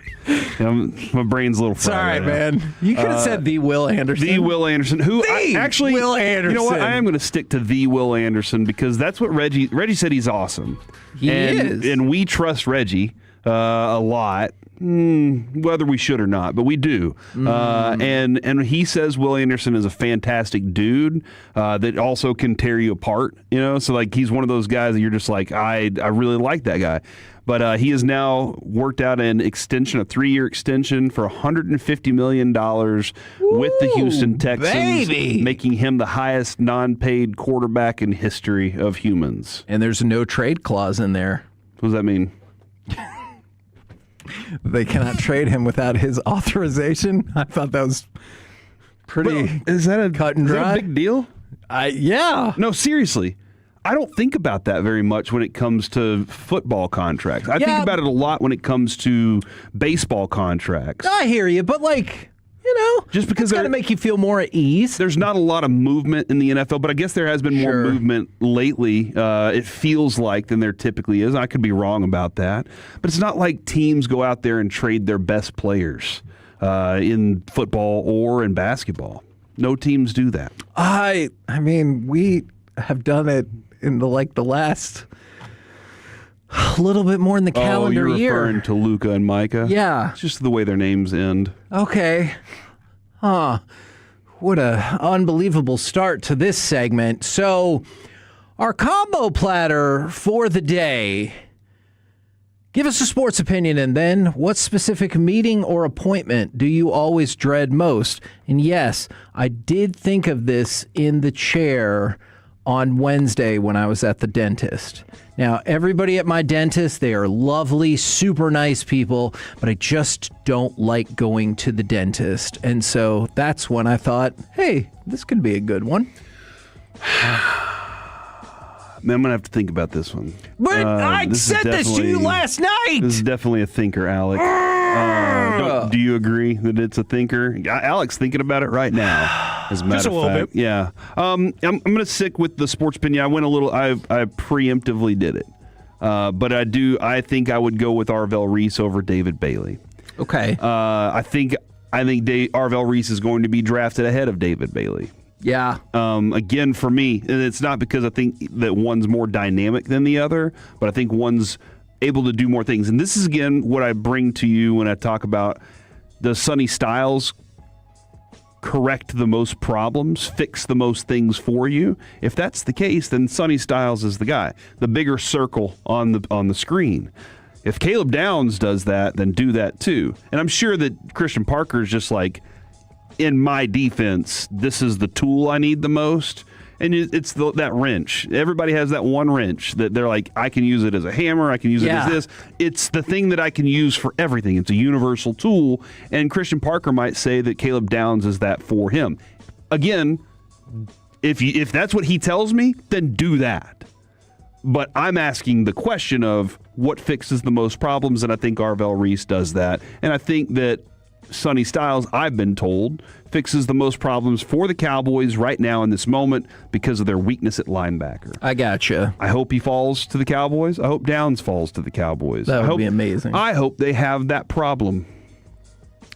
My brain's a little fried. Sorry, man. You could have said the Will Anderson. The Will Anderson. Who actually Will Anderson. You know what? I am going to stick to the Will Anderson because that's what Reggie said he's awesome. He is. And we trust Reggie a lot. Whether we should or not, but we do. And he says Will Anderson is a fantastic dude that also can tear you apart. So like he's one of those guys that you're just like, I really like that guy. But he has now worked out an extension, a 3-year extension for $150 million with the Houston Texans, making him the highest non-paid quarterback in history of humans. And there's a no trade clause in there. What does that mean? They cannot trade him without his authorization. I thought that was pretty is that a cut and dry. Is that a big deal? Yeah. No, seriously. I don't think about that very much when it comes to football contracts. I think about it a lot when it comes to baseball contracts. I hear you, but just because it's got to make you feel more at ease. There's not a lot of movement in the NFL, but I guess there has been more movement lately, it feels like, than there typically is. I could be wrong about that. But it's not like teams go out there and trade their best players in football or in basketball. No teams do that. I mean, we have done it in the last little bit more in the calendar year. You're referring to Luka and Micah? Yeah. It's just the way their names end. Okay. What a unbelievable start to this segment. So, our combo platter for the day. Give us a sports opinion, and then what specific meeting or appointment do you always dread most? And yes, I did think of this in the chair on Wednesday when I was at the dentist. Now, everybody at my dentist, they are lovely, super nice people, but I just don't like going to the dentist. And so that's when I thought, hey, this could be a good one. Man, I'm going to have to think about this one. But I said this to you last night. This is definitely a thinker, Alec. Do you agree that it's a thinker? Alec's thinking about it right now, as a matter Just a of little fact. bit. Yeah. I'm going to stick with the sports opinion. I went a little, I preemptively did it. But I think I would go with Arvell Reese over David Bailey. Okay. I think Arvell Reese is going to be drafted ahead of David Bailey. Yeah. Again, for me, and it's not because I think that one's more dynamic than the other, but I think one's able to do more things. And this is, again, what I bring to you when I talk about does Sonny Styles correct the most problems, fix the most things for you? If that's the case, then Sonny Styles is the guy, the bigger circle on the screen. If Caleb Downs does that, then do that too. And I'm sure that Christian Parker is just like, in my defense, this is the tool I need the most. And it's that wrench. Everybody has that one wrench that they're like, I can use it as a hammer, I can use it as this. It's the thing that I can use for everything. It's a universal tool. And Christian Parker might say that Caleb Downs is that for him. Again, if that's what he tells me, then do that. But I'm asking the question of what fixes the most problems, and I think Arvell Reese does that. And I think that Sonny Styles, I've been told, fixes the most problems for the Cowboys right now in this moment because of their weakness at linebacker. I gotcha. I hope he falls to the Cowboys. I hope Downs falls to the Cowboys. That would be amazing. I hope they have that problem.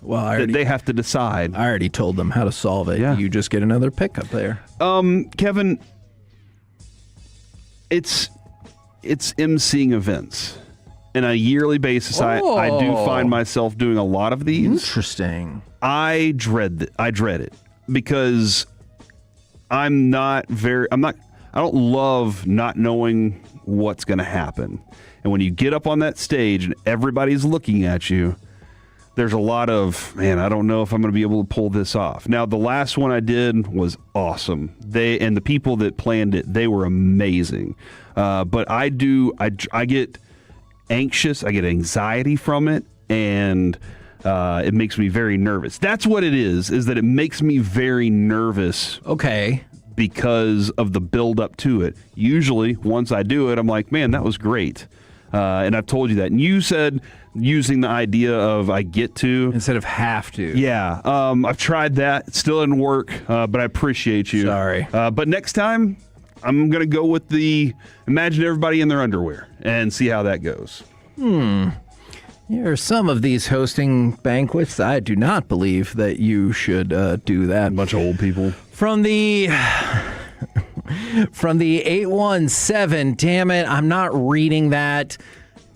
Well, they have to decide. I already told them how to solve it. Yeah. You just get another pick up there. Kevin, it's emceeing events. On a yearly basis, I do find myself doing a lot of these. Interesting. I dread it because I'm not I don't love not knowing what's going to happen. And when you get up on that stage and everybody's looking at you, there's a lot of, man, I don't know if I'm going to be able to pull this off. Now, the last one I did was awesome. And the people that planned it, they were amazing. But I get anxious. I get anxiety from it, and it makes me very nervous. That's what it is that it makes me very nervous. Okay. Because of the build up to it. Usually, once I do it, I'm like, man, that was great. And I've told you that. And you said using the idea of I get to. Instead of have to. Yeah. I've tried that. It still didn't work, but I appreciate you. Sorry. But next time, I'm going to go with imagine everybody in their underwear and see how that goes. Here are some of these hosting banquets. I do not believe that you should do that. A bunch of old people. From the 817, damn it, I'm not reading that.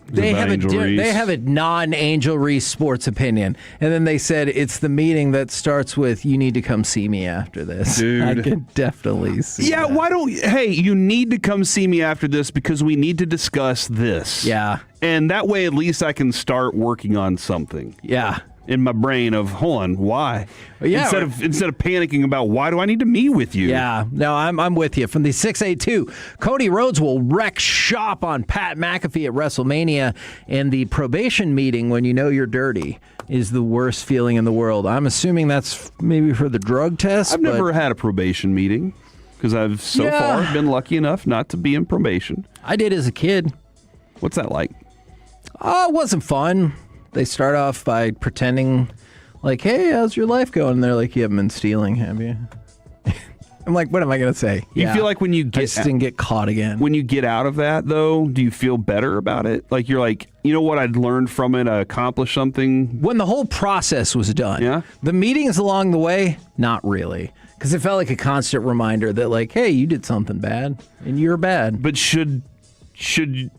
They have a non-Angel Reese sports opinion. And then they said it's the meeting that starts with, you need to come see me after this. Dude. I can definitely see that. Why don't you need to come see me after this because we need to discuss this. Yeah. And that way at least I can start working on something. Yeah. In my brain of, hold on, why? Well, yeah, instead of panicking about why do I need to meet with you? Yeah, no, I'm with you. From the 682, Cody Rhodes will wreck shop on Pat McAfee at WrestleMania, and the probation meeting when you know you're dirty is the worst feeling in the world. I'm assuming that's maybe for the drug test. I've never had a probation meeting because I've so far been lucky enough not to be in probation. I did as a kid. What's that like? Oh, it wasn't fun. They start off by pretending like, hey, how's your life going? And they're like, you haven't been stealing, have you? I'm like, what am I going to say? You feel like when you I just didn't get caught again. When you get out of that, though, do you feel better about it? Like you're like, you know what? I'd learned from it. I accomplished something. When the whole process was done. Yeah. The meetings along the way, not really. Because it felt like a constant reminder that like, hey, you did something bad and you're bad. But should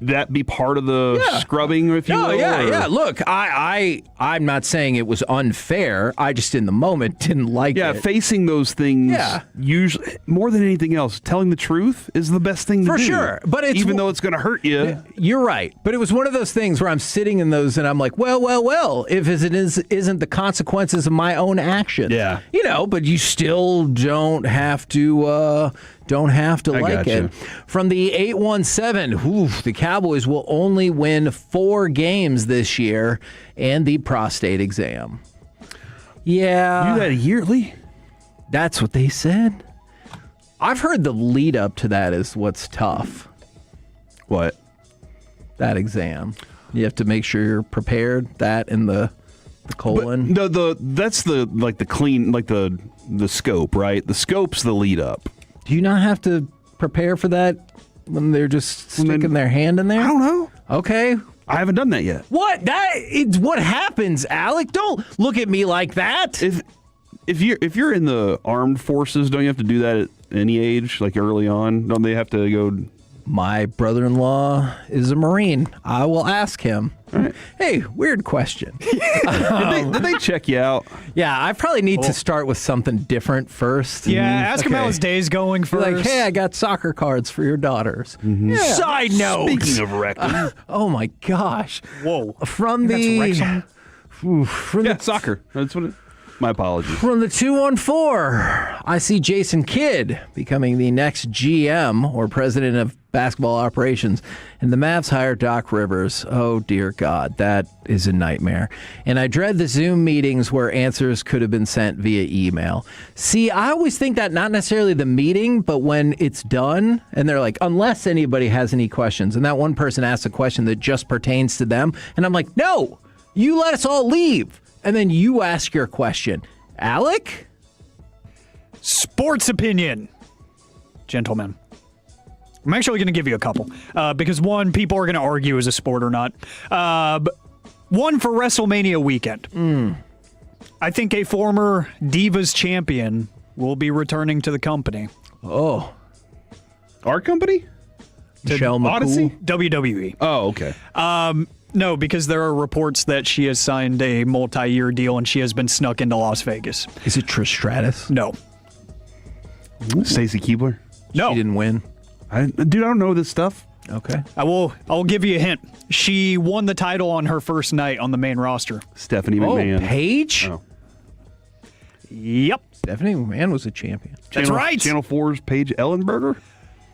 that be part of the scrubbing, if you will? Yeah. Look, I'm not saying it was unfair. I just, in the moment, didn't like it. Yeah, facing those things, usually, more than anything else, telling the truth is the best thing to do. For sure. But even though it's going to hurt you. You're right. But it was one of those things where I'm sitting in those and I'm like, well, if it isn't the consequences of my own actions. Yeah. You know, but you still don't have to... like it. From the 817, the Cowboys will only win 4 games this year and the prostate exam. Yeah. You do that yearly? That's what they said. I've heard the lead up to that is what's tough. What? That exam. You have to make sure you're prepared. That and the colon. But that's the clean, like the scope, right? The scope's the lead up. Do you not have to prepare for that when they're just sticking their hand in there? I don't know. Okay. I haven't done that yet. What? It's what happens, Alec. Don't look at me like that. If you're in the armed forces, don't you have to do that at any age, like early on? Don't they have to go? My brother-in-law is a Marine. I will ask him. Right. Hey, weird question. Did they check you out? Yeah, I probably need to start with something different first. Yeah, ask him how his day's going first. Like, hey, I got soccer cards for your daughters. Mm-hmm. Yeah. Side note. Speaking of rectum. Oh, my gosh. Whoa. From the... Soccer. That's what it... My apologies. From the 214, I see Jason Kidd becoming the next GM or president of basketball operations, and the Mavs hire Doc Rivers. Oh, dear God, that is a nightmare. And I dread the Zoom meetings where answers could have been sent via email. See, I always think that not necessarily the meeting, but when it's done, and they're like, unless anybody has any questions, and that one person asks a question that just pertains to them, and I'm like, no, you let us all leave. And then you ask your question. Alec? Sports opinion. Gentlemen. I'm actually going to give you a couple. Because one, people are going to argue is a sport or not. One for WrestleMania weekend. I think a former Divas champion will be returning to the company. Oh. Our company? Michelle McCool? Odyssey? WWE. Oh, okay. No, because there are reports that she has signed a multi-year deal and she has been snuck into Las Vegas. Is it Trish Stratus? No. Stacy Keibler? No. She didn't win? I don't know this stuff. Okay. I will give you a hint. She won the title on her first night on the main roster. Stephanie McMahon. Paige? Oh. Yep. Stephanie McMahon was a champion. That's right. Channel 4's Paige Ellenberger?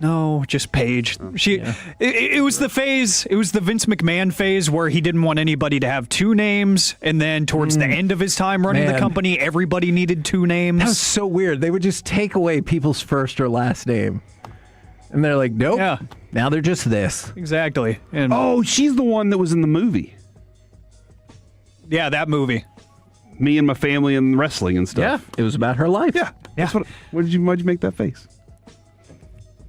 No, just Paige. It was the phase. It was the Vince McMahon phase where he didn't want anybody to have two names, and then towards the end of his time running the company, everybody needed two names. That was so weird. They would just take away people's first or last name, and they're like, "Nope." Yeah. Now they're just this. Exactly. And she's the one that was in the movie. Yeah, that movie. Me and my family and wrestling and stuff. Yeah, it was about her life. Yeah. That's why'd you make that face?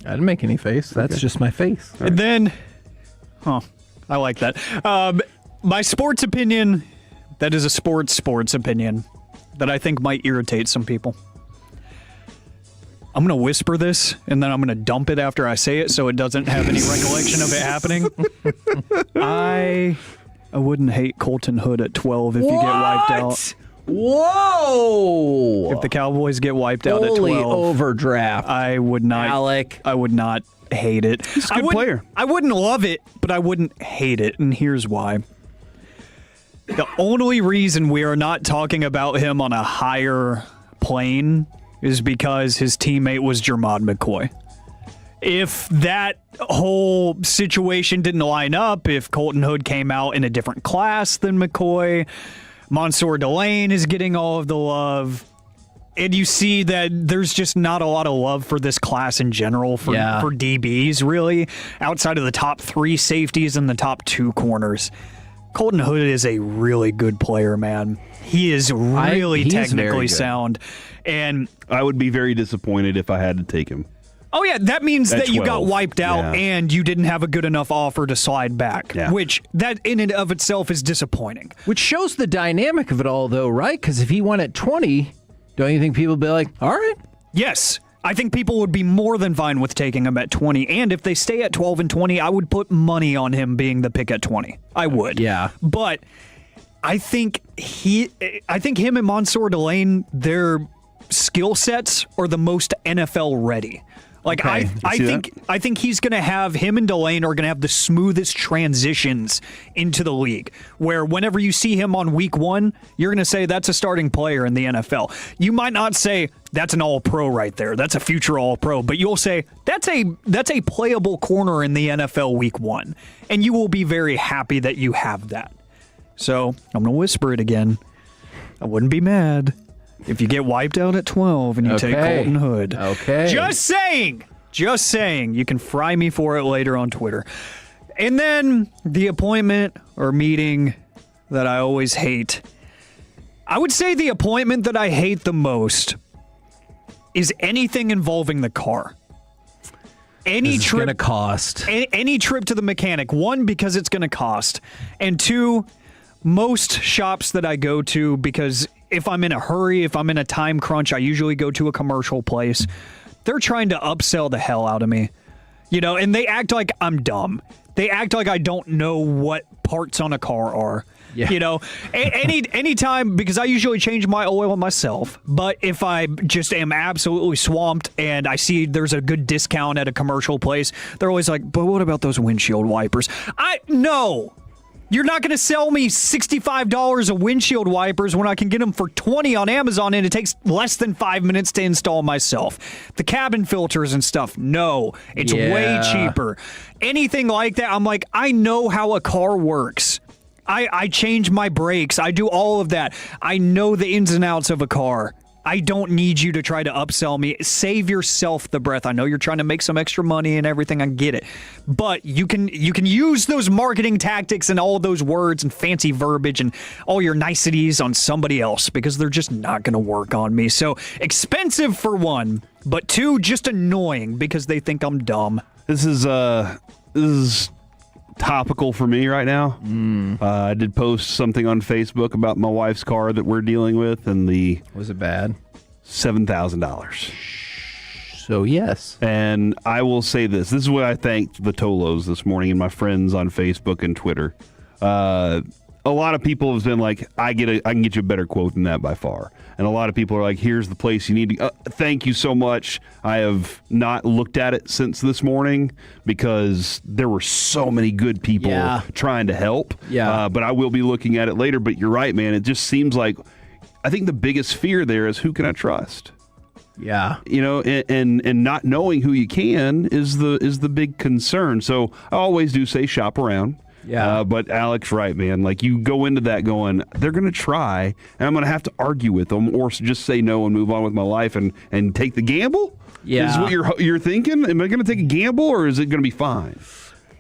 I didn't make any face. That's just my face. And then, I like that. My sports opinion, that is a sports opinion that I think might irritate some people. I'm going to whisper this, and then I'm going to dump it after I say it so it doesn't have any recollection of it happening. I wouldn't hate Colton Hood at 12 if you get wiped out. Whoa! If the Cowboys get wiped out at 12. Holy overdraft. I would not. Alec. I would not hate it. He's a good player. I wouldn't love it, but I wouldn't hate it, and here's why. The only reason we are not talking about him on a higher plane is because his teammate was Jermod McCoy. If that whole situation didn't line up, if Colton Hood came out in a different class than McCoy, Mansour Delane is getting all of the love, and you see that there's just not a lot of love for this class in general for DBs, really, outside of the top 3 safeties and the top 2 corners. Colton Hood is a really good player, man. He is really technically sound. And I would be very disappointed if I had to take him. Oh, yeah, that means At that you got 12. wiped out and you didn't have a good enough offer to slide back, which that in and of itself is disappointing. Which shows the dynamic of it all, though, right? Because if he went at 20, don't you think people would be like, all right? Yes. I think people would be more than fine with taking him at 20. And if they stay at 12 and 20, I would put money on him being the pick at 20. I would. Yeah. But I think him and Mansour Delane, their skill sets are the most NFL ready. Like I think he's going to have him and Delane are going to have the smoothest transitions into the league. Where whenever you see him on week 1, you're going to say that's a starting player in the NFL. You might not say that's an all-pro right there. That's a future all-pro, but you'll say that's a playable corner in the NFL week 1, and you will be very happy that you have that. So I'm going to whisper it again. I wouldn't be mad if you get wiped out at 12 and you take Colton Hood. Okay. Just saying. You can fry me for it later on Twitter. And then the appointment or meeting that I always hate. I would say the appointment that I hate the most is anything involving the car. Any trip going to cost. Any trip to the mechanic. 1, because it's going to cost. And 2, most shops that I go to, because if I'm in a hurry, if I'm in a time crunch, I usually go to a commercial place. They're trying to upsell the hell out of me. And they act like I'm dumb. They act like I don't know what parts on a car are. Yeah. Anytime, because I usually change my oil myself, but if I just am absolutely swamped and I see there's a good discount at a commercial place, they're always like, but what about those windshield wipers? No. You're not going to sell me $65 of windshield wipers when I can get them for $20 on Amazon and it takes less than 5 minutes to install myself. The cabin filters and stuff, no. It's way cheaper. Anything like that, I'm like, I know how a car works. I change my brakes. I do all of that. I know the ins and outs of a car. I don't need you to try to upsell me. Save yourself the breath. I know you're trying to make some extra money and everything. I get it. But you can use those marketing tactics and all those words and fancy verbiage and all your niceties on somebody else because they're just not going to work on me. So expensive for 1, but 2, just annoying because they think I'm dumb. This is topical for me right now. I did post something on Facebook about my wife's car that we're dealing with, and was it bad? $7,000. So yes. And I will say this is what I thanked the Tolos this morning and my friends on Facebook and Twitter. a lot of people have been like, I can get you a better quote than that by far. And a lot of people are like, here's the place you need to thank you so much. I have not looked at it since this morning because there were so many good people trying to help. Yeah. But I will be looking at it later. But you're right, man. It just seems like I think the biggest fear there is who can I trust? Yeah. You know, and not knowing who you can is the big concern. So I always do say shop around. Yeah. But Alex, right, man. Like, you go into that going, they're going to try, and I'm going to have to argue with them or just say no and move on with my life and take the gamble? Yeah. Is what you're thinking? Am I going to take a gamble, or is it going to be fine?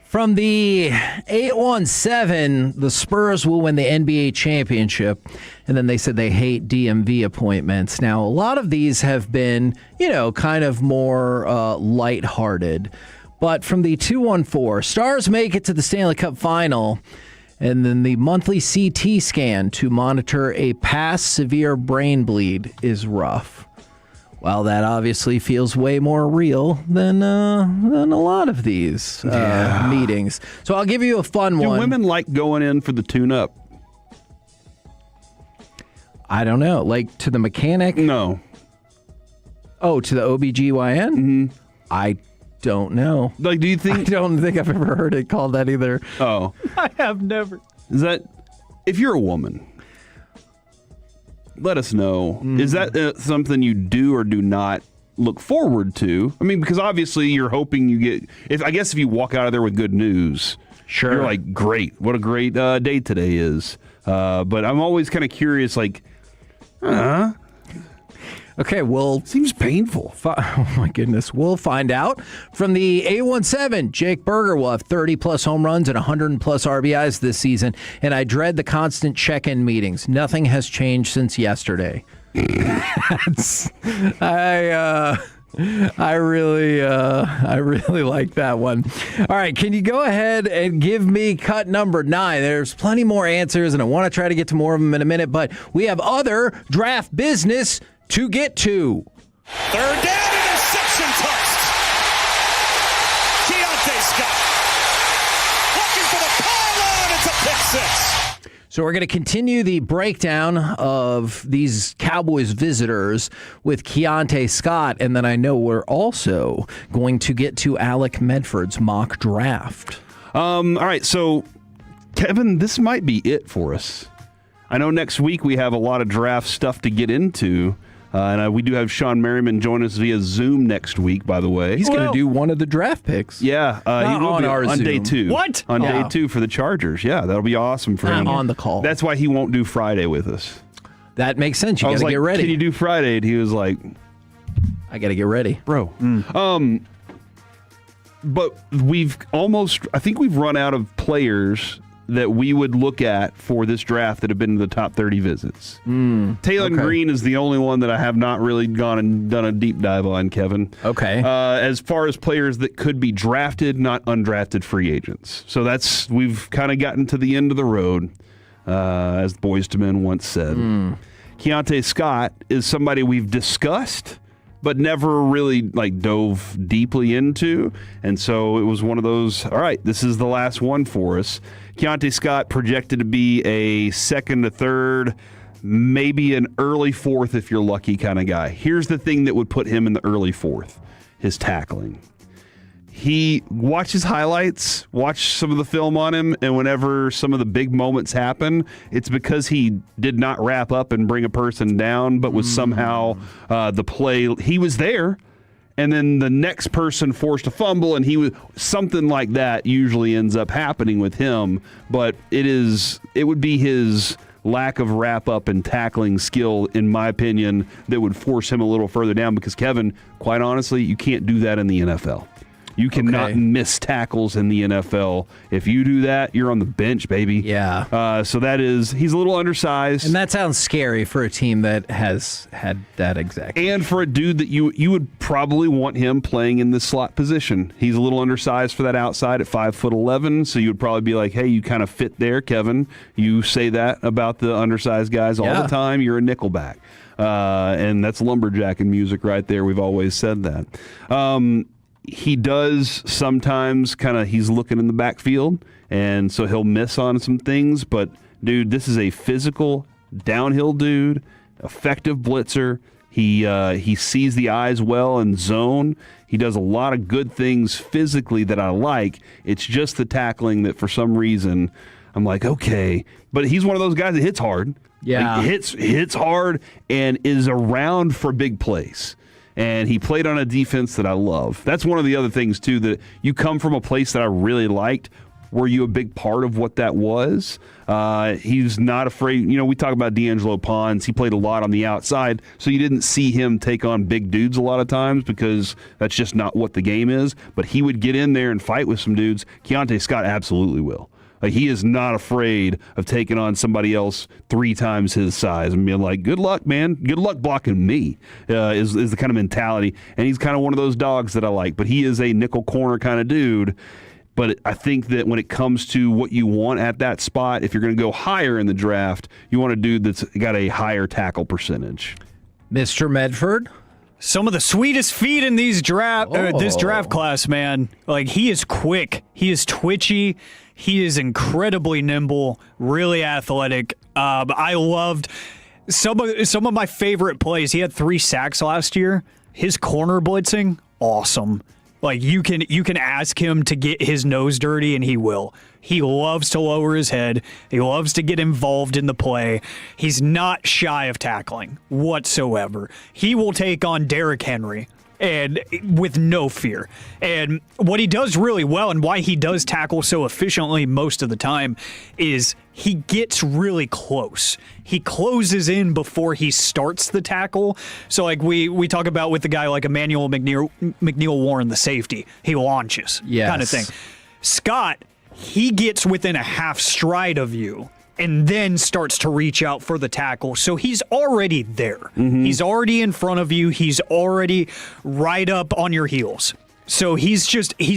From the 817, the Spurs will win the NBA championship. And then they said they hate DMV appointments. Now, a lot of these have been, kind of more lighthearted. But from the 214, Stars make it to the Stanley Cup final, and then the monthly CT scan to monitor a past severe brain bleed is rough. Well, that obviously feels way more real than a lot of these meetings. So I'll give you a fun one. Do women like going in for the tune-up? I don't know. Like to the mechanic? No. Oh, to the OBGYN? Mm-hmm. I don't know. Like, do you think? I don't think I've ever heard it called that either. Oh. I have never. Is that, if you're a woman, let us know. Is that something you do or do not look forward to? I mean, because obviously you're hoping you get, if you walk out of there with good news, sure, you're like, great, what a great day today is. But I'm always kind of curious, like, okay, well, seems painful. Oh my goodness, we'll find out. From the 817, Jake Berger will have 30 plus home runs and 100 plus RBIs this season, and I dread the constant check-in meetings. Nothing has changed since yesterday. I really like that one. All right, can you go ahead and give me cut number 9? There's plenty more answers, and I want to try to get to more of them in a minute, but we have other draft business to get to. Third down, interception tossed. Keontae Scott looking for the pylon. It's a pick six. So we're going to continue the breakdown of these Cowboys visitors with Keontae Scott, and then I know we're also going to get to Alec Medford's mock draft. All right, so Kevin, this might be it for us. I know next week we have a lot of draft stuff to get into. And we do have Sean Merriman join us via Zoom next week, by the way. He's going to do one of the draft picks. Yeah. He will be on day 2. What? On day 2 for the Chargers. Yeah, that'll be awesome for him. On the call. That's why he won't do Friday with us. That makes sense. You got to get ready. Can you do Friday? And he was like, I got to get ready. Bro. But I think we've run out of players that we would look at for this draft that have been in the top 30 visits. Taylor Green is the only one that I have not really gone and done a deep dive on, Kevin. Okay. As far as players that could be drafted, not undrafted free agents. So we've kind of gotten to the end of the road, as the Boys to Men once said. Keontae Scott is somebody we've discussed, but never really dove deeply into. And so it was one of those, all right, this is the last one for us. Keontae Scott projected to be a second to third, maybe an early fourth if you're lucky kind of guy. Here's the thing that would put him in the early fourth, his tackling. He watches highlights, watch some of the film on him, and whenever some of the big moments happen, it's because he did not wrap up and bring a person down, but was somehow the play. He was there, and then the next person forced a fumble, and he was something like that usually ends up happening with him. But it would be his lack of wrap up and tackling skill, in my opinion, that would force him a little further down. Because Kevin, quite honestly, you can't do that in the NFL. You cannot miss tackles in the NFL. If you do that, you're on the bench, baby. Yeah. So he's a little undersized. And that sounds scary for a team that has had that exact. And for a dude that you would probably want him playing in the slot position. He's a little undersized for that outside at 5'11", so you would probably be like, hey, you kind of fit there, Kevin. You say that about the undersized guys all the time. You're a nickelback. And that's lumberjacking music right there. We've always said that. He does sometimes he's looking in the backfield, and so he'll miss on some things, but dude, this is a physical, downhill dude, effective blitzer. He sees the eyes well in zone. He does a lot of good things physically that I like. It's just the tackling that for some reason I'm like, okay. But he's one of those guys that hits hard. Yeah. Like, hits hard and is around for big plays. And he played on a defense that I love. That's one of the other things, too, that you come from a place that I really liked. Were you a big part of what that was? He's not afraid. You know, we talk about D'Angelo Pons. He played a lot on the outside, so you didn't see him take on big dudes a lot of times because that's just not what the game is. But he would get in there and fight with some dudes. Keontae Scott absolutely will. Like, he is not afraid of taking on somebody else 3 times his size and being like, good luck, man. Good luck blocking me, is the kind of mentality. And he's kind of one of those dogs that I like. But he is a nickel corner kind of dude. But I think that when it comes to what you want at that spot, if you're going to go higher in the draft, you want a dude that's got a higher tackle percentage. Mr. Medford? Some of the sweetest feet in this draft class, man. Like, he is quick. He is twitchy. He is incredibly nimble, really athletic. I loved some of my favorite plays. He had 3 sacks last year. His corner blitzing, awesome. Like, you can ask him to get his nose dirty, and he will. He loves to lower his head. He loves to get involved in the play. He's not shy of tackling whatsoever. He will take on Derrick Henry and with no fear. And what he does really well and why he does tackle so efficiently most of the time is he gets really close. He closes in before he starts the tackle. So like we talk about with the guy like Emmanuel McNeil Warren, the safety, he launches kind of thing. Scott, he gets within a half stride of you and then starts to reach out for the tackle. So he's already there. Mm-hmm. He's already in front of you. He's already right up on your heels. So he's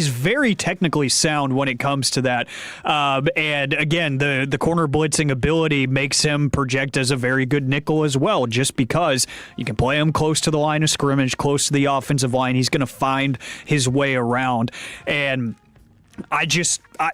very technically sound when it comes to that. And again, the corner blitzing ability makes him project as a very good nickel as well, just because you can play him close to the line of scrimmage, close to the offensive line. He's going to find his way around. And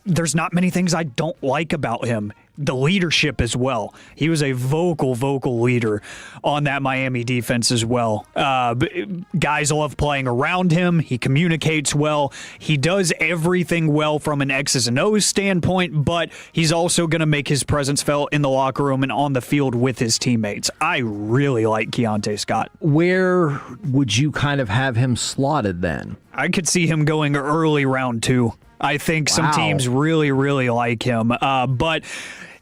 there's not many things I don't like about him. The leadership as well. He was a vocal leader on that Miami defense as well. Guys love playing around him. He communicates well. He does everything well from an X's and O's standpoint, but he's also going to make his presence felt in the locker room and on the field with his teammates. I really like Keontae Scott. Where would you kind of have him slotted then? I could see him going early round 2. I think some teams really, really like him. But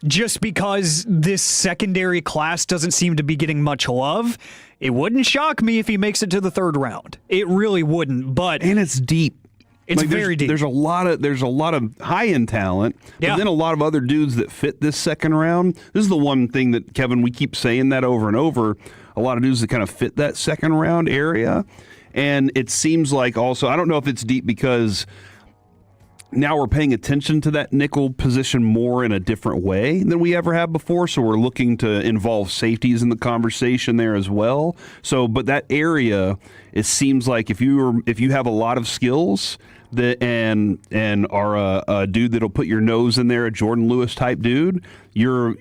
just because this secondary class doesn't seem to be getting much love, it wouldn't shock me if he makes it to the 3rd round. It really wouldn't. And it's deep. It's very deep. There's a lot of high-end talent, but then a lot of other dudes that fit this 2nd round. This is the one thing that, Kevin, we keep saying that over and over. A lot of dudes that kind of fit that 2nd round area. And it seems like also, I don't know if it's deep because now we're paying attention to that nickel position more in a different way than we ever have before. So we're looking to involve safeties in the conversation there as well. So, but that area, it seems like if you have a lot of skills and are a dude that'll put your nose in there, a Jordan Lewis type dude, you're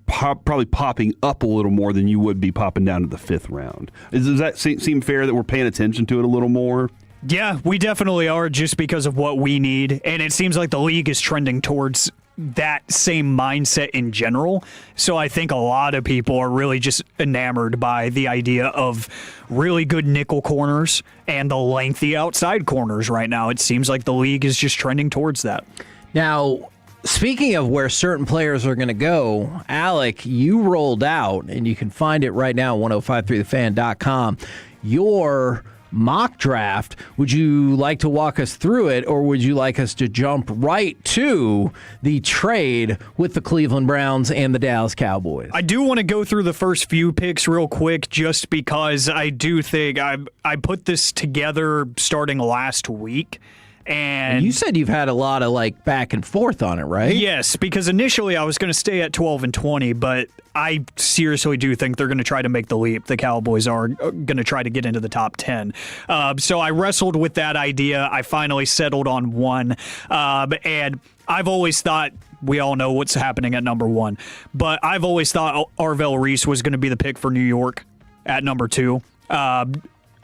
probably popping up a little more than you would be popping down to the 5th round. Does that seem fair that we're paying attention to it a little more? Yeah, we definitely are, just because of what we need. And it seems like the league is trending towards that same mindset in general. So I think a lot of people are really just enamored by the idea of really good nickel corners and the lengthy outside corners right now. It seems like the league is just trending towards that. Now, speaking of where certain players are going to go, Alec, you rolled out, and you can find it right now at 1053thefan.com, your mock draft. Would you like to walk us through it, or would you like us to jump right to the trade with the Cleveland Browns and the Dallas Cowboys? I do want to go through the first few picks real quick, just because I do think I put this together starting last week. And you said you've had a lot of back and forth on it, right? Yes, because initially I was going to stay at 12 and 20, but I seriously do think they're going to try to make the leap. The Cowboys are going to try to get into the top 10. So I wrestled with that idea. I finally settled on one. And I've always thought We all know what's happening at number 1. But I've always thought Arvell Reese was going to be the pick for New York at number 2.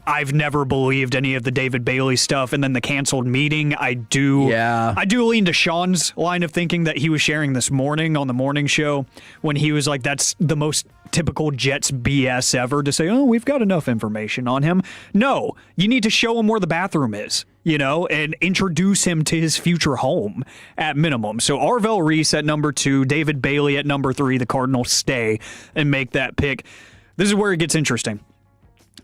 I've never believed any of the David Bailey stuff, and then the canceled meeting. I do lean to Sean's line of thinking that he was sharing this morning on the morning show when he was like, that's the most typical Jets BS ever to say, oh, we've got enough information on him. No, you need to show him where the bathroom is, and introduce him to his future home at minimum. So Arvell Reese at number 2, David Bailey at number 3, the Cardinals stay and make that pick. This is where it gets interesting.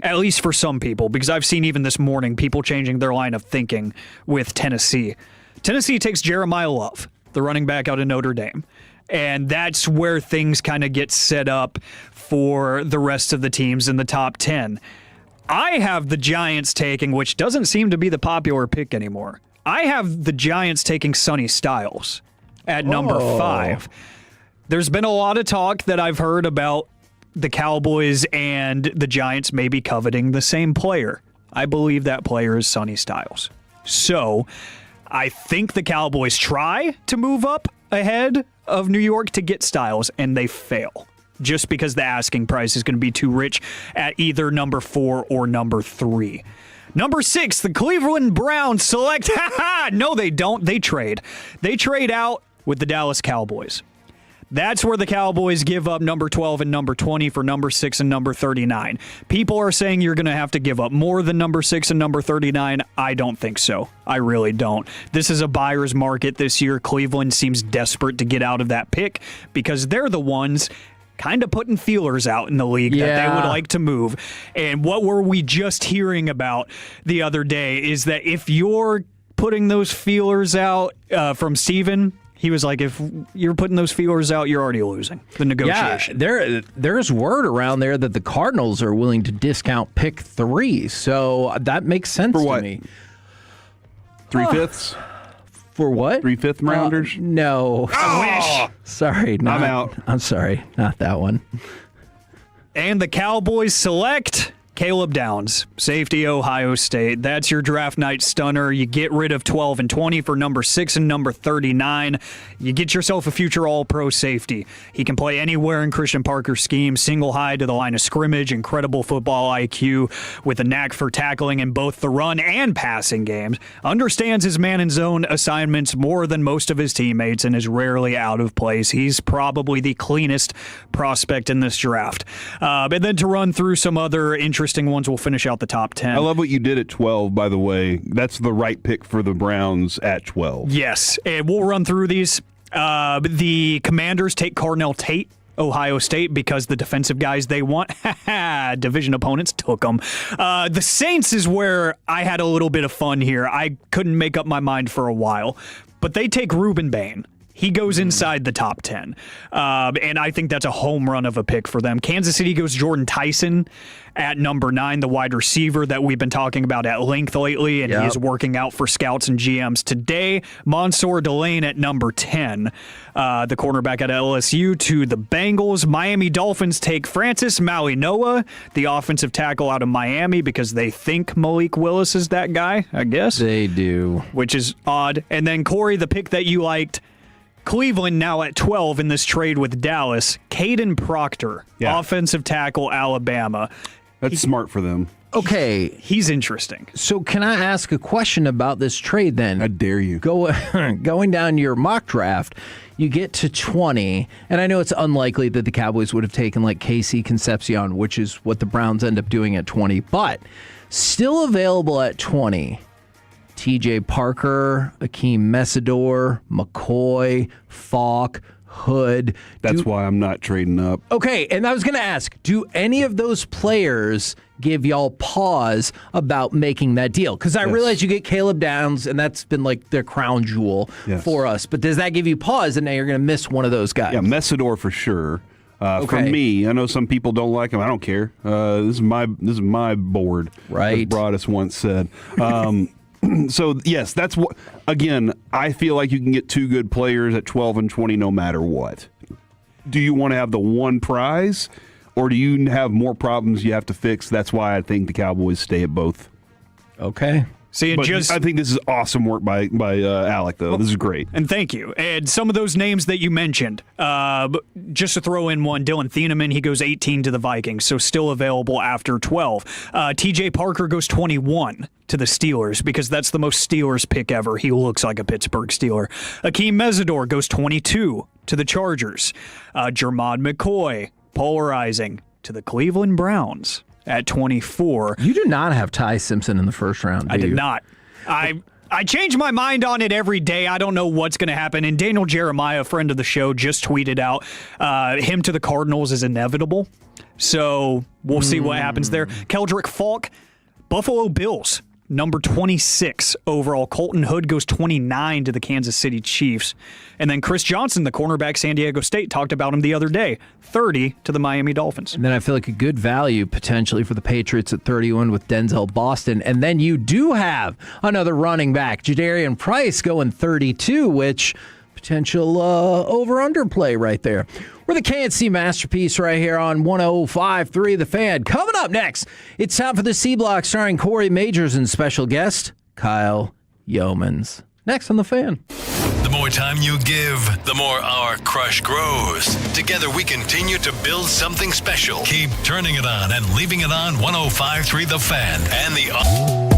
At least for some people, because I've seen even this morning people changing their line of thinking with Tennessee. Tennessee takes Jeremiah Love, the running back out of Notre Dame. And that's where things kind of get set up for the rest of the teams in the top 10. I have the Giants taking, which doesn't seem to be the popular pick anymore. I have the Giants taking Sonny Styles at number 5. There's been a lot of talk that I've heard about the Cowboys and the Giants may be coveting the same player. I believe that player is Sonny Styles. So I think the Cowboys try to move up ahead of New York to get Styles, and they fail just because the asking price is going to be too rich at either number 4 or number 3. Number 6, the Cleveland Browns select. No, they don't. They trade. They trade out with the Dallas Cowboys. That's where the Cowboys give up number 12 and number 20 for number 6 and number 39. People are saying you're going to have to give up more than number 6 and number 39. I don't think so. I really don't. This is a buyer's market this year. Cleveland seems desperate to get out of that pick because they're the ones kind of putting feelers out in the league that they would like to move. And what were we just hearing about the other day is that if you're putting those feelers out from Steven, he was like, if you're putting those feelers out, you're already losing the negotiation. Yeah, there's word around there that the Cardinals are willing to discount pick 3, so that makes sense to me. 3/5? For what? 3/5 rounders? No. I wish. Sorry. I'm out. I'm sorry. Not that one. And the Cowboys select Caleb Downs, safety, Ohio State. That's your draft night stunner. You get rid of 12 and 20 for number 6 and number 39. You get yourself a future all-pro safety. He can play anywhere in Christian Parker's scheme, single high to the line of scrimmage, incredible football IQ with a knack for tackling in both the run and passing games, understands his man and zone assignments more than most of his teammates, and is rarely out of place. He's probably the cleanest prospect in this draft. And then to run through some other interesting ones, we'll finish out the top 10. I love what you did at 12, by the way. That's the right pick for the Browns at 12. Yes, and we'll run through these. The Commanders take Carnell Tate, Ohio State, because the defensive guys they want, division opponents took them. The Saints is where I had a little bit of fun here. I couldn't make up my mind for a while, but they take Reuben Bain. He goes inside the top 10. And I think that's a home run of a pick for them. Kansas City goes Jordan Tyson at number 9, the wide receiver that we've been talking about at length lately, and he is working out for scouts and GMs today. Mansour Delane at number 10, the cornerback at LSU to the Bengals. Miami Dolphins take Francis Malinois, the offensive tackle out of Miami, because they think Malik Willis is that guy, I guess. They do. Which is odd. And then, Corey, the pick that you liked, Cleveland now at 12 in this trade with Dallas, Caden Proctor, offensive tackle, Alabama. That's smart for them. Okay. He's interesting. So can I ask a question about this trade then? I dare you. Going down your mock draft, you get to 20, and I know it's unlikely that the Cowboys would have taken like KC Concepcion, which is what the Browns end up doing at 20, but still available at 20. TJ Parker, Akeem Mesidor, McCoy, Falk, Hood. That's why I'm not trading up. Okay, and I was going to ask, do any of those players give y'all pause about making that deal? Because I realize you get Caleb Downs, and that's been like their crown jewel for us. But does that give you pause that now you're going to miss one of those guys? Yeah, Mesidor for sure. For me, I know some people don't like him. I don't care. This is my board. Right. As Broadus once said. So, yes, that's what, again, I feel like you can get 2 good players at 12 and 20 no matter what. Do you want to have the one prize, or do you have more problems you have to fix? That's why I think the Cowboys stay at both. Okay. See, I think this is awesome work by Alec, though. This is great. And thank you. And some of those names that you mentioned, just to throw in one, Dylan Thieneman, he goes 18 to the Vikings, so still available after 12. TJ Parker goes 21 to the Steelers because that's the most Steelers pick ever. He looks like a Pittsburgh Steeler. Akeem Mesidor goes 22 to the Chargers. Jermod McCoy, polarizing, to the Cleveland Browns at 24. You do not have Ty Simpson in the first round, do I did you? not. I change my mind on it every day. I don't know what's going to happen. And Daniel Jeremiah, a friend of the show, just tweeted out him to the Cardinals is inevitable. So we'll see what happens there. Keldrick Falk, Buffalo Bills, number 26 overall. Colton Hood goes 29 to the Kansas City Chiefs. And then Chris Johnson, the cornerback, San Diego State, talked about him the other day, 30 to the Miami Dolphins. And then I feel like a good value potentially for the Patriots at 31 with Denzel Boston. And then you do have another running back, Jadarian Price, going 32, which potential over-under play right there. We're the KNC Masterpiece right here on 105.3 The Fan. Coming up next, it's time for the C Block starring Corey Majors and special guest Kyle Yeomans. Next on The Fan. The more time you give, the more our crush grows. Together we continue to build something special. Keep turning it on and leaving it on 105.3 The Fan and the...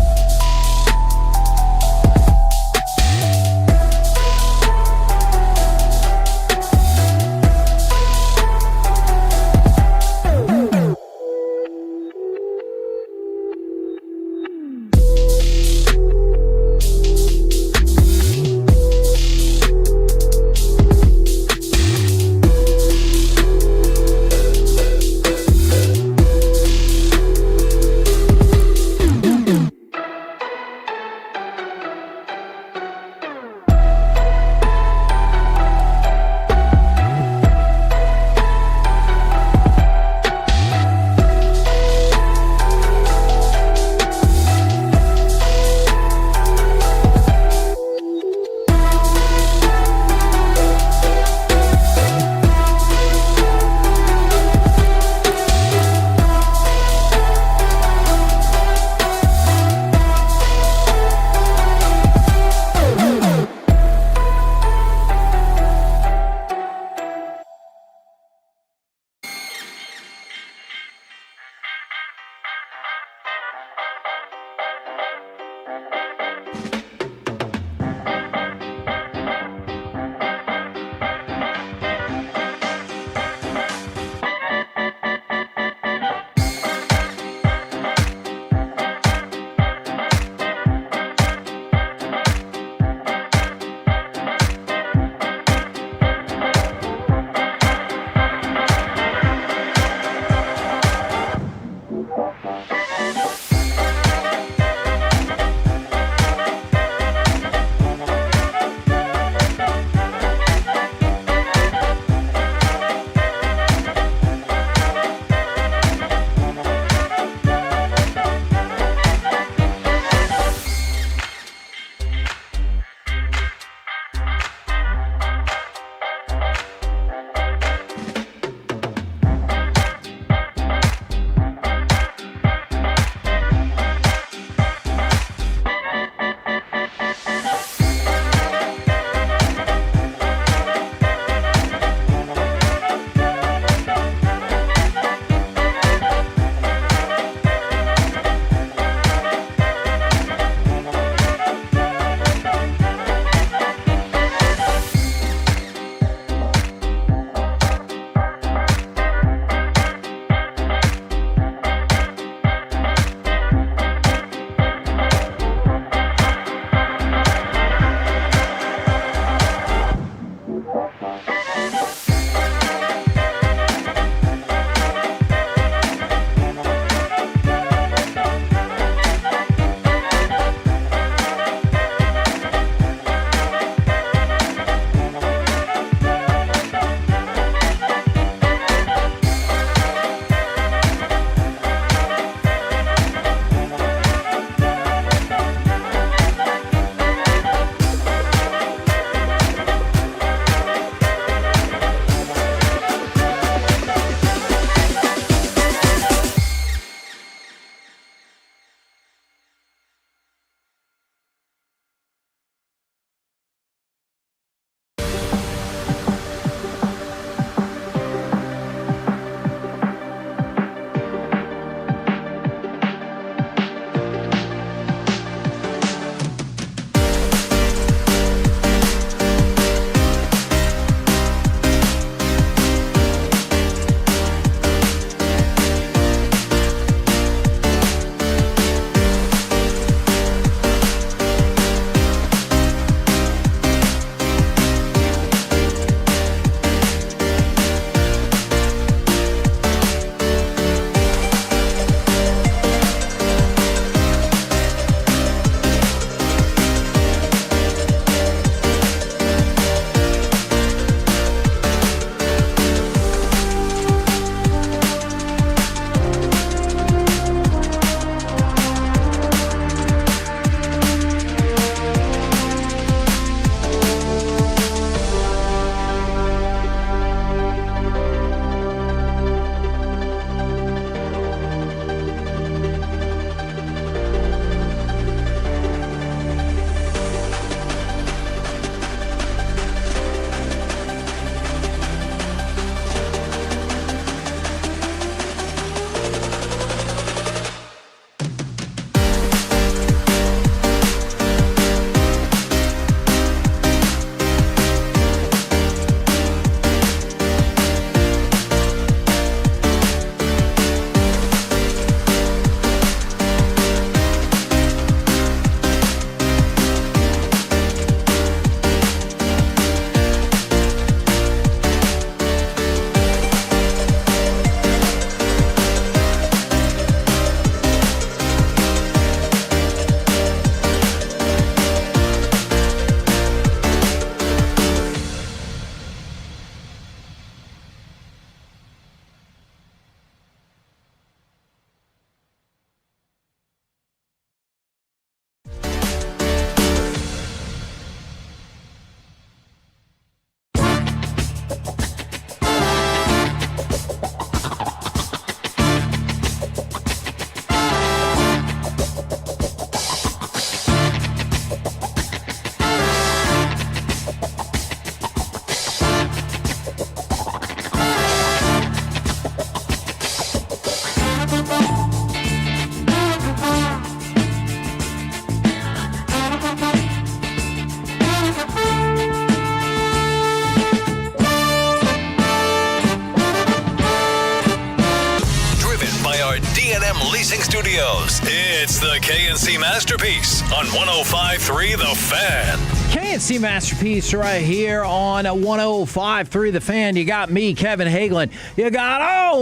Studios, it's the KNC Masterpiece on 105.3 The Fan. KNC Masterpiece right here on 105.3 The Fan. You got me, Kevin Hagelin. You got,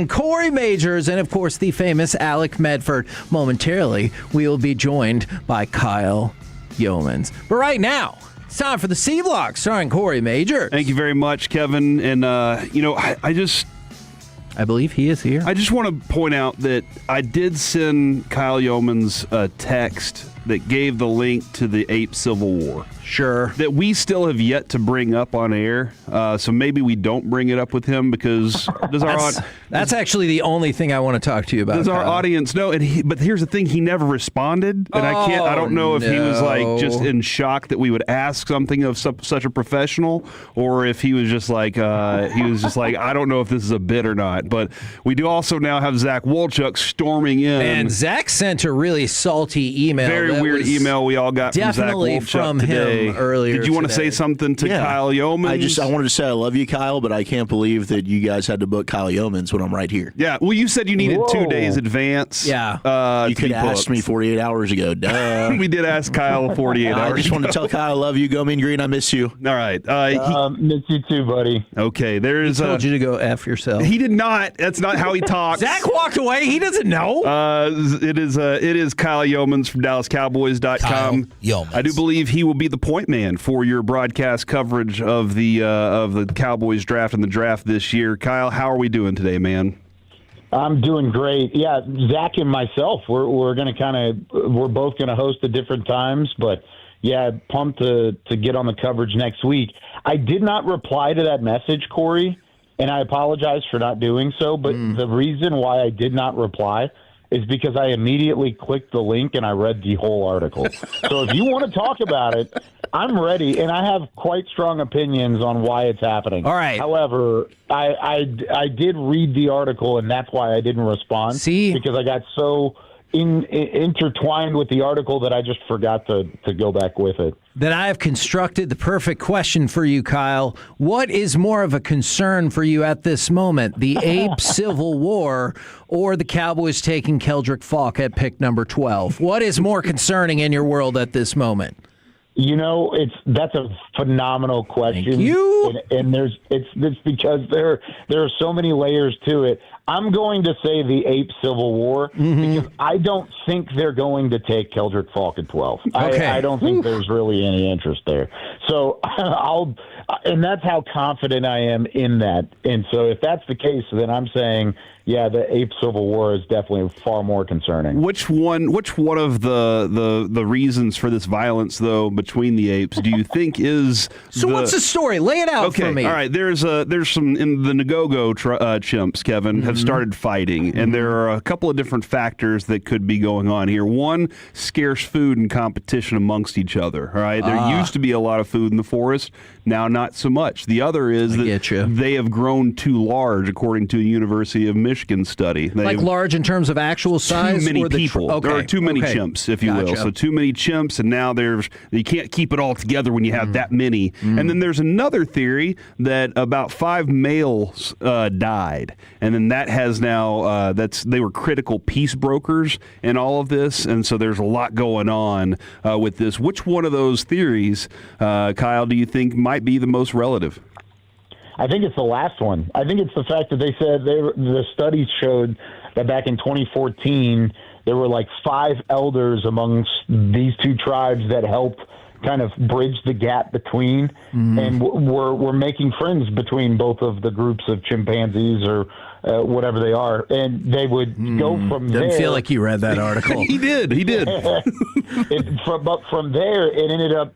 Corey Majors. And, of course, the famous Alec Medford. Momentarily, we will be joined by Kyle Yeomans. But right now, it's time for the C-Block starring Corey Majors. Thank you very much, Kevin. And, I believe he is here. I just want to point out that I did send Kyle Yeomans a text that gave the link to the Ape Civil War. Sure. That we still have yet to bring up on air. So maybe we don't bring it up with him because that's actually the only thing I want to talk to you about. Does our audience know? But here's the thing: he never responded, and I don't know if he was like just in shock that we would ask something of such a professional, or if he was just like I don't know if this is a bit or not. But we do also now have Zach Wolchuk storming in, and Zach sent a really salty email. Very weird email we all got from Zach Wolchuk today. Earlier Did you want to today. say something to Kyle Yeomans? I wanted to say I love you, Kyle, but I can't believe that you guys had to book Kyle Yeomans when I'm right here. Yeah, well, you said you needed 2 days advance. Yeah. You could have asked me 48 hours ago. Duh. We did ask Kyle 48 hours I just want to tell Kyle I love you. Go Mean Green. I miss you. All right. Miss you too, buddy. Okay, there's. He told you to go F yourself. He did not. That's not how he talks. Zach walked away. He doesn't know. It is Kyle Yeomans from DallasCowboys.com. I do believe he will be the point man for your broadcast coverage of the Cowboys draft and the draft this year. Kyle, how are we doing today, man? I'm doing great. Yeah, Zach and myself, we're going to we're both going to host at different times, but yeah, pumped to get on the coverage next week. I did not reply to that message, Corey, and I apologize for not doing so, but the reason why I did not reply is because I immediately clicked the link and I read the whole article. So if you want to talk about it, I'm ready, and I have quite strong opinions on why it's happening. All right. However, I did read the article, and that's why I didn't respond. See? Because I got so intertwined with the article that I just forgot to go back with it. Then I have constructed the perfect question for you, Kyle. What is more of a concern for you at this moment, the Ape Civil War or the Cowboys taking Keldrick Falk at pick number 12? What is more concerning in your world at this moment? You know, that's a phenomenal question. Thank you. And it's because there are so many layers to it. I'm going to say the Ape Civil War because I don't think they're going to take Keldrick Falk at 12. Okay. I don't think there's really any interest there. So and that's how confident I am in that. And so if that's the case, then I'm saying, yeah, the Ape Civil War is definitely far more concerning. Which one of the reasons for this violence, though, between the apes do you think is? So what's the story? Lay it out for me. All right. There's some in the Nagogo chimps, Kevin, have started fighting, and there are a couple of different factors that could be going on here. One, scarce food and competition amongst each other. All right. There used to be a lot of food in the forest. Now, not so much. The other is that they have grown too large, according to a University of Michigan study. Like large in terms of actual size? Too many people. There are too many chimps, if you will. So too many chimps, and now you can't keep it all together when you have that many. And then there's another theory that about 5 males died, and then that has now they were critical peace brokers in all of this, and so there's a lot going on with this. Which one of those theories, Kyle, do you think might be the most relative? I think it's the last one. I think it's the fact that they said the studies showed that back in 2014 there were like 5 elders amongst these two tribes that helped kind of bridge the gap between, and we're making friends between both of the groups of chimpanzees or whatever they are, and they would go from there. Doesn't feel like you read that article. He did. But from there, it ended up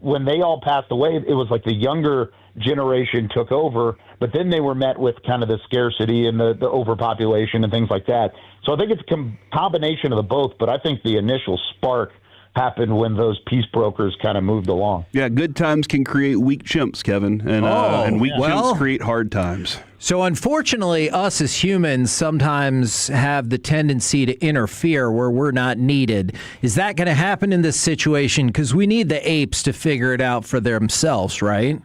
when they all passed away, it was like the younger generation took over, but then they were met with kind of the scarcity and the overpopulation and things like that. So I think it's a combination of the both, but I think the initial spark happened when those peace brokers kind of moved along. Yeah, good times can create weak chimps, Kevin, and weak chimps create hard times. So unfortunately, us as humans sometimes have the tendency to interfere where we're not needed. Is that going to happen in this situation? Because we need the apes to figure it out for themselves, right?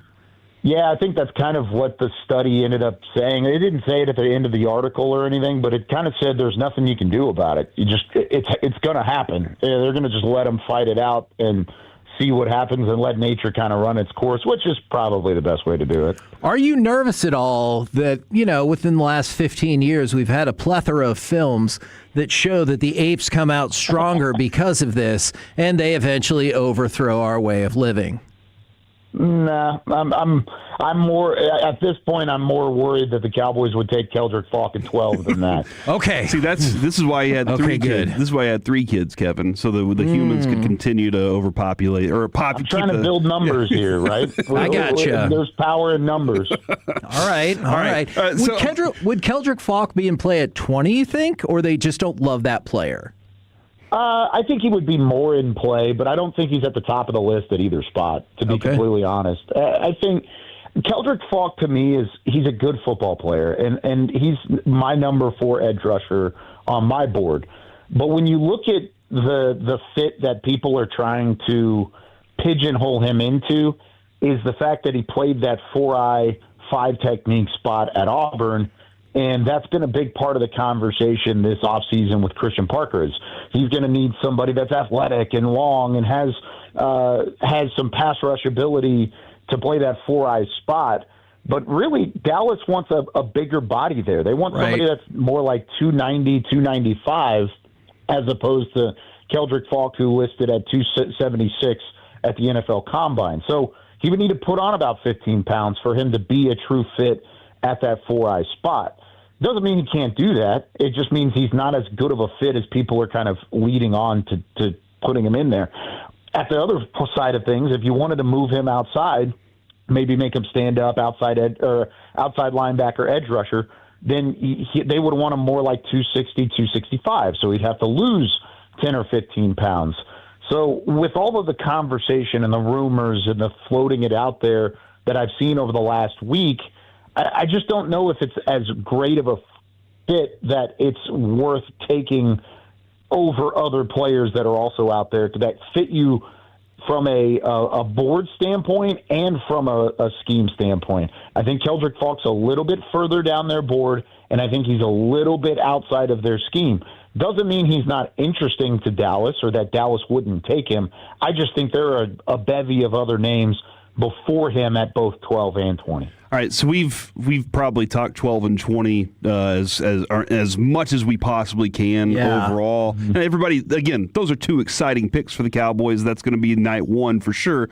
Yeah, I think that's kind of what the study ended up saying. It didn't say it at the end of the article or anything, but it kind of said there's nothing you can do about it. It's going to happen. They're going to just let them fight it out and see what happens and let nature kind of run its course, which is probably the best way to do it. Are you nervous at all that, within the last 15 years, we've had a plethora of films that show that the apes come out stronger because of this, and they eventually overthrow our way of living? Nah, I'm more at this point. I'm more worried that the Cowboys would take Keldrick Falk at 12 than that. Okay. See, this is why he had three kids. This is why he had 3 kids, Kevin, so the humans could continue to overpopulate or I'm trying to build numbers here, right? I gotcha. There's power in numbers. All right. Would Keldrick Falk be in play at 20? You think, or they just don't love that player? I think he would be more in play, but I don't think he's at the top of the list at either spot, to be completely honest. I think Keldrick Falk, to me, he's a good football player, and he's my number 4 edge rusher on my board. But when you look at the fit that people are trying to pigeonhole him into is the fact that he played that 4-eye, 5 technique spot at Auburn. And that's been a big part of the conversation this offseason with Christian Parker. He's going to need somebody that's athletic and long and has some pass rush ability to play that 4-eye spot. But really, Dallas wants a bigger body there. They want somebody that's more like 290, 295, as opposed to Keldrick Falk, who listed at 276 at the NFL Combine. So he would need to put on about 15 pounds for him to be a true fit at that 4-eye spot. Doesn't mean he can't do that. It just means he's not as good of a fit as people are kind of leading on to putting him in there. At the other side of things, if you wanted to move him outside, maybe make him stand up outside linebacker, edge rusher, then they would want him more like 260, 265. So he'd have to lose 10 or 15 pounds. So with all of the conversation and the rumors and the floating it out there that I've seen over the last week, I just don't know if it's as great of a fit that it's worth taking over other players that are also out there that fit you from a board standpoint and from a scheme standpoint. I think Keldrick Falk's a little bit further down their board, and I think he's a little bit outside of their scheme. Doesn't mean he's not interesting to Dallas or that Dallas wouldn't take him. I just think there are a bevy of other names before him at both 12 and 20. All right, so we've probably talked 12 and 20 as much as we possibly can overall. And everybody, again, those are 2 exciting picks for the Cowboys. That's going to be night 1 for sure.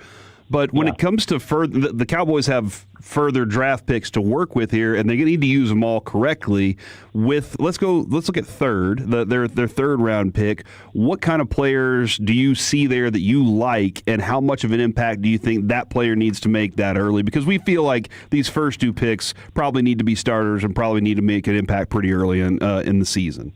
But when it comes to further, the Cowboys have further draft picks to work with here, and they need to use them all correctly. Let's look at their third round pick. What kind of players do you see there that you like, and how much of an impact do you think that player needs to make that early? Because we feel like these first 2 picks probably need to be starters and probably need to make an impact pretty early in the season.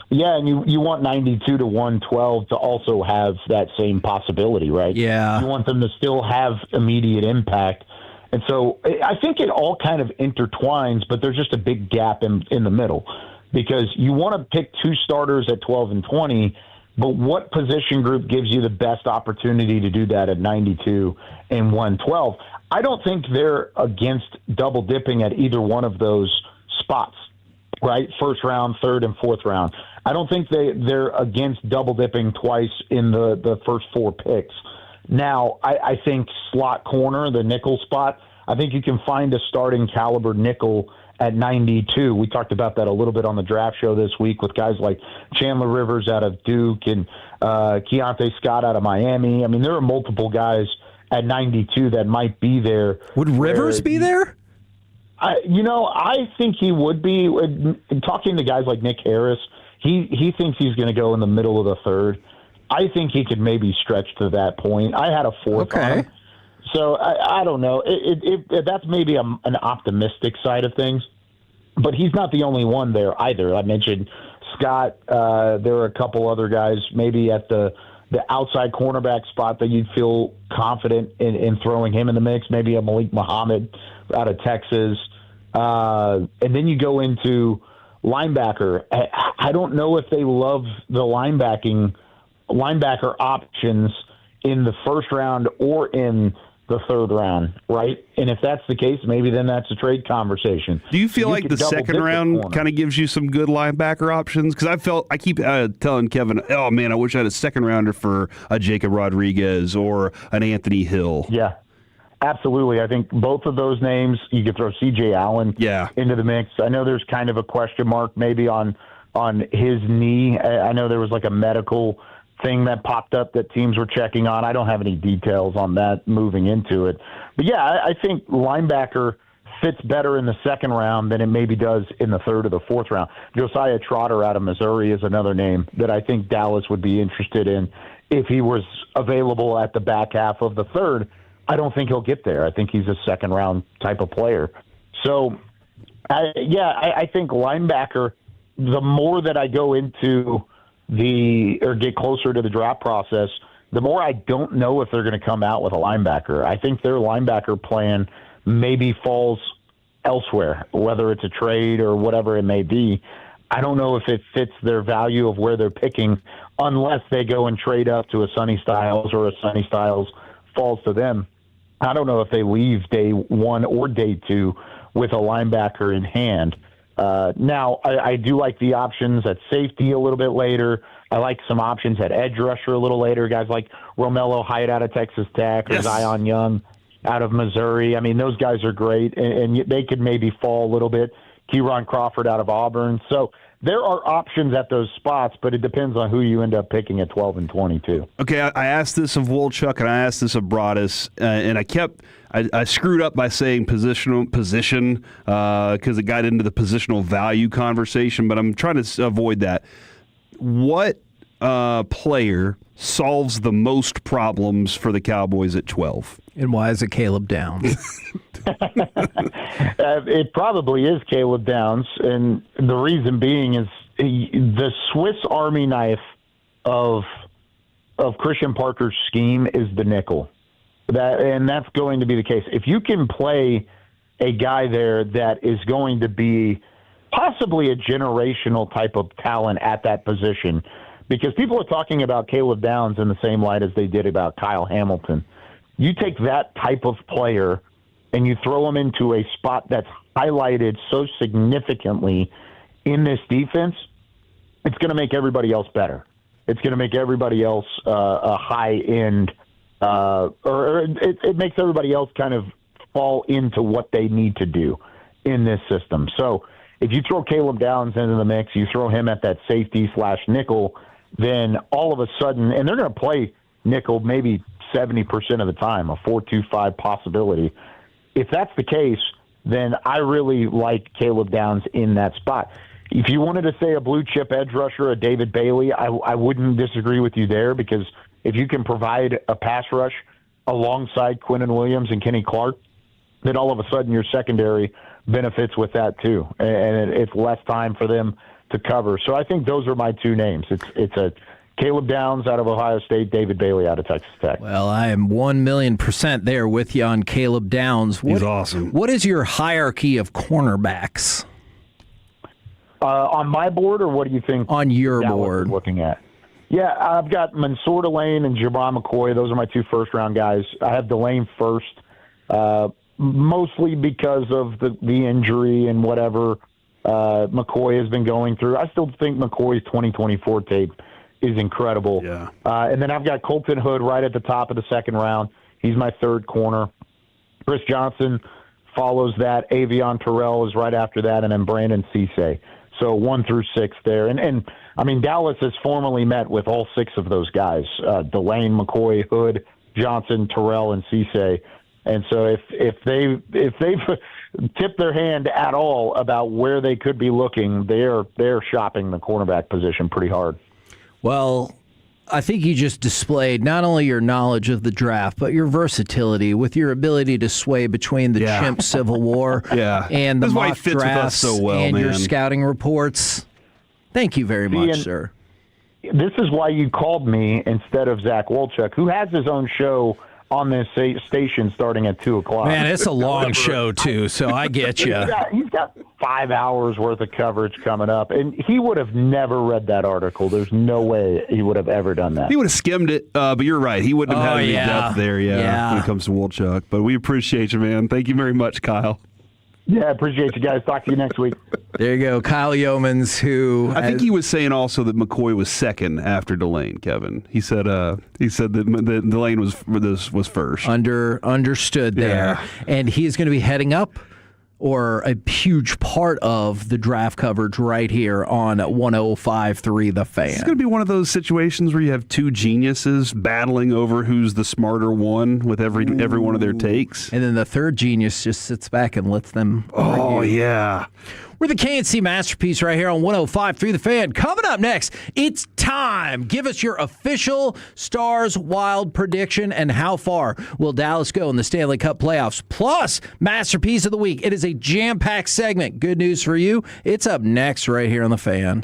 Yeah, and you want 92 to 112 to also have that same possibility, right? Yeah. You want them to still have immediate impact. And so I think it all kind of intertwines, but there's just a big gap in the middle because you want to pick 2 starters at 12 and 20, but what position group gives you the best opportunity to do that at 92 and 112? I don't think they're against double dipping at either one of those spots, right? First round, third, and fourth round. I don't think they're against double dipping twice in the first 4 picks. Now, I think slot corner, the nickel spot, I think you can find a starting caliber nickel at 92. We talked about that a little bit on the draft show this week with guys like Chandler Rivers out of Duke and Keontae Scott out of Miami. I mean, there are multiple guys at 92 that might be there. Would Rivers be there? I think he would be. Talking to guys like Nick Harris, he thinks he's going to go in the middle of the third. I think he could maybe stretch to that point. I had a 4th on him. So I don't know. That's maybe an optimistic side of things, but he's not the only one there either. I mentioned Scott. There are a couple other guys maybe at the outside cornerback spot that you'd feel confident in throwing him in the mix. Maybe a Malik Muhammad out of Texas. And then you go into linebacker. I don't know if they love the linebacker options in the first round or in the third round, right? And if that's the case, maybe then that's a trade conversation. Do you feel like the second round kind of gives you some good linebacker options? Because I keep telling Kevin, oh man, I wish I had a second rounder for a Jacob Rodriguez or an Anthony Hill. Yeah, absolutely. I think both of those names, you could throw C.J. Allen into the mix. I know there's kind of a question mark maybe on his knee. I know there was like a medical thing that popped up that teams were checking on. I don't have any details on that moving into it. But yeah, I think linebacker fits better in the second round than it maybe does in the third or the fourth round. Josiah Trotter out of Missouri is another name that I think Dallas would be interested in if he was available at the back half of the third. I don't think he'll get there. I think he's a second round type of player. So, I think linebacker, the more that I go into or get closer to the draft process, the more I don't know if they're going to come out with a linebacker. I think their linebacker plan maybe falls elsewhere, whether it's a trade or whatever it may be. I don't know if it fits their value of where they're picking unless they go and trade up to a Sonny Styles or a Sonny Styles falls to them. I don't know if they leave day one or day two with a linebacker in hand. Now, I do like the options at safety a little bit later. I like some options at edge rusher a little later. Guys like Romello Height out of Texas Tech or Zion Young out of Missouri. I mean, those guys are great, and they could maybe fall a little bit. Kieron Crawford out of Auburn. So there are options at those spots, but it depends on who you end up picking at 12 and 22. Okay, I asked this of Wolchuk, and I asked this of Broadus, and I screwed up by saying position because it got into the positional value conversation, but I'm trying to avoid that. What player solves the most problems for the Cowboys at 12? And why is it Caleb Downs? It probably is Caleb Downs, and the reason being is the Swiss Army knife of Christian Parker's scheme is the nickel. And that's going to be the case. If you can play a guy there that is going to be possibly a generational type of talent at that position, because people are talking about Caleb Downs in the same light as they did about Kyle Hamilton. You take that type of player and you throw him into a spot that's highlighted so significantly in this defense, it's going to make everybody else better. It's going to make everybody else a high-end it makes everybody else kind of fall into what they need to do in this system. So if you throw Caleb Downs into the mix, you throw him at that safety/nickel, then all of a sudden, and they're going to play nickel maybe 70% of the time, a 4-2-5 possibility. If that's the case, then I really like Caleb Downs in that spot. If you wanted to say a blue chip edge rusher, a David Bailey, I wouldn't disagree with you there, because if you can provide a pass rush alongside Quinnen Williams and Kenny Clark, then all of a sudden your secondary benefits with that too, and it's less time for them to cover. So I think those are my two names. It's a Caleb Downs out of Ohio State, David Bailey out of Texas Tech. Well, I am 1,000,000% there with you on Caleb Downs. He's awesome. What is your hierarchy of cornerbacks? On my board, or what do you think? On your Dallas board. is looking at. Yeah, I've got Mansour Delane and Jabbar McCoy. Those are my two first-round guys. I have Delane first, mostly because of the injury and whatever McCoy has been going through. I still think McCoy's 2024 tape is incredible. Yeah. And then I've got Colton Hood right at the top of the second round. He's my third corner. Chris Johnson follows that. Avion Terrell is right after that, and then Brandon Cisse. So 1 through 6 there. And I mean, Dallas has formally met with all 6 of those guys, Delane, McCoy, Hood, Johnson, Terrell, and Cisse. And so if they've tipped their hand at all about where they could be looking, they're shopping the cornerback position pretty hard. Well, I think you just displayed not only your knowledge of the draft, but your versatility with your ability to sway between the chimp Civil War and the mock drafts and your scouting reports. Thank you very much, sir. This is why you called me instead of Zach Wolchuk, who has his own show on this station starting at 2:00. Man, it's a long show too, so I get you. He's got 5 hours worth of coverage coming up, and he would have never read that article. There's no way he would have ever done that. He would have skimmed it, but you're right. He wouldn't have had any depth there, when it comes to Wolchuk. But we appreciate you, man. Thank you very much, Kyle. Yeah, I appreciate you guys. Talk to you next week. There you go, Kyle Yeomans, who I think he was saying also that McCoy was second after Delane. Kevin, he said that Delane was first. Understood there, and he is going to be heading up, or a huge part of the draft coverage right here on 105.3 The Fan. It's going to be one of those situations where you have two geniuses battling over who's the smarter one with every one of their takes. And then the third genius just sits back and lets them Oh, yeah. We're the KNC Masterpiece right here on 105.3 The Fan. Coming up next, it's time. Give us your official Stars Wild prediction and how far will Dallas go in the Stanley Cup playoffs. Plus, Masterpiece of the Week. It is a jam-packed segment. Good news for you. It's up next right here on The Fan.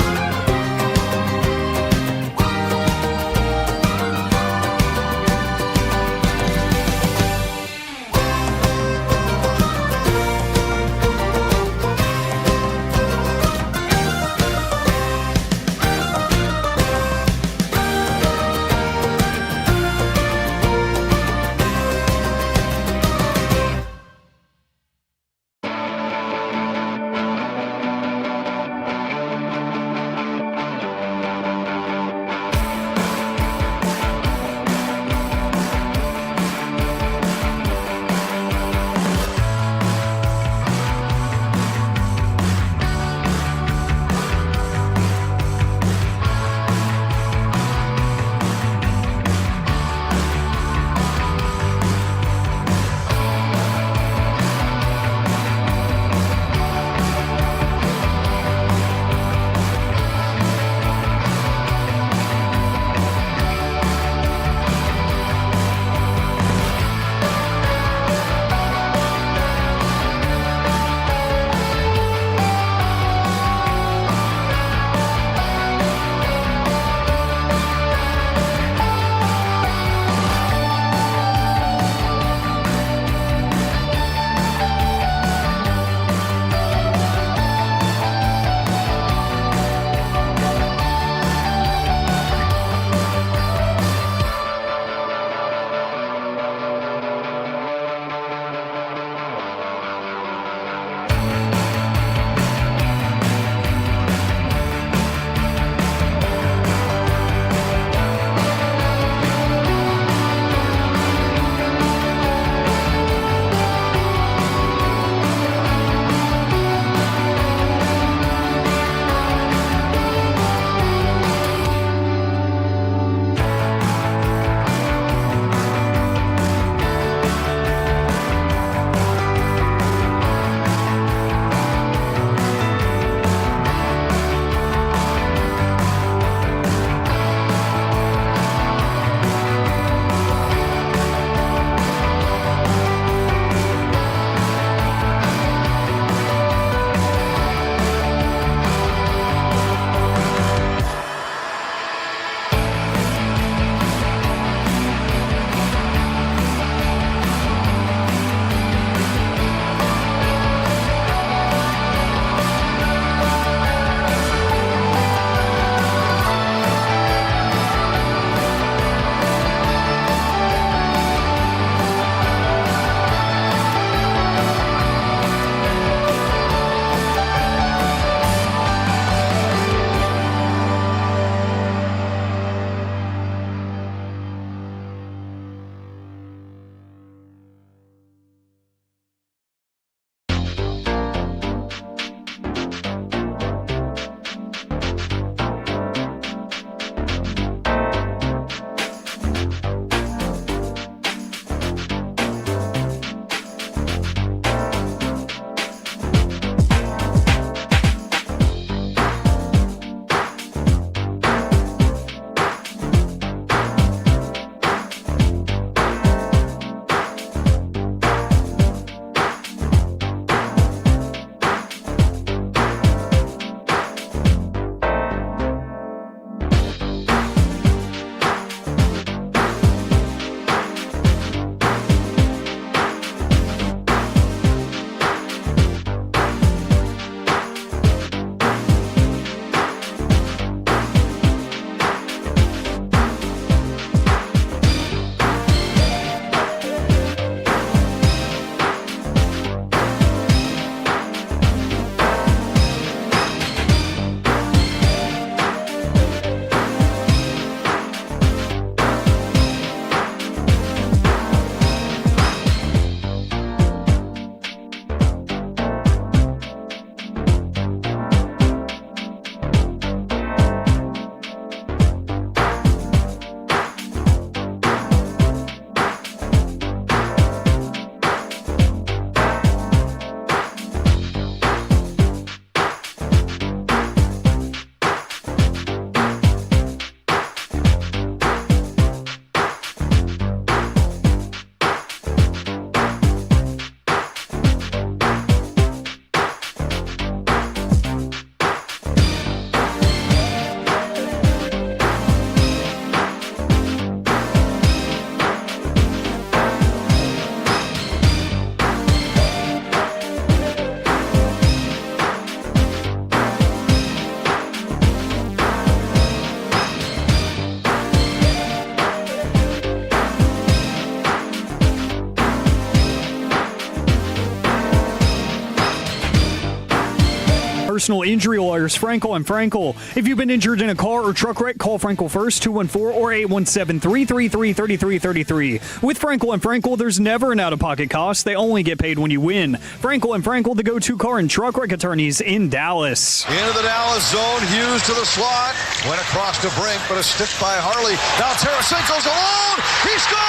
personal injury lawyers, Frankel and Frankel. If you've been injured in a car or truck wreck, call Frankel first, 214 or 817-333-3333. With Frankel and Frankel, there's never an out-of-pocket cost. They only get paid when you win. Frankel and Frankel, the go-to car and truck wreck attorneys in Dallas. Into the Dallas zone, Hughes to the slot, went across to Brink, but a stick by Harley. Now Tarasenko's alone. He scores!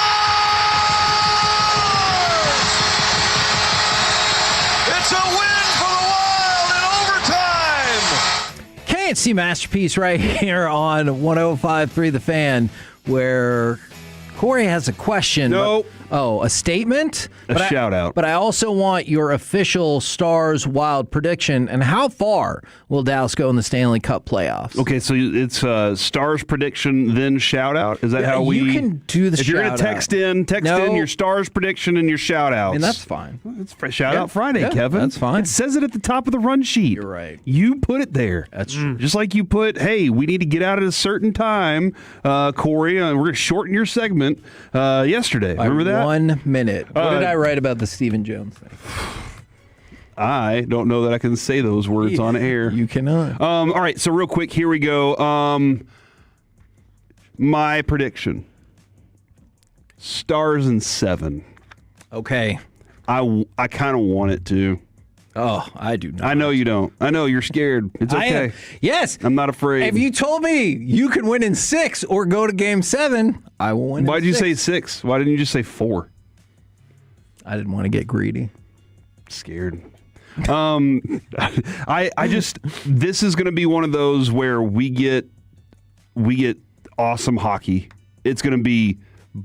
It's a win for the Wild in overtime. KNC Masterpiece right here on 105.3 The Fan, where Corey has a question. Nope. A statement? A shout-out. But I also want your official Stars Wild prediction. And how far will Dallas go in the Stanley Cup playoffs? Okay, so it's Stars prediction, then shout-out? Is that how we... You can do the if you're going to text in your Stars prediction and your shout-outs. And that's fine. It's Shout-Out Friday, Kevin. That's fine. It says it at the top of the run sheet. You're right. You put it there. That's true. Just like you put, hey, we need to get out at a certain time, Corey. We're going to shorten your segment yesterday. Remember that? 1 minute. What did I write about the Stephen Jones thing? I don't know that I can say those words on air. You cannot. All right, so real quick, here we go. My prediction. Stars in 7. Okay. I kind of want it to. Oh, I do not. I know you don't. I know you're scared. It's okay. Yes. I'm not afraid. If you told me you can win in 6 or go to game 7, I will win. Why in did you 6. say 6? Why didn't you just say 4? I didn't want to get greedy. Scared. I just, this is going to be one of those where we get awesome hockey. It's going to be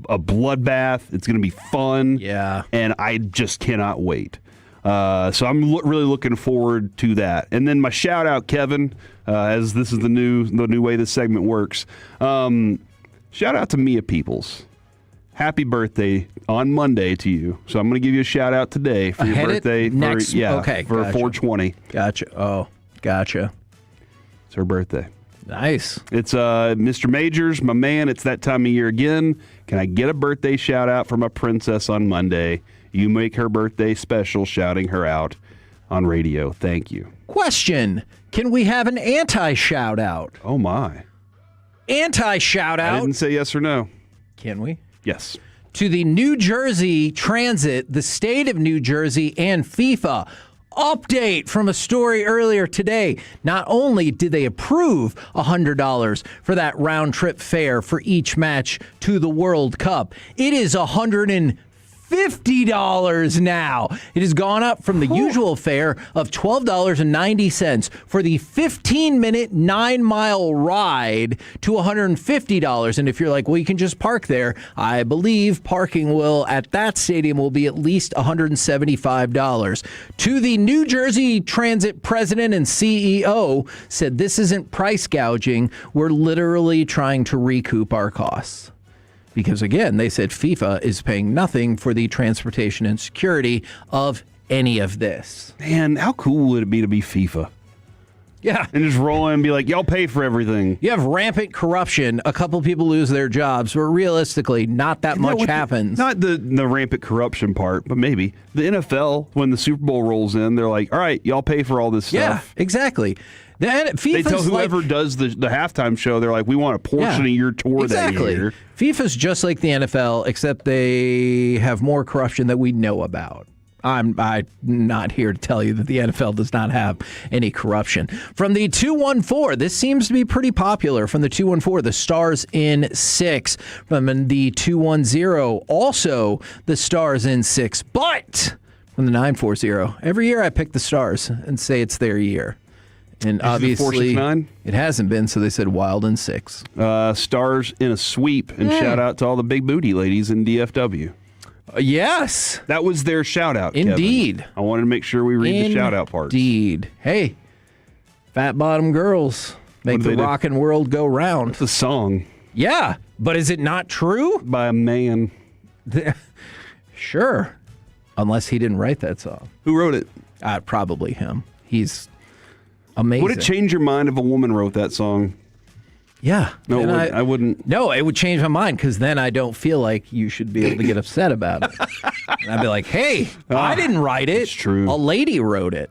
a bloodbath. It's going to be fun. Yeah. And I just cannot wait. So I'm really looking forward to that. And then my shout out, Kevin, as this is the new way this segment works. Shout out to Mia Peoples. Happy birthday on Monday to you. So I'm going to give you a shout out today for your birthday. Okay, for gotcha. 420. Gotcha. Oh, gotcha. It's her birthday. Nice. It's Mr. Majors, my man. It's that time of year again. Can I get a birthday shout out for my princess on Monday? You make her birthday special, shouting her out on radio. Thank you. Question. Can we have an anti-shout-out? Oh, my. Anti-shout-out? I didn't say yes or no. Can we? Yes. To the New Jersey Transit, the state of New Jersey, and FIFA. Update from a story earlier today. Not only did they approve $100 for that round-trip fare for each match to the World Cup, it is $150 now. It has gone up from the usual fare of $12.90 for the 15-minute 9-mile ride to $150. And if you're like, well, you can just park there, I believe parking will at that stadium will be at least $175. To the New Jersey Transit president and CEO said this isn't price gouging. We're literally trying to recoup our costs. Because, again, they said FIFA is paying nothing for the transportation and security of any of this. Man, how cool would it be to be FIFA? Yeah. And just roll in and be like, y'all pay for everything. You have rampant corruption. A couple people lose their jobs, but realistically, not that much happens. Not the rampant corruption part, but maybe. The NFL, when the Super Bowl rolls in, they're like, all right, y'all pay for all this stuff. Yeah, exactly. They tell whoever does the halftime show, they're like, we want a portion of your tour that year. FIFA's just like the NFL, except they have more corruption that we know about. I'm not here to tell you that the NFL does not have any corruption. From the 214, this seems to be pretty popular. From the 214, the Stars in 6. From the 210, also the Stars in 6. But from the 940, every year I pick the Stars and say it's their year. And obviously, it hasn't been, so they said Wild in 6. Stars in a sweep, and shout out to all the big booty ladies in DFW. Yes. That was their shout out. Indeed. Kevin. I wanted to make sure we read the shout out part. Indeed. Hey, fat bottom girls make the rockin' world go round. It's a song. Yeah, but is it not true? By a man. Sure. Unless he didn't write that song. Who wrote it? Probably him. He's amazing. Would it change your mind if a woman wrote that song? Yeah. No, I wouldn't. No, it would change my mind because then I don't feel like you should be able to get upset about it. And I'd be like, hey, I didn't write it. It's true. A lady wrote it.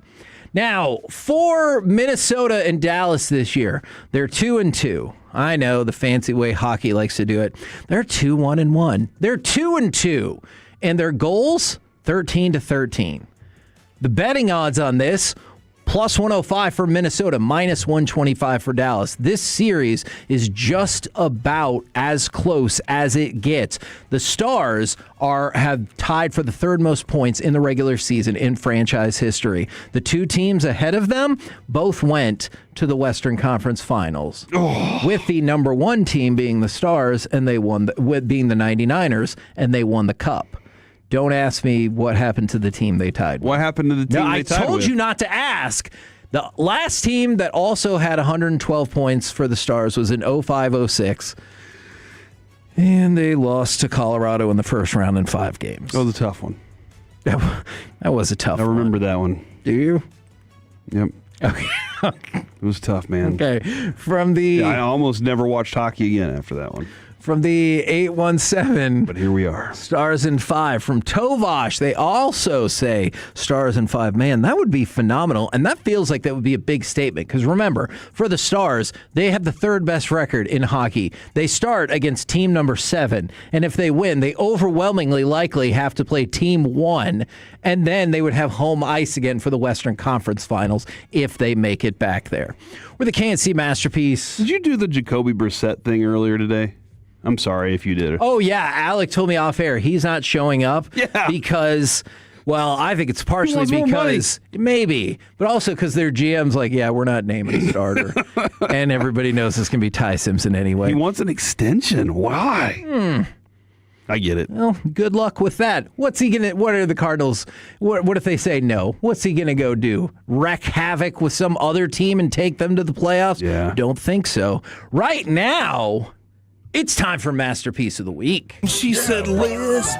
Now, for Minnesota and Dallas this year, they're 2-2. I know the fancy way hockey likes to do it. They're 2-1-1. They're 2-2, and their goals 13-13. The betting odds on this, plus 105 for Minnesota, minus 125 for Dallas. This series is just about as close as it gets. The Stars have tied for the third most points in the regular season in franchise history. The two teams ahead of them both went to the Western Conference Finals, with the number one team being the Stars, and they won being the 99ers, and they won the Cup. Don't ask me what happened to the team they tied with. What happened to the team they tied with? I told you not to ask. The last team that also had 112 points for the Stars was in 05-06, and they lost to Colorado in the first round in 5 games. That was a tough one. That was a tough one. I remember that one. Do you? Yep. Okay. It was tough, man. Okay. I almost never watched hockey again after that one. From the 817. But here we are. Stars in 5. From Tovash, they also say Stars in 5. Man, that would be phenomenal. And that feels like that would be a big statement. Because remember, for the Stars, they have the third best record in hockey. They start against team number 7. And if they win, they overwhelmingly likely have to play team 1. And then they would have home ice again for the Western Conference Finals if they make it back there. We're the KNC Masterpiece. Did you do the Jacoby Brissett thing earlier today? I'm sorry if you did it. Oh, yeah. Alec told me off air he's not showing up because, well, I think it's partially because, maybe, but also because their GM's like, yeah, we're not naming a starter. And everybody knows this can be Ty Simpson anyway. He wants an extension. Why? I get it. Well, good luck with that. What's he going to, what are the Cardinals, what if they say no? What's he going to go do? Wreak havoc with some other team and take them to the playoffs? Yeah. Don't think so. Right now, it's time for Masterpiece of the Week. She said, list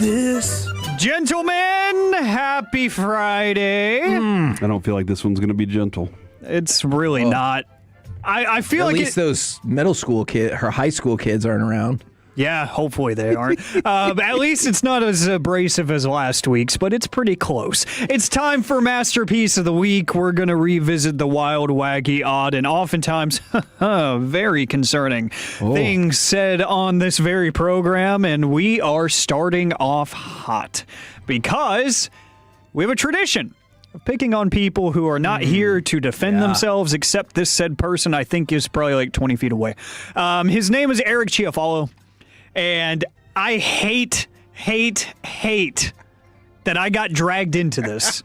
this. Gentlemen, happy Friday. I don't feel like this one's going to be gentle. It's really not. I feel At like least those middle school kids, her high school kids aren't around. Yeah, hopefully they aren't. At least it's not as abrasive as last week's, but it's pretty close. It's time for Masterpiece of the Week. We're going to revisit the wild, wacky, odd, and oftentimes very concerning things said on this very program, and we are starting off hot because we have a tradition of picking on people who are not here to defend themselves, except this said person I think is probably like 20 feet away. His name is Eric Chiafalo. And I hate that I got dragged into this.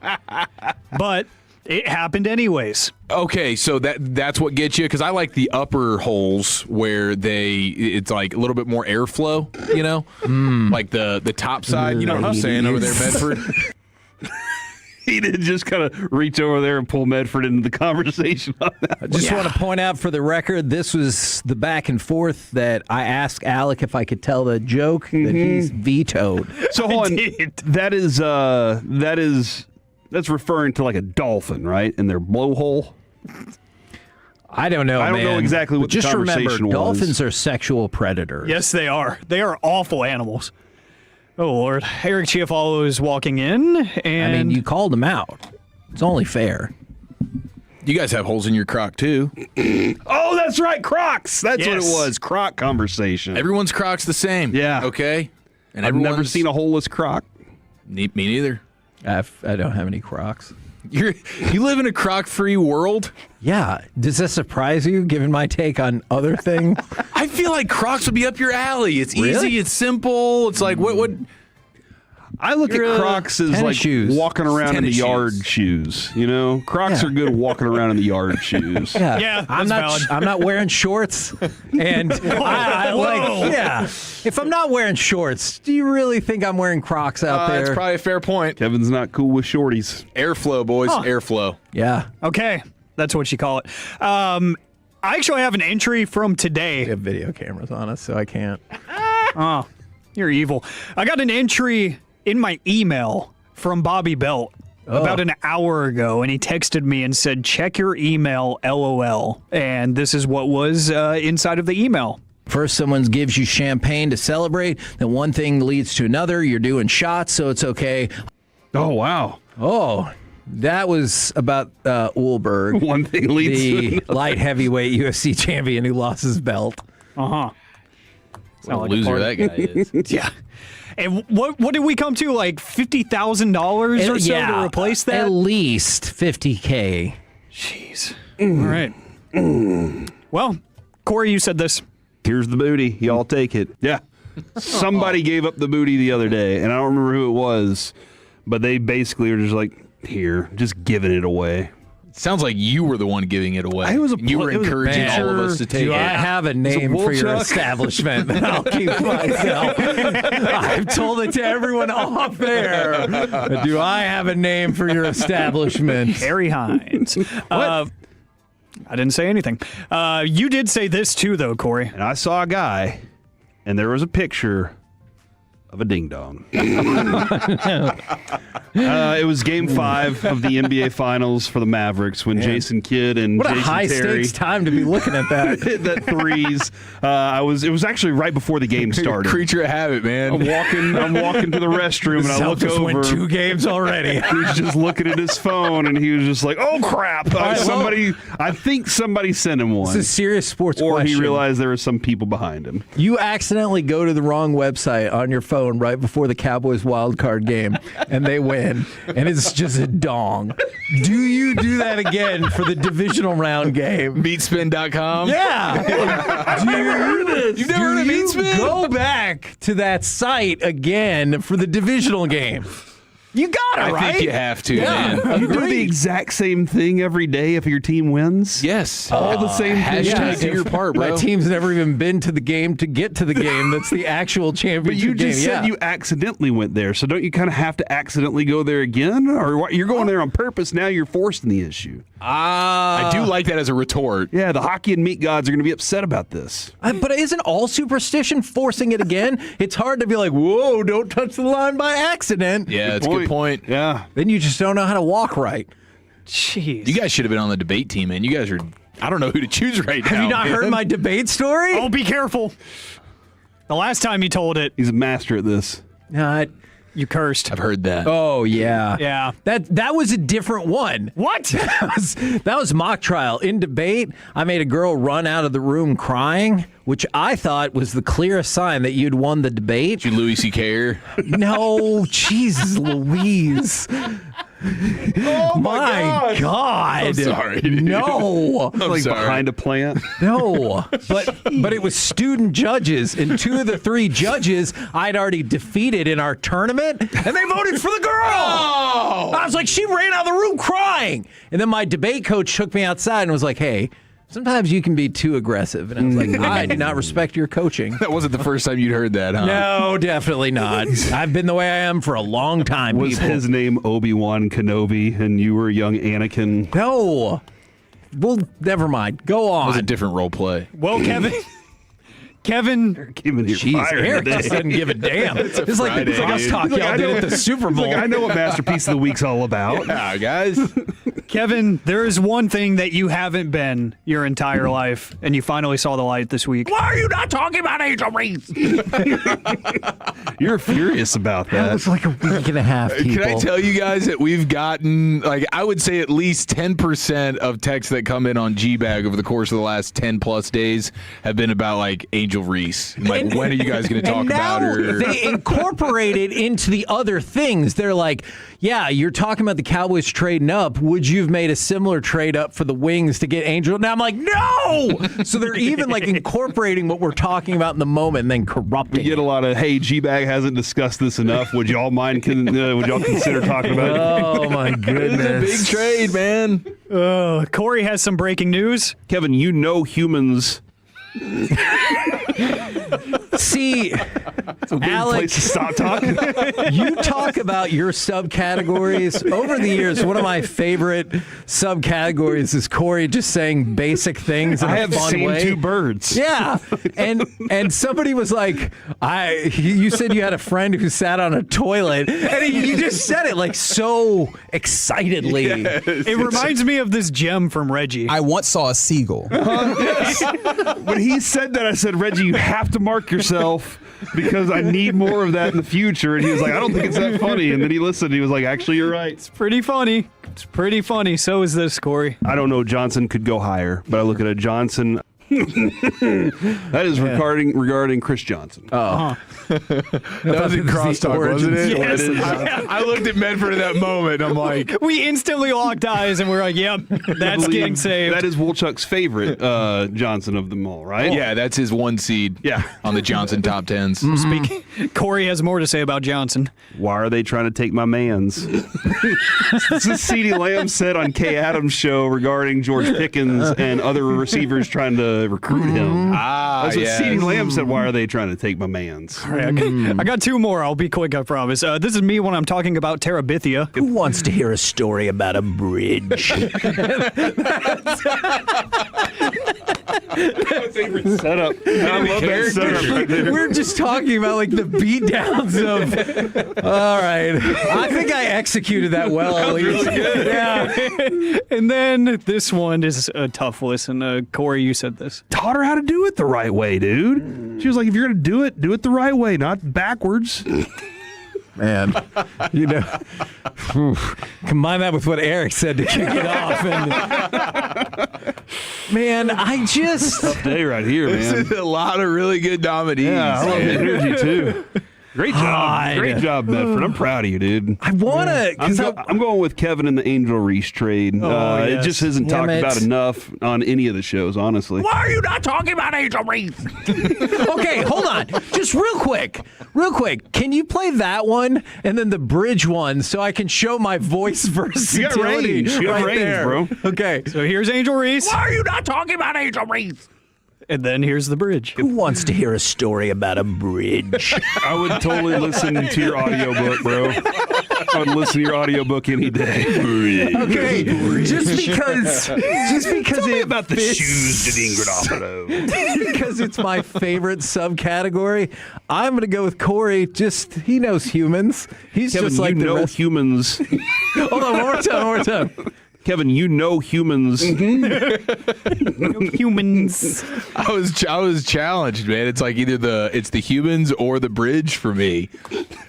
But it happened anyways. Okay, so that's what gets you, because I like the upper holes where it's like a little bit more airflow, you know? Like the top side, you know what I'm saying over there, Medford? He did just kind of reach over there and pull Medford into the conversation on that. I just want to point out for the record, this was the back and forth that I asked Alec if I could tell the joke that he's vetoed. So hold on, that's referring to like a dolphin, right? And their blowhole. I don't know. I don't know exactly what the conversation remember, was. Dolphins are sexual predators. Yes, they are. They are awful animals. Oh, Lord. Eric Chiafalo is walking in, and... I mean, you called him out. It's only fair. You guys have holes in your crock, too. Oh, that's right, Crocs. That's what it was. Croc conversation. Everyone's Croc's the same. Yeah. Okay? And I've never seen a holeless Croc. Me neither. I don't have any Crocs. You live in a Croc-free world? Yeah. Does that surprise you, given my take on other things? I feel like Crocs would be up your alley. It's easy. It's simple. It's like, what? I look at Crocs as like shoes. walking around in the Tennis yard shoes. You know, Crocs are good walking around in the yard shoes. Yeah, I'm not wearing shorts, and I like. Yeah, if I'm not wearing shorts, do you really think I'm wearing Crocs out there? That's probably a fair point. Kevin's not cool with shorties. Airflow, boys. Airflow. Yeah. Okay, that's what you call it. I actually have an entry from today. We have video cameras on us, so I can't. Oh, you're evil. I got an entry in my email from Bobby Belt about an hour ago, and he texted me and said, check your email, LOL. And this is what was inside of the email. First, someone gives you champagne to celebrate, then one thing leads to another. You're doing shots, so it's okay. Oh, wow. Oh, That was about Uhlberg. One thing leads to the another. light heavyweight UFC champion who lost his belt. Uh-huh. What a loser that guy is. Yeah. And what did we come to? Like $50,000 or so to replace that? At least $50K. Jeez. All right. Well, Corey, you said this. Here's the booty. Y'all take it. Yeah. Somebody gave up the booty the other day, and I don't remember who it was, but they basically were just like, here, just giving it away. Sounds like you were the one giving it away. You were encouraging all of us to take Do it. I have a name for your establishment that I'll keep myself? I've told it to everyone off air. But do I have a name for your establishment? Harry Hines. I didn't say anything. You did say this too, though, Corey. And I saw a guy, and there was a picture of a ding-dong. It was Game 5 of the NBA Finals for the Mavericks when Jason Kidd and What a Jason Terry high-stakes time to be looking at that. hit that threes. It was actually right before the game started. Creature of habit, man. I'm walking to the restroom and I look Celtics over. win 2 games already. He was just looking at his phone and he was just like, "Oh crap!" I think somebody sent him one. It's a serious sports or question. he realized there were some people behind him. You accidentally go to the wrong website on your phone right before the Cowboys wild card game, and they win, and it's just a dong. Do you do that again for the divisional round game? Beatspin.com? Yeah. You've never heard of Beatspin? Go back to that site again for the divisional game. You got it, right? I think you have to, man. You do the exact same thing every day if your team wins? Yes. All the same thing. Hashtag do your part, bro. My team's never even been to the game to get to the game. That's the actual championship But you just game. said you accidentally went there, so don't you kind of have to accidentally go there again? Or what, you're going there on purpose, now you're forcing the issue. I do like that as a retort. Yeah, the hockey and meat gods are going to be upset about this. But isn't all superstition forcing it again? It's hard to be like, whoa, don't touch the line by accident. Yeah, that's a good point. Yeah. Then you just don't know how to walk right. Jeez. You guys should have been on the debate team, man. You guys are, I don't know who to choose right now. Have you not man. heard my debate story? Oh, be careful. The last time you told it. He's a master at this. You cursed. I've heard that. Oh, yeah. Yeah. That was a different one. What? That was mock trial. In debate, I made a girl run out of the room crying, which I thought was the clearest sign that you'd won the debate. Did you Louis C.K. No, Jesus Louise. Oh my God. I'm sorry. No. I'm like sorry. behind a plant. No. But it was student judges, and 2 of the 3 judges I'd already defeated in our tournament, and they voted for the girl. Oh. I was like, she ran out of the room crying. And then my debate coach took me outside and was like, hey, sometimes you can be too aggressive. And I was like, I do not respect your coaching. That wasn't the first time you'd heard that, huh? No, definitely not. I've been the way I am for a long time, Was people. his name Obi-Wan Kenobi and you were young Anakin? No. Well, never mind. Go on. It was a different role play. Well, Kevin. Giving you Jeez, fire Eric today. just doesn't give a damn. It's like the Friday, crosstalk Look, y'all I did know- at the Super Bowl. Look, I know what Masterpiece of the Week's all about. Yeah, guys. Kevin, there is one thing that you haven't been your entire life, and you finally saw the light this week. Why are you not talking about Angel Reese? You're furious about That that. was like a week and a half, people. Can I tell you guys that we've gotten, like, I would say at least 10% of texts that come in on G-Bag over the course of the last 10 plus days have been about, like, Angel Reese. Like, when are you guys going to talk And now about her? they incorporate it into the other things. They're like, yeah, you're talking about the Cowboys trading up. Would you have made a similar trade up for the Wings to get Angel? Now I'm like, no! So they're even like incorporating what we're talking about in the moment and then corrupting We get a lot of, hey, G-Bag hasn't discussed this enough. Would y'all mind, would y'all consider talking about it? Oh, my goodness. Big trade, man. Corey has some breaking news. Kevin, you know humans. See, Place Alex, to stop talking. you talk about your subcategories. Over the years, one of my favorite subcategories is Corey just saying basic things in I a have fun seen way. 2 birds. Yeah, and somebody was like, you said you had a friend who sat on a toilet, and you just said it like so excitedly. Yes. It reminds me of this gem from Reggie. I once saw a seagull. When he said that, I said, Reggie, you have to mark yourself because I need more of that in the future. And he was like, I don't think it's that funny. And then he listened. And he was like, actually, you're right. It's pretty funny. It's pretty funny. So is this, Corey. I don't know. Johnson could go higher, but I look at a Johnson. That is regarding Chris Johnson. Oh. That was in crosstalk, wasn't it? Yes. I looked at Medford in that moment. I'm like, we instantly locked eyes and we're like, yep, that's getting saved. That is Wolchuk's favorite Johnson of them all, right? yeah, that's his 1 seed. Yeah. On the Johnson top 10s. Speaking, Corey has more to say about Johnson. Why are they trying to take my mans? This is CeeDee Lamb said on Kay Adams' show regarding George Pickens and other receivers trying to recruit him. That's what CeeDee Lamb said. Why are they trying to take my mans? All right, I got 2 more. I'll be quick, I promise. This is me when I'm talking about Terabithia. Who wants to hear a story about a bridge? Favorite setup. I love that setup right there. We're just talking about like the beatdowns of. All right, I think I executed that well. At least, really good. Yeah. And then this one is a tough listen. Corey, you said this. Taught her how to do it the right way, dude. She was like, if you're gonna do it the right way, not backwards. Man, you know, combine that with what Eric said to kick it off, and man, I just tough day right here, man. This is a lot of really good nominees. Yeah, I love the energy too. Great job. Great job, Medford. I'm proud of you, dude. I want to. I'm going with Kevin in the Angel Reese trade. Yes. It just isn't talked about enough on any of the shows, honestly. Why are you not talking about Angel Reese? Okay, hold on. Just real quick. Can you play that one and then the bridge one so I can show my voice versatility? You got range, there. bro. Okay. So here's Angel Reese. Why are you not talking about Angel Reese? And then here's the bridge. Who wants to hear a story about a bridge? I would totally listen to your audiobook, bro. I would listen to your audiobook any day. Okay, just because Tell me about the fits- shoes to Ingrid Just because it's my favorite subcategory, I'm going to go with Corey. He knows humans. He's Kevin, just like you the know rest. humans. Hold on, one more time. Kevin, you know humans. Humans. I was challenged, man. It's like either the humans or the bridge for me,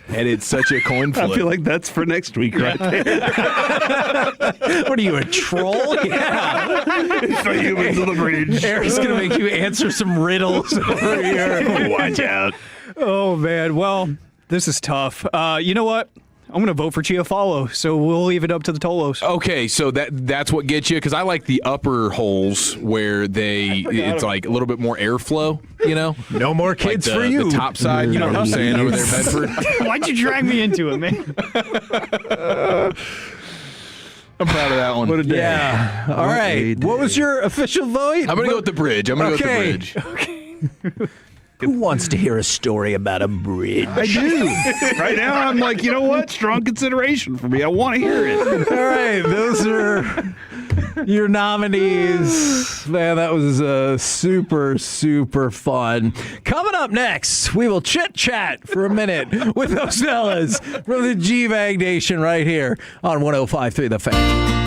and it's such a coin flip. I feel like that's for next week, right there. What are you, a troll? Yeah. It's the humans of the bridge. Eric's going to make you answer some riddles over here. Watch out. Oh, man. Well, this is tough. You know what? I'm going to vote for Chiafalo, so we'll leave it up to the Tolos. Okay, so that's what gets you, because I like the upper holes where it's like a little bit more airflow, you know? No more kids like for you. The top side, you know what I'm saying, over there, Bedford? Why'd you drag me into it, man? I'm proud of that one. What a day. Yeah. All right. What was your official vote? I'm going to go with the bridge. Okay. Who wants to hear a story about a bridge? I do. Right now, I'm like, you know what? Strong consideration for me. I want to hear it. All right. Those are your nominees. Man, that was super, super fun. Coming up next, we will chit-chat for a minute with those fellas from the G-Bag Nation right here on 105.3 The Fan.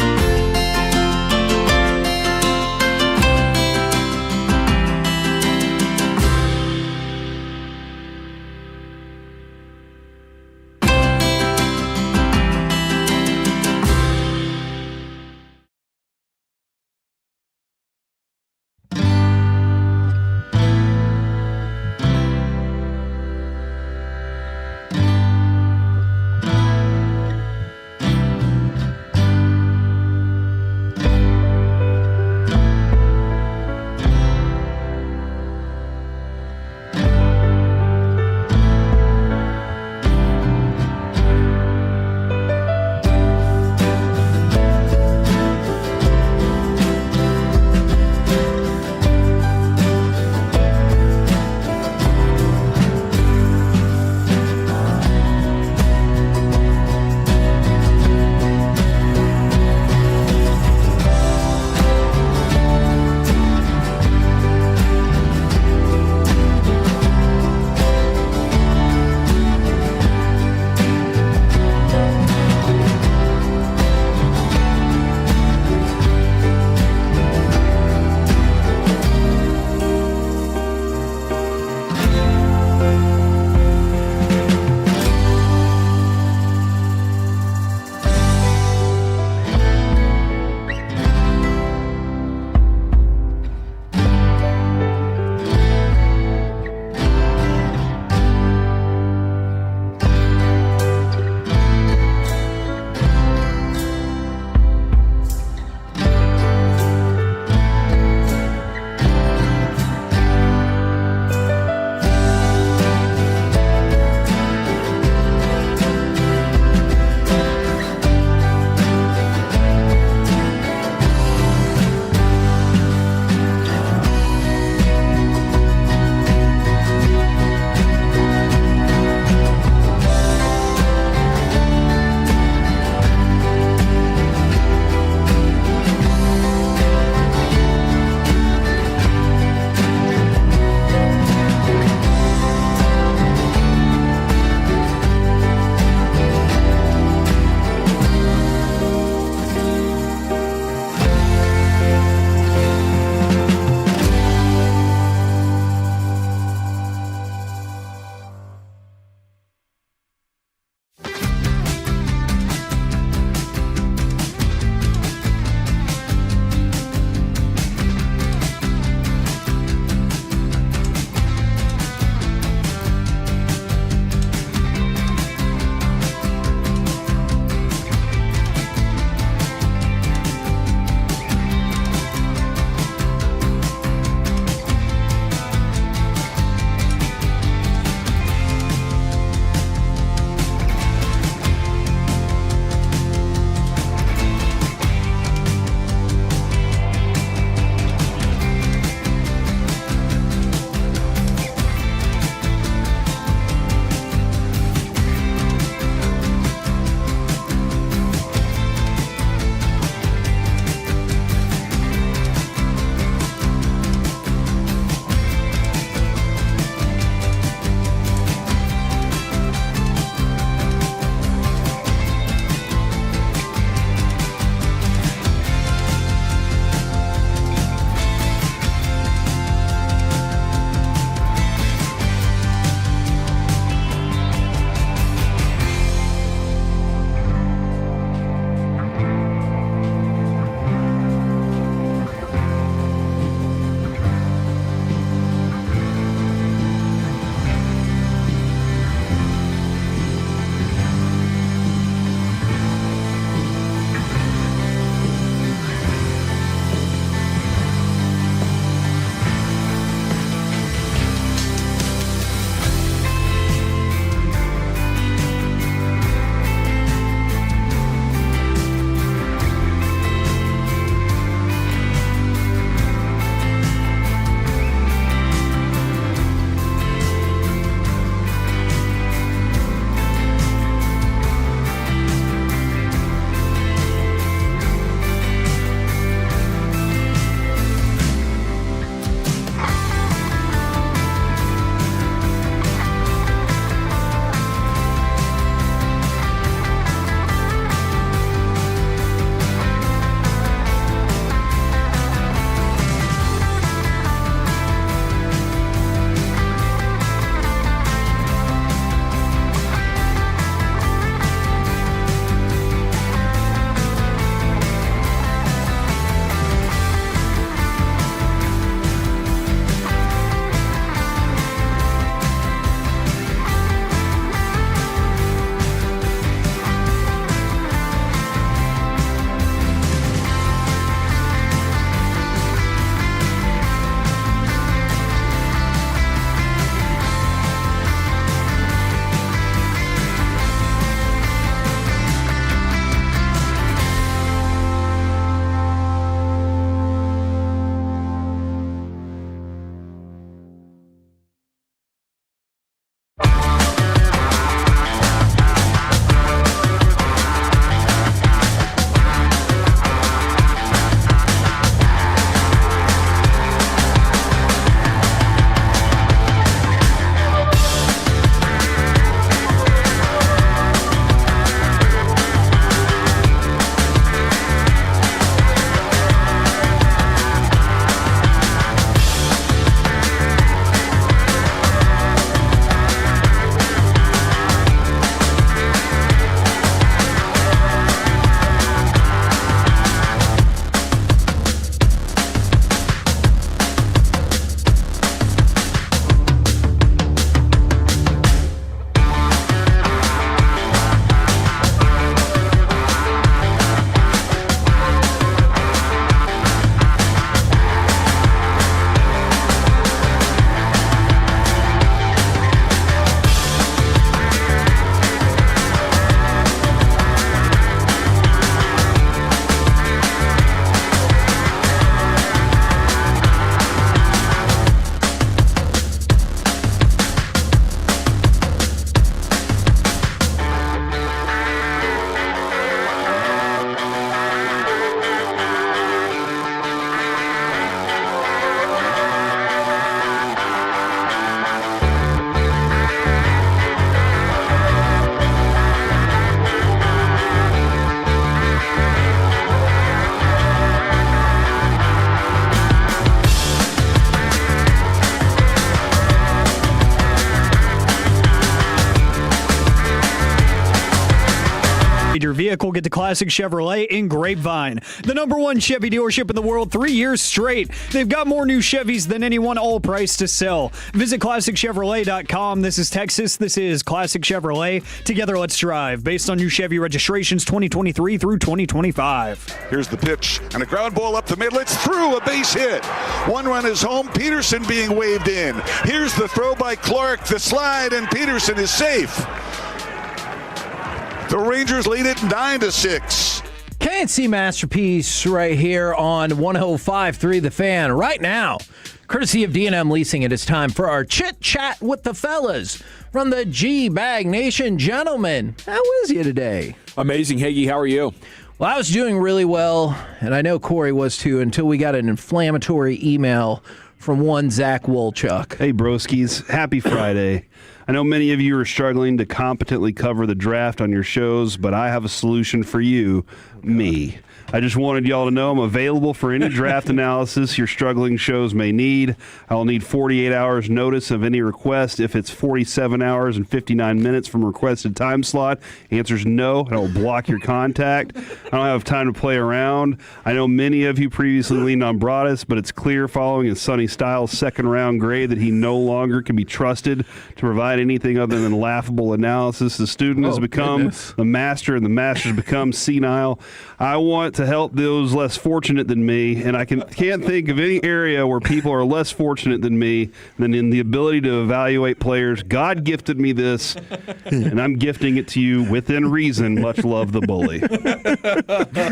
your vehicle, get to Classic Chevrolet in Grapevine. The #1 Chevy dealership in the world 3 years straight. They've got more new Chevys than anyone, all price to sell. Visit ClassicChevrolet.com. This is Texas. This is Classic Chevrolet. Together, let's drive. Based on new Chevy registrations 2023 through 2025. Here's the pitch and a ground ball up the middle. It's through, a base hit. One run is home. Peterson being waved in. Here's the throw by Clark, the slide, and Peterson is safe. The Rangers lead it 9-6. K&C Masterpiece right here on 105.3 The Fan right now. Courtesy of D&M Leasing, it is time for our Chit Chat with the fellas from the G-Bag Nation. Gentlemen, how is you today? Amazing. Hagee, how are you? Well, I was doing really well, and I know Corey was too, until we got an inflammatory email from one Zach Wolchuk. Hey, broskies. Happy Friday. I know many of you are struggling to competently cover the draft on your shows, but I have a solution for you, me. I just wanted y'all to know I'm available for any draft analysis your struggling shows may need. I'll need 48 hours notice of any request. If it's 47 hours and 59 minutes from requested time slot, answer's no, and I will block your contact. I don't have time to play around. I know many of you previously leaned on Bratish, but it's clear following his Sonny Styles second-round grade that he no longer can be trusted to provide anything other than laughable analysis. The student has become the master, and the master's become senile. I want to help those less fortunate than me, and I can't think of any area where people are less fortunate than me than in the ability to evaluate players. God gifted me this, and I'm gifting it to you within reason. Much love, the bully.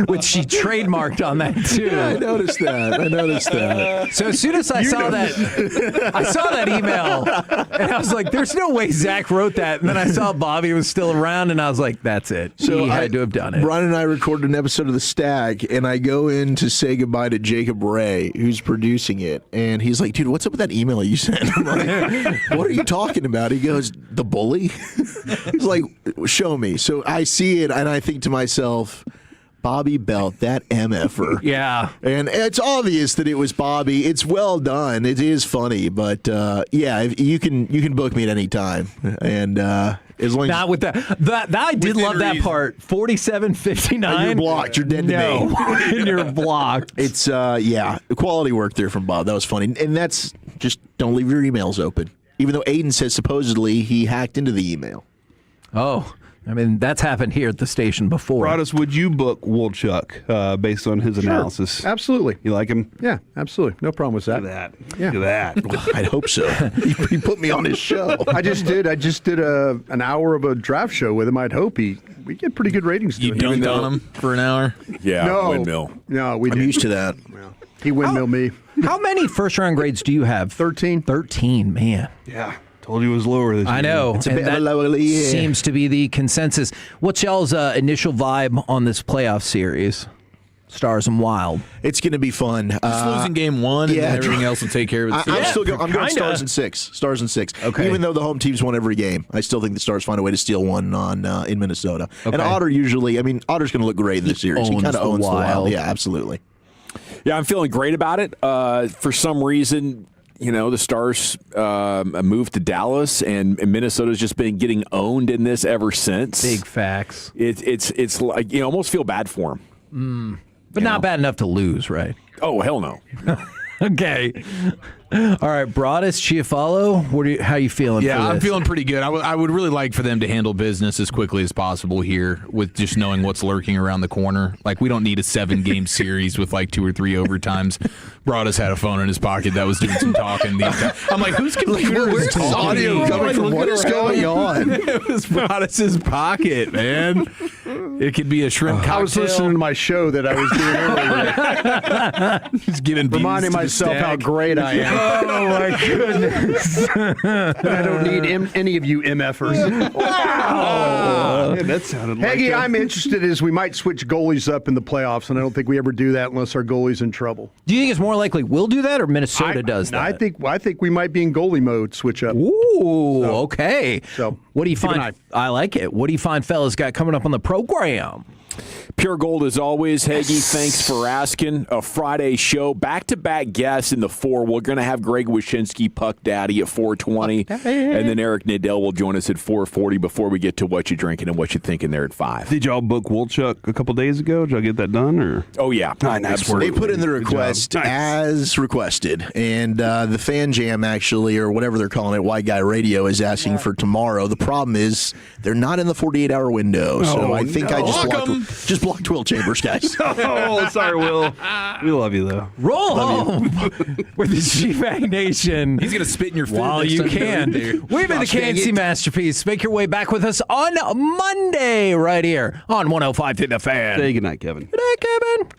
Which she trademarked on that too. Yeah, I noticed that. So as soon as I saw that email, and I was like, "There's no way Zach wrote that." And then I saw Bobby was still around, and I was like, "That's it. So he had to have done it." Brian and I recorded an episode of The Stag, and I go in to say goodbye to Jacob Ray, who's producing it, and he's like, "Dude, what's up with that email you sent?" I'm like, "What are you talking about?" He goes, "The bully." He's like, "Show me." So I see it, and I think to myself, Bobby Belt, that MFer. Yeah. And it's obvious that it was Bobby. It's well done. It is funny, but yeah, you can book me at any time. And as long not with that I did love that part. 47:59. You're blocked. You're dead to me. And you're blocked. It's yeah, quality work there from Bob. That was funny. And that's just don't leave your emails open. Even though Aiden says supposedly he hacked into the email. Oh. I mean, that's happened here at the station before. Bratish, would you book Wolchuk based on his analysis? Absolutely. You like him? Yeah, absolutely. No problem with that. Look at that. Yeah. Look at that. I'd hope so. He put me on his show. I just did an hour of a draft show with him. I'd hope we get pretty good ratings. You dunked on him for an hour? Yeah, no, windmill. No, I'm used to that. Yeah. He windmilled me. How many first-round grades do you have? 13. 13, man. Yeah. Told you it was lower this year. I know. It's a bit of a lower year. Seems to be the consensus. What's y'all's initial vibe on this playoff series? Stars and Wild. It's going to be fun. Just losing game one, and then everything else will take care of itself. I'm going Stars and six. Stars and six. Okay. Even though the home teams won every game, I still think the Stars find a way to steal one in Minnesota. Okay. And Otter usually, Otter's going to look great in this series. He kind of owns the Wild. Yeah, absolutely. Yeah, I'm feeling great about it. For some reason, the Stars moved to Dallas, and Minnesota's just been getting owned in this ever since. Big facts. It's like you almost feel bad for them. But not bad enough to lose, right? Oh, hell no. Okay. All right, Bratish, Chiafalo, how you feeling? Yeah, for this? I'm feeling pretty good. I would really like for them to handle business as quickly as possible here with just knowing what's lurking around the corner. Like, we don't need a 7-game series with like 2 or 3 overtimes. Bratish had a phone in his pocket that was doing some talking. I'm like, whose computer is talking? Audio coming from what is going on? It was Bratish's pocket, man. It could be a shrimp cocktail. I was listening to my show that I was doing earlier. He's giving reminding myself how great I am. Oh, my goodness. I don't need any of you MFers. Wow. Yeah, that sounded like Hagee, I'm interested as we might switch goalies up in the playoffs, and I don't think we ever do that unless our goalie's in trouble. Do you think it's more likely we'll do that or Minnesota does that? I think we might be in goalie mode, switch up. Ooh, okay. So what do you find? I like it. What do you find fellas got coming up on the program? Pure Gold as always. Hagee, thanks for asking. A Friday show. Back-to-back guests in the 4. We're going to have Greg Wyshynski, Puck Daddy, at 4:20. And then Eric Nadell will join us at 4:40 before we get to what you're drinking and what you're thinking there at 5. Did y'all book Wolchuk a couple days ago? Did y'all get that done? Or Oh, yeah. Absolutely. They put in the request as requested. And the Fan Jam, actually, or whatever they're calling it, White Guy Radio, is asking for tomorrow. The problem is they're not in the 48-hour window. So I think I just blocked Will Chambers, guys. Oh, sorry, Will. We love you, though. Roll home with the G-Bag Nation. He's going to spit in your food. While you can. We've been the KNC Masterpiece. Make your way back with us on Monday right here on 105 The Fan. Say goodnight, Kevin. Good night, Kevin.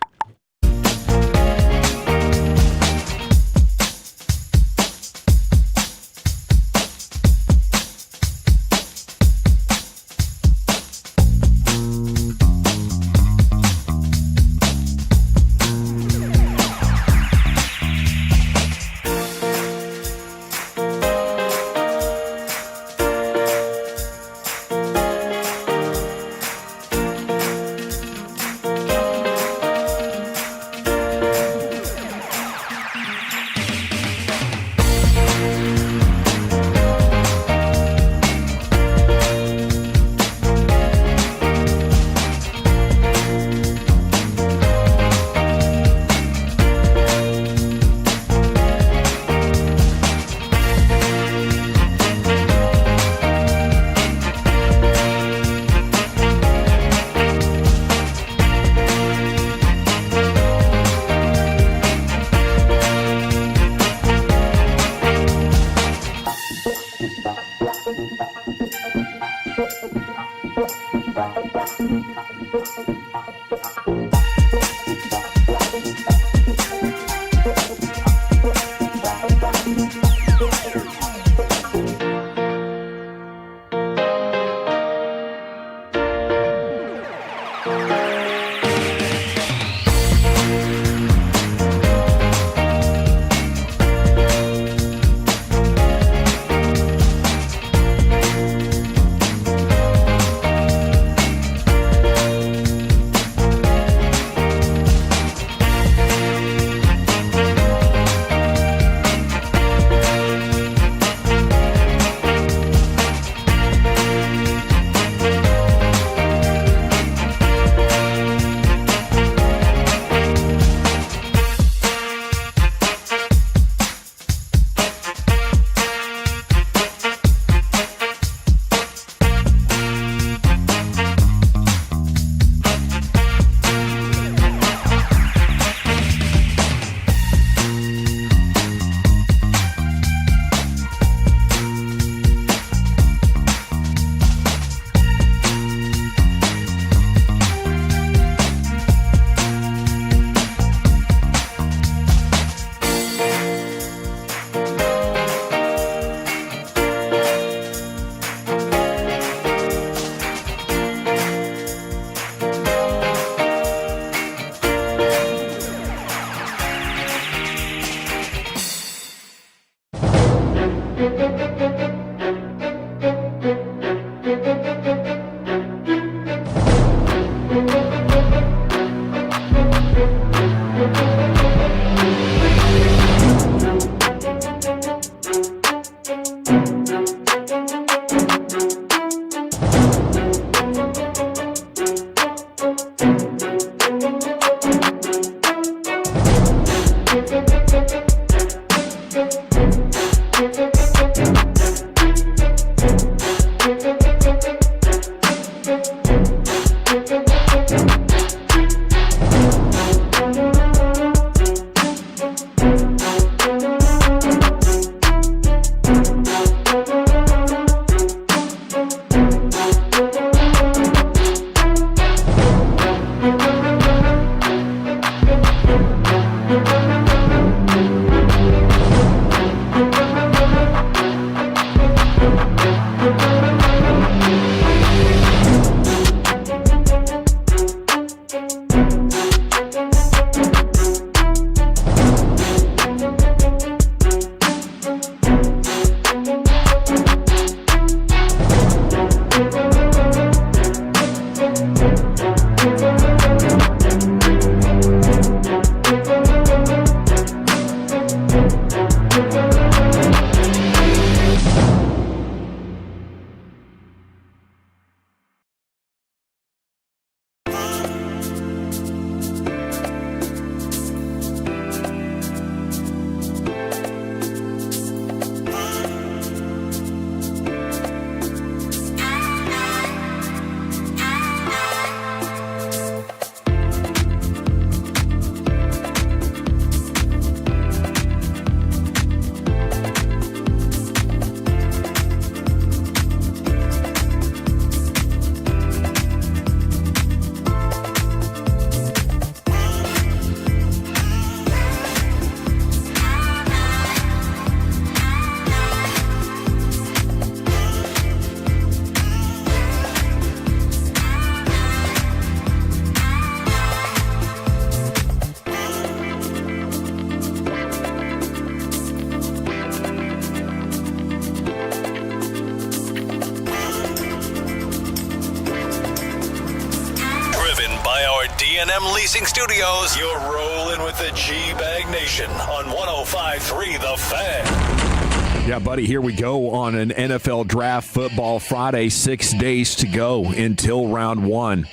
by our D&M Leasing Studios. You're rolling with the G-Bag Nation on 105.3 The Fan. Yeah, buddy, here we go on an NFL Draft Football Friday. 6 days to go until round one.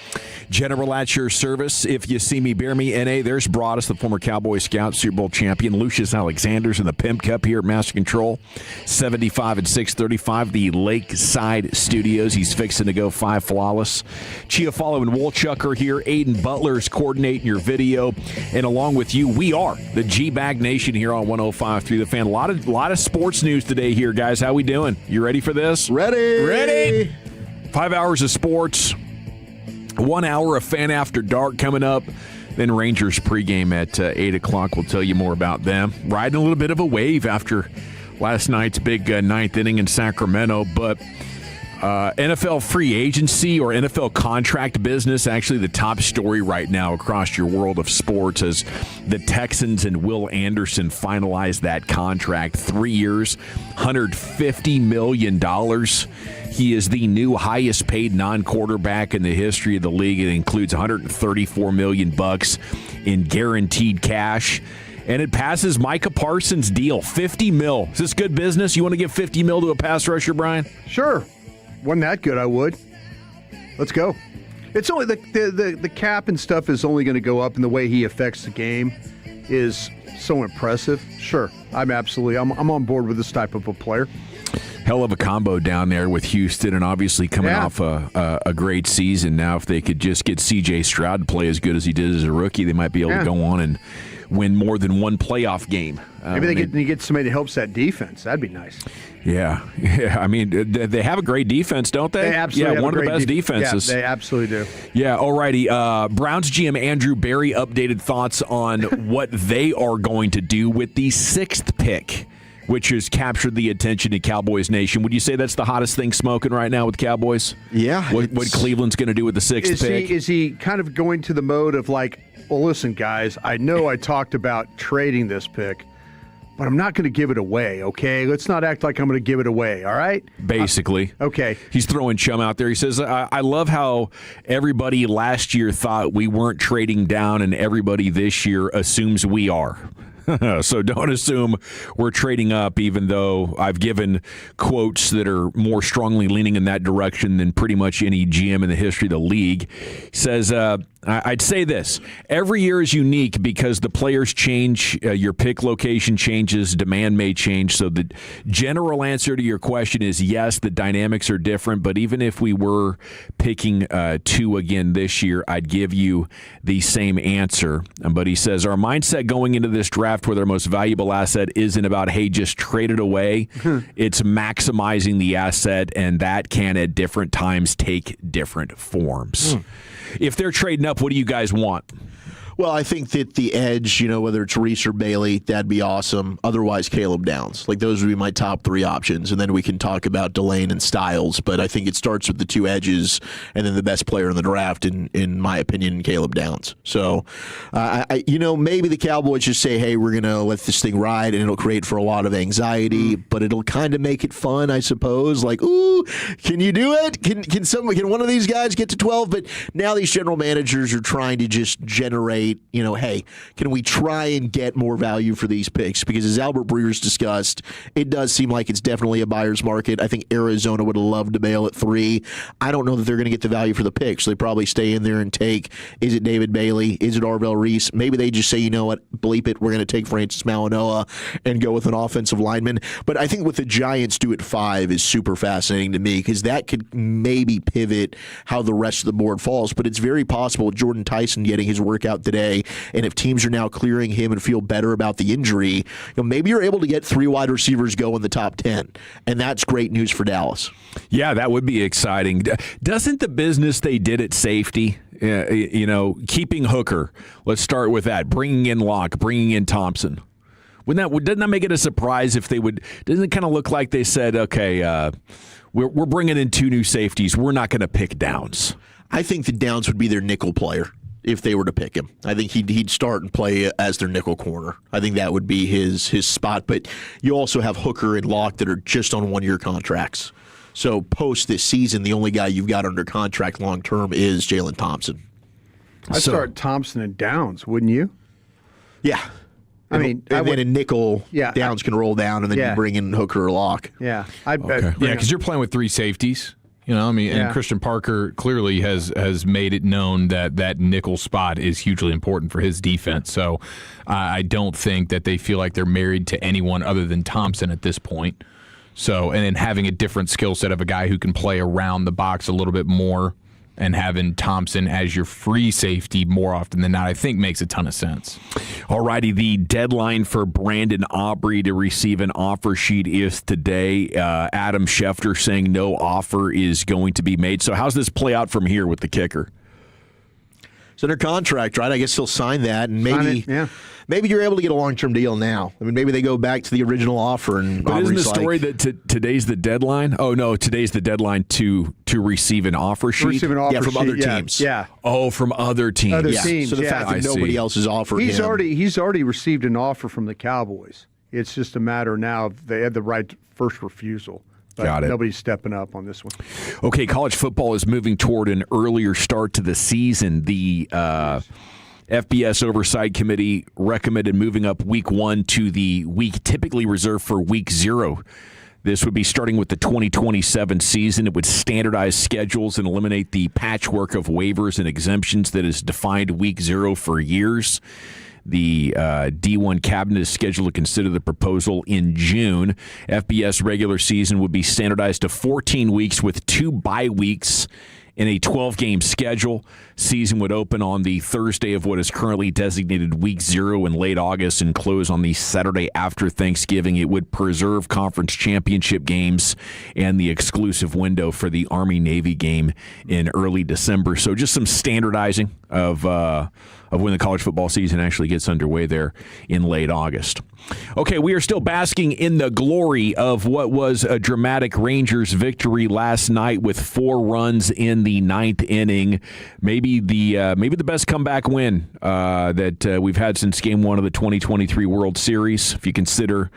General at your service. If you see me, bear me, N.A. There's Broadus, the former Cowboy Scout, Super Bowl champion. Lucius Alexander's in the Pimp Cup here at Master Control. 75 and 635, the Lakeside Studios. He's fixing to go 5 flawless. Chiafalo and Wolchuk are here. Aiden Butler's coordinating your video. And along with you, we are the G-Bag Nation here on 105.3 The Fan. A lot of sports news today here, guys. How we doing? You ready for this? Ready. 5 hours of sports. 1 hour of Fan After Dark coming up. Then Rangers pregame at 8 o'clock. We'll tell you more about them. Riding a little bit of a wave after last night's big ninth inning in Sacramento. But NFL free agency or NFL contract business, actually the top story right now across your world of sports as the Texans and Will Anderson finalized that contract. 3 years, $150 million. He is the new highest paid non-quarterback in the history of the league. It includes $134 million in guaranteed cash. And it passes Micah Parsons' deal, $50 million. Is this good business? You want to give $50 million to a pass rusher, Brian? Sure. Wasn't that good, I would. Let's go. It's only the cap and stuff is only going to go up, and the way he affects the game is so impressive. Sure. I'm on board with this type of a player. Hell of a combo down there with Houston, and obviously coming off a great season. Now, if they could just get C.J. Stroud to play as good as he did as a rookie, they might be able to go on and win more than one playoff game. Maybe they get somebody that helps that defense. That'd be nice. Yeah. I mean, they have a great defense, don't they? They absolutely have one of the best defenses. Yeah, they absolutely do. Yeah, all righty. Browns GM Andrew Berry updated thoughts on what they are going to do with the 6th pick, which has captured the attention of Cowboys Nation. Would you say that's the hottest thing smoking right now with Cowboys? Yeah. What Cleveland's going to do with the 6th pick? Is he kind of going to the mode of like, well, listen, guys, I know I talked about trading this pick, but I'm not going to give it away, okay? Let's not act like I'm going to give it away, all right? Basically. Okay. He's throwing chum out there. He says, I love how everybody last year thought we weren't trading down, and everybody this year assumes we are. So don't assume we're trading up, even though I've given quotes that are more strongly leaning in that direction than pretty much any GM in the history of the league. He says, I'd say this. Every year is unique because the players change, your pick location changes, demand may change. So the general answer to your question is yes, the dynamics are different. But even if we were picking 2 again this year, I'd give you the same answer. But he says, our mindset going into this draft where their most valuable asset isn't about, hey, just trade it away. It's maximizing the asset, and that can at different times take different forms. If they're trading up, what do you guys want? Well, I think that the edge, whether it's Reese or Bailey, that'd be awesome. Otherwise, Caleb Downs. Like, those would be my top 3 options. And then we can talk about Delane and Styles. But I think it starts with the 2 edges and then the best player in the draft, in my opinion, Caleb Downs. So, maybe the Cowboys just say, hey, we're going to let this thing ride, and it'll create for a lot of anxiety, but it'll kind of make it fun, I suppose. Like, ooh, can you do it? Can one of these guys get to 12? But now these general managers are trying to just generate, hey, can we try and get more value for these picks? Because as Albert Breer's discussed, it does seem like it's definitely a buyer's market. I think Arizona would love to bail at 3. I don't know that they're going to get the value for the picks. So they probably stay in there and take, is it David Bailey? Is it Arvell Reese? Maybe they just say, you know what, bleep it, we're going to take Francis Malinoa and go with an offensive lineman. But I think what the Giants do at 5 is super fascinating to me, because that could maybe pivot how the rest of the board falls. But it's very possible Jordan Tyson getting his workout today, and if teams are now clearing him and feel better about the injury, maybe you're able to get 3 wide receivers go in the top 10, and that's great news for Dallas. Yeah, that would be exciting. Doesn't the business they did at safety, keeping Hooker, let's start with that, bringing in Locke, bringing in Thompson, doesn't that make it a surprise if they would? Doesn't it kind of look like they said, okay, we're bringing in 2 new safeties, we're not going to pick Downs? I think the Downs would be their nickel player if they were to pick him. I think he'd start and play as their nickel corner. I think that would be his spot. But you also have Hooker and Locke that are just on 1-year contracts. So post this season, the only guy you've got under contract long-term is Jalen Thompson. I'd start Thompson and Downs, wouldn't you? Yeah. I mean, and then a nickel, Yeah, Downs can roll down, and then Yeah. you bring in Hooker or Locke. Yeah. Yeah, because you're playing with three safeties. You know, I mean, Yeah. and Christian Parker clearly has made it known that nickel spot is hugely important for his defense. So I don't think that they feel like they're married to anyone other than Thompson at this point. So, and then having a different skill set of a guy who can play around the box a little bit more and having Thompson as your free safety more often than not, I think makes a ton of sense. All righty, the deadline for Brandon Aubrey to receive an offer sheet is today. Adam Schefter saying no offer is going to be made. So how's this play out from here with the kicker? It's under contract, right? I guess he'll sign that, and maybe you're able to get a long-term deal now. I mean, maybe they go back to the original offer. And But isn't the Aubrey's story like, that today's the deadline? Oh, no, today's the deadline to receive an offer sheet? Receive an offer from sheet, other yeah. teams. Yeah. Oh, from other teams. Other teams, So the yeah. fact that nobody else has offered He's him. already received an offer from the Cowboys. It's just a matter now of they had the right to first refusal. But Got it. nobody's stepping up on this one. Okay, college football is moving toward an earlier start to the season. The FBS Oversight Committee recommended moving up week 1 to the week typically reserved for week 0. This would be starting with the 2027 season. It would standardize schedules and eliminate the patchwork of waivers and exemptions that has defined week 0 for years. The D1 cabinet is scheduled to consider the proposal in June. FBS regular season would be standardized to 14 weeks with 2 bye weeks in a 12-game schedule. Season would open on the Thursday of what is currently designated week 0 in late August and close on the Saturday after Thanksgiving. It would preserve conference championship games and the exclusive window for the Army-Navy game in early December. So just some standardizing of when the college football season actually gets underway there in late August. Okay, we are still basking in the glory of what was a dramatic Rangers victory last night with 4 runs in the 9th inning. Maybe the best comeback win that we've had since Game 1 of the 2023 World Series, if you consider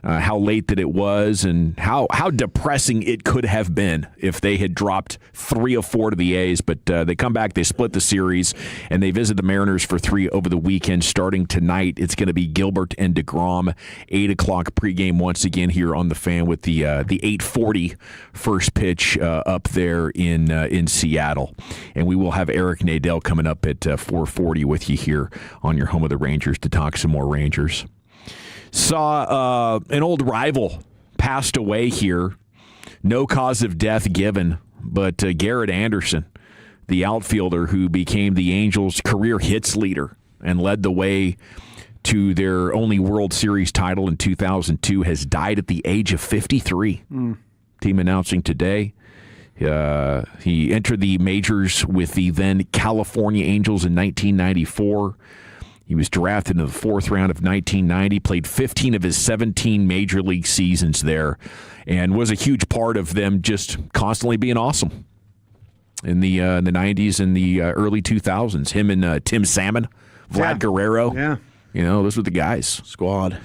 how late that it was and how depressing it could have been if they had dropped 3 of 4 to the A's. But they come back, they split the series, and they visit the Mariners for 3 over the weekend. Starting tonight, it's going to be Gilbert and DeGrom, 8 o'clock pregame once again here on The Fan with the 8:40 first pitch up there in Seattle. And we will have Eric Nadel coming up at 4:40 with you here on your home of the Rangers to talk some more Rangers. Saw an old rival passed away here. No cause of death given, but Garrett Anderson, the outfielder who became the Angels' career hits leader and led the way to their only World Series title in 2002, has died at the age of 53. Team announcing today. He entered the majors with the then California Angels in 1994. He was drafted in the 4th round of 1990, played 15 of his 17 major league seasons there, and was a huge part of them just constantly being awesome in the 90s and the early 2000s. Him and Tim Salmon, Vlad Guerrero. Yeah. You know, those were the guys. Squad.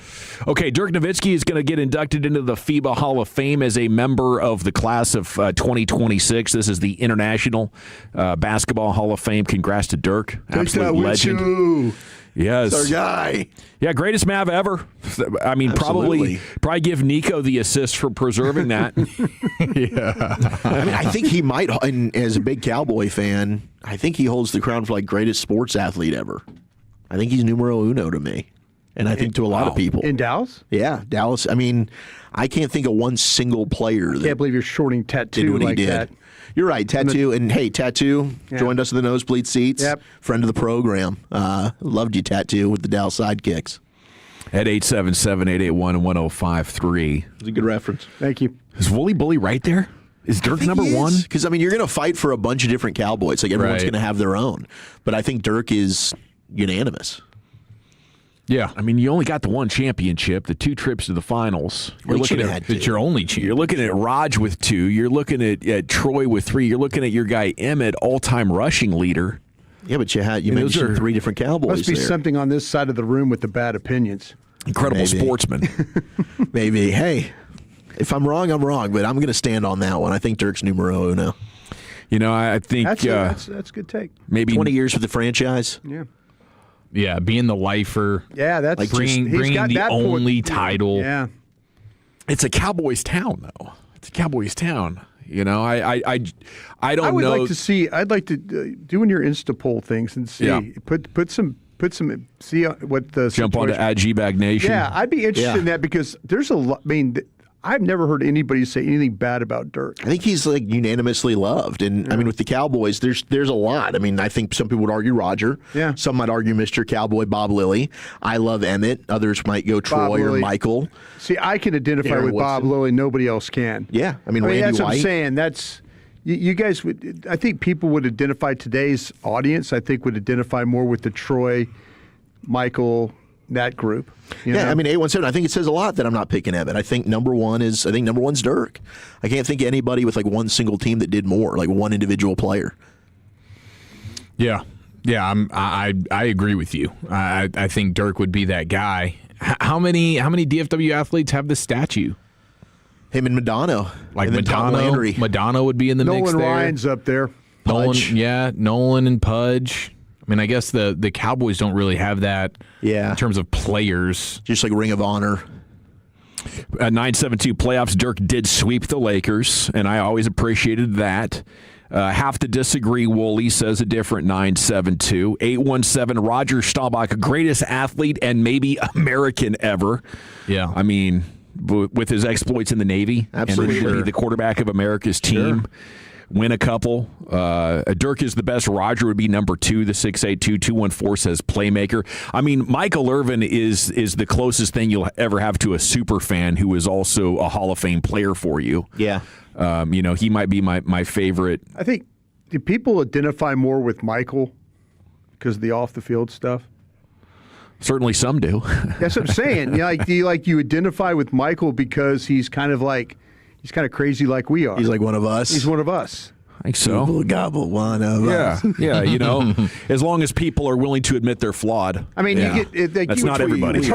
Okay, Dirk Nowitzki is going to get inducted into the FIBA Hall of Fame as a member of the class of 2026. This is the International Basketball Hall of Fame. Congrats to Dirk. Absolute legend. You. Yes. It's our guy. Yeah, greatest Mav ever. I mean, probably give Nico the assist for preserving that. Yeah. I mean, I think he might, and as a big Cowboy fan, I think he holds the crown for like greatest sports athlete ever. I think he's numero uno to me. And I think to a lot of people. In Dallas? Yeah, Dallas. I mean, I can't think of one single player that Can't believe you're shorting Tattoo did what like he did. that. You're right, Tattoo. And hey, Tattoo joined us in the nosebleed seats. Yep. Friend of the program. Loved you, Tattoo, with the Dallas Sidekicks. At 877-881-1053. It's a good reference. Thank you. Is Wooly Bully right there? Is Dirk number 1? Because, I mean, you're going to fight for a bunch of different Cowboys. Like, everyone's going to have their own. But I think Dirk is unanimous. Yeah, I mean, you only got the 1 championship, the 2 trips to the finals. You're looking at It's your only championship. You're looking at Raj with 2. You're looking at Troy with 3. You're looking at your guy Emmett, all-time rushing leader. Yeah, but you mentioned 3 different Cowboys. Must be there. something on this side of the room with the bad opinions. Incredible sportsman. Maybe. Hey, if I'm wrong, I'm wrong, but I'm going to stand on that one. I think Dirk's numero uno. I think that's a good take. Maybe 20 years with the franchise. Yeah. Yeah, being the lifer. Yeah, that's like bringing the only title. Yeah. It's a Cowboys town, though. It's a Cowboys town. I don't know. I'd like to doing your Insta poll things and see. Yeah. Put some see what the jump onto @GBag Nation. Yeah, I'd be interested in that because there's a lot. I mean, I've never heard anybody say anything bad about Dirk. I think he's like unanimously loved, and I mean with the Cowboys, there's a lot. I mean, I think some people would argue Roger. Yeah. Some might argue Mr. Cowboy Bob Lilly. I love Emmett. Others might go Troy or Michael. See, I can identify with Bob Lilly. Nobody else can. Yeah, I mean Randy that's White. what I'm saying. That's you guys would. I think people would identify today's audience. I think would identify more with the Troy, Michael, that group. You know? I mean 817. I think it says a lot that I'm not picking Emmett. I think number one's Dirk. I can't think of anybody with like one single team that did more, like one individual player. Yeah, I agree with you. I think Dirk would be that guy. How many DFW athletes have the statue? Him and Madonna. Like and Madonna would be in the mix there. Nolan Ryan's up there. Nolan and Pudge. I mean, I guess the Cowboys don't really have that in terms of players. Just like Ring of Honor. 972 playoffs, Dirk did sweep the Lakers, and I always appreciated that. Have to disagree, Wooly says a different 972. 817, Roger Staubach, greatest athlete and maybe American ever. Yeah. I mean, with his exploits in the Navy. Absolutely. And be the quarterback of America's team. Win a couple. Dirk is the best. Roger would be number 2. The 682-214 says playmaker. I mean, Michael Irvin is the closest thing you'll ever have to a super fan who is also a Hall of Fame player for you. Yeah. He might be my favorite. I think, do people identify more with Michael because of the off-the-field stuff? Certainly some do. That's what I'm saying. Do you identify with Michael because he's kind of crazy like we are? He's like one of us. He's one of us. I think so. People gobble one of us. Yeah, as long as people are willing to admit they're flawed. I mean, that's not everybody. It's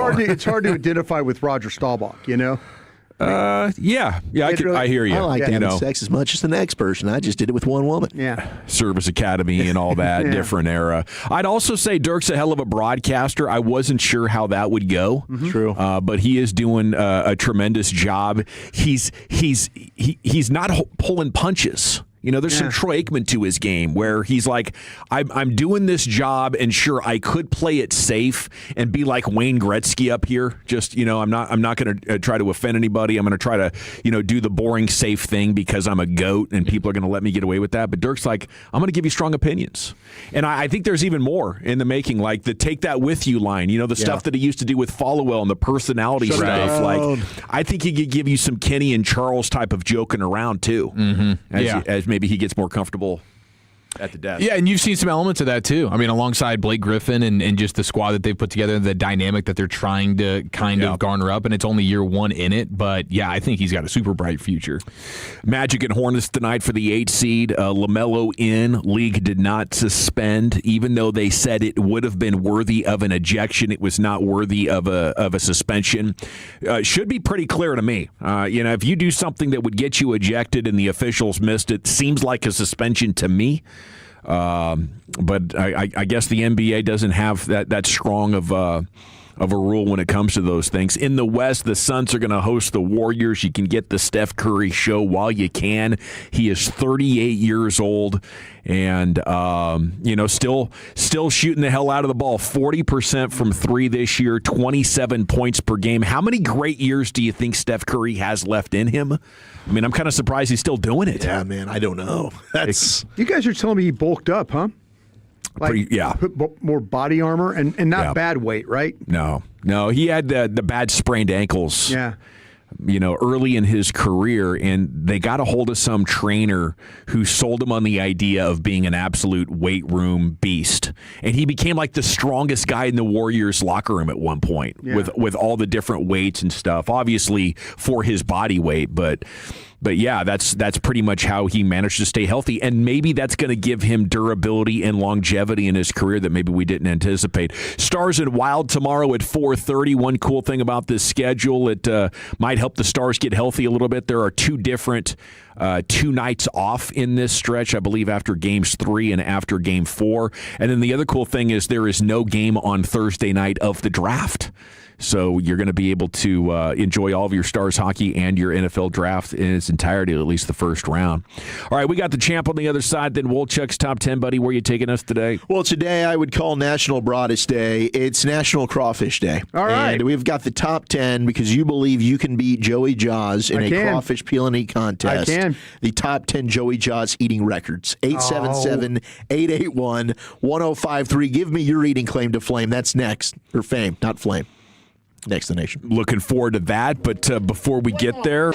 hard to identify with Roger Staubach, I hear you. I like having sex as much as the next person. I just did it with one woman. Yeah. Service Academy and all that, different era. I'd also say Dirk's a hell of a broadcaster. I wasn't sure how that would go. Mm-hmm. True. But he is doing a tremendous job. He's not pulling punches. There's some Troy Aikman to his game where he's like, I'm doing this job, and sure, I could play it safe and be like Wayne Gretzky up here. Just, I'm not going to try to offend anybody. I'm going to try to, do the boring, safe thing because I'm a GOAT and people are going to let me get away with that. But Dirk's like, I'm going to give you strong opinions. And I think there's even more in the making, like the take that with you line, the stuff that he used to do with Followell and the personality stuff. Like, I think he could give you some Kenny and Charles type of joking around too. Mm-hmm. As maybe he gets more comfortable at the desk. Yeah, and you've seen some elements of that too. I mean, alongside Blake Griffin and just the squad that they've put together, the dynamic that they're trying to kind of garner up, and it's only year one in it. But yeah, I think he's got a super bright future. Magic and Hornets tonight for the 8 seed. LaMelo in. League did not suspend, even though they said it would have been worthy of an ejection. It was not worthy of a suspension. Should be pretty clear to me. If you do something that would get you ejected and the officials missed it, seems like a suspension to me. But I guess the NBA doesn't have that strong of a rule when it comes to those things. In the West, the Suns are going to host the Warriors. You can get the Steph Curry show while you can. He is 38 years old and, still shooting the hell out of the ball. 40% from 3 this year, 27 points per game. How many great years do you think Steph Curry has left in him? I mean, I'm kind of surprised he's still doing it. Yeah, man, I don't know. You guys are telling me he bulked up, huh? Put more body armor and not bad weight, right? No. He had the bad sprained ankles. Yeah. Early in his career, and they got a hold of some trainer who sold him on the idea of being an absolute weight room beast. And he became like the strongest guy in the Warriors locker room at one point with all the different weights and stuff, obviously for his body weight. But But yeah, that's pretty much how he managed to stay healthy, and maybe that's going to give him durability and longevity in his career that maybe we didn't anticipate. Stars and Wild tomorrow at 4:30. One cool thing about this schedule, it might help the Stars get healthy a little bit. There are two different 2 nights off in this stretch, I believe, after games 3 and after game 4. And then the other cool thing is there is no game on Thursday night of the draft. So you're going to be able to enjoy all of your Stars hockey and your NFL draft in its entirety, at least the first round. All right, we got the champ on the other side. Then Wolchuk's Top 10, buddy. Where are you taking us today? Well, today I would call National Broadest Day. It's National Crawfish Day. All right. And we've got the top 10 because you believe you can beat Joey Jaws in a crawfish peel and eat contest. I can. The top 10 Joey Jaws eating records. 877-881-1053. Give me your eating claim to flame. That's next. Or fame, not flame. Next to the nation. Looking forward to that, but before we get there...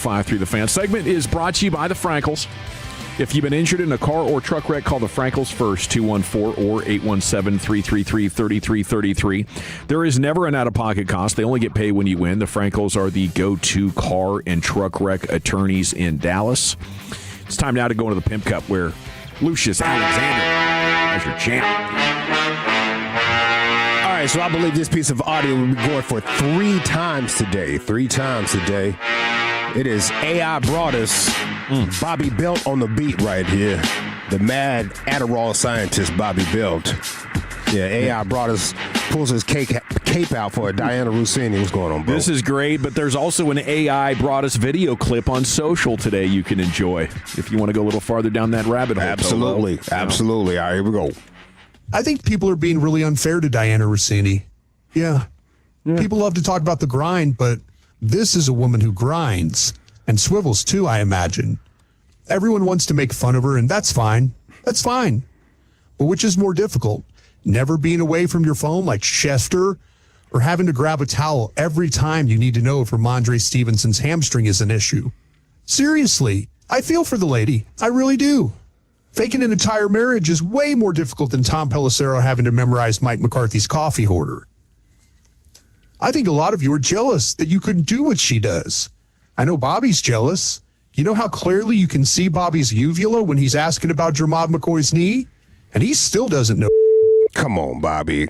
105.3 The Fan. Segment is brought to you by the Frankels. If you've been injured in a car or truck wreck, call the Frankels first, 214 or 817-333-3333. There is never an out-of-pocket cost. They only get paid when you win. The Frankels are the go-to car and truck wreck attorneys in Dallas. It's time now to go into the Pimp Cup, where Lucius Alexander is your champ. All right, so I believe this piece of audio will be going for 3 times today. 3 times today. It is AI brought us Bobby Belt on the beat right here. The mad Adderall scientist, Bobby Belt. Yeah, AI brought us, pulls his cape out for Diana Rossini. What's going on, bro? This is great, but there's also an AI brought us video clip on social today you can enjoy if you want to go a little farther down that rabbit hole. Absolutely. Absolutely. All right, here we go. I think people are being really unfair to Diana Rossini. Yeah. People love to talk about the grind, but this is a woman who grinds and swivels too, I imagine. Everyone wants to make fun of her, and that's fine. That's fine. But which is more difficult? Never being away from your phone like Chester, or having to grab a towel every time you need to know if Ramondre Stevenson's hamstring is an issue? Seriously, I feel for the lady. I really do. Faking an entire marriage is way more difficult than Tom Pelissero having to memorize Mike McCarthy's coffee order. I think a lot of you are jealous that you couldn't do what she does. I know Bobby's jealous. You know how clearly you can see Bobby's uvula when he's asking about Jermod McCoy's knee? And he still doesn't know. Come on, Bobby.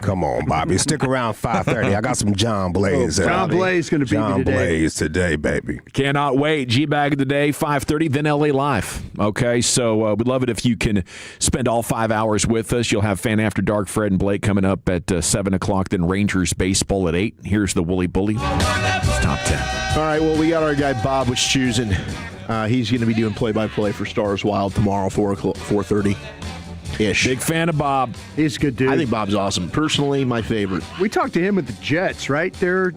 Stick around 5:30. I got some John Blaze. John Blaze going to be John today. Blaze today, baby. Cannot wait. G-Bag of the Day, 5:30, then LA Live. Okay, so we'd love it if you can spend all 5 hours with us. You'll have Fan After Dark, Fred and Blake coming up at 7 o'clock, then Rangers Baseball at 8. Here's the Wooly Bully. It's top 10. All right, well, we got our guy Bob was choosing. He's going to be doing play-by-play for Stars Wild tomorrow, 4:30. Ish. Big fan of Bob. He's a good dude. I think Bob's awesome. Personally, my favorite. We talked to him with the Jets, right? Their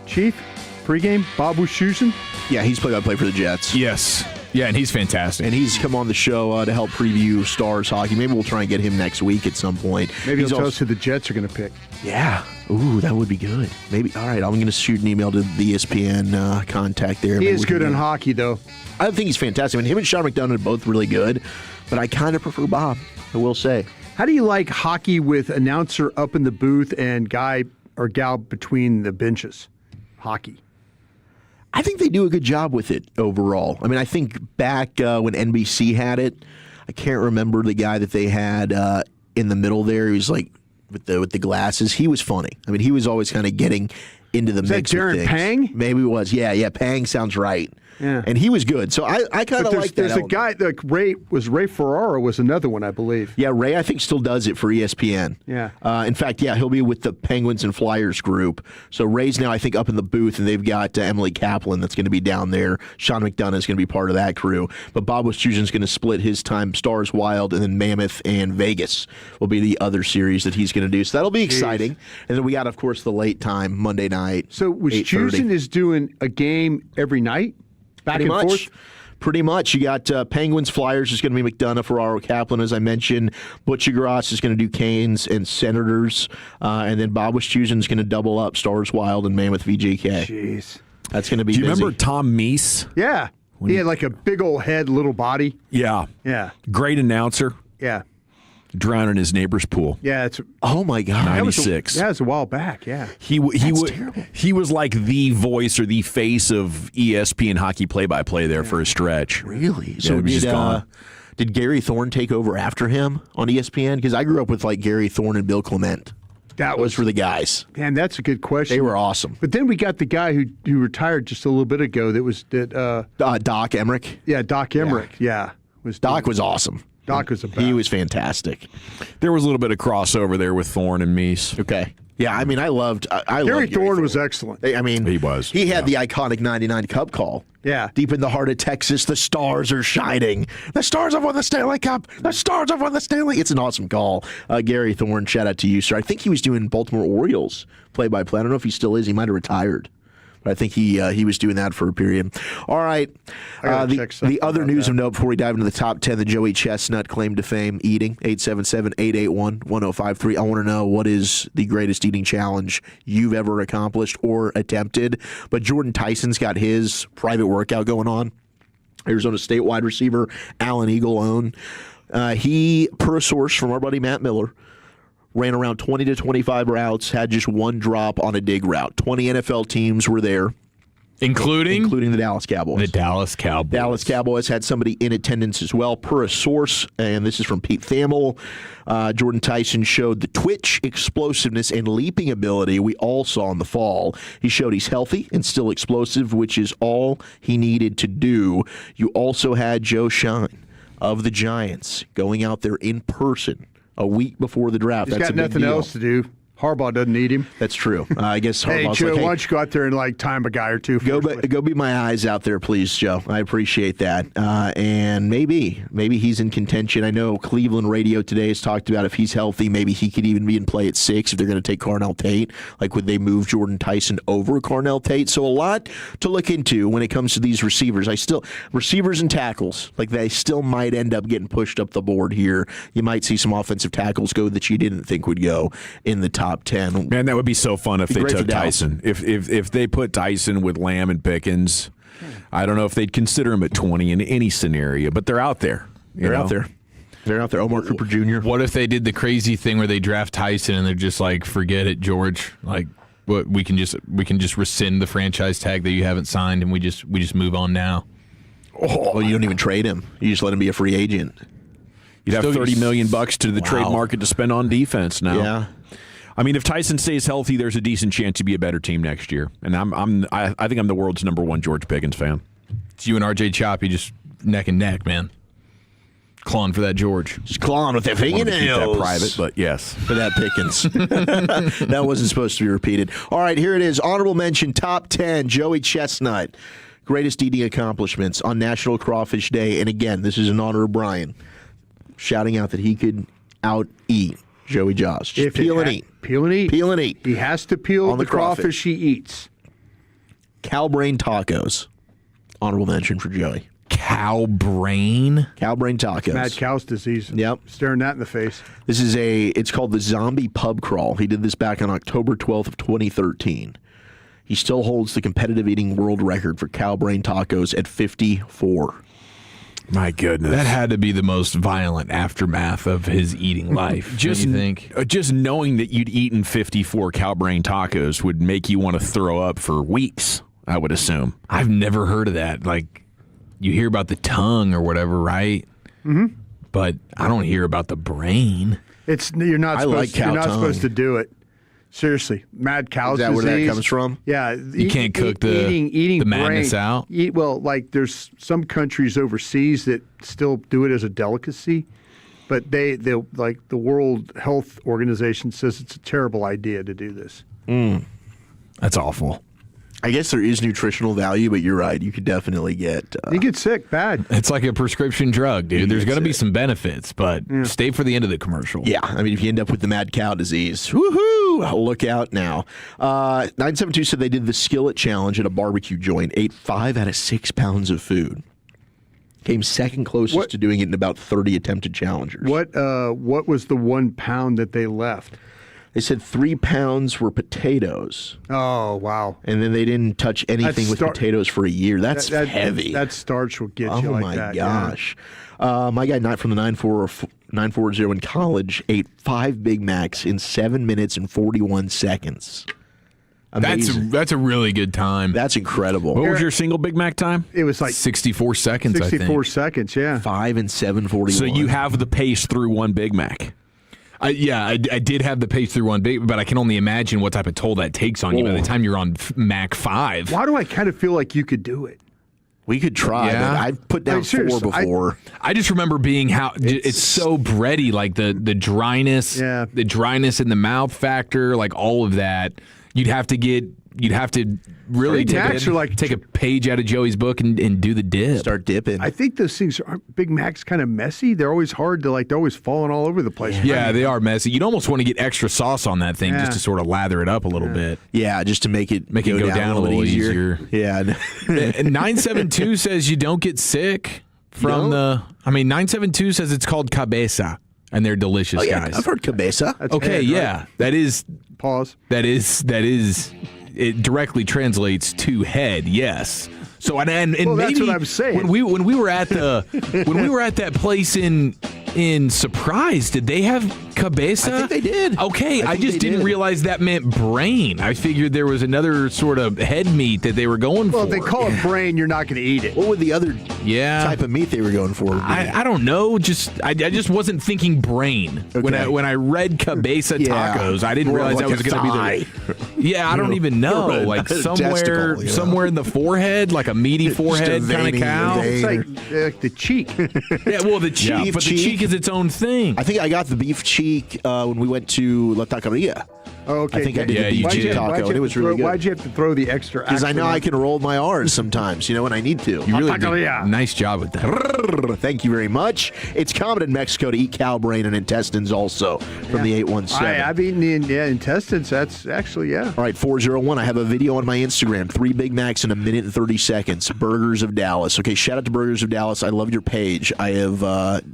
chief pregame, Bob Wischusen. Yeah, he's play-by-play for the Jets. Yes. Yeah, and he's fantastic. And he's come on the show to help preview Stars hockey. Maybe we'll try and get him next week at some point. Maybe he'll tell us who the Jets are going to pick. Yeah. Ooh, that would be good. Maybe. All right, I'm going to shoot an email to the ESPN contact there. He is good in hockey, though. I think he's fantastic. I mean, him and Sean McDonough are both really good, but I kind of prefer Bob, I will say. How do you like hockey with announcer up in the booth and guy or gal between the benches? Hockey. I think they do a good job with it overall. I mean, I think back when NBC had it, I can't remember the guy that they had in the middle there. He was like with the glasses. He was funny. I mean, he was always kind of getting into the mix. Is that Darren with Pang? Maybe it was. Yeah. Pang sounds right. Yeah. And he was good. So I kind of like that. There's a guy, like Ray Ferraro was another one, I believe. Yeah, Ray, I think, still does it for ESPN. Yeah. In fact, yeah, he'll be with the Penguins and Flyers group. So Ray's now, I think, up in the booth, and they've got Emily Kaplan that's going to be down there. Sean McDonough is going to be part of that crew. But Bob Wischusen's going to split his time, Stars Wild, and then Mammoth and Vegas will be the other series that he's going to do. So that'll be exciting. And then we got, of course, the late time, Monday night. So Wischusen is doing a game every night? Back and forth? Pretty much. You got Penguins, Flyers is going to be McDonough, Ferraro, Kaplan, as I mentioned. Butcher-Gross is going to do Canes and Senators. And then Bob Wischusen is going to double up Stars Wild and Mammoth VJK. Jeez. That's going to be Do you busy. remember Tom Meese? Yeah. He had like a big old head, little body. Yeah. Yeah. Great announcer. Yeah. Drowned in his neighbor's pool. Yeah, it's oh my God, 96. That was a while back. Yeah, he was like the voice or the face of ESPN hockey play-by-play there for a stretch. Really? Yeah, So he was just gone. did Gary Thorne take over after him on ESPN? Because I grew up with like Gary Thorne and Bill Clement. Those were the guys. Man, that's a good question. They were awesome. But then we got the guy who retired just a little bit ago. Doc Emmerich. Yeah, Doc Emmerich. Yeah, Doc was awesome. Doc was He was fantastic. There was a little bit of crossover there with Thorne and Meese. Okay. Yeah, I mean, I loved Gary Thorne was excellent. I mean, he was. He had the iconic 99 Cup call. Yeah. Deep in the heart of Texas, the stars are shining. The stars have won the Stanley Cup. The stars have won the Stanley. It's an awesome call. Gary Thorne, shout out to you, sir. I think he was doing Baltimore Orioles play-by-play. I don't know if he still is. He might have retired. But I think he was doing that for a period. All right. The other news of note before we dive into the top 10, the Joey Chestnut claim to fame, eating, 877-881-1053. I want to know, what is the greatest eating challenge you've ever accomplished or attempted? But Jordan Tyson's got his private workout going on. Arizona State wide receiver Allen Eagle-Own. He, per a source from our buddy Matt Miller, ran around 20 to 25 routes, had just one drop on a dig route. 20 NFL teams were there. Including the Dallas Cowboys. The Dallas Cowboys. Dallas Cowboys had somebody in attendance as well. Per a source, and this is from Pete Thamel, Jordan Tyson showed the twitch, explosiveness, and leaping ability we all saw in the fall. He showed he's healthy and still explosive, which is all he needed to do. You also had Joe Shine of the Giants going out there in person a week before the draft. He's got nothing else to do. Harbaugh doesn't need him. That's true. I guess Harbaugh's Joe, like, why don't you go out there and time a guy or two? Go be my eyes out there, please, Joe. I appreciate that. And maybe he's in contention. I know Cleveland radio today has talked about if he's healthy, maybe he could even be in play at 6 if they're going to take Carnell Tate. Like, would they move Jordan Tyson over Carnell Tate? So a lot to look into when it comes to these receivers. Receivers and tackles, like they still might end up getting pushed up the board here. You might see some offensive tackles go that you didn't think would go in the top 10. Man, that would be so fun if they took Tyson. If they put Tyson with Lamb and Pickens, I don't know if they'd consider him at 20 in any scenario, but they're out there. They're out there. They're out there. Omar Cooper Jr. What if they did the crazy thing where they draft Tyson and they're just like, forget it, George. Like, what we can just rescind the franchise tag that you haven't signed, and we just move on now. Well, you don't even trade him. You just let him be a free agent. You'd have $30 million to the trade market to spend on defense now. Yeah. I mean, if Tyson stays healthy, there's a decent chance he'd be a better team next year. And I think I'm the world's #1 George Pickens fan. It's you and RJ Choppy just neck and neck, man. Clawing for that George. Just clawing with their fingernails. Keep that private, but yes. For that Pickens. That wasn't supposed to be repeated. All right, here it is. Honorable mention, top 10, Joey Chestnut. Greatest eating accomplishments on National Crawfish Day. And again, this is in honor of Brian, shouting out that he could out-eat Joey Jaws. Just peel and eat. Peel and eat. Peel and eat. He has to peel on the crawfish he eats. Cow brain tacos. Honorable mention for Joey. Cow brain? Cow brain tacos. Mad cow's disease. Yep. Staring that in the face. This is it's called the Zombie Pub Crawl. He did this back on October 12th of 2013. He still holds the competitive eating world record for cow brain tacos at 54. My goodness. That had to be the most violent aftermath of his eating life. Just knowing that you'd eaten 54 cow brain tacos would make you want to throw up for weeks, I would assume. I've never heard of that. Like, you hear about the tongue or whatever, right? Mm-hmm. But I don't hear about the brain. You're not supposed to do it. Seriously, mad cow's disease. Is that where that comes from? Yeah. You can't cook the madness out? There's some countries overseas that still do it as a delicacy, but the World Health Organization says it's a terrible idea to do this. That's awful. I guess there is nutritional value, but you're right. You could definitely get... you get sick bad. It's like a prescription drug, dude. There's going to be some benefits, but stay for the end of the commercial. Yeah, I mean, if you end up with the mad cow disease, woohoo! Look out now. 972 said they did the skillet challenge at a barbecue joint, ate 5 out of 6 pounds of food. Came second closest to doing it in about 30 attempted challengers. What was the 1 pound that they left? They said 3 pounds were potatoes. Oh, wow. And then they didn't touch anything with potatoes for a year. That's heavy. That starch will get you like that. Oh, my gosh. Yeah. My guy, not from the 940 in college, ate 5 Big Macs in 7 minutes and 41 seconds. Amazing. That's a really good time. That's incredible. What was your single Big Mac time? It was like 64 seconds, 64 seconds, yeah. 5 and 7:41. So you have the pace through one Big Mac. I did have the pace through one big, but I can only imagine what type of toll that takes on you by the time you're on Mac 5. Why do I kind of feel like you could do it? We could try. Yeah. I've put down 4 before. I just remember being it's so bready, like the dryness, the dryness in the mouth factor, like all of that. You'd have to get you'd have to really take a page out of Joey's book and do the dip. Start dipping. I think those things are Big Mac's kind of messy. They're always hard to they're always falling all over the place. Yeah, they are messy. You'd almost want to get extra sauce on that thing just to sort of lather it up a little bit. Yeah, just to make it go down a little easier. Yeah. And 972 says you don't get sick from 972 says it's called cabeza, and they're delicious, guys. I've heard cabeza. That's okay, head, yeah. Right? That is... Pause. That is... It directly translates to head, yes. So and maybe that's what I'm saying. When we were at that place in Surprise, did they have cabeza? I think they did. Okay, I just didn't realize that meant brain. I figured there was another sort of head meat that they were going for. Well, if they call it brain, you're not going to eat it. What would the other type of meat they were going for? I don't know. I just wasn't thinking brain when I read cabeza tacos. I didn't realize that was going to be the. Yeah, I don't even know. Like somewhere in the forehead, like a meaty forehead kind of cow. It's like the cheek. Yeah, well, the cheek, but the cheek is its own thing. I think I got the beef cheek when we went to La Taqueria. Oh, okay. I think I did the beef cheek taco, and it was really good. Why'd you have to throw the extra? Because I know I can roll my R's sometimes, when I need to. You really did. Nice job with that. Thank you very much. It's common in Mexico to eat cow brain and intestines also from the 817. I've eaten the intestines. That's actually, All right, 401. I have a video on my Instagram. 3 Big Macs in a minute and 30 seconds. Burgers of Dallas. Okay, shout out to Burgers of Dallas. I love your page. I have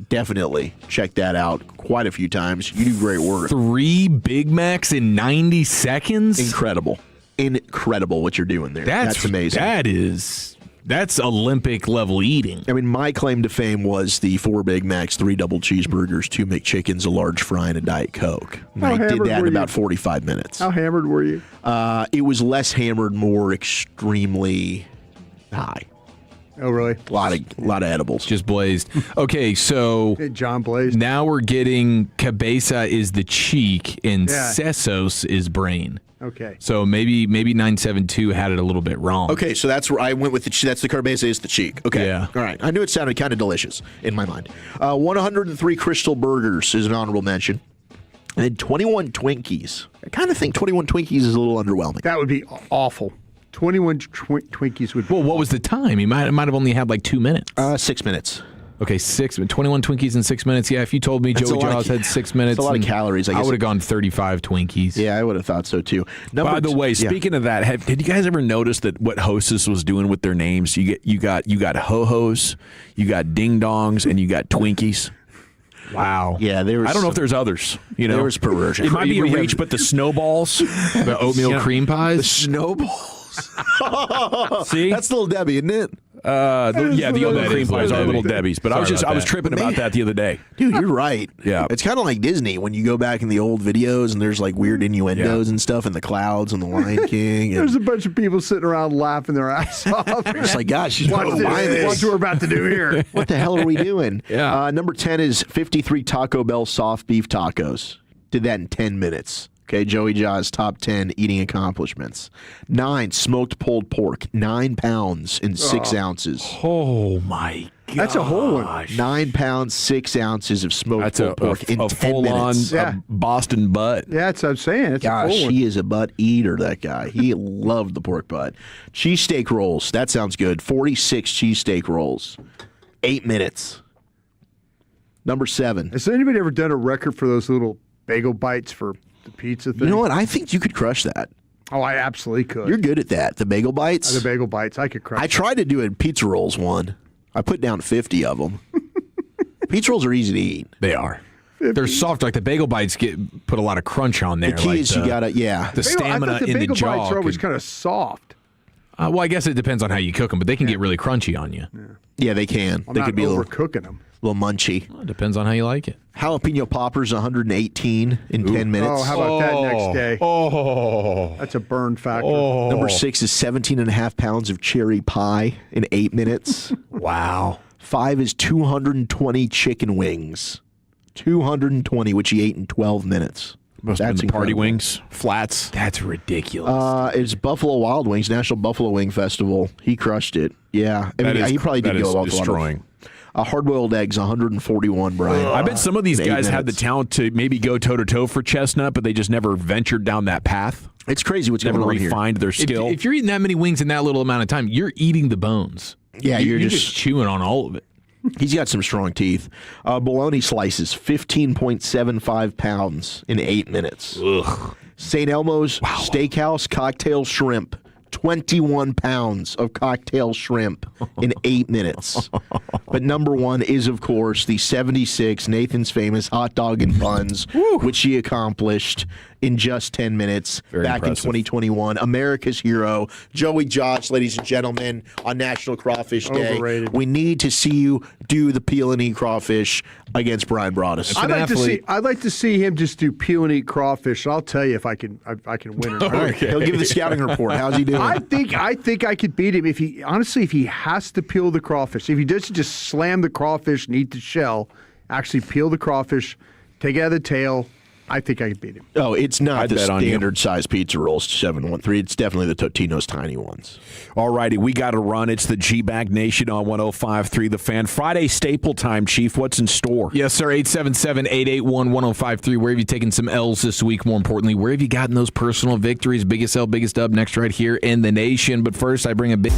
definitely checked that out quite a few times. You do great work. 3 Big Macs in 90 seconds? Incredible what you're doing there. That's amazing. That's Olympic level eating. I mean, my claim to fame was the 4 Big Macs, 3 double cheeseburgers, 2 McChickens, a large fry, and a Diet Coke. And I did that in about 45 minutes. How hammered were you? It was less hammered, more extremely high. Oh, really? A lot of edibles. Just blazed. Okay, so John blazed. Now we're getting cabeza is the cheek and sesos is brain. Okay. So maybe 972 had it a little bit wrong. Okay, so that's where I went with that's the cabeza is the cheek. Okay. Yeah. All right. I knew it sounded kind of delicious in my mind. 103 Crystal Burgers is an honorable mention. And then 21 Twinkies. I kind of think 21 Twinkies is a little underwhelming. That would be awful. 21 Twinkies would be Well, what was the time? He might have only had like 2 minutes. 6 minutes. Okay, 21 Twinkies in 6 minutes. Yeah, if you told me Joey Jaws had 6 minutes, that's a lot of calories. I would have gone 35 Twinkies. Yeah, I would have thought so too. By the way, speaking of that, did you guys ever notice that what Hostess was doing with their names? You got ho-hos, you got ding-dongs, and you got Twinkies. Wow. Yeah, there was. I don't know if there's others. There was perversion. It might be a reach, but the snowballs, the oatmeal cream pies, the snowballs. See, that's Little Debbie, isn't it? The oatmeal cream pies are Little Debbie's, but I was tripping about that the other day. Dude, you're right. Yeah, it's kind of like Disney when you go back in the old videos and there's like weird innuendos and stuff, and the clouds and the Lion King. And there's a bunch of people sitting around laughing their ass off. It's like, gosh, she's watch what we're about to do here. What the hell are we doing? Yeah. Number 10 is 53 Taco Bell soft beef tacos. Did that in 10 minutes. Okay, Joey Jaws, top 10 eating accomplishments. 9, smoked pulled pork, 9 pounds and 6 ounces. Oh, my God. That's a whole one. 9 pounds, 6 ounces of smoked pulled pork in 10 full-on minutes. Boston butt. Yeah, that's what I'm saying. It's Gosh, a full one. he is a butt eater, that guy. He loved the pork butt. Cheesesteak rolls, that sounds good. 46 cheesesteak rolls, 8 minutes. Number 7. Has anybody ever done a record for those little bagel bites for the pizza thing? You know what? I think you could crush that. Oh, I absolutely could. You're good at that. The bagel bites? The bagel bites. I could crush I tried to do a pizza rolls one. I put down 50 of them. Pizza rolls are easy to eat. They are. 50. They're soft. Like the bagel bites put a lot of crunch on there. The key is you gotta, the stamina in the jaw. The bagel bites are always kind of soft. Well, I guess it depends on how you cook them, but they can get really crunchy on you. Yeah, they can. I'm they not could be overcooking them. A little munchy. Well, it depends on how you like it. Jalapeno poppers, 118 in 10 minutes. Oh, how about that next day? Oh. That's a burn factor. Oh. Number 6 is 17.5 pounds of cherry pie in 8 minutes. Wow. 5 is 220 chicken wings. 220, which he ate in 12 minutes. Must have been the party wings, flats. That's ridiculous. It's Buffalo Wild Wings, National Buffalo Wing Festival. He crushed it. Yeah. I mean, he probably did go off destroying. Hard-boiled eggs, 141, Brian. I bet some of these guys have the talent to maybe go toe-to-toe for Chestnut, but they just never ventured down that path. It's crazy what's never going on here. refined their skill. If you're eating that many wings in that little amount of time, you're eating the bones. Yeah, you're you're just chewing on all of it. He's got some strong teeth. Bologna slices, 15.75 pounds in 8 minutes. Ugh. St. Elmo's Steakhouse cocktail shrimp, 21 pounds of cocktail shrimp in 8 minutes. But number one is, of course, the 76 Nathan's Famous hot dog and buns, which he accomplished in just 10 minutes back in 2021. America's hero, Joey Josh, ladies and gentlemen, on National Crawfish Day. Overrated. We need to see you do the peel and eat crawfish against Brian Bratish. I'd like to see him just do peel and eat crawfish. I'll tell you if I can win or not. Okay. He'll give you the scouting report. How's he doing? I think I could beat him if he has to peel the crawfish. If he doesn't just slam the crawfish and eat the shell, actually peel the crawfish, take it out of the tail, I think I could beat him. Oh, it's not I'd the bet on you. standard size pizza rolls 713. It's definitely the Totino's tiny ones. All righty, we got to run. It's the G-Bag Nation on 105.3 The Fan. Friday staple time, Chief. What's in store? Yes, sir. 877-881-1053. Where have you taken some L's this week? More importantly, where have you gotten those personal victories? Biggest L, biggest dub, next right here in the nation. But first, I bring a big...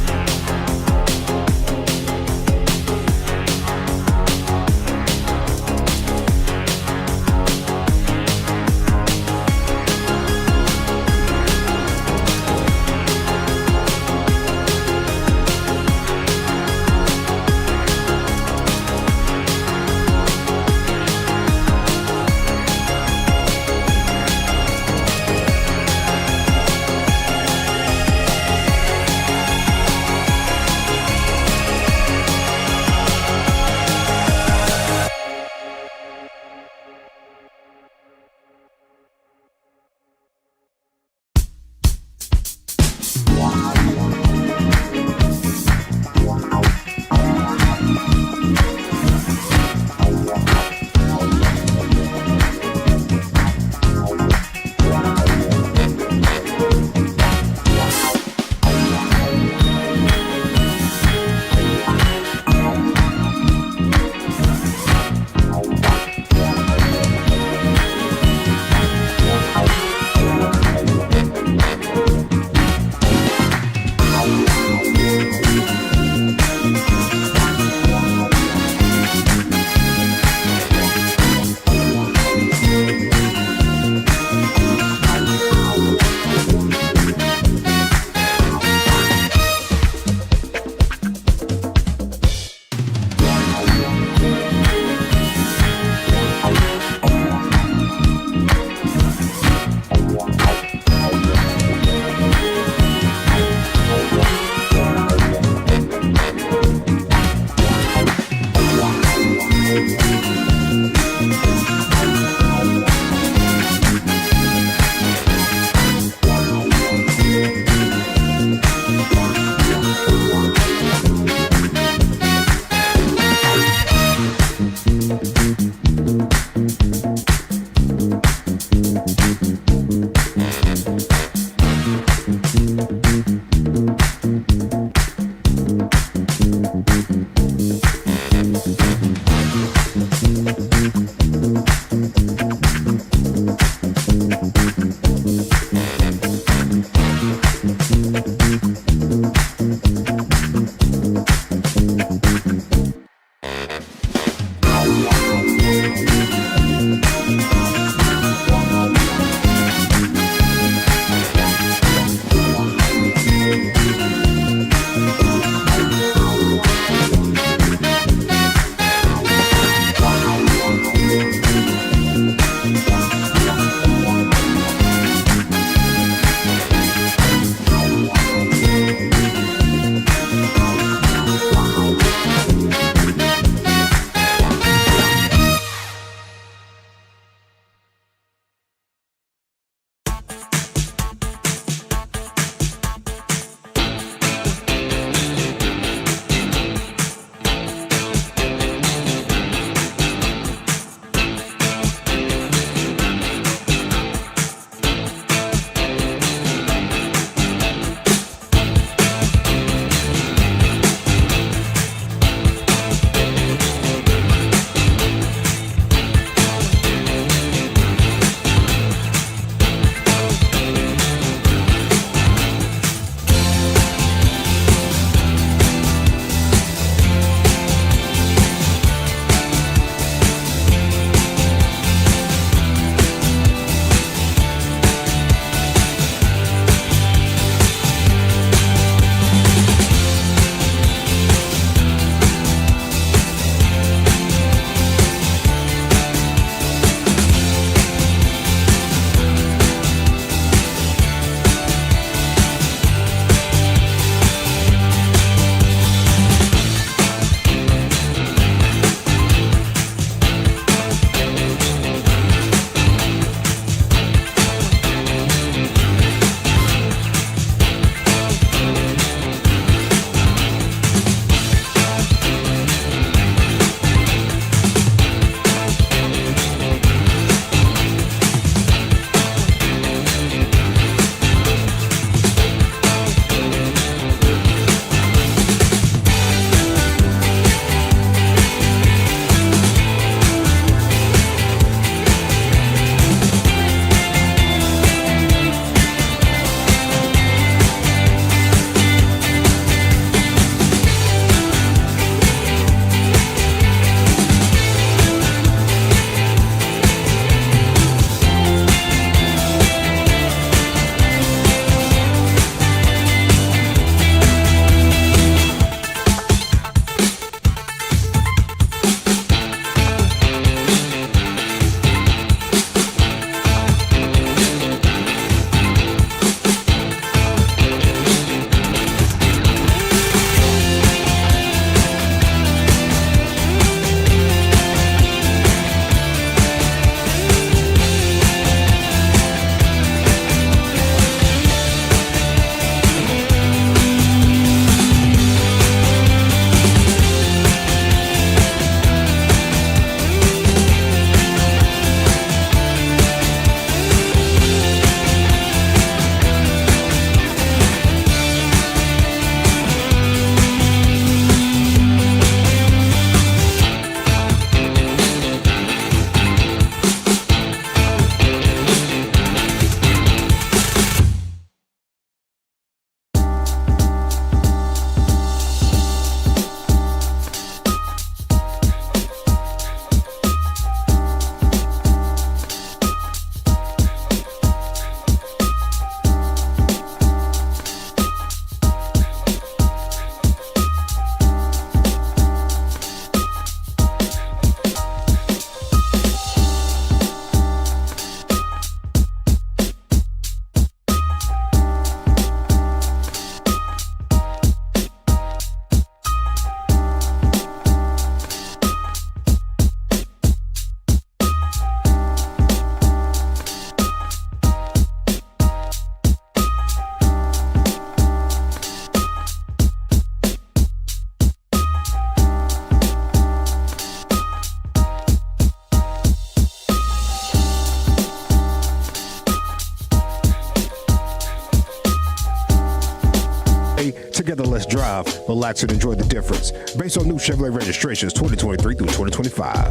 drive, relax, and enjoy the difference. Based on new Chevrolet registrations 2023 through 2025.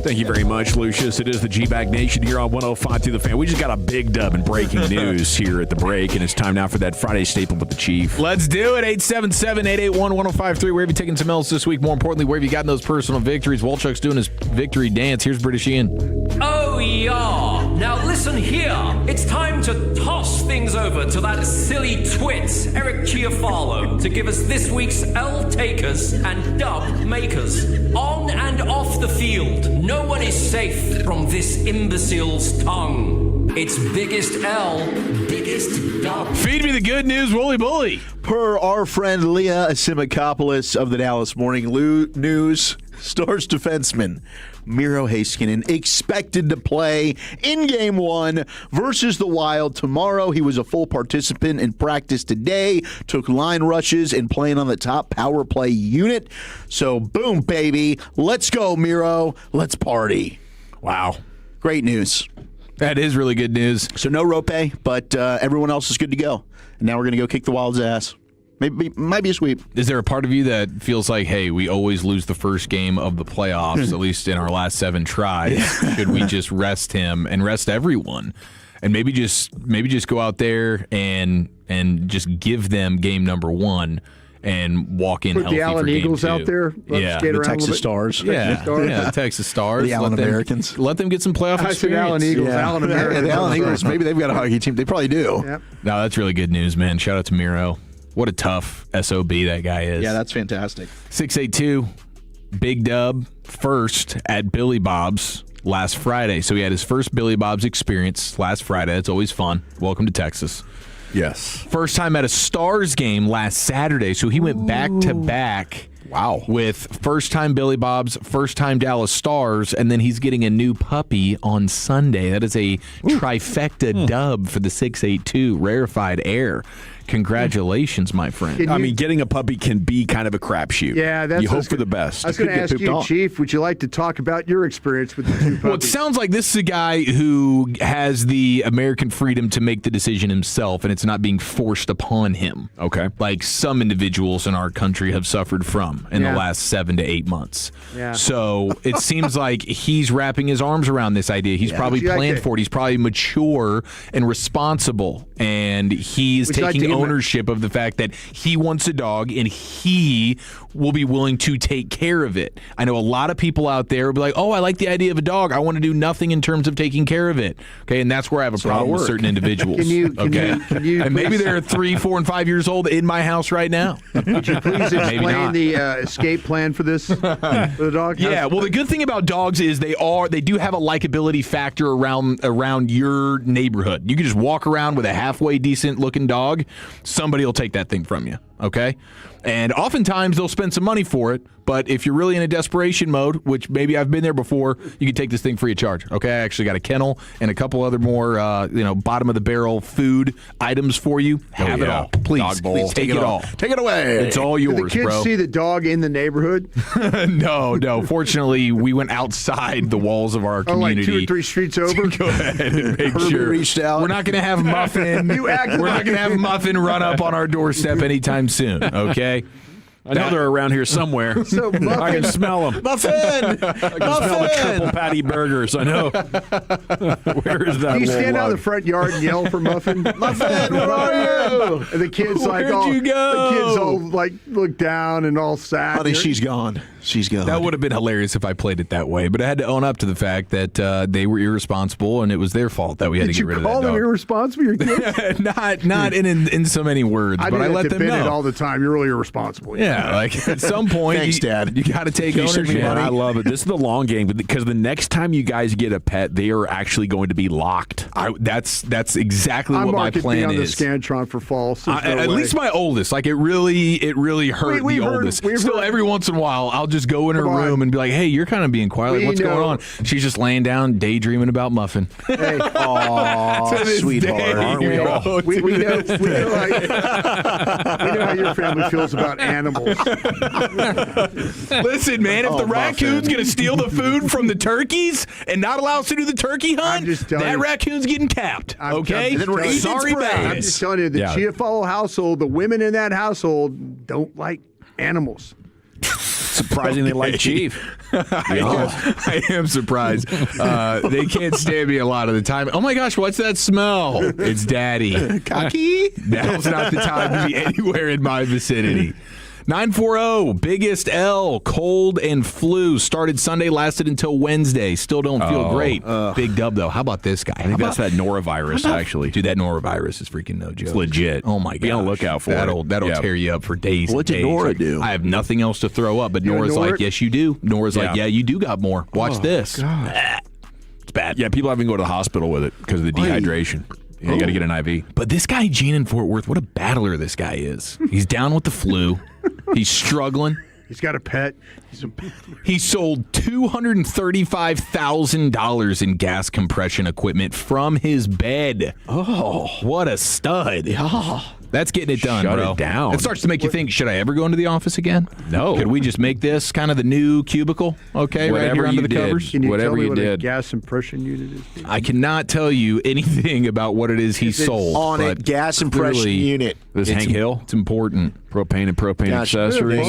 Thank you very much, Lucius. It is the G-Bag Nation here on 105 to the Fan. We just got a big dub in breaking news here at the break, and it's time now for that Friday staple with the Chief. Let's do it. 877-881-1053. Where have you taken some L's this week? More importantly, where have you gotten those personal victories? Walchuk's doing his victory dance. Here's British Ian. Oh, yeah. Now listen here. It's time to toss things over to that silly twit, Eric Chiafalo, to give us this week's L takers and dub makers. On and off the field, no one is safe from this imbecile's tongue. It's biggest L, biggest dub. Feed me the good news, Wooly Bully. Per our friend Leah Asimakopoulos of the Dallas Morning News, Stars defenseman Miro Heiskanen expected to play in Game 1 versus the Wild tomorrow. He was a full participant in practice today, took line rushes and playing on the top power play unit. So, boom, baby. Let's go, Miro. Let's party. Wow. Great news. That is really good news. So no Rope, but everyone else is good to go. And now we're going to go kick the Wild's ass. Might be a sweep. Is there a part of you that feels like, hey, we always lose the first game of the playoffs, at least in our last 7 tries? Should we just rest him and rest everyone? And maybe just go out there and just give them game number 1 and walk in Put healthy the Allen for game Eagles 2. out there. Yeah, skate the around Texas Stars. Yeah, the Texas Stars. The Allen Americans. Let them get some playoff I experience. said Allen Eagles, Allen Americans. The Allen Eagles. Maybe they've got a hockey team. They probably do. Yep. No, that's really good news, man. Shout out to Miro. What a tough SOB that guy is. Yeah, that's fantastic. 682, big dub, first at Billy Bob's last Friday. So he had his first Billy Bob's experience last Friday. It's always fun. Welcome to Texas. Yes. First time at a Stars game last Saturday. So he went back to back. Wow. With first time Billy Bob's, first time Dallas Stars, and then he's getting a new puppy on Sunday. That is a trifecta dub for the 682 rarefied air. Congratulations, my friend. I mean, getting a puppy can be kind of a crapshoot. Yeah, that's you hope for the best. I was going to ask you, Chief, would you like to talk about your experience with the 2 puppies? Well, it sounds like this is a guy who has the American freedom to make the decision himself, and it's not being forced upon him. Okay. Like some individuals in our country have suffered from in the last 7 to 8 months. Yeah. So it seems like he's wrapping his arms around this idea. He's probably planned for it. He's probably mature and responsible, and he's taking ownership of the fact that he wants a dog and he will be willing to take care of it. I know a lot of people out there will be like, oh, I like the idea of a dog. I want to do nothing in terms of taking care of it. Okay, and that's where I have a problem with certain individuals. Can you and maybe they're 3, 4, and 5 years old in my house right now. Could you please explain the escape plan for this for the dog? Yeah, well, the good thing about dogs is they do have a likability factor around your neighborhood. You can just walk around with a halfway decent looking dog. Somebody will take that thing from you, okay? And oftentimes they'll spend some money for it, but if you're really in a desperation mode, which maybe I've been there before, you can take this thing free of charge, okay? I actually got a kennel and a couple other more, bottom-of-the-barrel food items for you. Have it all. Please take it all. Take it away. It's all yours, Do the kids bro. see the dog in the neighborhood? No. Fortunately, we went outside the walls of our community. Like 2 or 3 streets over? Go ahead and make sure. Reached out. We're not going to have Muffin. We're not going to have Muffin run up on our doorstep anytime soon, okay? I know they're around here somewhere. So I can smell them. Muffin! I can smell the triple patty burgers. I know. Where is that? Do you stand out in the front yard and yell for Muffin? Muffin, where are you? And the kids Where'd you go? The kids all look down and all sad. Honey, she's gone. She's gone. That would have been hilarious if I played it that way, but I had to own up to the fact that they were irresponsible and it was their fault that we had to get rid of that dog. Did you call them irresponsible, your kids? not in so many words, but I let them know. it all the time. You're really irresponsible. Yeah, like at some point, Thanks, Dad. You got to take ownership. Man, I love it. This is the long game because the next time you guys get a pet, they are actually going to be locked. That's exactly what my plan on is. The Scantron for fall. At least my oldest. Like it really hurt the oldest. Still, every once in a while, I'll just go in her room and be like, hey, you're kind of being quiet. Like, what's going on? She's just laying down, daydreaming about Muffin. Hey, sweetheart, aren't we all? We know how your family feels about animals. Listen, man, if the raccoon's going to steal the food from the turkeys and not allow us to do the turkey hunt, that raccoon's getting capped. Okay? Sorry about it. I'm just telling you, the Chiafalo household, the women in that household don't like animals. Surprisingly like Chief. I am surprised. They can't stand me a lot of the time. Oh my gosh, what's that smell? It's Daddy. Cocky? Now's not the time to be anywhere in my vicinity. 940, biggest L, cold and flu. Started Sunday, lasted until Wednesday. Still don't feel great. Big dub, though. How about this guy? I think that's that norovirus, actually. Dude, that norovirus is freaking no joke. It's legit. Oh, my God. Be on the lookout for That'll tear you up for days. What did Nora do? I have nothing else to throw up, but Nora's like, yes, you do. Nora's like, yeah, you do got more. Watch this. God. It's bad. Yeah, people having to go to the hospital with it because of the dehydration. Yeah, you got to get an IV. But this guy, Gene in Fort Worth, what a battler this guy is. He's down with the flu. He's struggling. He's got a pet. He sold $235,000 in gas compression equipment from his bed. Oh, what a stud. Yeah. That's getting it done, Shut bro. it down. It starts to make you think, should I ever go into the office again? No. Could we just make this kind of the new cubicle? Okay, Whatever right here under you the did. covers? Can you Whatever tell me you what a did. gas impression unit is? I cannot tell you anything about what it is he sold. On but it, gas impression clearly unit. This Hank Hill? It's important. Propane and propane Gosh, accessories.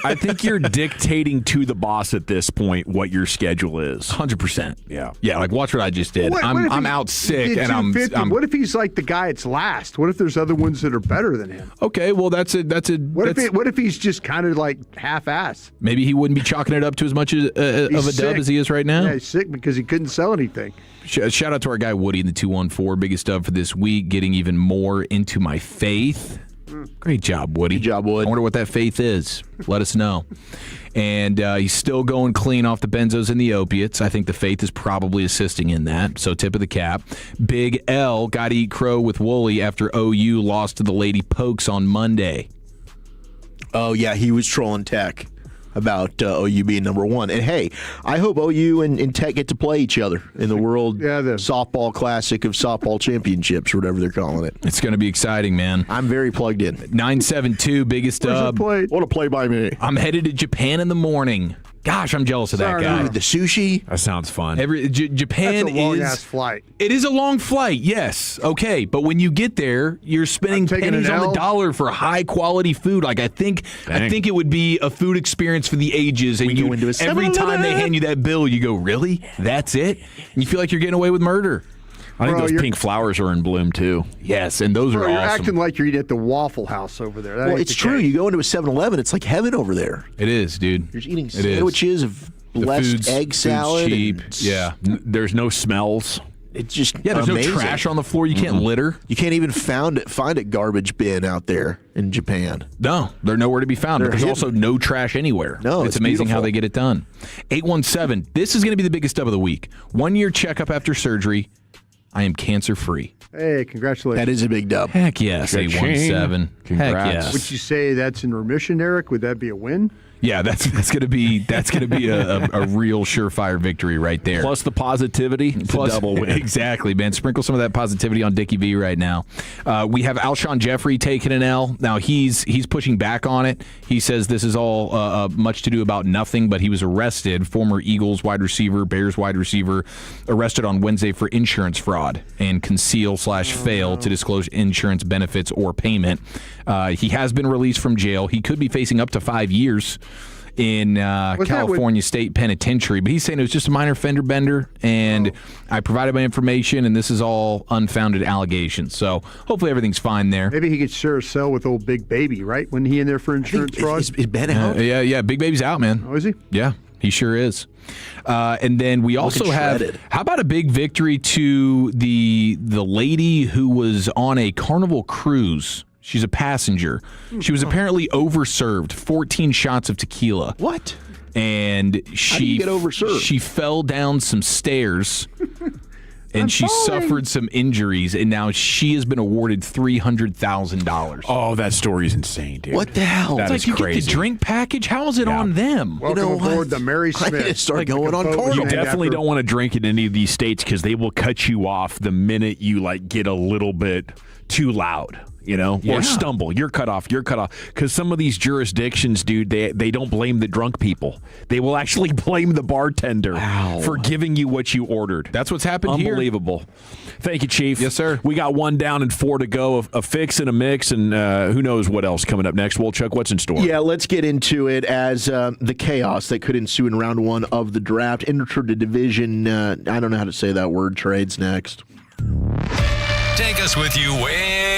I I think you're dictating to the boss at this point what your schedule is. 100%. Yeah. Yeah, like watch what I just did. What if I'm he out sick did and I'm 250? What if he's like the guy that's last? What if there's other ones that are better than him? okay, well that's a What if he's just kind of like half-ass? maybe he wouldn't be chalking it up to as much of a He's dub sick. as he is right now. Yeah, he's sick because he couldn't sell anything. Shout out to our guy Woody in the 214, biggest dub for this week, getting even more into my faith. Great job, Woody. Good job, Wood. I wonder what that faith is. Let us know. And he's still going clean off the benzos and the opiates. I think the faith is probably assisting in that. So tip of the cap. Big L got to eat crow with Wooly after OU lost to the Lady Pokes on Monday. Oh, yeah, he was trolling Tech about OU being number one. And, hey, I hope OU and Tech get to play each other in the World Softball Classic of Softball Championships, or whatever they're calling it. It's going to be exciting, man. I'm very plugged in. 972, biggest dub. What a play by me. I'm headed to Japan in the morning. Gosh, I'm jealous of that guy. The sushi. That sounds fun. Japan That's a long-ass flight. It is a long flight, yes. Okay, but when you get there, you're spending pennies on the dollar for high-quality food. Like I think it would be a food experience for the ages. And go into a every time they hand you that bill, you go, really? That's it? And you feel like you're getting away with murder. I think those pink flowers are in bloom, too. Yes, and those are You're awesome. acting like you're eating at the Waffle House over there. That Well, ain't it's the true. case. You go into a 7-Eleven, it's like heaven over there. It is, dude. You're eating It is. sandwiches of The blessed food's- egg food's salad. cheap. and Yeah. There's no smells. It's just Yeah, there's amazing. no trash on the floor. You can't litter. You can't even find a garbage bin out there in Japan. No, they're nowhere to be found. But They're there's hidden. also no trash anywhere. No, it's it's amazing how beautiful. they get it done. 817. This is going to be the biggest dub of the week. 1 year checkup after surgery. I am cancer free. Hey, congratulations. That is a big dub. Heck yes, 817. Heck Congrats. yes. Would you say that's in remission, Eric? Would that be a win? Yeah, that's gonna be a real surefire victory right there. Plus the positivity, it's a double win. Exactly, man. Sprinkle some of that positivity on Dickie V right now. We have Alshon Jeffrey taking an L. Now he's pushing back on it. He says this is all much to do about nothing, but he was arrested. Former Eagles wide receiver, Bears wide receiver, arrested on Wednesday for insurance fraud and conceal/fail to disclose insurance benefits or payment. He has been released from jail. He could be facing up to 5 years in California State Penitentiary. But he's saying it was just a minor fender bender, and I provided my information, and this is all unfounded allegations. So hopefully everything's fine there. Maybe he could share a cell with old Big Baby, right? When he in there for insurance fraud? Is Ben out? Yeah. Big Baby's out, man. Oh, is he? Yeah, he sure is. And then we also have, how about a big victory to the lady who was on a Carnival cruise? She's a passenger. She was apparently overserved, 14 shots of tequila. What? And How do you get overserved? she fell down some stairs and she suffered some injuries, and now she has been awarded $300,000. Oh, that story is insane, dude. What the hell? That It's is like you crazy. get the drink package. How is it on them? Welcome aboard the Mary Smith. I need to start going on You Carnival. definitely don't want to drink in any of these states because they will cut you off the minute you get a little bit too loud. Or stumble. You're cut off. Because some of these jurisdictions, dude, they don't blame the drunk people. They will actually blame the bartender for giving you what you ordered. That's what's happened here. Unbelievable. Thank you, Chief. Yes, sir. We got 1 down and 4 to go, a fix and a mix, and who knows what else coming up next. Chuck, what's in store? Yeah, let's get into it as the chaos that could ensue in round 1 of the draft. Inter-division, I don't know how to say that word, trades next. Take us with you where.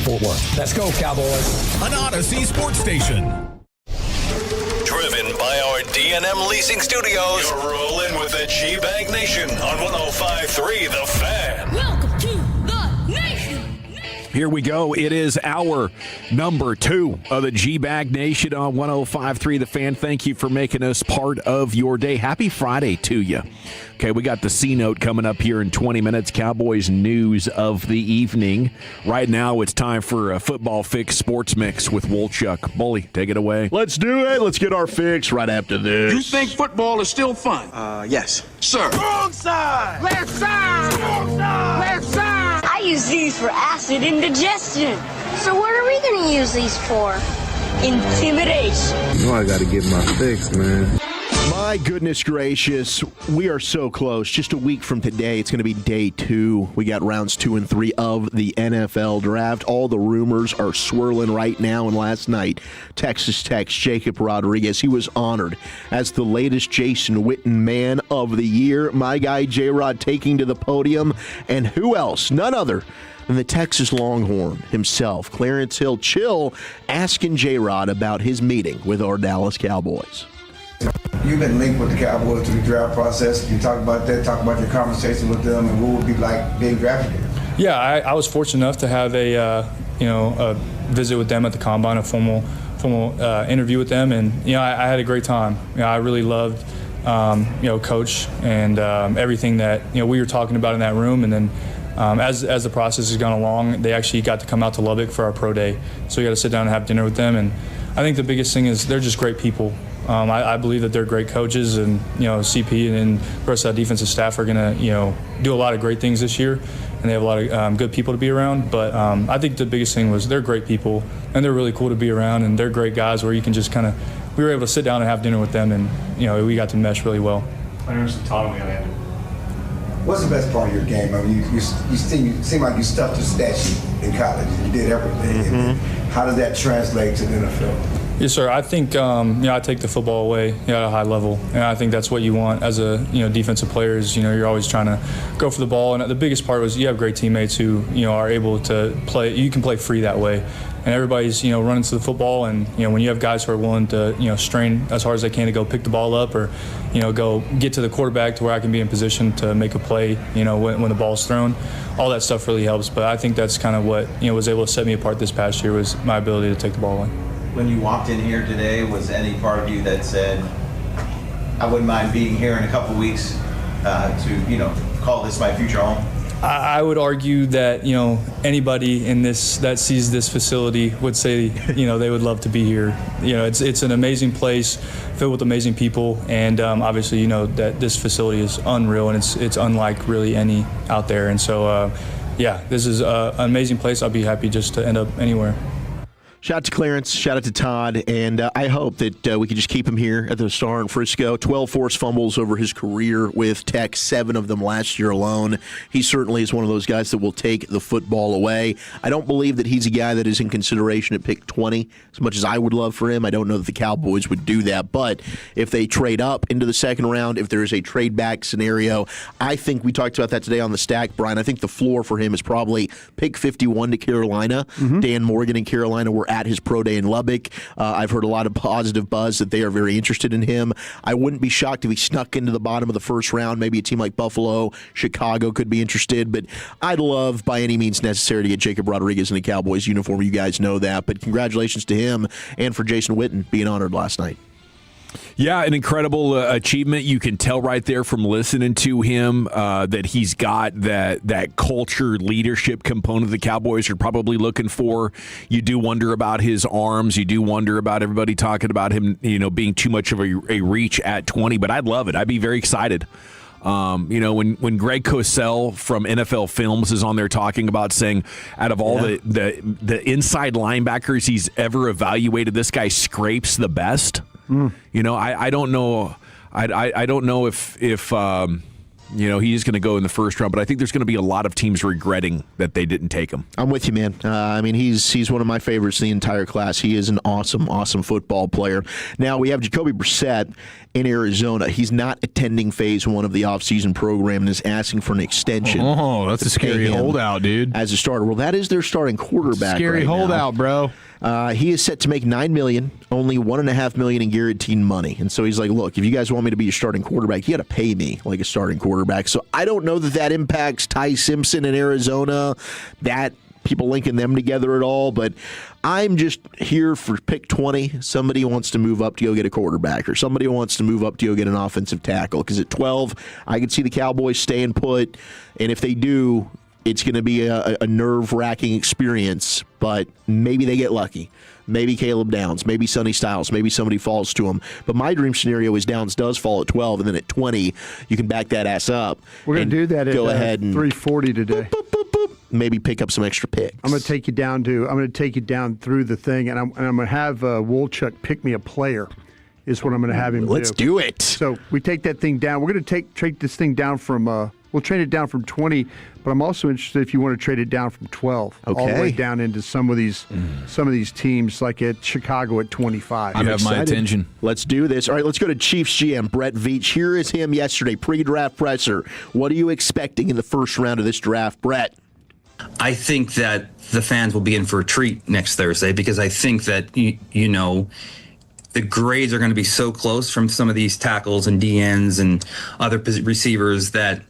Fort Worth. Let's go, Cowboys. An Odyssey sports station. Driven by our D&M Leasing Studios. You're rolling with the G-Bag Nation on 105.3 The Fan. Welcome to the Nation. Here we go. It is our number 2 of the G-Bag Nation on 105.3 The Fan. Thank you for making us part of your day. Happy Friday to you. Okay, we got the C-Note coming up here in 20 minutes. Cowboys news of the evening. Right now, it's time for a Football Fix Sports Mix with Wolchuk. Bully, take it away. Let's do it. Let's get our fix right after this. You think football is still fun? Yes. Sir. Wrong side. Left side. Wrong side. Left side. I use these for acid indigestion. So what are we going to use these for? Intimidation. You know I got to get my fix, man. My goodness gracious, we are so close. Just a week from today, it's going to be day 2. We got rounds 2 and 3 of the NFL draft. All the rumors are swirling right now. And last night, Texas Tech's Jacob Rodriguez, he was honored as the latest Jason Witten Man of the Year. My guy J-Rod taking to the podium. And who else? None other than the Texas Longhorn himself, Clarence Hill Chill, asking J-Rod about his meeting with our Dallas Cowboys. You've been linked with the Cowboys to the draft process. Can you talk about that? Talk about your conversation with them and what would be like being drafted there? Yeah, I was fortunate enough to have a visit with them at the Combine, a formal interview with them, and I had a great time. I really loved Coach and everything that we were talking about in that room, and then as the process has gone along, they actually got to come out to Lubbock for our pro day, so we got to sit down and have dinner with them. And I think the biggest thing is they're just great people. I believe that they're great coaches, and CP and the rest of that defensive staff are going to do a lot of great things this year, and they have a lot of good people to be around. But I think the biggest thing was they're great people, and they're really cool to be around, and they're great guys where you can just we were able to sit down and have dinner with them, and we got to mesh really well. What's the best part of your game? I mean, you seem like you stuffed your stat sheet in college. You did everything. Mm-hmm. How does that translate to the NFL? Yes, sir. I think I take the football away at a high level, and I think that's what you want as a defensive player. Is you're always trying to go for the ball, and the biggest part was you have great teammates who are able to play. You can play free that way, and everybody's running to the football, and when you have guys who are willing to strain as hard as they can to go pick the ball up, or go get to the quarterback to where I can be in position to make a play. When the ball's thrown, all that stuff really helps. But I think that's kind of what was able to set me apart this past year was my ability to take the ball away. When you walked in here today, was any part of you that said, I wouldn't mind being here in a couple weeks to call this my future home? I would argue that anybody in this that sees this facility would say they would love to be here. It's an amazing place filled with amazing people, and obviously that this facility is unreal, and it's unlike really any out there. And so this is an amazing place. I'll be happy just to end up anywhere. Shout out to Clarence, shout out to Todd, and I hope that we can just keep him here at the Star in Frisco. 12 forced fumbles over his career with Tech, 7 of them last year alone. He certainly is one of those guys that will take the football away. I don't believe that he's a guy that is in consideration at pick 20, as much as I would love for him. I don't know that the Cowboys would do that, but if they trade up into the second round, if there is a trade back scenario, I think we talked about that today on the stack, Brian. I think the floor for him is probably pick 51 to Carolina. Mm-hmm. Dan Morgan and Carolina were at his pro day in Lubbock. I've heard a lot of positive buzz that they are very interested in him. I wouldn't be shocked if he snuck into the bottom of the first round. Maybe a team like Buffalo, Chicago could be interested, but I'd love by any means necessary to get Jacob Rodriguez in a Cowboys uniform. You guys know that, but congratulations to him and for Jason Witten being honored last night. Yeah, an incredible achievement. You can tell right there from listening to him that he's got that culture leadership component the Cowboys are probably looking for. You do wonder about his arms. You do wonder about everybody talking about him, being too much of a reach at 20. But I'd love it. I'd be very excited. When Greg Cosell from NFL Films is on there talking about saying out of all the inside linebackers he's ever evaluated, this guy scrapes the best. I don't know. I don't know if he's going to go in the first round. But I think there's going to be a lot of teams regretting that they didn't take him. I'm with you, man. He's one of my favorites in the entire class. He is an awesome football player. Now, we have Jacoby Brissett in Arizona. He's not attending phase 1 of the offseason program and is asking for an extension. Oh, that's a scary holdout, dude. As a starter. Well, that is their starting quarterback. Scary holdout, bro. He is set to make $9 million, only $1.5 million in guaranteed money. And so he's like, look, if you guys want me to be your starting quarterback, you got to pay me like a starting quarterback. So I don't know that impacts Ty Simpson in Arizona, that people linking them together at all. But I'm just here for pick 20. Somebody wants to move up to go get a quarterback, or somebody wants to move up to go get an offensive tackle. Because at 12, I could see the Cowboys staying put. And if they do, it's going to be a nerve-wracking experience, but maybe they get lucky. Maybe Caleb Downs, maybe Sonny Styles, maybe somebody falls to him. But my dream scenario is Downs does fall at 12, and then at 20, you can back that ass up. We're going to do that go at ahead and 340 today. Maybe pick up some extra picks. I'm going to take you down through the thing, and I'm going to have Wolchuk pick me a player. Is what I'm going to have him do. Let's do it. So we take that thing down. We're going to trade this thing down from. We'll trade it down from 20, but I'm also interested if you want to trade it down from 12, all the way down into some of these teams, like at Chicago at 25. You have my attention. Let's do this. All right, let's go to Chiefs GM Brett Veach. Here is him yesterday, pre-draft presser. What are you expecting in the first round of this draft, Brett? I think that the fans will be in for a treat next Thursday, because I think that the grades are going to be so close from some of these tackles and DNs and other receivers that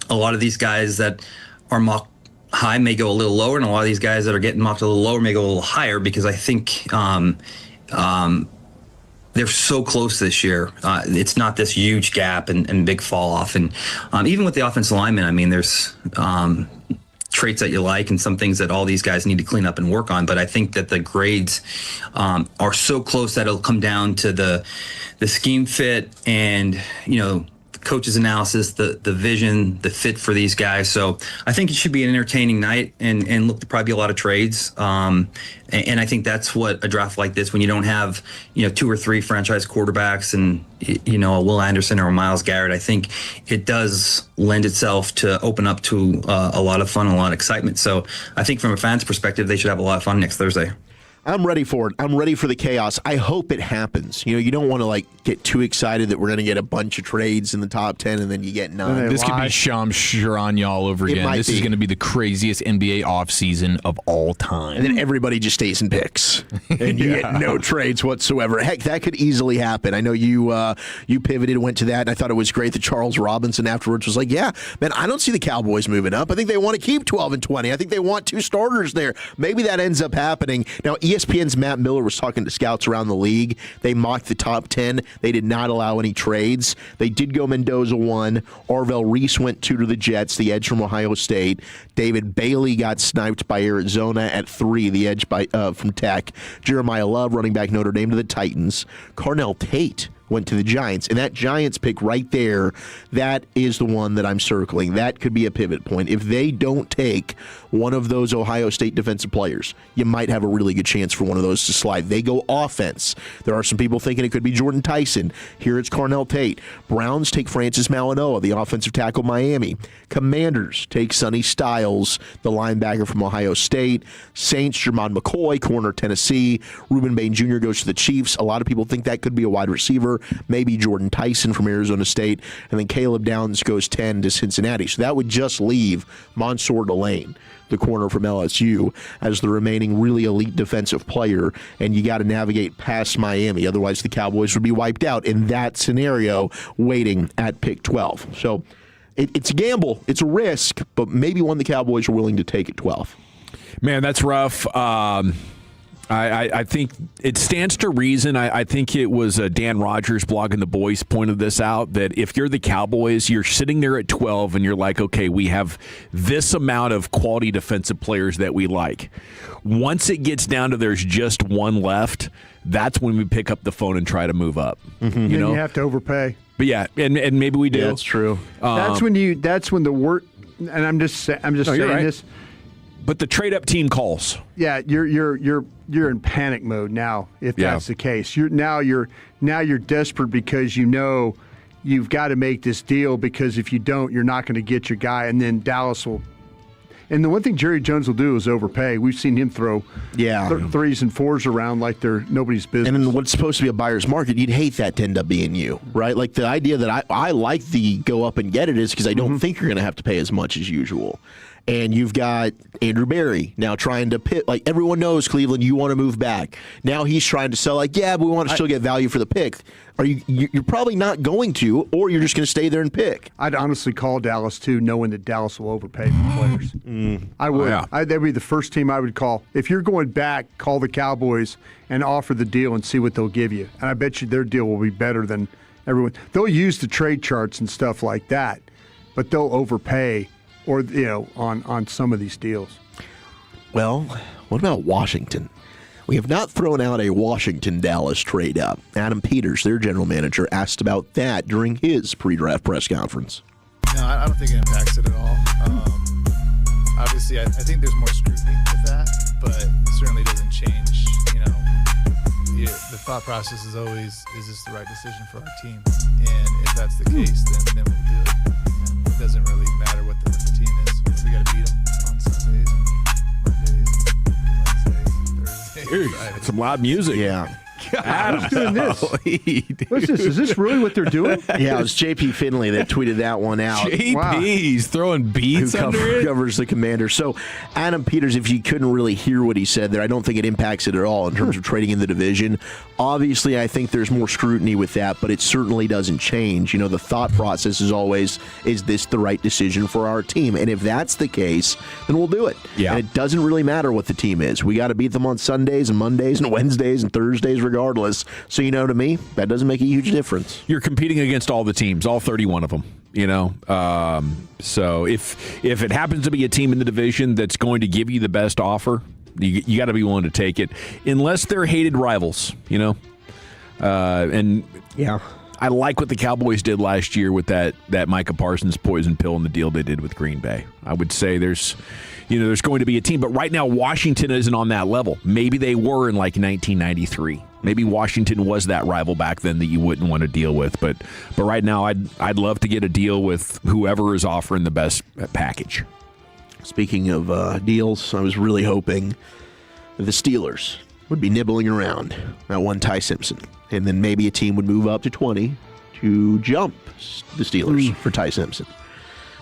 a lot of these guys that are mocked high may go a little lower, and a lot of these guys that are getting mocked a little lower may go a little higher, because I think they're so close this year. It's not this huge gap and big fall off. And even with the offensive linemen, there's traits that you like and some things that all these guys need to clean up and work on. But I think that the grades are so close that it'll come down to the scheme fit and, coach's analysis, the vision, the fit for these guys. So I think it should be an entertaining night and look to probably be a lot of trades. And I think that's what a draft like this, when you don't have, 2 or 3 franchise quarterbacks and, a Will Anderson or a Myles Garrett, I think it does lend itself to open up to a lot of fun and a lot of excitement. So I think from a fan's perspective, they should have a lot of fun next Thursday. I'm ready for it. I'm ready for the chaos. I hope it happens. You don't want to get too excited that we're going to get a bunch of trades in the top 10 and then you get none. This could be Shams Charania all over again. This is going to be the craziest NBA offseason of all time. And then everybody just stays in picks. And you get no trades whatsoever. Heck, that could easily happen. I know you pivoted and went to that, and I thought it was great that Charles Robinson afterwards was like, yeah, man, I don't see the Cowboys moving up. I think they want to keep 12 and 20. I think they want 2 starters there. Maybe that ends up happening. Now, ESPN's Matt Miller was talking to scouts around the league. They mocked the top 10. They did not allow any trades. They did go Mendoza 1. Arvell Reese went 2 to the Jets, the edge from Ohio State. David Bailey got sniped by Arizona at 3, the edge from Tech. Jeremiah Love, running back Notre Dame, to the Titans. Carnell Tate went to the Giants. And that Giants pick right there, that is the one that I'm circling. That could be a pivot point. If they don't take one of those Ohio State defensive players, you might have a really good chance for one of those to slide. They go offense. There are some people thinking it could be Jordan Tyson. Here it's Carnell Tate. Browns take Francis Malinois, the offensive tackle, Miami. Commanders take Sonny Styles, the linebacker from Ohio State. Saints, Jermon McCoy, corner, Tennessee. Reuben Bain Jr. goes to the Chiefs. A lot of people think that could be a wide receiver. Maybe Jordan Tyson from Arizona State. And then Caleb Downs goes 10 to Cincinnati. So that would just leave Mansour Delane, the corner from LSU, as the remaining really elite defensive player, and you got to navigate past Miami. Otherwise, the Cowboys would be wiped out in that scenario, waiting at pick 12. So it's a gamble. It's a risk, but maybe one the Cowboys are willing to take at 12. Man, that's rough. I think it stands to reason. I think it was Dan Rogers, blogging The Boys, pointed this out, that if you're the Cowboys, you're sitting there at 12 and you're like, okay, we have this amount of quality defensive players that we like. Once it gets down to there's just one left, that's when we pick up the phone and try to move up. Mm-hmm. You have to overpay. But yeah, and maybe we do. Yeah, that's true. That's when the work. And I'm just saying right. this. But the trade-up team calls. Yeah, you're in panic mode now. If that's the case, you're desperate because you know you've got to make this deal because if you don't, you're not going to get your guy. And then Dallas will. And the one thing Jerry Jones will do is overpay. We've seen him throw threes and fours around like they're nobody's business. And in what's supposed to be a buyer's market, you'd hate that to end up being you, right? Like the idea that I like the go up and get it is because I don't think you're going to have to pay as much as usual. And you've got Andrew Berry now trying to pit. Like, everyone knows, Cleveland, you want to move back. Now he's trying to sell, like, yeah, but we want to still get value for the pick. You're probably not going to, or you're just going to stay there and pick. I'd honestly call Dallas, too, knowing that Dallas will overpay for players. I would. That'd be the first team I would call. If you're going back, call the Cowboys and offer the deal and see what they'll give you. And I bet you their deal will be better than everyone. They'll use the trade charts and stuff like that, but they'll overpay or on some of these deals. Well, what about Washington? We have not thrown out a Washington-Dallas trade up. Adam Peters, their general manager, asked about that during his pre-draft press conference. No, I don't think it impacts it at all. Obviously, I think there's more scrutiny with that, but it certainly doesn't change. The thought process is always, is this the right decision for our team? And if that's the case, then we'll do it. And it doesn't really matter what the team is. We got to beat them on Sundays, Mondays, Wednesdays, Thursdays, Fridays. Some loud music. Yeah. Who's doing this? What's this? Is this really what they're doing? Yeah, it was JP Finley that tweeted that one out. JP's throwing beats under it. Covers the Commander. So, Adam Peters, if you couldn't really hear what he said there, I don't think it impacts it at all in terms of trading in the division. Obviously, I think there's more scrutiny with that, but it certainly doesn't change. The thought process is always, is this the right decision for our team? And if that's the case, then we'll do it. Yeah. And it doesn't really matter what the team is. We got to beat them on Sundays and Mondays and Wednesdays and Thursdays regardless. So, to me, that doesn't make a huge difference. You're competing against all the teams, all 31 of them. So if it happens to be a team in the division that's going to give you the best offer, you got to be willing to take it, unless they're hated rivals. And yeah, I like what the Cowboys did last year with that Micah Parsons poison pill and the deal they did with Green Bay. I would say there's going to be a team, but right now Washington isn't on that level. Maybe they were in like 1993. Maybe Washington was that rival back then that you wouldn't want to deal with. But right now, I'd love to get a deal with whoever is offering the best package. Speaking of deals, I was really hoping the Steelers would be nibbling around that one Ty Simpson, and then maybe a team would move up to 20 to jump the Steelers for Ty Simpson.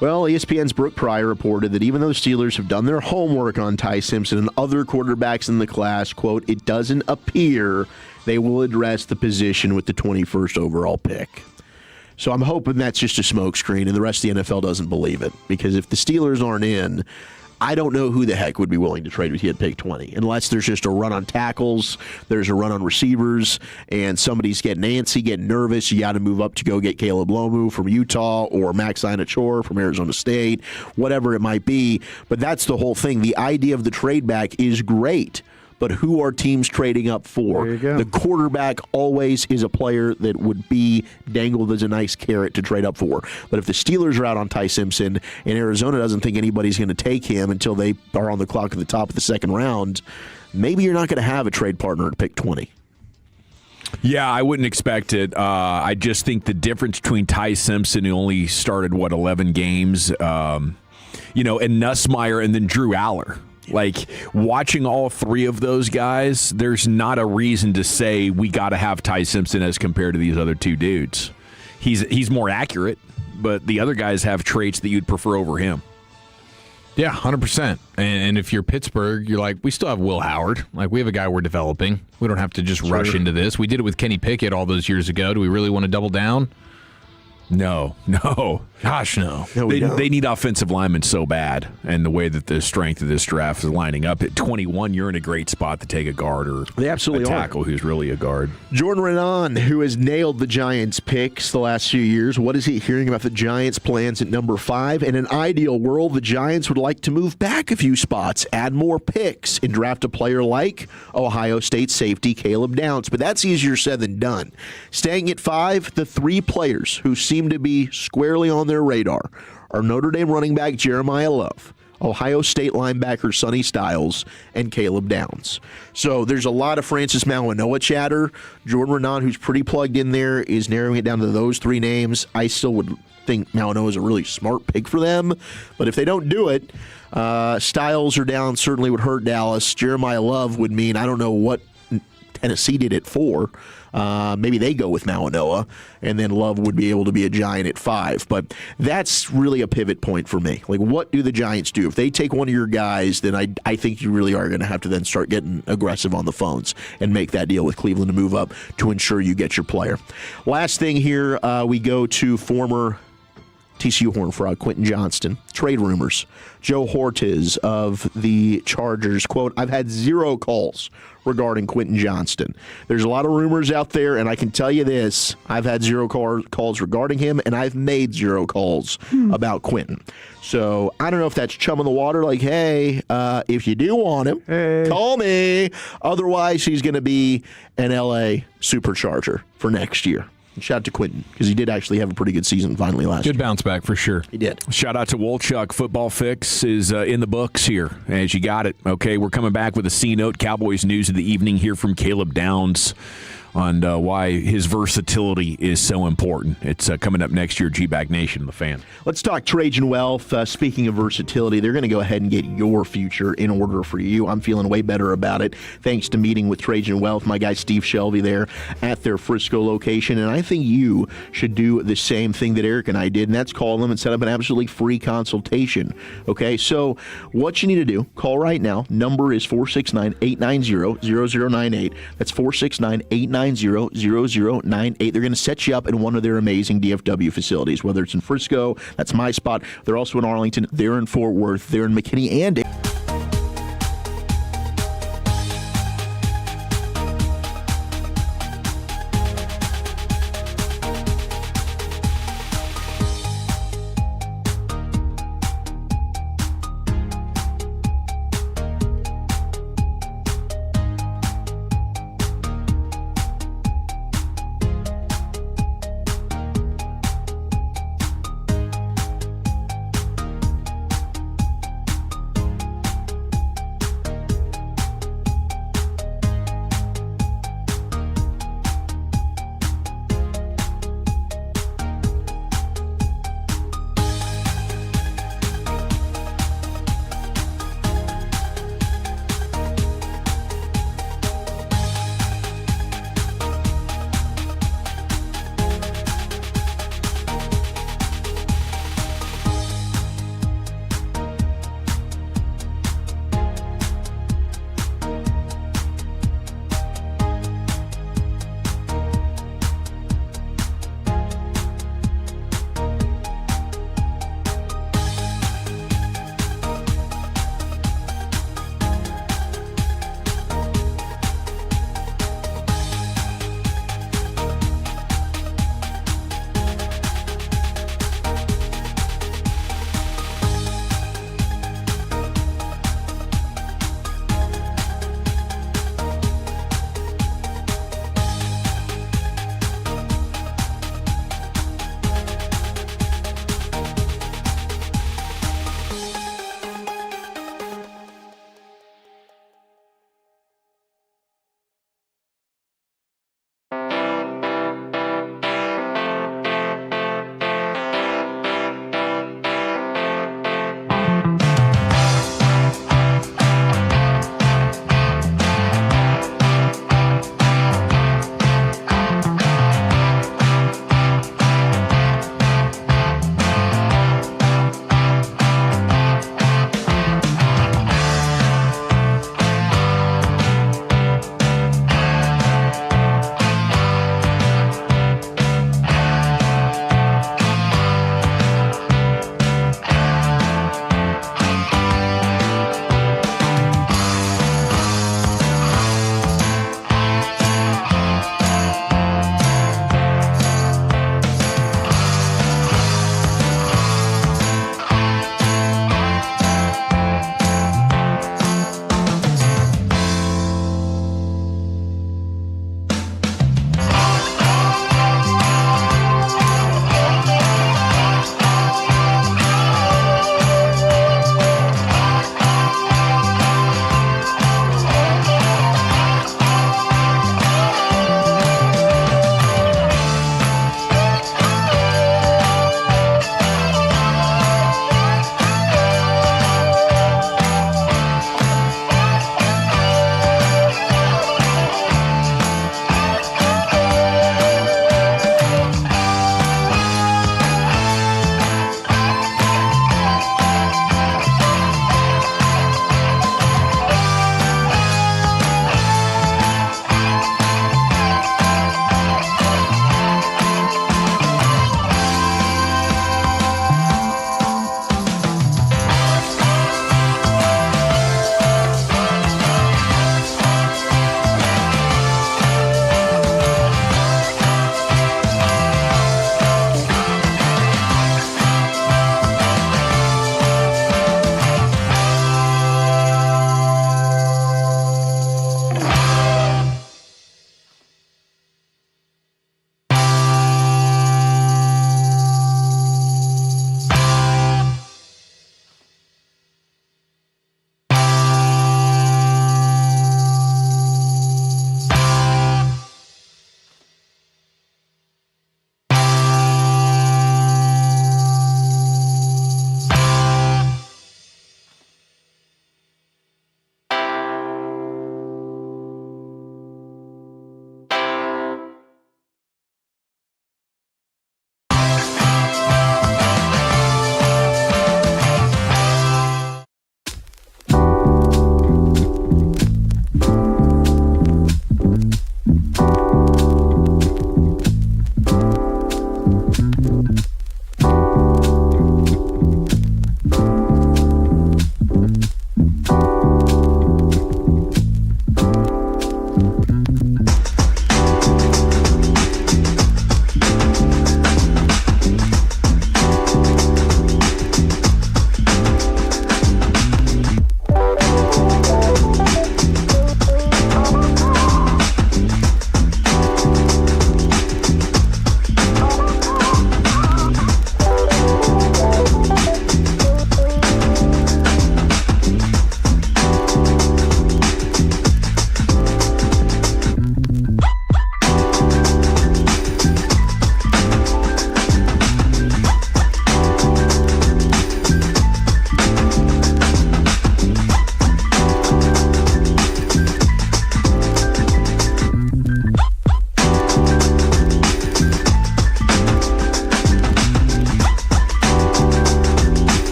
Well, ESPN's Brooke Pryor reported that even though the Steelers have done their homework on Ty Simpson and other quarterbacks in the class, quote, it doesn't appear they will address the position with the 21st overall pick. So I'm hoping that's just a smokescreen and the rest of the NFL doesn't believe it. Because if the Steelers aren't in, I don't know who the heck would be willing to trade with you at pick 20, unless there's just a run on tackles, there's a run on receivers, and somebody's getting antsy, getting nervous. You got to move up to go get Caleb Lomu from Utah or Max Inachor from Arizona State, whatever it might be. But that's the whole thing. The idea of the trade back is great. But who are teams trading up for? The quarterback always is a player that would be dangled as a nice carrot to trade up for. But if the Steelers are out on Ty Simpson and Arizona doesn't think anybody's going to take him until they are on the clock at the top of the second round, maybe you're not going to have a trade partner at pick 20. Yeah, I wouldn't expect it. I just think the difference between Ty Simpson, who only started, 11 games, and Nussmeier and then Drew Aller. Like, watching all three of those guys, there's not a reason to say we got to have Ty Simpson as compared to these other two dudes. He's more accurate, but the other guys have traits that you'd prefer over him. Yeah, 100%. And if you're Pittsburgh, you're like, we still have Will Howard. Like, we have a guy we're developing. We don't have to just rush into this. We did it with Kenny Pickett all those years ago. Do we really want to double down? No. Gosh, no. They need offensive linemen so bad, and the way that the strength of this draft is lining up. At 21, you're in a great spot to take a guard or they absolutely a tackle who's really a guard. Jordan Renan, who has nailed the Giants' picks the last few years, what is he hearing about the Giants' plans at number 5? In an ideal world, the Giants would like to move back a few spots, add more picks, and draft a player like Ohio State safety Caleb Downs. But that's easier said than done. Staying at 5, the 3 players who seem to be squarely on their radar are Notre Dame running back Jeremiah Love, Ohio State linebacker Sonny Styles, and Caleb Downs. So there's a lot of Francis Mauigoa chatter. Jordan Renan, who's pretty plugged in there, is narrowing it down to those three names. I still would think Mauigoa is a really smart pick for them, but if they don't do it, Styles or Downs certainly would hurt Dallas. Jeremiah Love would mean I don't know what Tennessee did it for. Maybe they go with Mauigoa, and then Love would be able to be a Giant at 5. But that's really a pivot point for me. Like, what do the Giants do? If they take one of your guys, then I think you really are going to have to then start getting aggressive on the phones and make that deal with Cleveland to move up to ensure you get your player. Last thing here, we go to former TCU Horned Frog Quentin Johnston. Trade rumors. Joe Hortiz of the Chargers, quote, "I've had 0 calls regarding Quentin Johnston. There's a lot of rumors out there, and I can tell you this. I've had 0 calls regarding him, and I've made 0 calls about Quentin." So I don't know if that's chum in the water, like, hey, if you do want him, call me. Otherwise, he's going to be an LA Supercharger for next year. Shout out to Quentin, because he did actually have a pretty good season finally last year. Good bounce back for sure. He did. Shout out to Wolchuk. Football Fix is in the books here, as you got it. Okay, we're coming back with a C-Note. Cowboys news of the evening here from Caleb Downs on why his versatility is so important. It's coming up next year, G-Bag Nation, the fan. Let's talk Trajan Wealth. Speaking of versatility, they're going to go ahead and get your future in order for you. I'm feeling way better about it thanks to meeting with Trajan Wealth, my guy Steve Shelby there at their Frisco location. And I think you should do the same thing that Eric and I did, and that's call them and set up an absolutely free consultation. Okay, so what you need to do, call right now. Number is 469-890-0098. That's 469-890-0098. They're going to set you up in one of their amazing DFW facilities, whether it's in Frisco, that's my spot. They're also in Arlington, they're in Fort Worth, they're in McKinney, and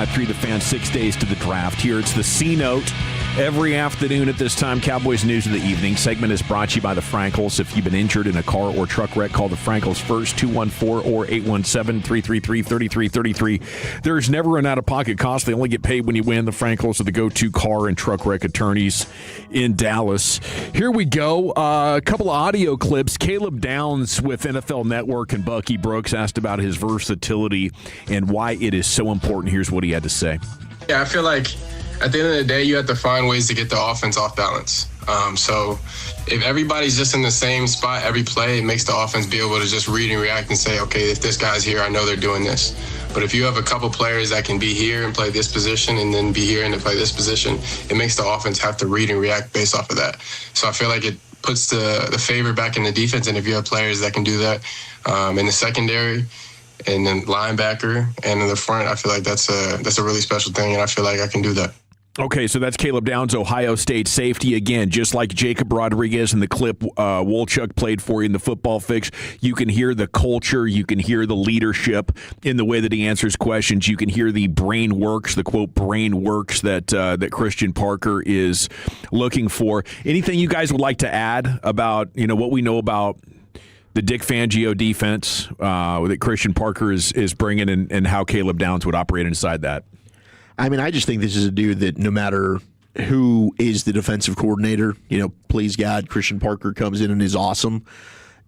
105.3 The Fan, 6 days to the draft. Here it's the C-Note. Every afternoon at this time, Cowboys News of the Evening. Segment is brought to you by the Frankels. If you've been injured in a car or truck wreck, call the Frankels first, 214 or 817-333-3333. There's never an out-of-pocket cost. They only get paid when you win. The Frankels are the go-to car and truck wreck attorneys in Dallas. Here we go. A couple of audio clips. Caleb Downs with NFL Network and Bucky Brooks asked about his versatility and why it is so important. Here's what he had to say. Yeah, I feel like at the end of the day, you have to find ways to get the offense off balance. So if everybody's just in the same spot every play, it makes the offense be able to just read and react and say, okay, if this guy's here, I know they're doing this. But if you have a couple players that can be here and play this position and then be here and play this position, it makes the offense have to read and react based off of that. So I feel like it puts the favor back in the defense. And if you have players that can do that in the secondary, and then linebacker and in the front, I feel like that's a really special thing, and I feel like I can do that. Okay, so that's Caleb Downs, Ohio State safety. Again, just like Jacob Rodriguez in the clip Wolchuk played for you in the Football Fix, you can hear the culture, you can hear the leadership in the way that he answers questions. You can hear the brain works, the quote brain works that Christian Parker is looking for. Anything you guys would like to add about what we know about the Dick Fangio defense that Christian Parker is bringing and how Caleb Downs would operate inside that? I mean, I just think this is a dude that no matter who is the defensive coordinator, please God, Christian Parker comes in and is awesome.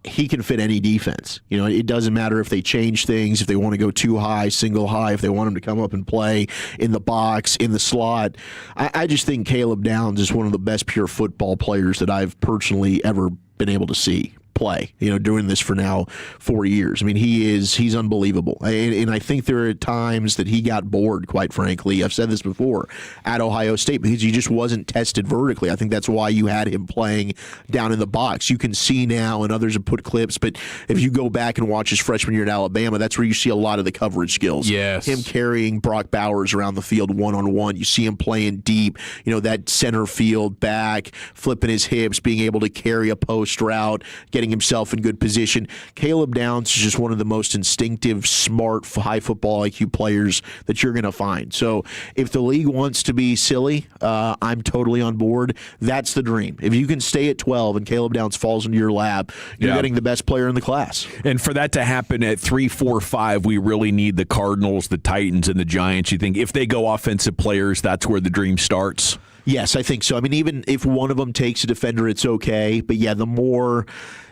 He can fit any defense. It doesn't matter if they change things, if they want to go too high, single high, if they want him to come up and play in the box, in the slot. I just think Caleb Downs is one of the best pure football players that I've personally ever been able to see play, doing this for now 4 years. I mean, he's unbelievable. And I think there are times that he got bored, quite frankly. I've said this before, at Ohio State, because he just wasn't tested vertically. I think that's why you had him playing down in the box. You can see now, and others have put clips, but if you go back and watch his freshman year at Alabama, that's where you see a lot of the coverage skills. Yes. Him carrying Brock Bowers around the field one-on-one. You see him playing deep, that center field back, flipping his hips, being able to carry a post route, getting himself in good position. Caleb Downs is just one of the most instinctive, smart, high football IQ players that you're going to find. So if the league wants to be silly, I'm totally on board. That's the dream. If you can stay at 12 and Caleb Downs falls into your lap, you're getting the best player in the class. And for that to happen at 3, 4, 5, we really need the Cardinals, the Titans, and the Giants. You think if they go offensive players, that's where the dream starts? Yes, I think so. I mean, even if one of them takes a defender, it's okay. But yeah, the more...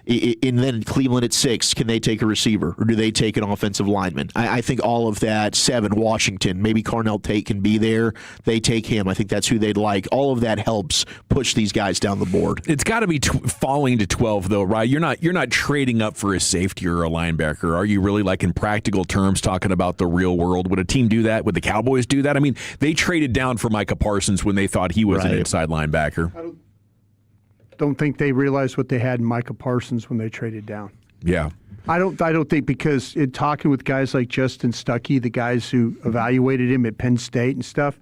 And then Cleveland at 6, can they take a receiver or do they take an offensive lineman? I think all of that. 7, Washington, maybe Carnell Tate can be there. They take him. I think that's who they'd like. All of that helps push these guys down the board. It's got to be falling to 12 though, right? You're not trading up for a safety or a linebacker. Are you really, like in practical terms, talking about the real world? Would a team do that? Would the Cowboys do that? I mean, they traded down for Micah Parsons when they thought he was an inside linebacker. Don't think they realized what they had in Micah Parsons when they traded down. Yeah. I don't think because in talking with guys like Justin Stuckey, the guys who evaluated him at Penn State and stuff,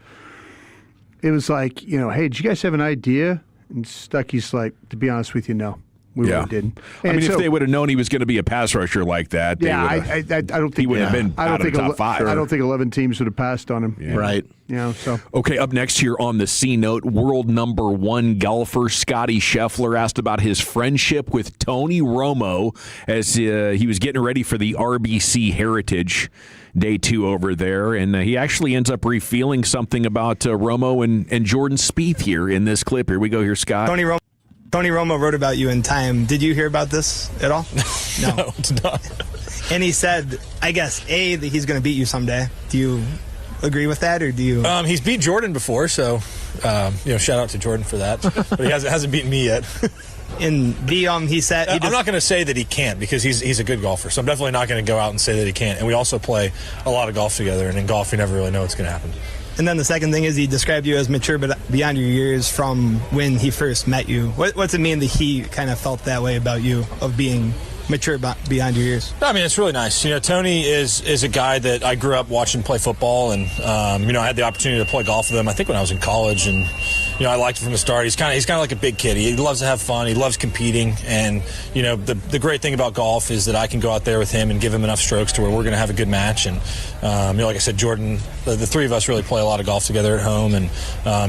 it was like, hey, did you guys have an idea? And Stuckey's like, to be honest with you, no. We really didn't. And I mean, if they would have known he was going to be a pass rusher like that, they I don't think he would have been out of the top 5. I don't think 11 teams would have passed on him. Yeah. Right. So okay, up next here on the C-Note, world number 1 golfer Scotty Scheffler asked about his friendship with Tony Romo as he was getting ready for the RBC Heritage Day 2 over there, and he actually ends up revealing something about Romo and Jordan Spieth here in this clip. Here we go. Here, Scott. Tony Romo wrote about you in Time. Did you hear about this at all? No, it's not. And he said, I guess, that he's going to beat you someday. Do you agree with that, or do you? He's beat Jordan before, so shout out to Jordan for that. But he hasn't beaten me yet. In the he said, I'm not going to say that he can't because he's a good golfer. So I'm definitely not going to go out and say that he can't. And we also play a lot of golf together, and in golf, you never really know what's going to happen. And then the second thing is he described you as mature but beyond your years from when he first met you. What's it mean that he kind of felt that way about you, of being mature beyond your years? I mean, it's really nice. Tony is a guy that I grew up watching play football, and I had the opportunity to play golf with him, I think when I was in college, and I liked him from the start. He's kind of like a big kid. He loves to have fun. He loves competing. And, the great thing about golf is that I can go out there with him and give him enough strokes to where we're going to have a good match. And, like I said, Jordan, the three of us really play a lot of golf together at home. And,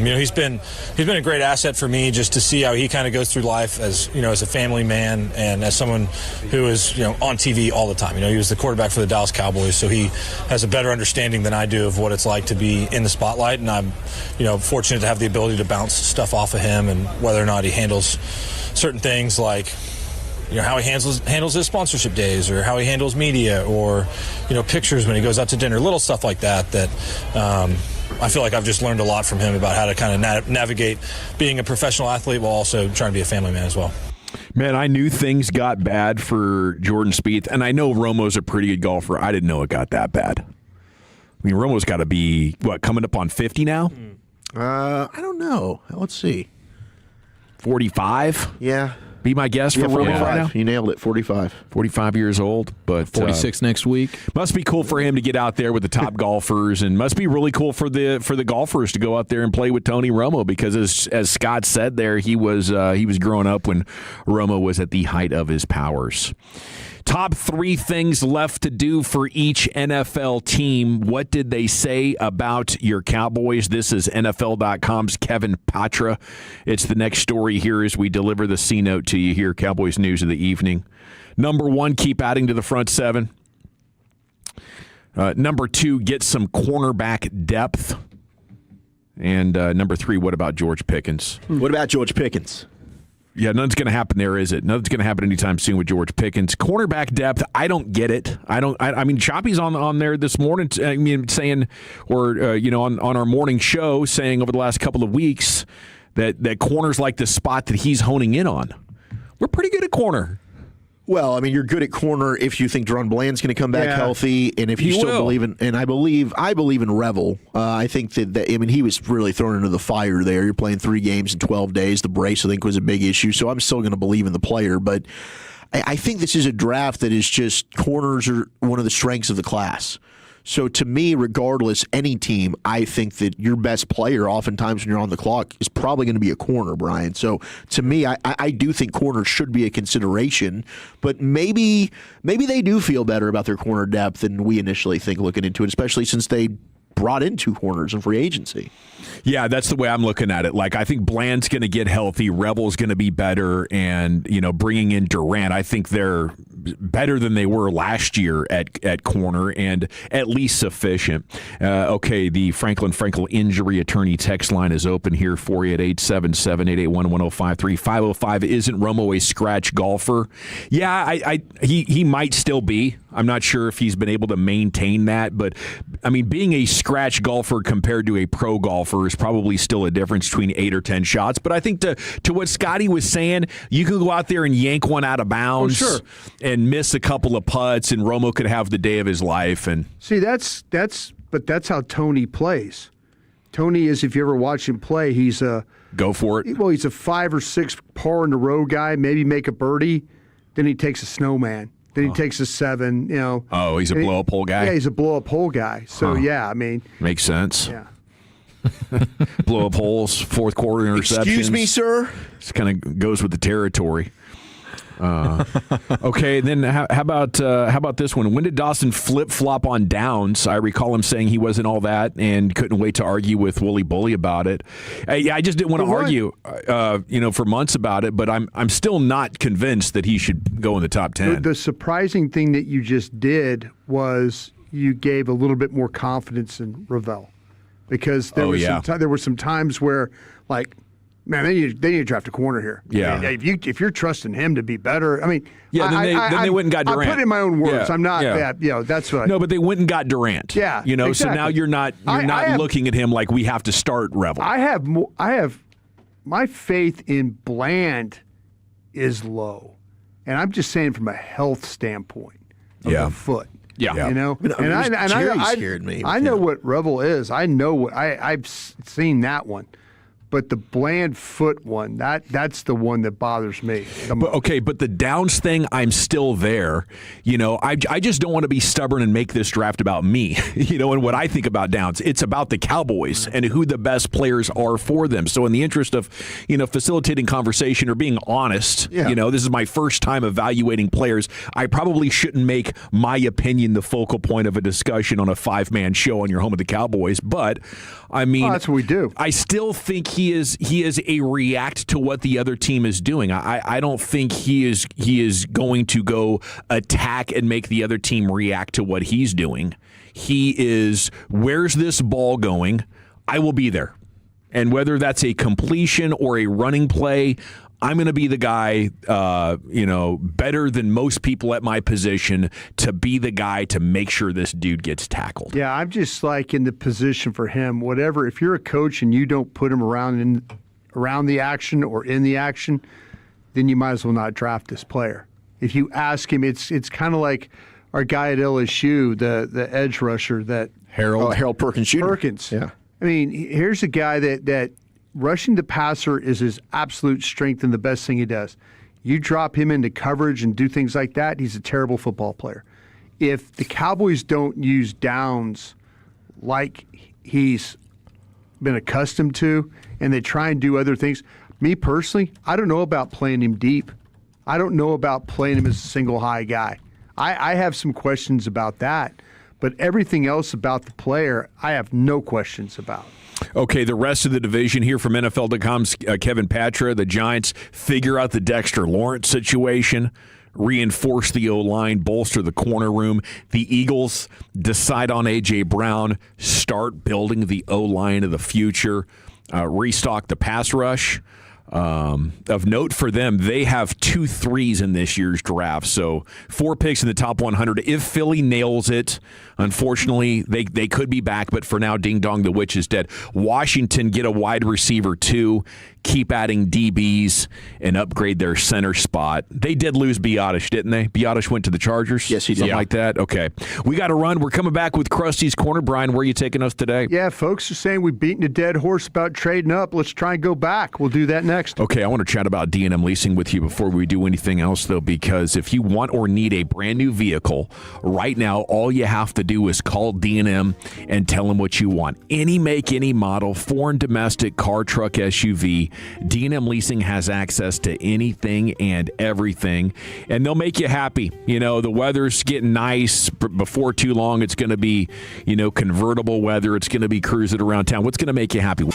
he's been a great asset for me just to see how he kind of goes through life as a family man and as someone who is, on TV all the time. He was the quarterback for the Dallas Cowboys, so he has a better understanding than I do of what it's like to be in the spotlight. And I'm, fortunate to have the ability to bounce stuff off of him and whether or not he handles certain things like, how he handles his sponsorship days or how he handles media or, pictures when he goes out to dinner, little stuff like that I feel like I've just learned a lot from him about how to kind of navigate being a professional athlete while also trying to be a family man as well. Man, I knew things got bad for Jordan Spieth, and I know Romo's a pretty good golfer. I didn't know it got that bad. I mean, Romo's got to be, coming up on 50 now? I don't know. Let's see. 45? Yeah. Be my guess for Romo right now? You nailed it, 45. 45 years old, but 46 next week. Must be cool for him to get out there with the top golfers, and must be really cool for the golfers to go out there and play with Tony Romo, because as Scott said there, he was growing up when Romo was at the height of his powers. Top 3 things left to do for each NFL team. What did they say about your Cowboys? This is NFL.com's Kevin Patra. It's the next story here as we deliver the C-note to you here, Cowboys News of the Evening. Number 1, keep adding to the front 7. Number 2, get some cornerback depth. And number 3, what about George Pickens? What about George Pickens? Yeah, nothing's going to happen there, is it? Nothing's going to happen anytime soon with George Pickens. Cornerback depth, I don't get it. I mean, Choppy's on there this morning, saying, or on our morning show, saying over the last couple of weeks that corner's like the spot that he's honing in on. We're pretty good at corner. Well, I mean, you're good at corner if you think Deron Bland's going to come back healthy, and if you still believe in, and I believe in Revel. I think that he was really thrown into the fire there. You're playing 3 games in 12 days. The brace, I think, was a big issue. So I'm still going to believe in the player, but I think this is a draft that is just corners are one of the strengths of the class. So to me, regardless, any team, I think that your best player oftentimes when you're on the clock is probably going to be a corner, Brian. So to me, I do think corners should be a consideration, but maybe they do feel better about their corner depth than we initially think looking into it, especially since they brought in 2 corners in free agency. Yeah, that's the way I'm looking at it. Like, I think Bland's going to get healthy, Rebel's going to be better, and bringing in Durant, I think they're better than they were last year at corner, and at least sufficient. Okay, the Franklin injury attorney text line is open here for you at 877-881-1053. 505, isn't Romo a scratch golfer? Yeah, he might still be. I'm not sure if he's been able to maintain that, but I mean, being a scratch golfer compared to a pro golfer is probably still a difference between 8 or 10 shots. But I think to what Scotty was saying, you can go out there and yank one out of bounds and miss a couple of putts, and Romo could have the day of his life. And see, that's how Tony plays. Tony is, if you ever watch him play, he's a go for it. Well, he's a 5 or 6 par in the row guy. Maybe make a birdie, then he takes a snowman. Then he takes a 7, Oh, he's a blow-up hole guy? Yeah, he's a blow-up hole guy. So, yeah, I mean. Makes sense. Yeah. Blow-up holes, fourth quarter interceptions. Excuse me, sir? This kind of goes with the territory. Okay, then how about this one? When did Dawson flip-flop on downs? I recall him saying he wasn't all that and couldn't wait to argue with Wooly Bully about it. I just didn't want to argue, for months about it, but I'm still not convinced that he should go in the top 10. The surprising thing that you just did was you gave a little bit more confidence in Ravel, because there were some times where, like, man, they need to draft a corner here. Yeah. I mean, if you're trusting him to be better, I mean, then they went and got Durant. I put it in my own words. Yeah. I'm not that. That's what. No, but they went and got Durant. Yeah. Exactly. So now you're not looking at him like we have to start Revel. I have my faith in Bland is low, and I'm just saying from a health standpoint of the foot. Yeah. I scared me. I know what Revel is. I know what I've seen that one. But the bland foot one, that's the one that bothers me. But the Downs thing, I'm still there. I just don't want to be stubborn and make this draft about me, and what I think about Downs. It's about the Cowboys and who the best players are for them. So in the interest of, facilitating conversation or being honest, this is my first time evaluating players. I probably shouldn't make my opinion the focal point of a discussion on a 5-man show on your home of the Cowboys. But I mean, that's what we do. I still think he is a react to what the other team is doing. I don't think he is going to go attack and make the other team react to what he's doing. He is, where's this ball going? I will be there. And whether that's a completion or a running play, I'm going to be the guy, better than most people at my position to be the guy to make sure this dude gets tackled. Yeah, I'm just like in the position for him. Whatever, if you're a coach and you don't put him around the action or in the action, then you might as well not draft this player. If you ask him, it's kind of like our guy at LSU, the edge rusher that Harold Perkins Jr. Yeah, I mean, here's a guy that rushing the passer is his absolute strength and the best thing he does. You drop him into coverage and do things like that, he's a terrible football player. If the Cowboys don't use Downs like he's been accustomed to, and they try and do other things, me personally, I don't know about playing him deep. I don't know about playing him as a single high guy. I have some questions about that, but everything else about the player, I have no questions about. Okay, the rest of the division here from NFL.com's Kevin Patra. The Giants figure out the Dexter Lawrence situation, reinforce the O-line, bolster the corner room. The Eagles decide on A.J. Brown, start building the O-line of the future, restock the pass rush. Of note for them, they have 2 threes in this year's draft, so 4 picks in the top 100. If Philly nails it, unfortunately, they could be back, but for now, ding dong, the witch is dead. Washington get a wide receiver too, keep adding DBs, and upgrade their center spot. They did lose Biotish, didn't they? Biotish went to the Chargers? Yes, he did. Something like that? Okay. We got to run. We're coming back with Krusty's Corner. Brian, where are you taking us today? Yeah, folks are saying we've beaten a dead horse about trading up. Let's try and go back. We'll do that next. Okay, I want to chat about D&M Leasing with you before we do anything else, though, because if you want or need a brand new vehicle, right now, all you have to do is call D&M and tell them what you want. Any make, any model, foreign, domestic, car, truck, SUV, D&M Leasing has access to anything and everything, and they'll make you happy. The weather's getting nice. Before too long, it's going to be, convertible weather. It's going to be cruising around town. What's going to make you happy?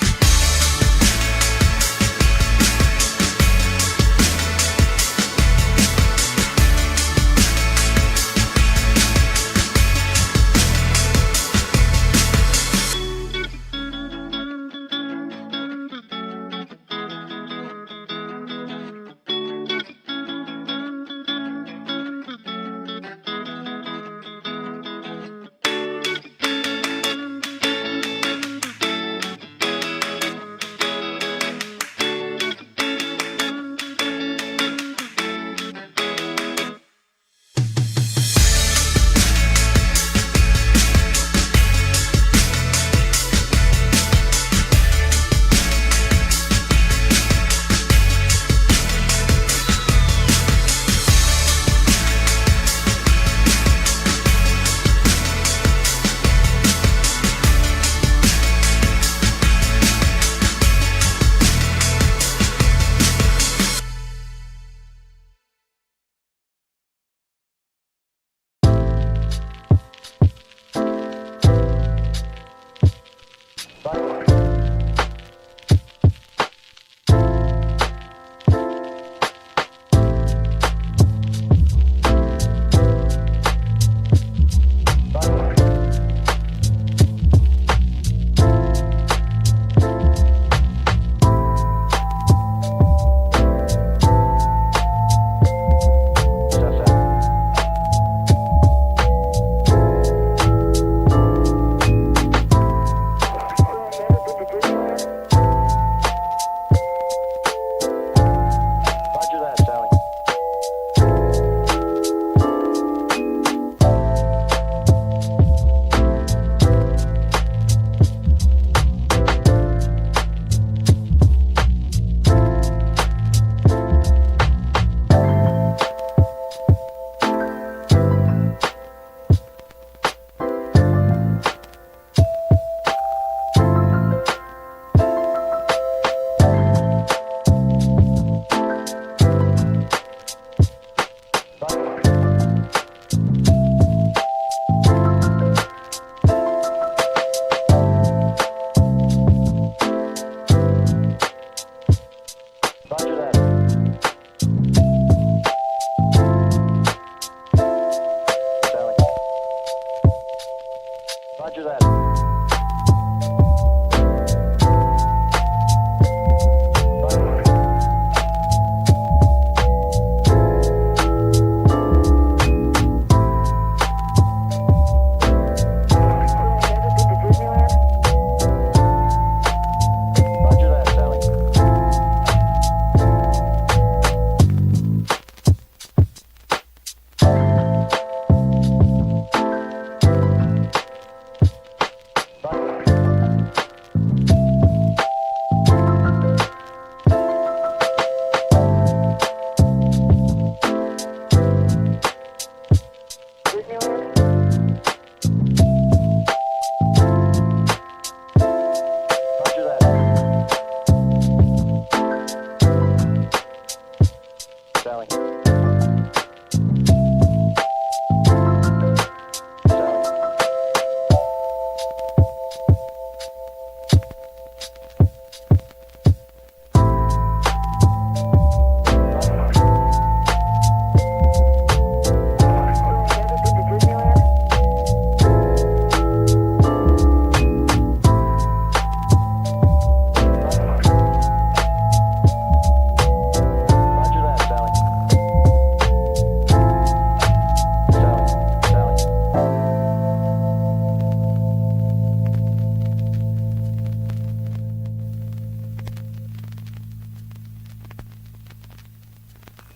Roger that.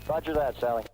Roger that, Sally.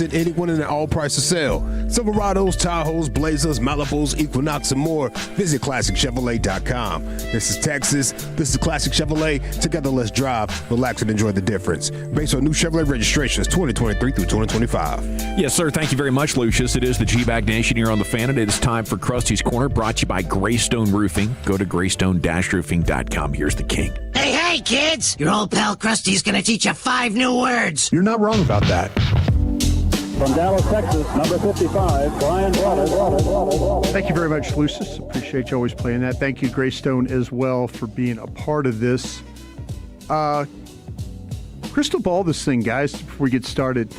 At anyone in the all price to sell. Silverados, Tahoes, Blazers, Malibus, Equinox, and more. Visit ClassicChevrolet.com. This is Texas. This is Classic Chevrolet. Together, let's drive, relax, and enjoy the difference. Based on new Chevrolet registrations 2023 through 2025. Yes, sir. Thank you very much, Lucius. It is the G-Bag Nation here on the Fan, and it is time for Krusty's Corner, brought to you by Greystone Roofing. Go to greystone-roofing.com. Here's the king. Hey, kids! Your old pal Krusty's gonna teach you 5 new words. You're not wrong about that. From Dallas, Texas, number 55, Brian Bratish. Thank you very much, Lucius. Appreciate you always playing that. Thank you, Greystone, as well, for being a part of this. Crystal ball this thing, guys, before we get started.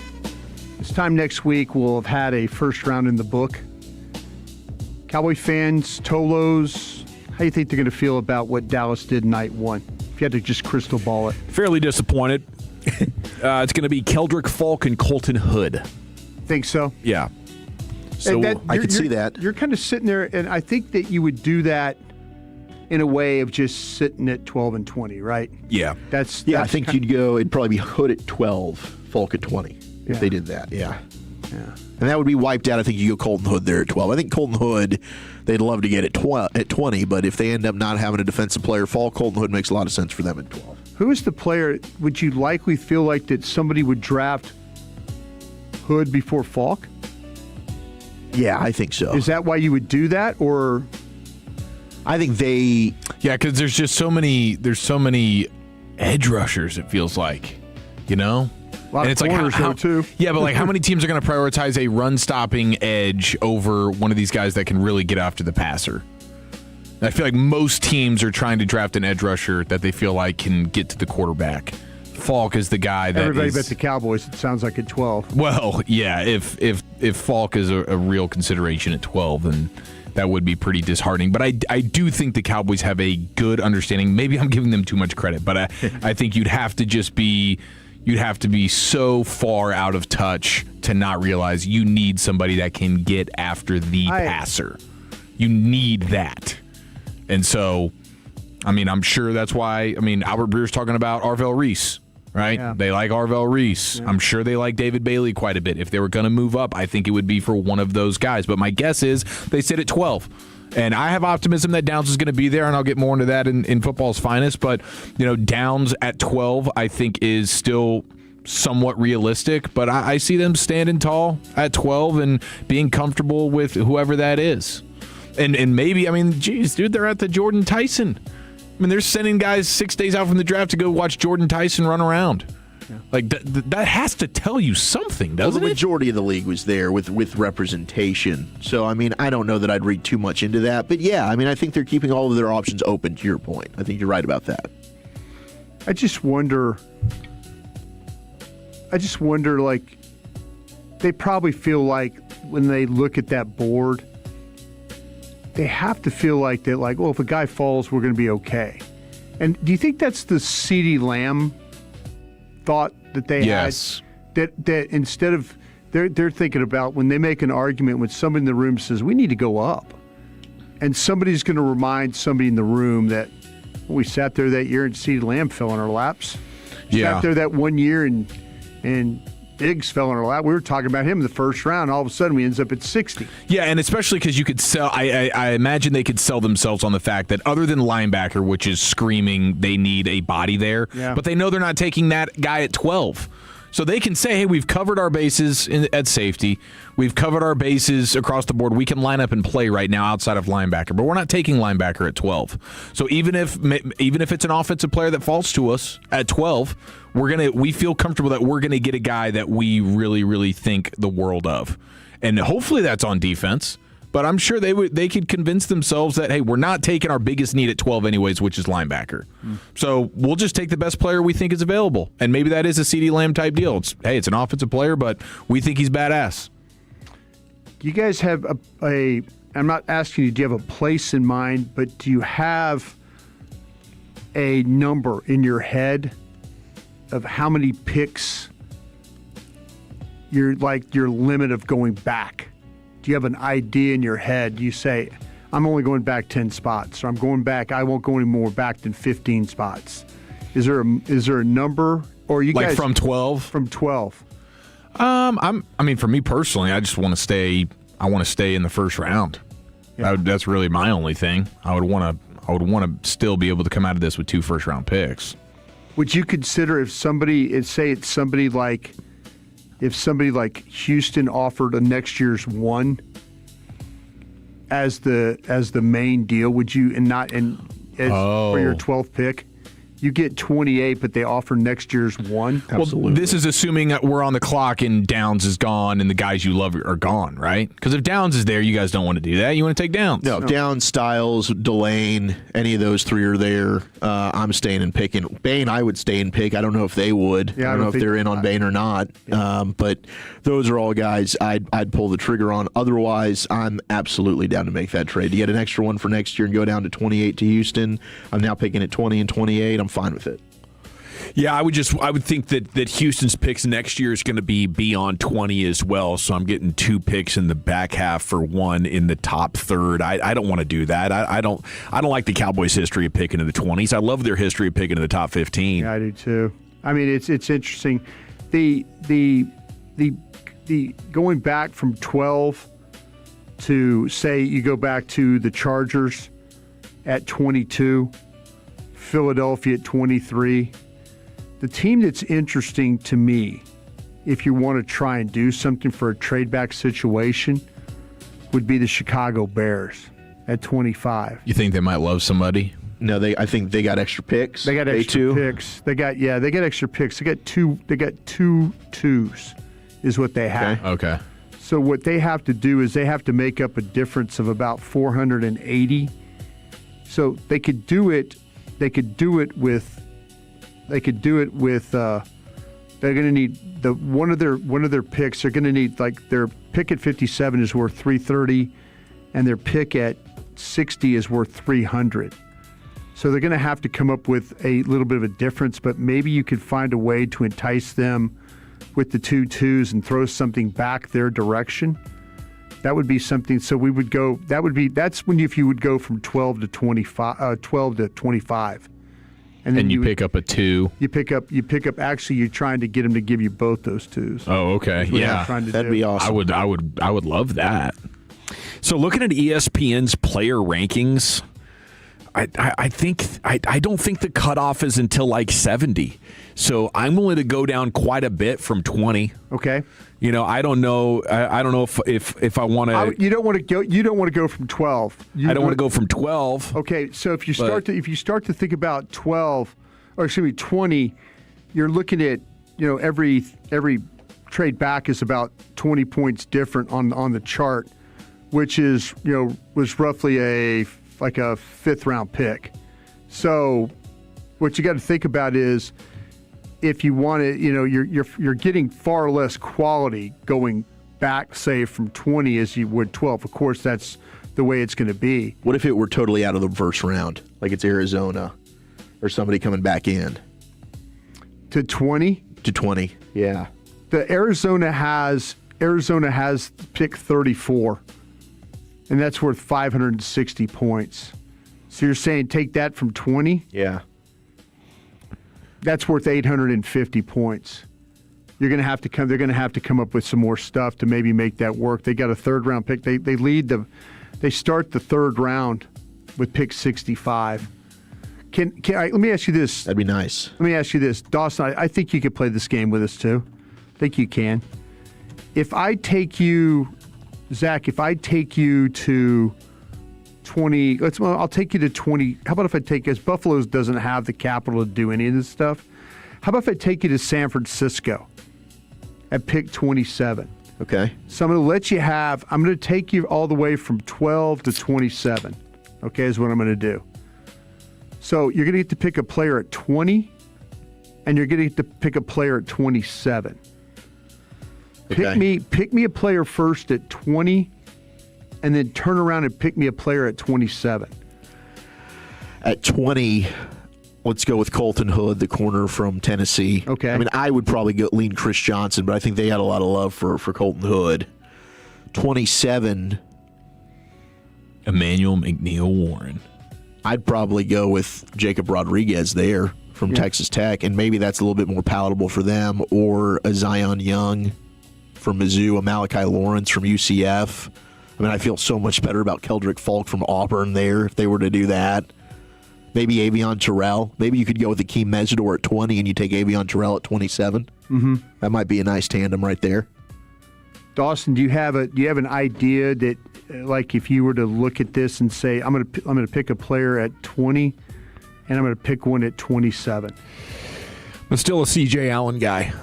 This time next week, we'll have had a first round in the book. Cowboy fans, Tolos, how do you think they're going to feel about what Dallas did night one? If you had to just crystal ball it. Fairly disappointed. It's going to be Keldrick Falk and Colton Hood. Think so? Yeah. So I could see that. You're kind of sitting there, and I think that you would do that in a way of just sitting at 12 and 20, right? Yeah. That's I think you'd go, it'd probably be Hood at 12, Falk at 20, if they did that, yeah. And that would be wiped out. I think you go Colton Hood there at 12. I think Colton Hood, they'd love to get at 20, but if they end up not having a defensive player, Falk, Colton Hood makes a lot of sense for them at 12. Who is the player, would you likely feel like that somebody would draft Hood before Falk? Yeah, I think so. Is that why you would do that, or? I think they... Yeah, because there's so many edge rushers, it feels like, you know? A lot of corners, though, too. Yeah, but like, how many teams are going to prioritize a run-stopping edge over one of these guys that can really get after the passer? I feel like most teams are trying to draft an edge rusher that they feel like can get to the quarterback. Falk is the guy that everybody bet the Cowboys. It sounds like at 12. Well, yeah, if Falk is a real consideration at 12, then that would be pretty disheartening. But I do think the Cowboys have a good understanding. Maybe I'm giving them too much credit, but I think you'd have to be so far out of touch to not realize you need somebody that can get after the passer. You need that. And so, I mean, I'm sure that's why, Albert Breer's talking about Arvell Reese, right? Yeah. They like Arvell Reese. Yeah. I'm sure they like David Bailey quite a bit. If they were going to move up, I think it would be for one of those guys. But my guess is they sit at 12. And I have optimism that Downs is going to be there, and I'll get more into that in football's finest. But, Downs at 12, I think, is still somewhat realistic. But I see them standing tall at 12 and being comfortable with whoever that is. And maybe, geez, dude, they're at the Jordan Tyson. They're sending guys 6 days out from the draft to go watch Jordan Tyson run around. Yeah. Like, that has to tell you something, doesn't it? The majority of the league was there with representation. So, I don't know that I'd read too much into that. But, yeah, I think they're keeping all of their options open, to your point. I think you're right about that. I just wonder, like, they probably feel like when they look at that board, they have to feel like that, like, well, if a guy falls, we're going to be okay. And do you think that's the CeeDee Lamb thought that they had? That instead of they're thinking about when they make an argument when somebody in the room says we need to go up, and somebody's going to remind somebody in the room that we sat there that year and CeeDee Lamb fell in our laps. Sat there that one year and Diggs fell in our lap. We were talking about him in the first round. All of a sudden, we ends up at 60. Yeah, and especially because you could sell. I imagine they could sell themselves on the fact that other than linebacker, which is screaming they need a body there, but they know they're not taking that guy at 12. So they can say, hey, we've covered our bases at safety. We've covered our bases across the board. We can line up and play right now outside of linebacker, but we're not taking linebacker at 12. So even if it's an offensive player that falls to us at 12, we feel comfortable that we're gonna get a guy that we really, really think the world of, and hopefully that's on defense. But I'm sure they could convince themselves that, hey, we're not taking our biggest need at 12 anyways, which is linebacker. So we'll just take the best player we think is available. And maybe that is a CeeDee Lamb type deal. It's an offensive player, but we think he's badass. You guys have I'm not asking you, do you have a place in mind, but do you have a number in your head of how many picks your limit of going back? Do you have an idea in your head? You say, I'm only going back 10 spots, or I'm going back, I won't go any more back than 15 spots. Is there a number, or you guys from 12? From 12. For me personally, I just want to stay. I want to stay in the first round. Yeah. That's really my only thing. I would want to still be able to come out of this with 2 first-round picks. Would you consider if somebody like Houston offered a next year's 1 as the main deal, would you for your 12th pick? You get 28, but they offer next year's 1. Absolutely. Well, this is assuming that we're on the clock and Downs is gone and the guys you love are gone, right? Because if Downs is there, you guys don't want to do that. You want to take Downs. No, Downs, Styles, Delane, any of those 3 are there. I'm staying and picking. Bain, I would stay and pick. I don't know if they would. Yeah, I don't know if they're in on Bain or not. Yeah. But those are all guys I'd pull the trigger on. Otherwise, I'm absolutely down to make that trade. To get an extra 1 for next year and go down to 28 to Houston. I'm now picking at 20 and 28. I'm fine with it. Yeah, I would think that Houston's picks next year is going to be beyond 20 as well. So I'm getting 2 picks in the back half for 1 in the top third. I don't want to do that. I don't like the Cowboys' history of picking in the 20s. I love their history of picking in the top 15. Yeah, I do too. It's interesting. The going back from 12 to, say, you go back to the Chargers at 22. Philadelphia at 23. The team that's interesting to me, if you want to try and do something for a trade back situation, would be the Chicago Bears at 25. You think they might love somebody? No, I think they got extra picks. They got extra picks. They got extra picks. They got two twos, is what they have. Okay. So what they have to do is they have to make up a difference of about 480. So they could do it. They're going to need one of their picks. They're going to need, like, their pick at 57 is worth 330, and their pick at 60 is worth 300. So they're going to have to come up with a little bit of a difference, but maybe you could find a way to entice them with the 2 twos and throw something back their direction. That would be something. So we would go. That's when if you would go from 12 to 25, 12 to 25, and then you pick up a 2. You pick up. Actually, you're trying to get them to give you both those 2s. Oh, okay. Yeah, that'd be awesome. I would love that. So looking at ESPN's player rankings, I don't think the cutoff is until like 70. So I'm willing to go down quite a bit from 20. Okay. I don't know. I don't know if I want to. You don't want to go. You don't want to go from 12. I don't want to go from 12. Okay. So if you start to think about 12, or excuse me, 20, you're looking at every trade back is about 20 points different on the chart, which is was roughly a 5th round pick. So what you got to think about is, if you want to, you're getting far less quality going back, say, from 20 as you would 12. Of course, that's the way it's going to be. What if it were totally out of the first round, like it's Arizona or somebody coming back in? To 20? To 20, yeah. The Arizona has pick 34, and that's worth 560 points. So you're saying take that from 20? Yeah. That's worth 850 points. They're going to have to come up with some more stuff to maybe make that work. They got a 3rd round pick. They start the 3rd round with pick 65. Let me ask you this. That'd be nice. Let me ask you this, Dawson. I think you could play this game with us too. I think you can. If I take you, Zach, to 20, I'll take you to 20. How about if I take, as Buffalo doesn't have the capital to do any of this stuff, how about if I take you to San Francisco at pick 27? Okay. So I'm going to take you all the way from 12 to 27, okay, is what I'm going to do. So you're going to get to pick a player at 20, and you're going to get to pick a player at 27. Okay. Pick me a player first at 20, and then turn around and pick me a player at 27. At 20, let's go with Colton Hood, the corner from Tennessee. Okay. I mean, I would probably lean Chris Johnson, but I think they had a lot of love for Colton Hood. 27, Emmanuel McNeil-Warren. I'd probably go with Jacob Rodriguez there from Texas Tech, and maybe that's a little bit more palatable for them, or a Zion Young from Mizzou, a Malachi Lawrence from UCF. I mean, I feel so much better about Keldrick Falk from Auburn there if they were to do that. Maybe Avion Terrell. Maybe you could go with Akeem Mesidor at 20 and you take Avion Terrell at 27. Mm-hmm. That might be a nice tandem right there. Dawson, do you have an idea that, like, if you were to look at this and say, I'm going to pick a player at 20 and I'm going to pick one at 27? I'm still a C.J. Allen guy.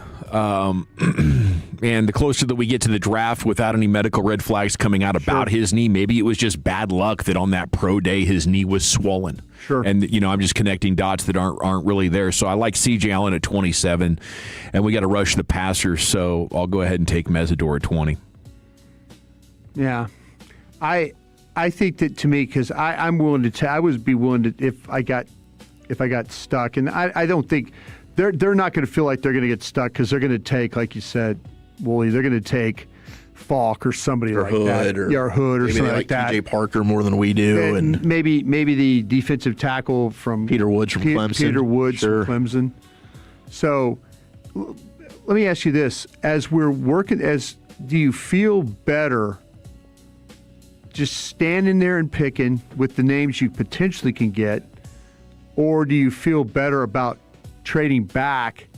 And the closer that we get to the draft without any medical red flags coming out about his knee, maybe it was just bad luck that on that pro day his knee was swollen. Sure. And, I'm just connecting dots that aren't really there. So I like C.J. Allen at 27, and we got to rush the passer, so I'll go ahead and take Mesidor at 20. Yeah. I think that, to me, because I'm willing to I would be willing to, if I got stuck, and I don't think they're not going to feel like they're going to get stuck, because they're going to take, like you said, Wooly, they're going to take Falk or somebody or like Hood, that. Or Hood or something like that. TJ Parker more than we do. And maybe the defensive tackle from Peter Woods from Clemson. Peter Woods from Clemson. So let me ask you this. As we're working, do you feel better just standing there and picking with the names you potentially can get, or do you feel better about trading back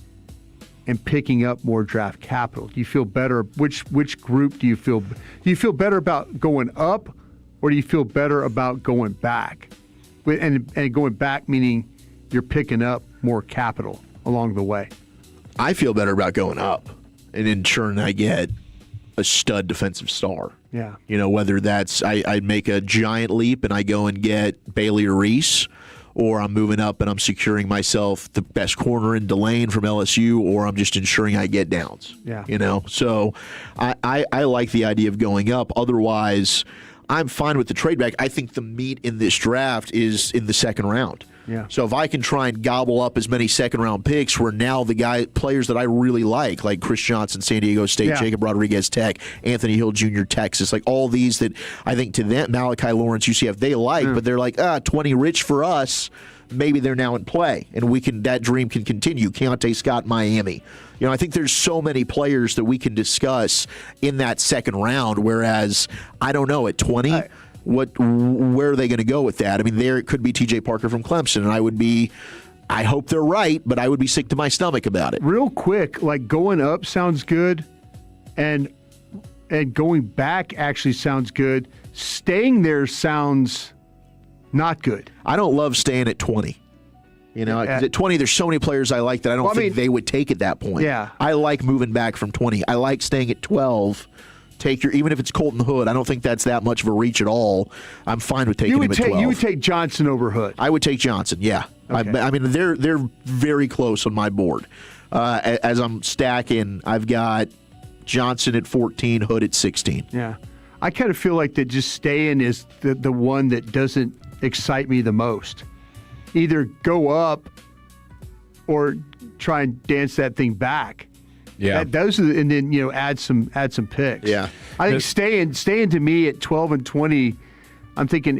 and picking up more draft capital? Do you feel better? Which group do you feel? Do you feel better about going up, or do you feel better about going back? And going back meaning you're picking up more capital along the way. I feel better about going up and ensuring I get a stud defensive star. Yeah. Whether that's I make a giant leap and I go and get Bailey or Reese, or I'm moving up and I'm securing myself the best corner in Delane from LSU, or I'm just ensuring I get downs. Yeah. So I like the idea of going up. Otherwise, I'm fine with the trade back. I think the meat in this draft is in the second round. Yeah. So if I can try and gobble up as many second-round picks where now players that I really like Chris Johnson, San Diego State, Jacob Rodriguez, Tech, Anthony Hill Jr., Texas, like all these that I think to them, Malachi Lawrence, UCF, they like, but they're like, 20 rich for us. Maybe they're now in play, and that dream can continue. Keontae Scott, Miami. I think there's so many players that we can discuss in that second round, whereas, I don't know, at 20, where are they going to go with that? I mean, there it could be TJ Parker from Clemson, and I hope they're right, but I would be sick to my stomach about it. Real quick, going up sounds good, and going back actually sounds good. Staying there sounds not good. I don't love staying at 20. Because at 20, there's so many players I like that I don't think they would take at that point. Yeah. I like moving back from 20. I like staying at 12. Even if it's Colton Hood, I don't think that's that much of a reach at all. I'm fine with taking him at 12. You would take Johnson over Hood. I would take Johnson, yeah. Okay. I mean, they're very close on my board. As I'm stacking, I've got Johnson at 14, Hood at 16. Yeah. I kind of feel like that just staying is the one that doesn't excite me the most. Either go up or try and dance that thing back. Yeah, and then add some picks. Yeah, I think staying to me at 12 and 20, I'm thinking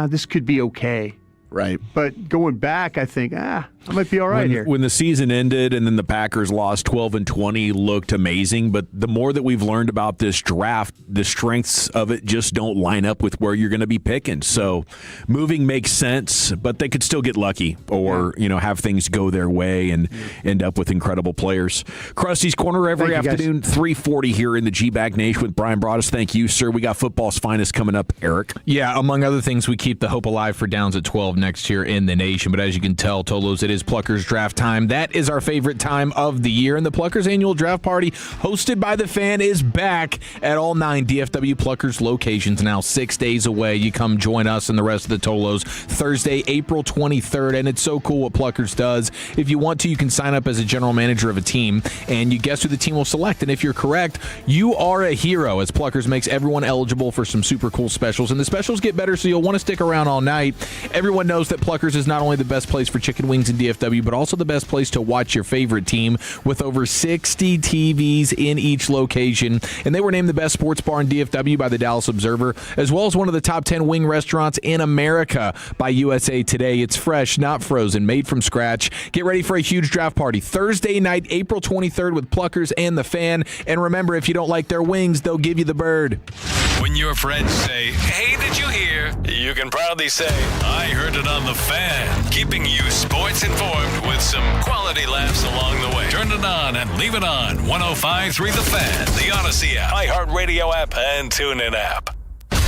this could be okay. Right. But going back, I think, I might be all right here. When the season ended and then the Packers lost 12 and 20, looked amazing. But the more that we've learned about this draft, the strengths of it just don't line up with where you're going to be picking. So moving makes sense, but they could still get lucky or, have things go their way and end up with incredible players. Krusty's Corner every afternoon, 3:40 here in the G-Bag Nation with Brian Bratish. Thank you, sir. We got football's finest coming up, Eric. Yeah, among other things, we keep the hope alive for Downs at 12 next year in the nation. But as you can tell, Tolos, it is Pluckers draft time. That is our favorite time of the year. And the Pluckers annual draft party hosted by the Fan is back at all 9 DFW Pluckers locations, now 6 days away. You come join us and the rest of the Tolos Thursday, April 23rd. And it's so cool what Pluckers does. If you want to, you can sign up as a general manager of a team and you guess who the team will select. And if you're correct, you are a hero, as Pluckers makes everyone eligible for some super cool specials. And the specials get better, so you'll want to stick around all night. Everyone knows that Pluckers is not only the best place for chicken wings in DFW, but also the best place to watch your favorite team with over 60 TVs in each location. And they were named the best sports bar in DFW by the Dallas Observer, as well as one of the top 10 wing restaurants in America by USA Today. It's fresh, not frozen, made from scratch. Get ready for a huge draft party Thursday night, April 23rd with Pluckers and the Fan. And remember, if you don't like their wings, they'll give you the bird. When your friends say, "Hey, did you hear?" you can proudly say, "I heard it on the Fan," keeping you sports informed with some quality laughs along the way. Turn it on and leave it on. 105.3 The Fan, the Odyssey app, iHeartRadio app, and TuneIn app.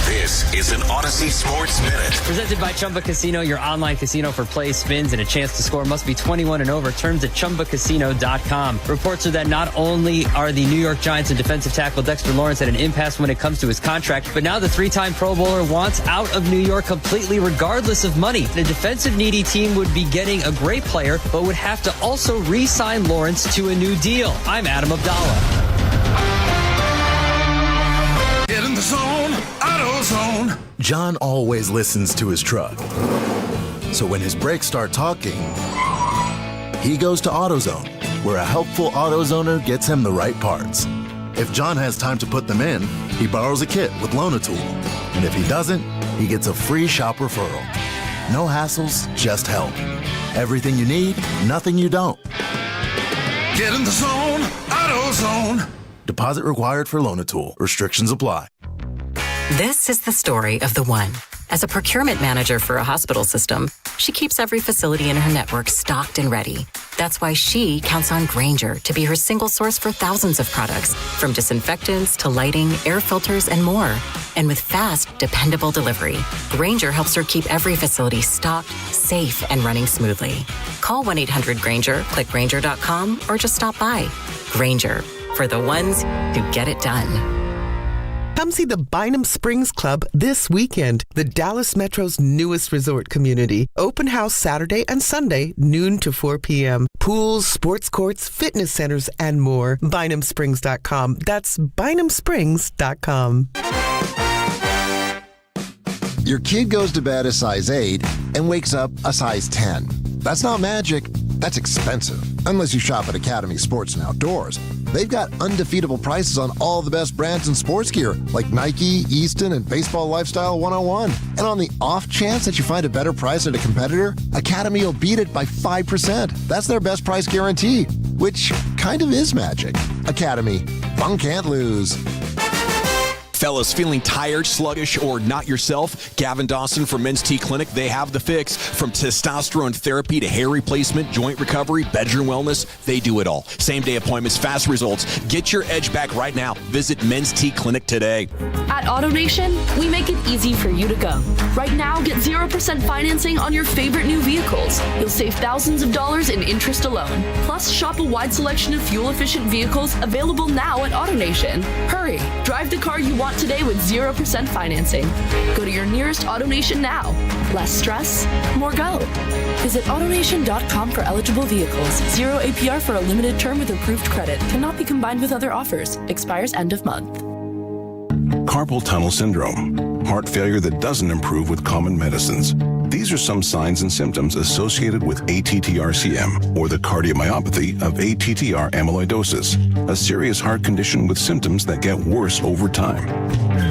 This is an Odyssey Sports Minute. Presented by Chumba Casino, your online casino for play, spins, and a chance to score. Must be 21 and over. Terms at ChumbaCasino.com. Reports are that not only are the New York Giants and defensive tackle Dexter Lawrence at an impasse when it comes to his contract, but now the three-time Pro Bowler wants out of New York completely regardless of money. The defensive needy team would be getting a great player, but would have to also re-sign Lawrence to a new deal. I'm Adam Abdallah. Get in the zone, AutoZone. John always listens to his truck. So when his brakes start talking, he goes to AutoZone, where a helpful AutoZoner gets him the right parts. If John has time to put them in, he borrows a kit with Loan-A-Tool. And if he doesn't, he gets a free shop referral. No hassles, just help. Everything you need, nothing you don't. Get in the zone, AutoZone. Deposit required for Loan-A-Tool. Restrictions apply. This is the story of the one. As a procurement manager for a hospital system, she keeps every facility in her network stocked and ready. That's why she counts on Grainger to be her single source for thousands of products, from disinfectants to lighting, air filters, and more. And with fast, dependable delivery, Grainger helps her keep every facility stocked, safe, and running smoothly. Call 1-800-GRAINGER, click Grainger.com, or just stop by. Grainger, for the ones who get it done. Come see the Bynum Springs Club this weekend, the Dallas Metro's newest resort community. Open house Saturday and Sunday, noon to 4 p.m. Pools, sports courts, fitness centers, and more. BynumSprings.com. That's BynumSprings.com. Your kid goes to bed a size 8 and wakes up a size 10. That's not magic. That's expensive. Unless you shop at Academy Sports and Outdoors. They've got undefeatable prices on all the best brands in sports gear, like Nike, Easton, and Baseball Lifestyle 101. And on the off chance that you find a better price at a competitor, Academy will beat it by 5%. That's their best price guarantee, which kind of is magic. Academy, fun can't lose. Fellas, feeling tired, sluggish, or not yourself? Gavin Dawson from Men's T Clinic, they have the fix. From testosterone therapy to hair replacement, joint recovery, bedroom wellness, they do it all. Same-day appointments, fast results. Get your edge back right now. Visit Men's T Clinic today. At AutoNation, we make it easy for you to go. Right now, get 0% financing on your favorite new vehicles. You'll save thousands of dollars in interest alone. Plus, shop a wide selection of fuel-efficient vehicles available now at AutoNation. Hurry, drive the car you want today with 0% financing. Go to your nearest AutoNation now. Less stress, more go. Visit AutoNation.com for eligible vehicles. 0 APR for a limited term with approved credit. Cannot be combined with other offers. Expires end of month. Carpal tunnel syndrome, heart failure that doesn't improve with common medicines. These are some signs and symptoms associated with ATTR-CM, or the cardiomyopathy of ATTR amyloidosis, a serious heart condition with symptoms that get worse over time.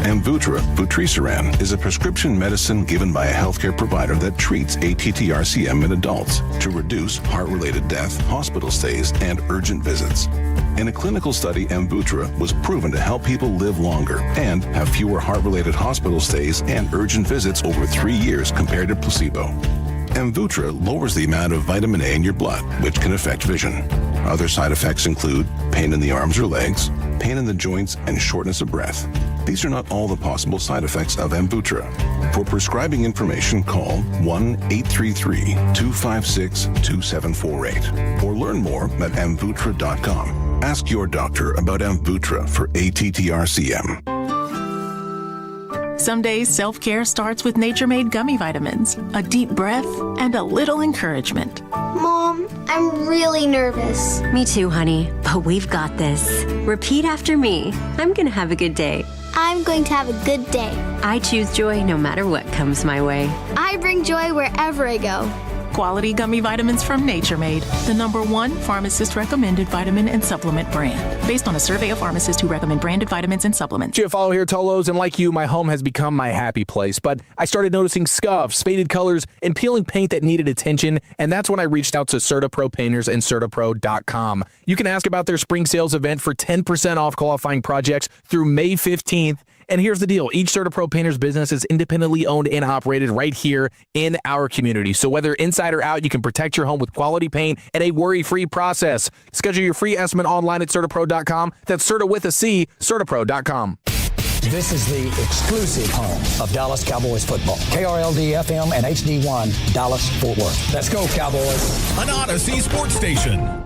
Amvuttra, vutrisiran, is a prescription medicine given by a healthcare provider that treats ATTR-CM in adults to reduce heart-related death, hospital stays, and urgent visits. In a clinical study, Amvuttra was proven to help people live longer and have fewer heart-related hospital stays and urgent visits over 3 years compared to placebo. Amvuttra lowers the amount of vitamin A in your blood, which can affect vision. Other side effects include pain in the arms or legs, pain in the joints, and shortness of breath. These are not all the possible side effects of Amvuttra. For prescribing information, call 1-833-256-2748 or learn more at amvuttra.com. Ask your doctor about Amvuttra for ATTR-CM. Some days, self-care starts with Nature-Made gummy vitamins, a deep breath, and a little encouragement. Mom, I'm really nervous. Me too, honey, but we've got this. Repeat after me. I'm going to have a good day. I'm going to have a good day. I choose joy no matter what comes my way. I bring joy wherever I go. Quality gummy vitamins from Nature Made, the #1 pharmacist-recommended vitamin and supplement brand. Based on a survey of pharmacists who recommend branded vitamins and supplements. Jeff Follow here, Tolos, and like you, my home has become my happy place. But I started noticing scuffs, faded colors, and peeling paint that needed attention, and that's when I reached out to CertaPro Painters and CertaPro.com. You can ask about their spring sales event for 10% off qualifying projects through May 15th. And here's the deal. Each CertaPro Painters business is independently owned and operated right here in our community. So whether inside or out, you can protect your home with quality paint and a worry-free process. Schedule your free estimate online at CertaPro.com. That's Certa with a C, CertaPro.com. This is the exclusive home of Dallas Cowboys football. KRLD-FM and HD1, Dallas-Fort Worth. Let's go, Cowboys. An Odyssey sports station.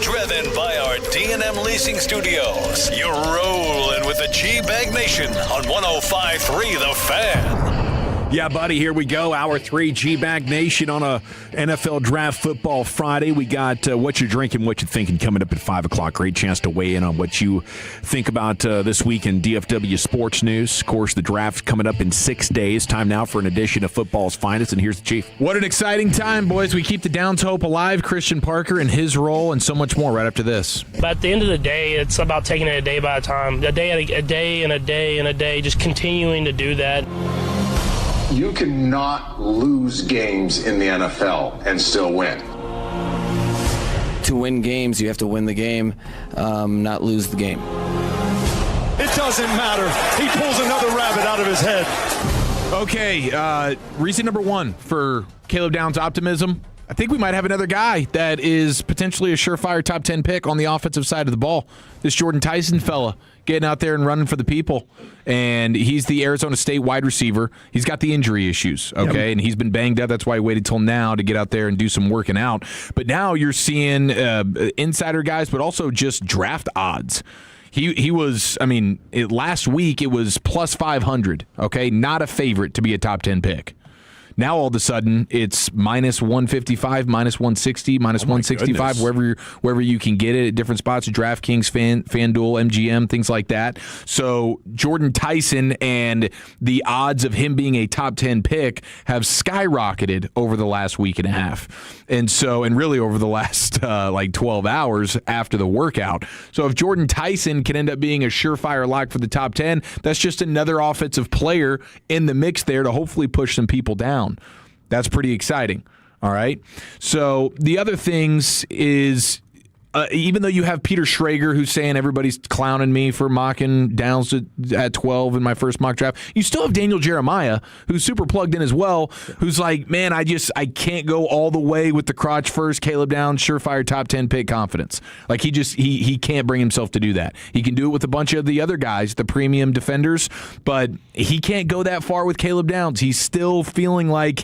Driven by our D&M Leasing Studios, you're rolling with the G-Bag Nation on 105.3 The Fan. Yeah, buddy, here we go. Hour 3, G-Bag Nation on a NFL Draft Football Friday. We got What You're Drinking, What You're Thinking coming up at 5 o'clock. Great chance to weigh in on what you think about this week in DFW sports news. Of course, the draft coming up in 6 days. Time now for an edition of Football's Finest, and here's the Chief. What an exciting time, boys. We keep the Downs Hope alive. Christian Parker and his role, and so much more right after this. But at the end of the day, it's about taking it a day by a time, a day and a day, just continuing to do that. You cannot lose games in the NFL and still win. To win games, you have to win the game, not lose the game. It doesn't matter. He pulls another rabbit out of his head. Okay, reason number one for Caleb Downs' optimism. I think we might have another guy that is potentially a surefire top 10 pick on the offensive side of the ball. This Jordan Tyson fella getting out there and running for the people. And he's the Arizona State wide receiver. He's got the injury issues, okay? Yep. And he's been banged up. That's why he waited till now to get out there and do some working out. But now you're seeing insider guys, but also just draft odds. He was, last week it was plus 500, okay? Not a favorite to be a top 10 pick. Now all of a sudden it's minus 155, minus 160, minus 165, wherever you can get it at different spots, DraftKings, FanDuel, MGM, things like that. So Jordan Tyson and the odds of him being a top 10 pick have skyrocketed over the last week and a half. And really over the last 12 hours after the workout. So if Jordan Tyson can end up being a surefire lock for the top 10, that's just another offensive player in the mix there to hopefully push some people down. That's pretty exciting. All right. So the other things is, even though you have Peter Schrager who's saying everybody's clowning me for mocking Downs at 12 in my first mock draft, you still have Daniel Jeremiah who's super plugged in as well, who's like, man, I can't go all the way with the crotch first Caleb Downs surefire top 10 pick confidence. Like he can't bring himself to do that. He can do it with a bunch of the other guys, the premium defenders, but he can't go that far with Caleb Downs. He's still feeling like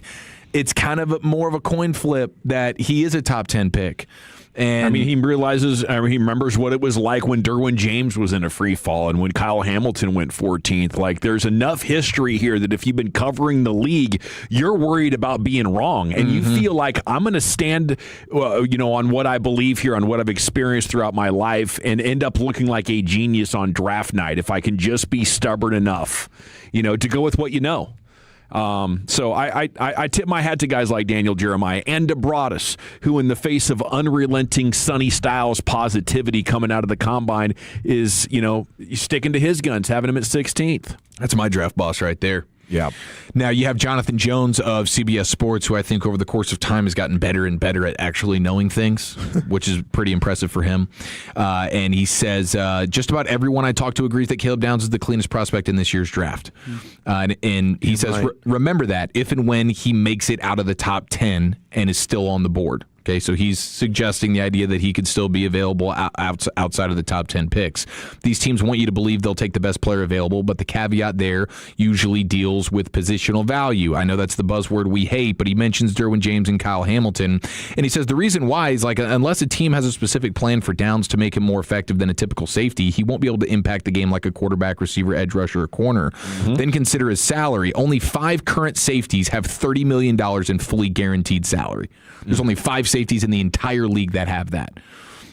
it's kind of more of a coin flip that he is a top 10 pick. And he remembers what it was like when Derwin James was in a free fall and when Kyle Hamilton went 14th. Like, there's enough history here that if you've been covering the league, you're worried about being wrong. And you feel like I'm going to stand, on what I believe here, on what I've experienced throughout my life, and end up looking like a genius on draft night if I can just be stubborn enough, to go with what you know. So I tip my hat to guys like Daniel Jeremiah and DeBratis, who in the face of unrelenting Sonny Styles positivity coming out of the combine is, sticking to his guns, having him at 16th. That's my draft boss right there. Yeah. Now you have Jonathan Jones of CBS Sports, who I think over the course of time has gotten better and better at actually knowing things, which is pretty impressive for him. And he says just about everyone I talk to agrees that Caleb Downs is the cleanest prospect in this year's draft. And he says, remember that if and when he makes it out of the top 10 and is still on the board. Okay, so he's suggesting the idea that he could still be available outside of the top 10 picks. These teams want you to believe they'll take the best player available, but the caveat there usually deals with positional value. I know that's the buzzword we hate, but he mentions Derwin James and Kyle Hamilton. And he says the reason why is, unless a team has a specific plan for Downs to make him more effective than a typical safety, he won't be able to impact the game like a quarterback, receiver, edge rusher, or corner. Then consider his salary. Only 5 current safeties have $30 million in fully guaranteed salary. There's only 5 safeties in the entire league that have that.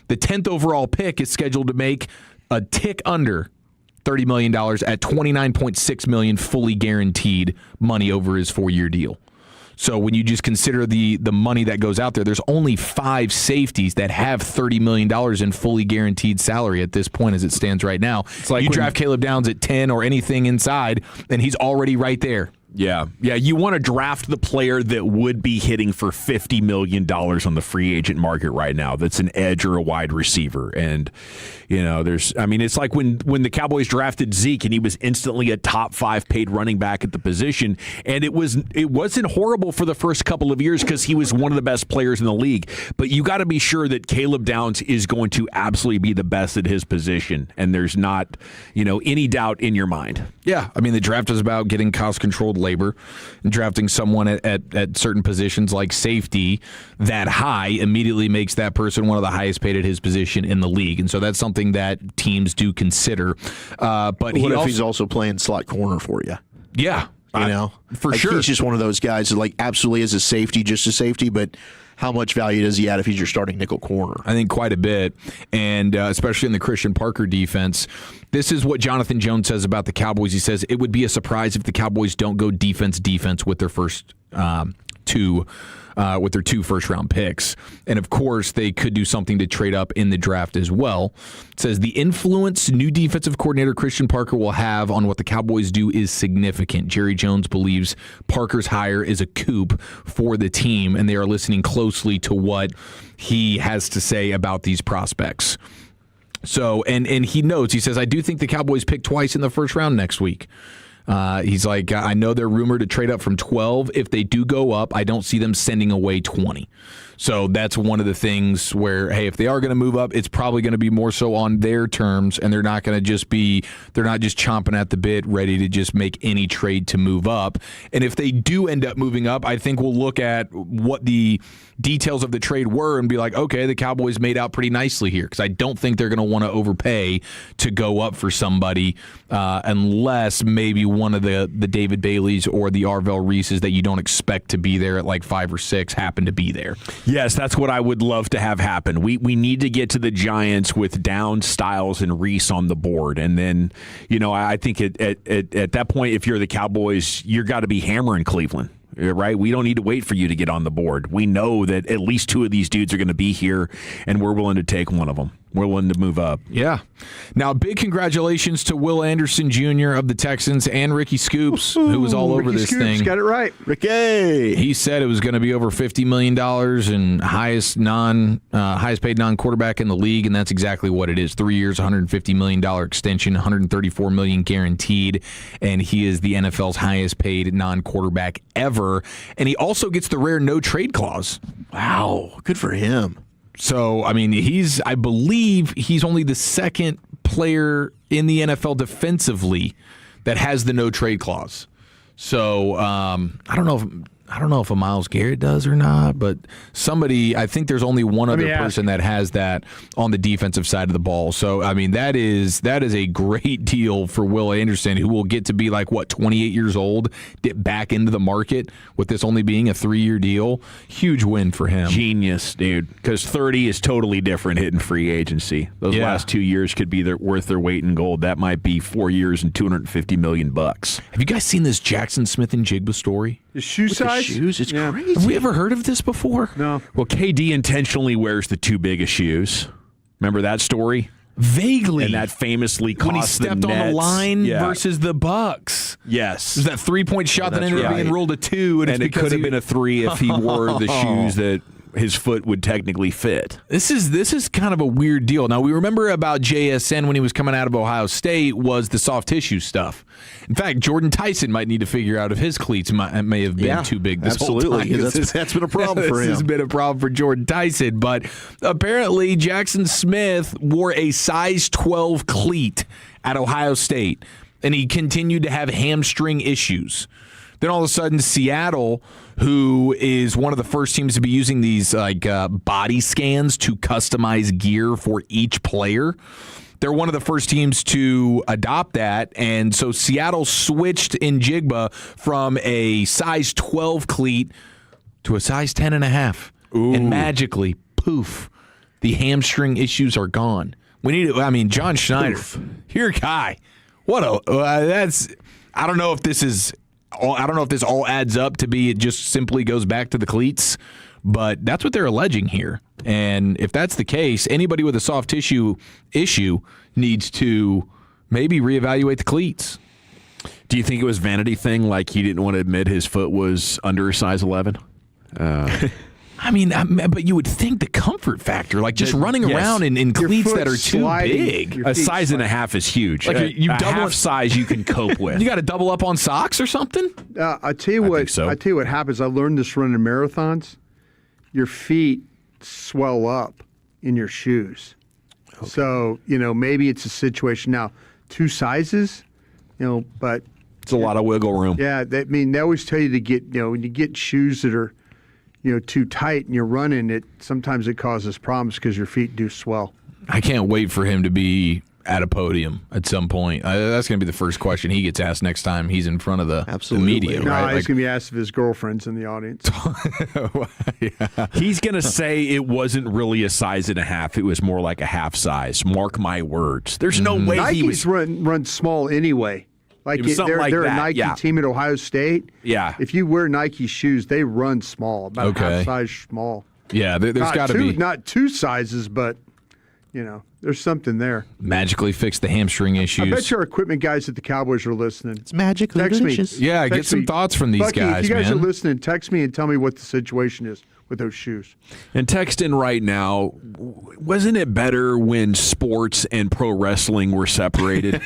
The 10th overall pick is scheduled to make a tick under $30 million at $29.6 million fully guaranteed money over his 4-year deal. So when you just consider the money that goes out there, there's only 5 safeties that have $30 million in fully guaranteed salary at this point as it stands right now. It's like you draft Caleb Downs at 10 or anything inside, and he's already right there. Yeah. You want to draft the player that would be hitting for $50 million on the free agent market right now. That's an edge or a wide receiver. And, it's like when the Cowboys drafted Zeke and he was instantly a top 5 paid running back at the position. And it wasn't horrible for the first couple of years because he was one of the best players in the league. But you got to be sure that Caleb Downs is going to absolutely be the best at his position. And there's not, any doubt in your mind. Yeah. The draft is about getting cost-controlled labor and drafting someone at certain positions like safety that high immediately makes that person one of the highest paid at his position in the league. And so that's something that teams do consider. But what if he's also playing slot corner for you? Yeah. For sure. He's just one of those guys that absolutely is a safety, just a safety, but how much value does he add if he's your starting nickel corner? I think quite a bit, and especially in the Christian Parker defense. This is what Jonathan Jones says about the Cowboys. He says, it would be a surprise if the Cowboys don't go defense with their first two first-round picks. And, of course, they could do something to trade up in the draft as well. It says the influence new defensive coordinator Christian Parker will have on what the Cowboys do is significant. Jerry Jones believes Parker's hire is a coup for the team, and they are listening closely to what he has to say about these prospects. So, and he notes, he says, I do think the Cowboys pick twice in the first round next week. He's like, I know they're rumored to trade up from 12. If they do go up, I don't see them sending away 20. So that's one of the things where, hey, if they are going to move up, it's probably going to be more so on their terms, and they're not just chomping at the bit, ready to just make any trade to move up. And if they do end up moving up, I think we'll look at what the details of the trade were and be like, okay, the Cowboys made out pretty nicely here, because I don't think they're going to want to overpay to go up for somebody unless maybe one of the David Baileys or the Arvell Reeses that you don't expect to be there at like 5 or 6 happen to be there. Yes, that's what I would love to have happen. We need to get to the Giants with Downs, Styles, and Reese on the board. And then, I think at that point, if you're the Cowboys, you've got to be hammering Cleveland. Right? We don't need to wait for you to get on the board. We know that at least 2 of these dudes are going to be here, and we're willing to take one of them. We're willing to move up. Yeah. Now, big congratulations to Will Anderson Jr. of the Texans and Ricky Scoops, who was all over this thing. Got it right. Ricky! He said it was going to be over $50 million and highest paid non-quarterback in the league, and that's exactly what it is. 3 years, $150 million extension, $134 million guaranteed, and he is the NFL's highest paid non-quarterback ever. And he also gets the rare no-trade clause. Wow. Good for him. So, I mean, I believe he's only the second player in the NFL defensively that has the no trade clause. So, I don't know if a Myles Garrett does or not, but I think there's only one other person that has that on the defensive side of the ball. So, I mean, that is a great deal for Will Anderson, who will get to be 28 years old, get back into the market with this only being a 3-year deal. Huge win for him. Genius, dude, because 30 is totally different hitting free agency. Those last 2 years could be worth their weight in gold. That might be 4 years and $250 million. Have you guys seen this Jackson Smith and Jigba story? The shoe size? Shoes, it's crazy. Have we ever heard of this before? No. Well, KD intentionally wears the 2 biggest shoes. Remember that story? Vaguely. And that famously cost when he stepped on the line versus the Bucks. Yes. It was that 3-point shot that ended up being ruled a 2. And it could have been a 3 if he wore the shoes that his foot would technically fit. This is kind of a weird deal. Now, we remember about JSN when he was coming out of Ohio State was the soft tissue stuff. In fact, Jordan Tyson might need to figure out if his cleats may have been too big this whole time. That's been a problem for him. This has been a problem for Jordan Tyson. But apparently, Jackson Smith wore a size 12 cleat at Ohio State, and he continued to have hamstring issues. Then all of a sudden, Seattle, who is one of the first teams to be using these body scans to customize gear for each player, they're one of the first teams to adopt that. And so Seattle switched in Jigba from a size 12 cleat to a size 10.5. And magically, poof, the hamstring issues are gone. John Schneider, your guy. I don't know if this all adds up to be it just simply goes back to the cleats, but that's what they're alleging here. And if that's the case, anybody with a soft tissue issue needs to maybe reevaluate the cleats. Do you think it was a vanity thing, like he didn't want to admit his foot was under a size 11? But you would think the comfort factor, just running around in cleats that are too big. A size and a half is huge. You double half size you can cope with. You got to double up on socks or something? I tell you what happens. I learned this running marathons. Your feet swell up in your shoes. Okay. So, maybe it's a situation now, 2 sizes, but it's a lot of wiggle room. Yeah, they always tell you to get, when you get shoes that are too tight and you're running, sometimes it causes problems because your feet do swell. I can't wait for him to be at a podium at some point. That's going to be the first question he gets asked next time he's in front of the media. No, right? He's going to be asked if his girlfriend's in the audience. He's going to say it wasn't really a size and a half. It was more like a half size. Mark my words. There's no way Nike's run small anyway. They're a Nike team at Ohio State. Yeah. If you wear Nike shoes, they run small, about half size small. Yeah, there's got to be. Not 2 sizes, but, there's something there. Magically fix the hamstring issues. I bet your equipment guys at the Cowboys are listening. It's magically delicious. Yeah, get some thoughts from these Bucky, guys, if you guys man. are listening, text me and tell me what the situation is with those shoes. And text in right now, wasn't it better when sports and pro wrestling were separated?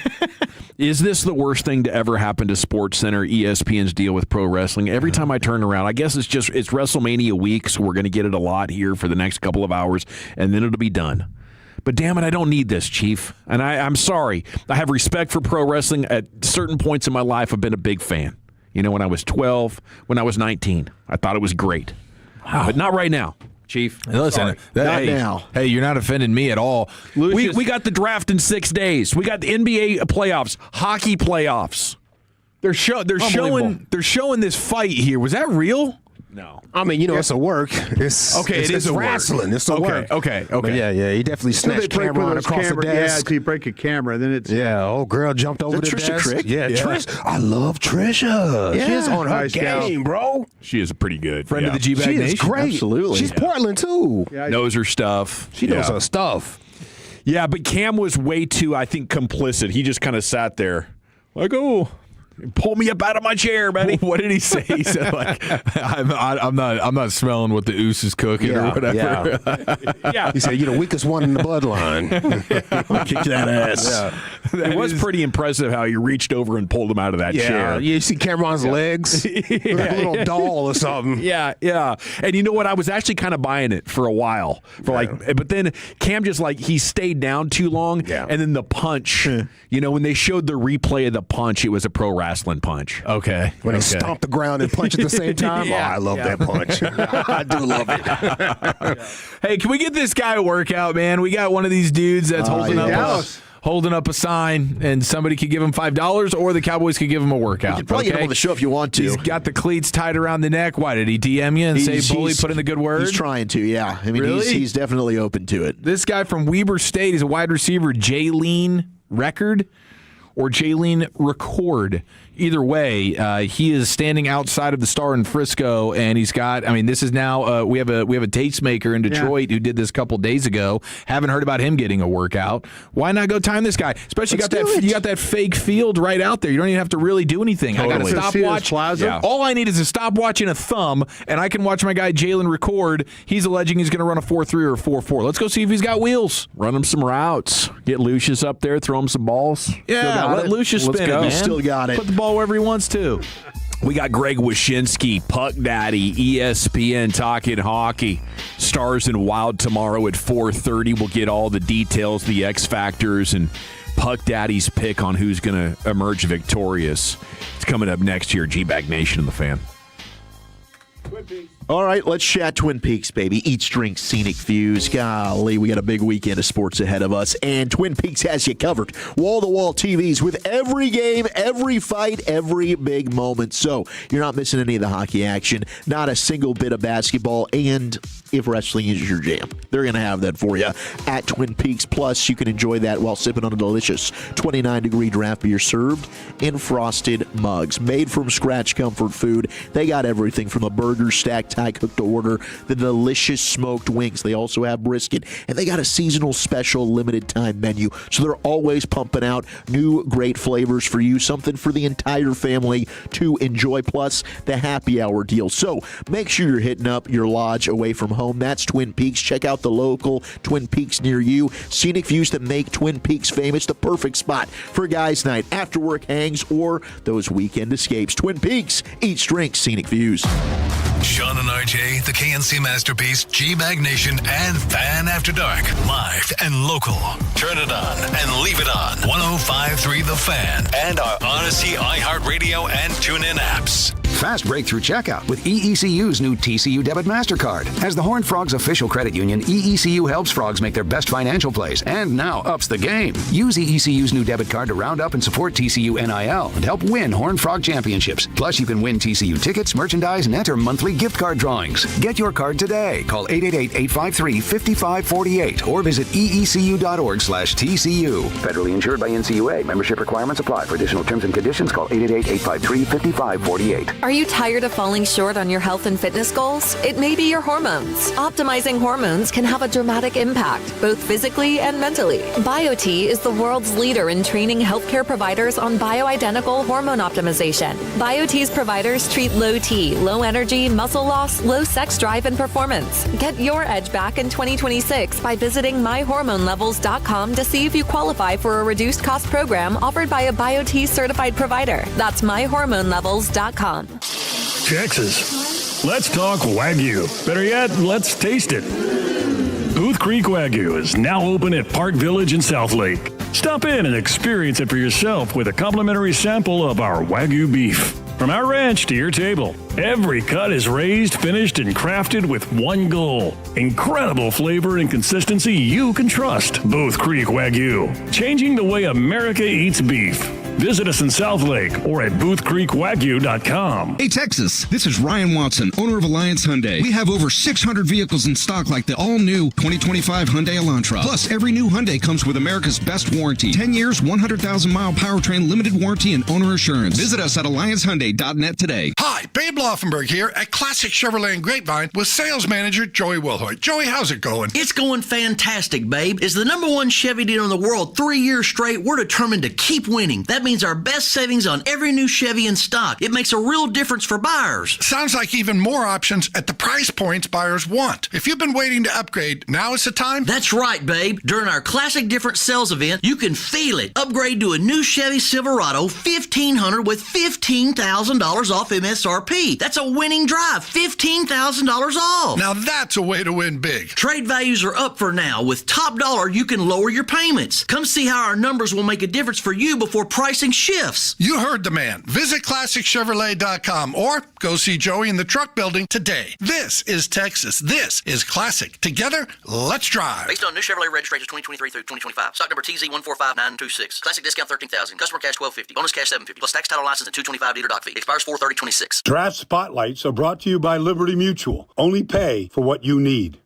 Is this the worst thing to ever happen to SportsCenter, ESPN's deal with pro wrestling? Every time I turn around, I guess it's WrestleMania week, so we're going to get it a lot here for the next couple of hours, and then it'll be done. But damn it, I don't need this, Chief. And I'm sorry. I have respect for pro wrestling. At certain points in my life, I've been a big fan. You know, when I was 12, when I was 19, I thought it was great. Wow. But not right now. Chief, listen, not now. Hey, you're not offending me at all. We got the draft in 6 days. We got the NBA playoffs, hockey playoffs. They're showing this fight here. Was that real? No. I mean, it's a work. It's wrestling. It's a work. Okay. But yeah. He definitely snatched camera on across the desk. Yeah, you break a camera, then it's old girl jumped over the Trisha desk. Crick? Yeah, Trish. I love Trisha. Yeah. She's on her Nice gal. game, bro. She is a pretty good Friend of the G-Bag She Nation. is great. Absolutely. She's Portland too. Yeah, Knows her stuff. She knows her stuff. Yeah, but Cam was way too, I think, complicit. He just kind of sat there like, oh, pull me up out of my chair, buddy. What did he say? He said, like, I'm not smelling what the oos is cooking or whatever. Yeah. He said, weakest one in the bloodline. Kick that ass. Yeah. It was pretty impressive how he reached over and pulled him out of that chair. Yeah, you see Cameron's legs? Like a little doll or something. Yeah. And you know what? I was actually kind of buying it for a while. But then Cam just he stayed down too long. Yeah. And then the punch, when they showed the replay of the punch, it was a pro wrestling punch. Okay. When they stomp the ground and punch at the same time? Yeah. Oh, I love that punch. I do love it. Hey, can we get this guy a workout, man? We got one of these dudes that's holding up a sign, and somebody could give him $5, or the Cowboys could give him a workout. You can probably get him on the show if you want to. He's got the cleats tied around the neck. Why, did he DM you and say, bully, put in the good word? He's trying to, yeah. I mean, really? he's definitely open to it. This guy from Weber State, he's a wide receiver, Jaylene Record or Jaylene Record. Either way, he is standing outside of the Star in Frisco, and he's got. I mean, this is now we have a tastemaker in Detroit who did this a couple days ago. Haven't heard about him getting a workout. Why not go time this guy? Especially you got that fake field right out there. You don't even have to really do anything. Totally. I got a stopwatch. Yeah. All I need is a stopwatch and a thumb, and I can watch my guy Jalen Record. He's alleging he's going to run a 4.3 or a 4.4. Let's go see if he's got wheels. Run him some routes. Get Lucius up there. Throw him some balls. Yeah, let Lucius spin it, man. Still got it. Put the ball wherever he wants to. We got Greg Wyshynski, Puck Daddy, ESPN talking hockey. Stars and Wild tomorrow at 4:30. We'll get all the details, the X factors, and Puck Daddy's pick on who's going to emerge victorious. It's coming up next here, G-Bag Nation and the Fan. All right, let's chat Twin Peaks, baby. Eats, drinks, scenic views. Golly, we got a big weekend of sports ahead of us, and Twin Peaks has you covered. Wall-to-wall TVs with every game, every fight, every big moment. So you're not missing any of the hockey action, not a single bit of basketball, and if wrestling is your jam, they're going to have that for you at Twin Peaks. Plus, you can enjoy that while sipping on a delicious 29-degree draft beer served in frosted mugs. Made from scratch comfort food. They got everything from a burger stack Thai cooked to order, the delicious smoked wings. They also have brisket, and they got a seasonal special limited time menu. So they're always pumping out new great flavors for you, something for the entire family to enjoy, plus the happy hour deal. So make sure you're hitting up your lodge away from home. That's Twin Peaks. Check out the local Twin Peaks near you. Scenic views that make Twin Peaks famous. The perfect spot for guys' night, after work hangs, or those weekend escapes. Twin Peaks, eats, drinks, scenic views. Sean and RJ, the KNC Masterpiece, G-Bag Nation, and Fan After Dark. Live and local. Turn it on and leave it on. 105.3 The Fan and our Odyssey, iHeartRadio, and TuneIn apps. Fast breakthrough checkout with EECU's new TCU Debit MasterCard. As the Horned Frogs official credit union, EECU helps frogs make their best financial plays and now ups the game. Use EECU's new debit card to round up and support TCU NIL and help win Horned Frog championships. Plus, you can win TCU tickets, merchandise, and enter monthly gift card drawings. Get your card today. Call 888-853-5548 or visit eecu.org/TCU. Federally insured by NCUA. Membership requirements apply. For additional terms and conditions, call 888-853-5548. Are you tired of falling short on your health and fitness goals? It may be your hormones. Optimizing hormones can have a dramatic impact, both physically and mentally. BioT is the world's leader in training healthcare providers on bioidentical hormone optimization. BioT's providers treat low T, low energy, muscle loss, low sex drive, and performance. Get your edge back in 2026 by visiting myhormonelevels.com to see if you qualify for a reduced cost program offered by a BioT certified provider. That's myhormonelevels.com. Texas. Let's talk Wagyu. Better yet, let's taste it. Booth Creek Wagyu is now open at Park Village in Southlake. Stop in and experience it for yourself with a complimentary sample of our Wagyu beef. From our ranch to your table, every cut is raised, finished, and crafted with one goal: incredible flavor and consistency you can trust. Booth Creek Wagyu, changing the way America eats beef. Visit us in Southlake or at boothcreekwagyu.com. Hey, Texas, this is Ryan Watson, owner of Alliance Hyundai. We have over 600 vehicles in stock like the all-new 2025 Hyundai Elantra. Plus, every new Hyundai comes with America's best warranty. 10 years, 100,000-mile powertrain limited warranty and owner assurance. Visit us at alliancehyundai.net today. Hi, Babe Laufenberg here at Classic Chevrolet and Grapevine with sales manager Joey Wilhoit. Joey, how's it going? It's going fantastic, Babe. As the #1 Chevy dealer in the world 3 years straight, we're determined to keep winning. That means our best savings on every new Chevy in stock. It makes a real difference for buyers. Sounds like even more options at the price points buyers want. If you've been waiting to upgrade, now is the time? That's right, Babe. During our Classic Difference sales event, you can feel it. Upgrade to a new Chevy Silverado 1500 with $15,000 off MSRP. That's a winning drive. $15,000 off. Now that's a way to win big. Trade values are up for now. With top dollar, you can lower your payments. Come see how our numbers will make a difference for you before pricing shifts. You heard the man. Visit ClassicChevrolet.com or go see Joey in the truck building today. This is Texas. This is Classic. Together, let's drive. Based on new Chevrolet registrations 2023 through 2025. Stock number TZ145926. Classic discount $13,000. Customer cash $1250. Bonus cash $750. Plus tax, title, license, and $225 dealer dock fee. Expires 4/30/26. Draft Spotlights are brought to you by Liberty Mutual. Only pay for what you need.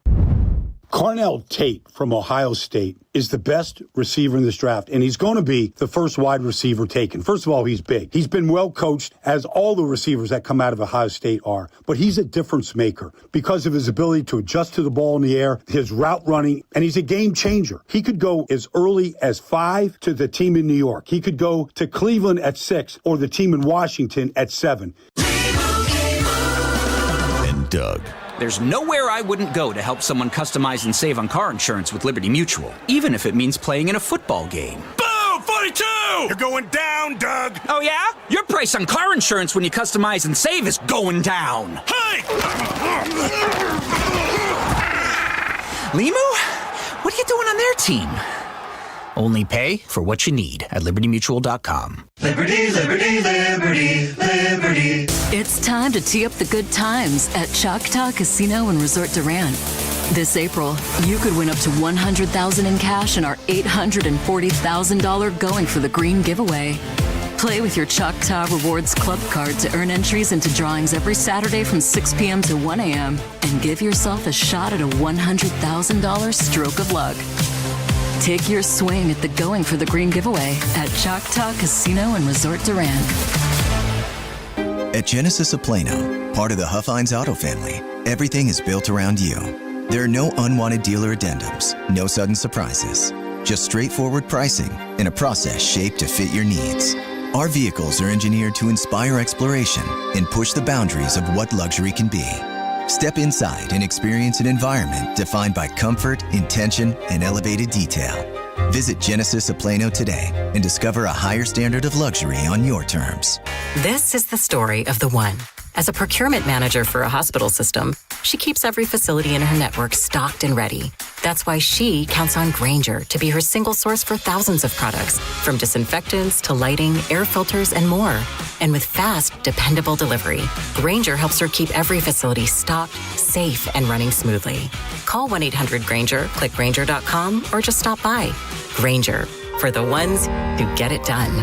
Carnell Tate from Ohio State is the best receiver in this draft, and he's going to be the first wide receiver taken. First of all, he's big. He's been well coached, as all the receivers that come out of Ohio State are. But he's a difference maker because of his ability to adjust to the ball in the air, his route running, and he's a game changer. He could go as early as 5 to the team in New York. He could go to Cleveland at 6 or the team in Washington at 7. And Doug. There's nowhere I wouldn't go to help someone customize and save on car insurance with Liberty Mutual, even if it means playing in a football game. Boom! 42! You're going down, Doug! Oh, yeah? Your price on car insurance when you customize and save is going down. Hey! Limu? What are you doing on their team? Only pay for what you need at libertymutual.com. Liberty, liberty, liberty, liberty. It's time to tee up the good times at Choctaw Casino and Resort Duran. This April, you could win up to $100,000 in cash and our $840,000 Going for the Green giveaway. Play with your Choctaw Rewards Club card to earn entries into drawings every Saturday from 6 p.m. to 1 a.m. and give yourself a shot at a $100,000 stroke of luck. Take your swing at the Going for the Green giveaway at Choctaw Casino and Resort Duran. At Genesis of Plano, part of the Huffines Auto family, everything is built around you. There are no unwanted dealer addendums, no sudden surprises, just straightforward pricing and a process shaped to fit your needs. Our vehicles are engineered to inspire exploration and push the boundaries of what luxury can be. Step inside and experience an environment defined by comfort, intention, and elevated detail. Visit Genesis of Plano today and discover a higher standard of luxury on your terms. This is the story of the one. As a procurement manager for a hospital system, she keeps every facility in her network stocked and ready. That's why she counts on Grainger to be her single source for thousands of products, from disinfectants to lighting, air filters, and more. And with fast, dependable delivery, Grainger helps her keep every facility stocked, safe, and running smoothly. Call 1-800-GRAINGER, click Grainger.com, or just stop by. Grainger, for the ones who get it done.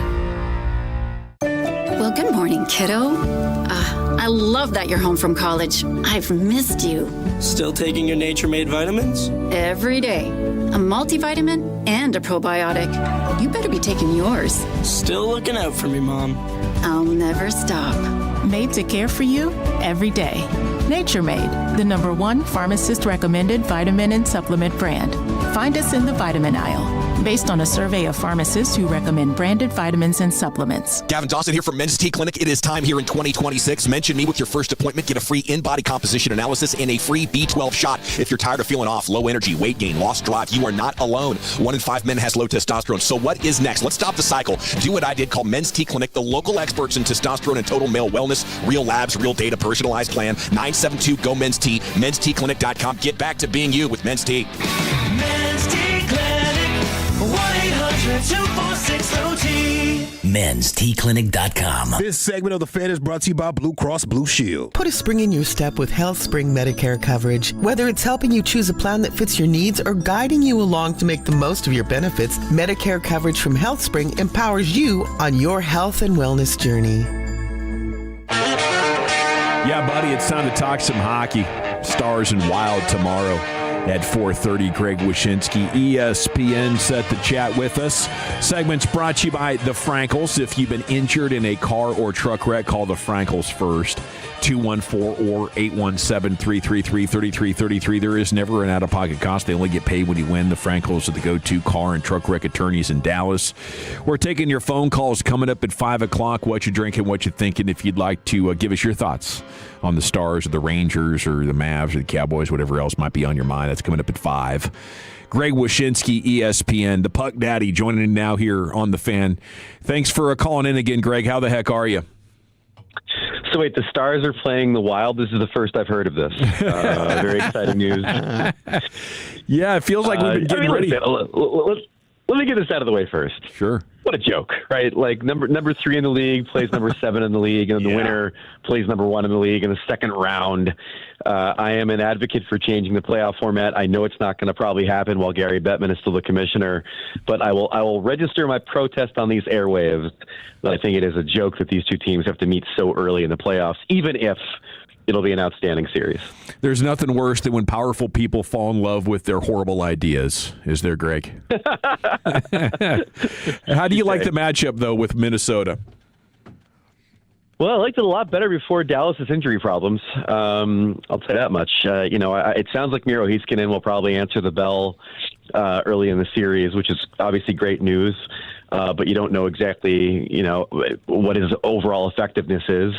Well, good morning, kiddo. I love that you're home from college. I've missed you. Still taking your nature-made vitamins? Every day. A multivitamin and a probiotic. You better be taking yours. Still looking out for me, Mom. I'll never stop. Made to care for you every day. Nature Made, the #1 pharmacist-recommended vitamin and supplement brand. Find us in the vitamin aisle. Based on a survey of pharmacists who recommend branded vitamins and supplements. Gavin Dawson here from Men's T Clinic. It is time here in 2026. Mention me with your first appointment. Get a free in-body composition analysis and a free B12 shot. If you're tired of feeling off, low energy, weight gain, lost drive, you are not alone. 1 in 5 men has low testosterone. So what is next? Let's stop the cycle. Do what I did. Call Men's T Clinic, the local experts in testosterone and total male wellness. Real labs, real data, personalized plan. 972-GO-MEN'S-T. Men'sTClinic.com. Get back to being you with Men's T. Men's T Clinic, 1-800-246-LOT. Men'sTClinic.com. This segment of The Fan is brought to you by Blue Cross Blue Shield. Put a spring in your step with HealthSpring Medicare coverage. Whether it's helping you choose a plan that fits your needs or guiding you along to make the most of your benefits, Medicare coverage from HealthSpring empowers you on your health and wellness journey. Yeah, buddy, it's time to talk some hockey. Stars and Wild tomorrow at 4:30. Greg Wyshynski, ESPN, set to chat with us. Segment's brought to you by the Frankels. If you've been injured in a car or truck wreck, call the Frankels first. 214 or 817-333-3333. There is never an out-of-pocket cost. They only get paid when you win. The Frankels are the go-to car and truck wreck attorneys in Dallas. We're taking your phone calls coming up at 5 o'clock. What you drinking, what you thinking. If you'd like to give us your thoughts on the Stars or the Rangers or the Mavs or the Cowboys, whatever else might be on your mind, that's coming up at 5. Greg Wyshynski, ESPN, the Puck Daddy, joining in now here on The Fan. Thanks for calling in again, Greg. How the heck are you? So wait, the Stars are playing the Wild? This is the first I've heard of this. Very exciting news. Yeah, it feels like we've been getting ready. Let me get this out of the way first. Sure. What a joke, right? Like number 3 in the league plays number 7 in the league, and the winner plays number 1 in the league in the second round. I am an advocate for changing the playoff format. I know it's not going to probably happen while Gary Bettman is still the commissioner, but I will register my protest on these airwaves. I think it is a joke that these two teams have to meet so early in the playoffs, even if it'll be an outstanding series. There's nothing worse than when powerful people fall in love with their horrible ideas, is there, Greg? How do you like the matchup, though, with Minnesota? Well, I liked it a lot better before Dallas's injury problems. I'll say that much. It sounds like Miro Heiskanen will probably answer the bell early in the series, which is obviously great news. But you don't know exactly, what his overall effectiveness is.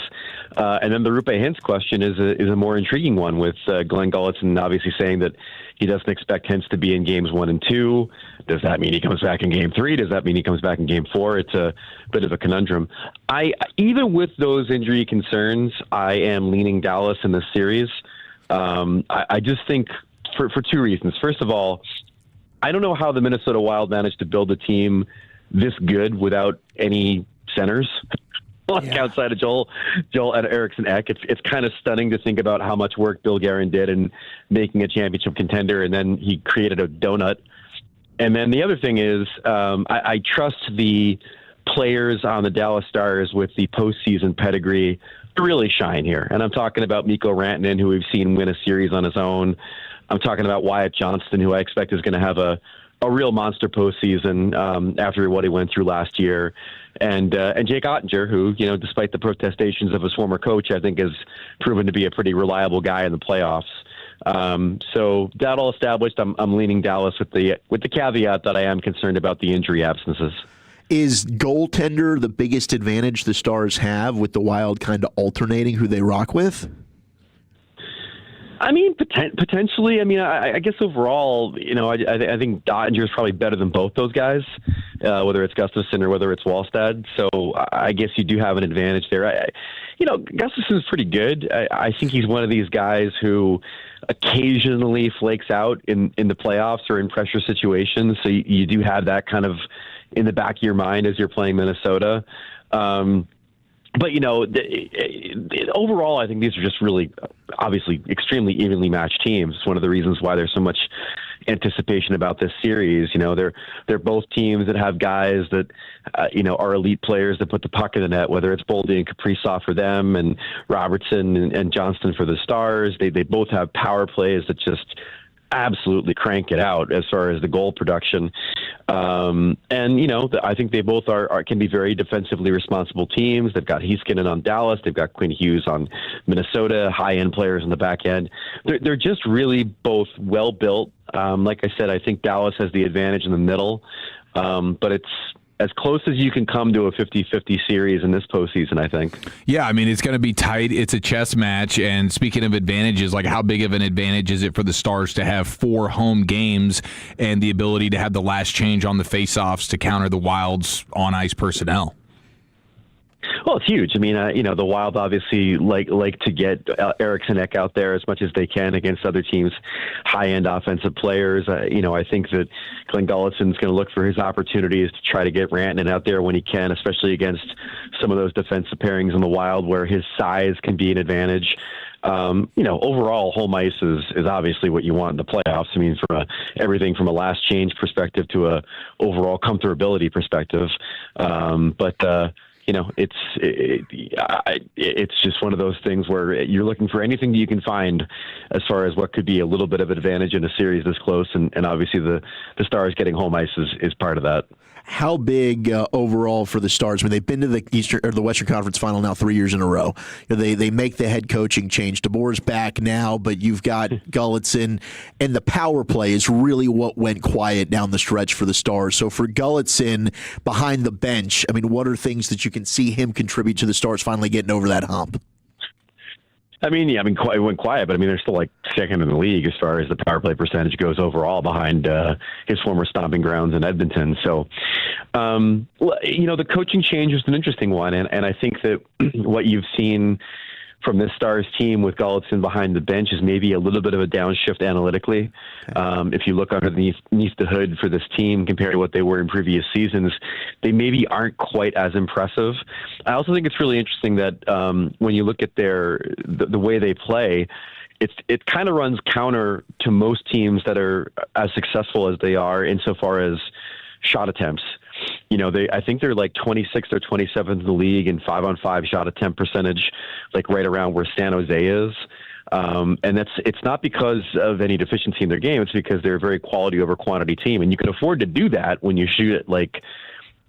And then the Rupe Hintz question is a more intriguing one, with Glenn Gulletson obviously saying that he doesn't expect Hintz to be in games 1 and 2. Does that mean he comes back in game 3? Does that mean he comes back in game 4? It's a bit of a conundrum. Even with those injury concerns, I am leaning Dallas in this series. I just think for 2 reasons. First of all, I don't know how the Minnesota Wild managed to build a team this good without any centers. Outside of Joel and Eriksson Ek. It's kind of stunning to think about how much work Bill Guerin did in making a championship contender, and then he created a donut. And then the other thing is, I trust the players on the Dallas Stars with the postseason pedigree to really shine here. And I'm talking about Mikko Rantanen, who we've seen win a series on his own. I'm talking about Wyatt Johnston, who I expect is going to have a real monster postseason after what he went through last year, and Jake Ottinger, who, despite the protestations of his former coach, I think has proven to be a pretty reliable guy in the playoffs. So that all established, I'm leaning Dallas with the caveat that I am concerned about the injury absences. Is goaltender the biggest advantage the Stars have, with the Wild kind of alternating who they rock with? I mean, potentially. I mean, I guess overall, I think Dottinger is probably better than both those guys, whether it's Gustafsson or whether it's Wallstad. So I guess you do have an advantage there. Gustafsson's pretty good. I think he's one of these guys who occasionally flakes out in the playoffs or in pressure situations. So you do have that kind of in the back of your mind as you're playing Minnesota. But, overall, I think these are just really, obviously, extremely evenly matched teams. It's one of the reasons why there's so much anticipation about this series. They're both teams that have guys that, are elite players that put the puck in the net, whether it's Boldy and Kaprizov for them and Robertson and Johnston for the Stars. They both have power plays that just absolutely crank it out as far as the goal production. And, I think they both can be very defensively responsible teams. They've got Heiskanen on Dallas. They've got Quinn Hughes on Minnesota, high-end players on the back end. They're just really both well-built. Like I said, I think Dallas has the advantage in the middle, but it's as close as you can come to a 50-50 series in this postseason, I think. Yeah, I mean, it's going to be tight. It's a chess match. And speaking of advantages, like how big of an advantage is it for the Stars to have 4 home games and the ability to have the last change on the faceoffs to counter the Wild's on-ice personnel? Well, it's huge. I mean, the Wild obviously like to get Eriksson Ek out there as much as they can against other teams' high-end offensive players. I think that Glenn Gullickson's going to look for his opportunities to try to get Rantanen out there when he can, especially against some of those defensive pairings in the Wild where his size can be an advantage. Overall, home ice is obviously what you want in the playoffs. I mean, from everything from a last change perspective to a overall comfortability perspective. It's just one of those things where you're looking for anything that you can find as far as what could be a little bit of an advantage in a series this close, and obviously the Stars getting home ice is part of that. How big overall for the Stars? I mean, they've been to the Western Conference Final now 3 years in a row. They make the head coaching change. DeBoer's back now, but you've got Gullickson, and the power play is really what went quiet down the stretch for the Stars. So for Gullickson behind the bench, I mean, what are things that you can see him contribute to the Stars finally getting over that hump? It went quiet, but they're still like second in the league as far as the power play percentage goes overall behind his former stomping grounds in Edmonton. So, the coaching change was an interesting one. And I think that what you've seen from this Stars team with Gullickson behind the bench is maybe a little bit of a downshift analytically. If you look underneath the hood for this team compared to what they were in previous seasons, they maybe aren't quite as impressive. I also think it's really interesting that when you look at the way they play, it kind of runs counter to most teams that are as successful as they are insofar as shot attempts. I think they're like 26th or 27th in the league in 5-on-5 shot attempt percentage, like right around where San Jose is. And it's not because of any deficiency in their game. It's because they're a very quality over quantity team. And you can afford to do that when you shoot at like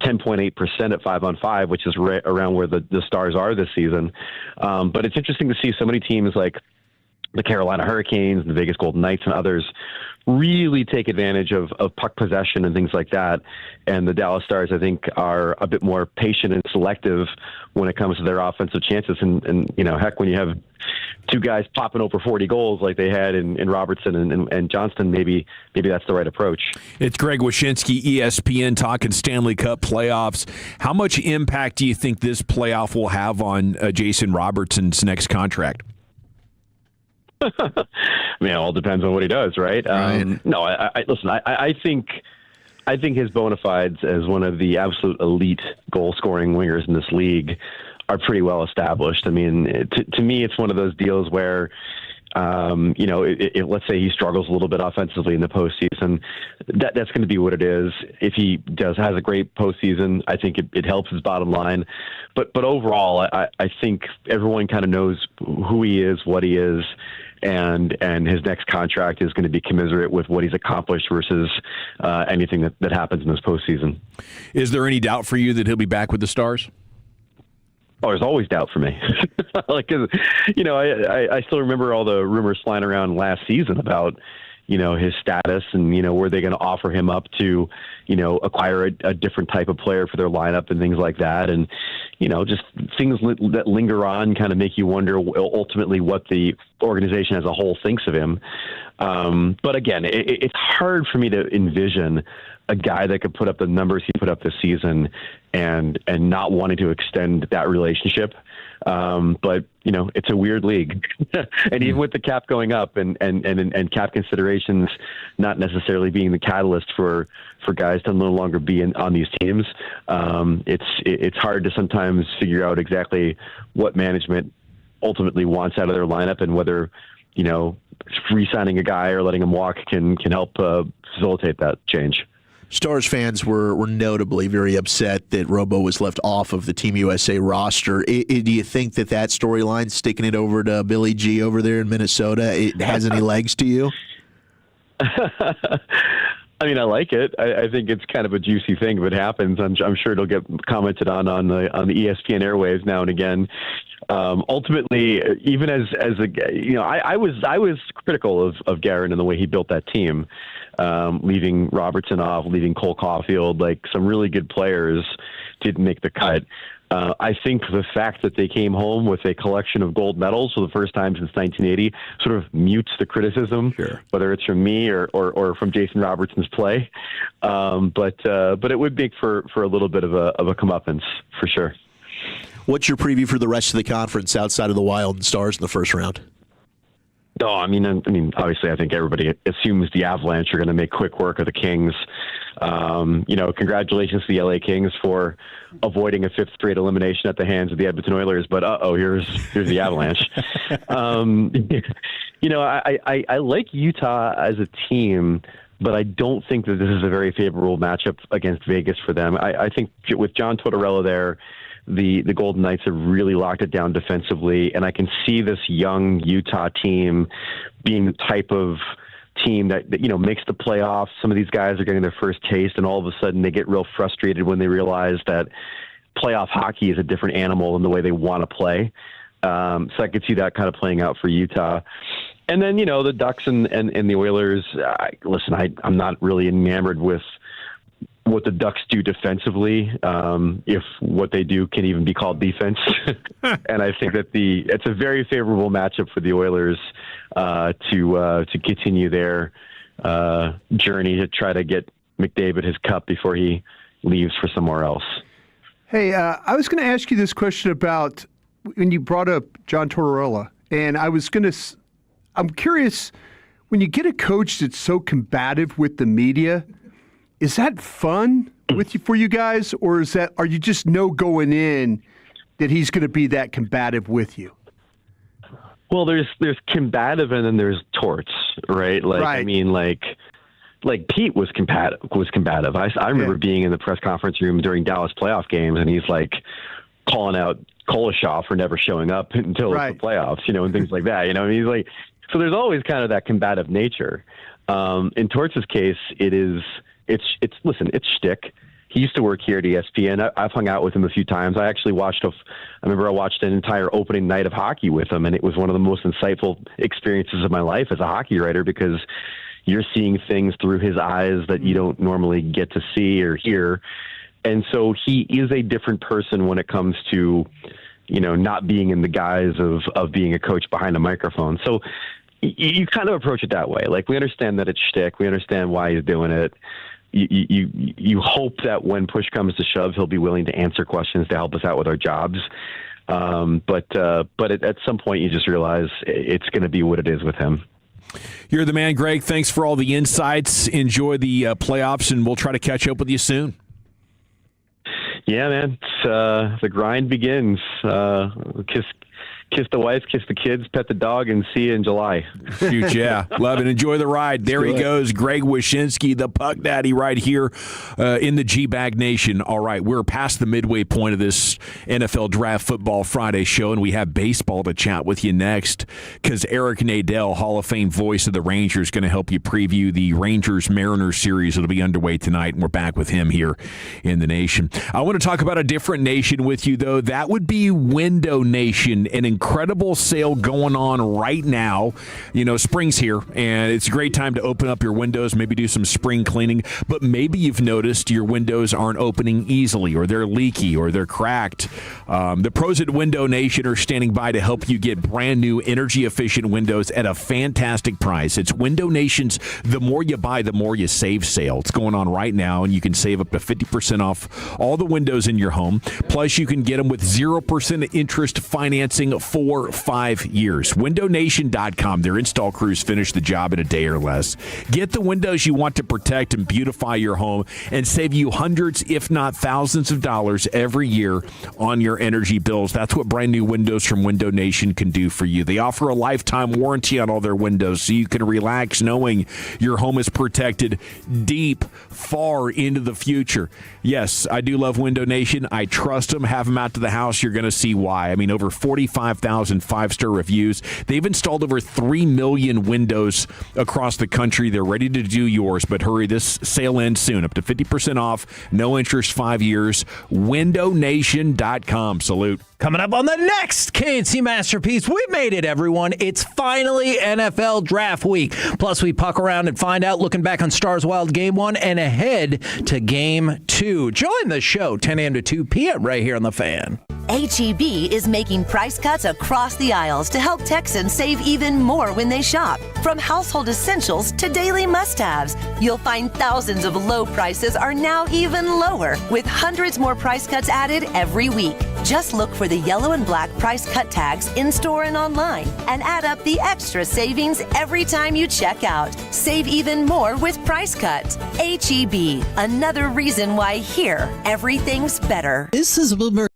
10.8% at 5-on-5, which is right around where the Stars are this season. But it's interesting to see so many teams like the Carolina Hurricanes, the Vegas Golden Knights, and others really take advantage of puck possession and things like that. And the Dallas Stars, I think, are a bit more patient and selective when it comes to their offensive chances. And heck, when you have two guys popping over 40 goals like they had in Robertson and Johnston, maybe that's the right approach. It's Greg Wyshynski, ESPN, talking Stanley Cup playoffs. How much impact do you think this playoff will have on Jason Robertson's next contract? It all depends on what he does, right? I think his bona fides as one of the absolute elite goal-scoring wingers in this league are pretty well established. To me, it's one of those deals where, let's say he struggles a little bit offensively in the postseason, that's going to be what it is. If he has a great postseason, I think it helps his bottom line. But overall, I think everyone kind of knows who he is, what he is, and his next contract is going to be commensurate with what he's accomplished versus anything that happens in this postseason. Is there any doubt for you that he'll be back with the Stars? Oh, there's always doubt for me. I still remember all the rumors flying around last season about, his status and, were they going to offer him up to, acquire a different type of player for their lineup and things like that. And, just things that linger on kind of make you wonder ultimately what the organization as a whole thinks of him. But again, it's hard for me to envision a guy that could put up the numbers he put up this season and not wanting to extend that relationship. But it's a weird league, and even with the cap going up and cap considerations not necessarily being the catalyst for guys to no longer be on these teams, it's hard to sometimes figure out exactly what management ultimately wants out of their lineup and whether re-signing a guy or letting him walk can help facilitate that change. Stars fans were notably very upset that Robo was left off of the Team USA roster. Do you think that storyline, sticking it over to Billy G over there in Minnesota, it has any legs to you? I mean, I like it. I think it's kind of a juicy thing if it happens. I'm sure it'll get commented on the ESPN airwaves now and again. Ultimately, even as a I was critical of Guerin and the way he built that team, leaving Robertson off, leaving Cole Caulfield, like some really good players didn't make the cut. I think the fact that they came home with a collection of gold medals for the first time since 1980 sort of mutes the criticism, whether it's from me or from Jason Robertson's play. But it would make for a little bit of a comeuppance for sure. What's your preview for the rest of the conference outside of the Wild and Stars in the first round? No, I mean, obviously, I think everybody assumes the Avalanche are going to make quick work of the Kings. Congratulations to the LA Kings for avoiding a fifth straight elimination at the hands of the Edmonton Oilers. But here's the Avalanche. I like Utah as a team, but I don't think that this is a very favorable matchup against Vegas for them. I think with John Tortorella there, the Golden Knights have really locked it down defensively, and I can see this young Utah team being the type of team that makes the playoffs. Some of these guys are getting their first taste, and all of a sudden they get real frustrated when they realize that playoff hockey is a different animal than the way they want to play. So I could see that kind of playing out for Utah. And then, the Ducks and the Oilers, I'm not really enamored with what the Ducks do defensively, if what they do can even be called defense. And I think that it's a very favorable matchup for the Oilers to continue their journey to try to get McDavid his cup before he leaves for somewhere else. Hey, I was going to ask you this question about when you brought up John Tortorella, and I'm curious, when you get a coach that's so combative with the media, is that fun for you guys, or are you just going in that he's going to be that combative with you? Well, there's combative and then there's torts, right? Right. I mean, like Pete was combative. I remember being in the press conference room during Dallas playoff games, and he's like calling out Koloshoff for never showing up until the playoffs, and things like that. He's like, so there's always kind of that combative nature. In Torts' case, it's shtick. He used to work here at ESPN. I've hung out with him a few times. I actually watched an entire opening night of hockey with him, and it was one of the most insightful experiences of my life as a hockey writer, because you're seeing things through his eyes that you don't normally get to see or hear. And so he is a different person when it comes to, not being in the guise of being a coach behind a microphone. So you kind of approach it that way. Like, we understand that it's shtick. We understand why he's doing it. You hope that when push comes to shove, he'll be willing to answer questions to help us out with our jobs. But at some point, you just realize it's going to be what it is with him. You're the man, Greg. Thanks for all the insights. Enjoy the playoffs, and we'll try to catch up with you soon. Yeah, man. The grind begins. Kiss the wife, kiss the kids, pet the dog, and see you in July. Shoot, yeah. Love it. Enjoy the ride. There he goes, Greg Wyshynski, the Puck Daddy, right here in the G-Bag Nation. All right, we're past the midway point of this NFL Draft Football Friday show, and we have baseball to chat with you next, because Eric Nadel, Hall of Fame voice of the Rangers, going to help you preview the Rangers-Mariners series that'll be underway tonight, and we're back with him here in the Nation. I want to talk about a different nation with you, though. That would be Window Nation, an incredible sale going on right now. Spring's here, and it's a great time to open up your windows, maybe do some spring cleaning, but maybe you've noticed your windows aren't opening easily, or they're leaky, or they're cracked. The pros at Window Nation are standing by to help you get brand new energy-efficient windows at a fantastic price. It's Window Nation's The More You Buy, The More You Save sale. It's going on right now, and you can save up to 50% off all the windows in your home. Plus, you can get them with 0% interest financing for 5 years. WindowNation.com. Their install crews finish the job in a day or less. Get the windows you want to protect and beautify your home, and save you hundreds, if not thousands of dollars every year on your energy bills. That's what brand new windows from Window Nation can do for you. They offer a lifetime warranty on all their windows, so you can relax knowing your home is protected deep, far into the future. Yes, I do love Window Nation. I trust them. Have them out to the house. You're going to see why. Over 45 25,000 five-star reviews. They've installed over 3 million windows across the country. They're ready to do yours, but hurry, this sale ends soon. Up to 50% off, no interest, 5 years. WindowNation.com. Salute. Coming up on the next KNC Masterpiece, we made it, everyone. It's finally NFL Draft Week. Plus, we puck around and find out, looking back on Stars Wild Game 1 and ahead to Game 2. Join the show 10 a.m. to 2 p.m. right here on The Fan. H-E-B is making price cuts across the aisles to help Texans save even more when they shop. From household essentials to daily must-haves, you'll find thousands of low prices are now even lower, with hundreds more price cuts added every week. Just look for the yellow and black price cut tags in-store and online and add up the extra savings every time you check out. Save even more with Price Cut. H-E-B, another reason why here, everything's better. This is Wilbur.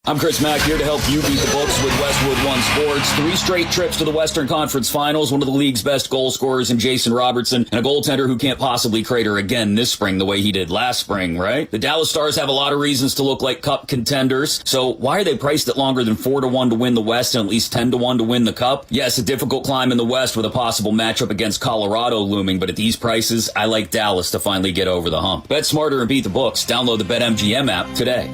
I'm Chris Mack here to help you beat the books with Westwood One Sports. 3 straight trips to the Western Conference Finals, one of the league's best goal scorers in Jason Robertson, and a goaltender who can't possibly crater again this spring the way he did last spring, right? The Dallas Stars have a lot of reasons to look like cup contenders, so why are they priced at longer than 4-1 to win the West and at least 10-1 to win the Cup? Yes, a difficult climb in the West with a possible matchup against Colorado looming, but at these prices, I like Dallas to finally get over the hump. Bet smarter and beat the books. Download the BetMGM app today.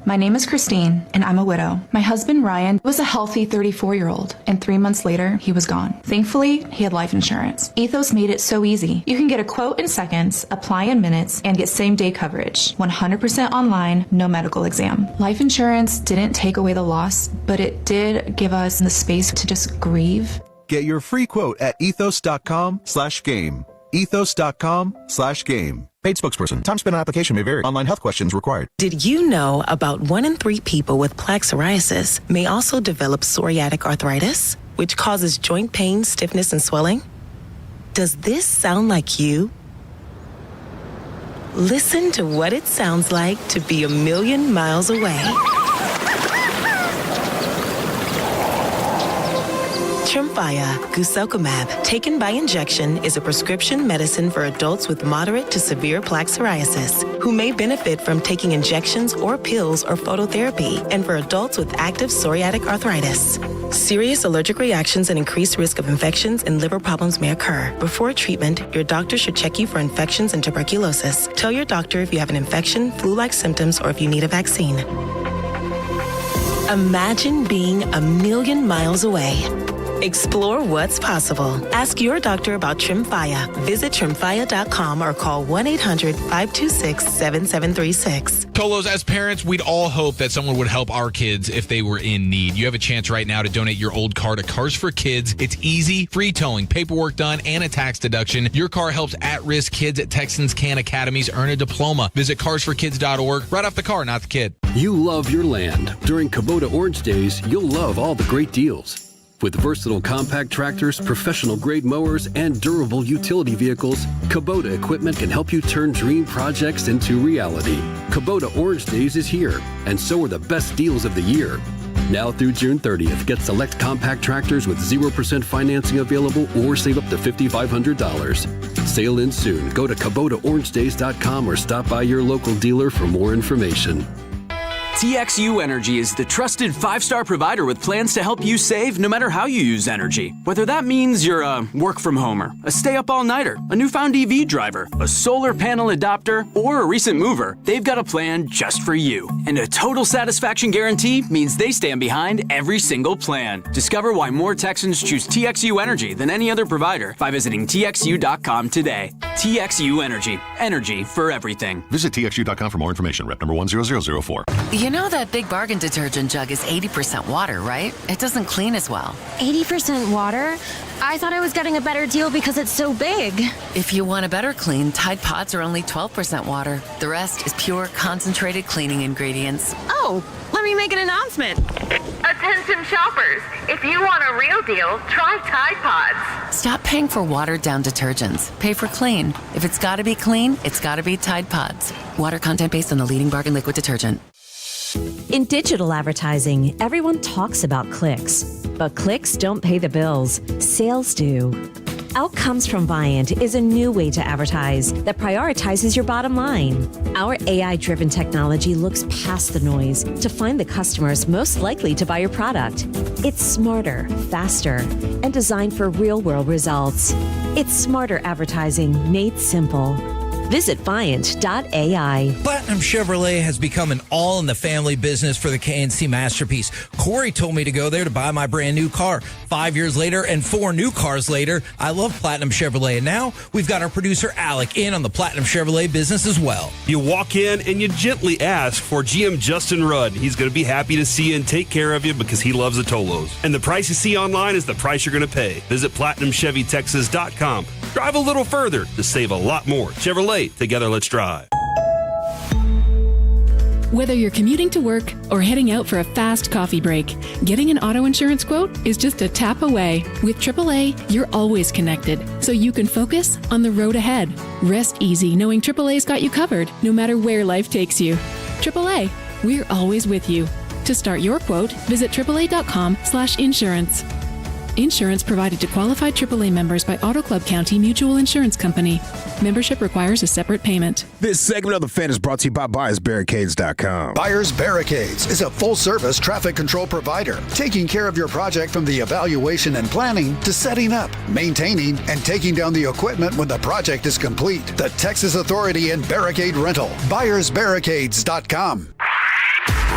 My name is Christine, and I'm a widow. My husband, Ryan, was a healthy 34-year-old, and 3 months later, he was gone. Thankfully, he had life insurance. Ethos made it so easy. You can get a quote in seconds, apply in minutes, and get same-day coverage. 100% online, no medical exam. Life insurance didn't take away the loss, but it did give us the space to just grieve. Get your free quote at ethos.com/game. ethos.com/game. Paid spokesperson. Time spent on application may vary. Online health questions required. Did you know about 1 in 3 people with plaque psoriasis may also develop psoriatic arthritis, which causes joint pain, stiffness, and swelling? Does this sound like you? Listen to what it sounds like to be a million miles away. Tremfya guselkumab, taken by injection, is a prescription medicine for adults with moderate to severe plaque psoriasis who may benefit from taking injections or pills or phototherapy, and for adults with active psoriatic arthritis. Serious allergic reactions and increased risk of infections and liver problems may occur. Before treatment, your doctor should check you for infections and tuberculosis. Tell your doctor if you have an infection, flu-like symptoms, or if you need a vaccine. Imagine being a million miles away. Explore what's possible. Ask your doctor about Tremfya. Visit Tremfya.com or call 1-800-526-7736. Tolos, as parents, we'd all hope that someone would help our kids if they were in need. You have a chance right now to donate your old car to Cars for Kids. It's easy, free towing, paperwork done, and a tax deduction. Your car helps at-risk kids at Texans Can Academies earn a diploma. Visit carsforkids.org. Right off the car, not the kid. You love your land. During Kubota Orange Days, you'll love all the great deals. With versatile compact tractors, professional-grade mowers, and durable utility vehicles, Kubota equipment can help you turn dream projects into reality. Kubota Orange Days is here, and so are the best deals of the year. Now through June 30th, get select compact tractors with 0% financing available or save up to $5,500. Sale ends soon. Go to KubotaOrangeDays.com or stop by your local dealer for more information. TXU Energy is the trusted 5-star provider with plans to help you save no matter how you use energy. Whether that means you're a work-from-homer, a stay-up-all-nighter, a newfound EV driver, a solar panel adopter, or a recent mover, they've got a plan just for you. And a total satisfaction guarantee means they stand behind every single plan. Discover why more Texans choose TXU Energy than any other provider by visiting TXU.com today. TXU Energy. Energy for everything. Visit TXU.com for more information. Rep number 10004. You know that Big Bargain detergent jug is 80% water, right? It doesn't clean as well. 80% water? I thought I was getting a better deal because it's so big. If you want a better clean, Tide Pods are only 12% water. The rest is pure, concentrated cleaning ingredients. Oh, let me make an announcement. Attention shoppers, if you want a real deal, try Tide Pods. Stop paying for watered-down detergents. Pay for clean. If it's got to be clean, it's got to be Tide Pods. Water content based on the leading bargain liquid detergent. In digital advertising, everyone talks about clicks, but clicks don't pay the bills. Sales do. Outcomes from Viant is a new way to advertise that prioritizes your bottom line. Our AI-driven technology looks past the noise to find the customers most likely to buy your product. It's smarter, faster, and designed for real-world results. It's smarter advertising made simple. Visit Viant.ai. Platinum Chevrolet has become an all-in-the-family business for the KNC Masterpiece. Corey told me to go there to buy my brand new car. 5 years later and 4 new cars later, I love Platinum Chevrolet. And now we've got our producer Alec in on the Platinum Chevrolet business as well. You walk in and you gently ask for GM Justin Rudd. He's going to be happy to see you and take care of you because he loves the Tolos. And the price you see online is the price you're going to pay. Visit PlatinumChevyTexas.com. Drive a little further to save a lot more. Chevrolet. Together, let's drive. Whether you're commuting to work or heading out for a fast coffee break, getting an auto insurance quote is just a tap away. With AAA, you're always connected, so you can focus on the road ahead. Rest easy knowing AAA's got you covered, no matter where life takes you. AAA, we're always with you. To start your quote, visit AAA.com/insurance. Insurance provided to qualified AAA members by Auto Club County Mutual Insurance Company. Membership requires a separate payment. This segment of The Fan is brought to you by BuyersBarricades.com. Buyers Barricades is a full-service traffic control provider, taking care of your project from the evaluation and planning to setting up, maintaining, and taking down the equipment when the project is complete. The Texas Authority in Barricade Rental. BuyersBarricades.com.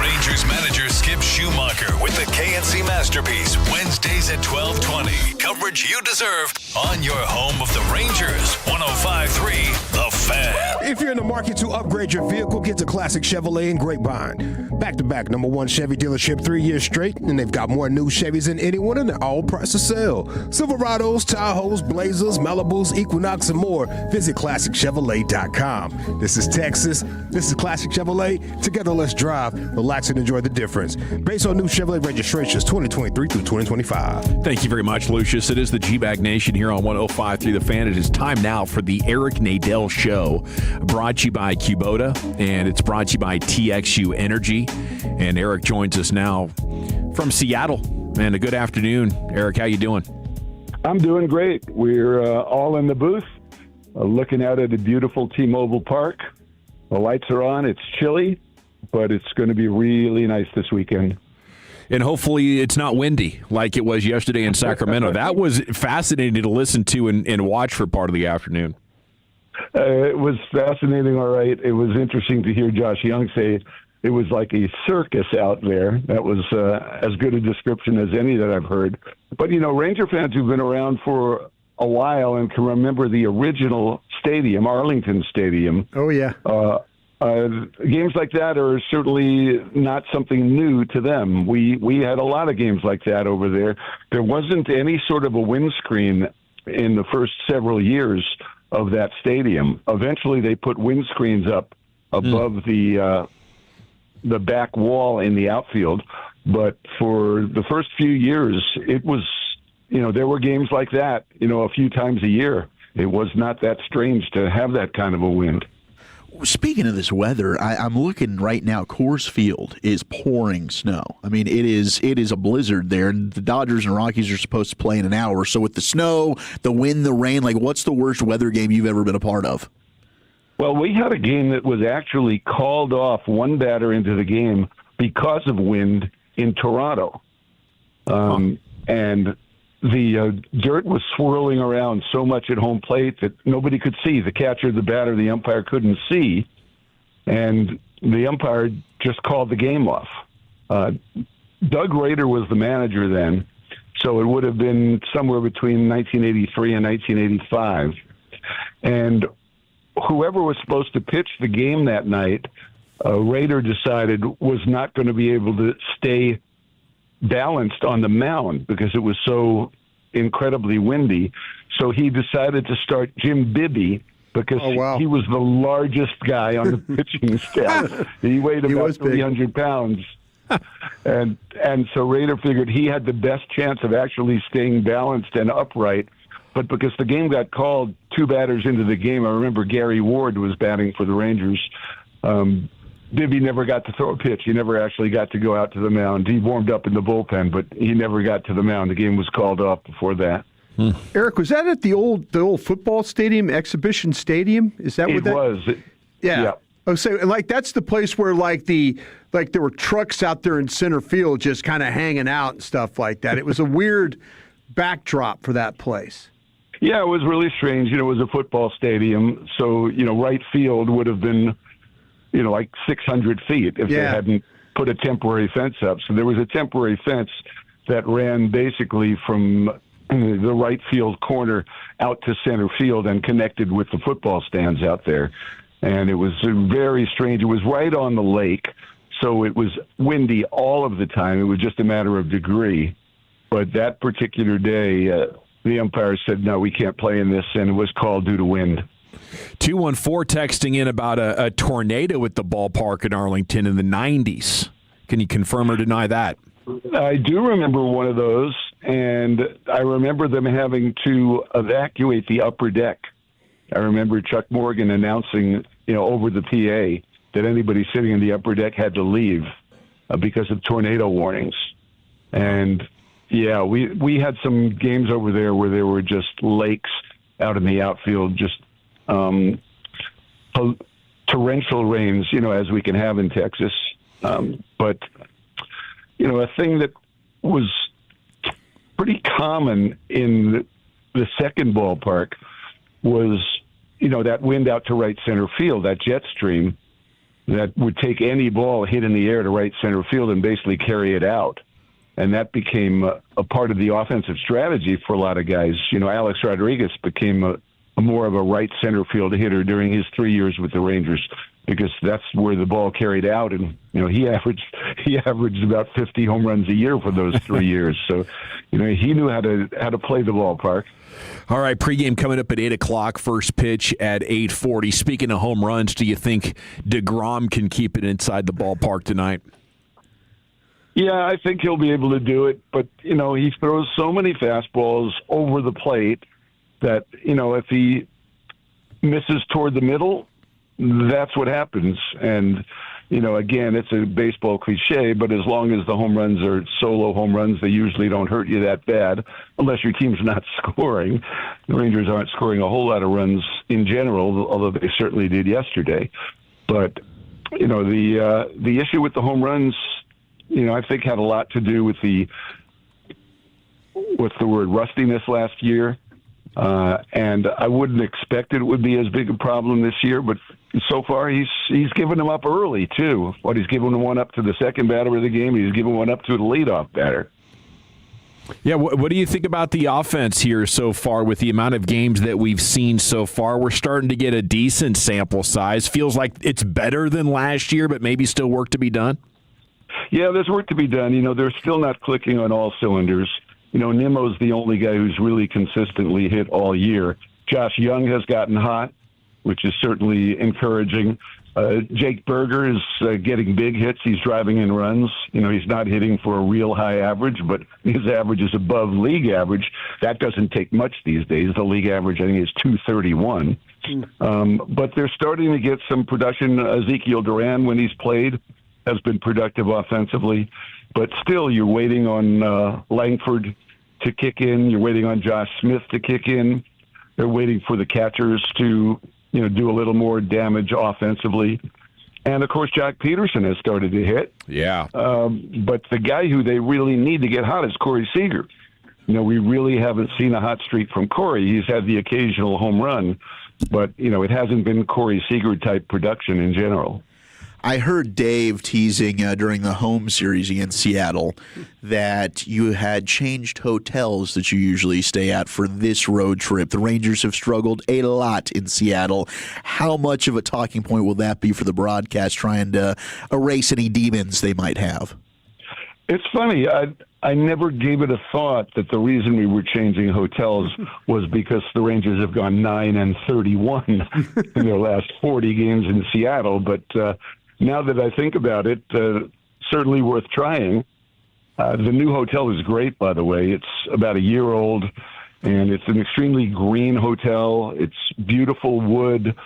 Rangers manager Skip Schumacher with the KNC Masterpiece, Wednesdays at 12:20. Coverage you deserve on your home of the Rangers, 105.3 The Fan. If you're in the market to upgrade your vehicle, get to Classic Chevrolet in Grapevine. Back-to-back #1 Chevy dealership 3 years straight, and they've got more new Chevys than anyone, and they're all priced to sell. Silverados, Tahoes, Blazers, Malibus, Equinox, and more. Visit ClassicChevrolet.com. This is Texas. This is Classic Chevrolet. Together, let's drive, relax, and enjoy the difference. Based on new Chevrolet registrations 2023 through 2025. Thank you very much, Lucius. It is the G-Bag Nation here on 105.3 The Fan. It is time now for the Eric Nadel Show, brought to you by Kubota, and it's brought to you by TXU Energy. And Eric joins us now from Seattle. Man, a good afternoon. Eric, how you doing? I'm doing great. We're all in the booth, looking out at a beautiful T-Mobile Park. The lights are on. It's chilly, but it's going to be really nice this weekend. And hopefully it's not windy like it was yesterday in Sacramento. That was fascinating to listen to and watch for part of the afternoon. It was fascinating, all right. It was interesting to hear Josh Young say it was like a circus out there. That was as good a description as any that I've heard. But, you know, Ranger fans who've been around for a while and can remember the original stadium, Arlington Stadium. Oh, yeah. Games like that are certainly not something new to them. We had a lot of games like that over there. There wasn't any sort of a windscreen in the first several years of that stadium. Eventually, they put windscreens up above the back wall in the outfield. But for the first few years, it was, you know, there were games like that, you know, a few times a year. It was not that strange to have that kind of a wind. Speaking of this weather, I'm looking right now. Coors Field is pouring snow. I mean, it is a blizzard there, and the Dodgers and Rockies are supposed to play in an hour. So with the snow, the wind, the rain, like, what's the worst weather game you've ever been a part of? Well, we had a game that was actually called off one batter into the game because of wind in Toronto. And the dirt was swirling around so much at home plate that nobody could see. The catcher, the batter, the umpire couldn't see. And the umpire just called the game off. Doug Rader was the manager then, so it would have been somewhere between 1983 and 1985. And whoever was supposed to pitch the game that night, Rader decided was not going to be able to stay balanced on the mound because it was so incredibly windy. So he decided to start Jim Bibby because he was the largest guy on the pitching staff. He weighed about 300 pounds. And so Rader figured he had the best chance of actually staying balanced and upright. But because the game got called 2 batters into the game, I remember Gary Ward was batting for the Rangers. Bibby never got to throw a pitch. He never actually got to go out to the mound. He warmed up in the bullpen, but he never got to the mound. The game was called off before that. Eric, was that at the old football stadium, exhibition stadium? Is that what that was? Yeah. Oh, so like that's the place where there were trucks out there in center field just kind of hanging out and stuff like that. It was a weird backdrop for that place. Yeah, it was really strange. It was a football stadium, so right field would have been, like 600 feet if they hadn't put a temporary fence up. So there was a temporary fence that ran basically from the right field corner out to center field and connected with the football stands out there. And it was very strange. It was right on the lake, so it was windy all of the time. It was just a matter of degree. But that particular day, the umpire said, no, we can't play in this, and it was called due to wind. 214 texting in about a tornado at the ballpark in Arlington in the 90s. Can you confirm or deny that? I do remember one of those, and I remember them having to evacuate the upper deck. I remember Chuck Morgan announcing, over the PA that anybody sitting in the upper deck had to leave because of tornado warnings. And, yeah, we had some games over there where there were just lakes out in the outfield, just torrential rains, as we can have in Texas. But a thing that was pretty common in the second ballpark was, that wind out to right center field, that jet stream that would take any ball hit in the air to right center field and basically carry it out. And that became a part of the offensive strategy for a lot of guys. Alex Rodriguez became a more of a right center field hitter during his 3 years with the Rangers, because that's where the ball carried out, and he averaged about 50 home runs a year for those 3 years. So, he knew how to play the ballpark. All right, pregame coming up at 8 o'clock. First pitch at 8:40. Speaking of home runs, do you think DeGrom can keep it inside the ballpark tonight? Yeah, I think he'll be able to do it, but he throws so many fastballs over the plate that if he misses toward the middle, that's what happens. And, again, it's a baseball cliche, but as long as the home runs are solo home runs, they usually don't hurt you that bad, unless your team's not scoring. The Rangers aren't scoring a whole lot of runs in general, although they certainly did yesterday. But, the issue with the home runs, I think had a lot to do with the, rustiness last year. And I wouldn't expect it would be as big a problem this year, but so far he's given them up early too. He's given one up to the second batter of the game. He's given one up to the leadoff batter. Yeah, what do you think about the offense here so far with the amount of games that we've seen so far? We're starting to get a decent sample size. Feels like it's better than last year, but maybe still work to be done? Yeah, there's work to be done. They're still not clicking on all cylinders. Nimmo's the only guy who's really consistently hit all year. Josh Young has gotten hot, which is certainly encouraging. Jake Berger is getting big hits. He's driving in runs. He's not hitting for a real high average, but his average is above league average. That doesn't take much these days. The league average, I think, is 231. But they're starting to get some production. Ezekiel Duran, when he's played, has been productive offensively. But still, you're waiting on Langford to kick in. You're waiting on Josh Smith to kick in. They're waiting for the catchers to, do a little more damage offensively. And, of course, Jack Peterson has started to hit. Yeah. But the guy who they really need to get hot is Corey Seager. We really haven't seen a hot streak from Corey. He's had the occasional home run, but, it hasn't been Corey Seager-type production in general. I heard Dave teasing during the home series against Seattle that you had changed hotels that you usually stay at for this road trip. The Rangers have struggled a lot in Seattle. How much of a talking point will that be for the broadcast, trying to erase any demons they might have? It's funny. I never gave it a thought that the reason we were changing hotels was because the Rangers have gone 9-31 in their last 40 games in Seattle. But now that I think about it, certainly worth trying. The new hotel is great, by the way. It's about a year old, and it's an extremely green hotel. It's beautiful wood.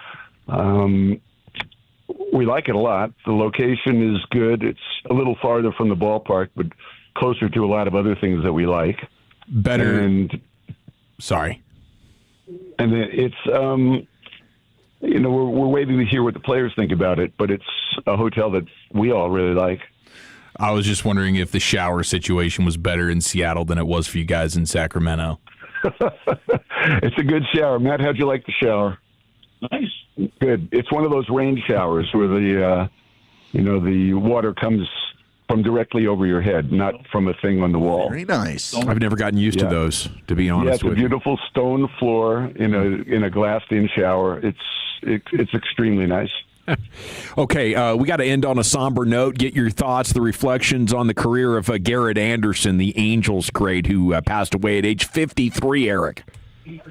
We like it a lot. The location is good. It's a little farther from the ballpark, but closer to a lot of other things that we like. Better. And Sorry. And it's, we're waiting to hear what the players think about it, but it's a hotel that we all really like. I was just wondering if the shower situation was better in Seattle than it was for you guys in Sacramento. It's a good shower. Matt, how'd you like the shower? Nice. Good. It's one of those rain showers where the water comes from directly over your head, not from a thing on the wall. Very nice. I've never gotten used to those, to be honest it's with a you. beautiful stone floor in a glassed-in shower. It's extremely nice. Okay, we got to end on a somber note. Get your thoughts, the reflections on the career of Garrett Anderson, the Angels great who passed away at age 53, Eric.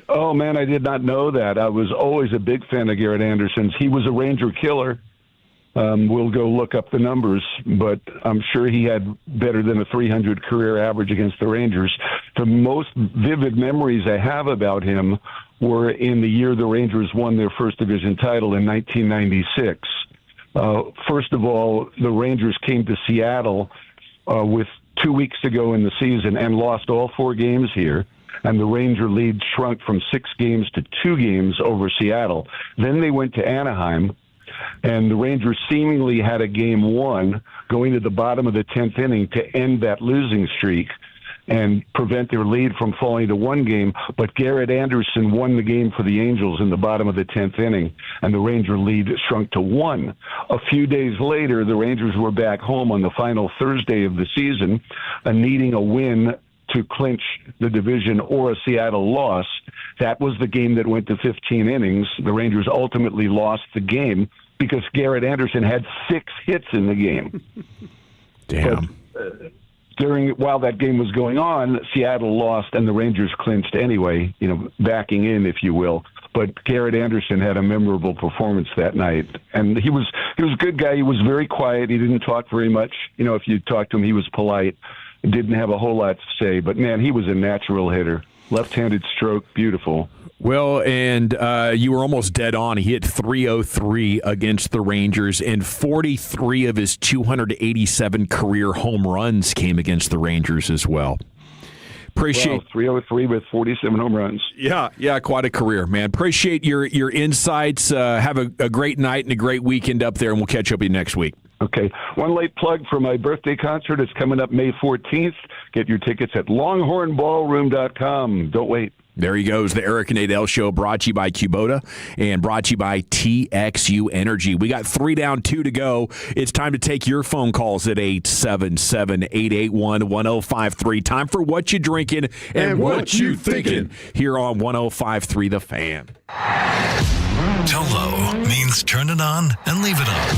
Oh, man, I did not know that. I was always a big fan of Garrett Anderson's. He was a Ranger killer. We'll go look up the numbers, but I'm sure he had better than a 300 career average against the Rangers. The most vivid memories I have about him were in the year the Rangers won their first division title in 1996. First of all, the Rangers came to Seattle with 2 weeks to go in the season and lost all 4 games here. And the Ranger lead shrunk from 6 games to 2 games over Seattle. Then they went to Anaheim, and the Rangers seemingly had a game won going to the bottom of the 10th inning to end that losing streak and prevent their lead from falling to 1 game. But Garrett Anderson won the game for the Angels in the bottom of the 10th inning, and the Ranger lead shrunk to 1. A few days later, the Rangers were back home on the final Thursday of the season, needing a win to clinch the division or a Seattle loss. That was the game that went to 15 innings. The Rangers ultimately lost the game because Garrett Anderson had 6 hits in the game. Damn. But, while that game was going on, Seattle lost and the Rangers clinched anyway, backing in, if you will. But Garrett Anderson had a memorable performance that night. And he was a good guy. He was very quiet. He didn't talk very much. If you talked to him, he was polite. Didn't have a whole lot to say. But, man, he was a natural hitter. Left-handed stroke, beautiful. Well, and you were almost dead on. He hit .303 against the Rangers, and 43 of his 287 career home runs came against the Rangers as well. Appreciate 303 with 47 home runs. Yeah, quite a career, man. Appreciate your insights. Have a great night and a great weekend up there, and we'll catch up with you next week. Okay. One late plug for my birthday concert. It's coming up May 14th. Get your tickets at longhornballroom.com. Don't wait. There he goes, the Eric and Nadell Show, brought to you by Kubota and brought to you by TXU Energy. We got 3 down, 2 to go. It's time to take your phone calls at 877-881-1053. Time for What You Drinking and What You Thinking here on 105.3 The Fan. Tolo means turn it on and leave it on.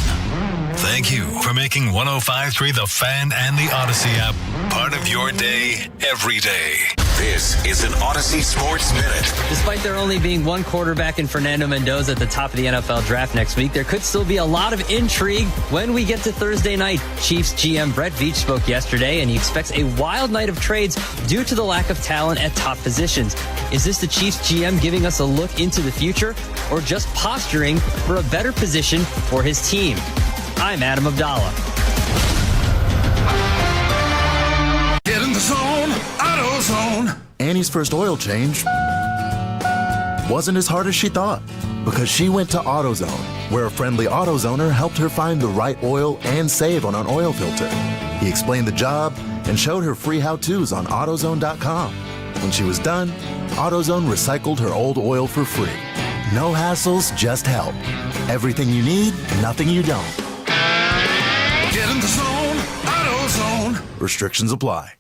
Thank you for making 105.3 The Fan and the Odyssey app part of your day every day. This is an Odyssey Sports Minute. Despite there only being one quarterback in Fernando Mendoza at the top of the NFL draft next week, there could still be a lot of intrigue when we get to Thursday night. Chiefs GM Brett Veach spoke yesterday, and he expects a wild night of trades due to the lack of talent at top positions. Is this the Chiefs GM giving us a look into the future, or just posturing for a better position for his team? I'm Adam Abdallah. Get in the zone, AutoZone. Annie's first oil change wasn't as hard as she thought because she went to AutoZone, where a friendly AutoZoner helped her find the right oil and save on an oil filter. He explained the job and showed her free how-tos on AutoZone.com. When she was done, AutoZone recycled her old oil for free. No hassles, just help. Everything you need, nothing you don't. Get in the zone, AutoZone. Restrictions apply.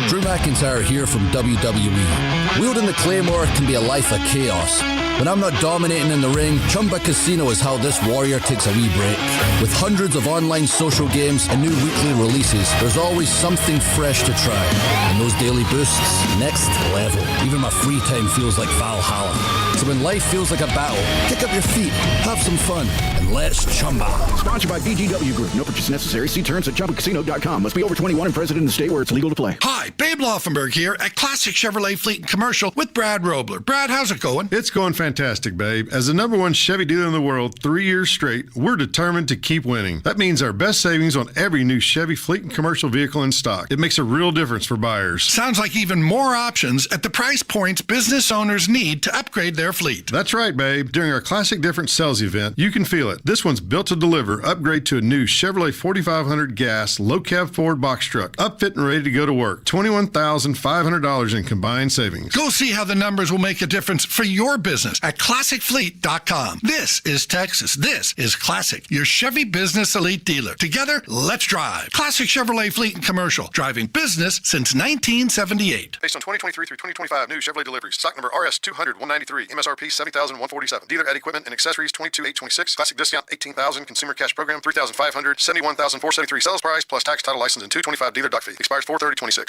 Drew McIntyre here from WWE. Wielding the Claymore can be a life of chaos. When I'm not dominating in the ring, Chumba Casino is how this warrior takes a wee break. With hundreds of online social games and new weekly releases, there's always something fresh to try. And those daily boosts, next level. Even my free time feels like Valhalla. So when life feels like a battle, kick up your feet, have some fun, and let's Chumba. Sponsored by BGW Group. No purchase necessary. See terms at ChumbaCasino.com. Must be over 21 and present in the state where it's legal to play. Hi, Babe Laufenberg here at Classic Chevrolet Fleet and Commercial with Brad Robler. Brad, how's it going? It's going fantastic, babe. As the #1 Chevy dealer in the world 3 years straight, we're determined to keep winning. That means our best savings on every new Chevy fleet and commercial vehicle in stock. It makes a real difference for buyers. Sounds like even more options at the price points business owners need to upgrade their fleet. That's right, babe. During our Classic Difference sales event, you can feel it. This one's built to deliver. Upgrade to a new Chevrolet 4500 gas, low cab Ford box truck. Upfit and ready to go to work. $21,500 in combined savings. Go see how the numbers will make a difference for your business at ClassicFleet.com. This is Texas. This is Classic, your Chevy business elite dealer. Together, let's drive. Classic Chevrolet Fleet and Commercial, driving business since 1978. Based on 2023 through 2025 new Chevrolet deliveries. Stock number RS200-193. MSRP $70,147. Dealer at equipment and accessories $22,826. Classic discount $18,000. Consumer cash program $3,500. $71,473. Sales price plus tax, title, license, and $225 dealer doc fee. Expires 4/30/26.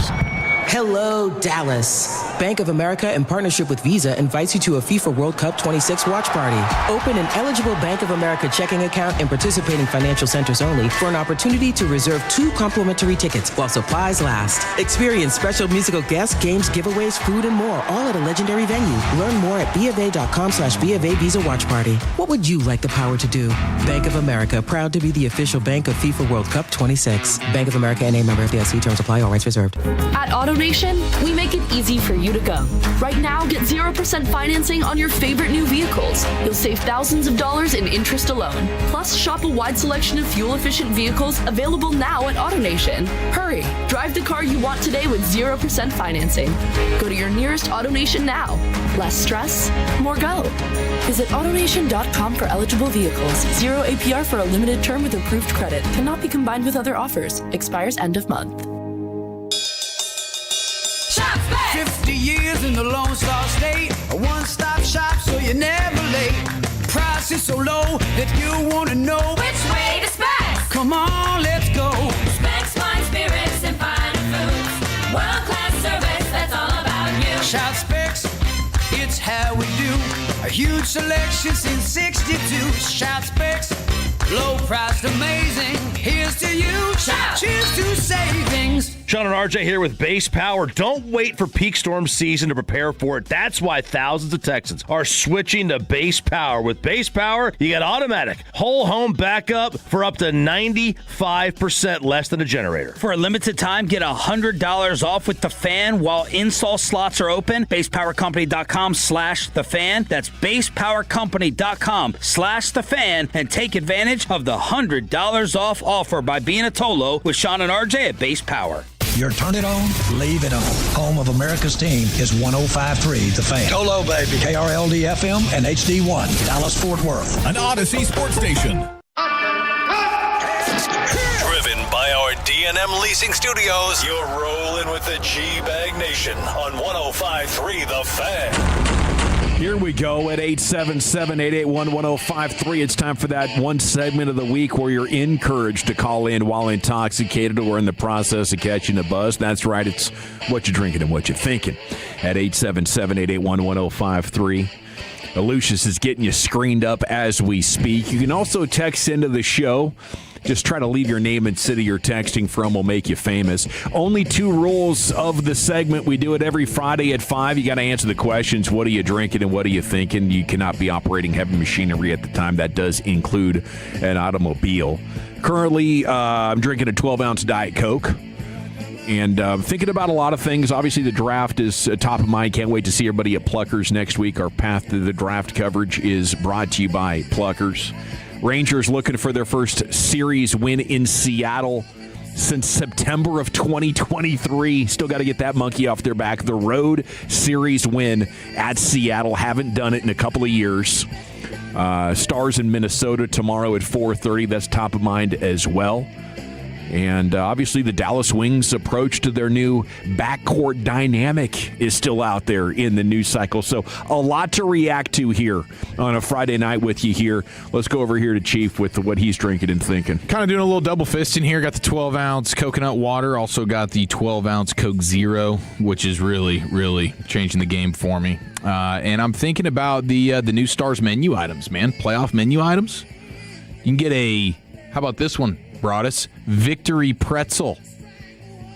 Hello, Dallas. Bank of America, in partnership with Visa, invites you to a FIFA World Cup 26 watch party. Open an eligible Bank of America checking account in participating financial centers only for an opportunity to reserve 2 complimentary tickets while supplies last. Experience special musical guests, games, giveaways, food, and more, all at a legendary venue. Learn more at BofA.com/BofA Visa Watch Party. What would you like the power to do? Bank of America, proud to be the official bank of FIFA World Cup 26. Bank of America N.A. member FDIC. Terms apply. All rights reserved. At AutoNation, we make it easy for you to go. Right now, get 0% financing on your favorite new vehicles. You'll save thousands of dollars in interest alone. Plus, shop a wide selection of fuel-efficient vehicles available now at AutoNation. Hurry, drive the car you want today with 0% financing. Go to your nearest AutoNation now. Less stress, more go. Visit AutoNation.com for eligible vehicles. 0 APR for a limited term with approved credit. Cannot be combined with other offers. Expires end of month. 50 years in the Lone Star State, a one-stop shop so you're never late. Price is so low that you want to know which way to Specs. Come on, let's go. Specs, wine, spirits, and finer foods. World-class service, that's all about you. Shout Specs, it's how we do. A huge selection since 62. Shout Specs, low priced, amazing. Here's to you. Shout. Cheers to savings. Sean and RJ here with Base Power. Don't wait for peak storm season to prepare for it. That's why thousands of Texans are switching to Base Power. With Base Power, you get automatic whole home backup for up to 95% less than a generator. For a limited time, get $100 off with the fan while install slots are open. BasePowerCompany.com/thefan. That's BasePowerCompany.com/thefan and take advantage of the $100 off offer by being a Tolo with Sean and RJ at Base Power. You're turn it on, leave it on. Home of America's team is 105.3 The Fan. Tolo, baby. KRLD-FM and HD1, Dallas-Fort Worth. An Odyssey sports station. Driven by our D&M Leasing Studios, you're rolling with the G-Bag Nation on 105.3 The Fan. Here we go at 877-881-1053. It's time for that one segment of the week where you're encouraged to call in while intoxicated or in the process of catching a buzz. That's right. It's what you're drinking and what you're thinking at 877-881-1053. Lucius is getting you screened up as we speak. You can also text into the show. Just try to leave your name and city you're texting from. Will make you famous. Only 2 rules of the segment. We do it every Friday at 5. You got to answer the questions. What are you drinking and what are you thinking? You cannot be operating heavy machinery at the time. That does include an automobile. Currently, I'm drinking a 12-ounce Diet Coke. And thinking about a lot of things. Obviously, the draft is top of mind. Can't wait to see everybody at Pluckers next week. Our Path to the Draft coverage is brought to you by Pluckers. Rangers looking for their first series win in Seattle since September of 2023. Still got to get that monkey off their back. The road series win at Seattle. Haven't done it in a couple of years. Stars in Minnesota tomorrow at 4:30. That's top of mind as well. And obviously the Dallas Wings' approach to their new backcourt dynamic is still out there in the news cycle. So a lot to react to here on a Friday night with you here. Let's go over here to Chief with what he's drinking and thinking. Kind of doing a little double fisting here. Got the 12-ounce coconut water. Also got the 12-ounce Coke Zero, which is really, really changing the game for me. And I'm thinking about the new Stars menu items, man. Playoff menu items. You can get how about this one? Brought us Victory Pretzel.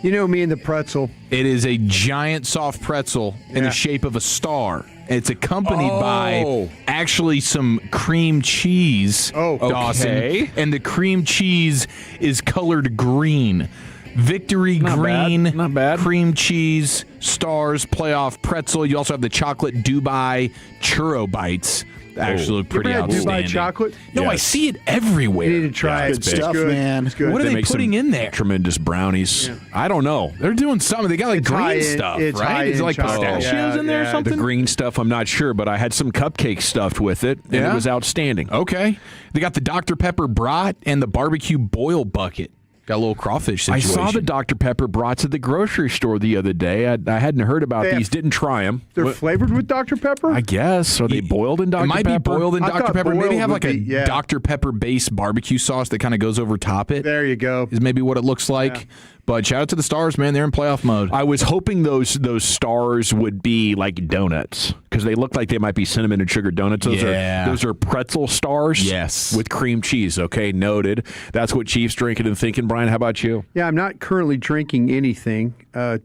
You know me and the pretzel. It is a giant soft pretzel in the shape of a star. It's accompanied by actually some cream cheese, Dawson. Okay. And the cream cheese is colored green. Victory green, Not bad. cream cheese, stars, playoff pretzel. You also have the chocolate Dubai churro bites. Actually, pretty You ever had outstanding. Dubai chocolate? No, I see it everywhere. You need to try it. Good stuff, man. It's good. What are they make putting some in there? Tremendous brownies. I don't know. They're doing something. They got like It's green high-end- stuff, it's right? Is it like high-end chocolate. pistachios in there or Yeah, something? The green stuff, I'm not sure, but I had some cupcakes stuffed with it, and it was outstanding. Okay. They got the Dr. Pepper brat and the barbecue boil bucket. Got a little crawfish I situation. saw the Dr. Pepper brats at the grocery store the other day. I hadn't heard about They these, have- didn't try them. They're flavored with Dr. Pepper? I guess. Are they boiled in Dr. It might Pepper? be boiled in I Dr. thought Pepper. Maybe boiled have would like a be- yeah. Dr. Pepper-based barbecue sauce that kind of goes over top it. There you go. Is maybe what it looks like. Yeah. But shout out to the Stars, man. They're in playoff mode. I was hoping those stars would be like donuts because they look like they might be cinnamon and sugar donuts. Those are pretzel stars. Yes. With cream cheese. Okay, noted. That's what Chief's drinking and thinking. Brian, how about you? Yeah, I'm not currently drinking anything.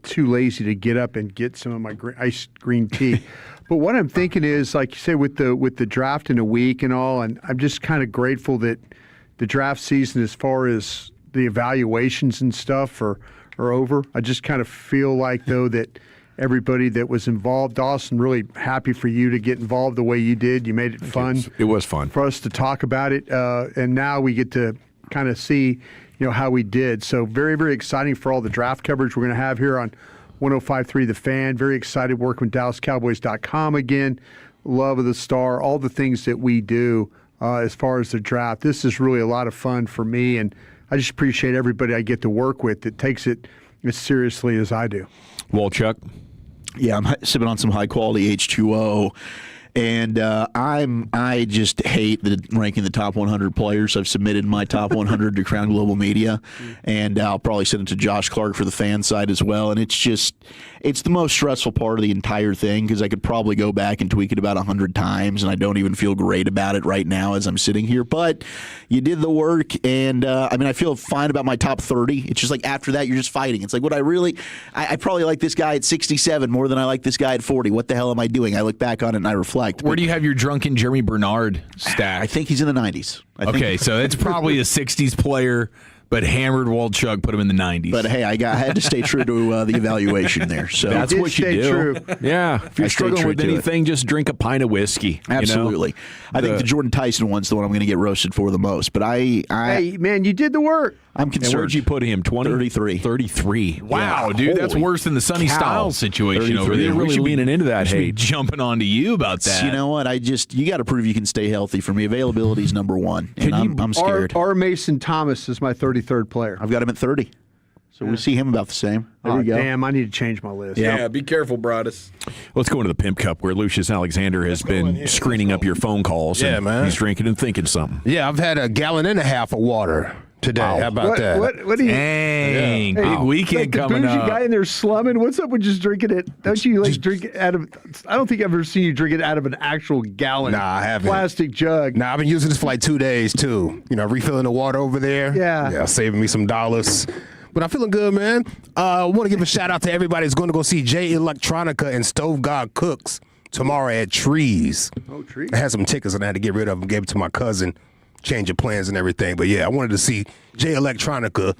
Too lazy to get up and get some of my iced green tea. But what I'm thinking is, like you say, with the draft in a week and all, and I'm just kind of grateful that the draft season, as far as the evaluations and stuff, are over. I just kind of feel like, though, that everybody that was involved, Dawson, really happy for you to get involved the way you did. You made it fun. It was fun for us to talk about it, and now we get to kind of see, how we did. So very, very exciting for all the draft coverage we're going to have here on 105.3 The Fan. Very excited working with DallasCowboys.com again. Love of the Star, all the things that we do as far as the draft. This is really a lot of fun for me, and I just appreciate everybody I get to work with that takes it as seriously as I do. Chuck? Yeah, I'm sipping on some high quality H2O, and I just hate ranking the top 100 players. I've submitted my top 100 to Crown Global Media, and I'll probably send it to Josh Clark for the fan side as well. And it's the most stressful part of the entire thing because I could probably go back and tweak it about 100 times, and I don't even feel great about it right now as I'm sitting here. But you did the work, and I feel fine about my top 30. It's just like after that, you're just fighting. It's like, what I probably like this guy at 67 more than I like this guy at 40. What the hell am I doing? I look back on it and I reflect. Where do you have your drunken Jeremy Bernard stack? I think he's in the 90s. Okay, so it's probably a 60s player, but hammered Walchuk put him in the 90s. But hey, I had to stay true to the evaluation there. So that's what you do. True. Yeah, if you're struggling with anything, just drink a pint of whiskey. Absolutely. I think the Jordan Tyson one's the one I'm going to get roasted for the most. But hey, man, you did the work. I'm concerned. And where'd you put him? 20? 33. 33. Wow, Yeah. dude, that's worse than the Sonny Styles situation over there. You're really leaning into that hate. Jumping onto you about that. You know what? You got to prove you can stay healthy for me. Availability is number one, and I'm scared. R. Mason Thomas is my 33rd player. I've got him at 30. So we see him about the same. There we go. Damn, I need to change my list. Yeah, be careful, Broadus. Let's go into the Pimp Cup where Lucius Alexander has been screening up your phone calls. Yeah, and man. He's drinking and thinking something. Yeah, I've had 1.5 gallons of water today. How about that? What do you? Dang, big weekend like the coming bougie up. guy in there slumming. What's up with just drinking it? Don't you drink it out of? I don't think I've ever seen you drink it out of an actual gallon. Nah, I haven't. Plastic jug. Nah, I've been using this for like 2 days too. refilling the water over there. Yeah, saving me some dollars. But I'm feeling good, man. I want to give a shout out to everybody who's going to go see J Electronica and Stove God Cooks tomorrow at Trees. Oh, Trees. I had some tickets and I had to get rid of them. Gave it to my cousin. Change of plans and everything. But yeah, I wanted to see J Electronica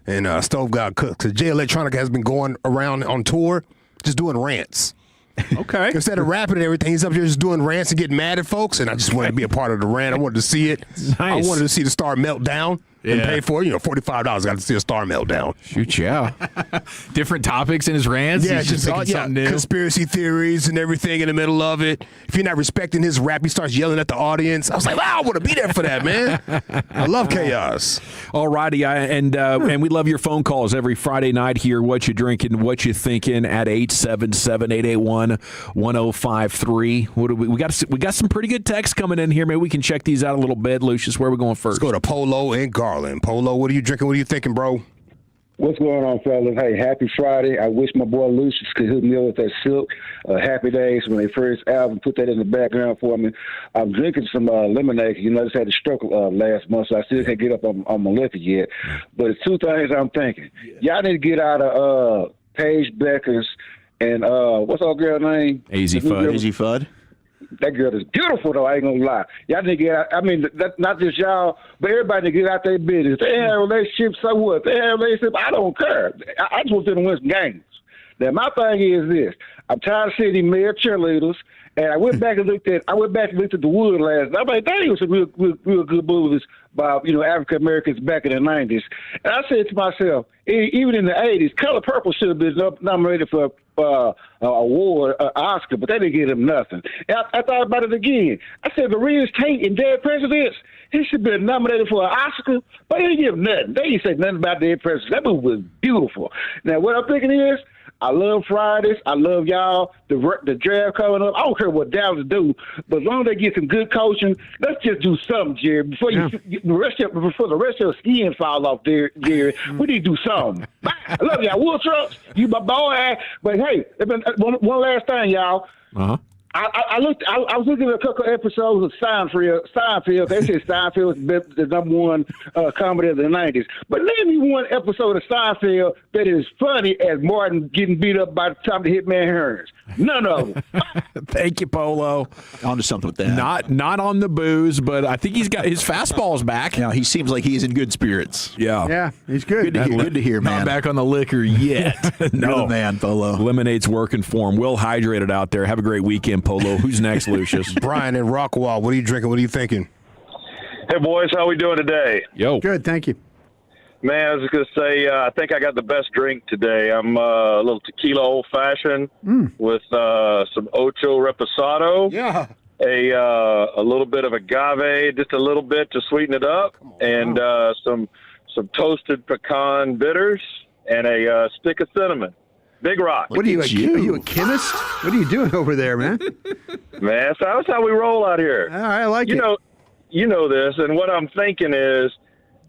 and Stove God Cooks. Because J Electronica has been going around on tour just doing rants. Okay. Instead of rapping and everything, he's up here just doing rants and getting mad at folks. And I just wanted to be a part of the rant. I wanted to see it. Nice. I wanted to see the Star melt down and pay for it. $45. Got to see a Star melt down. Shoot, yeah. Different topics in his rants. Yeah, He's just picking something new. Conspiracy theories and everything in the middle of it. If you're not respecting his rap, he starts yelling at the audience. I was like, wow, I want to be there for that, man. I love chaos. All righty, and we love your phone calls every Friday night here. What you drinking, what you thinking at 877-881-1053. What do we got some pretty good texts coming in here. Maybe we can check these out a little bit. Lucius, where are we going first? Let's go to Polo and Garland. Polo, what are you drinking? What are you thinking, bro? What's going on, fellas? Hey, happy Friday. I wish my boy Lucius could hook me up with that Silk. Happy Days, when they first album, put that in the background for me. I'm drinking some lemonade. You know, I just had a stroke last month, so I still can't get up on my liquor yet. But it's two things I'm thinking. Y'all need to get out of Paige Beckers and what's our girl name? AZ Fudd. AZ Fudd. That girl is beautiful, though. I ain't gonna lie. Y'all need to get out. I mean, that's not just y'all, but everybody need to get out their business. They have a relationship, so what? They have a relationship. I don't care. I just want them to win some games. Now, my thing is this: I'm tired of seeing these male cheerleaders. And I went back and looked at The Wood last night. I'm like, that was some real good movies by African Americans back in the 90s. And I said to myself, even in the 80s, Color Purple should have been nominated for an award, an Oscar, but they didn't give him nothing. And I thought about it again. I said, Louise Tate in Dead Presidents, he should have been nominated for an Oscar, but they didn't give him nothing. They didn't say nothing about Dead Presidents. That movie was beautiful. Now, what I'm thinking is, I love Fridays. I love y'all. The draft coming up. I don't care what Dallas do, but as long as they get some good coaching, let's just do something, Jerry. Before the rest of your skin fall off there, Jerry, we need to do something. I love y'all. Wood Trucks, you my boy. But hey, one last thing, y'all. I was looking at a couple of episodes of Seinfeld. They said Seinfeld is the number one comedy of the 90s. But name me one episode of Seinfeld that is funny as Martin getting beat up by the time the Hitman Hearns. None of them. Thank you, Polo. On to something with that. Not on the booze, but I think he's got his fastball's back. Yeah, he seems like he's in good spirits. Yeah, he's good. Good to hear, man. Not back on the liquor yet. No, No, man, Polo. Lemonade's working for him. Well hydrated out there. Have a great weekend, Polo. Who's next, Lucius? Brian in Rockwall. What are you drinking? What are you thinking? Hey, boys, how we doing today? Yo. Good, thank you. Man, I was going to say, I think I got the best drink today. I'm a little tequila old-fashioned with some Ocho Reposado. Yeah. A little bit of agave, just a little bit to sweeten it up, and some toasted pecan bitters, and a stick of cinnamon. Big Rock. What are you, are you a chemist? What are you doing over there, man? Man, that's how we roll out here. All right, I like it. You know this, and what I'm thinking is,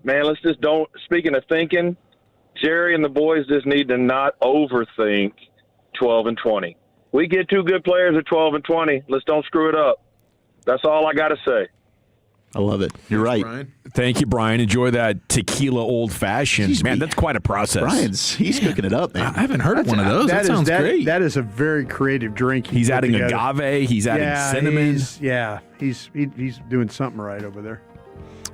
man, let's just don't. Speaking of thinking, Jerry and the boys just need to not overthink 12 and 20. We get two good players at 12 and 20. Let's don't screw it up. That's all I got to say. I love it. You're right. Brian. Thank you, Brian. Enjoy that tequila old fashioned. Man, that's quite a process. He's cooking it up, man. I haven't heard of one of those. That sounds great. That is a very creative drink. He's adding agave. He's adding cinnamon. He's doing something right over there.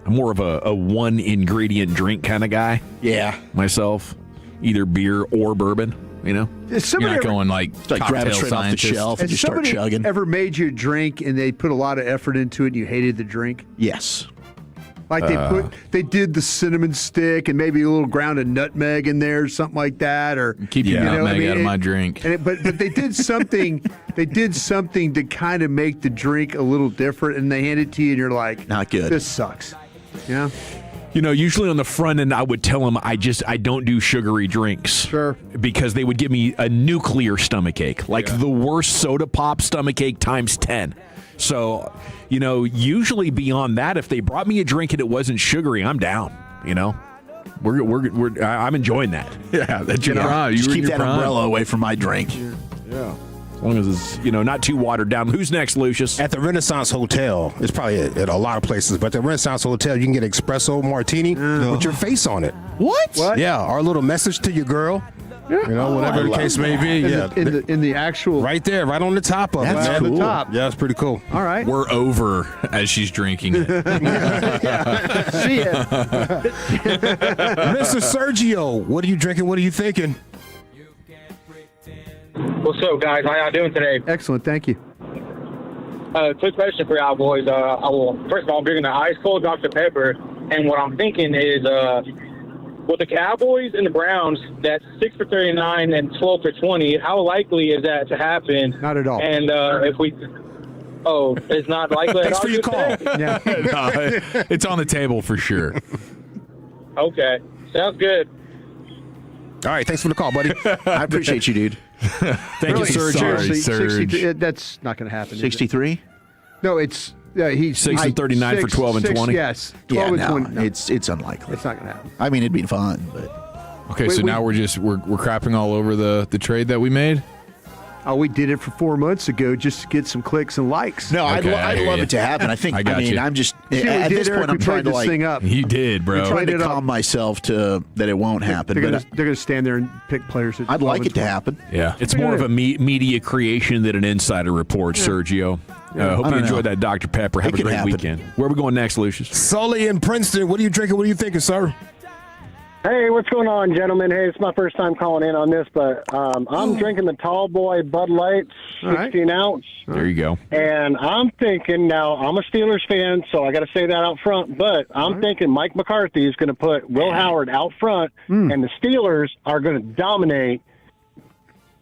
I'm more of a one ingredient drink kind of guy. Yeah. Myself. Either beer or bourbon, You're not going like grab it cocktail straight off the scientist. shelf and Has just start somebody chugging. ever made you a drink and they put a lot of effort into it and you hated the drink? Yes. Like they did the cinnamon stick and maybe a little ground of nutmeg in there or something like that, or Keep your nutmeg out of my drink. But they did something. They did something to kind of make the drink a little different, and they hand it to you, and you're like, not good. This sucks. Yeah. Usually on the front end, I would tell them I don't do sugary drinks. Sure. Because they would give me a nuclear stomachache, like the worst soda pop stomachache times 10. So, usually beyond that, if they brought me a drink and it wasn't sugary, I'm down. I'm enjoying that. Yeah, that's your prime. Just keep that umbrella away from my drink. Yeah. As long as it's, not too watered down. Who's next, Lucius? At the Renaissance Hotel, it's probably at a lot of places, but the Renaissance Hotel, you can get espresso martini with your face on it. What? Yeah, our little message to your girl. Whatever the case may be. In the actual right there, right on the top of it. That's Man. cool. The top. Yeah, it's pretty cool. All right. We're over as she's drinking it. See ya. Mr. Sergio, what are you drinking? What are you thinking? What's up, guys? How y'all doing today? Excellent, thank you. Quick question for y'all boys. First of all, I'm drinking an ice cold Dr. Pepper, and what I'm thinking is, with the Cowboys and the Browns, that's 6 for 39 and 12 for 20. How likely is that to happen? Not at all. And it's not likely. Thanks for your call. Yeah. No, it's on the table for sure. Okay, sounds good. All right, thanks for the call, buddy. I appreciate you, dude. Thank you, Serge. Serge. That's not going to happen. 63? No, it's he's 6 and 39 for 12 and 20. Yes, 12 and 20. No. It's unlikely. It's not going to happen. I mean, it'd be fun, but Okay, so now we're crapping all over the trade that we made? Oh, we did it for 4 months ago just to get some clicks and likes. No, Okay, I'd love it to happen. I got you. I'm just See what at we this did, point. Eric? I'm We trying to played this thing up. You did, bro. I'm trying to Played it calm up. myself to that it won't happen. They're But going to stand there and pick players. I'd like it to happen. Yeah, it's more of a media creation than an insider report, Sergio. Hope you enjoyed that Dr. Pepper. Have a great weekend. Where are we going next, Lucius? Sully in Princeton. What are you drinking? What are you thinking, sir? Hey, what's going on, gentlemen? Hey, it's my first time calling in on this, but I'm drinking the Tall Boy Bud Light, 16 ounce. There you go. And I'm thinking now, I'm a Steelers fan, so I got to say that out front, but I'm thinking Mike McCarthy is going to put Will Howard out front, and the Steelers are going to dominate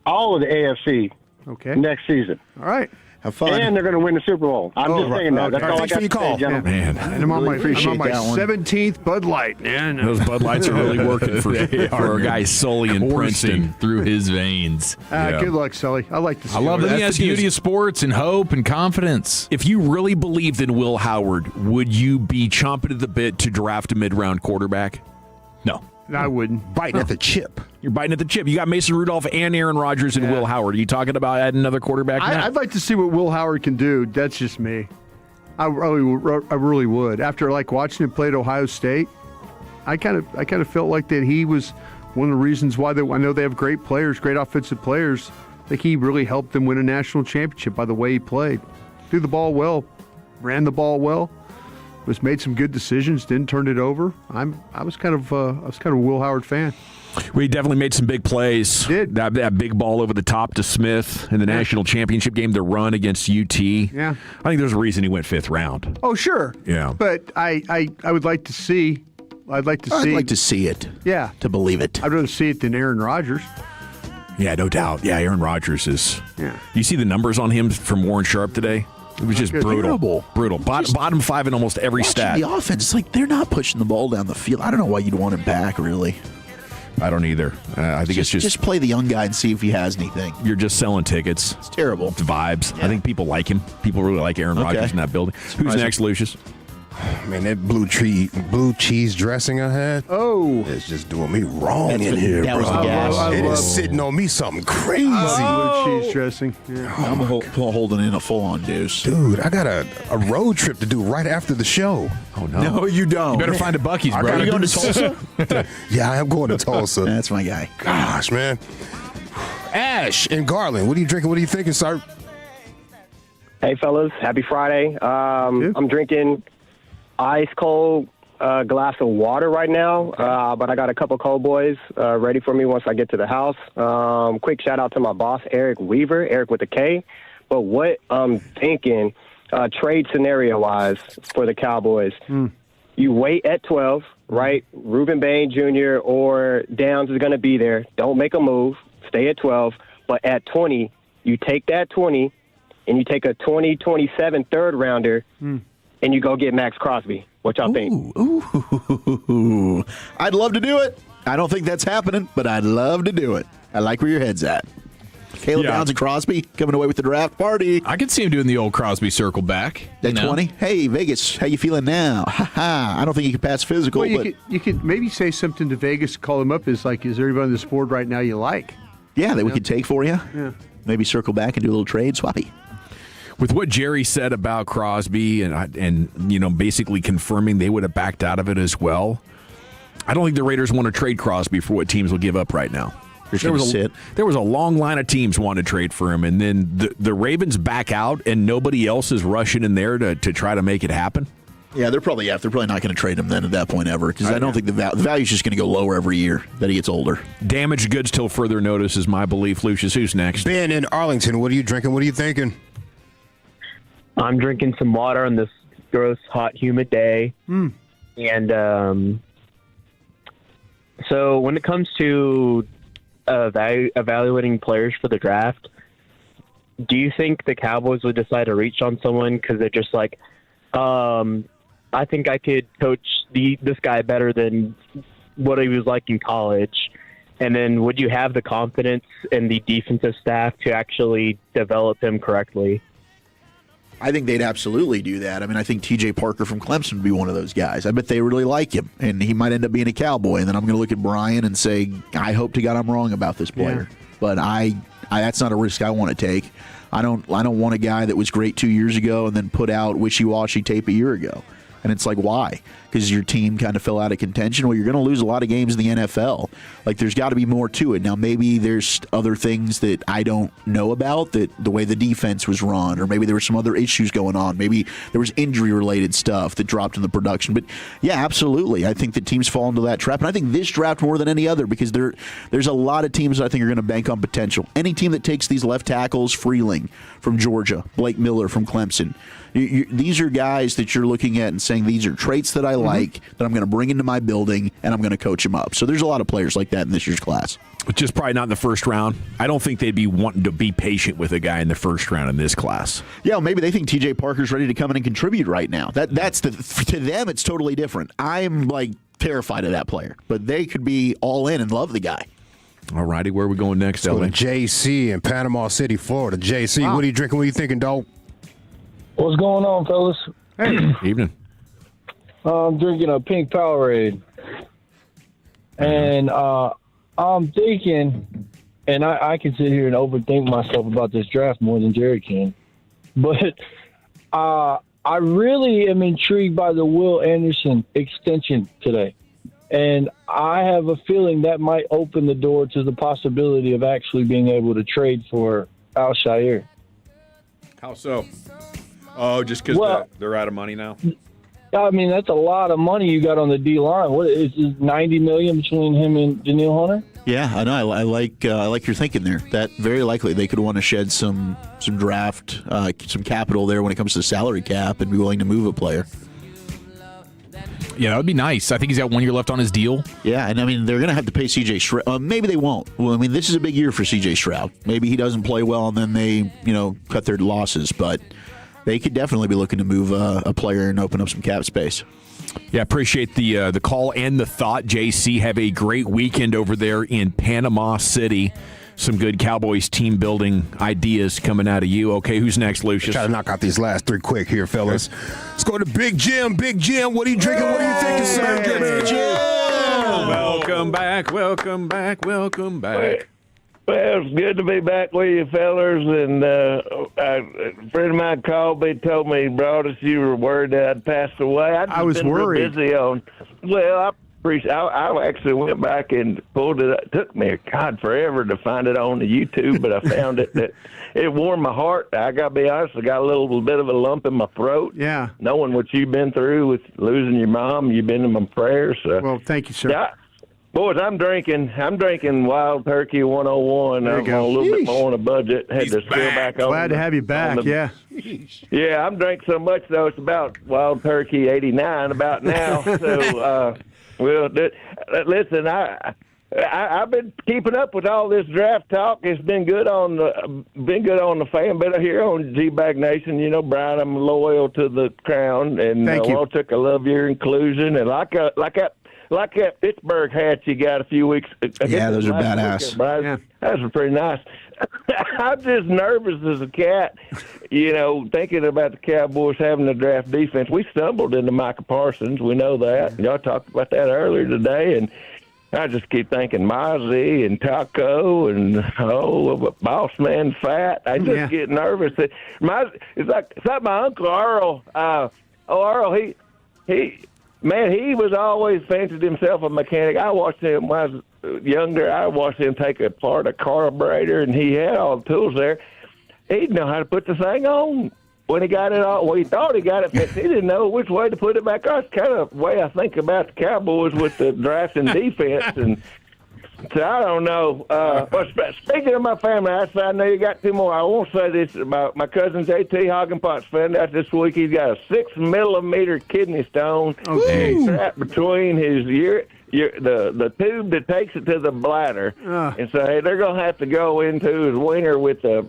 all of the AFC next season. All right. Have fun. And they're going to win the Super Bowl. I'm just saying that. That's all I got to say, gentlemen. Man, And I'm on my 17th Bud Light, man. those Bud Lights are really working for our guy Sully in Princeton. Through his veins. Good luck, Sully. I like to see I love it. it. That's the beauty of sports and hope and confidence. If you really believed in Will Howard, would you be chomping at the bit to draft a mid-round quarterback? No. I wouldn't. Biting at the chip. You're biting at the chip. You got Mason Rudolph and Aaron Rodgers and Will Howard. Are you talking about adding another quarterback now? I'd like to see what Will Howard can do. That's just me. I really would. After watching him play at Ohio State, I kind of felt like that he was one of the reasons why I know they have great players, great offensive players. I think he really helped them win a national championship by the way he played. Threw the ball well, ran the ball well. Made some good decisions, didn't turn it over. I was kind of a Will Howard fan. We definitely made some big plays. Did. That big ball over the top to Smith in the national championship game, the run against UT. Yeah. I think there's a reason he went 5th round. Oh, sure. Yeah. But I would like to see. I'd like to see it. Yeah. To believe it. I'd rather see it than Aaron Rodgers. Yeah, no doubt. Yeah, Aaron Rodgers is. Yeah. You see the numbers on him from Warren Sharp today? It was just brutal. Brutal. Bottom 5 in almost every stat. The offense, it's like they're not pushing the ball down the field. I don't know why you'd want him back, really. I don't either. I think it's just play the young guy and see if he has anything. You're just selling tickets. It's terrible. It's vibes. Yeah. I think people like him. People really like Aaron Rodgers in that building. Who's next, Lucius? Man, that blue cheese dressing I had. Oh, it's just doing me wrong in here, that bro. was the gas. It is sitting on me something crazy. Blue cheese dressing. Yeah. I'm holding in a full-on deuce. Dude, I got a road trip to do right after the show. Oh, no. No, you don't. You better find a Buc-ee's, bro. Are you going to Tulsa? Yeah, I am going to Tulsa. That's my guy. Gosh, man. Ash in Garland, what are you drinking? What are you thinking, sir? Hey, fellas. Happy Friday. I'm drinking ice cold glass of water right now, but I got a couple cold boys ready for me once I get to the house. Quick shout out to my boss, Eric Weaver, Eric with a K. But what I'm thinking, trade scenario wise for the Cowboys, you wait at 12, right? Reuben Bain Jr. or Downs is going to be there. Don't make a move. Stay at 12. But at 20, you take that 20 and you take a 2027 third rounder. And you go get Max Crosby. What y'all think? Ooh. I'd love to do it. I don't think that's happening, but I'd love to do it. I like where your head's at. Caleb Downs and Crosby coming away with the draft party. I could see him doing the old Crosby circle back. At 20? Hey, Vegas, how you feeling now? Ha-ha. I don't think you can pass physical. Well, but you could maybe say something to Vegas, call him up. Is there anybody on this board right now you like? Yeah, that we could take for you. Yeah. Maybe circle back and do a little trade swappy. With what Jerry said about Crosby and basically confirming they would have backed out of it as well, I don't think the Raiders want to trade Crosby for what teams will give up right now. There was a long line of teams wanting to trade for him, and then the Ravens back out, and nobody else is rushing in there to try to make it happen. Yeah, they're probably not going to trade him then at that point ever, because I don't think the value is just going to go lower every year that he gets older. Damaged goods till further notice is my belief. Lucius, who's next? Ben in Arlington, what are you drinking? What are you thinking? I'm drinking some water on this gross, hot, humid day. And so when it comes to evaluating players for the draft, do you think the Cowboys would decide to reach on someone because they're just like, I think I could coach this guy better than what he was like in college? And then would you have the confidence in the defensive staff to actually develop him correctly? I think they'd absolutely do that. I mean, I think T.J. Parker from Clemson would be one of those guys. I bet they really like him, and he might end up being a Cowboy. And then I'm going to look at Brian and say, I hope to God I'm wrong about this player. Yeah. But I that's not a risk I want to take. I don't want a guy that was great 2 years ago and then put out wishy-washy tape a year ago. And it's like, why? Because your team kind of fell out of contention. Well, you're going to lose a lot of games in the NFL. Like, there's got to be more to it. Now, maybe there's other things that I don't know about, that the way the defense was run, or maybe there were some other issues going on. Maybe there was injury-related stuff that dropped in the production. But, yeah, absolutely. I think that teams fall into that trap. And I think this draft more than any other, because there's a lot of teams that I think are going to bank on potential. Any team that takes these left tackles, Freeling from Georgia, Blake Miller from Clemson, these are guys that you're looking at and saying, these are traits that I like, that I'm going to bring into my building, and I'm going to coach them up. So there's a lot of players like that in this year's class. Just probably not in the first round. I don't think they'd be wanting to be patient with a guy in the first round in this class. Yeah, well, maybe they think T.J. Parker's ready to come in and contribute right now. That's to them, it's totally different. I'm terrified of that player, but they could be all in and love the guy. All righty, where are we going next, Ellie? JC in Panama City, Florida. JC, wow. What are you drinking? What are you thinking, dog? What's going on, fellas? Hey. Evening. I'm drinking a pink Powerade. And I'm thinking, and I can sit here and overthink myself about this draft more than Jerry can, but I really am intrigued by the Will Anderson extension today. And I have a feeling that might open the door to the possibility of actually being able to trade for Al-Shaair. How so? Oh, just because they're out of money now? I mean, that's a lot of money you got on the D-line. What is $90 million between him and Daniil Hunter? Yeah, I know. I like your thinking there. That very likely they could want to shed some draft, some capital there when it comes to the salary cap and be willing to move a player. Yeah, that would be nice. I think he's got 1 year left on his deal. Yeah, and I mean, they're going to have to pay C.J. Stroud. Maybe they won't. Well, I mean, this is a big year for C.J. Stroud. Maybe he doesn't play well and then they, cut their losses. But they could definitely be looking to move a player and open up some cap space. Yeah, appreciate the call and the thought, JC. Have a great weekend over there in Panama City. Some good Cowboys team building ideas coming out of you. Okay, who's next, Lucius? Try to knock out these last three quick here, fellas. Let's go to Big Jim. Big Jim, what are you drinking? What are you thinking, sir? Big Jim. Welcome back. Welcome back. Welcome back. Well, it's good to be back with you, fellas. And a friend of mine called me, told me, Bratish, you were worried that I'd passed away. I was worried. Busy I actually went back and pulled it up. It took me, forever to find it on the YouTube, but I found it. That it warmed my heart. I got to be honest, I got a little bit of a lump in my throat. Yeah. Knowing what you've been through with losing your mom, you've been in my prayers. Well, thank you, sir. Yeah. Boys, I'm drinking Wild Turkey 101. I'm on a little bit more on a budget. Had to scale back on. Glad to have you back. Yeah. Yeah, I'm drinking so much though. It's about Wild Turkey 89 about now. So, listen, I've been keeping up with all this draft talk. It's been good on the fan, but here on G-Bag Nation, Brian, I'm loyal to the crown, and Walter, I love your inclusion, and like that Pittsburgh hat you got a few weeks ago. Yeah, those are badass. Yeah. That was pretty nice. I'm just nervous as a cat, thinking about the Cowboys having the draft defense. We stumbled into Micah Parsons. We know that. Y'all talked about that earlier today, and I just keep thinking Mozzie and Taco and, Boss Man Fat. I just get nervous. It's like my Uncle Earl. Earl, he was always fancied himself a mechanic. I watched him when I was younger. I watched him take apart a carburetor, and he had all the tools there. He didn't know how to put the thing on when he got it all. Well, he thought he got it fixed. He didn't know which way to put it back on. That's kind of the way I think about the Cowboys with the draft and defense. And so I don't know. Speaking of my family, I know you got two more. I won't say this about my cousin JT Hoggenpotts found out this week he's got a 6 millimeter kidney stone trapped between his the tube that takes it to the bladder, and so hey, they're going to have to go into his wiener with a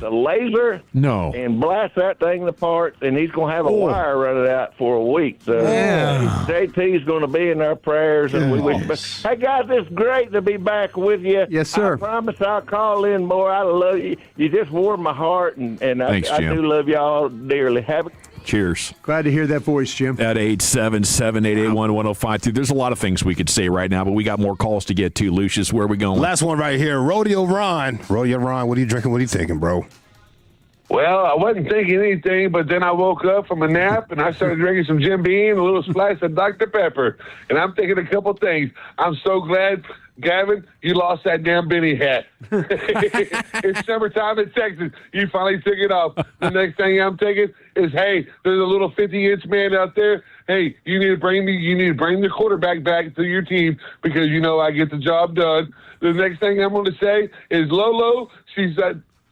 laser and blast that thing apart, and he's going to have a wire running out for a week. So JT's going to be in our prayers, and we wish. Hey guys, it's great to be back with you. Yes, sir. I promise I'll call in more. I love you. You just warm my heart, and Thanks, I Jim. do love y'all dearly. Have a Cheers. Glad to hear that voice, Jim. At 877-881-1053. There's a lot of things we could say right now, but we got more calls to get to. Lucius, where are we going? Last one right here. Rodeo Ron. Rodeo Ron, what are you drinking? What are you thinking, bro? Well, I wasn't thinking anything, but then I woke up from a nap and I started drinking some Jim Beam, a little splash of Dr. Pepper. And I'm thinking a couple things. I'm so glad, Gavin, you lost that damn Benny hat. It's summertime in Texas. You finally took it off. The next thing I'm thinking is, hey, there's a little 50-inch man out there. Hey, you need to bring the quarterback back to your team because you know I get the job done. The next thing I'm going to say is Lolo. She's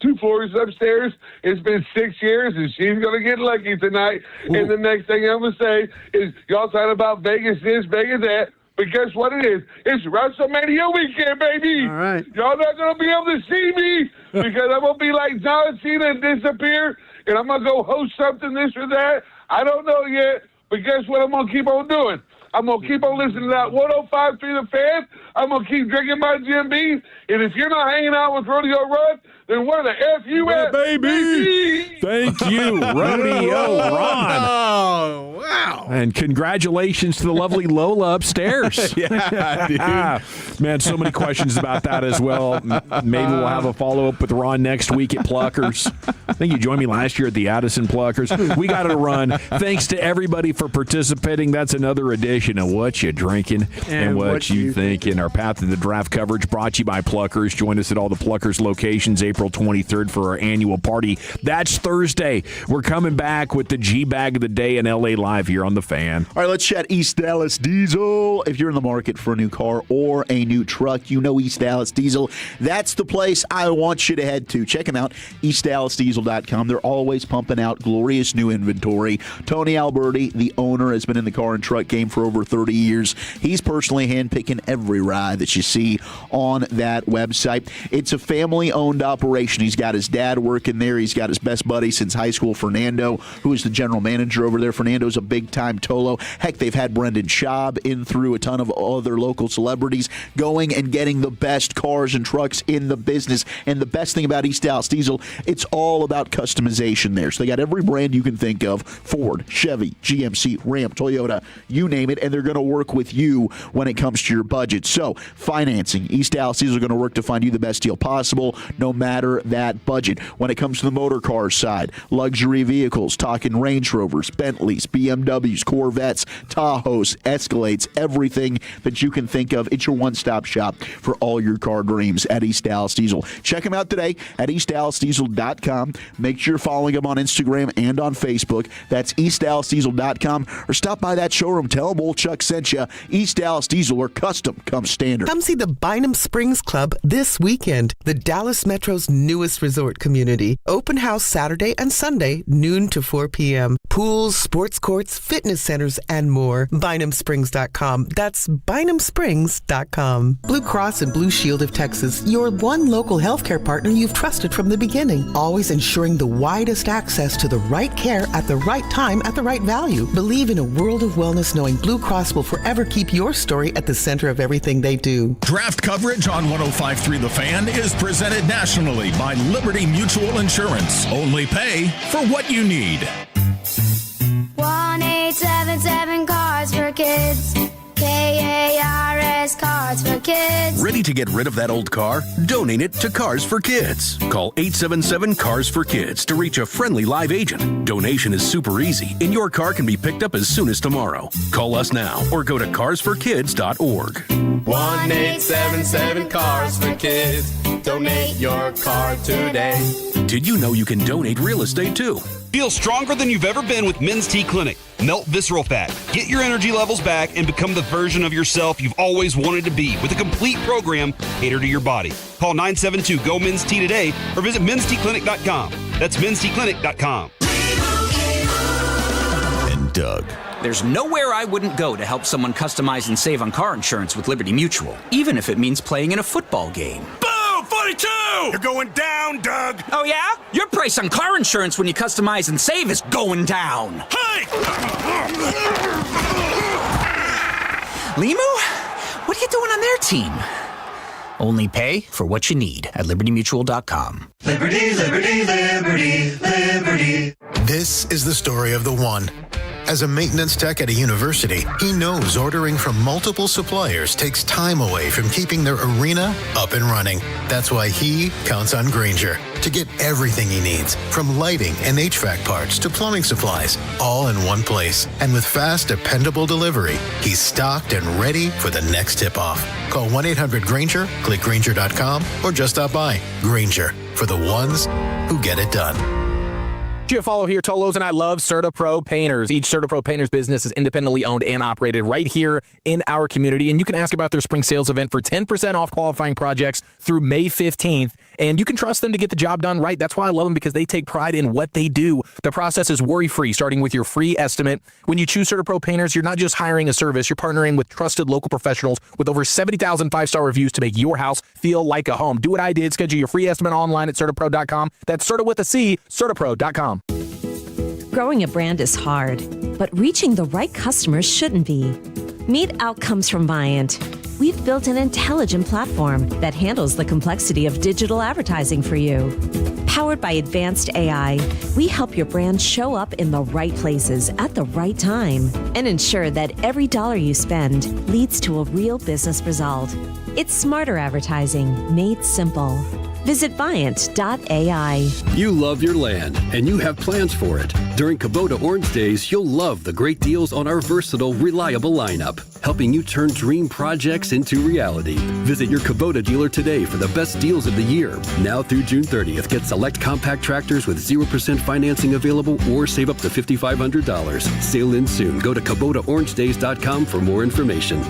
2 floors upstairs. It's been 6 years, and she's going to get lucky tonight. Ooh. And the next thing I'm going to say is y'all talking about Vegas this, Vegas that. But guess what it is? It's WrestleMania weekend, baby. All right. Y'all not going to be able to see me because I'm going to be like John Cena and disappear, and I'm going to go host something, this or that. I don't know yet, but guess what I'm going to keep on doing? I'm going to keep on listening to that 105.3 The Fan. I'm going to keep drinking my Jim Beam. And if you're not hanging out with Rodeo Ron, then where the F you at, baby? Thank you, Rodeo Ron. Oh, wow. And congratulations to the lovely Lola upstairs. Yeah, dude. Man, so many questions about that as well. Maybe we'll have a follow-up with Ron next week at Pluckers. I think you joined me last year at the Addison Pluckers. We got to run. Thanks to everybody for participating. That's another edition of What You Drinking and What You Thinking. Our Path to the Draft coverage brought to you by Pluckers. Join us at all the Pluckers locations April 23rd for our annual party. That's Thursday. We're coming back with the G-Bag of the Day in L.A. Live here on The Fan. All right, let's chat East Dallas Diesel. If you're in the market for a new car or a new truck, you know East Dallas Diesel. That's the place I want you to head to. Check them out, eastdallasdiesel.com. They're always pumping out glorious new inventory. Tony Alberti, the owner, has been in the car and truck game for over 30 years. He's personally handpicking every ride that you see on that website. It's a family-owned operation. He's got his dad working there. He's got his best buddy since high school, Fernando, who is the general manager over there. Fernando's a big-time Tolo. Heck, they've had Brendan Schaub in through a ton of other local celebrities going and getting the best cars and trucks in the business. And the best thing about East Dallas Diesel, it's all about customization there. So they got every brand you can think of: Ford, Chevy, GMC, Ram, Toyota, you name it, and they're going to work with you when it comes to your budget. So financing, East Dallas Diesel are going to work to find you the best deal possible, no matter that budget. When it comes to the motor car side, luxury vehicles, talking Range Rovers, Bentleys, BMWs, Corvettes, Tahoes, Escalades, everything that you can think of. It's your one-stop shop for all your car dreams at East Dallas Diesel. Check them out today at eastdallasdiesel.com. Make sure you're following them on Instagram and on Facebook. That's eastdallasdiesel.com. Or stop by that showroom. Tell them old Chuck sent you. East Dallas Diesel, where custom comes standard. Come see the Bynum Springs Club this weekend, the Dallas Metro's newest resort community. Open house Saturday and Sunday, noon to 4 p.m. Pools, sports courts, fitness centers, and more. BynumSprings.com. That's BynumSprings.com. Blue Cross and Blue Shield of Texas, your one local healthcare partner you've trusted from the beginning. Always ensuring the widest access to the right care at the right time at the right value. Believe in a world of wellness knowing Blue Cross will forever keep your story at the center of everything they do. Draft coverage on 105.3 The Fan is presented nationally by Liberty Mutual Insurance. Only pay for what you need. 1-877 Cars for Kids. KARS Cars for Kids. Ready to get rid of that old car? Donate it to Cars for Kids. Call 877 Cars for Kids to reach a friendly live agent. Donation is super easy, and your car can be picked up as soon as tomorrow. Call us now or go to carsforkids.org. 1-877 Cars for Kids. Donate your car today. Did you know you can donate real estate too? Feel stronger than you've ever been with Men's T Clinic. Melt visceral fat, get your energy levels back, and become the version of yourself you've always wanted to be with a complete program catered to your body. Call 972-GO-MEN'S-T today or visit mensteclinic.com. That's mensteclinic.com. And Doug, There's nowhere I wouldn't go to help someone customize and save on car insurance with Liberty Mutual, even if it means playing in a football game. Boom! 42! You're going down, Doug! Oh, yeah? Your price on car insurance when you customize and save is going down. Hey! Limu? What are you doing on their team? Only pay for what you need at libertymutual.com. Liberty, liberty, liberty, liberty. This is the story of the one. As a maintenance tech at a university, he knows ordering from multiple suppliers takes time away from keeping their arena up and running. That's why he counts on Grainger to get everything he needs, from lighting and HVAC parts to plumbing supplies, all in one place. And with fast, dependable delivery, he's stocked and ready for the next tip-off. Call 1-800-GRAINGER, click Grainger.com, or just stop by. Grainger, for the ones who get it done. You follow here, Tolos, and I love CertaPro Painters. Each CertaPro Painters business is independently owned and operated right here in our community, and you can ask about their spring sales event for 10% off qualifying projects through May 15th, and you can trust them to get the job done right. That's why I love them, because they take pride in what they do. The process is worry-free, starting with your free estimate. When you choose CertaPro Painters, you're not just hiring a service, you're partnering with trusted local professionals with over 70,000 five-star reviews to make your house feel like a home. Do what I did. Schedule your free estimate online at CertaPro.com. That's Certa with a C, CertaPro.com. Growing a brand is hard, but reaching the right customers shouldn't be. Meet Outcomes from Viant. We've built an intelligent platform that handles the complexity of digital advertising for you. Powered by advanced AI, we help your brand show up in the right places at the right time and ensure that every dollar you spend leads to a real business result. It's smarter advertising made simple. Visit Viant.ai. You love your land, and you have plans for it. During Kubota Orange Days, you'll love the great deals on our versatile, reliable lineup, helping you turn dream projects into reality. Visit your Kubota dealer today for the best deals of the year. Now through June 30th, get select compact tractors with 0% financing available or save up to $5,500. Sale ends soon. Go to KubotaOrangeDays.com for more information.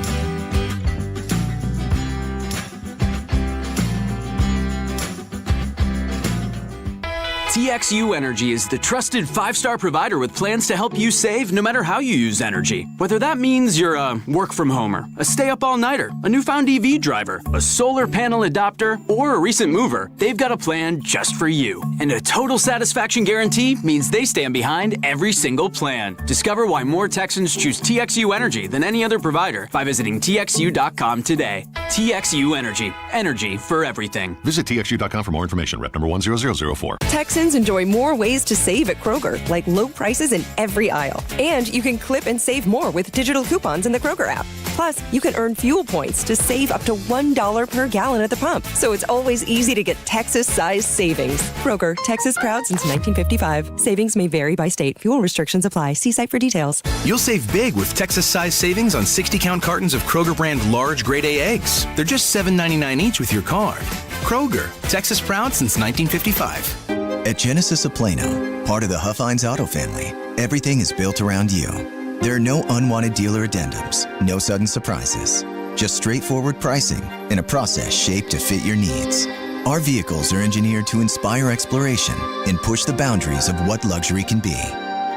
TXU Energy is the trusted 5-star provider with plans to help you save no matter how you use energy. Whether that means you're a work-from-homer, a stay-up-all-nighter, a newfound EV driver, a solar panel adopter, or a recent mover, they've got a plan just for you. And a total satisfaction guarantee means they stand behind every single plan. Discover why more Texans choose TXU Energy than any other provider by visiting TXU.com today. TXU Energy. Energy for everything. Visit TXU.com for more information. Rep number 10004. Texans enjoy more ways to save at Kroger, like low prices in every aisle. And you can clip and save more with digital coupons in the Kroger app. Plus, you can earn fuel points to save up to $1 per gallon at the pump. So it's always easy to get Texas-sized savings. Kroger, Texas proud since 1955. Savings may vary by state. Fuel restrictions apply. See site for details. You'll save big with Texas-sized savings on 60-count cartons of Kroger brand large grade A eggs. They're just $7.99 each with your card. Kroger, Texas proud since 1955. At Genesis of Plano, part of the Huffines Auto family, everything is built around you. There are no unwanted dealer addendums, no sudden surprises, just straightforward pricing and a process shaped to fit your needs. Our vehicles are engineered to inspire exploration and push the boundaries of what luxury can be.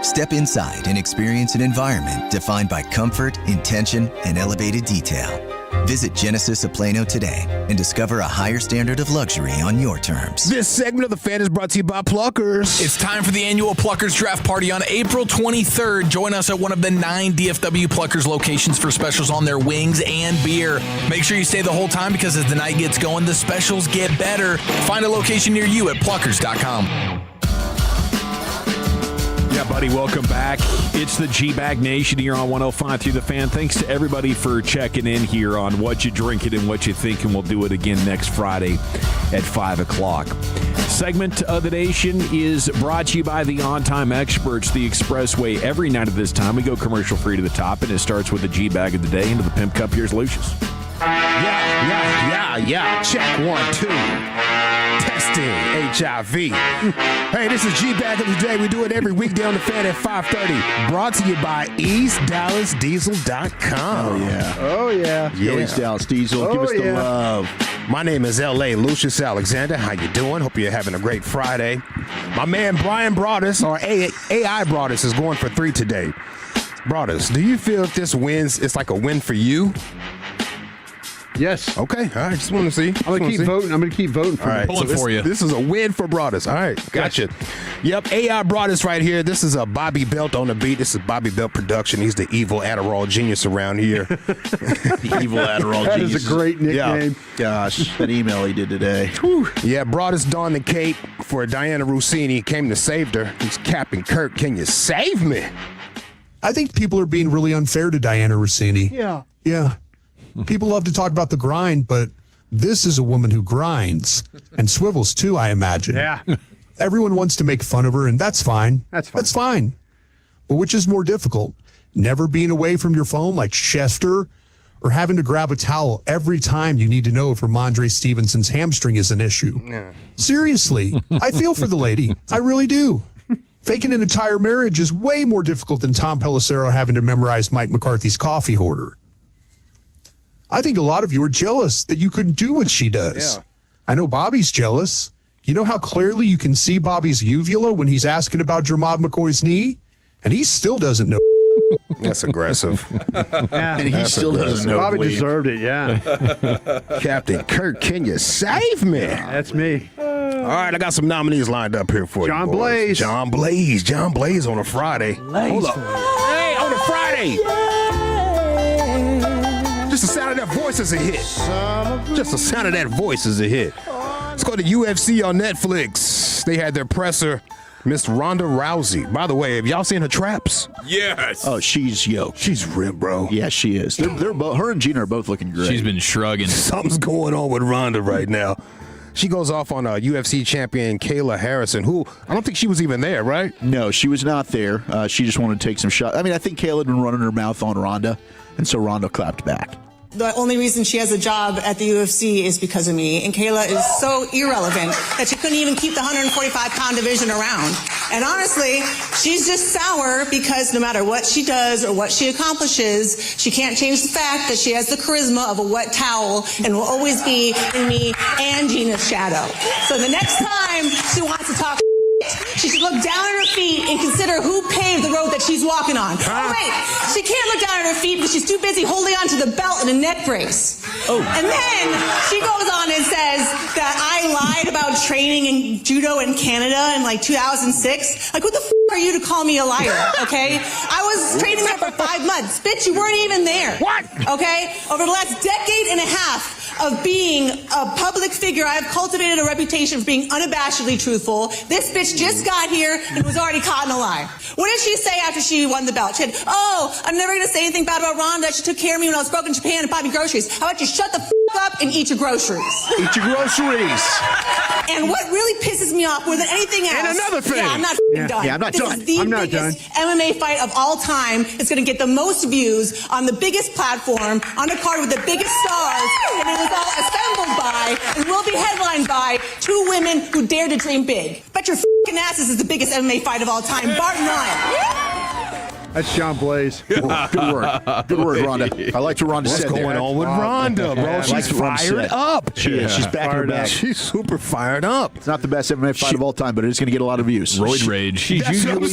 Step inside and experience an environment defined by comfort, intention, and elevated detail. Visit Genesis of Plano today and discover a higher standard of luxury on your terms. This segment of The Fan is brought to you by Pluckers. It's time for the annual Pluckers Draft Party on April 23rd. Join us at one of the 9 DFW Pluckers locations for specials on their wings and beer. Make sure you stay the whole time, because as the night gets going, the specials get better. Find a location near you at pluckers.com. Yeah, buddy, welcome back. It's the G-Bag Nation here on 105 through the Fan. Thanks to everybody for checking in here on what you drinking and what you thinking. We'll do it again next Friday at 5 o'clock. Segment of the Nation is brought to you by the On-Time Experts, the Expressway. Every night at this time, we go commercial-free to the top, and it starts with the G-Bag of the day into the Pimp Cup. Here's Lucius. Yeah. Check 1, 2. Testing HIV. Hey, this is G-Bag of the Day. We do it every weekday on The Fan at 5:30. Brought to you by EastDallasDiesel.com. Oh, yeah. East Dallas Diesel. Give us the love. My name is L.A. Lucius Alexander. How you doing? Hope you're having a great Friday. My man Brian Bratish, or AI Bratish, is going for 3 today. Broadus, do you feel if this wins, it's like a win for you? Yes. Okay. All right. Just want to see. I'm gonna keep voting. I'm gonna keep voting for All right. Pulling for you. This is a win for Broadus. All right. Gotcha. Yep. AI Broadus right here. This is a Bobby Belt on the beat. This is Bobby Belt production. He's the evil Adderall genius around here. The evil Adderall genius. That is a great nickname. Yeah. Gosh, that email he did today. Yeah. Broadus donned the cape for Diana Rossini. Came to save her. He's Captain Kirk. Can you save me? I think people are being really unfair to Diana Rossini. Yeah. Yeah. People love to talk about the grind, but this is a woman who grinds and swivels too, I imagine. Yeah. Everyone wants to make fun of her, and that's fine. That's fine. That's fine. But which is more difficult? Never being away from your phone like Chester, or having to grab a towel every time you need to know if Ramondre Stevenson's hamstring is an issue? Yeah. Seriously, I feel for the lady. I really do. Faking an entire marriage is way more difficult than Tom Pelissero having to memorize Mike McCarthy's coffee hoarder. I think a lot of you are jealous that you couldn't do what she does. Yeah. I know Bobby's jealous. You know how clearly you can see Bobby's uvula when he's asking about Jermod McCoy's knee? And he still doesn't know. That's aggressive. And he still doesn't know. Bobby deserved it, yeah. Captain Kirk, can you save me? That's me. All right, I got some nominees lined up here for John you. Blaze. John Blaze. John Blaze on a Friday. Hold up. Hey, on a Friday. Just the sound of that voice is a hit. Just the sound of that voice is a hit. Let's go to UFC on Netflix. They had their presser, Miss Ronda Rousey. By the way, have y'all seen her traps? Yes. Oh, she's yoked. She's ripped, bro. Yeah, she is. They're both. Her and Gina are both looking great. She's been shrugging. Something's going on with Ronda right now. She goes off on UFC champion Kayla Harrison, who I don't think she was even there, right? No, she was not there. She just wanted to take some shots. I mean, I think Kayla had been running her mouth on Ronda, and so Ronda clapped back. The only reason she has a job at the UFC is because of me, and Kayla is so irrelevant that she couldn't even keep the 145-pound division around. And honestly, she's just sour because no matter what she does or what she accomplishes, she can't change the fact that she has the charisma of a wet towel and will always be in me and Gina's shadow. So the next time she wants to talk, she should look down at her feet and consider who paved the road that she's walking on. Oh, wait, she can't look down at her feet because she's too busy holding on to the belt and a neck brace. Oh. And then she goes on and says that I lied about training in judo in Canada in like 2006. Like, what the are you to call me a liar, okay? I was training there for 5 months. Bitch, you weren't even there. What? Okay? Over the last decade and a half of being a public figure, I have cultivated a reputation for being unabashedly truthful. This bitch just got here and was already caught in a lie. What did she say after she won the belt? She said, oh, I'm never going to say anything bad about Ronda. She took care of me when I was broke in Japan and bought me groceries. How about you shut the up and eat your groceries? Eat your groceries. And what really pisses me off more than anything else. And another thing. Yeah, I'm not done. Yeah, I'm not done. This is the biggest MMA fight of all time. It's going to get the most views on the biggest platform, on a card with the biggest stars, and it was all assembled by and will be headlined by 2 women who dare to dream big. Bet your f***ing asses is the biggest MMA fight of all time, bar none. That's John Blaze. Good word. Good word, Ronda. I liked what Ronda said. What's going on with Ronda, bro? Yeah, She's fired up. She is. She's back in her bag. She's super fired up. It's not the best MMA fight of all time, but it is going to get a lot of views. Roid rage. She's usually,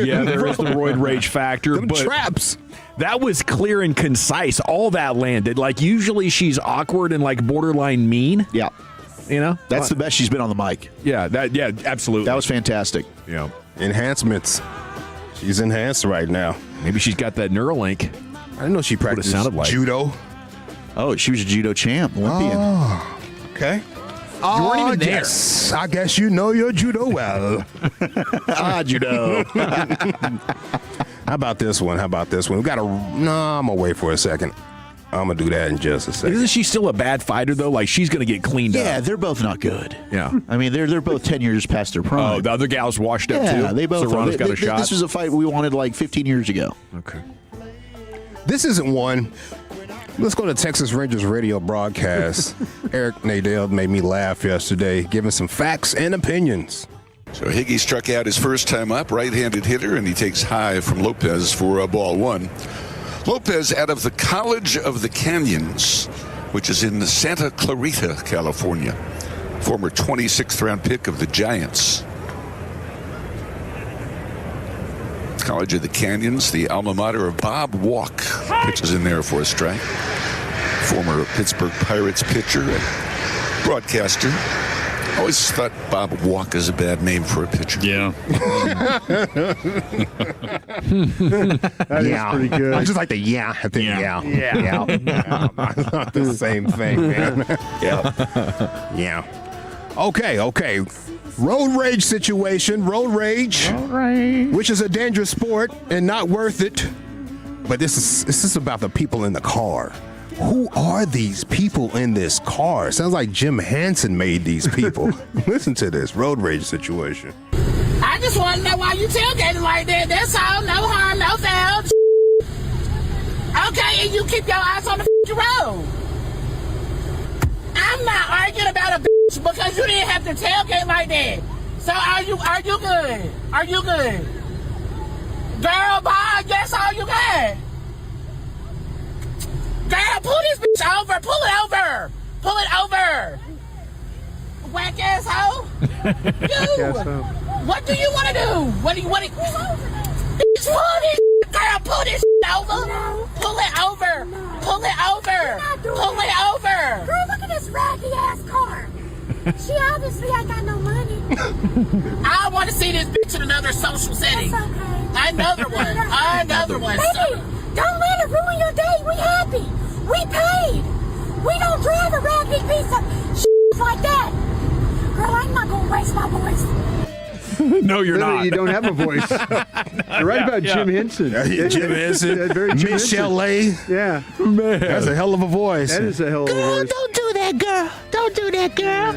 yeah, there is the roid rage factor. Them but traps. That was clear and concise. All that landed. Like, usually she's awkward and, like, borderline mean. Yeah. You know? That's the best she's been on the mic. Yeah, absolutely. That was fantastic. Yeah. Enhancements. She's enhanced right now. Maybe she's got that Neuralink. I didn't know she practiced judo. Oh, she was a judo champ, Olympian. Oh, okay. You weren't even there. Yes. I guess you know your judo well. Judo. How about this one? We got I'm going to wait for a second. I'm going to do that in just a second. Isn't she still a bad fighter, though? Like, she's going to get cleaned up. Yeah, they're both not good. Yeah. I mean, they're both 10 years past their prime. Oh, the other gal's washed up, too? Yeah, they both so are. Ronda's got a shot. This was a fight we wanted like 15 years ago. Okay. This isn't one. Let's go to Texas Rangers radio broadcast. Eric Nadell made me laugh yesterday, giving some facts and opinions. So Higgy struck out his first time up, right-handed hitter, and he takes high from Lopez for ball 1. Lopez out of the College of the Canyons, which is in Santa Clarita, California. Former 26th round pick of the Giants. College of the Canyons, the alma mater of Bob Walk. Pitches in there for a strike. Former Pittsburgh Pirates pitcher and broadcaster. Always thought Bob Walk is a bad name for a pitcher. Yeah. That is pretty good. I just like the thing. Yeah. Not the same thing, man. Yeah. Okay. Road rage situation. Road rage. Which is a dangerous sport and not worth it. But this is about the people in the car. Who are these people in this car? Sounds like Jim Henson made these people. Listen to this road rage situation. I just want to know why you tailgating like that. That's all. No harm, no foul. Okay, and you keep your eyes on the road. I'm not arguing about a bitch because you didn't have to tailgate like that. So are you good? Are you good? Girl, bye. That's all you got. Girl, pull this bitch over. Pull it over. Pull it over. Whack ass hoe. You. What do you want to do? What do you want to? Bitch, pull this. Girl, pull this over. Pull it over. Pull it over. Pull it over. Girl, look at this raggedy ass car. She obviously ain't got no money. I want to see this bitch in another social setting. That's okay. Another one. Baby, don't let it ruin your day. We happy. We paid. We don't drive a raggedy piece of shit like that. Girl, I'm not going to waste my voice. No, you're not. You don't have a voice. You're right about Jim Henson. Jim Henson. Michelle A. Yeah. Man. That's a hell of a voice. That is a hell of a voice. Don't do that, girl. Don't do that, girl.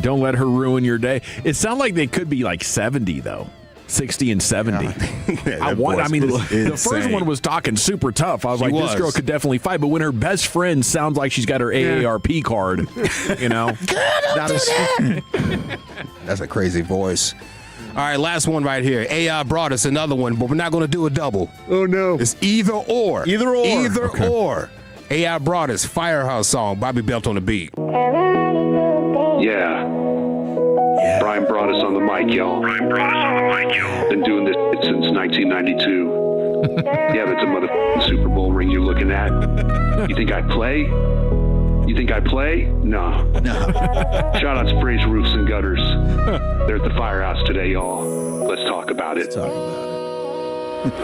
Don't let her ruin your day. It sounds like they could be like 70, though. 60 and 70. The first one was talking super tough. I was this girl could definitely fight. But when her best friend sounds like she's got her AARP card, you know. That's a crazy voice. All right, last one right here. AI brought us another one, but we're not going to do a double. Oh, no. It's either or. Either or. Either or. AI brought us Firehouse song, Bobby Belt on the beat. Yeah. Brian Bratish on the mic, y'all. Been doing this since 1992. Yeah, that's a motherfucking Super Bowl ring you're looking at. You think I play? No. Shout out to Fraser Roofs and Gutters. They're at the Firehouse today, y'all. Let's talk about it.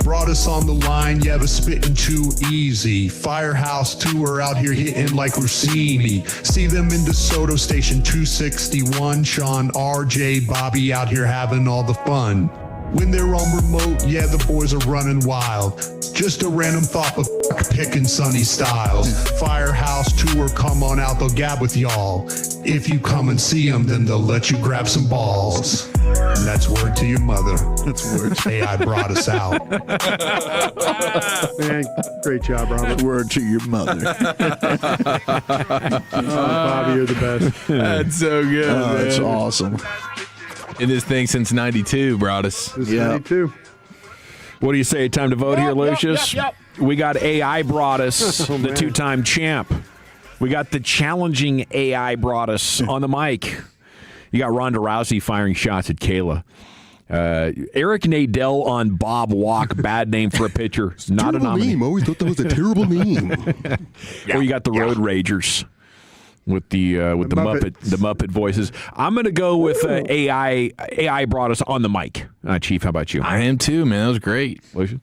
Brought us on the line, yeah, but spitting too easy. Firehouse tour out here hitting like Rossini. See them in DeSoto Station 261. Sean, RJ, Bobby out here having all the fun. When they're on remote, yeah, the boys are running wild. Just a random thought, but picking Sunny Styles. Firehouse tour, come on out, they'll gab with y'all. If you come and see them, then they'll let you grab some balls. And that's word to your mother. That's word. AI brought us out. Man, great job, Robert. Word to your mother. Bobby, you're the best. That's so good. Oh, that's awesome. In this thing since 92, Broadus. This is 92. What do you say? Time to vote here, Lucius? Yep. We got AI Broadus, the two-time champ. We got the challenging AI Broadus on the mic. You got Ronda Rousey firing shots at Kayla. Eric Nadell on Bob Walk, bad name for a pitcher. Not a nominee. I always thought that was a terrible name. Or you got the Road Ragers with the Muppet voices. I'm going to go with AI brought us on the mic. Chief, how about you? I am too, man. That was great. Lucius?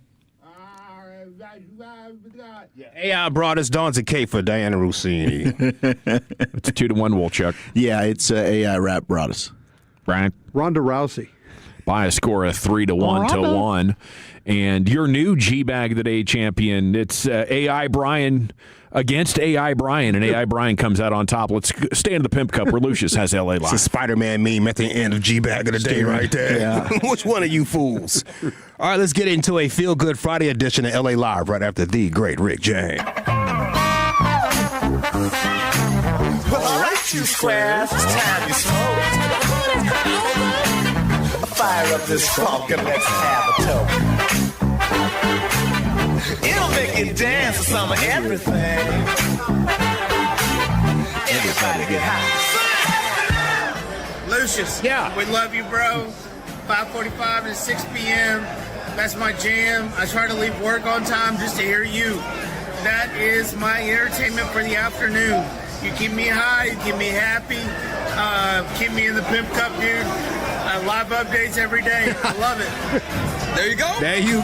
AI brought us Dawn K for Diana Rossini. It's a 2-1, Wolchuk. Yeah, it's AI rap brought us. Brian? Ronda Rousey. By a score of 3-1. And your new G-Bag of the Day champion, it's AI Brian against AI Brian, and AI Brian comes out on top. Let's stay in the Pimp Cup where Lucius has LA Live. It's a Spider-Man meme at the end of G-Bag of the Day right there. Yeah. Which one of you fools? All right, let's get into a Feel Good Friday edition of LA Live right after the great Rick James. Well, all right, you squares, it's time you smoke. Fire up this funk and let's have a toke. It'll make you dance to some of everything. Everybody get high. Lucius, yeah, we love you, bro. 5:45 and 6 p.m. That's my jam. I try to leave work on time just to hear you. That is my entertainment for the afternoon. You keep me high, you keep me happy, keep me in the pimp cup, dude. Live updates every day. I love it. There you go. There you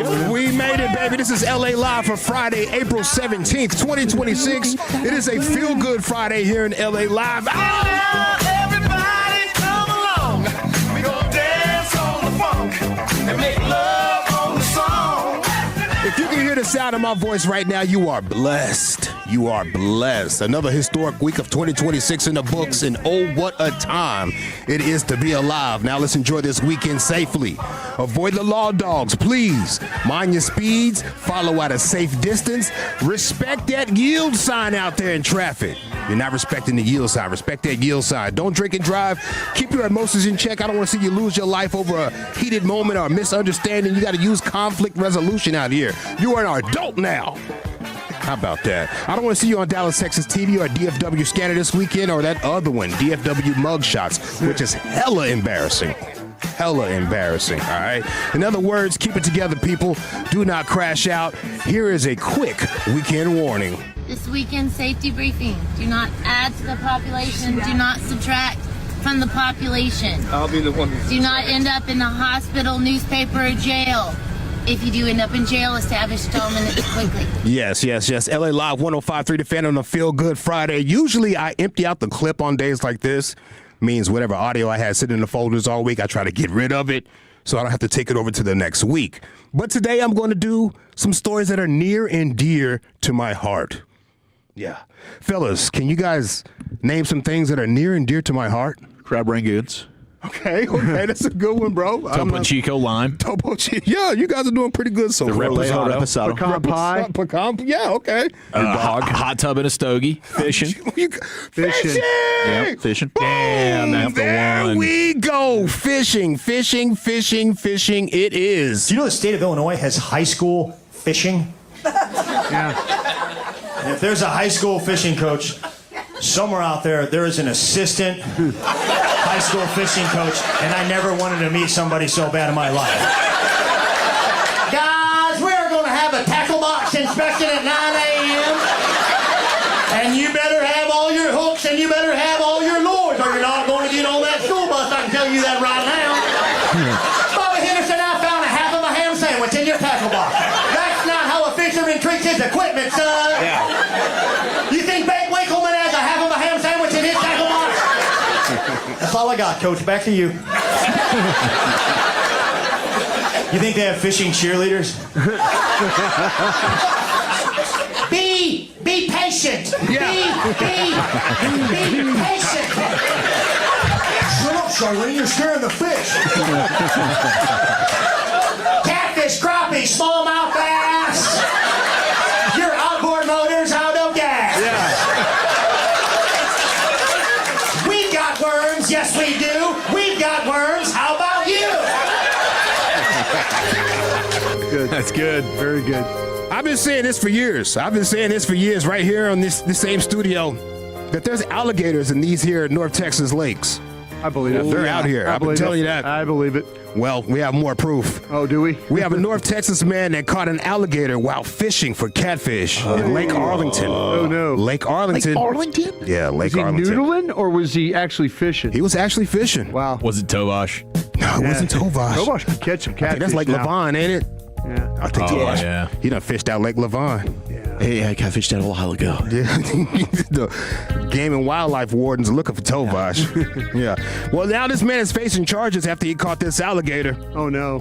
go. We made it, baby. This is LA Live for Friday, April 17th, 2026. It is a feel-good Friday here in LA Live. Everybody come along. We gonna dance on the funk and make love on the song. If you can hear the sound of my voice right now, you are blessed. You are blessed. Another historic week of 2026 in the books, and oh, what a time it is to be alive. Now let's enjoy this weekend safely. Avoid the law dogs, please. Mind your speeds. Follow at a safe distance. Respect that yield sign out there in traffic. You're not respecting the yield sign. Respect that yield sign. Don't drink and drive. Keep your emotions in check. I don't want to see you lose your life over a heated moment or a misunderstanding. You got to use conflict resolution out here. You are an adult now. How about that? I don't want to see you on Dallas, Texas TV or DFW Scanner this weekend or that other one, DFW Mugshots, which is hella embarrassing. Hella embarrassing, all right? In other words, keep it together, people. Do not crash out. Here is a quick weekend warning. This weekend safety briefing. Do not add to the population. Do not subtract from the population. I'll be the one. Do not end up in the hospital, newspaper, or jail. If you do end up in jail, establish settlement quickly. Yes. LA Live 105.3 The Fan on a Feel Good Friday. Usually I empty out the clip on days like this. Means whatever audio I had sitting in the folders all week, I try to get rid of it so I don't have to take it over to the next week. But today I'm going to do some stories that are near and dear to my heart. Yeah. Fellas, can you guys name some things that are near and dear to my heart? Crab rangoons. Okay, that's a good one, bro. Topo Chico lime. Topo Chico. Yeah, you guys are doing pretty good so far. Reposado. Pecan pie. Pecan. Yeah, okay. Hot tub and a stogie. Fishing. Fishing. Yeah, fishing. Damn, that's the There one. we go. Fishing. It is. Do you know the state of Illinois has high school fishing? Yeah. And if there's a high school fishing coach, somewhere out there is an assistant high school fishing coach, and I never wanted to meet somebody so bad in my life. Guys, we're going to have a tackle box inspection at 9 a.m. And you better have all your hooks and you better have all your lures, or you're not going to get on that school bus. I can tell you that right now. Bobby Henderson, I found a half of a ham sandwich in your tackle box. That's not how a fisherman treats his equipment, son. Yeah. You think Bake Winkleman has a half of a ham sandwich in his tackle box? That's all I got, Coach. Back to you. You think they have fishing cheerleaders? Be patient. Yeah. Be patient. Shut up, Charlene. You're scaring the fish. Catfish, crappie, smallmouth bass. Your outboard motor's out of gas. We've got worms. Yes, we do. We've got worms. How about you? Good. That's good. Very good. I've been saying this for years. Right here on this same studio, that there's alligators in these here North Texas lakes. I believe it. They're out here. I've been telling you that. I believe it. Well, we have more proof. Oh, do we? We have a North Texas man that caught an alligator while fishing for catfish in Lake Arlington. Oh, no. Lake Arlington. Lake Arlington? Yeah, Lake Was he Arlington. noodling or was he actually fishing? He was actually fishing. Wow. Was it Tovash? No, it wasn't Tovash. Tovash can catch some I catfish. think that's Lake now. Levine, ain't it? Yeah. I think Tovash. Yeah. He done fished out Lake Levine. Hey, I got fished out a while ago. Yeah. The Game and Wildlife Wardens are looking for Tovash. Yeah. Well, now this man is facing charges after he caught this alligator. Oh, no.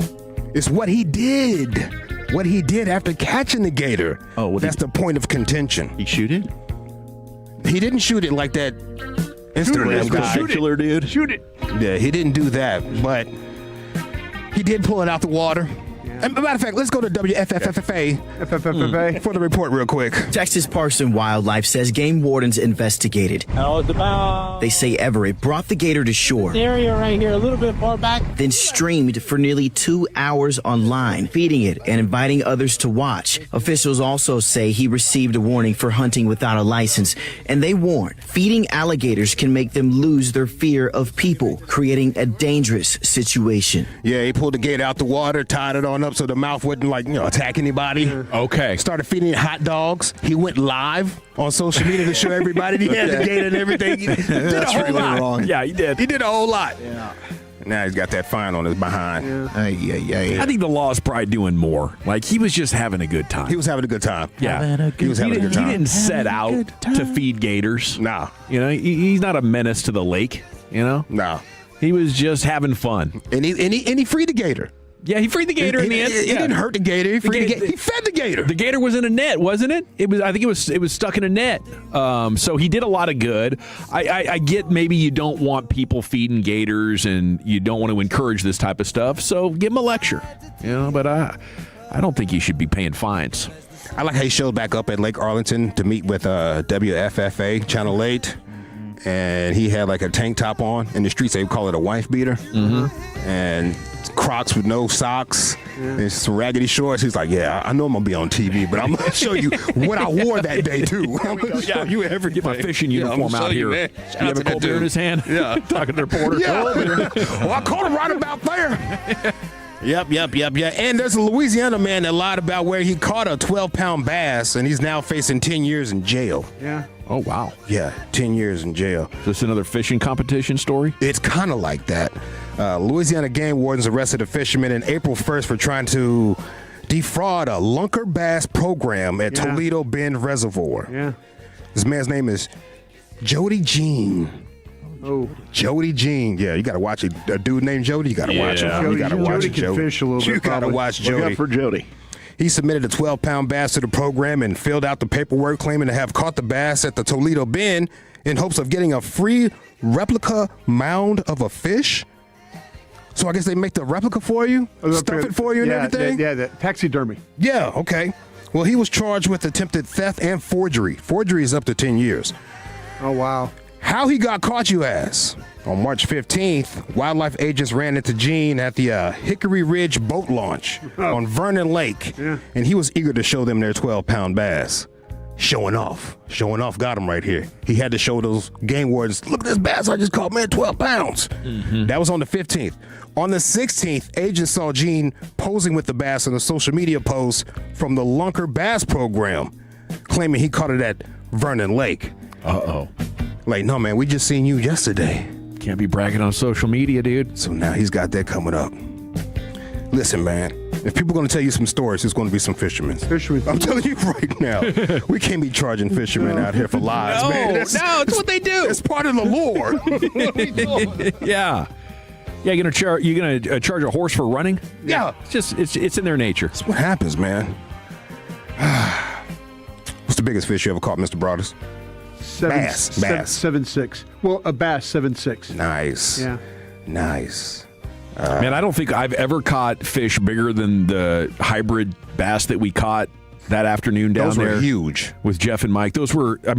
It's what he did. What he did after catching the gator. Oh, that's the point of contention. He shoot it? He didn't shoot it like that Instagram guy. Particular dude. Shoot it. Yeah, he didn't do that, but he did pull it out the water. Yeah. And matter of fact, let's go to WFFFA for the report real quick. Texas Parks and Wildlife says game wardens investigated. They say Everett brought the gator to shore. This area right here, a little bit far back. Then streamed for nearly 2 hours online, feeding it and inviting others to watch. Officials also say he received a warning for hunting without a license, and they warn feeding alligators can make them lose their fear of people, creating a dangerous situation. Yeah, he pulled the gator out the water, tied it on up so the mouth wouldn't attack anybody. Okay. Started feeding it hot dogs. He went live on social media to show everybody that he had the gator and everything. He did That's a whole really lot. wrong. Yeah, he did. He did a whole lot. Yeah. Now he's got that fine on his behind. I think the law's probably doing more. Like, he was just having a good time. He was having a good time. Yeah. He was having a good time. He didn't set out to feed gators. Nah. He's not a menace to the lake, Nah. He was just having fun. And he freed the gator. Yeah, he freed the gator in the end. He didn't hurt the gator. He freed the gator. He fed the gator. The gator was in a net, wasn't it? I think it was stuck in a net. So he did a lot of good. I get maybe you don't want people feeding gators and you don't want to encourage this type of stuff. So give him a lecture, But I don't think he should be paying fines. I like how he showed back up at Lake Arlington to meet with WFFA Channel 8. And he had like a tank top on. In the streets, they would call it a wife beater. Mm-hmm. And Crocs with no socks and some raggedy shorts. He's like, yeah, I know I'm going to be on TV, but I'm going to show you what I wore that day, too. I'm going to show you everything. Get my fishing uniform out here. You have a cold beer in his hand? Yeah. Talking to the reporter. Yeah. Well, I caught him right about there. Yep. And there's a Louisiana man that lied about where he caught a 12-pound bass, and he's now facing 10 years in jail. Yeah. Oh, wow. Yeah, 10 years in jail. Is this another fishing competition story? It's kind of like that. Louisiana game wardens arrested a fisherman in April 1st for trying to defraud a lunker bass program at Toledo Bend Reservoir. Yeah. This man's name is Jody Jean. Oh. Jody Jean. Yeah, you got to watch it. A dude named Jody, you got to watch him. Jody, You got to watch Jody can Jody. fish a little bit. You got to probably. watch Jody. Look out for Jody. He submitted a 12-pound bass to the program and filled out the paperwork claiming to have caught the bass at the Toledo Bend in hopes of getting a free replica mound of a fish. So I guess they make the replica for you, stuff it for you and everything? The taxidermy. Yeah, okay. Well, he was charged with attempted theft and forgery. Forgery is up to 10 years. Oh, wow. How he got caught, you ask? On March 15th, wildlife agents ran into Gene at the Hickory Ridge boat launch on Vernon Lake, and he was eager to show them their 12-pound bass. Showing off got him right here. He had to show those game wardens, look at this bass I just caught, man, 12 pounds. Mm-hmm. That was on the 15th. On the 16th, agents saw Gene posing with the bass in a social media post from the Lunker Bass Program, claiming he caught it at Vernon Lake. Uh-oh. Like, no, man, we just seen you yesterday. Can't be bragging on social media, dude. So now he's got that coming up. Listen, man, if people are going to tell you some stories, it's going to be some fishermen. I'm telling you right now, we can't be charging fishermen out here for lies, man. No, it's what they do. It's part of the lore. Yeah. Yeah, you're gonna charge a horse for running? Yeah. It's in their nature. That's what happens, man. What's the biggest fish you ever caught, Mr. Broadus? Bass. 7.6. Well, a bass 7.6. Nice. Yeah. Nice. Man, I don't think I've ever caught fish bigger than the hybrid bass that we caught that afternoon down there. Those were huge. With Jeff and Mike. Those were, that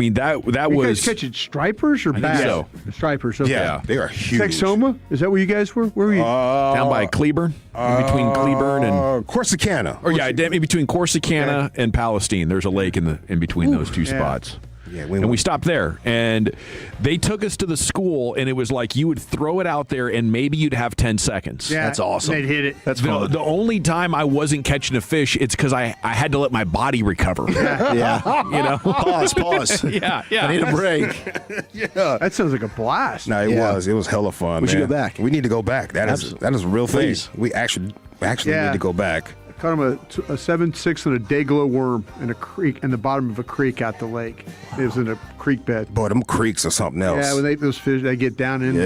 You was... guys catching stripers or bass? so. Stripers, okay. Yeah, they are huge. Texoma? Is that where you guys were? Where were you? Down by Cleburne? In between Cleburne and... Corsicana. Or in between Corsicana and Palestine. There's a lake in between those two spots. Yeah, we stopped there, and they took us to the school, and it was like you would throw it out there, and maybe you'd have 10 seconds. Yeah, That's awesome. They'd hit it. That's fun. The only time I wasn't catching a fish, it's because I had to let my body recover. Yeah. Pause. Yeah. I need a break. Yeah. That sounds like a blast. No, it was hella fun, We man. should go back. We need to go back. That is a real thing. Please. We actually need to go back. Caught him a 7.6 on a day-glow worm in a creek, in the bottom of a creek out the lake. It was in a creek bed. Boy, them creeks or something else. Yeah, when those fish, they get down in. Yeah.